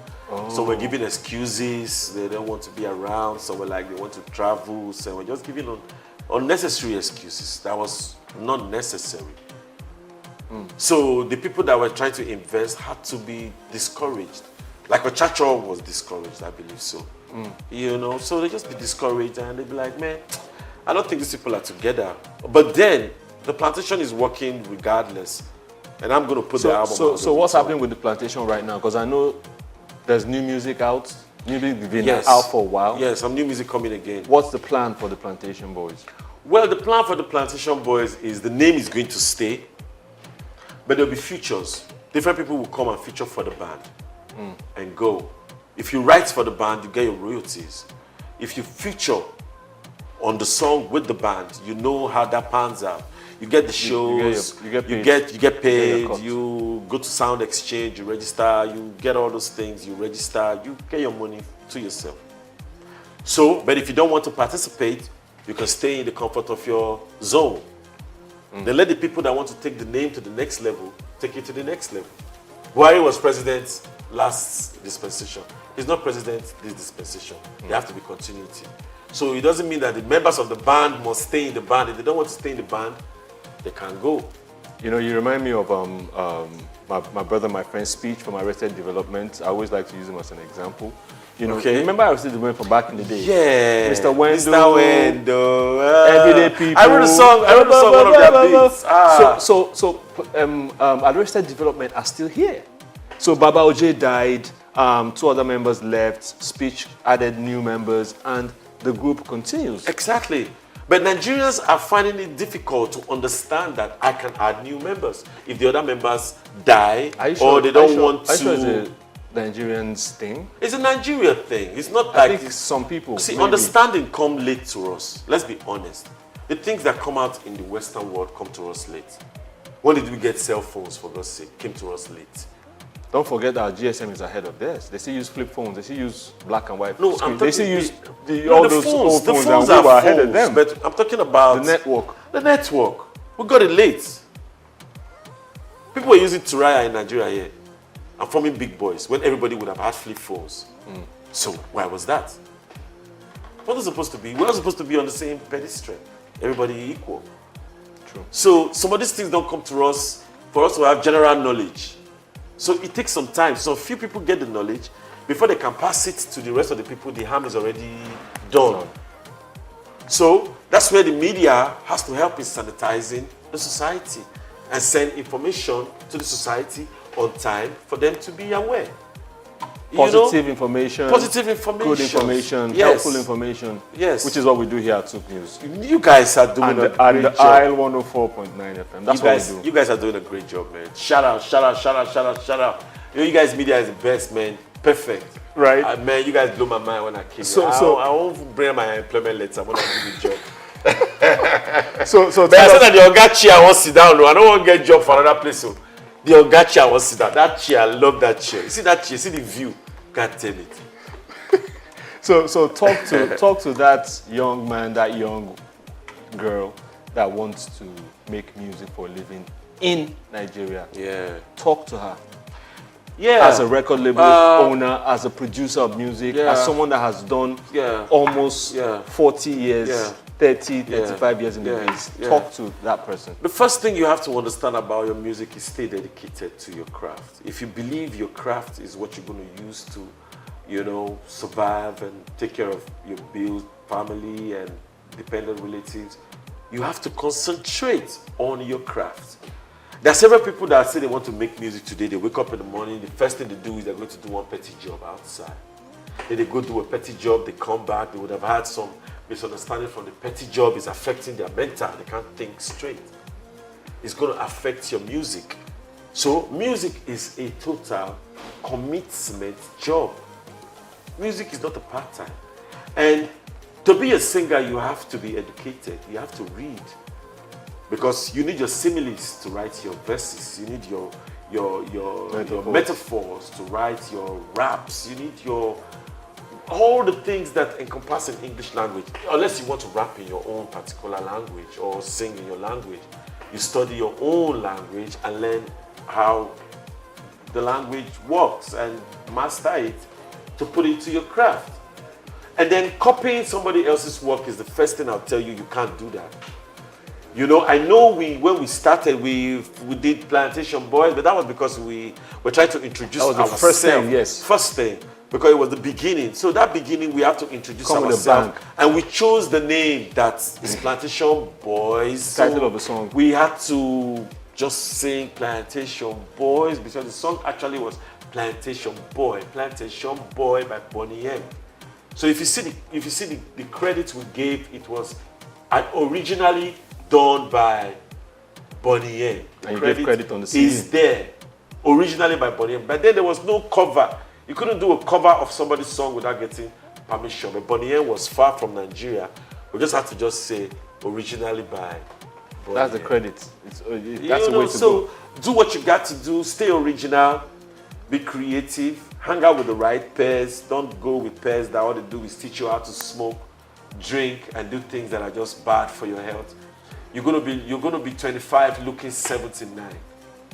So we're giving excuses. They don't want to be around. Some were like they want to travel. So we're just giving unnecessary excuses. That was not necessary. So the people that were trying to invest had to be discouraged. Like Ochacho was discouraged, I believe so. You know, so they just be discouraged and they'd be like, man, I don't think these people are together. But then the plantation is working regardless. And I'm going to put the album out. So what's happening with the plantation right now? Because I know there's new music out. New music been out for a while. Yes, some new music coming again. What's the plan for the Plantation Boys? Well, the plan for the Plantation Boys is the name is going to stay. But there'll be features. Different people will come and feature for the band and go. If you write for the band, you get your royalties. If you feature on the song with the band, you know how that pans out. You get the shows, you get paid, you go to Sound Exchange, you register, you get all those things, you register, you get your money to yourself. So, but if you don't want to participate, you can stay in the comfort of your zone. Then let the people that want to take the name to the next level, take it to the next level. Buhari was president last dispensation. He's not president this dispensation. There have to be continuity. So it doesn't mean that the members of the band must stay in the band. If they don't want to stay in the band, they can't go. You know, you remind me of my brother, my friend's speech from Arrested Development. I always like to use him as an example. You know, remember Arrested Development from back in the day? Yeah. Mr. Wendo. Everyday people. I wrote a song one of their beats. So Arrested Development are still here. So Baba Oje died, 2 other members left, Speech added new members, and the group continues. Exactly. But Nigerians are finding it difficult to understand that I can add new members. If the other members die or they don't want to... Are you sure it's a Nigerians thing? It's a Nigeria thing. It's not I like... think some people... See, maybe. understanding come late to us. Let's be honest. The things that come out in the Western world come to us late. When did we get cell phones, for God's sake? Came to us late. Don't forget that our GSM is ahead of theirs. They still use flip phones. They still use black and white screens. They still use all those old phones. The phones and are we were ahead of them. But I'm talking about the network. The network. We got it late. People were using Turaya in Nigeria here. I'm forming big boys when everybody would have had flip phones. So why was that? What was supposed to be? We're not supposed to be on the same pedestal. Everybody equal. True. So some of these things don't come to us for us to have general knowledge. So it takes some time. So few people get the knowledge. Before they can pass it to the rest of the people, the harm is already done. So that's where the media has to help in sanitizing the society and send information to the society on time for them to be aware. Positive information. Positive information. Good information. Yes. Helpful information. Yes. Which is what we do here at Souq News. You guys are doing a great job. Isle 104.9 FM. That's what we do. You guys are doing a great job, man. Shout out, shout out, shout out, shout out, shout out. You guys media is the best, man. Perfect. Right. Man, you guys blew my mind when I came So- here. so- I won't bring my employment letter when I do the job. So But I said that the Oga chair I want to sit down. No, I don't want to get a job for another place. So the Oga chair I want to sit down. That chair, I love that chair. You see that chair, see the view. Can't tell it. So talk to that young man, that young girl that wants to make music for a living in Nigeria. Yeah. Talk to her. Yeah. As a record label owner, as a producer of music, Yeah. as someone that has done Yeah. almost Yeah. 40 years, Yeah. 30, 35 years in the Yeah. biz. Yeah. Talk to that person. The first thing you have to understand about your music is stay dedicated to your craft. If you believe your craft is what you're going to use to, survive and take care of your bills, family, and dependent relatives, you have to concentrate on your craft. There are several people that say they want to make music today. They wake up in the morning, the first thing they do is they're going to do one petty job outside. Then they go do a petty job, they come back, they would have had some misunderstanding from the petty job is affecting their mental. They can't think straight. It's going to affect your music. So music is a total commitment job. Music is not a part-time. And to be a singer, you have to be educated. You have to read. Because you need your similes to write your verses. You need your metaphors to write your raps. You need all the things that encompass an English language. Unless you want to rap in your own particular language or sing in your language. You study your own language and learn how the language works and master it to put it to your craft. And then copying somebody else's work is the first thing I'll tell you. You can't do that. I know when we started, we did Plantation Boys, but that was because we were trying to introduce That was the ourselves. first thing, yes. First thing, because it was the beginning. So that beginning, we have to introduce Come with a ourselves. bang. And we chose the name that is Plantation Boys. Title of the song. We had to just sing Plantation Boys because the song actually was Plantation Boy by Bonnie M. So if you see the credits we gave, it was originally done by Bonnie M. And you gave credit on the CD. Is there originally by Bonnie M. But then there was no cover. You couldn't do a cover of somebody's song without getting permission. But Bonnie M was far from Nigeria. We just had to just say originally by Bonnie That's the M. credit. That's the way to So go. do what you got to do. Stay original. Be creative. Hang out with the right pairs. Don't go with pairs that all they do is teach you how to smoke, drink, and do things that are just bad for your health. You're gonna be 25 looking 79.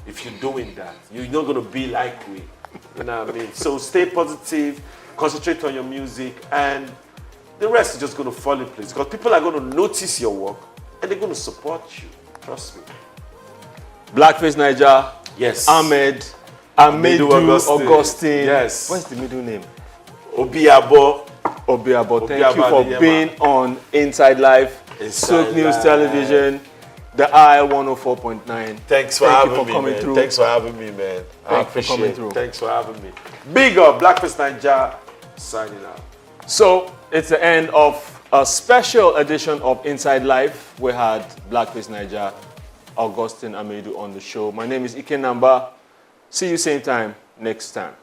If you're doing that, you're not gonna be like me. You know what I mean? So stay positive, concentrate on your music, and the rest is just gonna fall in place. Because people are gonna notice your work and they're gonna support you. Trust me. Blackface Niger. Yes. Amedu Augustine. Yes. What's the middle name? Obiabo. Thank you for being on Inside Life, Souq News Television, the Isle 104.9. Thanks for having me, coming man. through. Thanks for having me, man. I Thanks for coming appreciate through. it. Thanks for having me. Big up, Blackface Niger, signing out. So it's the end of a special edition of Inside Life. We had Blackface Niger, Augustine Amedu on the show. My name is Ike Namba. See you same time next time.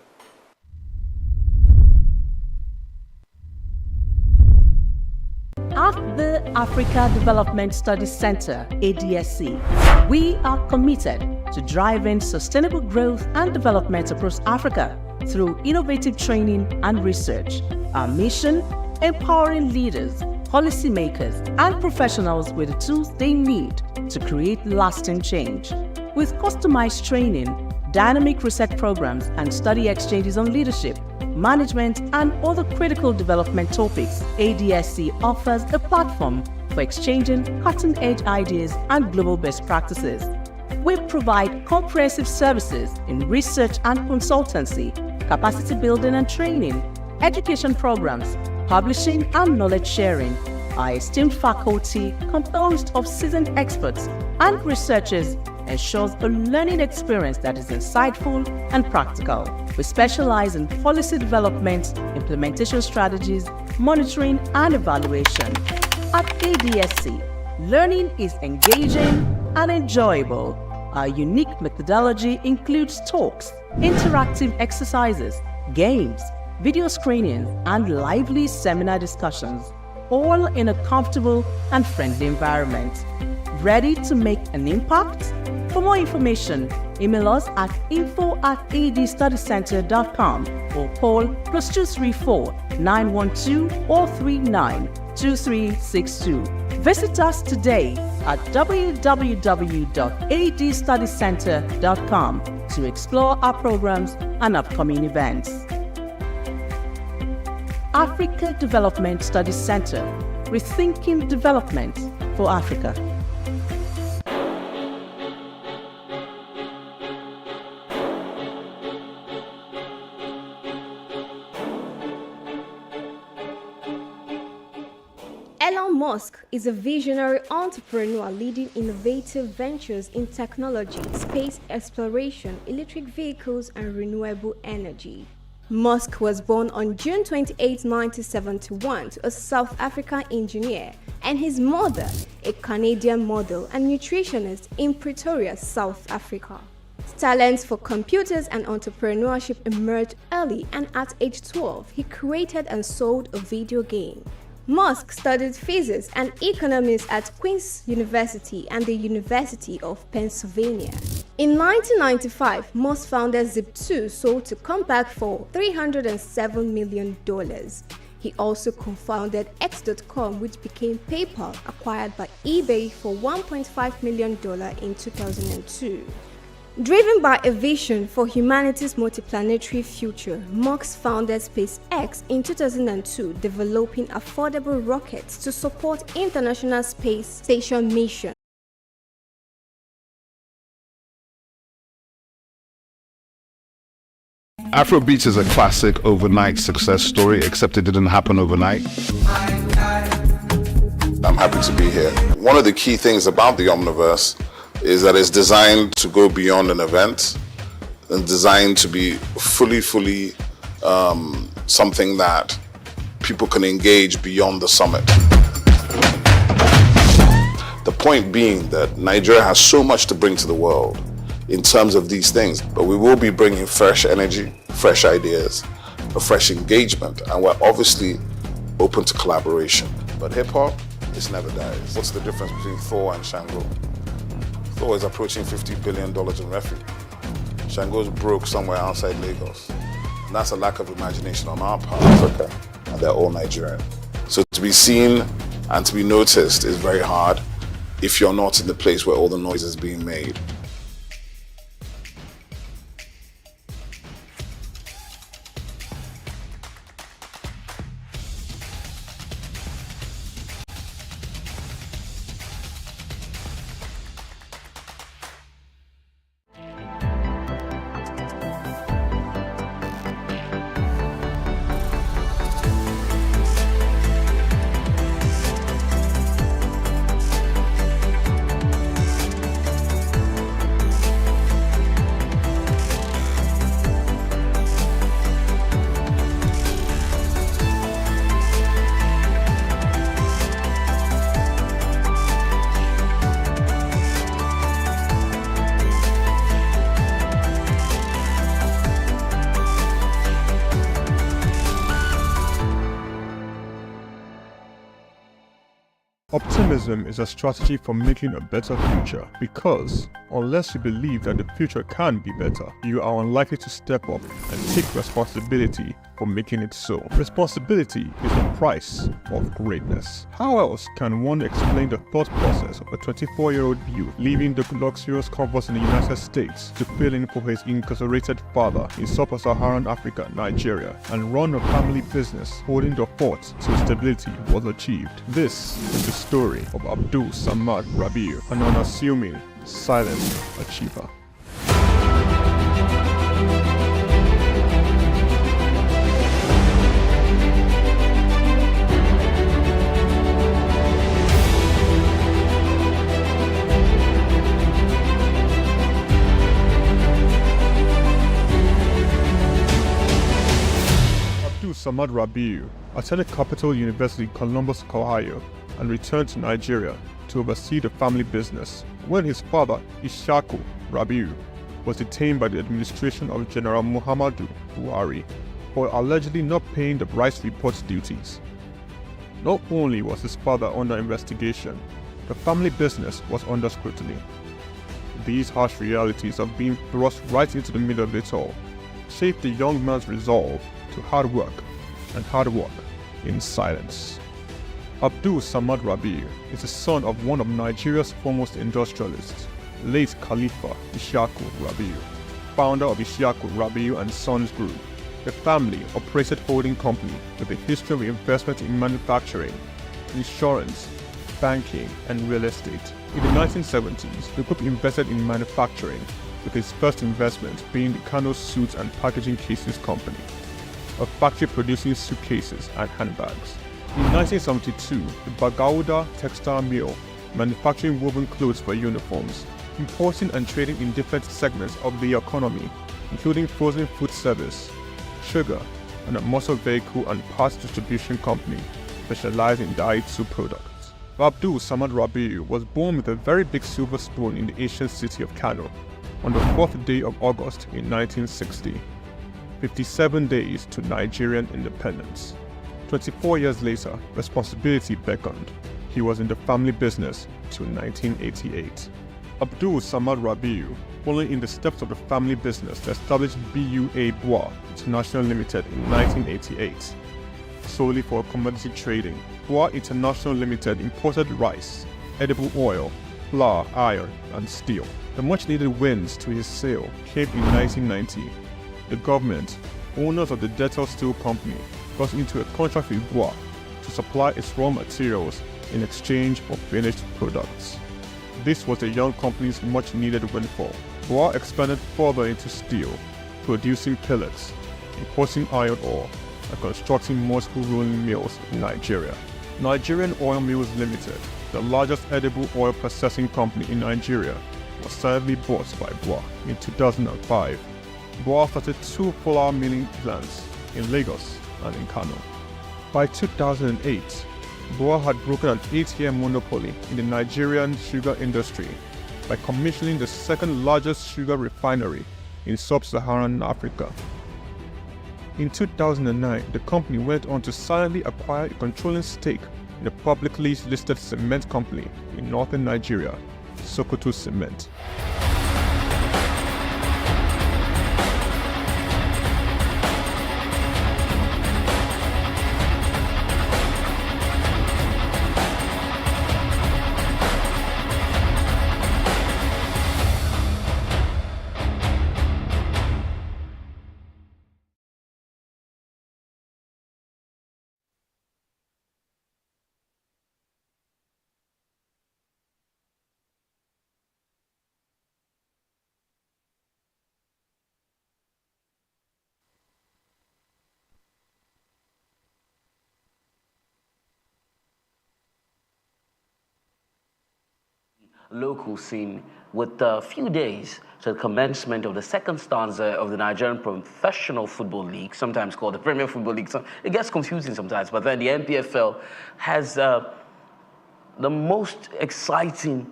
At the Africa Development Studies Center, ADSC, we are committed to driving sustainable growth and development across Africa through innovative training and research. Our mission: empowering leaders, policymakers, and professionals with the tools they need to create lasting change. With customized training, dynamic research programs, and study exchanges on leadership, management, and other critical development topics, ADSC offers a platform for exchanging cutting-edge ideas and global best practices. We provide comprehensive services in research and consultancy, capacity building and training, education programs, publishing, and knowledge sharing. Our esteemed faculty, composed of seasoned experts and researchers, ensures a learning experience that is insightful and practical. We specialize in policy development, implementation strategies, monitoring, and evaluation. At ADSC, learning is engaging and enjoyable. Our unique methodology includes talks, interactive exercises, games, video screenings, and lively seminar discussions, all in a comfortable and friendly environment. Ready to make an impact? For more information, email us at info@adstudycenter.com or call +234 912 039 2362. Visit us today at www.adstudycenter.com to explore our programs and upcoming events. Africa Development Studies Center, rethinking development for Africa. Elon Musk is a visionary entrepreneur leading innovative ventures in technology, space exploration, electric vehicles, and renewable energy. Musk was born on June 28, 1971 to a South African engineer and his mother, a Canadian model and nutritionist in Pretoria, South Africa. His talents for computers and entrepreneurship emerged early, and at age 12, he created and sold a video game. Musk studied physics and economics at Queen's University and the University of Pennsylvania. In 1995, Musk founded Zip2, sold to Compaq for $307 million. He also co-founded X.com, which became PayPal, acquired by eBay for $1.5 million in 2002. Driven by a vision for humanity's multiplanetary future, Musk founded SpaceX in 2002, developing affordable rockets to support International Space Station mission. Afrobeats is a classic overnight success story, except it didn't happen overnight. I'm happy to be here. One of the key things about the Omniverse is that it's designed to go beyond an event and designed to be fully something that people can engage beyond the summit. The point being that Nigeria has so much to bring to the world in terms of these things, but we will be bringing fresh energy, fresh ideas, a fresh engagement, and we're obviously open to collaboration. But hip-hop, it never dies. What's the difference between Thor and Shango? Thor is approaching $50 billion in revenue. Shango's broke somewhere outside Lagos. And that's a lack of imagination on our part, Africa, and they're all Nigerian. So to be seen and to be noticed is very hard if you're not in the place where all the noise is being made. Optimism is a strategy for making a better future, because unless you believe that the future can be better, you are unlikely to step up and take responsibility for making it so. Responsibility is the price of greatness. How else can one explain the thought process of a 24-year-old youth leaving the luxurious comforts in the United States to fill in for his incarcerated father in sub-Saharan Africa, Nigeria, and run a family business holding the fort till stability was achieved? This is the story of Abdul Samad Rabiu, an unassuming, silent achiever. Samad Rabiu attended Capital University, Columbus, Ohio, and returned to Nigeria to oversee the family business when his father, Ishaku Rabiu, was detained by the administration of General Muhammadu Buhari for allegedly not paying the rice report duties. Not only was his father under investigation, the family business was under scrutiny. These harsh realities of being thrust right into the middle of it all shaped the young man's resolve to hard work in silence. Abdul Samad Rabiu is the son of one of Nigeria's foremost industrialists, late Khalifa Ishaku Rabiu, founder of Ishaku Rabiu and Sons Group. The family operated holding company with a history of investment in manufacturing, insurance, banking, and real estate. In the 1970s, the group invested in manufacturing, with its first investment being the Kano Suits and Packaging Cases Company, a factory producing suitcases and handbags. In 1972, the Bagauda Textile Mill, manufacturing woven clothes for uniforms, importing and trading in different segments of the economy, including frozen food service, sugar, and a motor vehicle and parts distribution company specialized in Daihatsu products. Abdul Samad Rabiu was born with a very big silver spoon in the ancient city of Kano on the 4th day of August in 1960, 57 days to Nigerian independence. 24 years later, responsibility beckoned. He was in the family business till 1988. Abdul Samad Rabiu, following in the steps of the family business, established BUA Bois International Limited in 1988. Solely for commodity trading, Bois International Limited imported rice, edible oil, flour, iron, and steel. The much-needed wins to his sale came in 1990. The government, owners of the Dettol Steel Company, got into a contract with Bois to supply its raw materials in exchange for finished products. This was the young company's much-needed windfall. Bois expanded further into steel, producing pellets, importing iron ore, and constructing multiple rolling mills in Nigeria. Nigerian Oil Mills Limited, the largest edible oil processing company in Nigeria, was sadly bought by Bois in 2005. Bois started 2 flour milling plants in Lagos and in Kano. By 2008, Bois had broken an 8-year monopoly in the Nigerian sugar industry by commissioning the second largest sugar refinery in sub-Saharan Africa. In 2009, the company went on to silently acquire a controlling stake in a publicly listed cement company in northern Nigeria, Sokoto Cement. Local scene with a few days to the commencement of the second stanza of the Nigerian Professional Football League, sometimes called the Premier Football League. So it gets confusing sometimes, but then the NPFL has the most exciting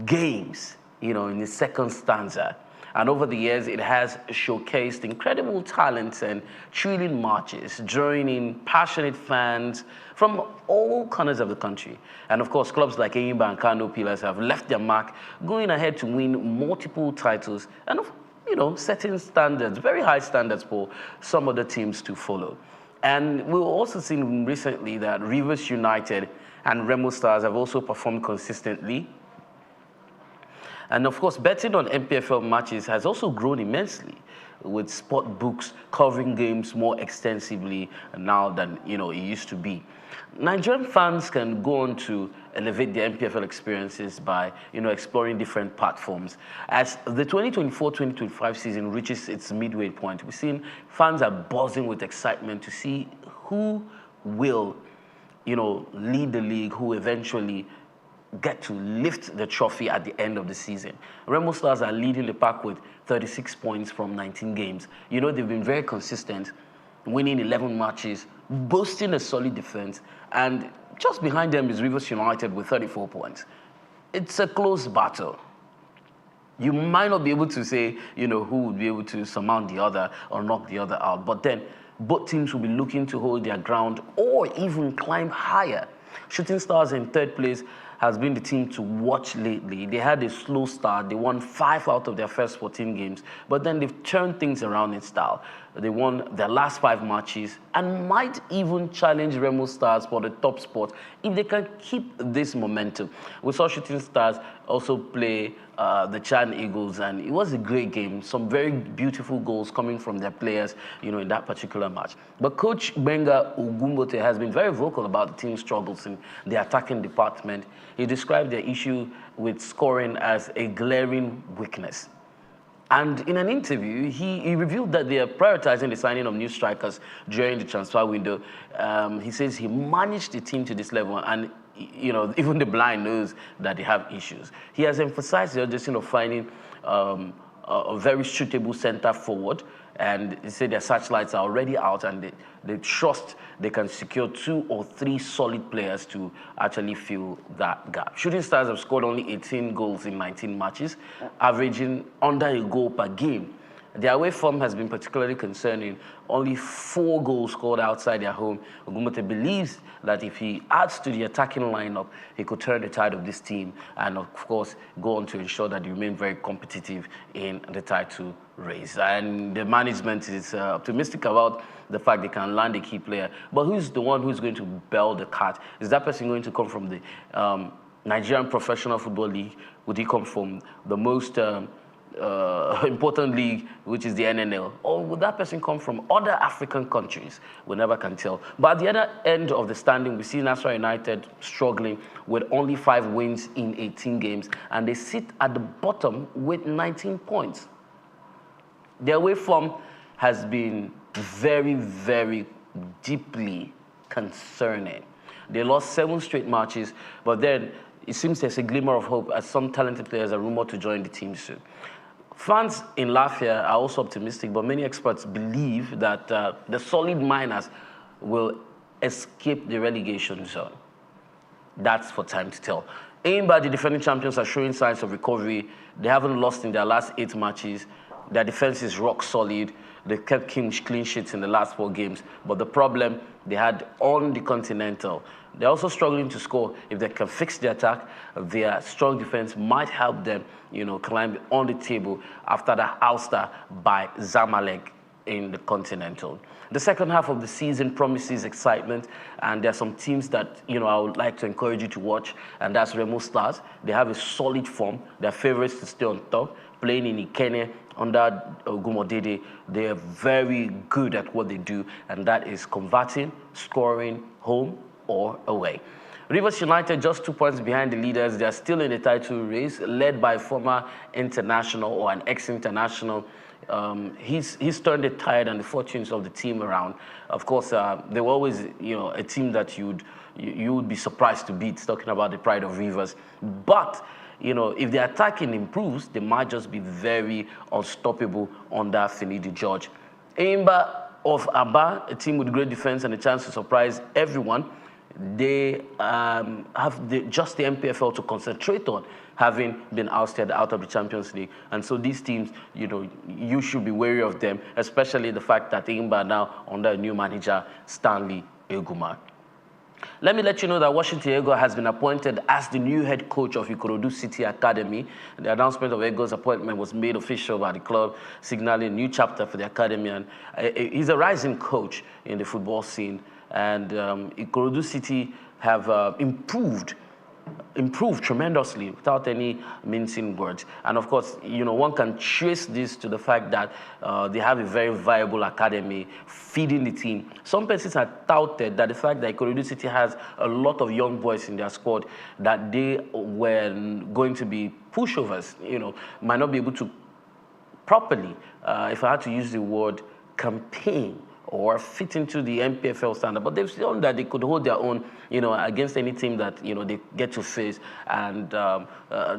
games, in the second stanza. And over the years, it has showcased incredible talents and thrilling matches, drawing in passionate fans from all corners of the country. And of course, clubs like Enyimba and Kano Pillars have left their mark, going ahead to win multiple titles and, setting standards, very high standards for some other teams to follow. And we've also seen recently that Rivers United and Remo Stars have also performed consistently. And of course, betting on MPFL matches has also grown immensely, with sport books covering games more extensively now than it used to be. Nigerian fans can go on to elevate their MPFL experiences by exploring different platforms. As the 2024-2025 season reaches its midway point, we've seen fans are buzzing with excitement to see who will lead the league, who eventually get to lift the trophy at the end of the season. Remo Stars are leading the pack with 36 points from 19 games. They've been very consistent winning 11 matches, boasting a solid defense, and just behind them is Rivers United with 34 points. It's a close battle. You might not be able to say, who would be able to surmount the other or knock the other out, but then both teams will be looking to hold their ground or even climb higher. Shooting Stars in third place has been the team to watch lately. They had a slow start. They won 5 out of their first 14 games, but then they've turned things around in style. They won their last 5 matches and might even challenge Remo Stars for the top spot if they can keep this momentum. We saw Shooting Stars also play the Chan Eagles, and it was a great game. Some very beautiful goals coming from their players, in that particular match. But Coach Benga Ogumbote has been very vocal about the team's struggles in the attacking department. He described their issue with scoring as a glaring weakness. And in an interview, he revealed that they are prioritizing the signing of new strikers during the transfer window. He says he managed the team to this level, and even the blind knows that they have issues. He has emphasized the urgency of finding a very suitable center forward, and he said their searchlights are already out, and they trust they can secure 2 or 3 solid players to actually fill that gap. Shooting Stars have scored only 18 goals in 19 matches, averaging under a goal per game. Their away form has been particularly concerning. Only 4 goals scored outside their home. Ogumbote believes that if he adds to the attacking lineup, he could turn the tide of this team and, of course, go on to ensure that they remain very competitive in the title race. And the management is optimistic about the fact they can land a key player. But who's the one who's going to bell the cat? Is that person going to come from the Nigerian Professional Football League? Would he come from the most important league, which is the NNL? Or would that person come from other African countries? We never can tell. But at the other end of the standing, we see Nasarawa United struggling with only 5 wins in 18 games, and they sit at the bottom with 19 points. Their away form has been very, very deeply concerning. They lost 7 straight matches, but then it seems there's a glimmer of hope as some talented players are rumored to join the team soon. Fans in Lafayette are also optimistic, but many experts believe that the solid miners will escape the relegation zone. That's for time to tell. Aimba, the defending champions, are showing signs of recovery. They haven't lost in their last 8 matches. Their defense is rock solid. They kept clean sheets in the last 4 games. But the problem they had on the Continental, they're also struggling to score. If they can fix the attack, their strong defense might help them, climb on the table after the ouster by Zamalek in the Continental. The second half of the season promises excitement, and there are some teams that, I would like to encourage you to watch, and that's Remo Stars. They have a solid form. They're favorites to stay on top, playing in Ikene under Ogumodede. They are very good at what they do, and that is converting, scoring, home or away. Rivers United just 2 points behind the leaders. They're still in the title race, led by former international or an ex-international. He's turned the tide and the fortunes of the team around. Of course, they were always, a team that you would be surprised to beat, talking about the pride of Rivers. But, if the attacking improves, they might just be very unstoppable under Finidi George. Aimba of Aba, a team with great defense and a chance to surprise everyone. They have just the MPFL to concentrate on, having been ousted out of the Champions League. And so these teams, you should be wary of them, especially the fact that Aimba are now under a new manager, Stanley Eguma. Let me let you know that Washington Ego has been appointed as the new head coach of Ikorodu City Academy. The announcement of Ego's appointment was made official by the club, signaling a new chapter for the academy. And he's a rising coach in the football scene. And Ikorodu City have improved tremendously without any mincing words. And of course, one can trace this to the fact that they have a very viable academy feeding the team. Some persons have touted that the fact that Ikorodu City has a lot of young boys in their squad, that they were going to be pushovers, might not be able to properly, if I had to use the word, campaign or fit into the MPFL standard, but they've shown that they could hold their own, against any team that, they get to face. And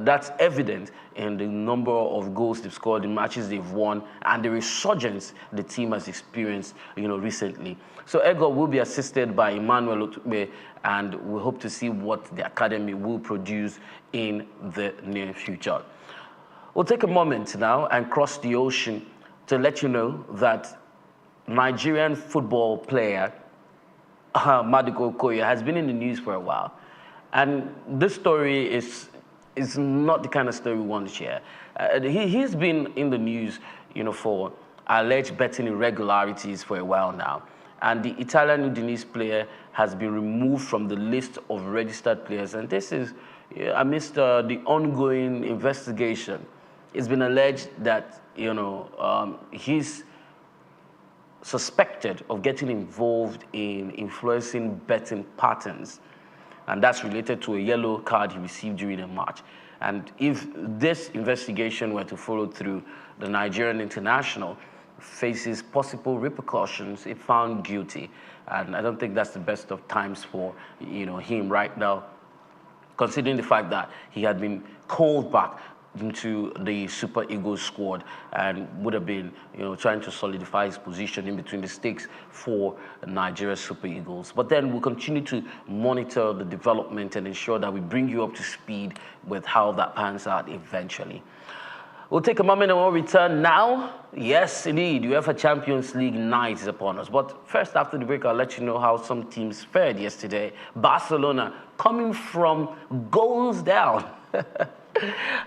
that's evident in the number of goals they've scored in matches they've won and the resurgence the team has experienced, recently. So Ego will be assisted by Emmanuel Otukbe, and we hope to see what the academy will produce in the near future. We'll take a moment now and cross the ocean to let you know that Nigerian football player Maduka Okoye has been in the news for a while. And this story is not the kind of story we want to share. He's been in the news, for alleged betting irregularities for a while now. And the Italian Udinese player has been removed from the list of registered players. And this is amidst the ongoing investigation. It's been alleged that, he's suspected of getting involved in influencing betting patterns. And that's related to a yellow card he received during a match. And if this investigation were to follow through, the Nigerian international faces possible repercussions if found guilty. And I don't think that's the best of times for, him right now, considering the fact that he had been called back into the Super Eagles squad and would have been, trying to solidify his position in between the stakes for Nigeria Super Eagles. But then we'll continue to monitor the development and ensure that we bring you up to speed with how that pans out eventually. We'll take a moment and we'll return now. Yes, indeed, UEFA Champions League night is upon us. But first, after the break, I'll let you know how some teams fared yesterday. Barcelona coming from goals down.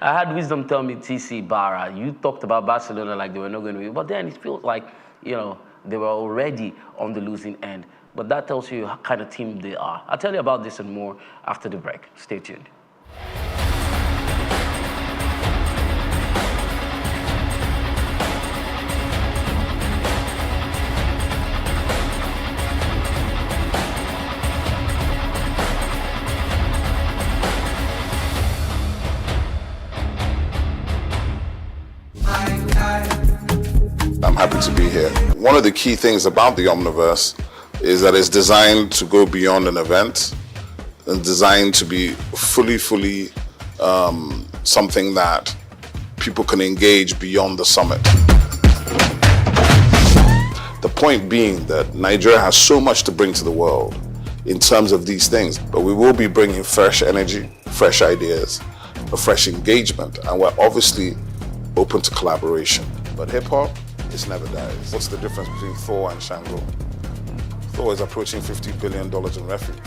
I had Wisdom tell me, TC Barra, you talked about Barcelona like they were not going to win, but then it feels like, they were already on the losing end. But that tells you what kind of team they are. I'll tell you about this and more after the break. Stay tuned. I'm happy to be here. One of the key things about the Omniverse is that it's designed to go beyond an event and designed to be fully something that people can engage beyond the summit. The point being that Nigeria has so much to bring to the world in terms of these things, but we will be bringing fresh energy, fresh ideas, a fresh engagement, and we're obviously open to collaboration. But hip-hop, it never dies. What's the difference between Thor and Shango? Thor is approaching $50 billion in revenue.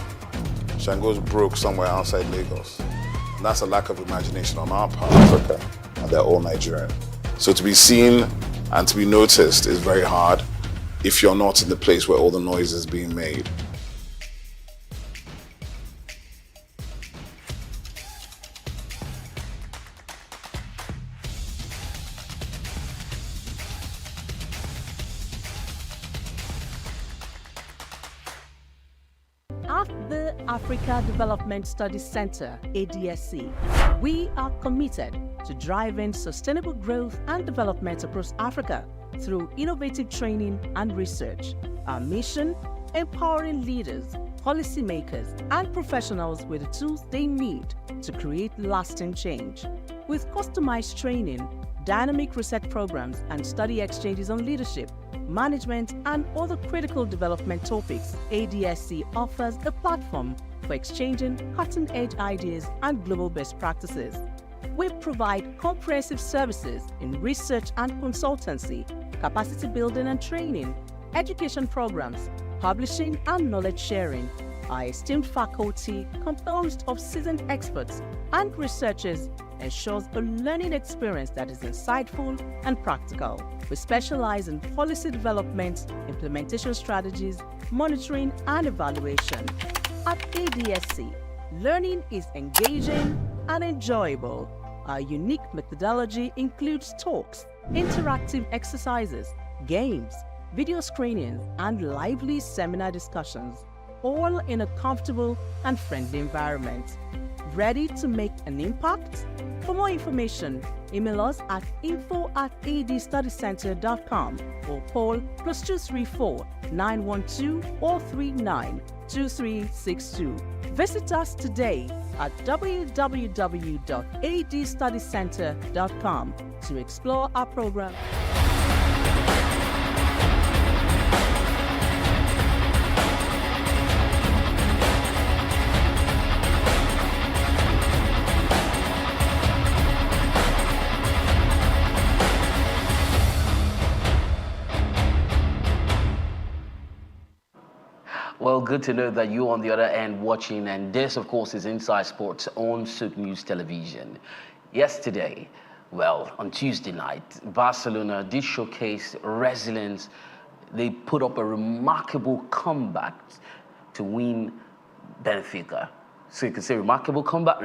Shango's broke somewhere outside Lagos. And that's a lack of imagination on our part, Africa, and they're all Nigerian. So to be seen and to be noticed is very hard if you're not in the place where all the noise is being made. At the Africa Development Studies Center, ADSC, we are committed to driving sustainable growth and development across Africa through innovative training and research. Our mission: empowering leaders, policymakers, and professionals with the tools they need to create lasting change. With customized training, dynamic research programs, and study exchanges on leadership, management, and other critical development topics, ADSC offers a platform for exchanging cutting-edge ideas and global best practices. We provide comprehensive services in research and consultancy, capacity building and training, education programs, publishing, and knowledge sharing. Our esteemed faculty, composed of seasoned experts and researchers, ensures a learning experience that is insightful and practical. We specialize in policy development, implementation strategies, monitoring, and evaluation. At ADSC, learning is engaging and enjoyable. Our unique methodology includes talks, interactive exercises, games, video screenings, and lively seminar discussions, all in a comfortable and friendly environment. Ready to make an impact? For more information, email us at info@adstudycenter.com or call +234 912 439 2362. Visit us today at www.adstudycenter.com to explore our program. Well, good to know that you're on the other end watching, and this, of course, is Inside Sports on Souq News Television. Yesterday, well, on Tuesday night, Barcelona did showcase resilience. They put up a remarkable comeback to win Benfica. So you can say remarkable comeback.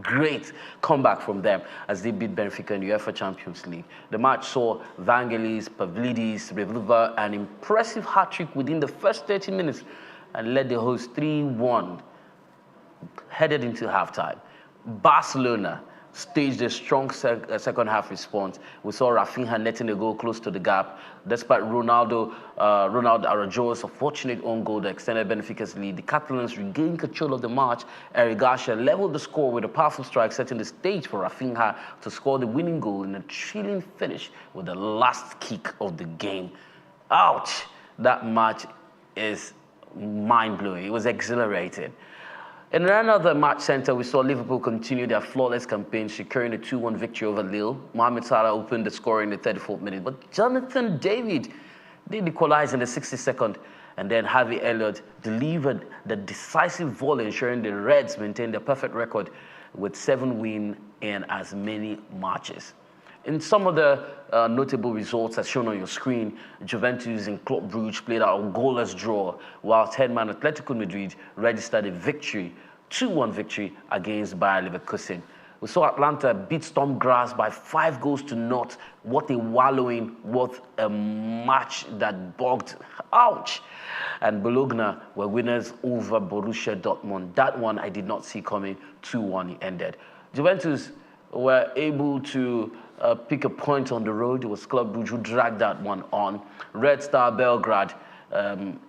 Great comeback from them as they beat Benfica in the UEFA Champions League. The match saw Vangelis, Pavlidis, deliver an impressive hat-trick within the first 30 minutes and led the hosts 3-1, headed into halftime. Barcelona staged a strong second half response. We saw Rafinha netting a goal close to the gap, despite Ronaldo Araujo's unfortunate own goal that extended Benfica's lead. The Catalans regained control of the match. Eric Garcia leveled the score with a powerful strike, setting the stage for Rafinha to score the winning goal in a thrilling finish with the last kick of the game. Ouch! That match is mind-blowing. It was exhilarating. In another match center, we saw Liverpool continue their flawless campaign, securing a 2-1 victory over Lille. Mohamed Salah opened the scoring in the 34th minute, but Jonathan David did equalize in the 62nd, and then Harvey Elliott delivered the decisive volley, ensuring the Reds maintained their perfect record with 7 wins in as many matches. In some of the notable results as shown on your screen, Juventus and Club Brugge played out a goalless draw, while 10-man Atletico Madrid registered a victory, 2-1 victory against Bayer Leverkusen. We saw Atlanta beat Storm Graz by 5-0. What a wallowing, what a match that bogged. Ouch! And Bologna were winners over Borussia Dortmund. That one I did not see coming. 2-1 it ended. Juventus were able to pick a point on the road. It was Club Brugge who dragged that one on. Red Star Belgrade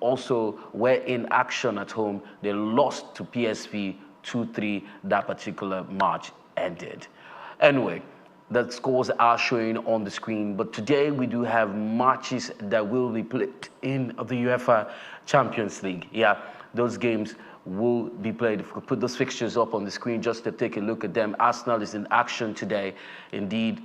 also were in action at home. They lost to PSV 2-3. That particular match ended. Anyway, the scores are showing on the screen, but today we do have matches that will be played in the UEFA Champions League. Yeah, those games will be played. If we could put those fixtures up on the screen just to take a look at them. Arsenal is in action today. Indeed,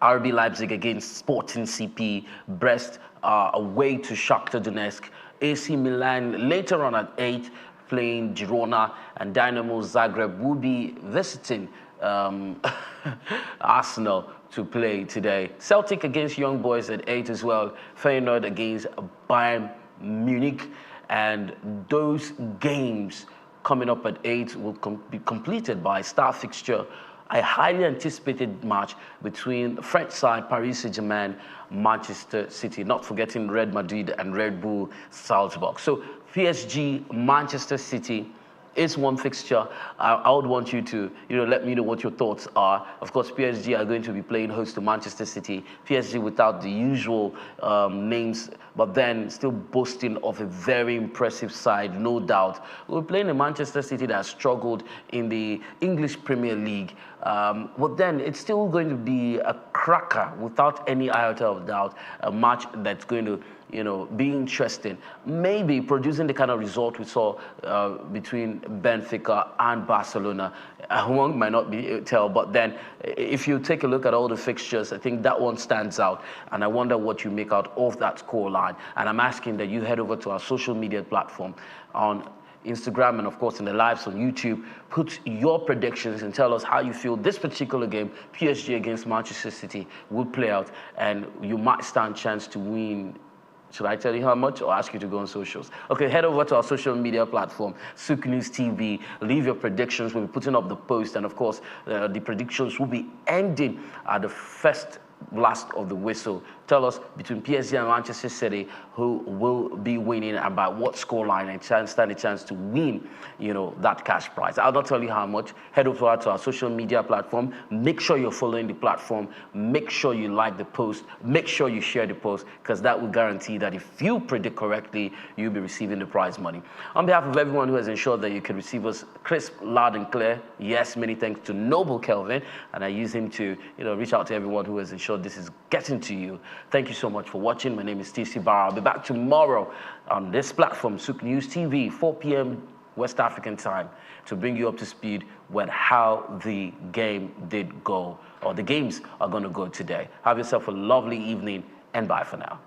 RB Leipzig against Sporting CP, Brest away to Shakhtar Donetsk, AC Milan later on at 8 playing Girona, and Dynamo Zagreb will be visiting Arsenal to play today. Celtic against Young Boys at 8 as well, Feyenoord against Bayern Munich, and those games coming up at 8 will be completed by star fixture, a highly anticipated match between French side Paris Saint-Germain, Manchester City, not forgetting Real Madrid and Red Bull Salzburg. So PSG, Manchester City is one fixture. I would want you to, let me know what your thoughts are. Of course, PSG are going to be playing host to Manchester City. PSG without the usual names, but then still boasting of a very impressive side, no doubt. We're playing a Manchester City that has struggled in the English Premier League. But then it's still going to be a cracker without any iota of doubt, a match that's going to be interesting. Maybe producing the kind of result we saw between Benfica and Barcelona. One might not be tell, but then if you take a look at all the fixtures, I think that one stands out, and I wonder what you make out of that scoreline. And I'm asking that you head over to our social media platform on Instagram and of course in the lives on YouTube, put your predictions and tell us how you feel this particular game, PSG against Manchester City, will play out, and you might stand chance to win. Should I tell you how much or ask you to go on socials? Okay, head over to our social media platform, Souq News TV. Leave your predictions. We'll be putting up the post. And of course, the predictions will be ending at the first blast of the whistle. Tell us between PSG and Manchester City who will be winning, and by what scoreline, and stand a chance to win, that cash prize. I'll not tell you how much. Head over to our social media platform. Make sure you're following the platform. Make sure you like the post. Make sure you share the post, because that will guarantee that if you predict correctly, you'll be receiving the prize money. On behalf of everyone who has ensured that you can receive us crisp, loud and clear, yes, many thanks to Noble Kelvin, and I use him to reach out to everyone who has ensured this is getting to you. Thank you so much for watching. My name is TC Barra. I'll be back tomorrow on this platform, Souq News TV, 4 p.m. West African time, to bring you up to speed with how the game did go, or the games are going to go today. Have yourself a lovely evening, and bye for now.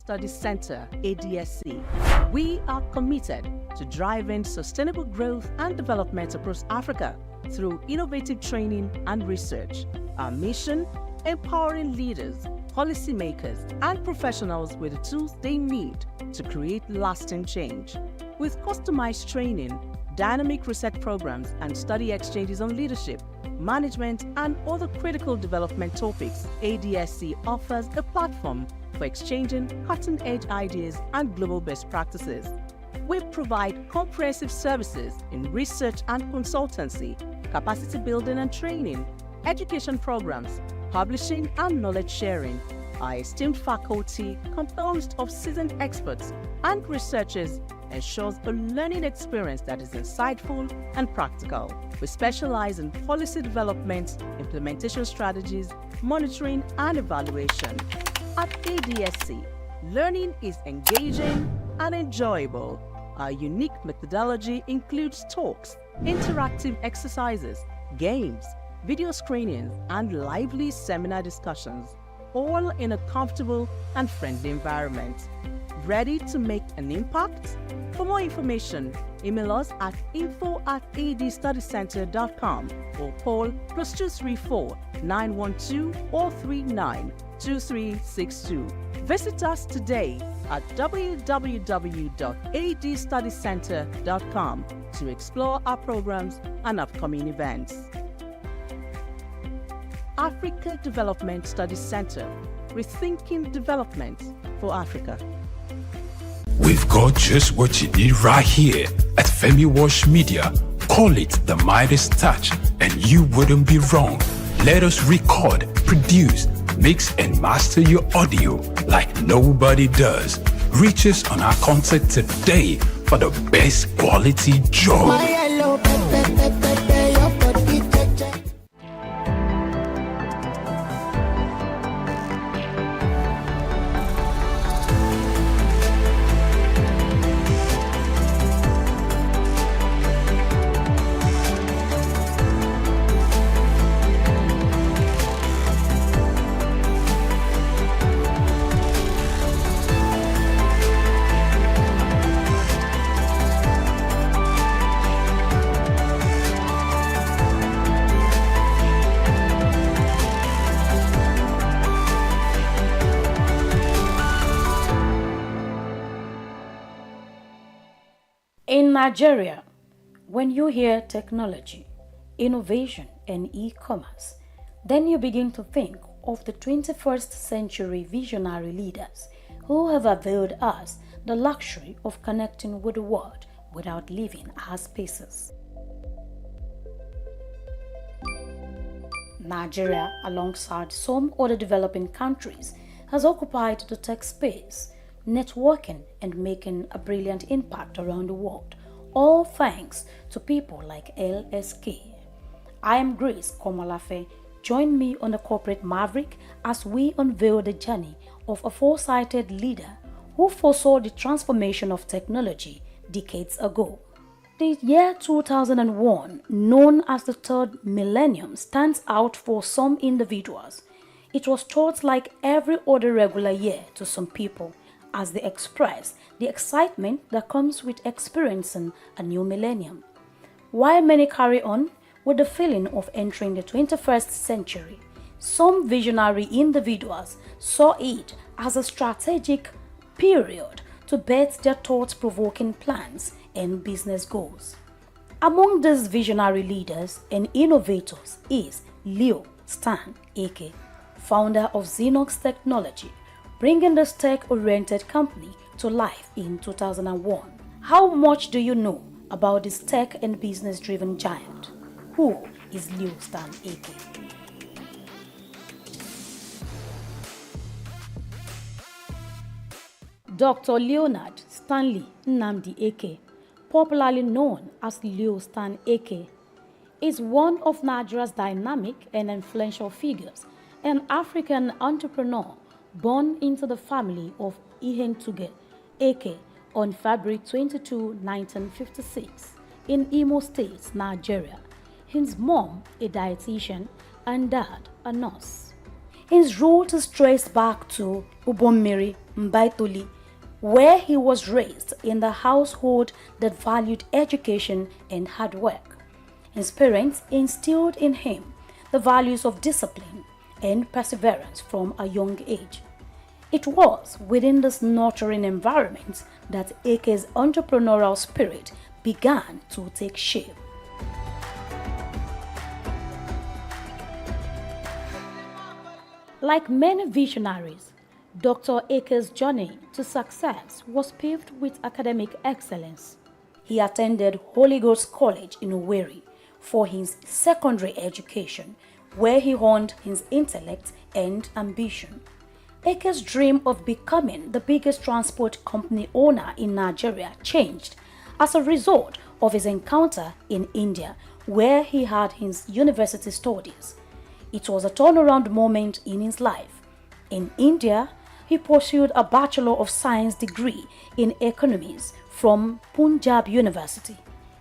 Studies Center, ADSC. We are committed to driving sustainable growth and development across Africa through innovative training and research. Our mission: empowering leaders, policymakers, and professionals with the tools they need to create lasting change. With customized training, dynamic research programs, and study exchanges on leadership, management, and other critical development topics, ADSC offers a platform for exchanging cutting-edge ideas and global best practices. We provide comprehensive services in research and consultancy, capacity building and training, education programs, publishing and knowledge sharing. Our esteemed faculty, composed of seasoned experts and researchers, ensures a learning experience that is insightful and practical. We specialize in policy development, implementation strategies, monitoring, and evaluation. At ADSC, learning is engaging and enjoyable. Our unique methodology includes talks, interactive exercises, games, video screenings, and lively seminar discussions, all in a comfortable and friendly environment. Ready to make an impact? For more information, email us at info@adstudycenter.com or call +234 912 439 2362. Visit us today at www.adstudycenter.com to explore our programs and upcoming events. Africa Development Studies Center, rethinking development for Africa. We've got just what you need right here at Femi Wash Media. Call it the Midas Touch, and you wouldn't be wrong. Let us record, produce, mix, and master your audio like nobody does. Reach us on our contact today for the best quality job. In Nigeria, when you hear technology, innovation, and e-commerce, then you begin to think of the 21st century visionary leaders who have availed us the luxury of connecting with the world without leaving our spaces. Nigeria, alongside some other developing countries, has occupied the tech space, networking and making a brilliant impact around the world, all thanks to people like LSK. I am Grace Komalafe. Join me on the Corporate Maverick as we unveil the journey of a foresighted leader who foresaw the transformation of technology decades ago. The year 2001, known as the third millennium, stands out for some individuals. It was thought like every other regular year to some people, as they express the excitement that comes with experiencing a new millennium. While many carry on with the feeling of entering the 21st century, some visionary individuals saw it as a strategic period to bet their thought-provoking plans and business goals. Among these visionary leaders and innovators is Leo Stan Eke, founder of Xenox Technology, bringing this tech-oriented company to life in 2001. How much do you know about this tech and business-driven giant? Who is Leo Stan Eke? Dr. Leonard Stanley Nnamdi Eke, popularly known as Leo Stan Eke, is one of Nigeria's dynamic and influential figures, an African entrepreneur born into the family of Ihentuge Eke on February 22, 1956, in Imo State, Nigeria. His mom, a dietitian, and dad, a nurse. His root is traced back to Ubommiri Mbaitoli, where he was raised in the household that valued education and hard work. His parents instilled in him the values of discipline and perseverance from a young age. It was within this nurturing environment that Eke's entrepreneurial spirit began to take shape. Like many visionaries, Dr. Eke's journey to success was paved with academic excellence. He attended Holy Ghost College in Owerri for his secondary education, where he honed his intellect and ambition. Eke's dream of becoming the biggest transport company owner in Nigeria changed as a result of his encounter in India, where he had his university studies. It was a turnaround moment in his life. In India, he pursued a Bachelor of Science degree in economics from Punjab University,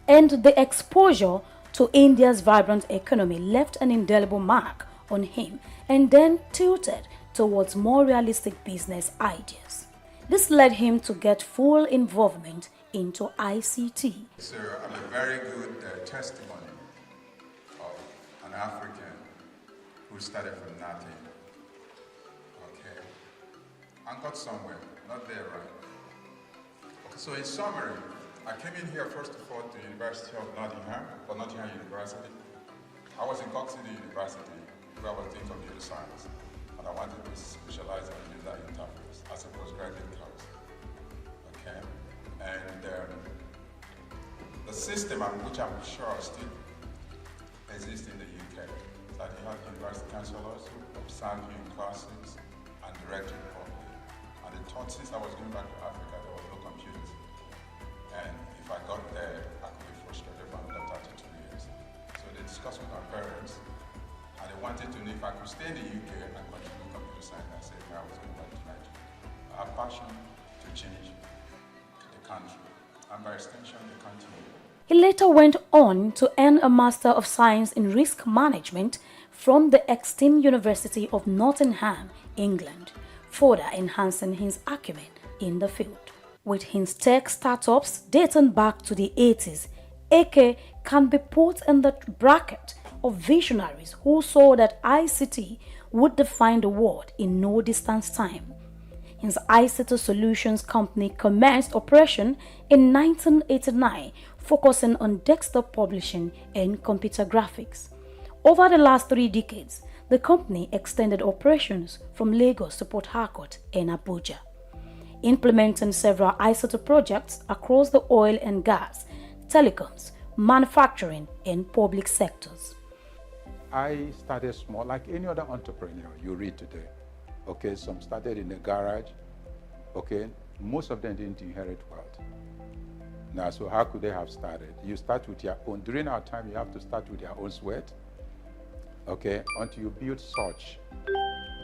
and the exposure to India's vibrant economy left an indelible mark on him and then tilted towards more realistic business ideas. This led him to get full involvement into ICT. So I'm a very good testimony of an African who started from nothing, okay, and got somewhere, not there, right? Okay, so in summary, I came in here first of all to the University of Nottingham, or Nottingham University. I was in Cork City University, where I was doing computer science, and I wanted to specialize in user interface as a postgraduate course, okay? And the system, which I'm sure still exists in the UK, is that you have university counselors who observe you in classes and direct you properly. And the thought, since I was going back to Africa, there were no computers. And if I got there, I could be frustrated for another 32 years. So they discussed with my parents, and they wanted to know if I could stay in the UK and continue computer science. I said, no, I was going back to Nigeria. I have passion to change the country, and by extension, the continent. He later went on to earn a Master of Science in Risk Management from the Exton University of Nottingham, England, further enhancing his acumen in the field. With his tech startups dating back to the 80s, Eke can be put in the bracket of visionaries who saw that ICT would define the world in no distant time. His ICT Solutions company commenced operation in 1989, focusing on desktop publishing and computer graphics. Over the last 3 decades, the company extended operations from Lagos to Port Harcourt and Abuja, implementing several ICT projects across the oil and gas, telecoms, manufacturing, and public sectors. I started small, like any other entrepreneur you read today. Okay, some started in the garage. Okay, most of them didn't inherit wealth. Now, so how could they have started? You start with your own. During our time, you have to start with your own sweat. Okay, until you build such,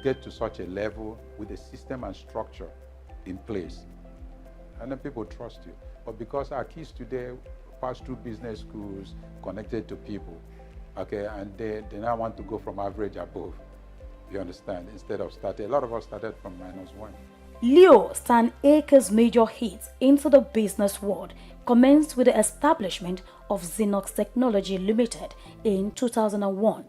get to such a level with a system and structure in place. And then people trust you. But because our kids today pass through business schools, connected to people, okay, and they now want to go from average above, you understand, instead of starting. A lot of us started from -1. Leo Stan Akers' major hit into the business world commenced with the establishment of Xenox Technology Limited in 2001.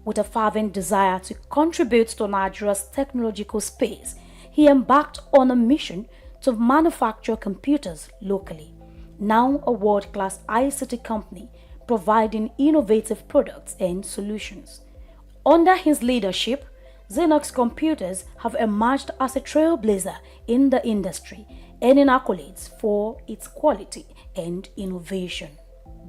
With a fervent desire to contribute to Nigeria's technological space, he embarked on a mission to manufacture computers locally. Now a world-class ICT company providing innovative products and solutions. Under his leadership, Xenox Computers have emerged as a trailblazer in the industry, earning accolades for its quality and innovation.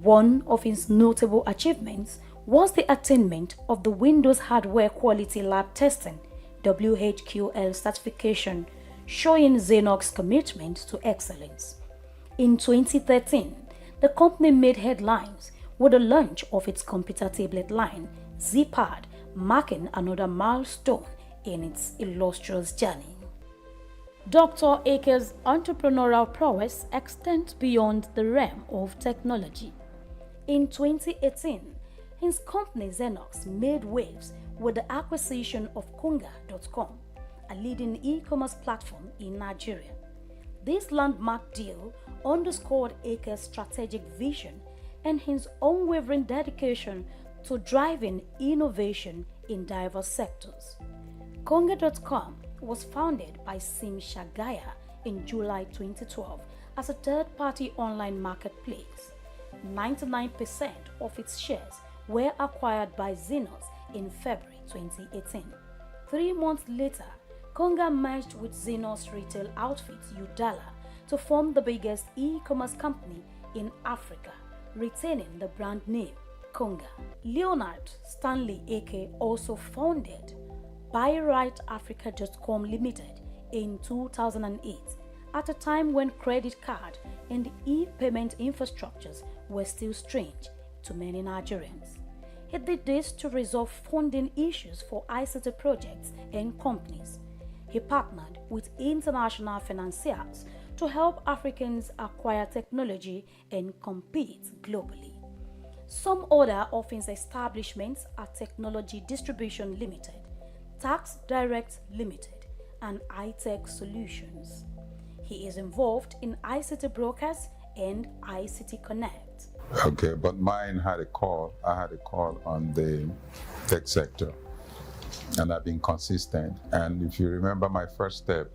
One of his notable achievements was the attainment of the Windows Hardware Quality Lab Testing WHQL certification, showing Xenox's commitment to excellence. In 2013, the company made headlines with the launch of its computer tablet line, ZPad, marking another milestone in its illustrious journey. Dr. Akers' entrepreneurial prowess extends beyond the realm of technology. In 2018, his company Xenox made waves with the acquisition of Konga.com, a leading e-commerce platform in Nigeria. This landmark deal underscored Akers' strategic vision and his unwavering dedication to driving innovation in diverse sectors. Konga.com was founded by Sim Shagaya in July 2012 as a third-party online marketplace. 99% of its shares were acquired by Xenos in February 2018. 3 months later, Konga merged with Xenos retail outfit Udala to form the biggest e-commerce company in Africa, retaining the brand name Konga. Leonard Stanley Ake also founded BuyRightAfrica.com Limited in 2008, at a time when credit card and e-payment infrastructures were still strange to many Nigerians. He did this to resolve funding issues for ICT projects and companies. He partnered with international financiers to help Africans acquire technology and compete globally. Some other of his establishments are Technology Distribution Limited, Tax Direct Limited, and iTech Solutions. He is involved in ICT Brokers and ICT Connect. Okay, but mine had a call. I had a call on the tech sector, and I've been consistent. And if you remember, my first step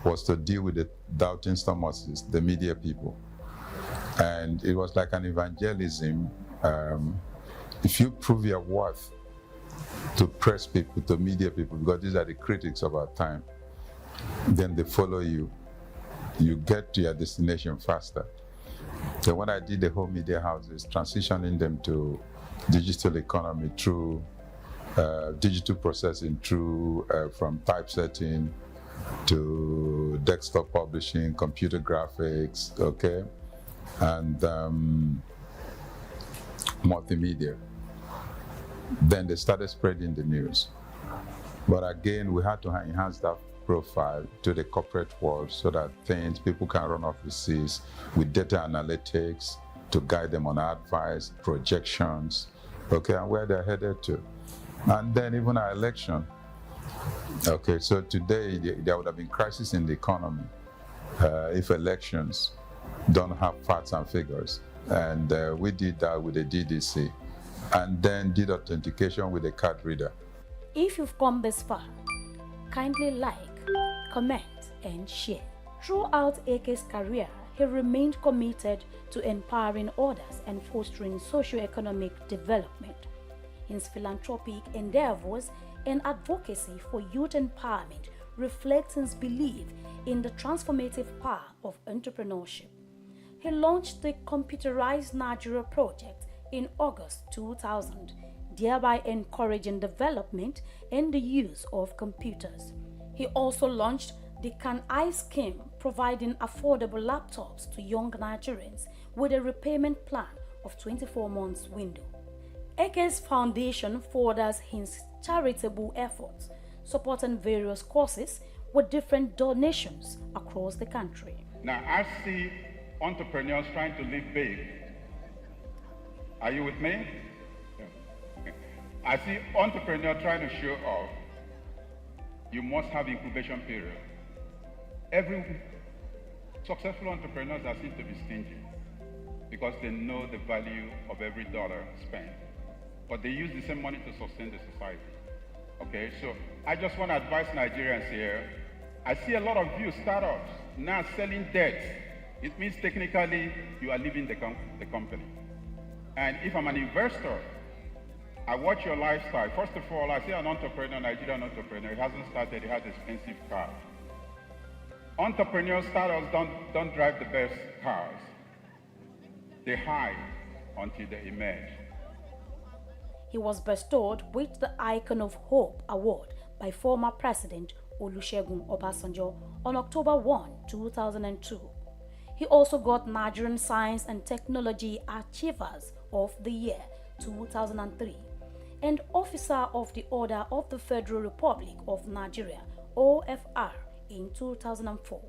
was to deal with the doubting Thomases, the media people. And it was like an evangelism. If you prove your worth to press people, to media people, because these are the critics of our time, then they follow you. You get to your destination faster. So when I did the whole media houses, transitioning them to digital economy through digital processing, through from typesetting to desktop publishing, computer graphics, okay, and multimedia. Then they started spreading the news. But again, we had to enhance that profile to the corporate world so that people can run offices with data analytics to guide them on advice, projections, okay, and where they're headed to. And then even our election. Okay, so today there would have been crisis in the economy if elections don't have facts and figures. And we did that with the DDC, and then did authentication with a card reader. If you've come this far, kindly like, comment, and share. Throughout Ake's career, he remained committed to empowering others and fostering socio-economic development. His philanthropic endeavors and advocacy for youth empowerment reflect his belief in the transformative power of entrepreneurship. He launched the Computerized Nigeria project in August 2000, thereby encouraging development and the use of computers. He also launched the Can I scheme, providing affordable laptops to young Nigerians with a repayment plan of 24 months window. Ake's foundation furthers his charitable efforts, supporting various causes with different donations across the country. Now, I see entrepreneurs trying to live big. Are you with me? Yeah. I see entrepreneurs trying to show off. You must have incubation period. Every successful entrepreneurs are seen to be stingy because they know the value of every dollar spent, but they use the same money to sustain the society. Okay, so I just want to advise Nigerians here. I see a lot of you startups now selling debt. It means technically you are leaving the company. And if I'm an investor, I watch your lifestyle. First of all, I see an entrepreneur, Nigerian entrepreneur. He hasn't started, he has expensive cars. Entrepreneurs, startups don't drive the best cars. They hide until they emerge. He was bestowed with the Icon of Hope Award by former President Olusegun Obasanjo on October 1, 2002. He also got Nigerian Science and Technology Achievers of the Year 2003 and Officer of the Order of the Federal Republic of Nigeria OFR in 2004.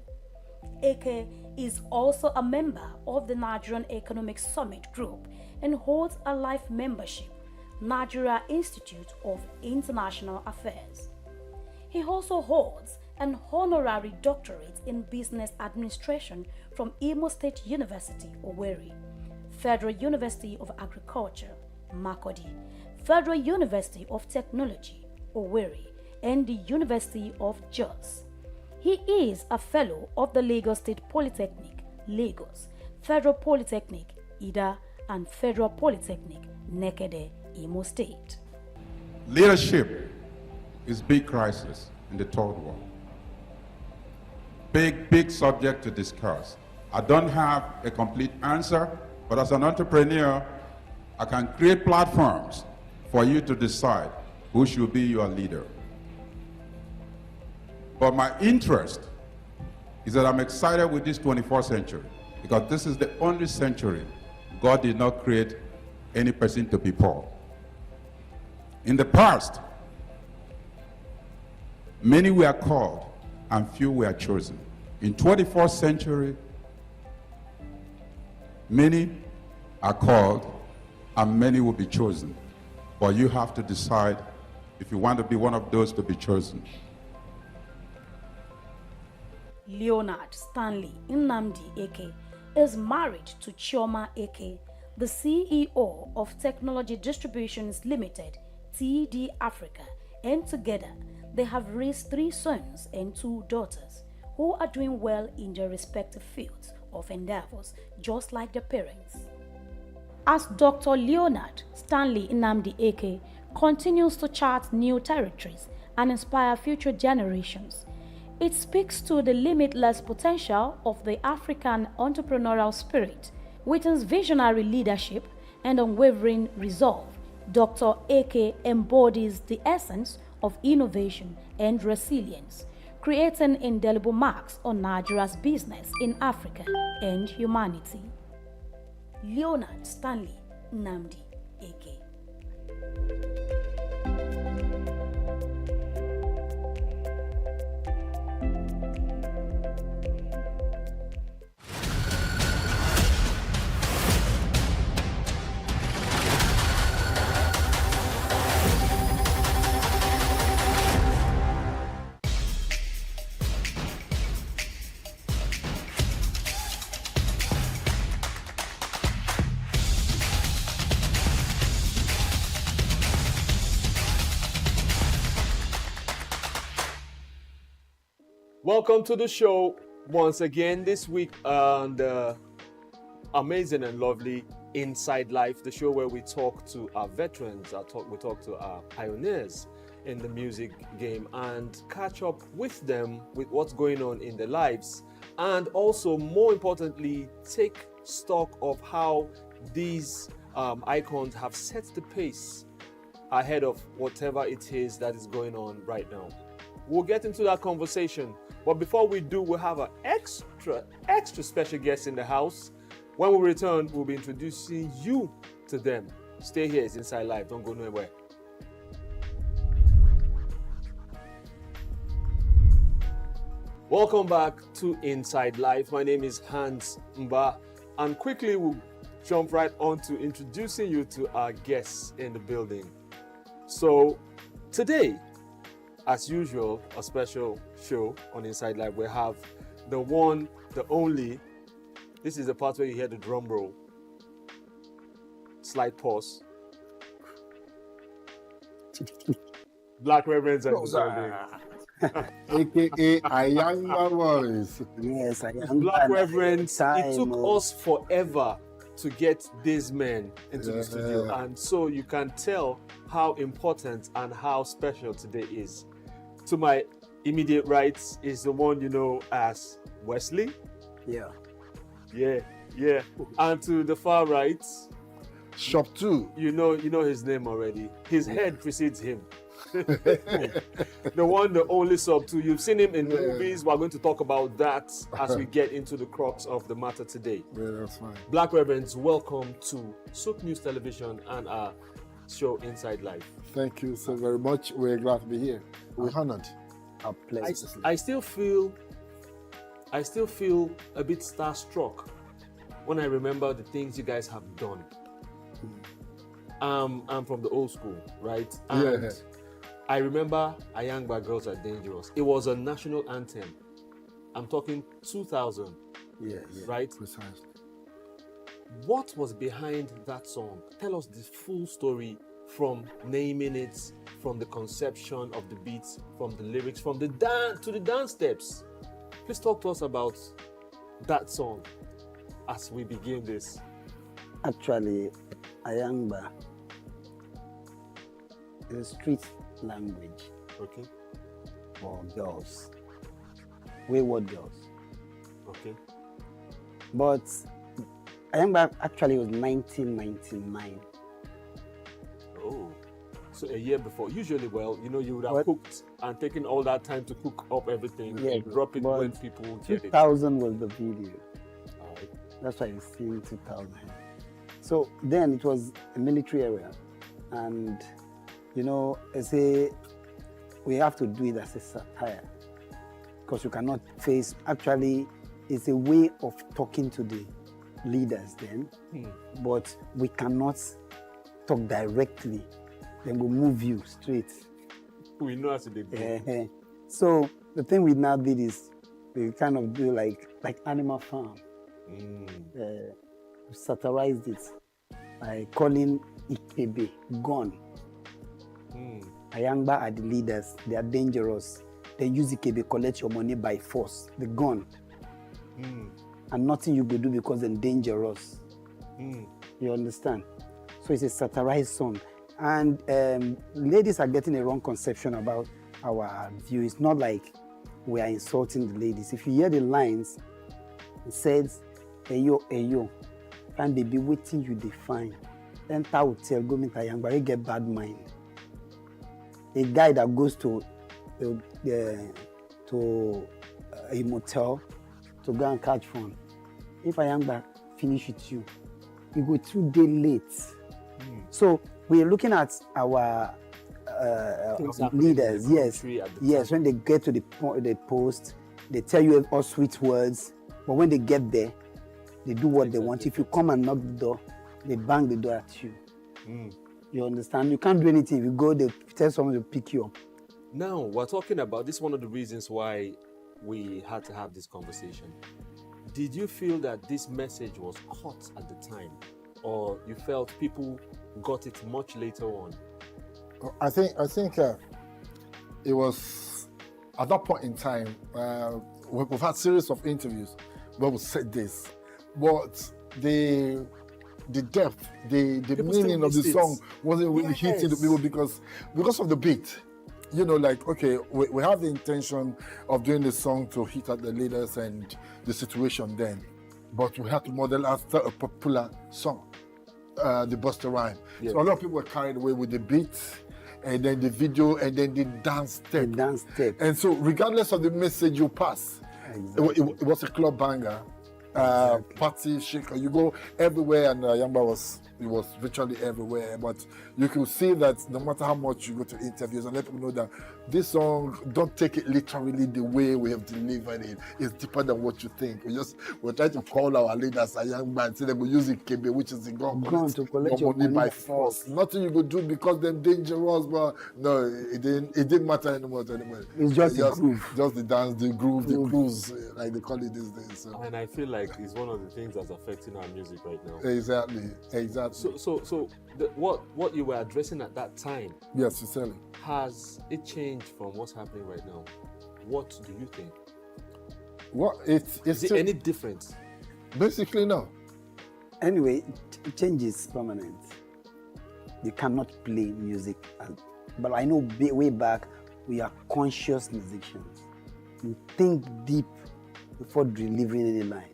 Eke is also a member of the Nigerian Economic Summit Group and holds a life membership, Nigeria Institute of International Affairs. He also holds an honorary doctorate in business administration from Imo State University, Owerri, Federal University of Agriculture, Makurdi, Federal University of Technology, Owerri, and the University of Jos. He is a fellow of the Lagos State Polytechnic, Lagos, Federal Polytechnic, Ida, and Federal Polytechnic, Nekede, Imo State. Leadership is big crisis in the third world. Big subject to discuss. I don't have a complete answer, but as an entrepreneur, I can create platforms for you to decide who should be your leader. But my interest is that I'm excited with this 21st century because this is the only century God did not create any person to be poor. In the past, many were called and few were chosen. In 21st century, many are called and many will be chosen. But you have to decide if you want to be one of those to be chosen. Leonard Stanley Nnamdi Eke is married to Chioma Eke, the CEO of Technology Distributions Limited, TD Africa, and together they have raised 3 sons and 2 daughters who are doing well in their respective fields of endeavors, just like their parents. As Dr. Leonard Stanley Nnamdi Eke continues to chart new territories and inspire future generations, it speaks to the limitless potential of the African entrepreneurial spirit. With his visionary leadership and unwavering resolve, Dr. Eke embodies the essence of innovation and resilience, creating indelible marks on Nigeria's business in Africa and humanity. Leonard Stanley Nnamdi Eke. Welcome to the show once again this week on the amazing and lovely Inside Life, the show where we talk to our veterans, we talk to our pioneers in the music game and catch up with them with what's going on in their lives, and also more importantly take stock of how these icons have set the pace ahead of whatever it is that is going on right now. We'll get into that conversation. But before we do, we'll have an extra special guest in the house. When we return, we'll be introducing you to them. Stay here, it's Inside Life. Don't go nowhere. Welcome back to Inside Life. My name is Hans Mba. And quickly, we'll jump right on to introducing you to our guests in the building. So today, as usual, a special show on Inside Life. We have the one, the only. This is the part where you hear the drum roll. Slight pause. Black Reverends are in the building. AKA Ayanga Boys. Yes, Black Reverends, it took us forever to get these men into the studio, and so you can tell how important and how special today is. To my immediate right is the one you know as Wesley. Yeah. And to the far right, Shop 2. You know his name already. His head precedes him. The one, the only Sub 2. You've seen him in movies. We're going to talk about that as we get into the crux of the matter today. Yeah, that's fine. Black Reverends, welcome to Souq News Television and our show Inside Life. Thank you so very much. We're glad to be here. We're honored. Our pleasure. I still feel a bit starstruck when I remember the things you guys have done. I'm from the old school, right? And I remember Ayangba Girls Are Dangerous. It was a national anthem. I'm talking 2000. Yeah. Right? Precisely. What was behind that song? Tell us the full story, from naming it, from the conception of the beats, from the lyrics, from the dance to the dance steps. Please talk to us about that song as we begin this. Actually, Ayangba is street language for girls, wayward girls. Okay. But Ayangba actually was 1999. Oh, so a year before. Usually, you would have cooked and taken all that time to cook up everything and drop it when people get it. 2000 was the video. That's why you see 2000. So then it was a military area, and I say we have to do it as a satire because you cannot face. Actually, it's a way of talking to the leaders then, but we cannot talk directly. Then we'll move you straight. We know how to do. So the thing we now did is we kind of do like Animal Farm. We satirized it by calling Ikebe gone. Ayangba are the leaders. They are dangerous. They use Ikebe, collect your money by force. The gun. And nothing you go do because they're dangerous. You understand? So it's a satirized song. And ladies are getting a wrong conception about our view. It's not like we are insulting the ladies. If you hear the lines, it says, Eyo, find baby waiting you define. Enter hotel, go meet Ayangba, you get bad mind. A guy that goes to a motel to go and catch phone. If Ayangba finish with you, you go 2 days late. So we are looking at our leaders. Yes. When they get to the post, they tell you all sweet words, but when they get there, they do what they want. If you come and knock the door, they bang the door at you. You understand? You can't do anything. If you go, they tell someone to pick you up. Now, we're talking about this. One of the reasons why we had to have this conversation. Did you feel that this message was hot at the time, or you felt people got it much later on? I think it was at that point in time. We've had series of interviews where we said this, but the depth, the meaning of the song wasn't really hitting the people because of the beat. Okay, we have the intention of doing the song to hit at the leaders and the situation then, but we had to model after a popular song, the Busta Rhyme. Yes. So a lot of people were carried away with the beat, and then the video, and then the dance step. And so regardless of the message you pass, it was a club banger. Party Shaker. You go everywhere, and Yamba was virtually everywhere. But you can see that no matter how much you go to interviews and let people know that this song, don't take it literally the way we have delivered it. It's deeper than what you think. We're trying to call our leaders a young man, say they will use it KB, which is the gun to collect your money by force. Nothing you could do because they're dangerous, but no, it didn't matter anymore. It's just the groove. Just the dance, the groove, the cruise, like they call it these days. So. And I feel like it's one of the things that's affecting our music right now. Exactly. So what you were addressing at that time, yes, sincerely, has it changed from what's happening right now? What do you think? Is it any different? Basically, no. Anyway, change is permanent. You cannot play music, but I know way back we are conscious musicians. We think deep before delivering any lines.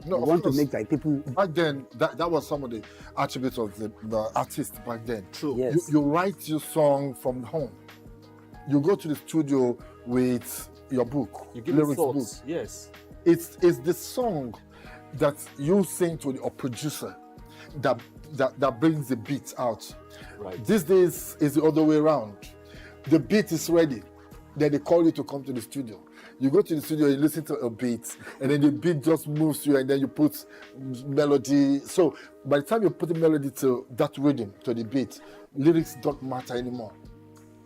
No, we want to make like people. Back then, that was some of the attributes of the artist back then. True. Yes. You write your song from home. You go to the studio with your book, you give lyrics thoughts. book. Yes. It's the song that you sing to the producer that brings the beat out. Right. These days is the other way around. The beat is ready, then they call you to come to the studio. You go to the studio, you listen to a beat, and then the beat just moves you, and then you put melody. So by the time you put the melody to that rhythm, to the beat, lyrics don't matter anymore.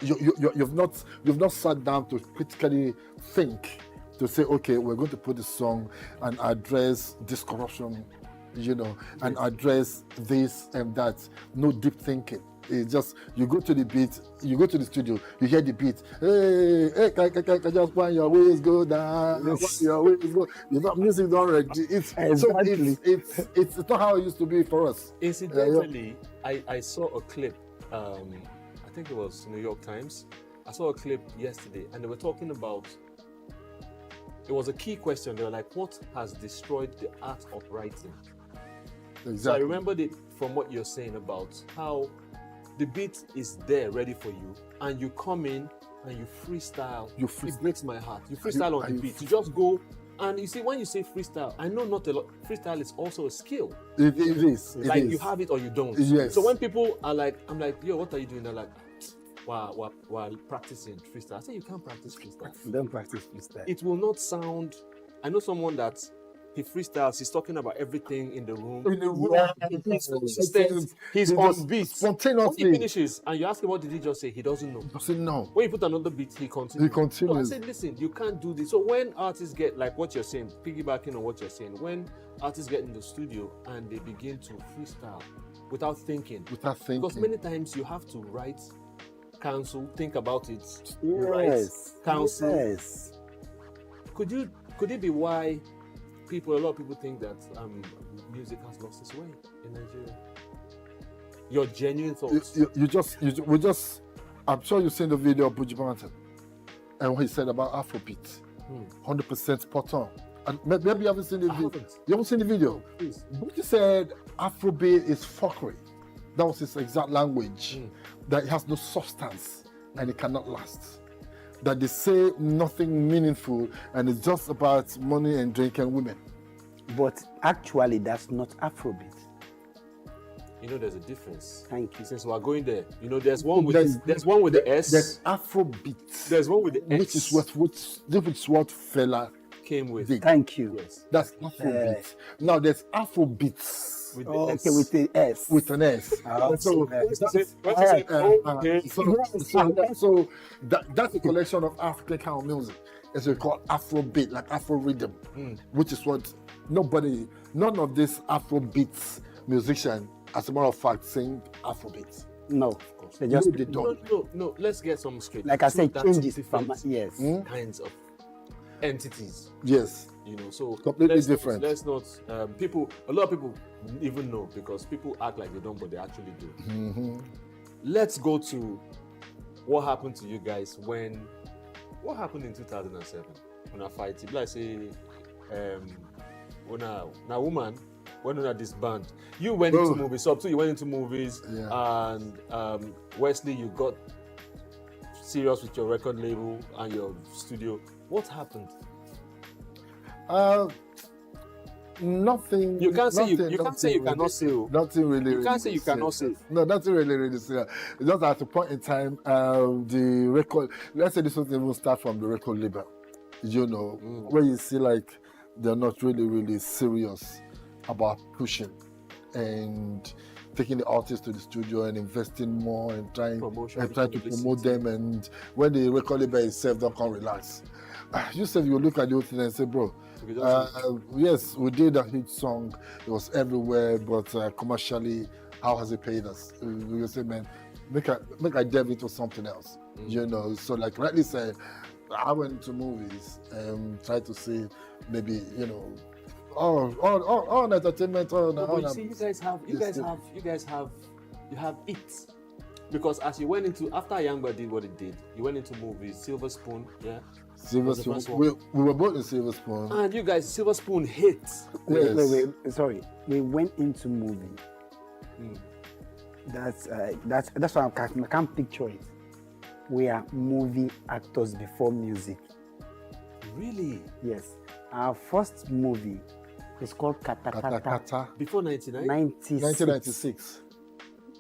You've not sat down to critically think, to say, okay, we're going to put this song and address this corruption, and address this and that. No deep thinking. It's just, you go to the beat, you go to the studio, you hear the beat. Hey, just want your ways go down. Yes. Your ways go. Music don't ready. It's not how it used to be for us. Incidentally, I saw a clip. I think it was New York Times. I saw a clip yesterday, and they were talking about. It was a key question. They were like, "What has destroyed the art of writing?" Exactly. So I remembered it from what you're saying about how the beat is there ready for you, and you come in and you freestyle. It breaks my heart. You freestyle on the beat. You just go, and you see, when you say freestyle, I know not a lot. Freestyle is also a skill. It is. Like you have it or you don't. Yes. So when people are like, I'm like, yo, what are you doing? They're like, while practicing freestyle. I say you can't practice freestyle. Don't practice freestyle. It will not sound. I know someone that. He freestyles, he's talking about everything in the room. He's on beat. Spontaneously. When he finishes and you ask him what did he just say, he doesn't know. Doesn't know. When you put another beat, he continues. He continues. So I said, listen, you can't do this. So when artists get, like what you're saying, piggybacking on what you're saying, when artists get in the studio and they begin to freestyle without thinking. Because many times you have to write, counsel, think about it. Write, counsel. Yes. Could it be why a lot of people think that music has lost its way in Nigeria? Your genuine thoughts. I'm sure you've seen the video of Buju Banton and what he said about Afrobeat. 100% spot on. And maybe you haven't seen the video. You haven't seen the video? Please. Buju said Afrobeat is fuckery. That was his exact language. That it has no substance and it cannot last. That they say nothing meaningful and it's just about money and drink and women. But actually, that's not Afrobeat. There's a difference. Thank you. Since we're going there, there's one with the S. There's Afrobeat. There's one with the S. Which is what Fela came with. Thank you. Yes. That's Afrobeat. Now there's Afrobeats. With the S. With the S. With an S. So that's a collection of African kind of music. It's called Afrobeat, like Afro rhythm, which is what none of these Afrobeats musicians, as a matter of fact, sing Afrobeats. No, of course. They just No. Let's get some straight. Like I said, changes from kinds of entities. Yes. So completely different. Let's not. A lot of people even know because people act like they don't, but they actually do. Mm-hmm. Let's go to what happened to you guys what happened in 2007 when I fight it. Like say, when a woman went on this band, you went into movies. So too, you went into movies, and Wesley, you got serious with your record label and your studio. What happened? Nothing. You can't say you nothing, can't say you nothing cannot say. Oh. Nothing really. You can't say you cannot say. No, nothing really serious. Just at a point in time, the record. Let's say this was even start from the record label. You know, where you see like they're not really serious about pushing and taking the artists to the studio and investing more and trying to promote them. And when the record label itself don't come relax, you said you look at the whole thing and say, bro, yes, we did a hit song. It was everywhere, but commercially, how has it paid us? We say, man, make I delve into something else. You know, so like rightly said, I went into movies and tried to see maybe, you know, all entertainment. But you see, you guys have it. Because as you went into, after Yangba did what it did, you went into movies, Silver Spoon, yeah? Silver Spoon. We were both in Silver Spoon. And you guys, Silver Spoon hits. Wait, sorry. We went into movie. That's why I can't picture it. We are movie actors before music. Really? Yes. Our first movie is called Kata Kata. Before 99? 1996.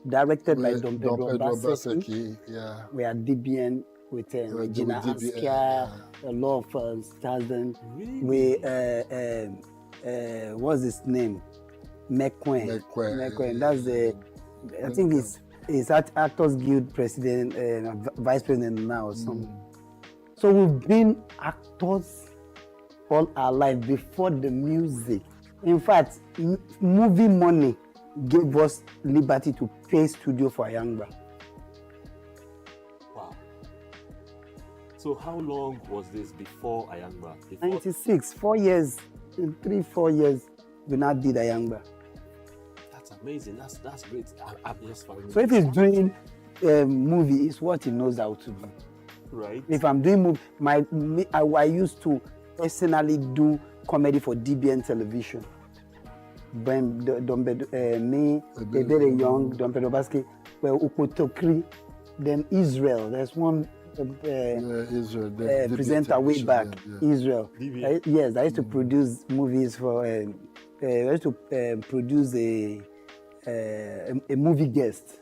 Directed by Don Pedro Baseki. Baseki. Yeah. We are DBN with Regina Askia, a lot of stars. Really? We what's his name? Mekwen. That's the. I think it's Actors Guild president, vice president now or something. So we've been actors all our life before the music. In fact, movie money gave us liberty to pay studio for Ayangba. Wow. So how long was this before Ayangba? 96, 4 years, 3-4 years, we now did Ayangba. That's amazing. That's great. I'm just finding. So if he's doing movie, it's what he knows how to do. Right. If I'm doing movie, I used to personally do comedy for DBN television. When me, Ebere Young, Don Pedro Baseki, well, Ukotokri, then Israel. There's one Israel, presenter way back, Israel. Yes, I used to produce movies for. I used to produce a movie guest,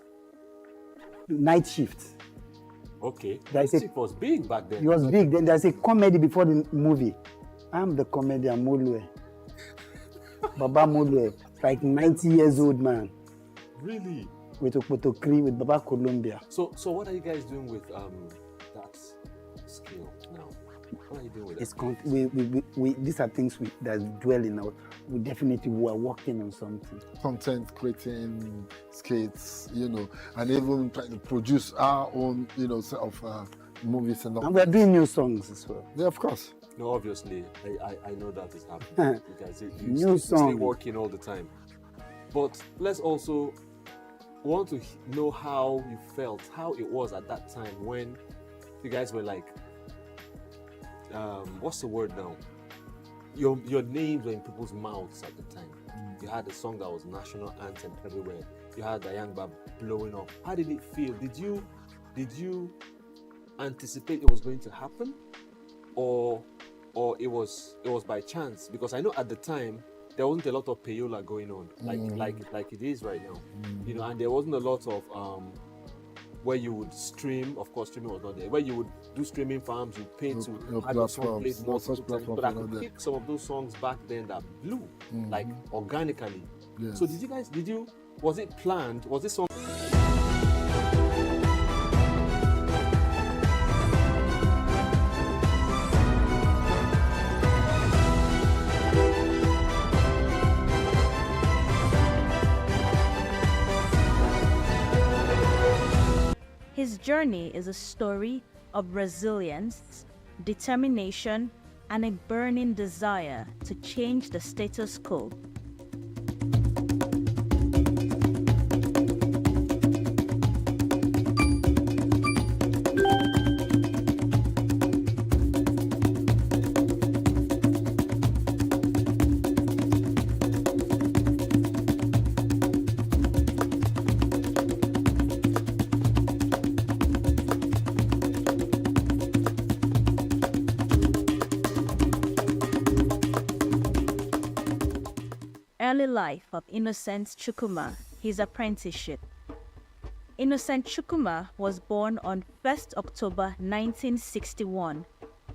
Night Shift. Okay. It was big back then. It was big. Then there's a comedy before the movie. I'm the comedian Mulwe. Baba Mulwe, like 90 years old man. Really? With Okpotokri, with Baba Columbia. So what are you guys doing with that skill now? What are you doing with that? These are things that dwell in our. We definitely were working on something. Content creating, skits, you know, and even trying to produce our own, you know, sort of movies and all. And we're doing new songs as well. Yeah, of course. No, obviously, I know that is happening. You guys, new song. Stay working all the time. But let's also want to know how you felt, how it was at that time when you guys were like, what's the word now? Your names were in people's mouths at the time. You had a song that was national anthem everywhere. You had Ayangba blowing up. How did it feel? Did you anticipate it was going to happen, or it was by chance? Because I know at the time there wasn't a lot of payola going on like it is right now, you know, and there wasn't a lot of where you would stream. Of course, streaming was not there. Where you would do streaming farms, you pay to have your song played multiple times. But I could pick some of those songs back then that blew, like organically. Yes. So was it planned? Was this song? His journey is a story of resilience, determination, and a burning desire to change the status quo. early life of Innocent Chukwuma, his apprenticeship. Innocent Chukwuma was born on 1st October 1961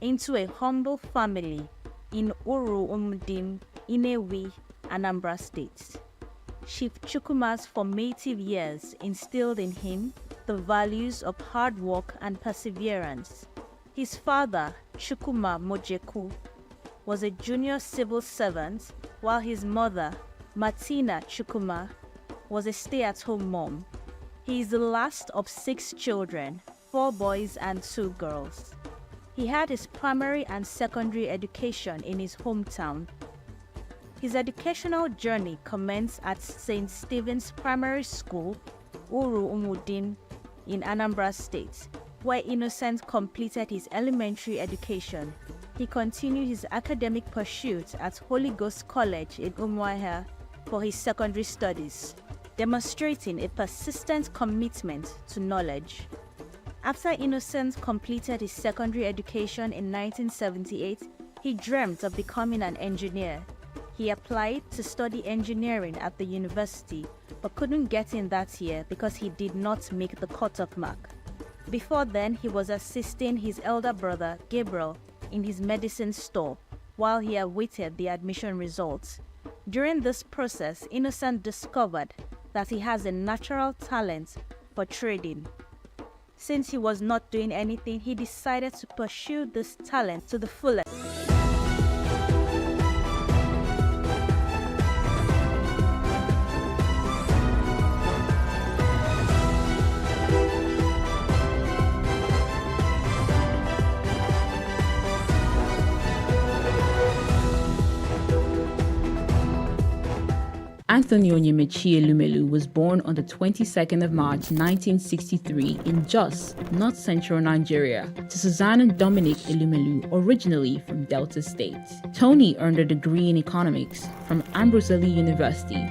into a humble family in Uru Umudim, Inewi, Anambra State. Chief Chukwuma's formative years instilled in him the values of hard work and perseverance. His father, Chukwuma Mojeku, was a junior civil servant, while his mother, Martina Chukwuma, was a stay-at-home mom. He is the last of 6 children, 4 boys and 2 girls. He had his primary and secondary education in his hometown. His educational journey commenced at St. Stephen's Primary School, Uru Umudin, in Anambra State, where Innocent completed his elementary education. He continued his academic pursuits at Holy Ghost College in Umuahia for his secondary studies, demonstrating a persistent commitment to knowledge. After Innocent completed his secondary education in 1978, he dreamt of becoming an engineer. He applied to study engineering at the university, but couldn't get in that year because he did not make the cutoff mark. Before then, he was assisting his elder brother, Gabriel, in his medicine store while he awaited the admission results. During this process, Innocent discovered that he has a natural talent for trading. Since he was not doing anything, he decided to pursue this talent to the fullest. Anthony Onyemachi Elumelu was born on the 22nd of March 1963 in Jos, North Central Nigeria, to Susanna and Dominic Elumelu, originally from Delta State. Tony earned a degree in economics from Ambrose Ali University,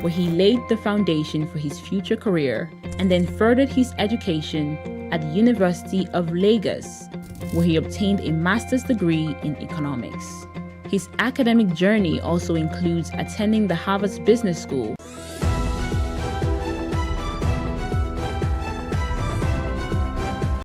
where he laid the foundation for his future career, and then furthered his education at the University of Lagos, where he obtained a master's degree in economics. His academic journey also includes attending the Harvard Business School,